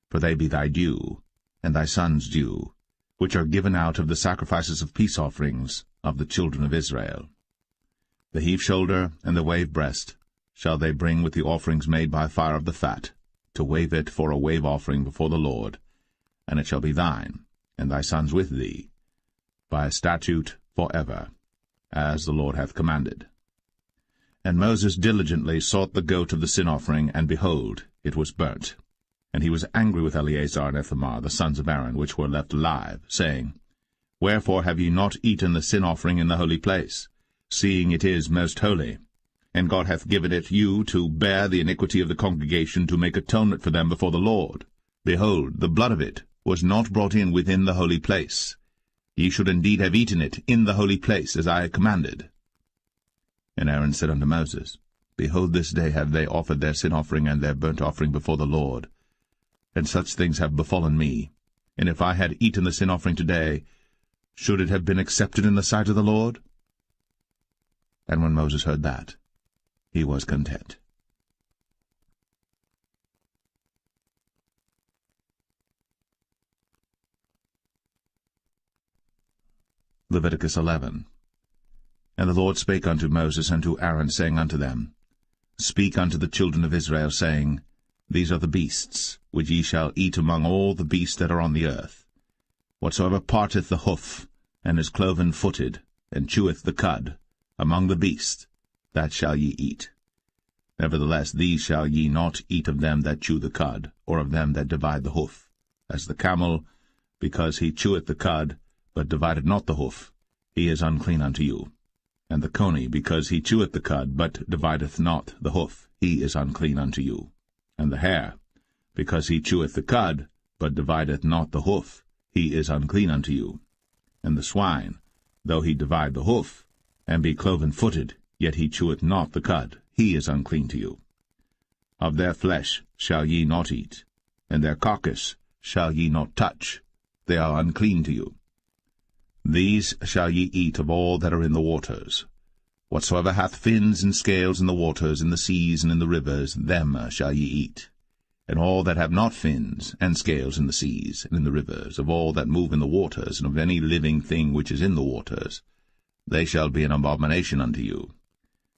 for they be thy due, and thy son's due, which are given out of the sacrifices of peace offerings of the children of Israel. The heave shoulder and the wave breast shall they bring with the offerings made by fire of the fat, to wave it for a wave offering before the Lord, and it shall be thine, and thy sons with thee, by a statute for ever, as the Lord hath commanded. And Moses diligently sought the goat of the sin offering, and behold, it was burnt. And he was angry with Eleazar and Ithamar, the sons of Aaron, which were left alive, saying, Wherefore have ye not eaten the sin offering in the holy place, seeing it is most holy? And God hath given it you to bear the iniquity of the congregation, to make atonement for them before the Lord. Behold, the blood of it was not brought in within the holy place. Ye should indeed have eaten it in the holy place, as I commanded. And Aaron said unto Moses, Behold, this day have they offered their sin offering and their burnt offering before the Lord. And such things have befallen me. And if I had eaten the sin offering today, should it have been accepted in the sight of the Lord? And when Moses heard that, he was content. Leviticus 11. And the Lord spake unto Moses and to Aaron, saying unto them, Speak unto the children of Israel, saying, These are the beasts, which ye shall eat among all the beasts that are on the earth. Whatsoever parteth the hoof, and is cloven-footed, and cheweth the cud, among the beasts, that shall ye eat. Nevertheless these shall ye not eat of them that chew the cud, or of them that divide the hoof. As the camel, because he cheweth the cud, but divideth not the hoof, he is unclean unto you. And the coney, because he cheweth the cud, but divideth not the hoof, he is unclean unto you. And the hare, because he cheweth the cud, but divideth not the hoof, he is unclean unto you. And the swine, though he divide the hoof, and be cloven-footed, yet he cheweth not the cud, he is unclean to you. Of their flesh shall ye not eat, and their carcass shall ye not touch, they are unclean to you. These shall ye eat of all that are in the waters. Whatsoever hath fins and scales in the waters, in the seas, and in the rivers, them shall ye eat. And all that have not fins and scales in the seas, and in the rivers, of all that move in the waters, and of any living thing which is in the waters, they shall be an abomination unto you.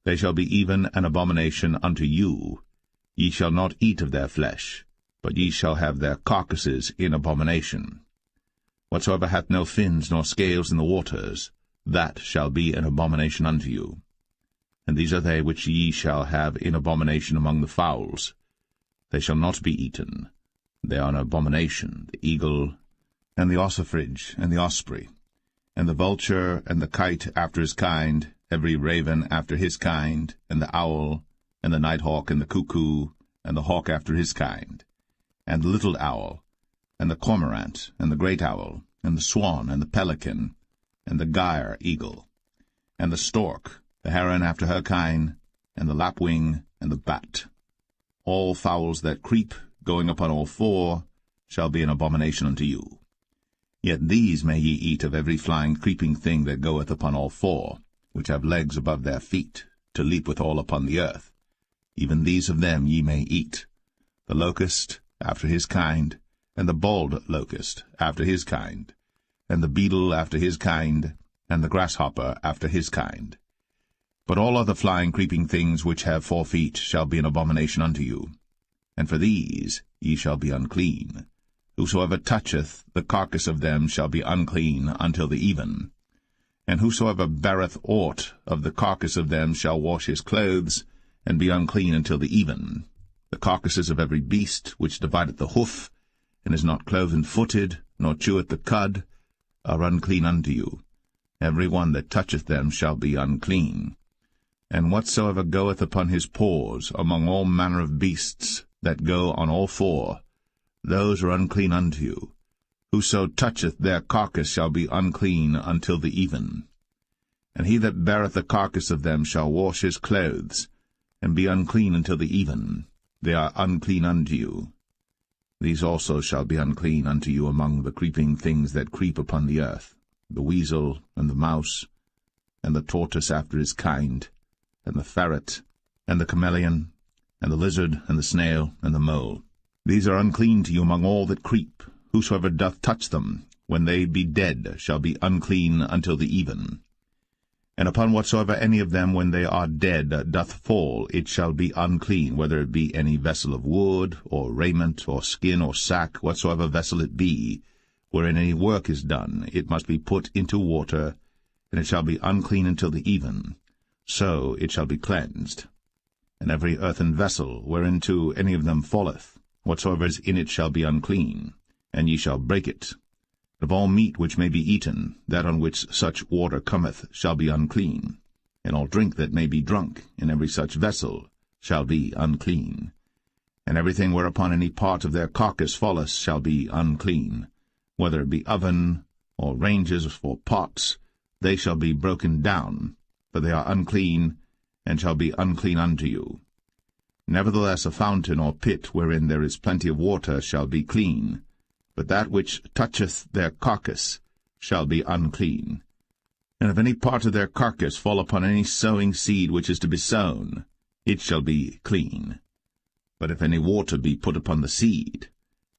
They shall be even an abomination unto you. Ye shall not eat of their flesh, but ye shall have their carcasses in abomination. Whatsoever hath no fins nor scales in the waters, that shall be an abomination unto you. And these are they which ye shall have in abomination among the fowls. They shall not be eaten. They are an abomination, the eagle, and the ossifrage, and the osprey, and the vulture, and the kite after his kind, every raven after his kind, and the owl, and the nighthawk, and the cuckoo, and the hawk after his kind, and the little owl, and the cormorant, and the great owl, and the swan, and the pelican, and the gyre eagle, and the stork, the heron after her kind, and the lapwing, and the bat. All fowls that creep, going upon all four, shall be an abomination unto you. Yet these may ye eat of every flying creeping thing that goeth upon all four, which have legs above their feet, to leap withal upon the earth. Even these of them ye may eat, the locust after his kind, and the bald locust after his kind, and the beetle after his kind, and the grasshopper after his kind. But all other flying creeping things which have 4 feet shall be an abomination unto you, and for these ye shall be unclean. Whosoever toucheth the carcass of them shall be unclean until the even. And whosoever beareth aught of the carcass of them shall wash his clothes, and be unclean until the even. The carcasses of every beast which divideth the hoof, and is not cloven-footed, nor cheweth the cud, are unclean unto you. Every one that toucheth them shall be unclean. And whatsoever goeth upon his paws among all manner of beasts that go on all four, those are unclean unto you. Whoso toucheth their carcass shall be unclean until the even. And he that beareth the carcass of them shall wash his clothes, and be unclean until the even. They are unclean unto you. These also shall be unclean unto you among the creeping things that creep upon the earth, the weasel, and the mouse, and the tortoise after his kind, and the ferret, and the chameleon, and the lizard, and the snail, and the mole. These are unclean to you among all that creep. Whosoever doth touch them, when they be dead, shall be unclean until the even. And upon whatsoever any of them, when they are dead, doth fall, it shall be unclean, whether it be any vessel of wood, or raiment, or skin, or sack, whatsoever vessel it be, wherein any work is done, it must be put into water, and it shall be unclean until the even. So it shall be cleansed. And every earthen vessel, whereinto any of them falleth, whatsoever is in it shall be unclean, and ye shall break it. Of all meat which may be eaten, that on which such water cometh shall be unclean, and all drink that may be drunk in every such vessel shall be unclean. And everything whereupon any part of their carcass falleth shall be unclean, whether it be oven, or ranges, or pots, they shall be broken down, for they are unclean, and shall be unclean unto you. Nevertheless a fountain or pit wherein there is plenty of water shall be clean, but that which toucheth their carcass shall be unclean. And if any part of their carcass fall upon any sowing seed which is to be sown, it shall be clean. But if any water be put upon the seed,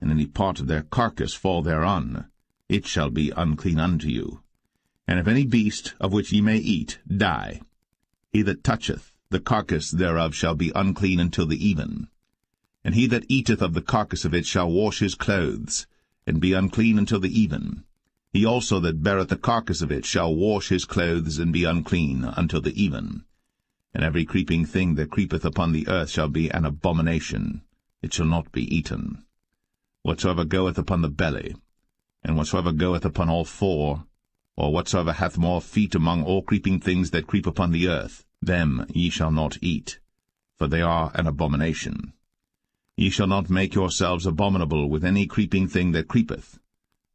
and any part of their carcass fall thereon, it shall be unclean unto you. And if any beast, of which ye may eat, die, he that toucheth the carcass thereof shall be unclean until the even. And he that eateth of the carcass of it shall wash his clothes, and be unclean until the even. He also that beareth the carcass of it shall wash his clothes, and be unclean until the even. And every creeping thing that creepeth upon the earth shall be an abomination. It shall not be eaten. Whatsoever goeth upon the belly, and whatsoever goeth upon all four, or whatsoever hath more feet among all creeping things that creep upon the earth, them ye shall not eat, for they are an abomination. Ye shall not make yourselves abominable with any creeping thing that creepeth,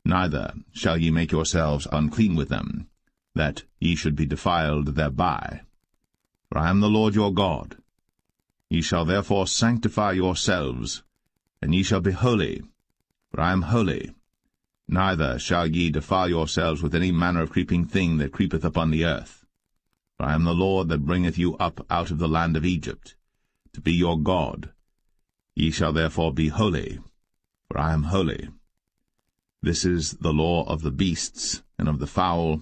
neither shall ye make yourselves unclean with them, that ye should be defiled thereby. For I am the Lord your God. Ye shall therefore sanctify yourselves, and ye shall be holy, for I am holy. Neither shall ye defile yourselves with any manner of creeping thing that creepeth upon the earth. For I am the Lord that bringeth you up out of the land of Egypt, to be your God. Ye shall therefore be holy, for I am holy. This is the law of the beasts, and of the fowl,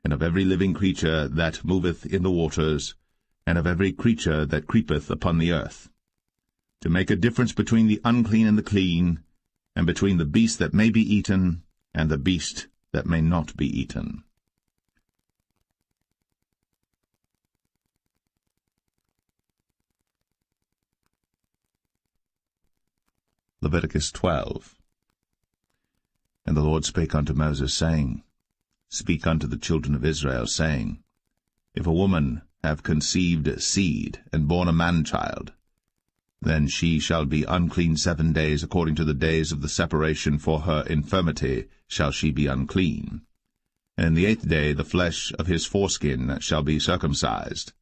and of every living creature that moveth in the waters, and of every creature that creepeth upon the earth, to make a difference between the unclean and the clean, and between the beast that may be eaten, and the beast that may not be eaten. Leviticus 12. And the Lord spake unto Moses, saying, Speak unto the children of Israel, saying, If a woman have conceived seed, and born a man-child, then she shall be unclean 7 days, according to the days of the separation for her infirmity shall she be unclean. And in the 8th day the flesh of his foreskin shall be circumcised,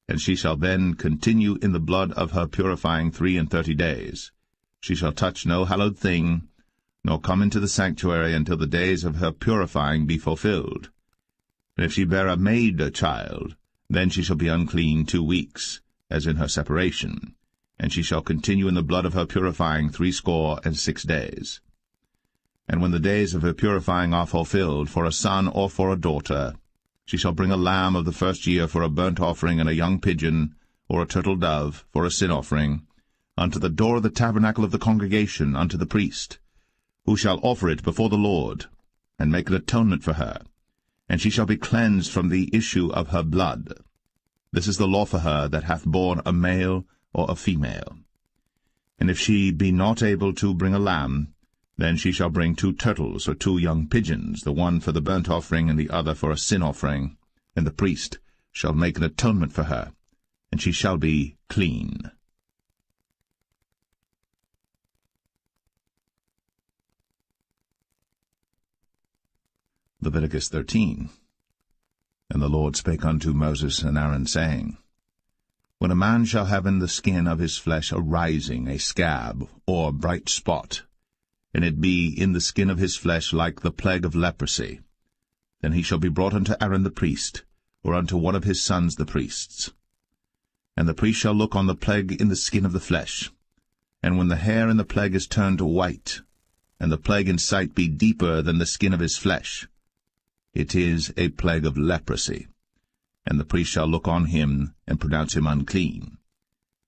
and she shall then continue in the blood of her purifying 33 days. She shall touch no hallowed thing, nor come into the sanctuary until the days of her purifying be fulfilled. And if she bear a maid-child, then she shall be unclean 2 weeks, as in her separation, and she shall continue in the blood of her purifying 66 days. And when the days of her purifying are fulfilled, for a son or for a daughter, she shall bring a lamb of the first year for a burnt offering, and a young pigeon, or a turtle dove, for a sin offering, unto the door of the tabernacle of the congregation, unto the priest, who shall offer it before the Lord, and make an atonement for her, and she shall be cleansed from the issue of her blood. This is the law for her that hath borne a male or a female. And if she be not able to bring a lamb, then she shall bring 2 turtles or 2 young pigeons, the one for the burnt offering and the other for a sin offering, and the priest shall make an atonement for her, and she shall be clean. Leviticus 13. And the Lord spake unto Moses and Aaron, saying, When a man shall have in the skin of his flesh a rising, a scab, or bright spot, and it be in the skin of his flesh like the plague of leprosy, then he shall be brought unto Aaron the priest, or unto one of his sons the priests. And the priest shall look on the plague in the skin of the flesh, and when the hair in the plague is turned white, and the plague in sight be deeper than the skin of his flesh, it is a plague of leprosy, and the priest shall look on him, and pronounce him unclean.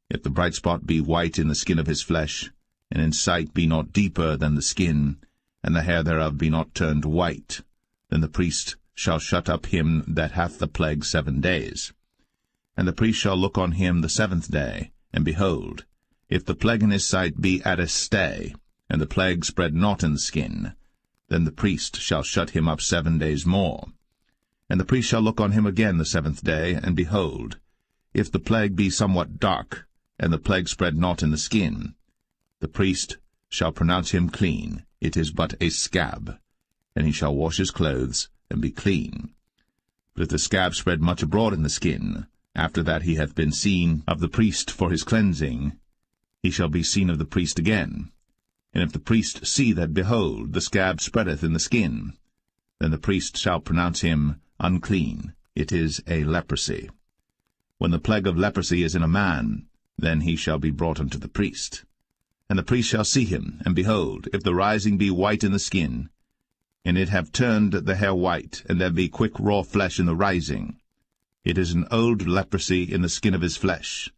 If the bright spot be white in the skin of his flesh, and in sight be not deeper than the skin, and the hair thereof be not turned white, then the priest shall shut up him that hath the plague 7 days. And the priest shall look on him the 7th day, and behold, if the plague in his sight be at a stay, and the plague spread not in the skin, then the priest shall shut him up 7 days more. And the priest shall look on him again the 7th day, and behold, if the plague be somewhat dark, and the plague spread not in the skin, the priest shall pronounce him clean. It is but a scab, and he shall wash his clothes, and be clean. But if the scab spread much abroad in the skin, after that he hath been seen of the priest for his cleansing, he shall be seen of the priest again. And if the priest see that, behold, the scab spreadeth in the skin, then the priest shall pronounce him unclean. It is a leprosy. When the plague of leprosy is in a man, then he shall be brought unto the priest. And the priest shall see him, and behold, if the rising be white in the skin, and it have turned the hair white, and there be quick raw flesh in the rising, it is an old leprosy in the skin of his flesh.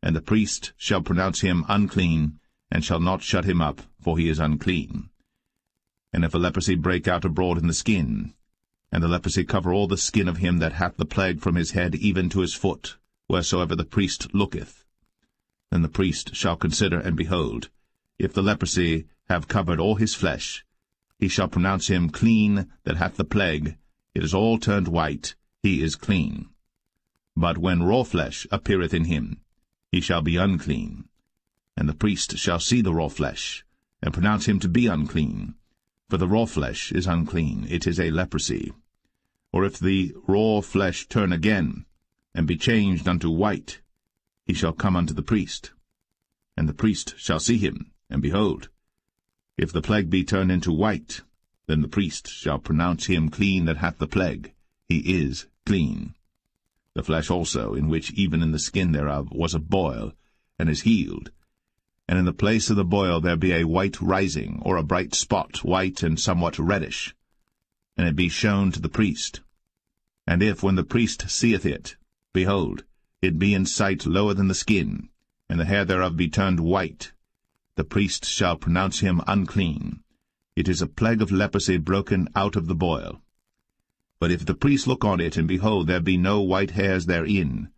And the priest shall pronounce him unclean, and shall not shut him up, for he is unclean. And if a leprosy break out abroad in the skin, and the leprosy cover all the skin of him that hath the plague from his head even to his foot, wheresoever the priest looketh, then the priest shall consider, and behold, if the leprosy have covered all his flesh, he shall pronounce him clean that hath the plague. It is all turned white, he is clean. But when raw flesh appeareth in him, he shall be unclean. And the priest shall see the raw flesh, and pronounce him to be unclean. For the raw flesh is unclean, it is a leprosy. Or if the raw flesh turn again, and be changed unto white, he shall come unto the priest. And the priest shall see him, and behold, if the plague be turned into white, then the priest shall pronounce him clean that hath the plague. He is clean. The flesh also, in which even in the skin thereof was a boil, and is healed, and in the place of the boil there be a white rising, or a bright spot, white and somewhat reddish, and it be shown to the priest. And if, when the priest seeth it, behold, it be in sight lower than the skin, and the hair thereof be turned white, the priest shall pronounce him unclean. It is a plague of leprosy broken out of the boil. But if the priest look on it, and behold, there be no white hairs therein,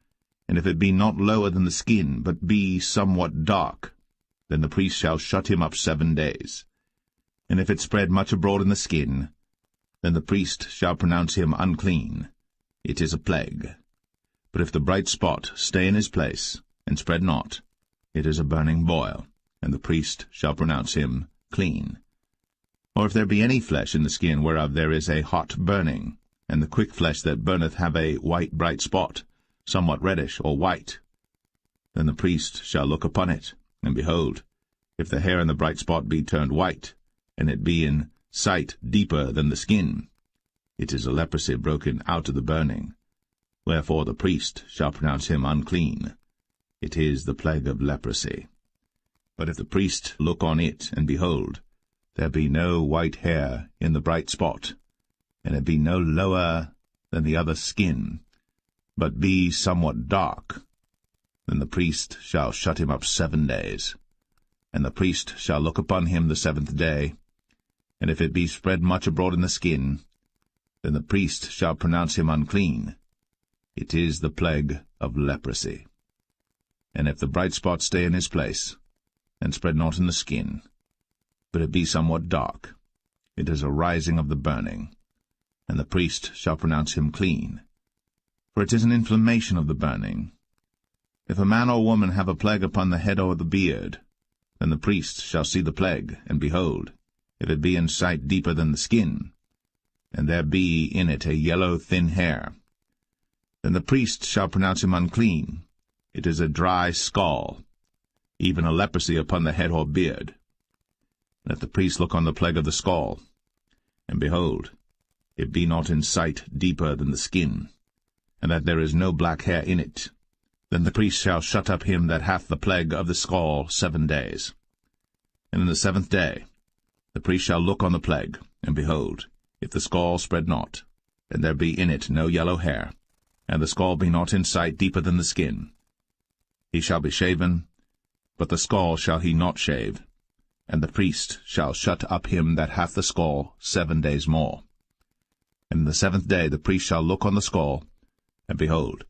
and if it be not lower than the skin, but be somewhat dark, then the priest shall shut him up 7 days. And if it spread much abroad in the skin, then the priest shall pronounce him unclean. It is a plague. But if the bright spot stay in his place, and spread not, it is a burning boil, and the priest shall pronounce him clean. Or if there be any flesh in the skin whereof there is a hot burning, and the quick flesh that burneth have a white bright spot, somewhat reddish or white, then the priest shall look upon it, and behold, if the hair in the bright spot be turned white, and it be in sight deeper than the skin, it is a leprosy broken out of the burning. Wherefore the priest shall pronounce him unclean. It is the plague of leprosy. But if the priest look on it, and behold, there be no white hair in the bright spot, and it be no lower than the other skin, but be somewhat dark, then the priest shall shut him up 7 days. And the priest shall look upon him the 7th day, and if it be spread much abroad in the skin, then the priest shall pronounce him unclean. It is the plague of leprosy. And if the bright spot stay in his place, and spread not in the skin, but it be somewhat dark, it is a rising of the burning, and the priest shall pronounce him clean. For it is an inflammation of the burning. If a man or woman have a plague upon the head or the beard, then the priest shall see the plague, and behold, if it be in sight deeper than the skin, and there be in it a yellow thin hair, then the priest shall pronounce him unclean. It is a dry scall, even a leprosy upon the head or beard. Let the priest look on the plague of the scall, and behold, it be not in sight deeper than the skin, and that there is no black hair in it, then the priest shall shut up him that hath the plague of the scall 7 days. And in the 7th day the priest shall look on the plague, and behold, if the scall spread not, and there be in it no yellow hair, and the scall be not in sight deeper than the skin, he shall be shaven, but the scall shall he not shave, and the priest shall shut up him that hath the scall 7 days more. And in the 7th day the priest shall look on the scall, and behold,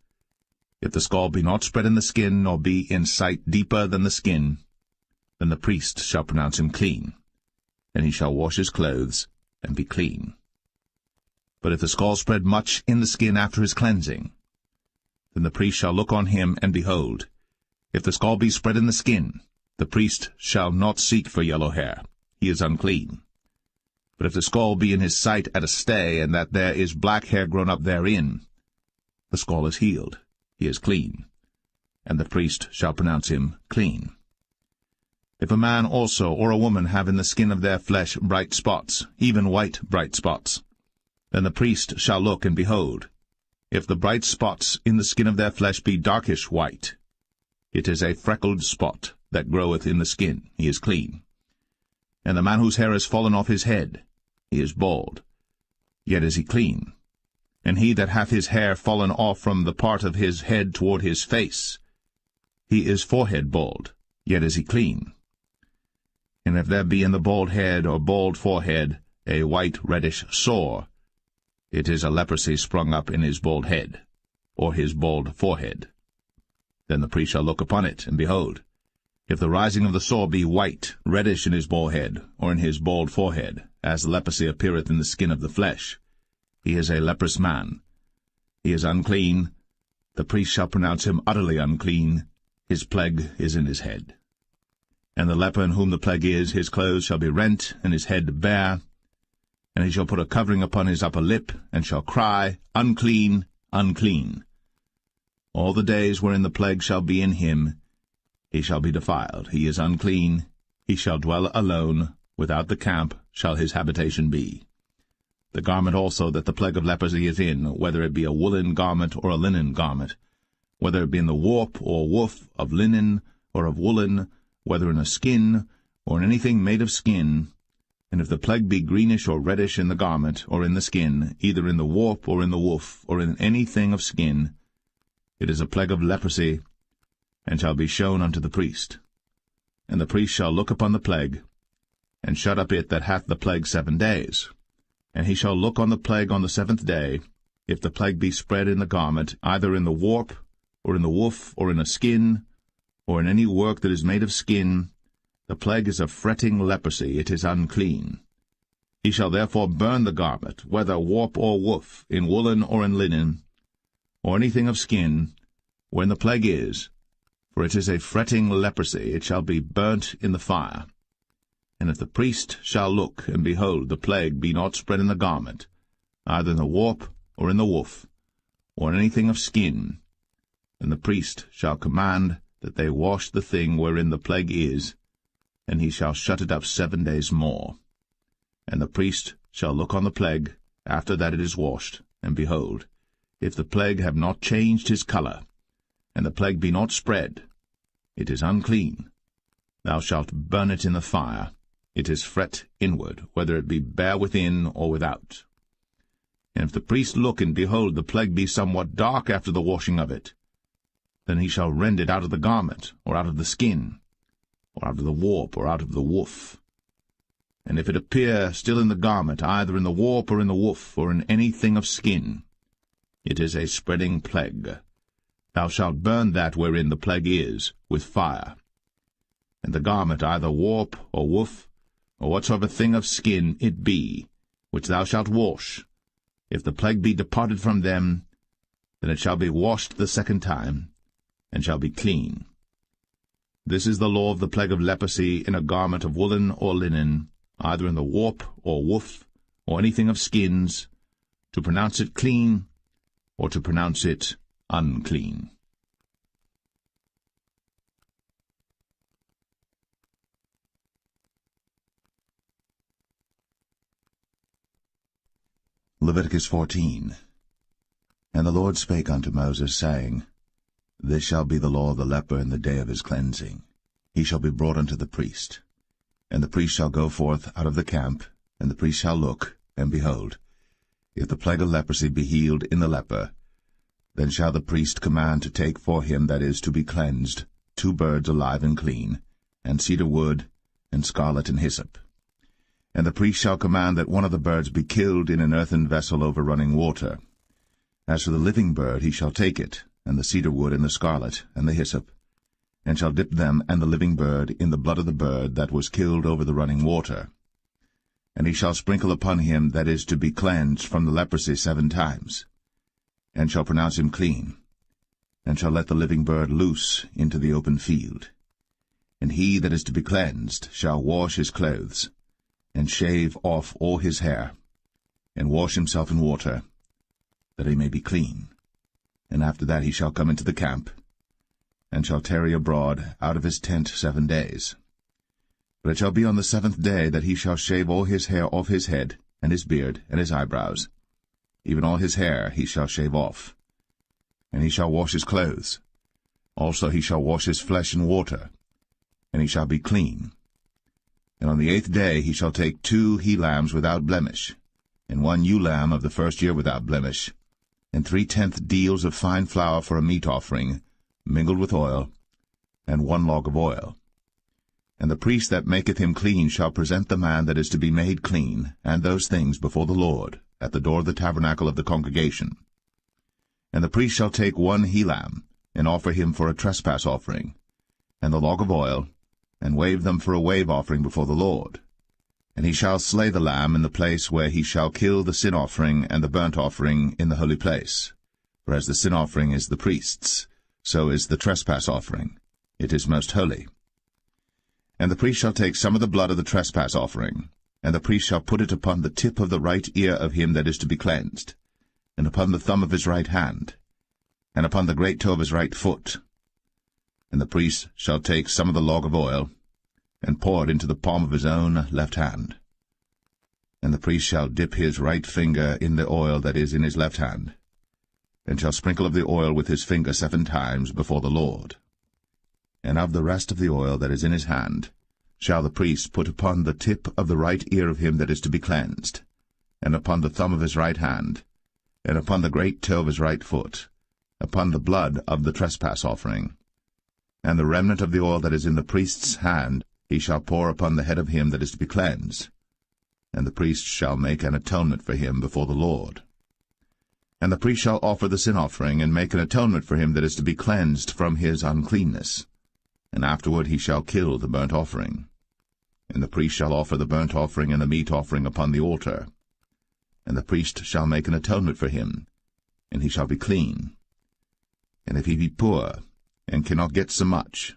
if the scall be not spread in the skin, nor be in sight deeper than the skin, then the priest shall pronounce him clean, and he shall wash his clothes, and be clean. But if the scall spread much in the skin after his cleansing, then the priest shall look on him, and behold, if the scall be spread in the skin, the priest shall not seek for yellow hair, he is unclean. But if the scall be in his sight at a stay, and that there is black hair grown up therein, the scall is healed, he is clean, and the priest shall pronounce him clean. If a man also or a woman have in the skin of their flesh bright spots, even white bright spots, then the priest shall look, and behold, if the bright spots in the skin of their flesh be darkish white, it is a freckled spot that groweth in the skin, he is clean. And the man whose hair is fallen off his head, he is bald, yet is he clean. And he that hath his hair fallen off from the part of his head toward his face, he is forehead bald, yet is he clean. And if there be in the bald head or bald forehead a white reddish sore, it is a leprosy sprung up in his bald head, or his bald forehead. Then the priest shall look upon it, and behold, if the rising of the sore be white, reddish in his bald head, or in his bald forehead, as leprosy appeareth in the skin of the flesh, he is a leprous man. He is unclean. The priest shall pronounce him utterly unclean. His plague is in his head. And the leper in whom the plague is, his clothes shall be rent, and his head bare. And he shall put a covering upon his upper lip, and shall cry, Unclean, unclean. All the days wherein the plague shall be in him, he shall be defiled. He is unclean. He shall dwell alone. Without the camp shall his habitation be. The garment also that the plague of leprosy is in, whether it be a woolen garment or a linen garment, whether it be in the warp or woof of linen or of woolen, whether in a skin or in anything made of skin, and if the plague be greenish or reddish in the garment or in the skin, either in the warp or in the woof or in anything of skin, it is a plague of leprosy, and shall be shown unto the priest. And the priest shall look upon the plague, and shut up it that hath the plague 7 days. And he shall look on the plague on the 7th day, if the plague be spread in the garment, either in the warp, or in the woof, or in a skin, or in any work that is made of skin, The plague is a fretting leprosy, it is unclean. He shall therefore burn the garment, whether warp or woof, in woolen or in linen, or anything of skin, wherein the plague is, for it is a fretting leprosy, it shall be burnt in the fire. And if the priest shall look, and behold, the plague be not spread in the garment, either in the warp or in the woof, or in anything of skin, then the priest shall command that they wash the thing wherein the plague is, and he shall shut it up 7 days more. And the priest shall look on the plague after that it is washed, and behold, if the plague have not changed his colour, and the plague be not spread, it is unclean. Thou shalt burn it in the fire. It is fret inward, whether it be bare within or without. And if the priest look, and behold, the plague be somewhat dark after the washing of it, then he shall rend it out of the garment, or out of the skin, or out of the warp, or out of the woof. And if it appear still in the garment, either in the warp or in the woof, or in anything of skin, it is a spreading plague. Thou shalt burn that wherein the plague is, with fire. And the garment, either warp or woof, or whatsoever thing of skin it be, which thou shalt wash, if the plague be departed from them, then it shall be washed the second time, and shall be clean. This is the law of the plague of leprosy in a garment of woolen or linen, either in the warp or woof, or anything of skins, to pronounce it clean, or to pronounce it unclean. Leviticus 14. And the Lord spake unto Moses, saying, This shall be the law of the leper in the day of his cleansing. He shall be brought unto the priest. And the priest shall go forth out of the camp, and the priest shall look, and behold, if the plague of leprosy be healed in the leper, then shall the priest command to take for him that is to be cleansed 2 birds alive and clean, and cedar wood, and scarlet and hyssop. And the priest shall command that one of the birds be killed in an earthen vessel over running water. As for the living bird, he shall take it, and the cedar wood, and the scarlet, and the hyssop, and shall dip them and the living bird in the blood of the bird that was killed over the running water. And he shall sprinkle upon him that is to be cleansed from the leprosy 7 times, and shall pronounce him clean, and shall let the living bird loose into the open field. And he that is to be cleansed shall wash his clothes, and shave off all his hair, and wash himself in water, that he may be clean. And after that he shall come into the camp, and shall tarry abroad out of his tent 7 days. But it shall be on the 7th day that he shall shave all his hair off his head, and his beard, and his eyebrows. Even all his hair he shall shave off. And he shall wash his clothes. Also he shall wash his flesh in water, and he shall be clean. And on the 8th day he shall take 2 he-lambs without blemish, and 1 ewe-lamb of the first year without blemish, and 3/10 deals of fine flour for a meat offering, mingled with oil, and 1 log of oil. And the priest that maketh him clean shall present the man that is to be made clean, and those things before the Lord, at the door of the tabernacle of the congregation. And the priest shall take 1 he-lamb, and offer him for a trespass offering, and the log of oil, and wave them for a wave offering before the Lord. And he shall slay the lamb in the place where he shall kill the sin offering and the burnt offering in the holy place. For as the sin offering is the priest's, so is the trespass offering. It is most holy. And the priest shall take some of the blood of the trespass offering, and the priest shall put it upon the tip of the right ear of him that is to be cleansed, and upon the thumb of his right hand, and upon the great toe of his right foot. And the priest shall take some of the log of oil, and pour it into the palm of his own left hand. And the priest shall dip his right finger in the oil that is in his left hand, and shall sprinkle of the oil with his finger 7 times before the Lord. And of the rest of the oil that is in his hand shall the priest put upon the tip of the right ear of him that is to be cleansed, and upon the thumb of his right hand, and upon the great toe of his right foot, upon the blood of the trespass offering. And the remnant of the oil that is in the priest's hand he shall pour upon the head of him that is to be cleansed, and the priest shall make an atonement for him before the Lord. And the priest shall offer the sin offering, and make an atonement for him that is to be cleansed from his uncleanness. And afterward he shall kill the burnt offering, And the priest shall offer the burnt offering and the meat offering upon the altar. And the priest shall make an atonement for him, and he shall be clean. And if he be poor, and cannot get so much,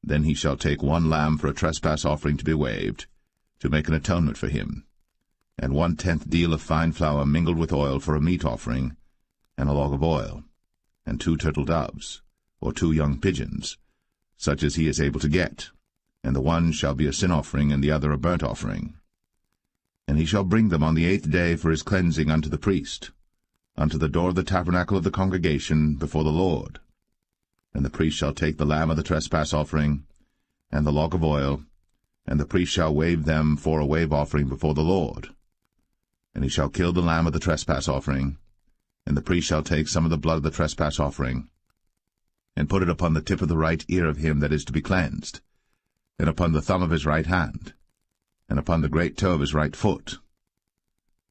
then he shall take 1 lamb for a trespass offering to be waived, to make an atonement for him, and 1/10 deal of fine flour mingled with oil for a meat offering, and a log of oil, and 2 turtle doves, or 2 young pigeons, such as he is able to get, and the one shall be a sin offering, and the other a burnt offering. And he shall bring them on the 8th day for his cleansing unto the priest, unto the door of the tabernacle of the congregation before the Lord. And the priest shall take the lamb of the trespass offering, and the log of oil, and the priest shall wave them for a wave offering before the Lord. And he shall kill the lamb of the trespass offering, and the priest shall take some of the blood of the trespass offering, and put it upon the tip of the right ear of him that is to be cleansed, and upon the thumb of his right hand, and upon the great toe of his right foot.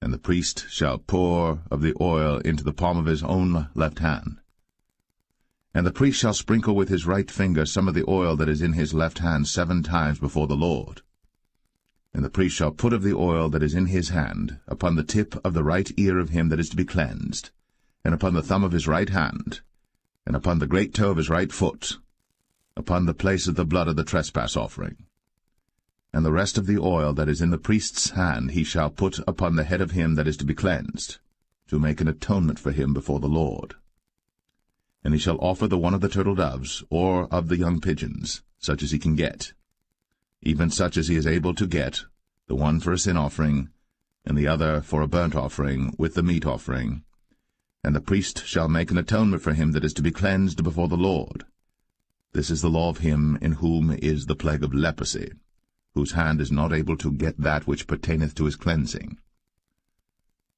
And the priest shall pour of the oil into the palm of his own left hand. And the priest shall sprinkle with his right finger some of the oil that is in his left hand 7 times before the Lord. And the priest shall put of the oil that is in his hand upon the tip of the right ear of him that is to be cleansed, and upon the thumb of his right hand, and upon the great toe of his right foot, upon the place of the blood of the trespass offering. And the rest of the oil that is in the priest's hand he shall put upon the head of him that is to be cleansed, to make an atonement for him before the Lord. And he shall offer the one of the turtle doves, or of the young pigeons, such as he can get, even such as he is able to get, the one for a sin offering, and the other for a burnt offering, with the meat offering. And the priest shall make an atonement for him that is to be cleansed before the Lord. This is the law of him in whom is the plague of leprosy, whose hand is not able to get that which pertaineth to his cleansing.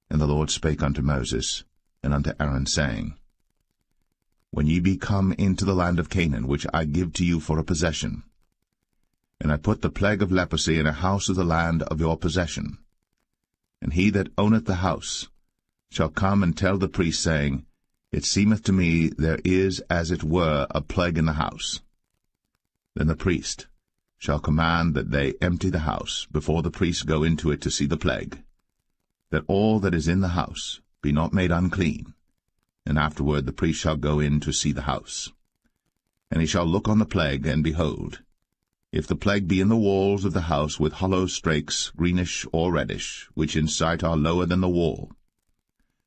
And the Lord spake unto Moses and unto Aaron, saying, When ye be come into the land of Canaan, which I give to you for a possession, and I put the plague of leprosy in a house of the land of your possession, and he that owneth the house shall come and tell the priest, saying, It seemeth to me there is as it were a plague in the house. Then the priest shall command that they empty the house before the priest go into it to see the plague, that all that is in the house be not made unclean. And afterward the priest shall go in to see the house. And he shall look on the plague, and behold, if the plague be in the walls of the house with hollow strakes, greenish or reddish, which in sight are lower than the wall,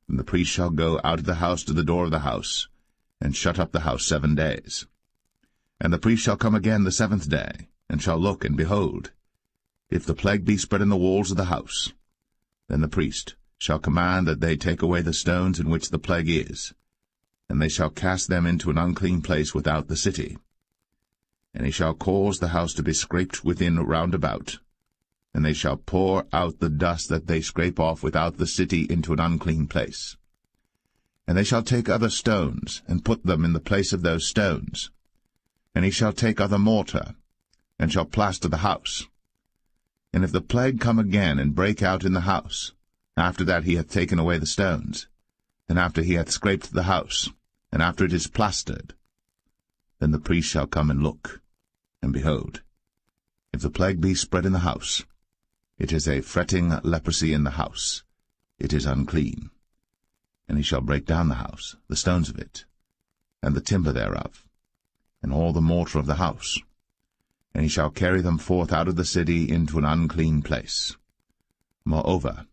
then the priest shall go out of the house to the door of the house, and shut up the house 7 days. And the priest shall come again the 7th day, and shall look, and behold, if the plague be spread in the walls of the house, then the priest shall command that they take away the stones in which the plague is, and they shall cast them into an unclean place without the city. And he shall cause the house to be scraped within round about, and they shall pour out the dust that they scrape off without the city into an unclean place. And they shall take other stones, and put them in the place of those stones. And he shall take other mortar, and shall plaster the house. And if the plague come again and break out in the house, after that he hath taken away the stones, and after he hath scraped the house, and after it is plastered, then the priest shall come and look, and behold, if the plague be spread in the house, it is a fretting leprosy in the house, it is unclean. And he shall break down the house, the stones of it, and the timber thereof, and all the mortar of the house, and he shall carry them forth out of the city into an unclean place. Moreover,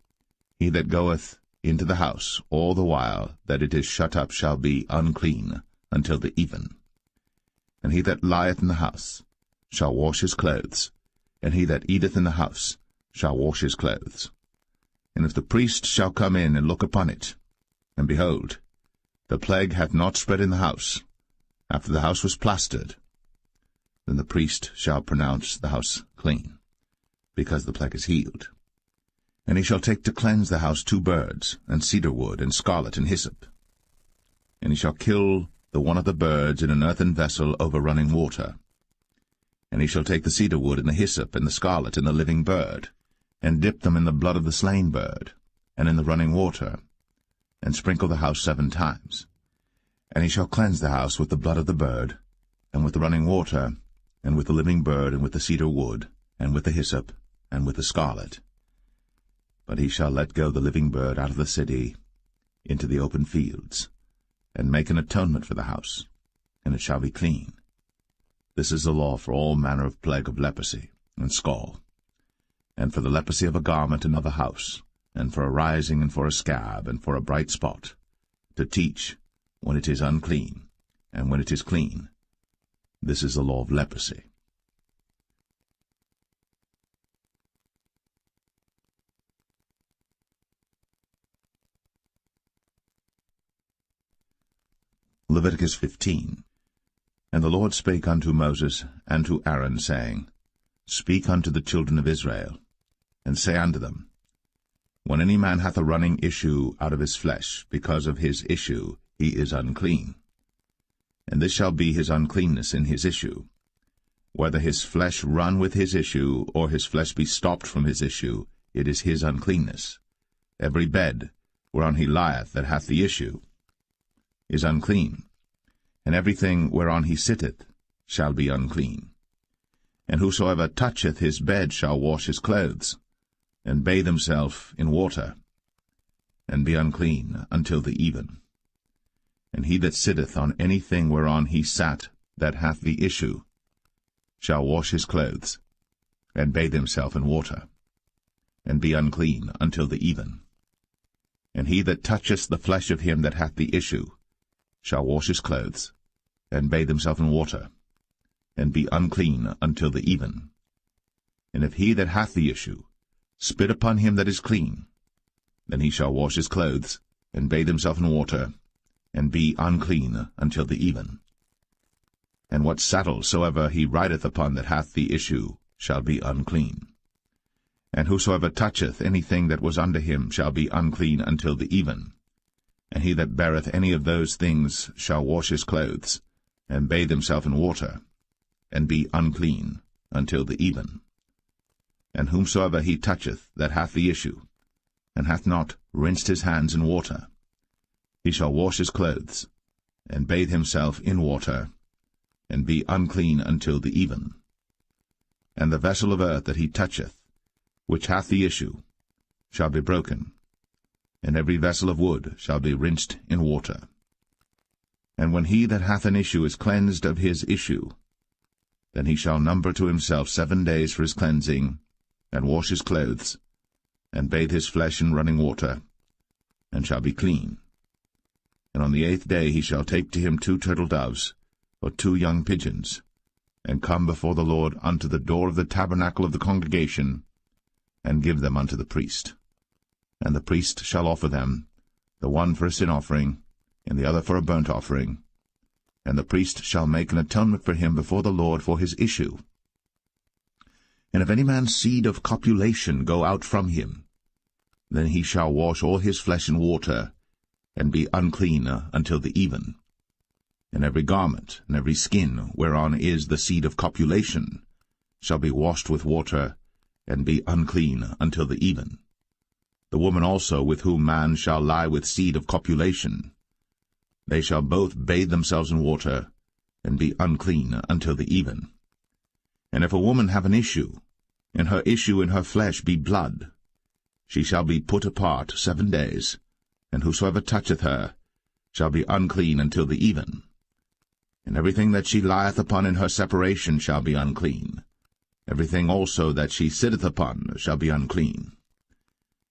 he that goeth into the house all the while that it is shut up shall be unclean until the even. And he that lieth in the house shall wash his clothes, and he that eateth in the house shall wash his clothes. And if the priest shall come in and look upon it, and behold, the plague hath not spread in the house, after the house was plastered, then the priest shall pronounce the house clean, because the plague is healed. And he shall take to cleanse the house 2 birds, and cedar wood, and scarlet, and hyssop. And he shall kill the one of the birds in an earthen vessel over running water. And he shall take the cedar wood, and the hyssop, and the scarlet, and the living bird, and dip them in the blood of the slain bird, and in the running water, and sprinkle the house 7 times. And he shall cleanse the house with the blood of the bird, and with the running water, and with the living bird, and with the cedar wood, and with the hyssop, and with the scarlet. But he shall let go the living bird out of the city into the open fields, and make an atonement for the house, and it shall be clean. This is the law for all manner of plague of leprosy and scall, and for the leprosy of a garment and of a house, and for a rising, and for a scab, and for a bright spot, to teach when it is unclean, and when it is clean. This is the law of leprosy. Leviticus 15. And the Lord spake unto Moses and to Aaron, saying, Speak unto the children of Israel, and say unto them, When any man hath a running issue out of his flesh, because of his issue he is unclean. And this shall be his uncleanness in his issue, whether his flesh run with his issue, or his flesh be stopped from his issue, it is his uncleanness. Every bed whereon he lieth that hath the issue is unclean, and everything whereon he sitteth shall be unclean. And whosoever toucheth his bed shall wash his clothes, and bathe himself in water, and be unclean until the even. And he that sitteth on anything whereon he sat that hath the issue shall wash his clothes, and bathe himself in water, and be unclean until the even. And he that toucheth the flesh of him that hath the issue shall wash his clothes, and bathe himself in water, and be unclean until the even. And if he that hath the issue spit upon him that is clean, then he shall wash his clothes, and bathe himself in water, and be unclean until the even. And what saddle soever he rideth upon that hath the issue shall be unclean. And whosoever toucheth anything that was under him shall be unclean until the even. And he that beareth any of those things shall wash his clothes, and bathe himself in water, and be unclean until the even. And whomsoever he toucheth that hath the issue, and hath not rinsed his hands in water, he shall wash his clothes, and bathe himself in water, and be unclean until the even. And the vessel of earth that he toucheth, which hath the issue, shall be broken, and every vessel of wood shall be rinsed in water. And when he that hath an issue is cleansed of his issue, then he shall number to himself 7 days for his cleansing, and wash his clothes, and bathe his flesh in running water, and shall be clean. And on the 8th day he shall take to him 2 turtle doves, or 2 young pigeons, and come before the Lord unto the door of the tabernacle of the congregation, and give them unto the priest. And the priest shall offer them, the one for a sin offering, and the other for a burnt offering. And the priest shall make an atonement for him before the Lord for his issue. And if any man's seed of copulation go out from him, then he shall wash all his flesh in water, and be unclean until the even. And every garment and every skin whereon is the seed of copulation shall be washed with water, and be unclean until the even. The woman also with whom man shall lie with seed of copulation, they shall both bathe themselves in water, and be unclean until the even. And if a woman have an issue, and her issue in her flesh be blood, she shall be put apart 7 days, and whosoever toucheth her shall be unclean until the even. And everything that she lieth upon in her separation shall be unclean. Everything also that she sitteth upon shall be unclean.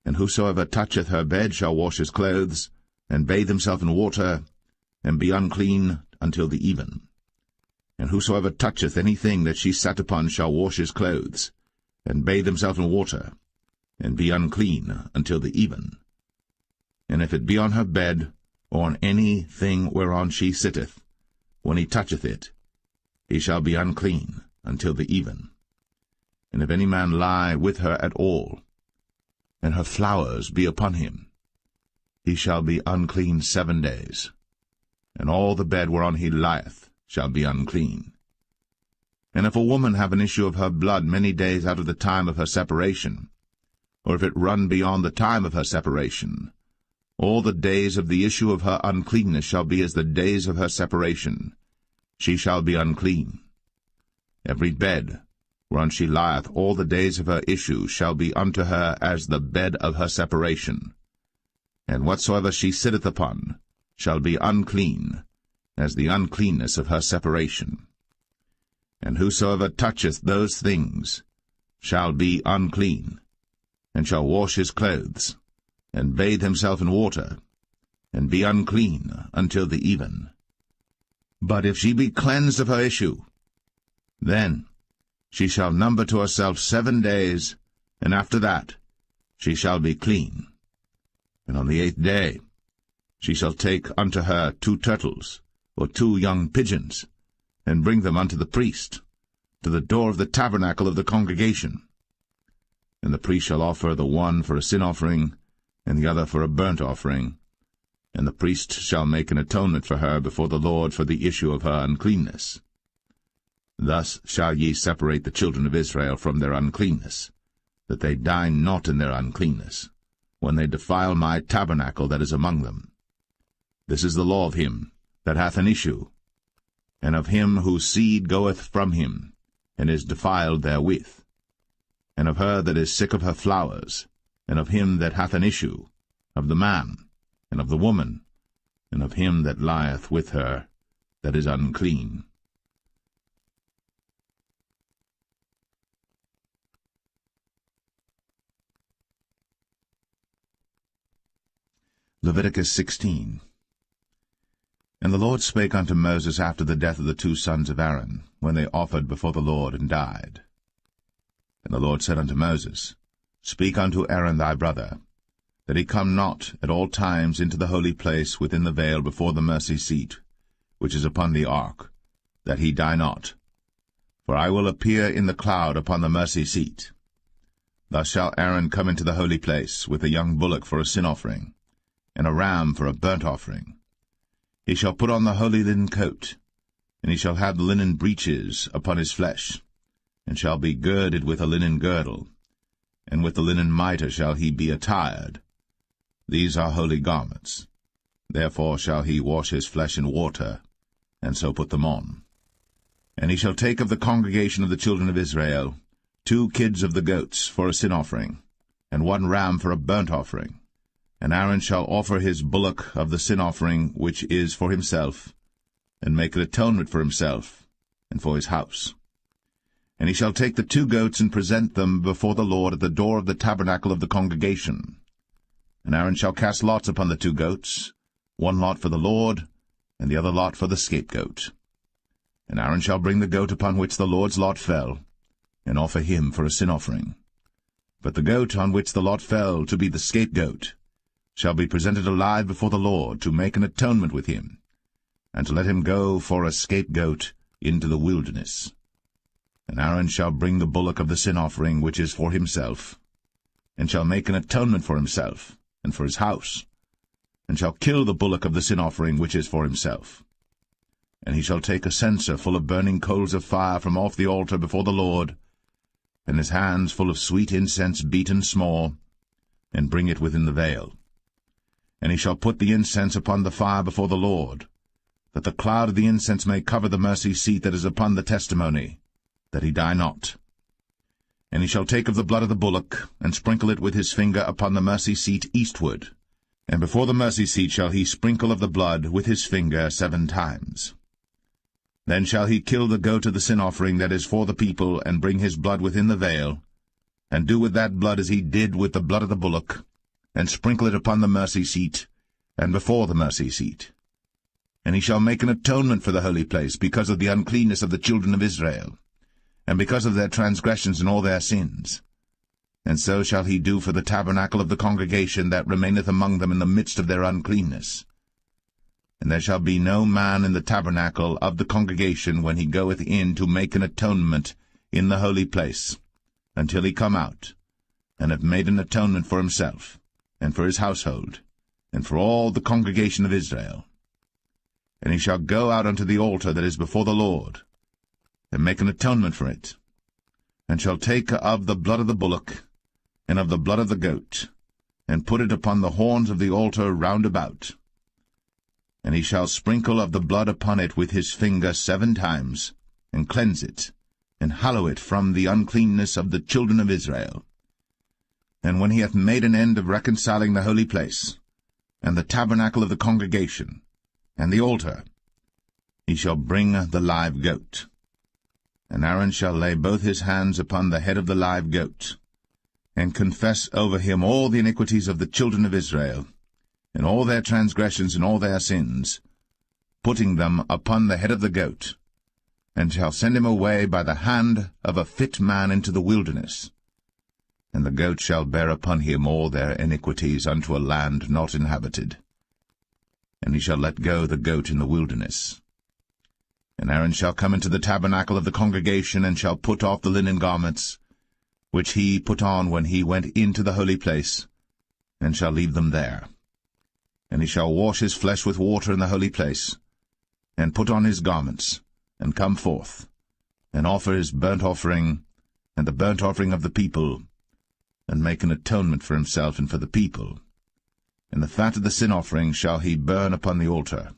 And whosoever toucheth her bed shall wash his clothes, and bathe himself in water, and be unclean until the even. And whosoever toucheth anything that she sat upon shall wash his clothes, and bathe himself in water, and be unclean until the even. And if it be on her bed, or on any thing whereon she sitteth, when he toucheth it, he shall be unclean until the even. And if any man lie with her at all, and her flowers be upon him, he shall be unclean 7 days, and all the bed whereon he lieth shall be unclean. And if a woman have an issue of her blood many days out of the time of her separation, or if it run beyond the time of her separation, all the days of the issue of her uncleanness shall be as the days of her separation. She shall be unclean. Every bed whereon she lieth all the days of her issue, shall be unto her as the bed of her separation. And whatsoever she sitteth upon shall be unclean, as the uncleanness of her separation. And whosoever toucheth those things shall be unclean, and shall wash his clothes, and bathe himself in water, and be unclean until the even. But if she be cleansed of her issue, then she shall number to herself 7 days, and after that she shall be clean. And on the 8th day she shall take unto her 2 turtles, or 2 young pigeons, and bring them unto the priest, to the door of the tabernacle of the congregation. And the priest shall offer the one for a sin offering, and the other for a burnt offering, and the priest shall make an atonement for her before the Lord for the issue of her uncleanness. Thus shall ye separate the children of Israel from their uncleanness, that they die not in their uncleanness, when they defile my tabernacle that is among them. This is the law of him that hath an issue, and of him whose seed goeth from him, and is defiled therewith, and of her that is sick of her flowers, and of him that hath an issue, of the man, and of the woman, and of him that lieth with her, that is unclean. Leviticus 16. And the Lord spake unto Moses after the death of the 2 sons of Aaron, when they offered before the Lord and died. And the Lord said unto Moses, Speak unto Aaron thy brother, that he come not at all times into the holy place within the veil before the mercy seat, which is upon the ark, that he die not. For I will appear in the cloud upon the mercy seat. Thus shall Aaron come into the holy place, with a young bullock for a sin offering, and a ram for a burnt offering. He shall put on the holy linen coat, and he shall have the linen breeches upon his flesh, and shall be girded with a linen girdle, and with the linen mitre shall he be attired. These are holy garments. Therefore shall he wash his flesh in water, and so put them on. And he shall take of the congregation of the children of Israel 2 kids of the goats for a sin offering, and 1 ram for a burnt offering. And Aaron shall offer his bullock of the sin offering which is for himself, and make an atonement for himself, and for his house. And he shall take the 2 goats and present them before the Lord at the door of the tabernacle of the congregation. And Aaron shall cast lots upon the 2 goats, 1 lot for the Lord, and the other lot for the scapegoat. And Aaron shall bring the goat upon which the Lord's lot fell, and offer him for a sin offering. But the goat on which the lot fell to be the scapegoat shall be presented alive before the Lord, to make an atonement with him, and to let him go for a scapegoat into the wilderness. And Aaron shall bring the bullock of the sin offering which is for himself, and shall make an atonement for himself, and for his house, and shall kill the bullock of the sin offering which is for himself. And he shall take a censer full of burning coals of fire from off the altar before the Lord, and his hands full of sweet incense beaten small, and bring it within the veil. And he shall put the incense upon the fire before the Lord, that the cloud of the incense may cover the mercy seat that is upon the testimony, that he die not. And he shall take of the blood of the bullock, and sprinkle it with his finger upon the mercy seat eastward, and before the mercy seat shall he sprinkle of the blood with his finger 7 times. Then shall he kill the goat of the sin offering that is for the people, and bring his blood within the veil, and do with that blood as he did with the blood of the bullock, and sprinkle it upon the mercy seat, and before the mercy seat. And he shall make an atonement for the holy place, because of the uncleanness of the children of Israel, and because of their transgressions and all their sins. And so shall he do for the tabernacle of the congregation that remaineth among them in the midst of their uncleanness. And there shall be no man in the tabernacle of the congregation when he goeth in to make an atonement in the holy place, until he come out, and have made an atonement for himself, and for his household, and for all the congregation of Israel. And he shall go out unto the altar that is before the Lord, and make an atonement for it, and shall take of the blood of the bullock, and of the blood of the goat, and put it upon the horns of the altar round about. And he shall sprinkle of the blood upon it with his finger 7 times, and cleanse it, and hallow it from the uncleanness of the children of Israel. And when he hath made an end of reconciling the holy place, and the tabernacle of the congregation, and the altar, he shall bring the live goat. And Aaron shall lay both his hands upon the head of the live goat, and confess over him all the iniquities of the children of Israel, and all their transgressions and all their sins, putting them upon the head of the goat, and shall send him away by the hand of a fit man into the wilderness. And the goat shall bear upon him all their iniquities unto a land not inhabited. And he shall let go the goat in the wilderness. And Aaron shall come into the tabernacle of the congregation, and shall put off the linen garments, which he put on when he went into the holy place, and shall leave them there. And he shall wash his flesh with water in the holy place, and put on his garments, and come forth, and offer his burnt offering, and the burnt offering of the people, and make an atonement for himself and for the people. And the fat of the sin offering shall he burn upon the altar.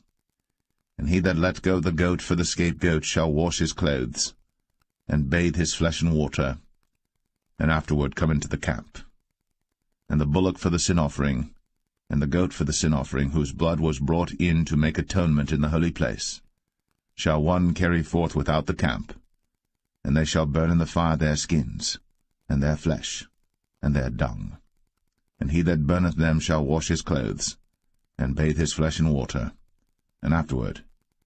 And he that let go the goat for the scapegoat shall wash his clothes, and bathe his flesh in water, and afterward come into the camp. And the bullock for the sin offering, and the goat for the sin offering, whose blood was brought in to make atonement in the holy place, shall one carry forth without the camp, and they shall burn in the fire their skins, and their flesh, and their dung. And he that burneth them shall wash his clothes, and bathe his flesh in water, and afterward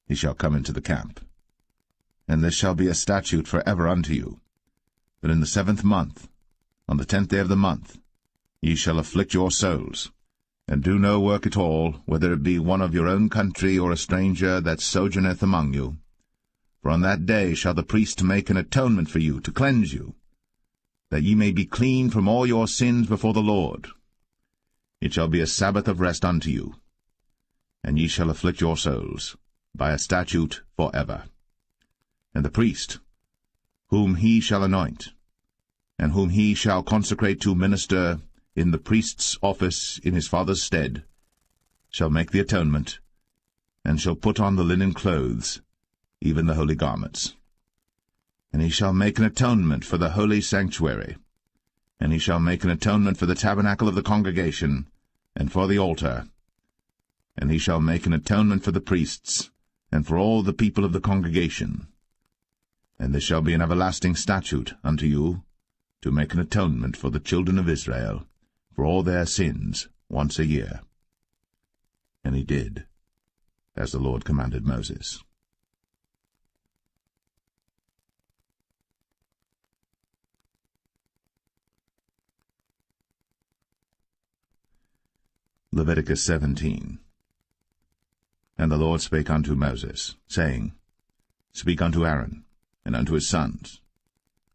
he shall come into the camp. And this shall be a statute for ever unto you, that in the 7th month, on the 10th day of the month, ye shall afflict your souls, and do no work at all, whether it be one of your own country or a stranger that sojourneth among you. For on that day shall the priest make an atonement for you, to cleanse you, that ye may be clean from all your sins before the Lord. It shall be a Sabbath of rest unto you, and ye shall afflict your souls, by a statute for ever. And the priest, whom he shall anoint, and whom he shall consecrate to minister in the priest's office in his father's stead, shall make the atonement, and shall put on the linen clothes, even the holy garments. And he shall make an atonement for the holy sanctuary, and he shall make an atonement for the tabernacle of the congregation, and for the altar, and he shall make an atonement for the priests, and for all the people of the congregation. And this shall be an everlasting statute unto you, to make an atonement for the children of Israel, for all their sins, once a year. And he did, as the Lord commanded Moses. Leviticus 17. And the Lord spake unto Moses, saying, Speak unto Aaron, and unto his sons,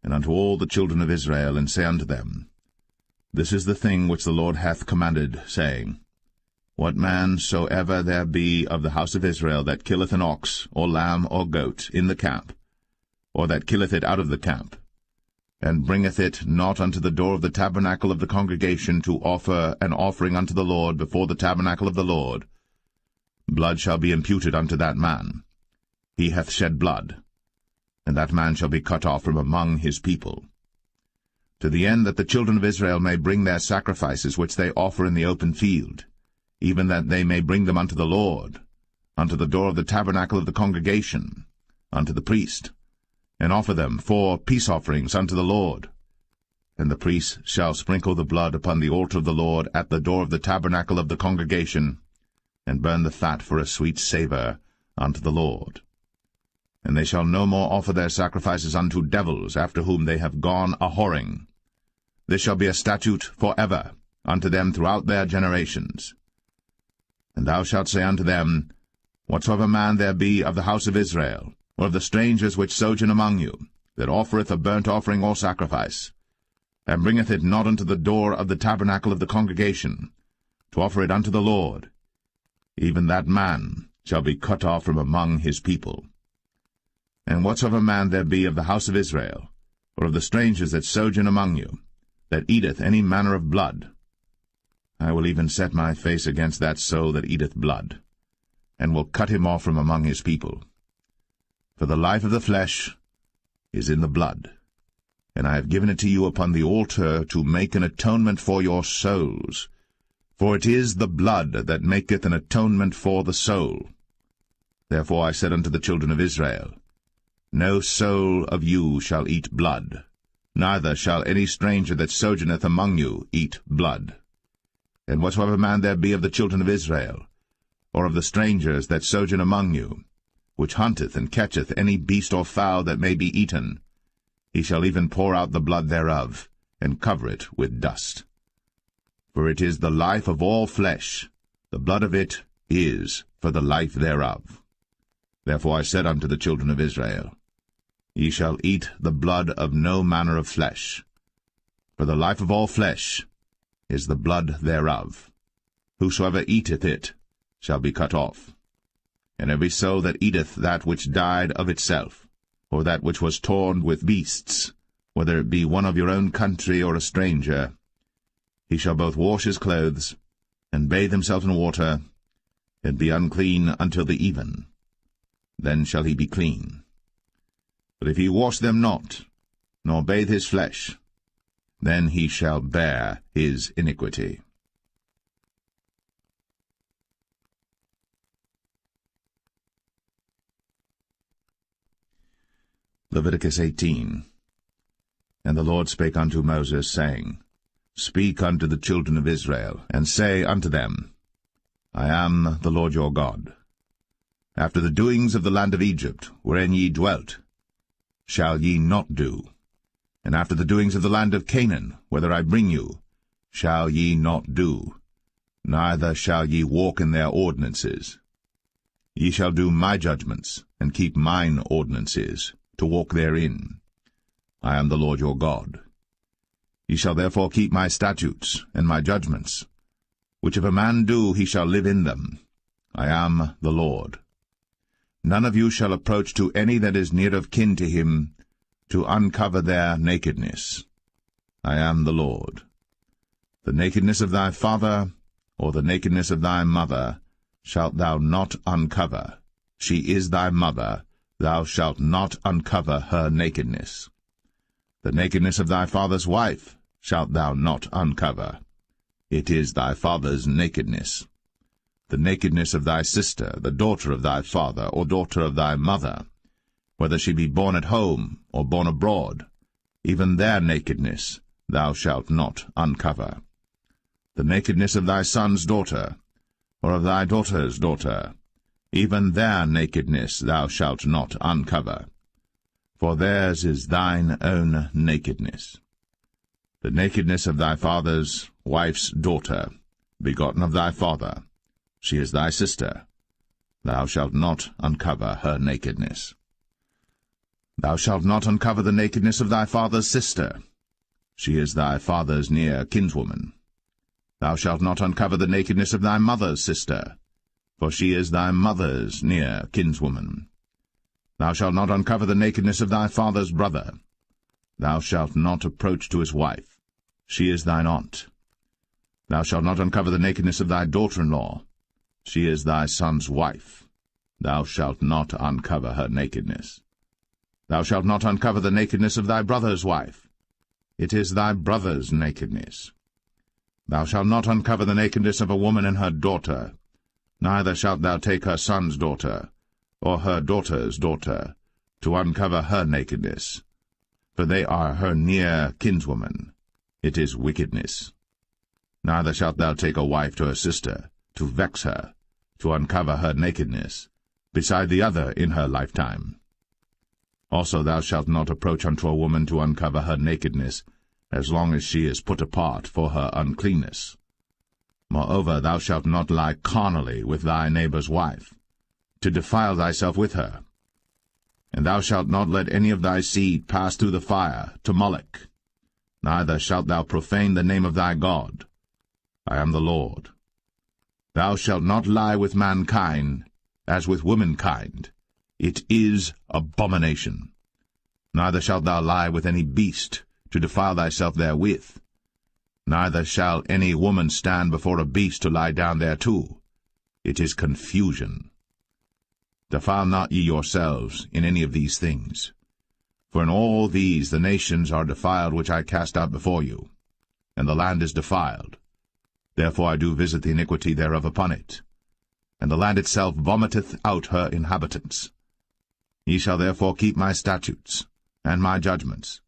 and unto all the children of Israel, and say unto them, This is the thing which the Lord hath commanded, saying, What man soever there be of the house of Israel that killeth an ox, or lamb, or goat, in the camp, or that killeth it out of the camp, and bringeth it not unto the door of the tabernacle of the congregation to offer an offering unto the Lord before the tabernacle of the Lord, blood shall be imputed unto that man. He hath shed blood, and that man shall be cut off from among his people. To the end that the children of Israel may bring their sacrifices which they offer in the open field, even that they may bring them unto the Lord, unto the door of the tabernacle of the congregation, unto the priest, and offer them for peace offerings unto the Lord. And the priest shall sprinkle the blood upon the altar of the Lord at the door of the tabernacle of the congregation, and burn the fat for a sweet savour unto the Lord. And they shall no more offer their sacrifices unto devils, after whom they have gone a-whoring. This shall be a statute for ever unto them throughout their generations. And thou shalt say unto them, Whatsoever man there be of the house of Israel, or of the strangers which sojourn among you, that offereth a burnt offering or sacrifice, and bringeth it not unto the door of the tabernacle of the congregation, to offer it unto the Lord, even that man shall be cut off from among his people. And whatsoever man there be of the house of Israel, or of the strangers that sojourn among you, that eateth any manner of blood, I will even set my face against that soul that eateth blood, and will cut him off from among his people. For the life of the flesh, is in the blood, and I have given it to you upon the altar to make an atonement for your souls. For it is the blood that maketh an atonement for the soul. Therefore I said unto the children of Israel, No soul of you shall eat blood, neither shall any stranger that sojourneth among you eat blood. And whatsoever man there be of the children of Israel, or of the strangers that sojourn among you, which hunteth and catcheth any beast or fowl that may be eaten, he shall even pour out the blood thereof, and cover it with dust. For it is the life of all flesh, the blood of it is for the life thereof. Therefore I said unto the children of Israel, Ye shall eat the blood of no manner of flesh, for the life of all flesh is the blood thereof. Whosoever eateth it shall be cut off. And every soul that eateth that which died of itself, or that which was torn with beasts, whether it be one of your own country or a stranger, he shall both wash his clothes, and bathe himself in water, and be unclean until the even. Then shall he be clean. But if he wash them not, nor bathe his flesh, then he shall bear his iniquity. Leviticus 18. And the Lord spake unto Moses, saying, Speak unto the children of Israel, and say unto them, I am the Lord your God. After the doings of the land of Egypt, wherein ye dwelt, shall ye not do, and after the doings of the land of Canaan, whither I bring you, shall ye not do, neither shall ye walk in their ordinances. Ye shall do my judgments, and keep mine ordinances, to walk therein. I am the Lord your God. Ye shall therefore keep my statutes and my judgments, which if a man do, he shall live in them. I am the Lord. None of you shall approach to any that is near of kin to him, to uncover their nakedness. I am the Lord. The nakedness of thy father, or the nakedness of thy mother, shalt thou not uncover. She is thy mother, thou shalt not uncover her nakedness. The nakedness of thy father's wife shalt thou not uncover. It is thy father's nakedness. The nakedness of thy sister, the daughter of thy father, or daughter of thy mother, whether she be born at home, or born abroad, even their nakedness thou shalt not uncover. The nakedness of thy son's daughter, or of thy daughter's daughter, even their nakedness thou shalt not uncover. For theirs is thine own nakedness. The nakedness of thy father's wife's daughter, begotten of thy father, she is thy sister. Thou shalt not uncover her nakedness. Thou shalt not uncover the nakedness of thy father's sister. She is thy father's near kinswoman. Thou shalt not uncover the nakedness of thy mother's sister, for she is thy mother's near kinswoman. Thou shalt not uncover the nakedness of thy father's brother. Thou shalt not approach to his wife. She is thine aunt. Thou shalt not uncover the nakedness of thy daughter-in-law. She is thy son's wife. Thou shalt not uncover her nakedness. Thou shalt not uncover the nakedness of thy brother's wife. It is thy brother's nakedness. Thou shalt not uncover the nakedness of a woman and her daughter, neither shalt thou take her son's daughter, or her daughter's daughter, to uncover her nakedness, for they are her near kinswoman. It is wickedness. Neither shalt thou take a wife to her sister, to vex her, to uncover her nakedness, beside the other in her lifetime. Also thou shalt not approach unto a woman to uncover her nakedness, as long as she is put apart for her uncleanness. Moreover, thou shalt not lie carnally with thy neighbor's wife, to defile thyself with her. And thou shalt not let any of thy seed pass through the fire to Moloch. Neither shalt thou profane the name of thy God. I am the Lord. Thou shalt not lie with mankind, as with womankind. It is abomination. Neither shalt thou lie with any beast, to defile thyself therewith. Neither shall any woman stand before a beast to lie down thereto. It is confusion. Defile not ye yourselves in any of these things. For in all these the nations are defiled which I cast out before you, and the land is defiled. Therefore I do visit the iniquity thereof upon it, and the land itself vomiteth out her inhabitants. Ye shall therefore keep my statutes and my judgments,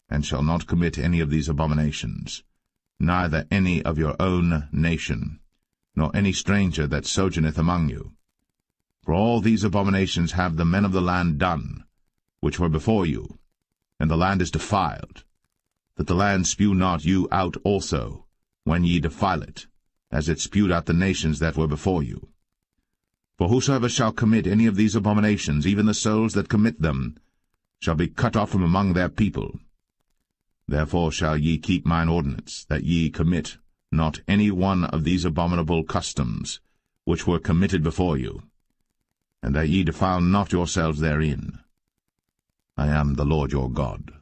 and shall not commit any of these abominations, neither any of your own nation, nor any stranger that sojourneth among you. For all these abominations have the men of the land done, which were before you, and the land is defiled, that the land spew not you out also, when ye defile it, as it spewed out the nations that were before you. For whosoever shall commit any of these abominations, even the souls that commit them, shall be cut off from among their people. Therefore shall ye keep mine ordinance, that ye commit not any one of these abominable customs, which were committed before you, and that ye defile not yourselves therein. I am the Lord your God.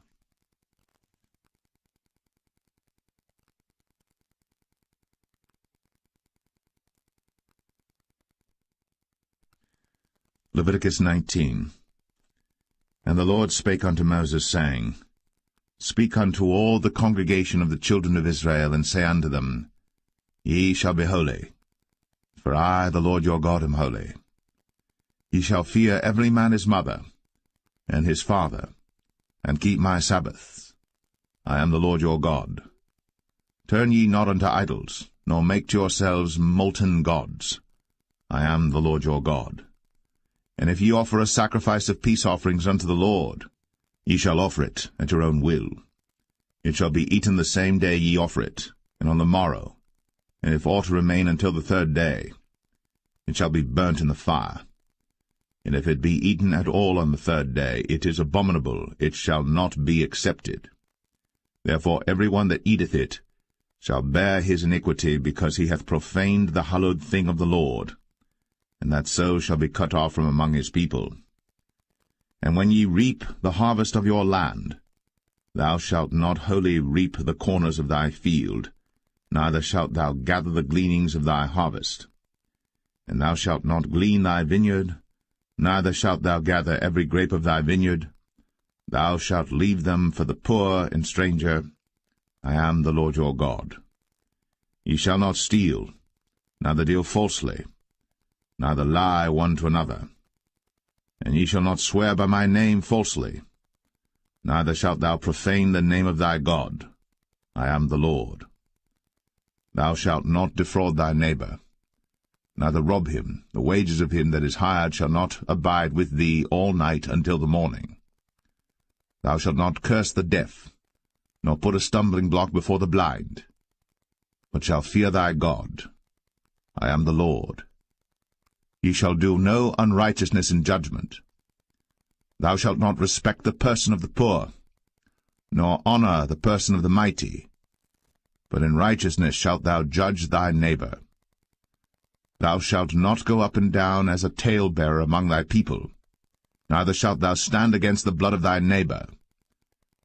Leviticus 19. And the Lord spake unto Moses, saying, Speak unto all the congregation of the children of Israel, and say unto them, Ye shall be holy, for I, the Lord your God, am holy. Ye shall fear every man his mother, and his father, and keep my Sabbaths. I am the Lord your God. Turn ye not unto idols, nor make to yourselves molten gods. I am the Lord your God. And if ye offer a sacrifice of peace offerings unto the Lord, ye shall offer it at your own will. It shall be eaten the same day ye offer it, and on the morrow, and if aught remain until the third day, it shall be burnt in the fire. And if it be eaten at all on the third day, it is abominable, it shall not be accepted. Therefore every one that eateth it shall bear his iniquity, because he hath profaned the hallowed thing of the Lord, and that so shall be cut off from among his people. And when ye reap the harvest of your land, thou shalt not wholly reap the corners of thy field, neither shalt thou gather the gleanings of thy harvest. And thou shalt not glean thy vineyard, neither shalt thou gather every grape of thy vineyard. Thou shalt leave them for the poor and stranger. I am the Lord your God. Ye shall not steal, neither deal falsely, neither lie one to another. And ye shall not swear by my name falsely, neither shalt thou profane the name of thy God. I am the Lord. Thou shalt not defraud thy neighbor, neither rob him. The wages of him that is hired shall not abide with thee all night until the morning. Thou shalt not curse the deaf, nor put a stumbling block before the blind, but shalt fear thy God. I am the Lord. Ye shall do no unrighteousness in judgment. Thou shalt not respect the person of the poor, nor honor the person of the mighty, but in righteousness shalt thou judge thy neighbor. Thou shalt not go up and down as a talebearer among thy people, neither shalt thou stand against the blood of thy neighbor.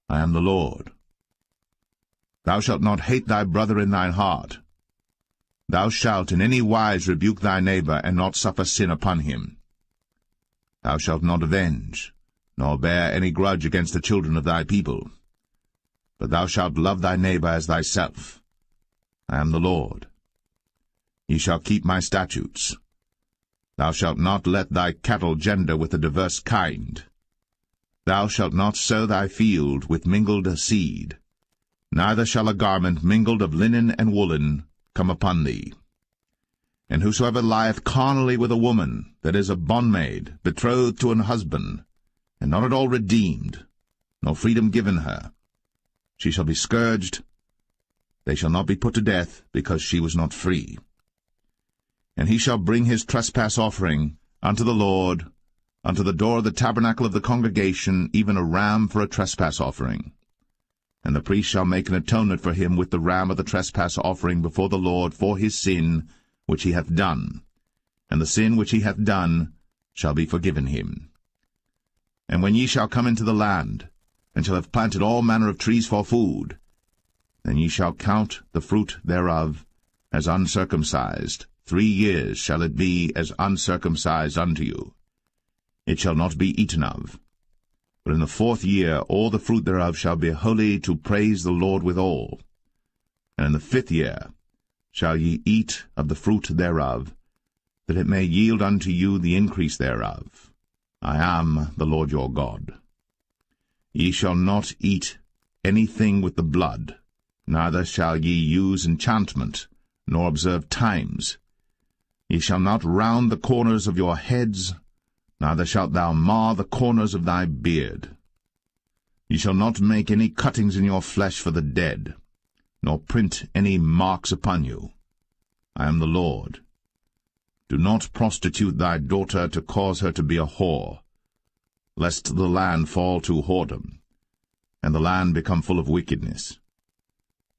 I am the Lord. Thou shalt not hate thy brother in thine heart. Thou shalt in any wise rebuke thy neighbor, and not suffer sin upon him. Thou shalt not avenge, nor bear any grudge against the children of thy people, but thou shalt love thy neighbor as thyself. I am the Lord. Ye shall keep my statutes. Thou shalt not let thy cattle gender with a diverse kind. Thou shalt not sow thy field with mingled seed, neither shall a garment mingled of linen and woolen come upon thee. And whosoever lieth carnally with a woman that is a bondmaid, betrothed to an husband, and not at all redeemed, nor freedom given her, she shall be scourged. They shall not be put to death, because she was not free. And he shall bring his trespass offering unto the Lord, unto the door of the tabernacle of the congregation, even a ram for a trespass offering. And the priest shall make an atonement for him with the ram of the trespass offering before the Lord for his sin which he hath done, and the sin which he hath done shall be forgiven him. And when ye shall come into the land, and shall have planted all manner of trees for food, then ye shall count the fruit thereof as uncircumcised. 3 years shall it be as uncircumcised unto you. It shall not be eaten of. But in the 4th year all the fruit thereof shall be holy to praise the Lord withal. And in the 5th year shall ye eat of the fruit thereof, that it may yield unto you the increase thereof. I am the Lord your God. Ye shall not eat anything with the blood, neither shall ye use enchantment, nor observe times. Ye shall not round the corners of your heads, neither shalt thou mar the corners of thy beard. Ye shall not make any cuttings in your flesh for the dead, nor print any marks upon you. I am the Lord. Do not prostitute thy daughter to cause her to be a whore, lest the land fall to whoredom, and the land become full of wickedness.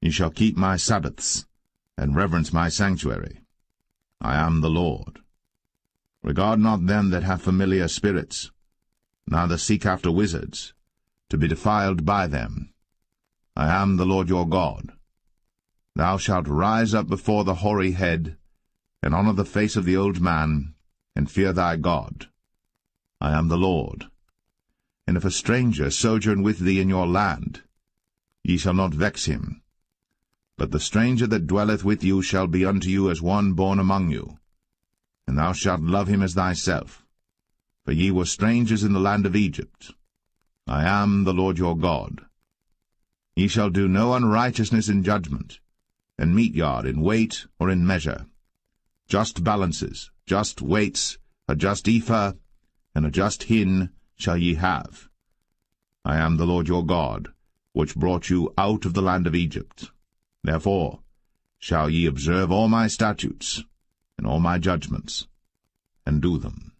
Ye shall keep my Sabbaths, and reverence my sanctuary. I am the Lord. Regard not them that have familiar spirits, neither seek after wizards, to be defiled by them. I am the Lord your God. Thou shalt rise up before the hoary head, and honour the face of the old man, and fear thy God. I am the Lord. And if a stranger sojourn with thee in your land, ye shall not vex him. But the stranger that dwelleth with you shall be unto you as one born among you, and thou shalt love him as thyself. For ye were strangers in the land of Egypt. I am the Lord your God. Ye shall do no unrighteousness in judgment, and meet yard in weight or in measure. Just balances, just weights, a just ephah, and a just hin shall ye have. I am the Lord your God, which brought you out of the land of Egypt. Therefore shall ye observe all my statutes, and all my judgments, and do them.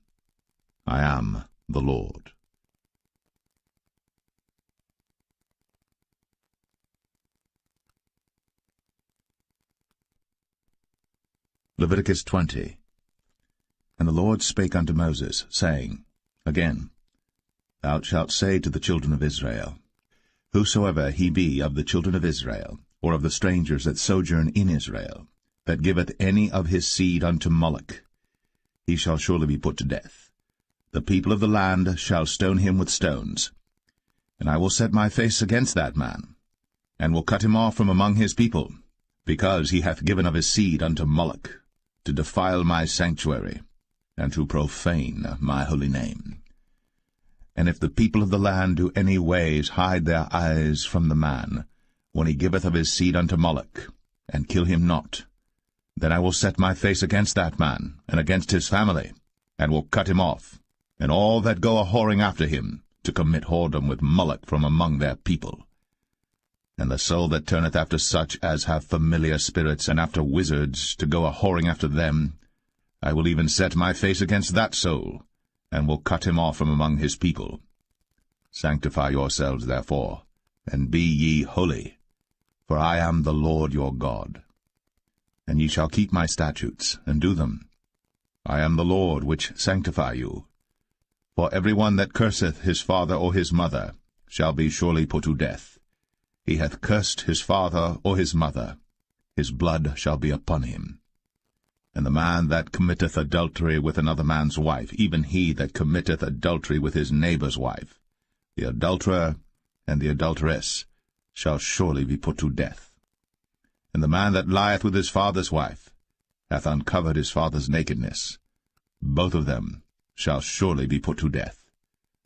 I am the Lord. Leviticus 20. And the Lord spake unto Moses, saying, Again, thou shalt say to the children of Israel, Whosoever he be of the children of Israel, or of the strangers that sojourn in Israel, that giveth any of his seed unto Moloch, he shall surely be put to death. The people of the land shall stone him with stones. And I will set my face against that man, and will cut him off from among his people, because he hath given of his seed unto Moloch, to defile my sanctuary, and to profane my holy name. And if the people of the land do any ways hide their eyes from the man, when he giveth of his seed unto Moloch, and kill him not, then I will set my face against that man, and against his family, and will cut him off, and all that go a-whoring after him, to commit whoredom with Moloch from among their people. And the soul that turneth after such as have familiar spirits, and after wizards, to go a-whoring after them, I will even set my face against that soul, and will cut him off from among his people. Sanctify yourselves, therefore, and be ye holy, for I am the Lord your God. And ye shall keep my statutes, and do them. I am the Lord which sanctify you. For every one that curseth his father or his mother shall be surely put to death. He hath cursed his father or his mother, his blood shall be upon him. And the man that committeth adultery with another man's wife, even he that committeth adultery with his neighbour's wife, the adulterer and the adulteress, shall surely be put to death. And the man that lieth with his father's wife hath uncovered his father's nakedness. Both of them shall surely be put to death.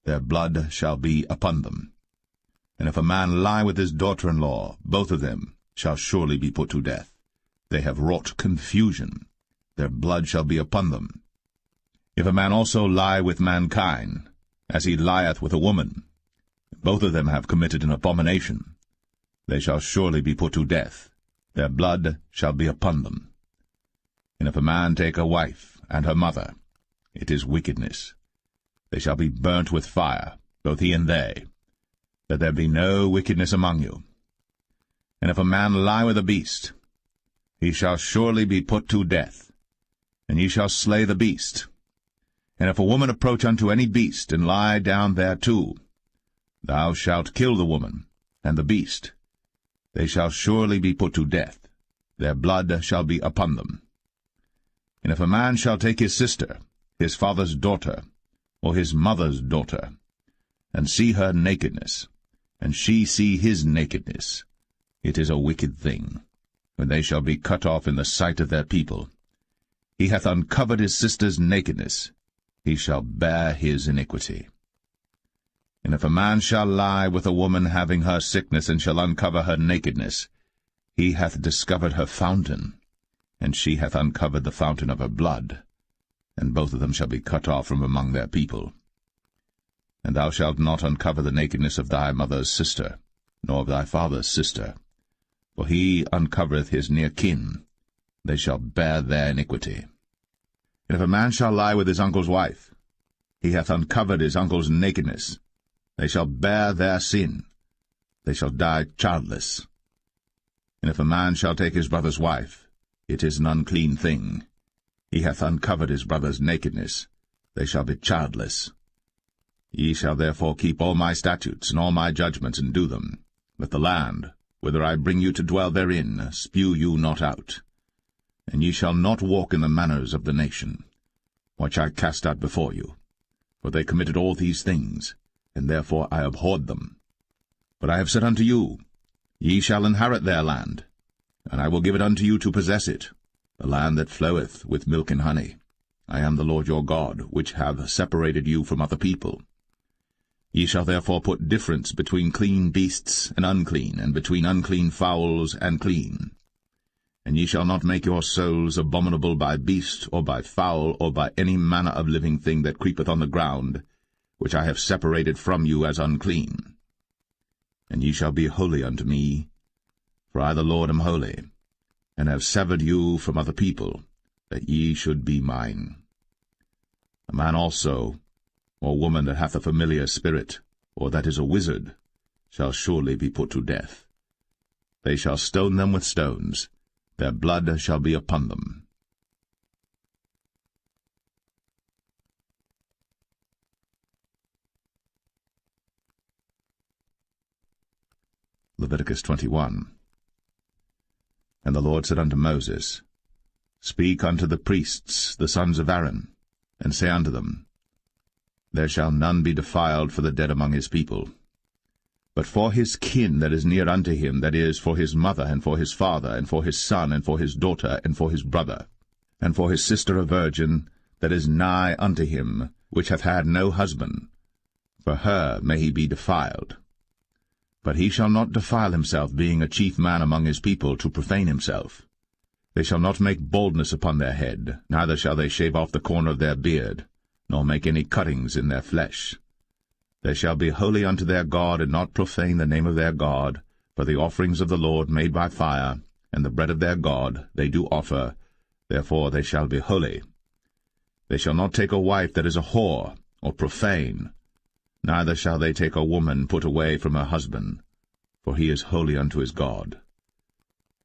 Their blood shall be upon them. And if a man lie with his daughter-in-law, both of them shall surely be put to death. They have wrought confusion. Their blood shall be upon them. If a man also lie with mankind, as he lieth with a woman, both of them have committed an abomination. They shall surely be put to death. Their blood shall be upon them. And if a man take a wife and her mother, it is wickedness. They shall be burnt with fire, both he and they, that there be no wickedness among you. And if a man lie with a beast, he shall surely be put to death, and ye shall slay the beast. And if a woman approach unto any beast, and lie down thereto, thou shalt kill the woman and the beast. They shall surely be put to death. Their blood shall be upon them. And if a man shall take his sister, his father's daughter, or his mother's daughter, and see her nakedness, and she see his nakedness, it is a wicked thing, when they shall be cut off in the sight of their people. He hath uncovered his sister's nakedness, he shall bear his iniquity. And if a man shall lie with a woman having her sickness, and shall uncover her nakedness, he hath discovered her fountain, and she hath uncovered the fountain of her blood, and both of them shall be cut off from among their people. And thou shalt not uncover the nakedness of thy mother's sister, nor of thy father's sister, for he uncovereth his near kin, they shall bear their iniquity. And if a man shall lie with his uncle's wife, he hath uncovered his uncle's nakedness, they shall bear their sin, they shall die childless. And if a man shall take his brother's wife, it is an unclean thing. He hath uncovered his brother's nakedness, they shall be childless. Ye shall therefore keep all my statutes and all my judgments, and do them, that the land, whither I bring you to dwell therein, spew you not out. And ye shall not walk in the manners of the nation, which I cast out before you. For they committed all these things, and therefore I abhorred them. But I have said unto you, Ye shall inherit their land, and I will give it unto you to possess it, the land that floweth with milk and honey. I am the Lord your God, which have separated you from other people. Ye shall therefore put difference between clean beasts and unclean, and between unclean fowls and clean. And ye shall not make your souls abominable by beast, or by fowl, or by any manner of living thing that creepeth on the ground, which I have separated from you as unclean. And ye shall be holy unto me, for I the Lord am holy, and have severed you from other people, that ye should be mine. A man also, or woman that hath a familiar spirit, or that is a wizard, shall surely be put to death. They shall stone them with stones, their blood shall be upon them. Leviticus 21. And the Lord said unto Moses, Speak unto the priests, the sons of Aaron, and say unto them, There shall none be defiled for the dead among his people. But for his kin that is near unto him, that is, for his mother, and for his father, and for his son, and for his daughter, and for his brother, and for his sister a virgin, that is nigh unto him, which hath had no husband, for her may he be defiled. But he shall not defile himself, being a chief man among his people, to profane himself. They shall not make baldness upon their head, neither shall they shave off the corner of their beard, nor make any cuttings in their flesh. They shall be holy unto their God, and not profane the name of their God, for the offerings of the Lord made by fire, and the bread of their God they do offer, therefore they shall be holy. They shall not take a wife that is a whore, or profane, neither shall they take a woman put away from her husband, for he is holy unto his God.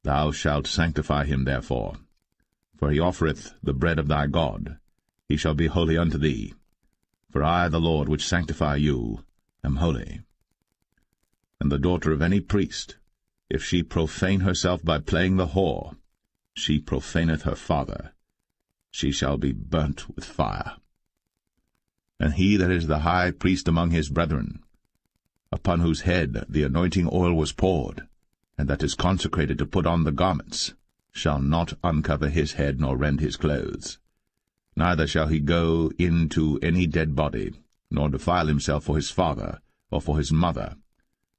Thou shalt sanctify him therefore, for he offereth the bread of thy God. He shall be holy unto thee. For I, the Lord, which sanctify you, am holy. And the daughter of any priest, if she profane herself by playing the whore, she profaneth her father. She shall be burnt with fire. And he that is the high priest among his brethren, upon whose head the anointing oil was poured, and that is consecrated to put on the garments, shall not uncover his head nor rend his clothes. Neither shall he go into any dead body, nor defile himself for his father, or for his mother.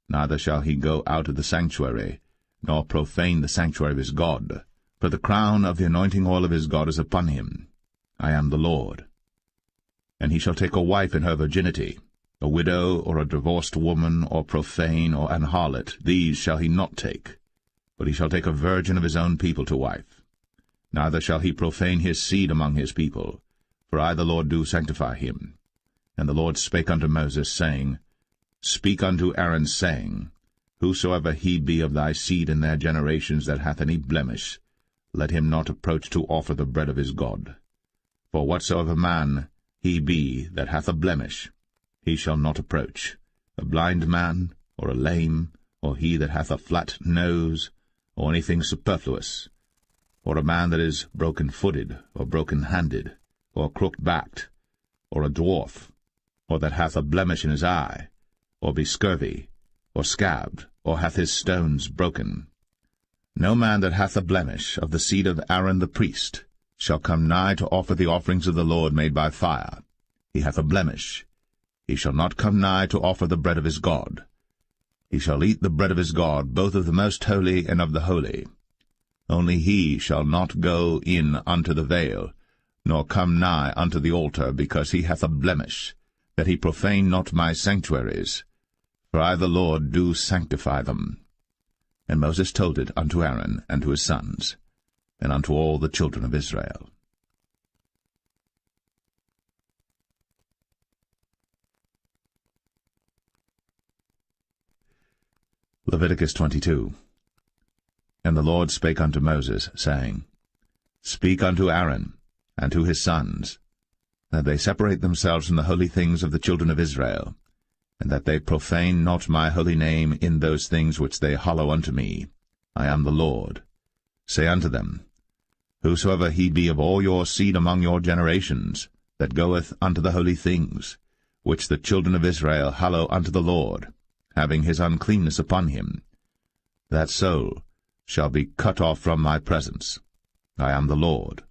Neither shall he go out of the sanctuary, nor profane the sanctuary of his God. For the crown of the anointing oil of his God is upon him. I am the Lord. And he shall take a wife in her virginity, a widow, or a divorced woman, or profane, or an harlot. These shall he not take, but he shall take a virgin of his own people to wife. Neither shall he profane his seed among his people, for I the Lord do sanctify him. And the Lord spake unto Moses, saying, Speak unto Aaron, saying, Whosoever he be of thy seed in their generations that hath any blemish, let him not approach to offer the bread of his God. For whatsoever man he be that hath a blemish, he shall not approach, a blind man, or a lame, or he that hath a flat nose, or anything superfluous, or a man that is broken-footed, or broken-handed, or crooked-backed, or a dwarf, or that hath a blemish in his eye, or be scurvy, or scabbed, or hath his stones broken. No man that hath a blemish of the seed of Aaron the priest shall come nigh to offer the offerings of the Lord made by fire. He hath a blemish. He shall not come nigh to offer the bread of his God. He shall eat the bread of his God, both of the most holy and of the holy. Only he shall not go in unto the veil, nor come nigh unto the altar, because he hath a blemish, that he profane not my sanctuaries. For I the Lord do sanctify them. And Moses told it unto Aaron and to his sons, and unto all the children of Israel. Leviticus 22. And the Lord spake unto Moses, saying, Speak unto Aaron and to his sons, that they separate themselves from the holy things of the children of Israel, and that they profane not my holy name in those things which they hallow unto me. I am the Lord. Say unto them, Whosoever he be of all your seed among your generations, that goeth unto the holy things, which the children of Israel hallow unto the Lord, having his uncleanness upon him, that soul shall be cut off from my presence. I am the Lord.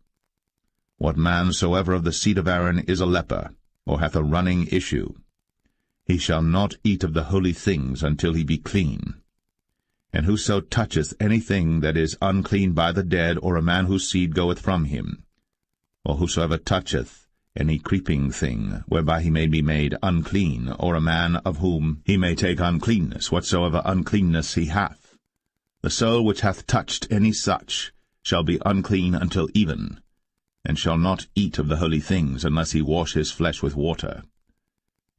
What man soever of the seed of Aaron is a leper, or hath a running issue, he shall not eat of the holy things until he be clean. And whoso toucheth anything that is unclean by the dead, or a man whose seed goeth from him, or whosoever toucheth any creeping thing, whereby he may be made unclean, or a man of whom he may take uncleanness, whatsoever uncleanness he hath, the soul which hath touched any such shall be unclean until even, and shall not eat of the holy things, unless he wash his flesh with water.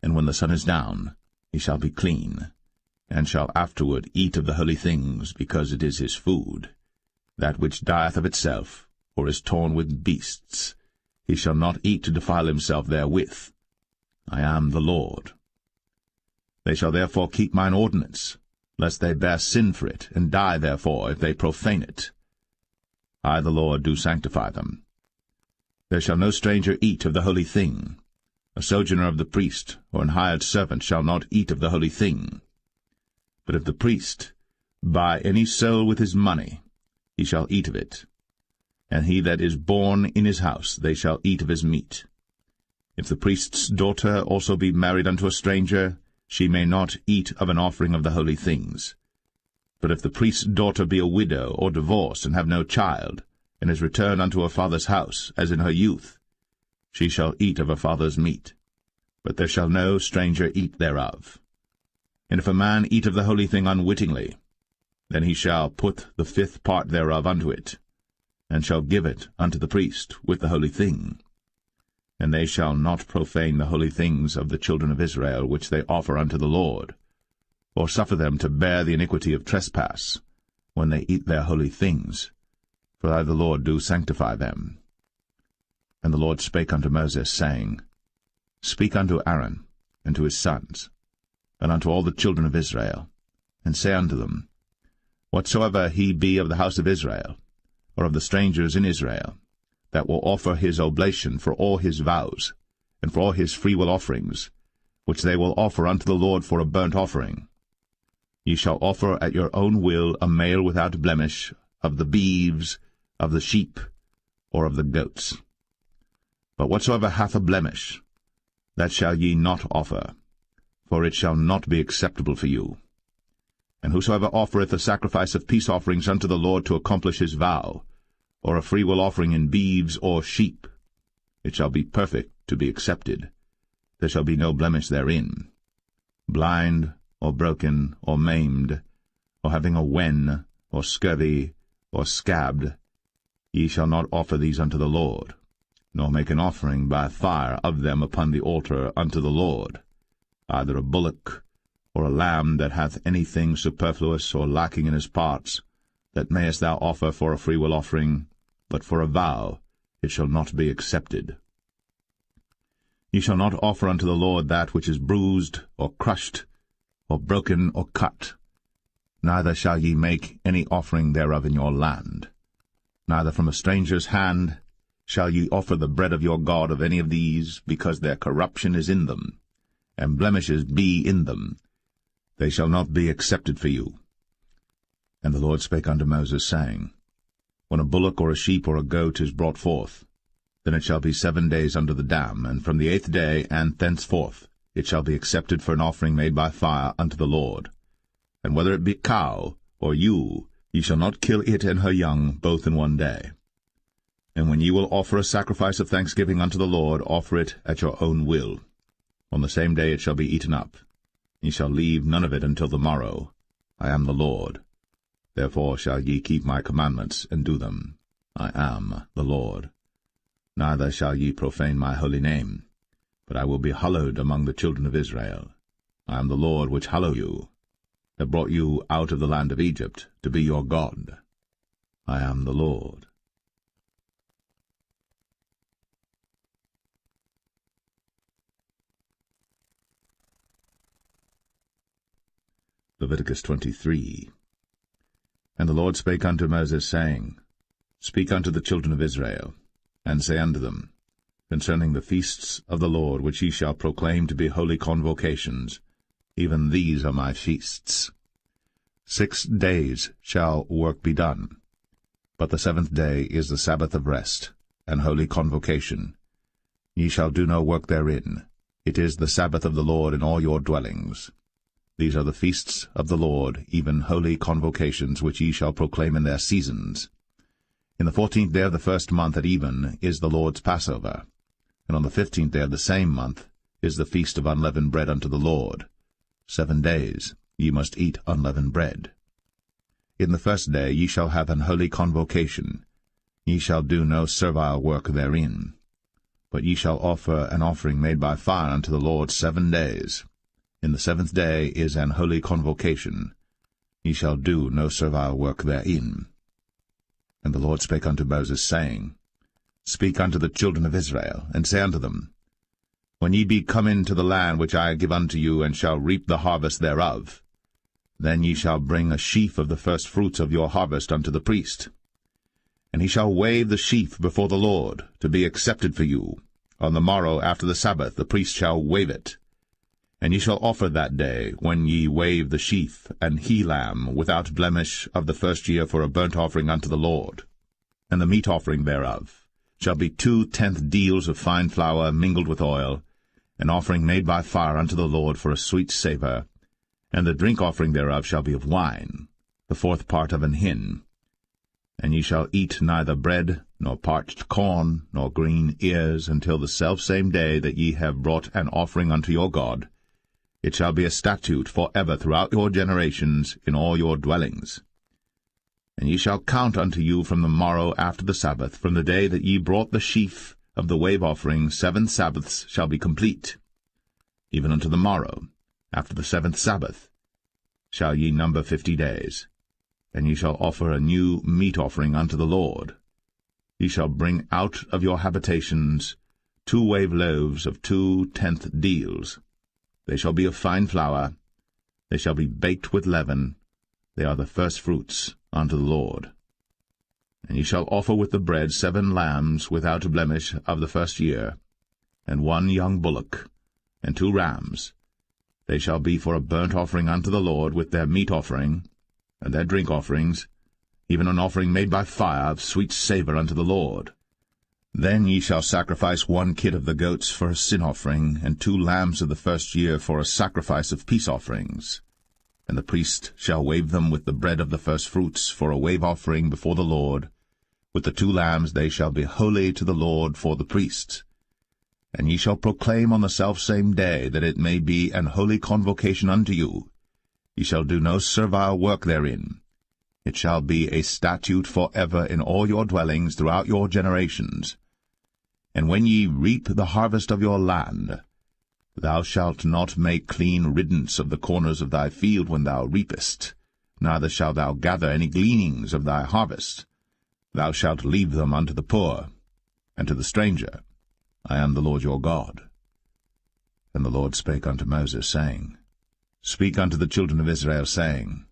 And when the sun is down, he shall be clean, and shall afterward eat of the holy things, because it is his food. That which dieth of itself, or is torn with beasts, he shall not eat to defile himself therewith. I am the Lord. They shall therefore keep mine ordinance, lest they bear sin for it, and die therefore, if they profane it. I the Lord do sanctify them. There shall no stranger eat of the holy thing. A sojourner of the priest, or an hired servant, shall not eat of the holy thing. But if the priest buy any soul with his money, he shall eat of it. And he that is born in his house, they shall eat of his meat. If the priest's daughter also be married unto a stranger, she may not eat of an offering of the holy things. But if the priest's daughter be a widow, or divorced, and have no child, and is returned unto her father's house, as in her youth, she shall eat of her father's meat, but there shall no stranger eat thereof. And if a man eat of the holy thing unwittingly, then he shall put the 5th part thereof unto it, and shall give it unto the priest with the holy thing. And they shall not profane the holy things of the children of Israel, which they offer unto the Lord, or suffer them to bear the iniquity of trespass, when they eat their holy things. For I the Lord do sanctify them. And the Lord spake unto Moses, saying, Speak unto Aaron and to his sons, and unto all the children of Israel, and say unto them, Whatsoever he be of the house of Israel, or of the strangers in Israel, that will offer his oblation for all his vows, and for all his freewill offerings, which they will offer unto the Lord for a burnt offering, ye shall offer at your own will a male without blemish, of the beeves, of the sheep, or of the goats. But whatsoever hath a blemish, that shall ye not offer, for it shall not be acceptable for you. And whosoever offereth a sacrifice of peace offerings unto the Lord to accomplish his vow, or a freewill offering in beeves or sheep, it shall be perfect to be accepted. There shall be no blemish therein. Blind, or broken, or maimed, or having a wen, or scurvy, or scabbed, ye shall not offer these unto the Lord, nor make an offering by fire of them upon the altar unto the Lord, either a bullock, or a lamb that hath anything superfluous or lacking in his parts, that mayest thou offer for a freewill offering, but for a vow it shall not be accepted. Ye shall not offer unto the Lord that which is bruised, or crushed, or broken, or cut, neither shall ye make any offering thereof in your land. Neither from a stranger's hand shall ye offer the bread of your God of any of these, because their corruption is in them, and blemishes be in them, they shall not be accepted for you. And the Lord spake unto Moses, saying, When a bullock or a sheep or a goat is brought forth, then it shall be 7 days under the dam, and from the 8th day and thenceforth it shall be accepted for an offering made by fire unto the Lord. And whether it be cow or ewe, ye shall not kill it and her young both in 1 day. And when ye will offer a sacrifice of thanksgiving unto the Lord, offer it at your own will. On the same day it shall be eaten up. Ye shall leave none of it until the morrow. I am the Lord. Therefore shall ye keep my commandments, and do them. I am the Lord. Neither shall ye profane my holy name, but I will be hallowed among the children of Israel. I am the Lord which hallow you, that brought you out of the land of Egypt, to be your God. I am the Lord. Leviticus 23. And the Lord spake unto Moses, saying, Speak unto the children of Israel, and say unto them, Concerning the feasts of the Lord, which ye shall proclaim to be holy convocations, even these are my feasts. 6 days shall work be done, but the 7th day is the Sabbath of rest, and holy convocation. Ye shall do no work therein. It is the Sabbath of the Lord in all your dwellings. These are the feasts of the Lord, even holy convocations, which ye shall proclaim in their seasons. In the 14th day of the 1st month at even is the Lord's Passover, and on the 15th day of the same month is the feast of unleavened bread unto the Lord. 7 days ye must eat unleavened bread. In the 1st day ye shall have an holy convocation. Ye shall do no servile work therein. But ye shall offer an offering made by fire unto the Lord 7 days. In the 7th day is an holy convocation. Ye shall do no servile work therein. And the Lord spake unto Moses, saying, Speak unto the children of Israel, and say unto them, When ye be come into the land which I give unto you, and shall reap the harvest thereof, then ye shall bring a sheaf of the first fruits of your harvest unto the priest. And he shall wave the sheaf before the Lord, to be accepted for you. On the morrow after the Sabbath the priest shall wave it. And ye shall offer that day, when ye wave the sheaf, an he-lamb without blemish of the 1st year for a burnt offering unto the Lord. And the meat offering thereof shall be 2/10 deals of fine flour mingled with oil, an offering made by fire unto the Lord for a sweet savour. And the drink offering thereof shall be of wine, the 4th part of an hin. And ye shall eat neither bread, nor parched corn, nor green ears, until the selfsame day that ye have brought an offering unto your God. It shall be a statute for ever throughout your generations in all your dwellings. And ye shall count unto you from the morrow after the Sabbath, from the day that ye brought the sheaf of the wave offering, 7 Sabbaths shall be complete. Even unto the morrow, after the 7th Sabbath, shall ye number 50 days. And ye shall offer a new meat offering unto the Lord. Ye shall bring out of your habitations 2 wave loaves of 2/10 deals. They shall be of fine flour. They shall be baked with leaven. They are the first fruits unto the Lord. And ye shall offer with the bread 7 lambs without blemish of the 1st year, and 1 young bullock, and 2 rams. They shall be for a burnt offering unto the Lord, with their meat offering, and their drink offerings, even an offering made by fire of sweet savour unto the Lord. Then ye shall sacrifice 1 kid of the goats for a sin offering, and 2 lambs of the 1st year for a sacrifice of peace offerings. And the priest shall wave them with the bread of the first fruits for a wave offering before the Lord. With the 2 lambs they shall be holy to the Lord for the priests. And ye shall proclaim on the selfsame day, that it may be an holy convocation unto you. Ye shall do no servile work therein. It shall be a statute for ever in all your dwellings throughout your generations. And when ye reap the harvest of your land, thou shalt not make clean riddance of the corners of thy field when thou reapest, neither shalt thou gather any gleanings of thy harvest. Thou shalt leave them unto the poor, and to the stranger. I am the Lord your God. And the Lord spake unto Moses, saying, Speak unto the children of Israel, saying,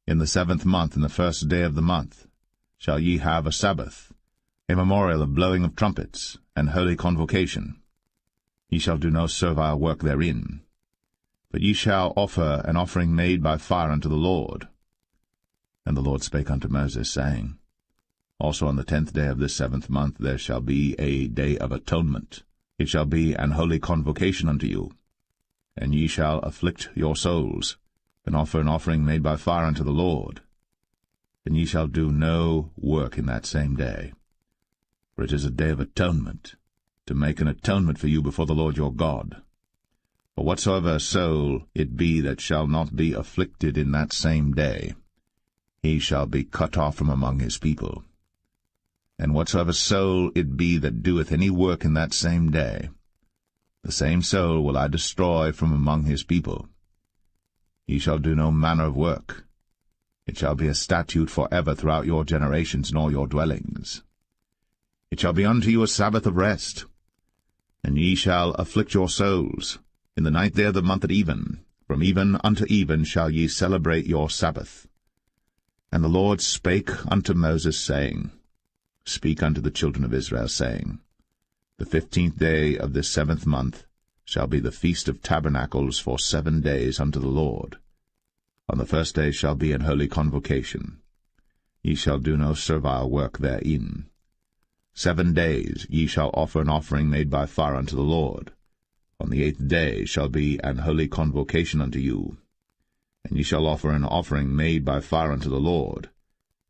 In the 7th month, in the 1st day of the month, shall ye have a Sabbath, a memorial of blowing of trumpets, and holy convocation. Ye shall do no servile work therein. But ye shall offer an offering made by fire unto the Lord. And the Lord spake unto Moses, saying, Also on the 10th day of this 7th month there shall be a day of atonement. It shall be an holy convocation unto you. And ye shall afflict your souls, and offer an offering made by fire unto the Lord. And ye shall do no work in that same day. For it is a day of atonement, to make an atonement for you before the Lord your God. For whatsoever soul it be that shall not be afflicted in that same day, he shall be cut off from among his people. And whatsoever soul it be that doeth any work in that same day, the same soul will I destroy from among his people. Ye shall do no manner of work. It shall be a statute for ever throughout your generations in all your dwellings. It shall be unto you a Sabbath of rest, and ye shall afflict your souls. In the 9th day of the month at even, from even unto even shall ye celebrate your Sabbath. And the Lord spake unto Moses, saying, Speak unto the children of Israel, saying, The 15th day of this 7th month shall be the Feast of Tabernacles for 7 days unto the Lord. On the 1st day shall be an holy convocation. Ye shall do no servile work therein. 7 days ye shall offer an offering made by fire unto the Lord. On the 8th day shall be an holy convocation unto you. And ye shall offer an offering made by fire unto the Lord.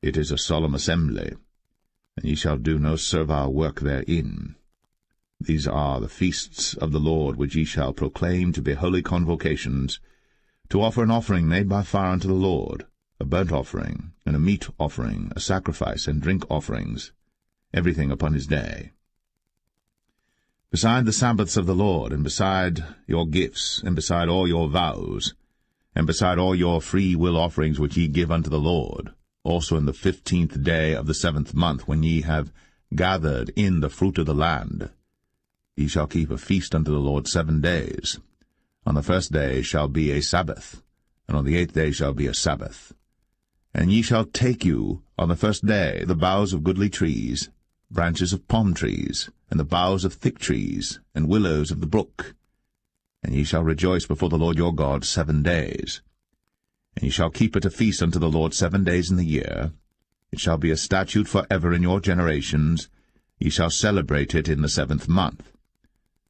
It is a solemn assembly. And ye shall do no servile work therein. These are the feasts of the Lord which ye shall proclaim to be holy convocations, to offer an offering made by fire unto the Lord, a burnt offering, and a meat offering, a sacrifice, and drink offerings, everything upon his day. Beside the Sabbaths of the Lord, and beside your gifts, and beside all your vows, and beside all your free will offerings which ye give unto the Lord, also in the 15th day of the 7th month, when ye have gathered in the fruit of the land, ye shall keep a feast unto the Lord 7 days. On the 1st day shall be a Sabbath, and on the 8th day shall be a Sabbath. And ye shall take you on the 1st day the boughs of goodly trees, branches of palm trees, and the boughs of thick trees, and willows of the brook. And ye shall rejoice before the Lord your God 7 days. And ye shall keep it a feast unto the Lord 7 days in the year. It shall be a statute for ever in your generations. Ye shall celebrate it in the 7th month.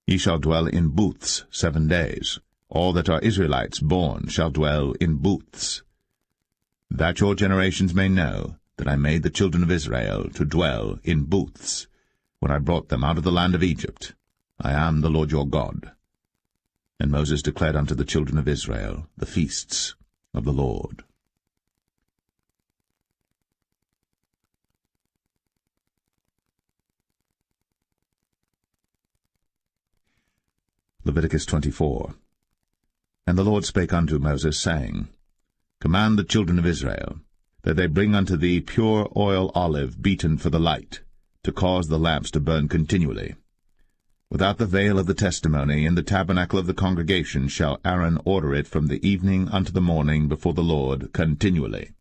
Ye shall dwell in booths 7 days. All that are Israelites born shall dwell in booths. That your generations may know that I made the children of Israel to dwell in booths, when I brought them out of the land of Egypt. I am the Lord your God. And Moses declared unto the children of Israel the feasts of the Lord. Leviticus 24. And the Lord spake unto Moses, saying, Command the children of Israel, that they bring unto thee pure oil olive beaten for the light, to cause the lamps to burn continually. Without the veil of the testimony, in the tabernacle of the congregation, shall Aaron order it from the evening unto the morning before the Lord continually.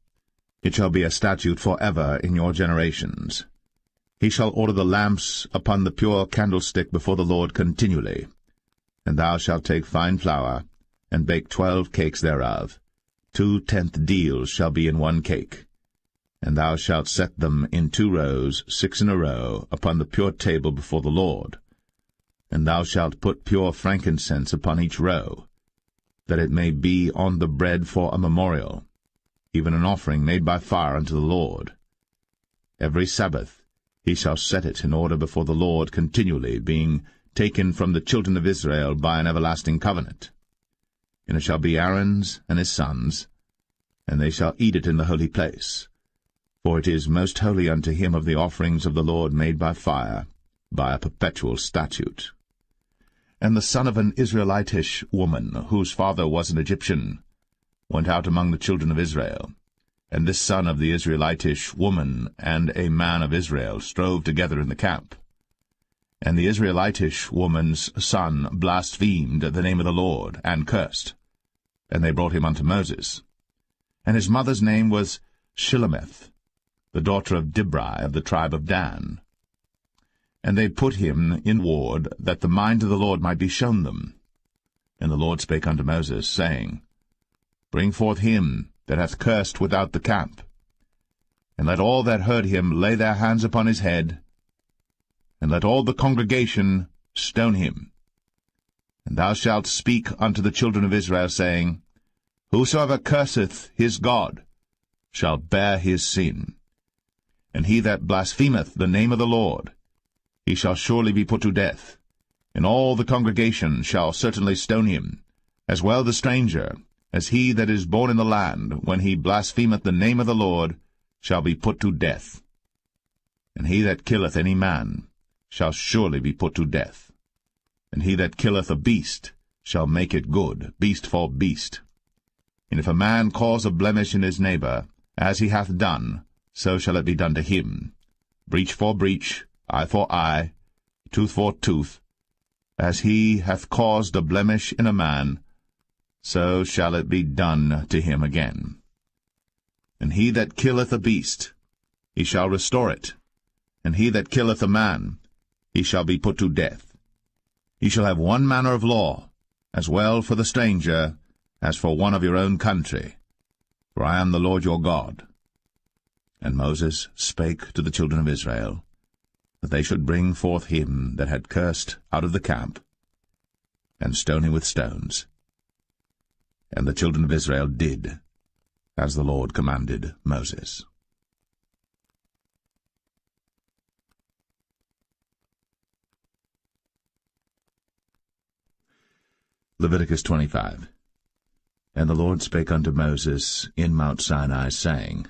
It shall be a statute for ever in your generations. He shall order the lamps upon the pure candlestick before the Lord continually. And thou shalt take fine flour, and bake 12 cakes thereof. 2 tenth deals shall be in 1 cake. And thou shalt set them in 2 rows, 6 in a row, upon the pure table before the Lord. And thou shalt put pure frankincense upon each row, that it may be on the bread for a memorial, even an offering made by fire unto the Lord. Every Sabbath he shall set it in order before the Lord continually, being taken from the children of Israel by an everlasting covenant. And it shall be Aaron's and his sons, and they shall eat it in the holy place. For it is most holy unto him of the offerings of the Lord made by fire, by a perpetual statute. And the son of an Israelitish woman, whose father was an Egyptian, went out among the children of Israel. And this son of the Israelitish woman and a man of Israel strove together in the camp. And the Israelitish woman's son blasphemed the name of the Lord, and cursed. And they brought him unto Moses. And his mother's name was Shilemeth, the daughter of Dibri of the tribe of Dan. And they put him in ward, that the mind of the Lord might be shown them. And the Lord spake unto Moses, saying, Bring forth him that hath cursed without the camp, and let all that heard him lay their hands upon his head, and let all the congregation stone him. And thou shalt speak unto the children of Israel, saying, Whosoever curseth his God shall bear his sin. And he that blasphemeth the name of the Lord, he shall surely be put to death. And all the congregation shall certainly stone him, as well the stranger, as he that is born in the land, when he blasphemeth the name of the Lord, shall be put to death. And he that killeth any man shall surely be put to death. And he that killeth a beast shall make it good, beast for beast. And if a man cause a blemish in his neighbor, as he hath done, so shall it be done to him. Breach for breach, eye for eye, tooth for tooth. As he hath caused a blemish in a man, so shall it be done to him again. And he that killeth a beast, he shall restore it. And he that killeth a man, he shall be put to death. Ye shall have one manner of law, as well for the stranger as for one of your own country. For I am the Lord your God. And Moses spake to the children of Israel, that they should bring forth him that had cursed out of the camp, and stone him with stones. And the children of Israel did as the Lord commanded Moses. Leviticus 25. And the Lord spake unto Moses in Mount Sinai, saying,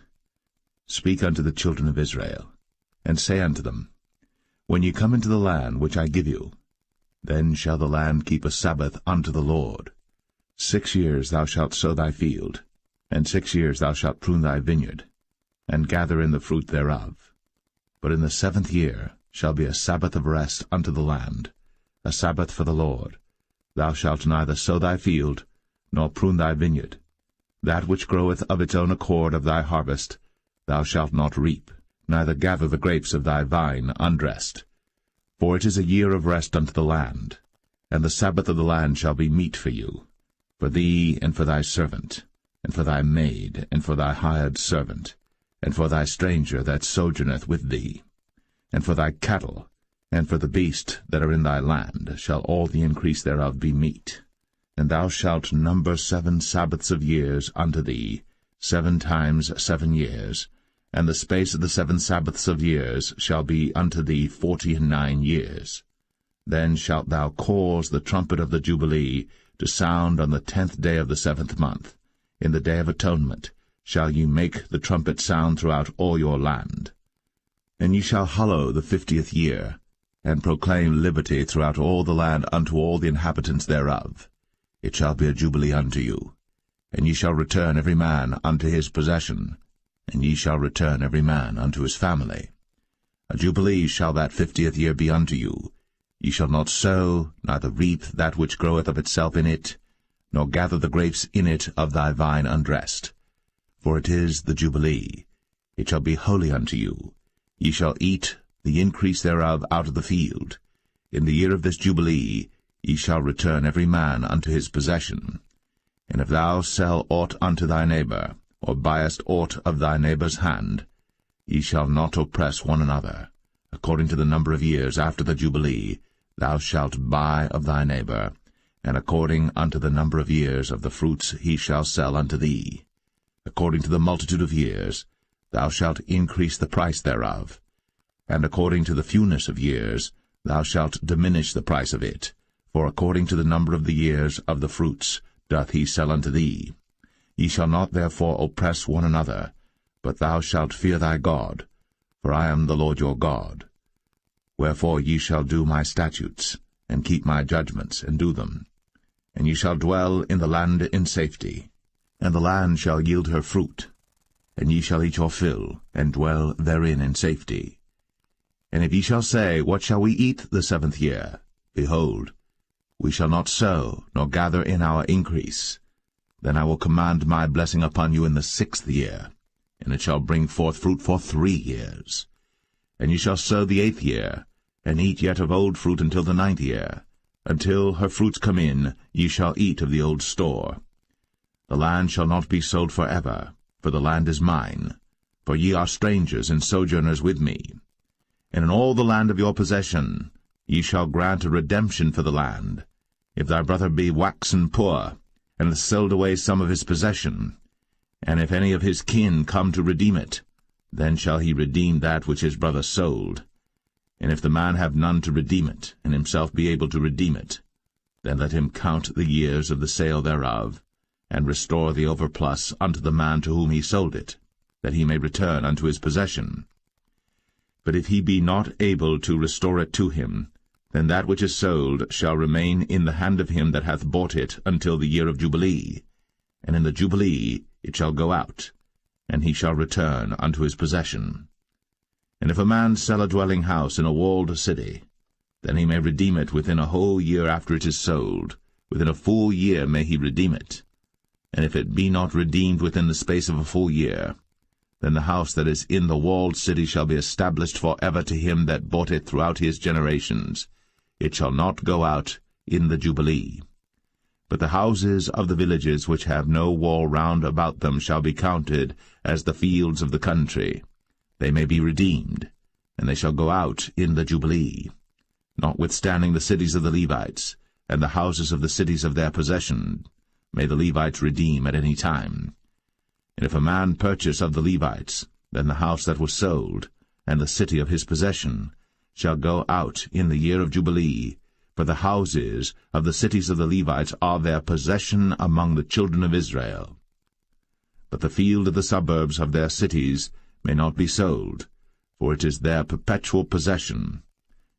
Speak unto the children of Israel, and say unto them, When ye come into the land which I give you, then shall the land keep a Sabbath unto the Lord. 6 years thou shalt sow thy field, and 6 years thou shalt prune thy vineyard, and gather in the fruit thereof. But in the 7th year shall be a Sabbath of rest unto the land, a Sabbath for the Lord. Thou shalt neither sow thy field, nor prune thy vineyard. That which groweth of its own accord of thy harvest thou shalt not reap, neither gather the grapes of thy vine undressed. For it is a year of rest unto the land, and the Sabbath of the land shall be meat for you, for thee and for thy servant, and for thy maid, and for thy hired servant, and for thy stranger that sojourneth with thee, and for thy cattle, and for the beast that are in thy land shall all the increase thereof be meat. And thou shalt number 7 Sabbaths of years unto thee, 7 times 7 years, and the space of the 7 Sabbaths of years shall be unto thee 49 years. Then shalt thou cause the trumpet of the Jubilee to sound on the 10th day of the 7th month. In the day of atonement shall ye make the trumpet sound throughout all your land. And ye shall hallow the 50th year, and proclaim liberty throughout all the land unto all the inhabitants thereof. It shall be a jubilee unto you. And ye shall return every man unto his possession, and ye shall return every man unto his family. A jubilee shall that 50th year be unto you. Ye shall not sow, neither reap that which groweth of itself in it, nor gather the grapes in it of thy vine undressed. For it is the jubilee. It shall be holy unto you. Ye shall eat the increase thereof out of the field. In the year of this jubilee ye shall return every man unto his possession. And if thou sell aught unto thy neighbor, or buyest aught of thy neighbor's hand, ye shall not oppress one another. According to the number of years after the jubilee thou shalt buy of thy neighbor, and according unto the number of years of the fruits he shall sell unto thee. According to the multitude of years thou shalt increase the price thereof, and according to the fewness of years thou shalt diminish the price of it. For according to the number of the years of the fruits doth he sell unto thee. Ye shall not therefore oppress one another, but thou shalt fear thy God, for I am the Lord your God. Wherefore ye shall do my statutes, and keep my judgments, and do them. And ye shall dwell in the land in safety, and the land shall yield her fruit, and ye shall eat your fill, and dwell therein in safety. And if ye shall say, What shall we eat the 7th year? Behold, we shall not sow, nor gather in our increase. Then I will command my blessing upon you in the 6th year, and it shall bring forth fruit for 3 years. And ye shall sow the 8th year, and eat yet of old fruit until the 9th year. Until her fruits come in, ye shall eat of the old store. The land shall not be sold forever, for the land is mine. For ye are strangers and sojourners with me. And in all the land of your possession ye shall grant a redemption for the land. If thy brother be waxen poor, and hath sold away some of his possession, and if any of his kin come to redeem it, then shall he redeem that which his brother sold. And if the man have none to redeem it, and himself be able to redeem it, then let him count the years of the sale thereof, and restore the overplus unto the man to whom he sold it, that he may return unto his possession. But if he be not able to restore it to him, then that which is sold shall remain in the hand of him that hath bought it until the year of Jubilee, and in the Jubilee it shall go out, and he shall return unto his possession. And if a man sell a dwelling house in a walled city, then he may redeem it within a whole year after it is sold. Within a full year may he redeem it. And if it be not redeemed within the space of a full year, then the house that is in the walled city shall be established for ever to him that bought it throughout his generations. It shall not go out in the Jubilee. But the houses of the villages which have no wall round about them shall be counted as the fields of the country. They may be redeemed, and they shall go out in the Jubilee. Notwithstanding the cities of the Levites, and the houses of the cities of their possession, may the Levites redeem at any time. And if a man purchase of the Levites, then the house that was sold, and the city of his possession, shall go out in the year of Jubilee, for the houses of the cities of the Levites are their possession among the children of Israel. But the field of the suburbs of their cities may not be sold, for it is their perpetual possession.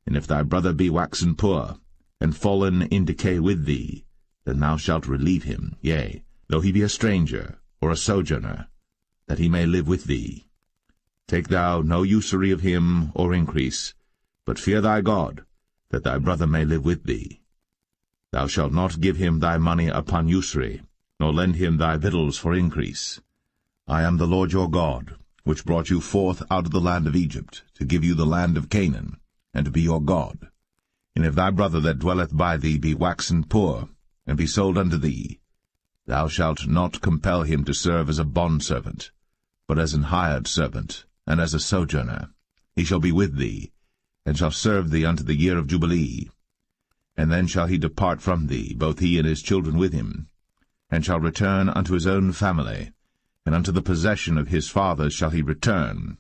And if thy brother be waxen poor, and fallen in decay with thee, then thou shalt relieve him, yea, though he be a stranger, or a sojourner, that he may live with thee. Take thou no usury of him, or increase, but fear thy God, that thy brother may live with thee. Thou shalt not give him thy money upon usury, nor lend him thy victuals for increase. I am the Lord your God, which brought you forth out of the land of Egypt, to give you the land of Canaan, and to be your God. And if thy brother that dwelleth by thee be waxen poor, and be sold unto thee, thou shalt not compel him to serve as a bondservant, but as an hired servant, and as a sojourner. He shall be with thee, and shall serve thee unto the year of Jubilee. And then shall he depart from thee, both he and his children with him, and shall return unto his own family, and unto the possession of his fathers shall he return.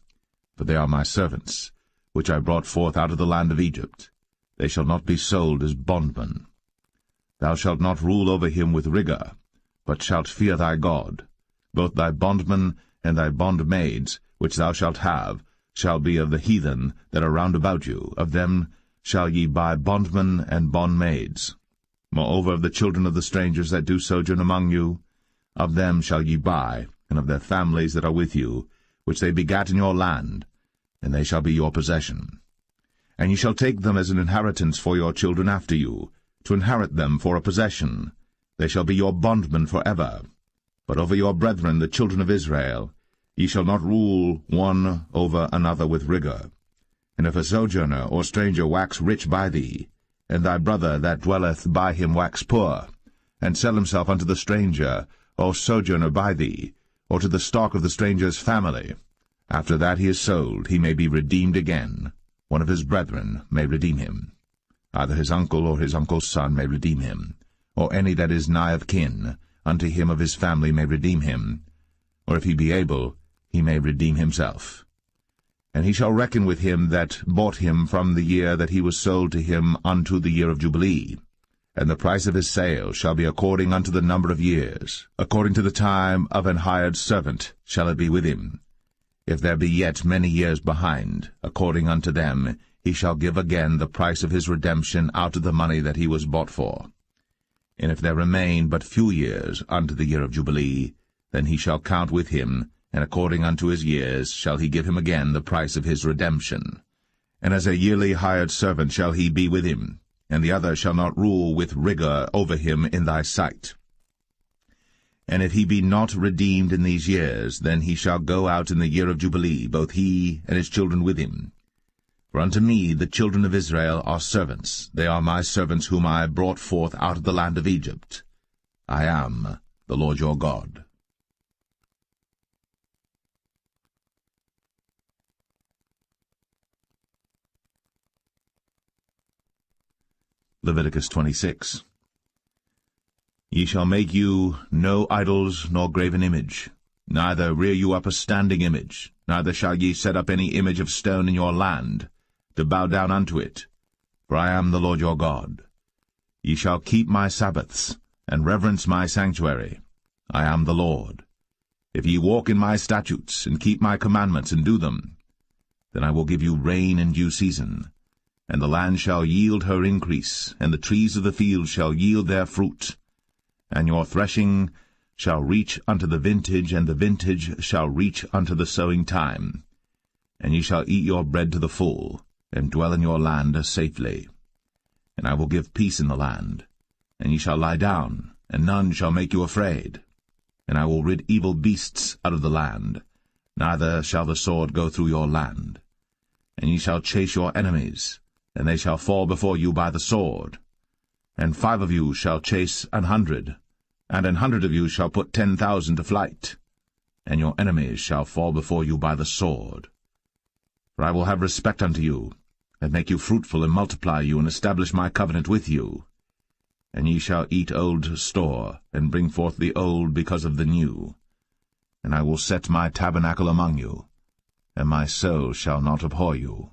For they are my servants, which I brought forth out of the land of Egypt. They shall not be sold as bondmen. Thou shalt not rule over him with rigor, but shalt fear thy God. Both thy bondmen and thy bondmaids, which thou shalt have, shall be of the heathen that are round about you. Of them shall ye buy bondmen and bondmaids. Moreover, of the children of the strangers that do sojourn among you, of them shall ye buy, and of their families that are with you, which they begat in your land, and they shall be your possession. And ye shall take them as an inheritance for your children after you, to inherit them for a possession. They shall be your bondmen for ever. But over your brethren, the children of Israel, ye shall not rule one over another with rigor. And if a sojourner or stranger wax rich by thee, and thy brother that dwelleth by him wax poor, and sell himself unto the stranger or sojourner by thee, or to the stock of the stranger's family, after that he is sold, he may be redeemed again. One of his brethren may redeem him. Either his uncle or his uncle's son may redeem him, or any that is nigh of kin unto him of his family may redeem him, or if he be able, he may redeem himself. And he shall reckon with him that bought him from the year that he was sold to him unto the year of Jubilee. And the price of his sale shall be according unto the number of years. According to the time of an hired servant shall it be with him. If there be yet many years behind, according unto them, he shall give again the price of his redemption out of the money that he was bought for. And if there remain but few years unto the year of Jubilee, then he shall count with him, and according unto his years shall he give him again the price of his redemption. And as a yearly hired servant shall he be with him, and the other shall not rule with rigor over him in thy sight. And if he be not redeemed in these years, then he shall go out in the year of Jubilee, both he and his children with him. For unto me the children of Israel are servants. They are my servants whom I brought forth out of the land of Egypt. I am the Lord your God. Leviticus 26. Ye shall make you no idols nor graven image, neither rear you up a standing image, neither shall ye set up any image of stone in your land, to bow down unto it, for I am the Lord your God. Ye shall keep my Sabbaths, and reverence my sanctuary. I am the Lord. If ye walk in my statutes, and keep my commandments, and do them, then I will give you rain in due season, and the land shall yield her increase, and the trees of the field shall yield their fruit. And your threshing shall reach unto the vintage, and the vintage shall reach unto the sowing time. And ye shall eat your bread to the full, and dwell in your land safely. And I will give peace in the land, and ye shall lie down, and none shall make you afraid. And I will rid evil beasts out of the land, neither shall the sword go through your land. And ye shall chase your enemies, and they shall fall before you by the sword. And 5 of you shall chase 100, and 100 of you shall put 10,000 to flight. And your enemies shall fall before you by the sword. For I will have respect unto you, and make you fruitful, and multiply you, and establish my covenant with you. And ye shall eat old store, and bring forth the old because of the new. And I will set my tabernacle among you, and my soul shall not abhor you.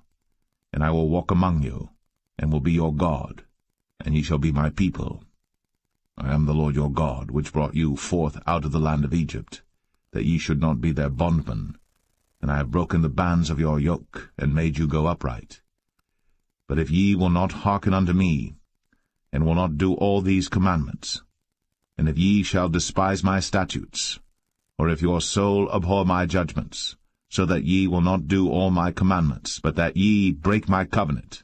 And I will walk among you, and will be your God, and ye shall be my people. I am the Lord your God, which brought you forth out of the land of Egypt, that ye should not be their bondmen. And I have broken the bands of your yoke, and made you go upright. But if ye will not hearken unto me, and will not do all these commandments, and if ye shall despise my statutes, or if your soul abhor my judgments, so that ye will not do all my commandments, but that ye break my covenant,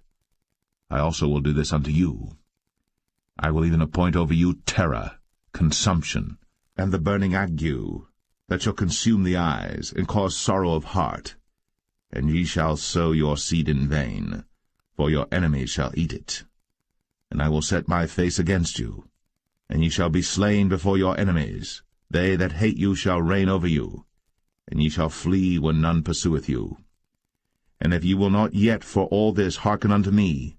I also will do this unto you. I will even appoint over you terror, consumption, and the burning ague, that shall consume the eyes, and cause sorrow of heart. And ye shall sow your seed in vain, for your enemies shall eat it. And I will set my face against you, and ye shall be slain before your enemies. They that hate you shall reign over you, and ye shall flee when none pursueth you. And if ye will not yet for all this hearken unto me,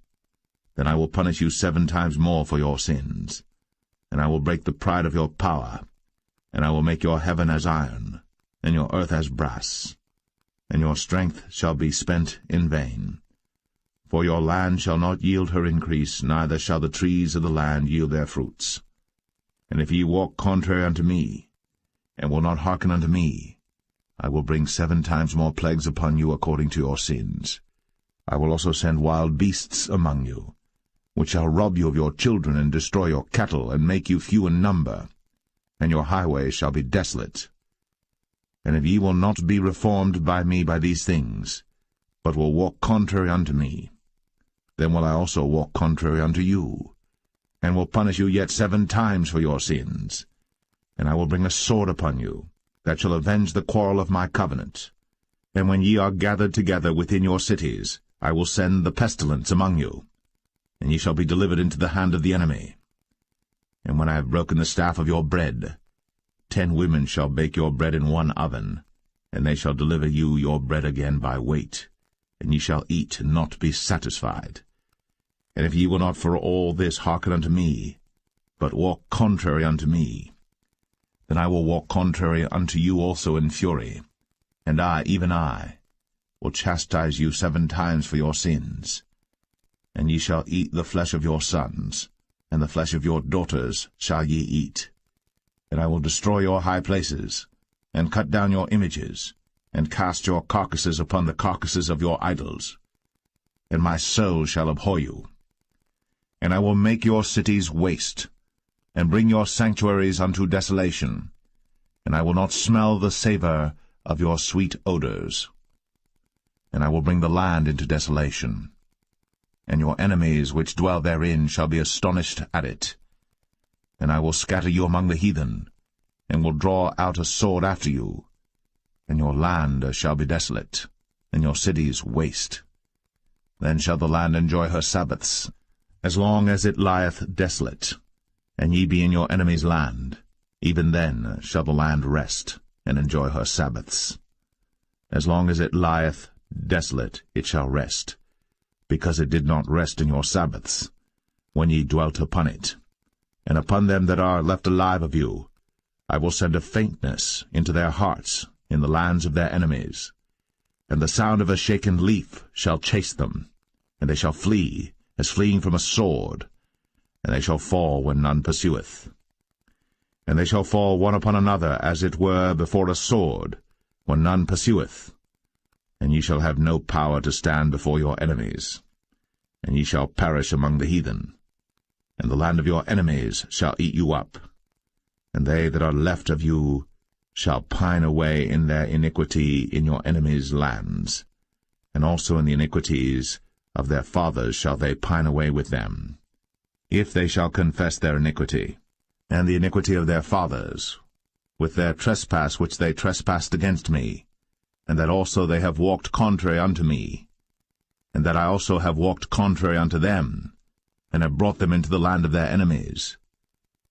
then I will punish you 7 times more for your sins. And I will break the pride of your power, and I will make your heaven as iron, and your earth as brass, and your strength shall be spent in vain. For your land shall not yield her increase, neither shall the trees of the land yield their fruits. And if ye walk contrary unto me, and will not hearken unto me, I will bring 7 times more plagues upon you according to your sins. I will also send wild beasts among you, which shall rob you of your children, and destroy your cattle, and make you few in number, and your highways shall be desolate. And if ye will not be reformed by me by these things, but will walk contrary unto me, then will I also walk contrary unto you, and will punish you yet 7 times for your sins. And I will bring a sword upon you, that shall avenge the quarrel of my covenant. And when ye are gathered together within your cities, I will send the pestilence among you, and ye shall be delivered into the hand of the enemy. And when I have broken the staff of your bread, 10 women shall bake your bread in 1 oven, and they shall deliver you your bread again by weight, and ye shall eat and not be satisfied. And if ye will not for all this hearken unto me, but walk contrary unto me, then I will walk contrary unto you also in fury, and I, even I, will chastise you 7 times for your sins. And ye shall eat the flesh of your sons, and the flesh of your daughters shall ye eat. And I will destroy your high places, and cut down your images, and cast your carcasses upon the carcasses of your idols. And my soul shall abhor you. And I will make your cities waste, and bring your sanctuaries unto desolation, and I will not smell the savour of your sweet odours. And I will bring the land into desolation, and your enemies which dwell therein shall be astonished at it. And I will scatter you among the heathen, and will draw out a sword after you, and your land shall be desolate, and your cities waste. then shall the land enjoy her Sabbaths, as long as it lieth desolate, and ye be in your enemy's land, even then shall the land rest, and enjoy her Sabbaths. As long as it lieth desolate it shall rest, because it did not rest in your Sabbaths, when ye dwelt upon it. And upon them that are left alive of you I will send a faintness into their hearts in the lands of their enemies, and the sound of a shaken leaf shall chase them, and they shall flee, as fleeing from a sword, and they shall fall when none pursueth. And they shall fall one upon another, as it were before a sword, when none pursueth. And ye shall have no power to stand before your enemies, and ye shall perish among the heathen. And the land of your enemies shall eat you up, and they that are left of you shall pine away in their iniquity in your enemies' lands, and also in the iniquities of their fathers shall they pine away with them, if they shall confess their iniquity, and the iniquity of their fathers, with their trespass which they trespassed against me, and that also they have walked contrary unto me, and that I also have walked contrary unto them, and have brought them into the land of their enemies.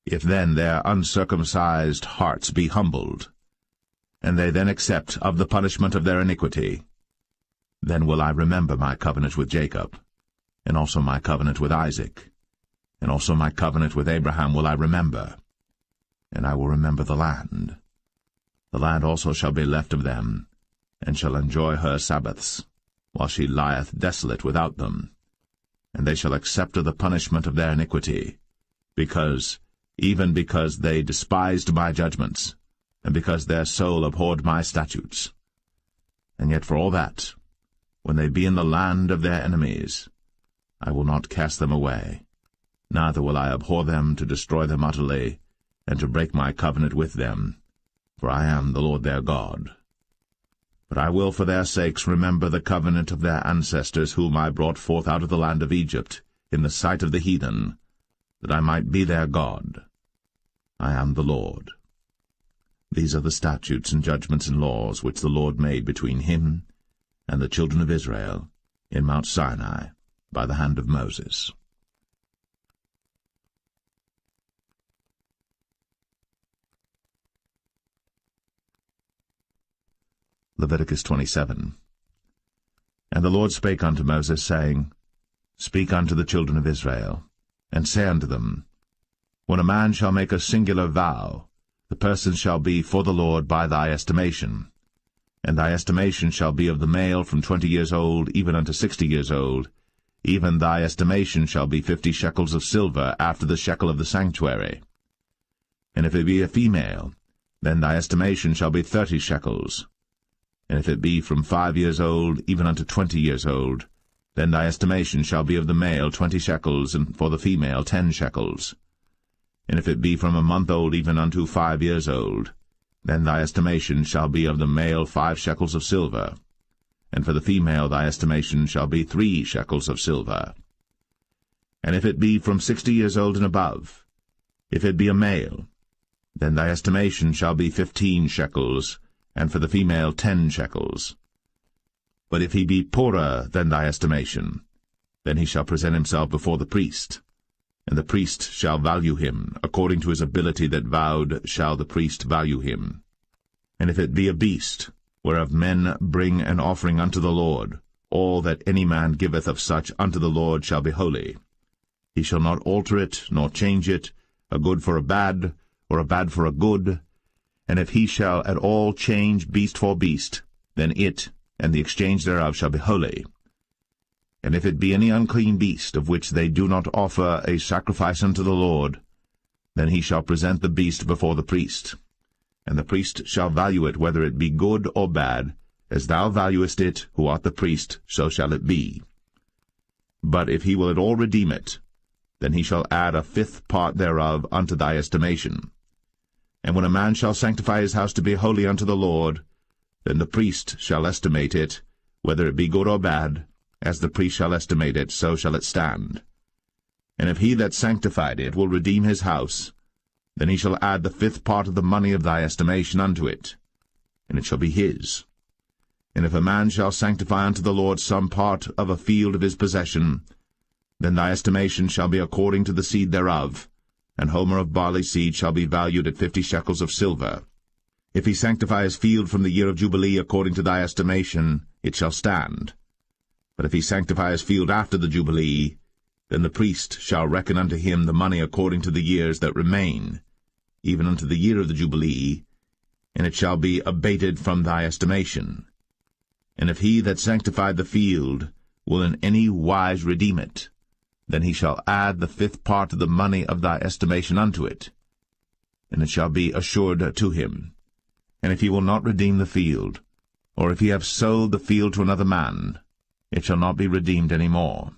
If then their uncircumcised hearts be humbled, and they then accept of the punishment of their iniquity, then will I remember my covenant with Jacob, and also my covenant with Isaac, and also my covenant with Abraham will I remember, and I will remember the land. The land also shall be left of them, and shall enjoy her Sabbaths, while she lieth desolate without them. And they shall accept of the punishment of their iniquity, even because they despised my judgments, and because their soul abhorred my statutes. And yet for all that, when they be in the land of their enemies, I will not cast them away, neither will I abhor them to destroy them utterly, and to break my covenant with them, for I am the Lord their God. But I will for their sakes remember the covenant of their ancestors, whom I brought forth out of the land of Egypt, in the sight of the heathen, that I might be their God. I am the Lord. These are the statutes and judgments and laws which the Lord made between him and the children of Israel in Mount Sinai by the hand of Moses. Leviticus 27. And the Lord spake unto Moses, saying, Speak unto the children of Israel, and say unto them, When a man shall make a singular vow, the person shall be for the Lord by thy estimation. And thy estimation shall be of the male from 20 years old even unto 60 years old. Even thy estimation shall be 50 shekels of silver after the shekel of the sanctuary. And if it be a female, then thy estimation shall be 30 shekels. And if it be from 5 years old even unto 20 years old, then thy estimation shall be of the male 20 shekels, and for the female 10 shekels. And if it be from a month old even unto 5 years old, then thy estimation shall be of the male 5 shekels of silver, and for the female thy estimation shall be 3 shekels of silver. And if it be from 60 years old and above, if it be a male, then thy estimation shall be 15 shekels, and for the female 10 shekels. But if he be poorer than thy estimation, then he shall present himself before the priest, and the priest shall value him, according to his ability that vowed shall the priest value him. And if it be a beast, whereof men bring an offering unto the Lord, all that any man giveth of such unto the Lord shall be holy. He shall not alter it, nor change it, a good for a bad, or a bad for a good. And if he shall at all change beast for beast, then it and the exchange thereof shall be holy. And if it be any unclean beast, of which they do not offer a sacrifice unto the Lord, then he shall present the beast before the priest. And the priest shall value it, whether it be good or bad, as thou valuest it, who art the priest, so shall it be. But if he will at all redeem it, then he shall add a 5th part thereof unto thy estimation. And when a man shall sanctify his house to be holy unto the Lord, then the priest shall estimate it, whether it be good or bad, as the priest shall estimate it, so shall it stand. And if he that sanctified it will redeem his house, then he shall add the 5th part of the money of thy estimation unto it, and it shall be his. And if a man shall sanctify unto the Lord some part of a field of his possession, then thy estimation shall be according to the seed thereof, an homer of barley seed shall be valued at 50 shekels of silver. If he sanctify his field from the year of Jubilee according to thy estimation, it shall stand. But if he sanctify his field after the Jubilee, then the priest shall reckon unto him the money according to the years that remain, even unto the year of the Jubilee, and it shall be abated from thy estimation. And if he that sanctified the field will in any wise redeem it, then he shall add the 5th part of the money of thy estimation unto it, and it shall be assured to him. And if he will not redeem the field, or if he have sold the field to another man, it shall not be redeemed any more.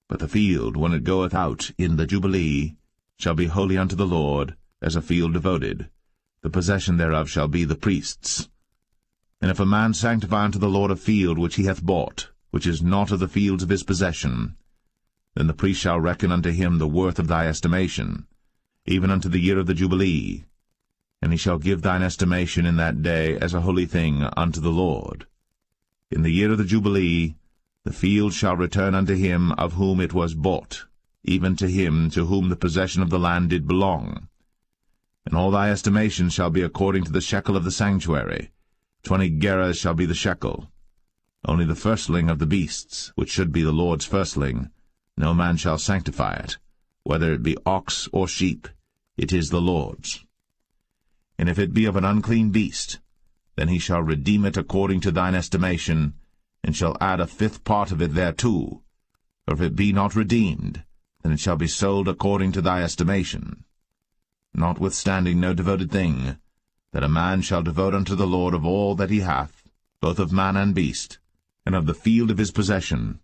But the field, when it goeth out in the Jubilee, shall be holy unto the Lord, as a field devoted. The possession thereof shall be the priest's. And if a man sanctify unto the Lord a field which he hath bought, which is not of the fields of his possession, then the priest shall reckon unto him the worth of thy estimation, even unto the year of the Jubilee, and he shall give thine estimation in that day as a holy thing unto the Lord. In the year of the Jubilee the field shall return unto him of whom it was bought, even to him to whom the possession of the land did belong. And all thy estimation shall be according to the shekel of the sanctuary. 20 gerahs shall be the shekel. Only the firstling of the beasts, which should be the Lord's firstling, no man shall sanctify it, whether it be ox or sheep, it is the Lord's. And if it be of an unclean beast, then he shall redeem it according to thine estimation, and shall add a 5th part of it thereto. Or if it be not redeemed, then it shall be sold according to thy estimation. Notwithstanding no devoted thing, that a man shall devote unto the Lord of all that he hath, both of man and beast, and of the field of his possession,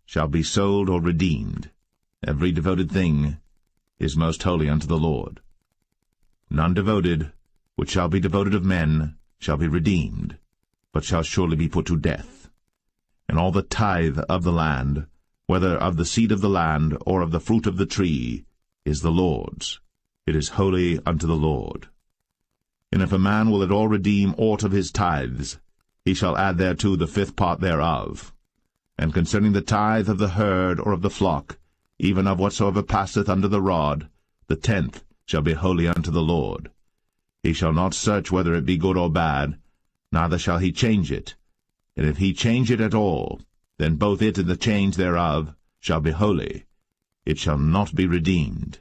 shall be sold or redeemed. Every devoted thing is most holy unto the Lord. None devoted, which shall be devoted of men, shall be redeemed, but shall surely be put to death. And all the tithe of the land, whether of the seed of the land or of the fruit of the tree, is the Lord's. It is holy unto the Lord. And if a man will at all redeem aught of his tithes, he shall add thereto the 5th part thereof. And concerning the tithe of the herd or of the flock, even of whatsoever passeth under the rod, the 10th shall be holy unto the Lord. He shall not search whether it be good or bad, neither shall he change it. And if he change it at all, then both it and the change thereof shall be holy. It shall not be redeemed.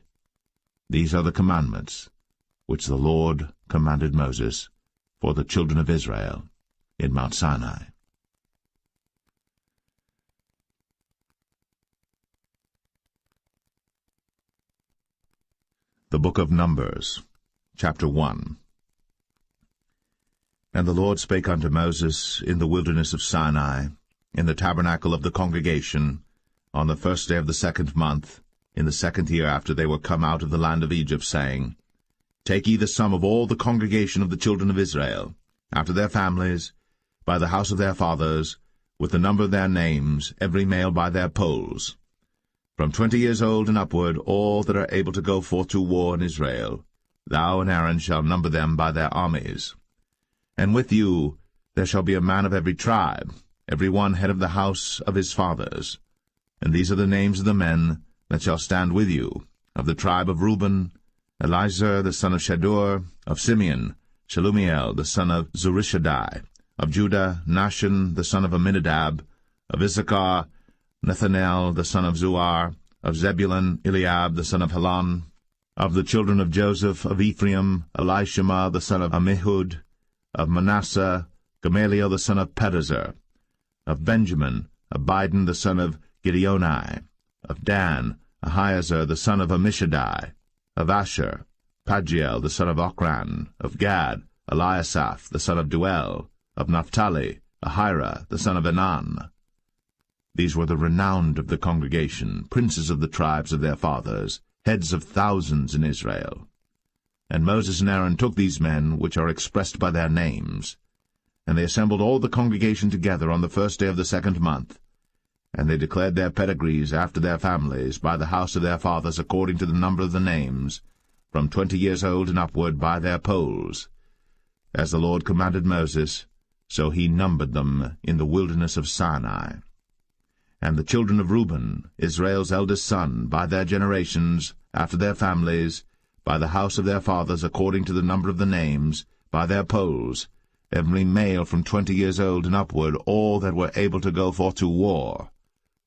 These are the commandments which the Lord commanded Moses for the children of Israel in Mount Sinai. The Book of Numbers, chapter 1. And the Lord spake unto Moses in the wilderness of Sinai, in the tabernacle of the congregation, on the 1st day of the 2nd month, in the 2nd year after they were come out of the land of Egypt, saying, Take ye the sum of all the congregation of the children of Israel, after their families, by the house of their fathers, with the number of their names, every male by their polls. From 20 years old and upward, all that are able to go forth to war in Israel, thou and Aaron shall number them by their armies. And with you there shall be a man of every tribe, every one head of the house of his fathers. And these are the names of the men that shall stand with you. Of the tribe of Reuben, Elizur the son of Shadur; of Simeon, Shelumiel the son of Zurishaddai; of Judah, Nahshon the son of Amminadab; of Issachar, Nethanel the son of Zuar; of Zebulun, Eliab the son of Helon; of the children of Joseph; of Ephraim, Elishama the son of Ammihud; of Manasseh, Gamaliel the son of Pedazur; of Benjamin, Abidan the son of Gideoni; of Dan, Ahiezer the son of Ammishaddai; of Asher, Pagiel the son of Ochran; of Gad, Eliasaph the son of Duel; of Naphtali, Ahira the son of Enan. These were the renowned of the congregation, princes of the tribes of their fathers, heads of thousands in Israel. And Moses and Aaron took these men, which are expressed by their names, and they assembled all the congregation together on the 1st day of the 2nd month, and they declared their pedigrees after their families, by the house of their fathers, according to the number of the names, from 20 years old and upward, by their polls, as the Lord commanded Moses, So he numbered them in the wilderness of Sinai. And the children of Reuben, Israel's eldest son, by their generations, after their families, by the house of their fathers, according to the number of the names, by their polls, every male from 20 years old and upward, all that were able to go forth to war.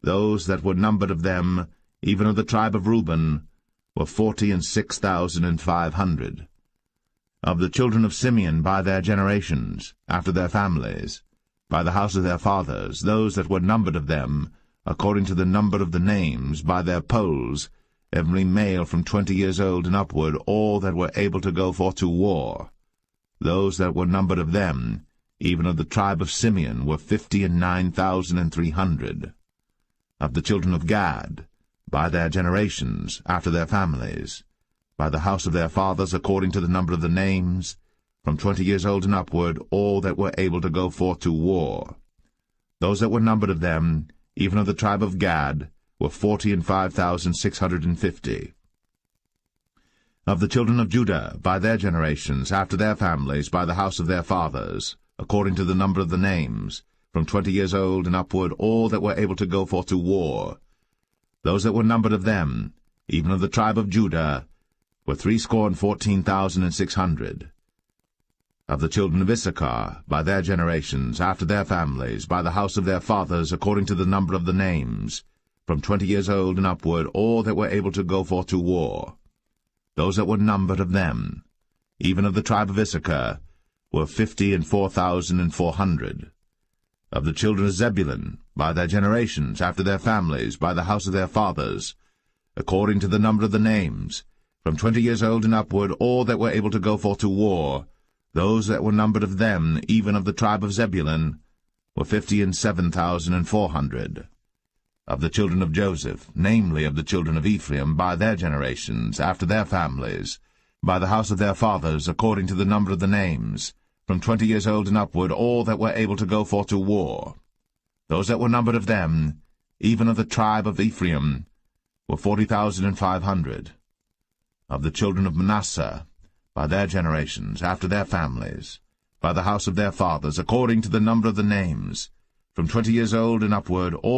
Those that were numbered of them, even of the tribe of Reuben, were 46,500. Of the children of Simeon by their generations, after their families, by the house of their fathers, those that were numbered of them, according to the number of the names, by their polls, every male from 20 years old and upward, all that were able to go forth to war. Those that were numbered of them, even of the tribe of Simeon, were 59,300. Of the children of Gad, by their generations, after their families, by the house of their fathers, according to the number of the names, from 20 years old and upward, all that were able to go forth to war. Those that were numbered of them, even of the tribe of Gad, were 45,650. Of the children of Judah, by their generations, after their families, by the house of their fathers, according to the number of the names, from 20 years old and upward, all that were able to go forth to war. Those that were numbered of them, even of the tribe of Judah, were 314,600. Of the children of Issachar, by their generations, after their families, by the house of their fathers, according to the number of the names, from 20 years old and upward, all that were able to go forth to war. Those that were numbered of them, even of the tribe of Issachar, were 54,400. Of the children of Zebulun, by their generations, after their families, by the house of their fathers, according to the number of the names, from 20 years old and upward, all that were able to go forth to war, those that were numbered of them, even of the tribe of Zebulun, were 57,400. Of the children of Joseph, namely of the children of Ephraim, by their generations, after their families, by the house of their fathers, according to the number of the names, from 20 years old and upward, all that were able to go forth to war. Those that were numbered of them, even of the tribe of Ephraim, were 40,500. Of the children of Manasseh, by their generations, after their families, by the house of their fathers, according to the number of the names, from 20 years old and upward, all